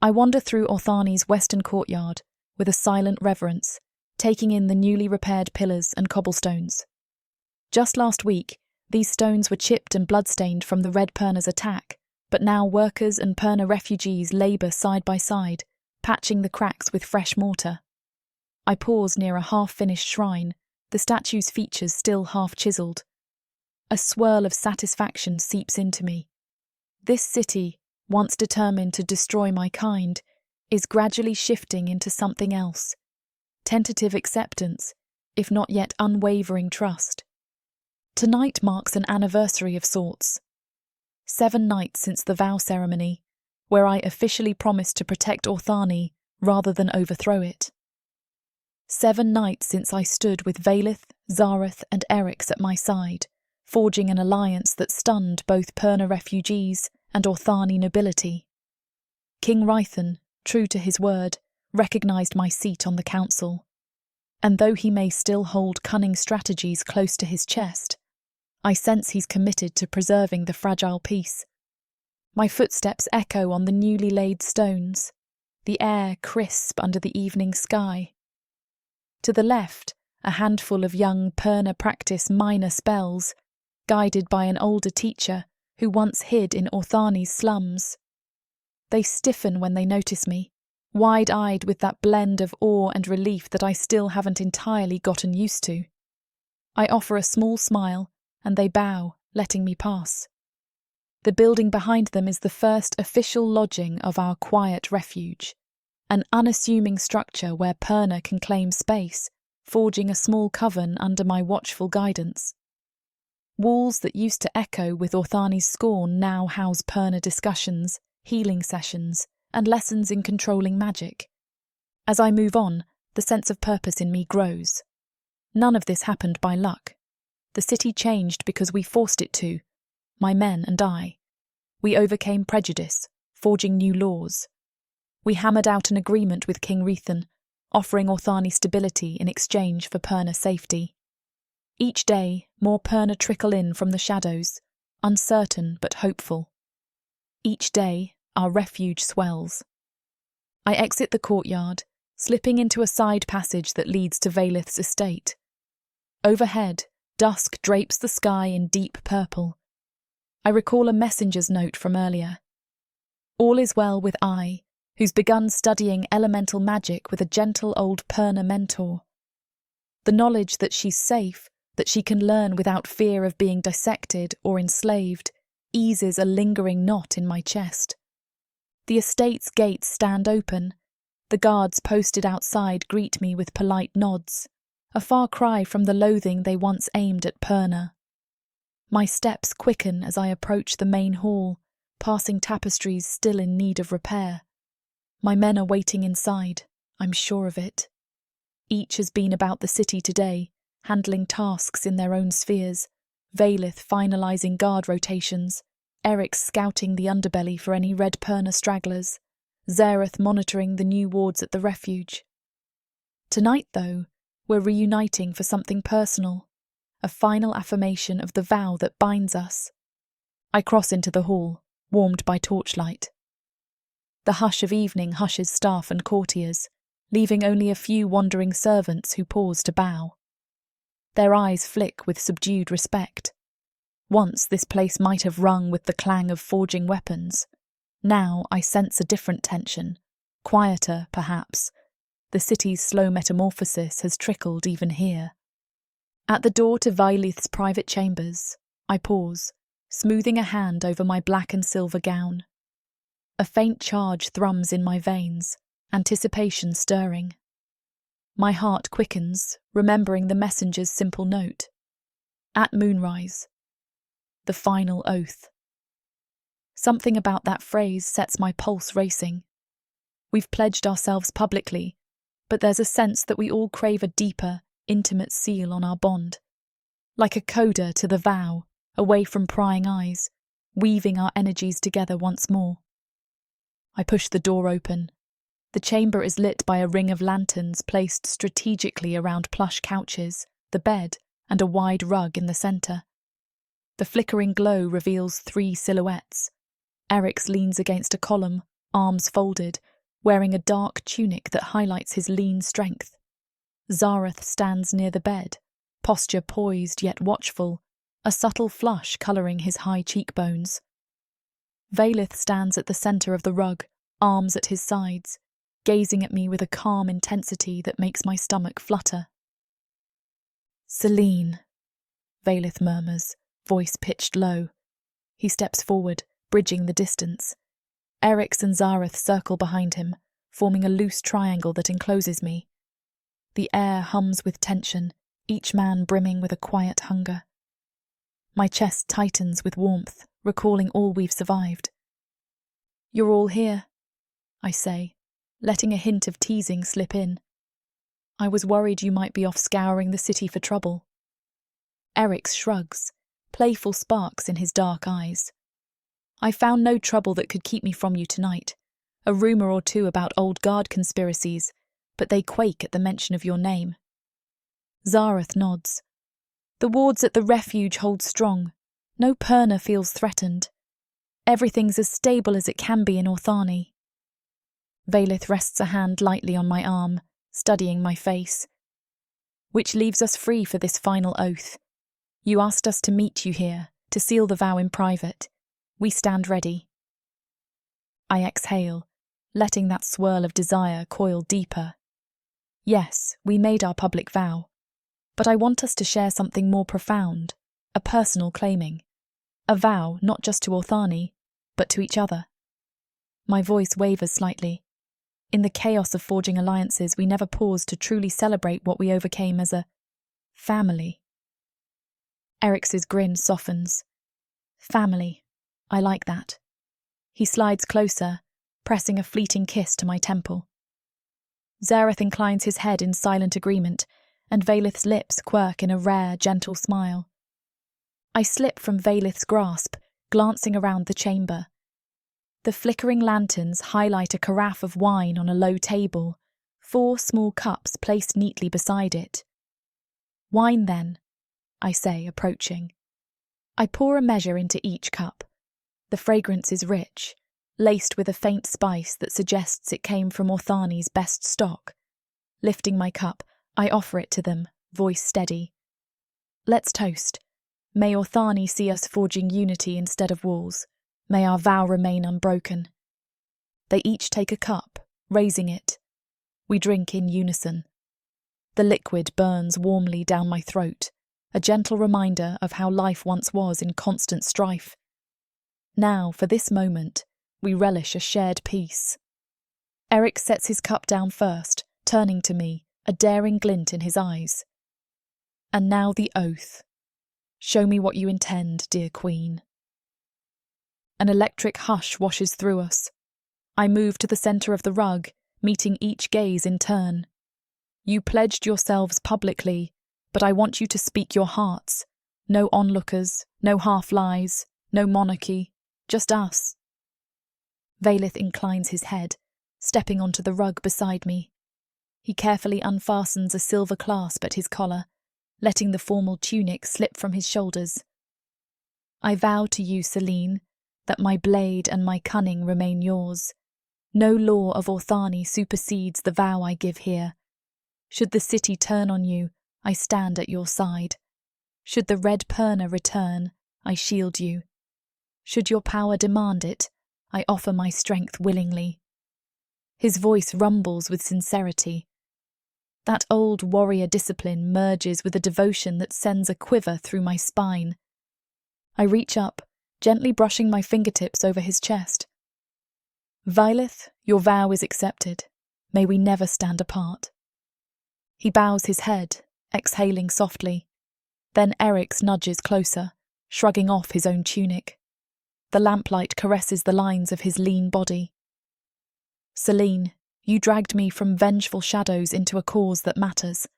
I wander through Orthani's western courtyard with a silent reverence, taking in the newly repaired pillars and cobblestones. Just last week, these stones were chipped and bloodstained from the Red Perna's attack, but now workers and Perna refugees labour side by side, patching the cracks with fresh mortar. I pause near a half-finished shrine, the statue's features still half-chiselled. A swirl of satisfaction seeps into me. This city, once determined to destroy my kind, is gradually shifting into something else. Tentative acceptance, if not yet unwavering trust. Tonight marks an anniversary of sorts. 7 nights since the vow ceremony, where I officially promised to protect Orthani rather than overthrow it. 7 nights since I stood with Vaelith, Zareth and Eryx at my side, forging an alliance that stunned both Perna refugees and Orthani nobility. King Rythan, true to his word, recognised my seat on the council, and though he may still hold cunning strategies close to his chest, I sense he's committed to preserving the fragile peace. My footsteps echo on the newly laid stones, the air crisp under the evening sky. To the left, a handful of young Perna practice minor spells, guided by an older teacher who once hid in Orthani's slums. They stiffen when they notice me, wide-eyed with that blend of awe and relief that I still haven't entirely gotten used to. I offer a small smile, and they bow, letting me pass. The building behind them is the first official lodging of our quiet refuge, an unassuming structure where Perna can claim space, forging a small coven under my watchful guidance. Walls that used to echo with Orthani's scorn now house Perna discussions, healing sessions, and lessons in controlling magic. As I move on, the sense of purpose in me grows. None of this happened by luck. The city changed because we forced it to, my men and I. We overcame prejudice, forging new laws. We hammered out an agreement with King Rythan, offering Orthani stability in exchange for Perna safety. Each day, more Perna trickle in from the shadows, uncertain but hopeful. Each day, our refuge swells. I exit the courtyard, slipping into a side passage that leads to Vaelith's estate. Overhead, dusk drapes the sky in deep purple. I recall a messenger's note from earlier. All is well with I, who's begun studying elemental magic with a gentle old Perna mentor. The knowledge that she's safe, that she can learn without fear of being dissected or enslaved, eases a lingering knot in my chest. The estate's gates stand open. The guards posted outside greet me with polite nods, a far cry from the loathing they once aimed at Perna. My steps quicken as I approach the main hall, passing tapestries still in need of repair. My men are waiting inside, I'm sure of it. Each has been about the city today, handling tasks in their own spheres, Vaelith finalising guard rotations, Eryx scouting the underbelly for any Red Perna stragglers, Zareth monitoring the new wards at the refuge. Tonight, though, we're reuniting for something personal, a final affirmation of the vow that binds us. I cross into the hall, warmed by torchlight. The hush of evening hushes staff and courtiers, leaving only a few wandering servants who pause to bow. Their eyes flick with subdued respect. Once this place might have rung with the clang of forging weapons. Now I sense a different tension, quieter perhaps. The city's slow metamorphosis has trickled even here. At the door to Vaelith's private chambers, I pause, smoothing a hand over my black and silver gown. A faint charge thrums in my veins, anticipation stirring. My heart quickens, remembering the messenger's simple note. At moonrise. The final oath. Something about that phrase sets my pulse racing. We've pledged ourselves publicly, but there's a sense that we all crave a deeper, intimate seal on our bond. Like a coda to the vow, away from prying eyes, weaving our energies together once more. I push the door open. The chamber is lit by a ring of lanterns placed strategically around plush couches, the bed, and a wide rug in the centre. The flickering glow reveals 3 silhouettes. Eryx leans against a column, arms folded, wearing a dark tunic that highlights his lean strength. Zareth stands near the bed, posture poised yet watchful, a subtle flush colouring his high cheekbones. Vaelith stands at the centre of the rug, arms at his sides, gazing at me with a calm intensity that makes my stomach flutter. "Zelene," Vaelith murmurs, voice pitched low. He steps forward, bridging the distance. Eryx and Zareth circle behind him, forming a loose triangle that encloses me. The air hums with tension, each man brimming with a quiet hunger. My chest tightens with warmth, recalling all we've survived. "You're all here," I say, letting a hint of teasing slip in. "I was worried you might be off scouring the city for trouble." Eryx shrugs, playful sparks in his dark eyes. "I found no trouble that could keep me from you tonight. A rumour or two about old guard conspiracies, but they quake at the mention of your name." Zareth nods. "The wards at the refuge hold strong. No Perna feels threatened. Everything's as stable as it can be in Orthani." Vaelith rests a hand lightly on my arm, studying my face. "Which leaves us free for this final oath. You asked us to meet you here, to seal the vow in private. We stand ready." I exhale, letting that swirl of desire coil deeper. Yes, we made our public vow, but I want us to share something more profound, a personal claiming. A vow not just to Orthani, but to each other. My voice wavers slightly. In the chaos of forging alliances, we never pause to truly celebrate what we overcame as a family. Eryx's grin softens. "Family. I like that." He slides closer, pressing a fleeting kiss to my temple. Zareth inclines his head in silent agreement, and Vaelith's lips quirk in a rare, gentle smile. I slip from Vaelith's grasp, glancing around the chamber. The flickering lanterns highlight a carafe of wine on a low table, 4 small cups placed neatly beside it. "Wine, then," I say, approaching. I pour a measure into each cup. The fragrance is rich, laced with a faint spice that suggests it came from Orthani's best stock. Lifting my cup, I offer it to them, voice steady. "Let's toast. May Orthani see us forging unity instead of walls. May our vow remain unbroken." They each take a cup, raising it. We drink in unison. The liquid burns warmly down my throat, a gentle reminder of how life once was in constant strife. Now, for this moment, we relish a shared peace. Eryx sets his cup down first, turning to me, a daring glint in his eyes. "And now the oath. Show me what you intend, dear Queen." An electric hush washes through us. I move to the centre of the rug, meeting each gaze in turn. "You pledged yourselves publicly, but I want you to speak your hearts. No onlookers, no half-lies, no monarchy, just us." Vaelith inclines his head, stepping onto the rug beside me. He carefully unfastens a silver clasp at his collar, letting the formal tunic slip from his shoulders. "I vow to you, Zelene, that my blade and my cunning remain yours. No law of Orthani supersedes the vow I give here. Should the city turn on you, I stand at your side. Should the red Perna return, I shield you. Should your power demand it, I offer my strength willingly." His voice rumbles with sincerity. That old warrior discipline merges with a devotion that sends a quiver through my spine. I reach up, gently brushing my fingertips over his chest. "Vaelith, your vow is accepted. May we never stand apart. He bows his head, exhaling softly. Then Eryx nudges closer, shrugging off his own tunic. The lamplight caresses the lines of his lean body. Zelene, you dragged me from vengeful shadows into a cause that matters.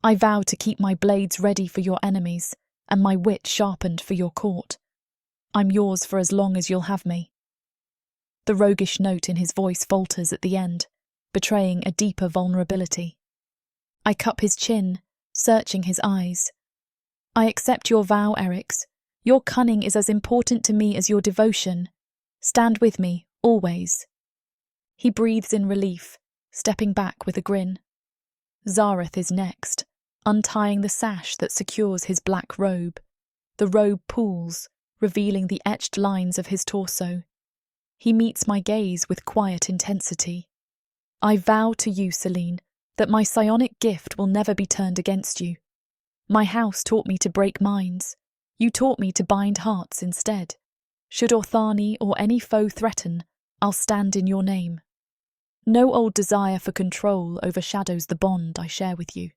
I vow to keep my blades ready for your enemies, and my wit sharpened for your court. I'm yours for as long as you'll have me. The roguish note in his voice falters at the end, betraying a deeper vulnerability. I cup his chin, searching his eyes. I accept your vow, Eryx. Your cunning is as important to me as your devotion. Stand with me, always. He breathes in relief, stepping back with a grin. Zareth is next, untying the sash that secures his black robe. The robe pulls, revealing the etched lines of his torso. He meets my gaze with quiet intensity. I vow to you, Zelene, that my psionic gift will never be turned against you. My house taught me to break minds. You taught me to bind hearts instead. Should Orthani or any foe threaten, I'll stand in your name. No old desire for control overshadows the bond I share with you.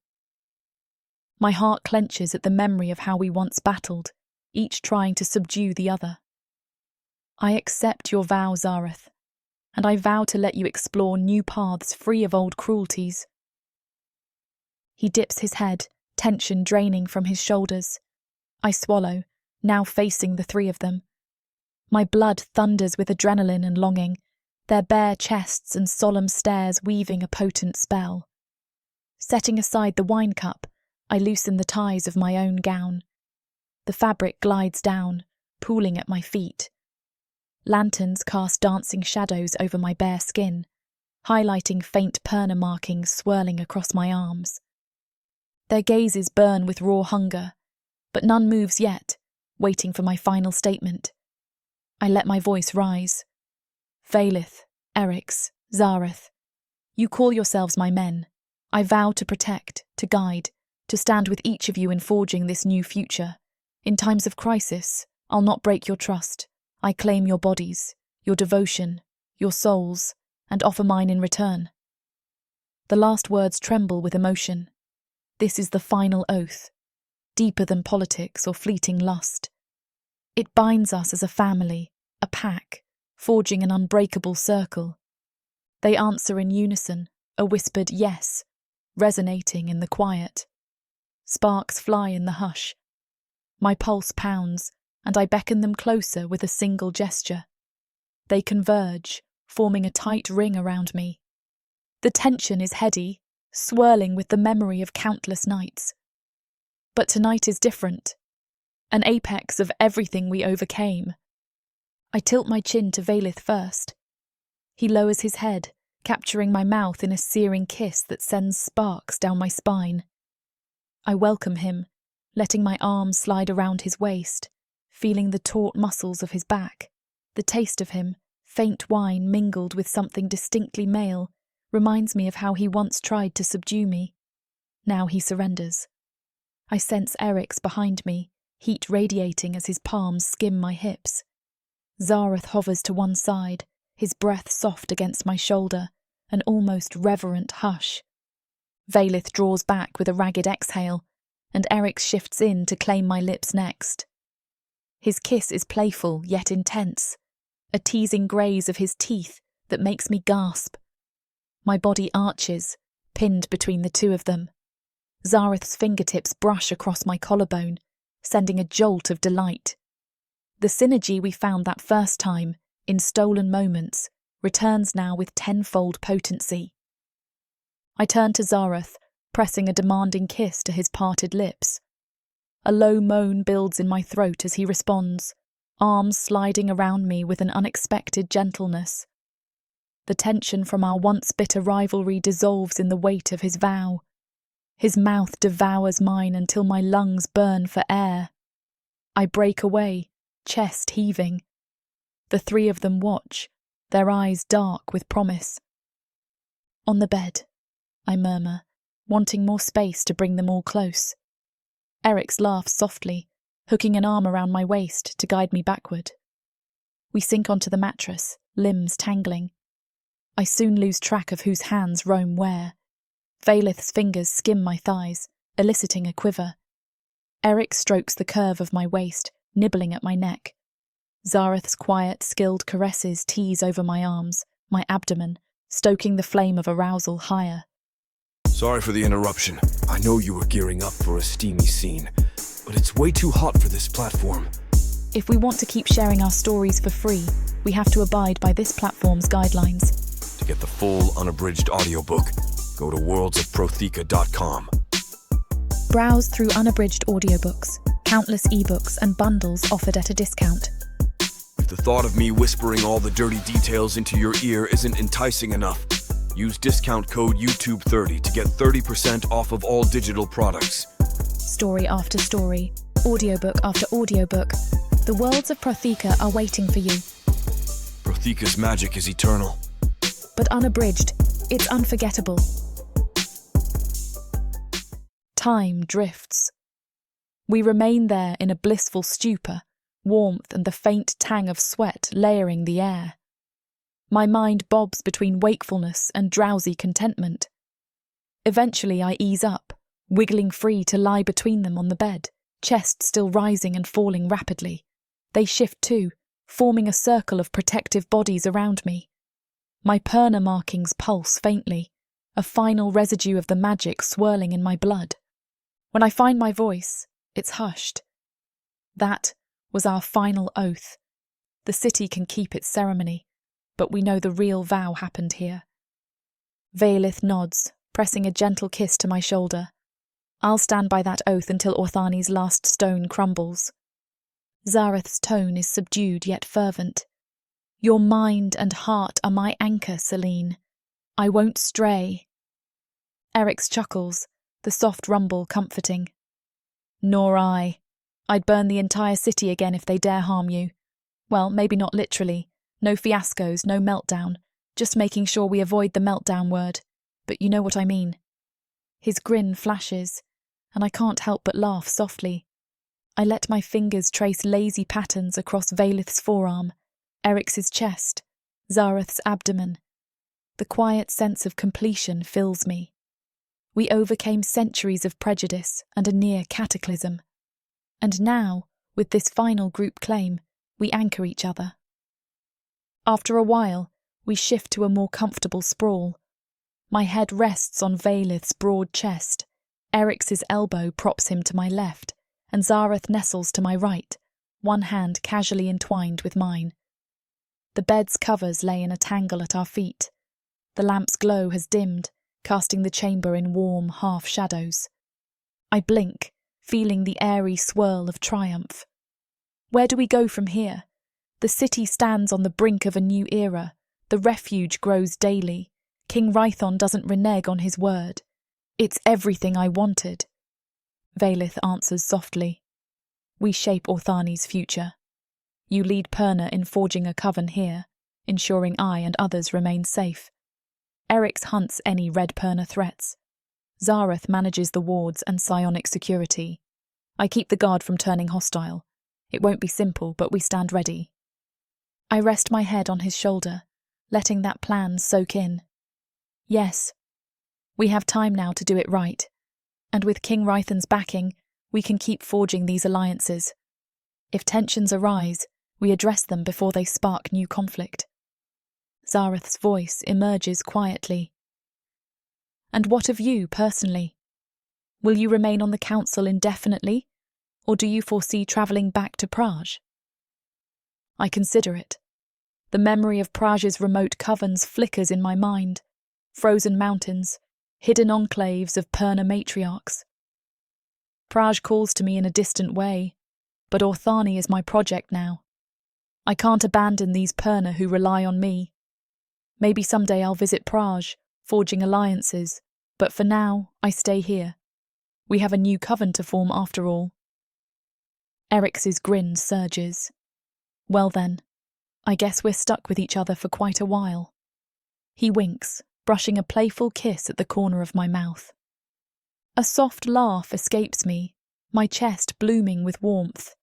My heart clenches at the memory of how we once battled, each trying to subdue the other. I accept your vow, Zareth, and I vow to let you explore new paths free of old cruelties. He dips his head, tension draining from his shoulders. I swallow, now facing the three of them. My blood thunders with adrenaline and longing, their bare chests and solemn stares weaving a potent spell. Setting aside the wine cup, I loosen the ties of my own gown. The fabric glides down, pooling at my feet. Lanterns cast dancing shadows over my bare skin, highlighting faint perna markings swirling across my arms. Their gazes burn with raw hunger, but none moves yet, waiting for my final statement. I let my voice rise. Vaelith, Eryx, Zareth, you call yourselves my men. I vow to protect, to guide, to stand with each of you in forging this new future. In times of crisis, I'll not break your trust. I claim your bodies, your devotion, your souls, and offer mine in return. The last words tremble with emotion. This is the final oath, deeper than politics or fleeting lust. It binds us as a family, a pack, forging an unbreakable circle. They answer in unison, a whispered yes, resonating in the quiet. Sparks fly in the hush. My pulse pounds, and I beckon them closer with a single gesture. They converge, forming a tight ring around me. The tension is heady, swirling with the memory of countless nights. But tonight is different, an apex of everything we overcame. I tilt my chin to Vaelith first. He lowers his head, capturing my mouth in a searing kiss that sends sparks down my spine. I welcome him, letting my arms slide around his waist, feeling the taut muscles of his back. The taste of him, faint wine mingled with something distinctly male, reminds me of how he once tried to subdue me. Now he surrenders. I sense Eryx behind me, heat radiating as his palms skim my hips. Zareth hovers to one side, his breath soft against my shoulder, an almost reverent hush. Vaelith draws back with a ragged exhale, and Eryx shifts in to claim my lips next. His kiss is playful yet intense, a teasing graze of his teeth that makes me gasp. My body arches, pinned between the two of them. Zareth's fingertips brush across my collarbone, sending a jolt of delight. The synergy we found that first time, in stolen moments, returns now with tenfold potency. I turn to Zareth, pressing a demanding kiss to his parted lips. A low moan builds in my throat as he responds, arms sliding around me with an unexpected gentleness. The tension from our once bitter rivalry dissolves in the weight of his vow. His mouth devours mine until my lungs burn for air. I break away, chest heaving. The three of them watch, their eyes dark with promise. On the bed, I murmur, wanting more space to bring them all close. Eryx laughs softly, hooking an arm around my waist to guide me backward. We sink onto the mattress, limbs tangling. I soon lose track of whose hands roam where. Vaelith's fingers skim my thighs, eliciting a quiver. Eryx strokes the curve of my waist, nibbling at my neck. Zareth's quiet, skilled caresses tease over my arms, my abdomen, stoking the flame of arousal higher. Sorry for the interruption. I know you were gearing up for a steamy scene, but it's way too hot for this platform. If we want to keep sharing our stories for free, we have to abide by this platform's guidelines. To get the full, unabridged audiobook, go to worldsofprotheka.com. Browse through unabridged audiobooks, countless ebooks and bundles offered at a discount. If the thought of me whispering all the dirty details into your ear isn't enticing enough, use discount code YouTube30 to get 30% off of all digital products. Story after story, audiobook after audiobook, the worlds of Protheka are waiting for you. Protheka's magic is eternal. But unabridged, it's unforgettable. Time drifts. We remain there in a blissful stupor, warmth and the faint tang of sweat layering the air. My mind bobs between wakefulness and drowsy contentment. Eventually I ease up, wiggling free to lie between them on the bed, chest still rising and falling rapidly. They shift too, forming a circle of protective bodies around me. My perna markings pulse faintly, a final residue of the magic swirling in my blood. When I find my voice, it's hushed. That was our final oath. The city can keep its ceremony, but we know the real vow happened here. Vaelith nods, pressing a gentle kiss to my shoulder. I'll stand by that oath until Orthani's last stone crumbles. Zareth's tone is subdued yet fervent. Your mind and heart are my anchor, Zelene. I won't stray. Eryx chuckles, the soft rumble comforting. Nor I. I'd burn the entire city again if they dare harm you. Well, maybe not literally. No fiascos, no meltdown. Just making sure we avoid the meltdown word. But you know what I mean. His grin flashes, and I can't help but laugh softly. I let my fingers trace lazy patterns across Vaelith's forearm, Eryx's chest, Zareth's abdomen. The quiet sense of completion fills me. We overcame centuries of prejudice and a near cataclysm. And now, with this final group claim, we anchor each other. After a while, we shift to a more comfortable sprawl. My head rests on Vaelith's broad chest, Eryx's elbow props him to my left, and Zareth nestles to my right, one hand casually entwined with mine. The bed's covers lay in a tangle at our feet. The lamp's glow has dimmed, casting the chamber in warm half-shadows. I blink, feeling the airy swirl of triumph. Where do we go from here? The city stands on the brink of a new era. The refuge grows daily. King Rhython doesn't renege on his word. It's everything I wanted. Vaelith answers softly. We shape Orthani's future. You lead Perna in forging a coven here, ensuring I and others remain safe. Eryx hunts any red Perna threats. Zareth manages the wards and psionic security. I keep the guard from turning hostile. It won't be simple, but we stand ready. I rest my head on his shoulder, letting that plan soak in. Yes, we have time now to do it right, and with King Rhython's backing, we can keep forging these alliances. If tensions arise, we address them before they spark new conflict. Zareth's voice emerges quietly. And what of you, personally? Will you remain on the council indefinitely, or do you foresee travelling back to Praj? I consider it. The memory of Praj's remote covens flickers in my mind. Frozen mountains, hidden enclaves of Perna matriarchs. Praj calls to me in a distant way, but Orthani is my project now. I can't abandon these Perna who rely on me. Maybe someday I'll visit Praj, forging alliances, but for now, I stay here. We have a new coven to form after all. Eryx's grin surges. Well then, I guess we're stuck with each other for quite a while. He winks, brushing a playful kiss at the corner of my mouth. A soft laugh escapes me, my chest blooming with warmth.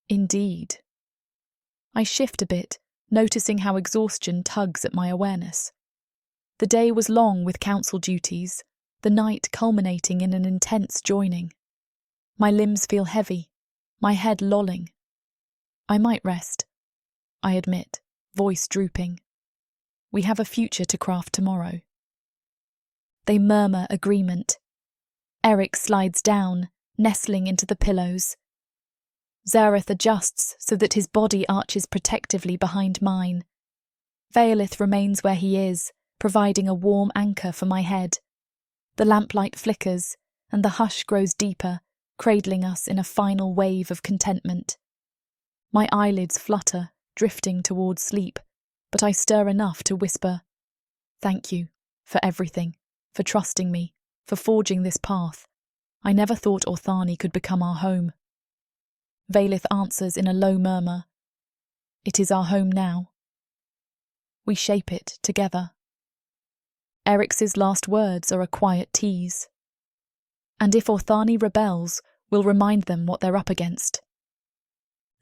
Indeed. I shift a bit, noticing how exhaustion tugs at my awareness. The day was long with council duties, the night culminating in an intense joining. My limbs feel heavy, my head lolling. I might rest, I admit, voice drooping. We have a future to craft tomorrow. They murmur agreement. Eryx slides down, nestling into the pillows. Zareth adjusts so that his body arches protectively behind mine. Vaelith remains where he is, providing a warm anchor for my head. The lamplight flickers, and the hush grows deeper, cradling us in a final wave of contentment. My eyelids flutter, drifting towards sleep, but I stir enough to whisper, "Thank you for everything, for trusting me, for forging this path. I never thought Orthani could become our home." Vaelith answers in a low murmur, "It is our home now." We shape it together. Eryx's last words are a quiet tease. "And if Orthani rebels, we'll remind them what they're up against."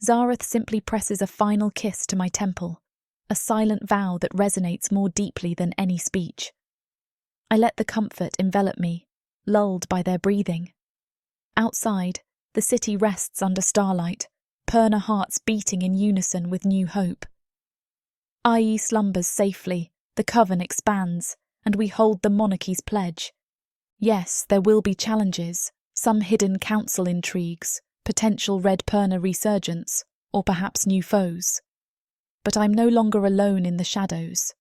Zareth simply presses a final kiss to my temple, a silent vow that resonates more deeply than any speech. I let the comfort envelop me, lulled by their breathing. Outside, the city rests under starlight, Perna hearts beating in unison with new hope. IE slumbers safely, the coven expands, and we hold the monarchy's pledge. Yes, there will be challenges, some hidden council intrigues, potential Red Perna resurgence, or perhaps new foes. But I'm no longer alone in the shadows.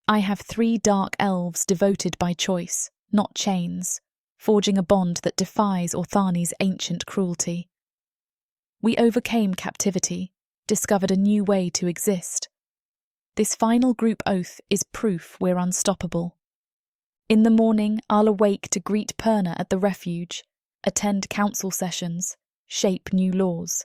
I have 3 dark elves devoted by choice, not chains, forging a bond that defies Orthani's ancient cruelty. We overcame captivity, discovered a new way to exist. This final group oath is proof we're unstoppable. In the morning, I'll awake to greet Perna at the refuge, attend council sessions, shape new laws.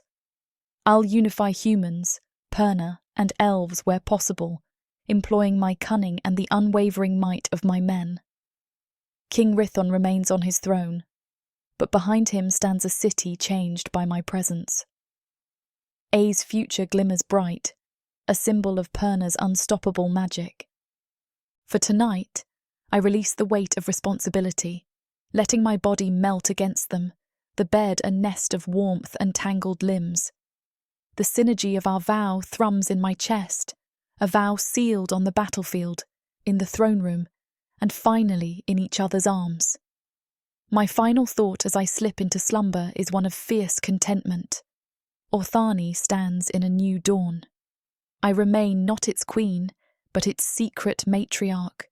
I'll unify humans, Perna, and elves where possible, employing my cunning and the unwavering might of my men. King Rithon remains on his throne, but behind him stands a city changed by my presence. A's future glimmers bright, a symbol of Perna's unstoppable magic. For tonight, I release the weight of responsibility, letting my body melt against them, the bed a nest of warmth and tangled limbs. The synergy of our vow thrums in my chest, a vow sealed on the battlefield, in the throne room, and finally in each other's arms. My final thought as I slip into slumber is one of fierce contentment. Orthani stands in a new dawn. I remain not its queen, but its secret matriarch,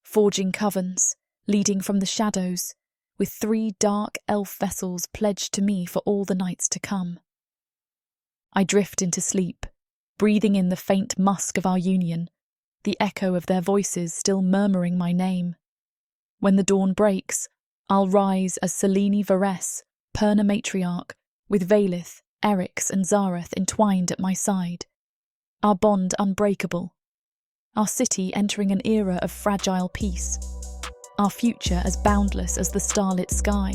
forging covens, leading from the shadows, with 3 dark elf vessels pledged to me for all the nights to come. I drift into sleep, breathing in the faint musk of our union, the echo of their voices still murmuring my name. When the dawn breaks, I'll rise as Zelene Varese, Perna matriarch, with Vaelith, Eryx and Zareth entwined at my side. Our bond unbreakable. Our city entering an era of fragile peace. Our future as boundless as the starlit sky.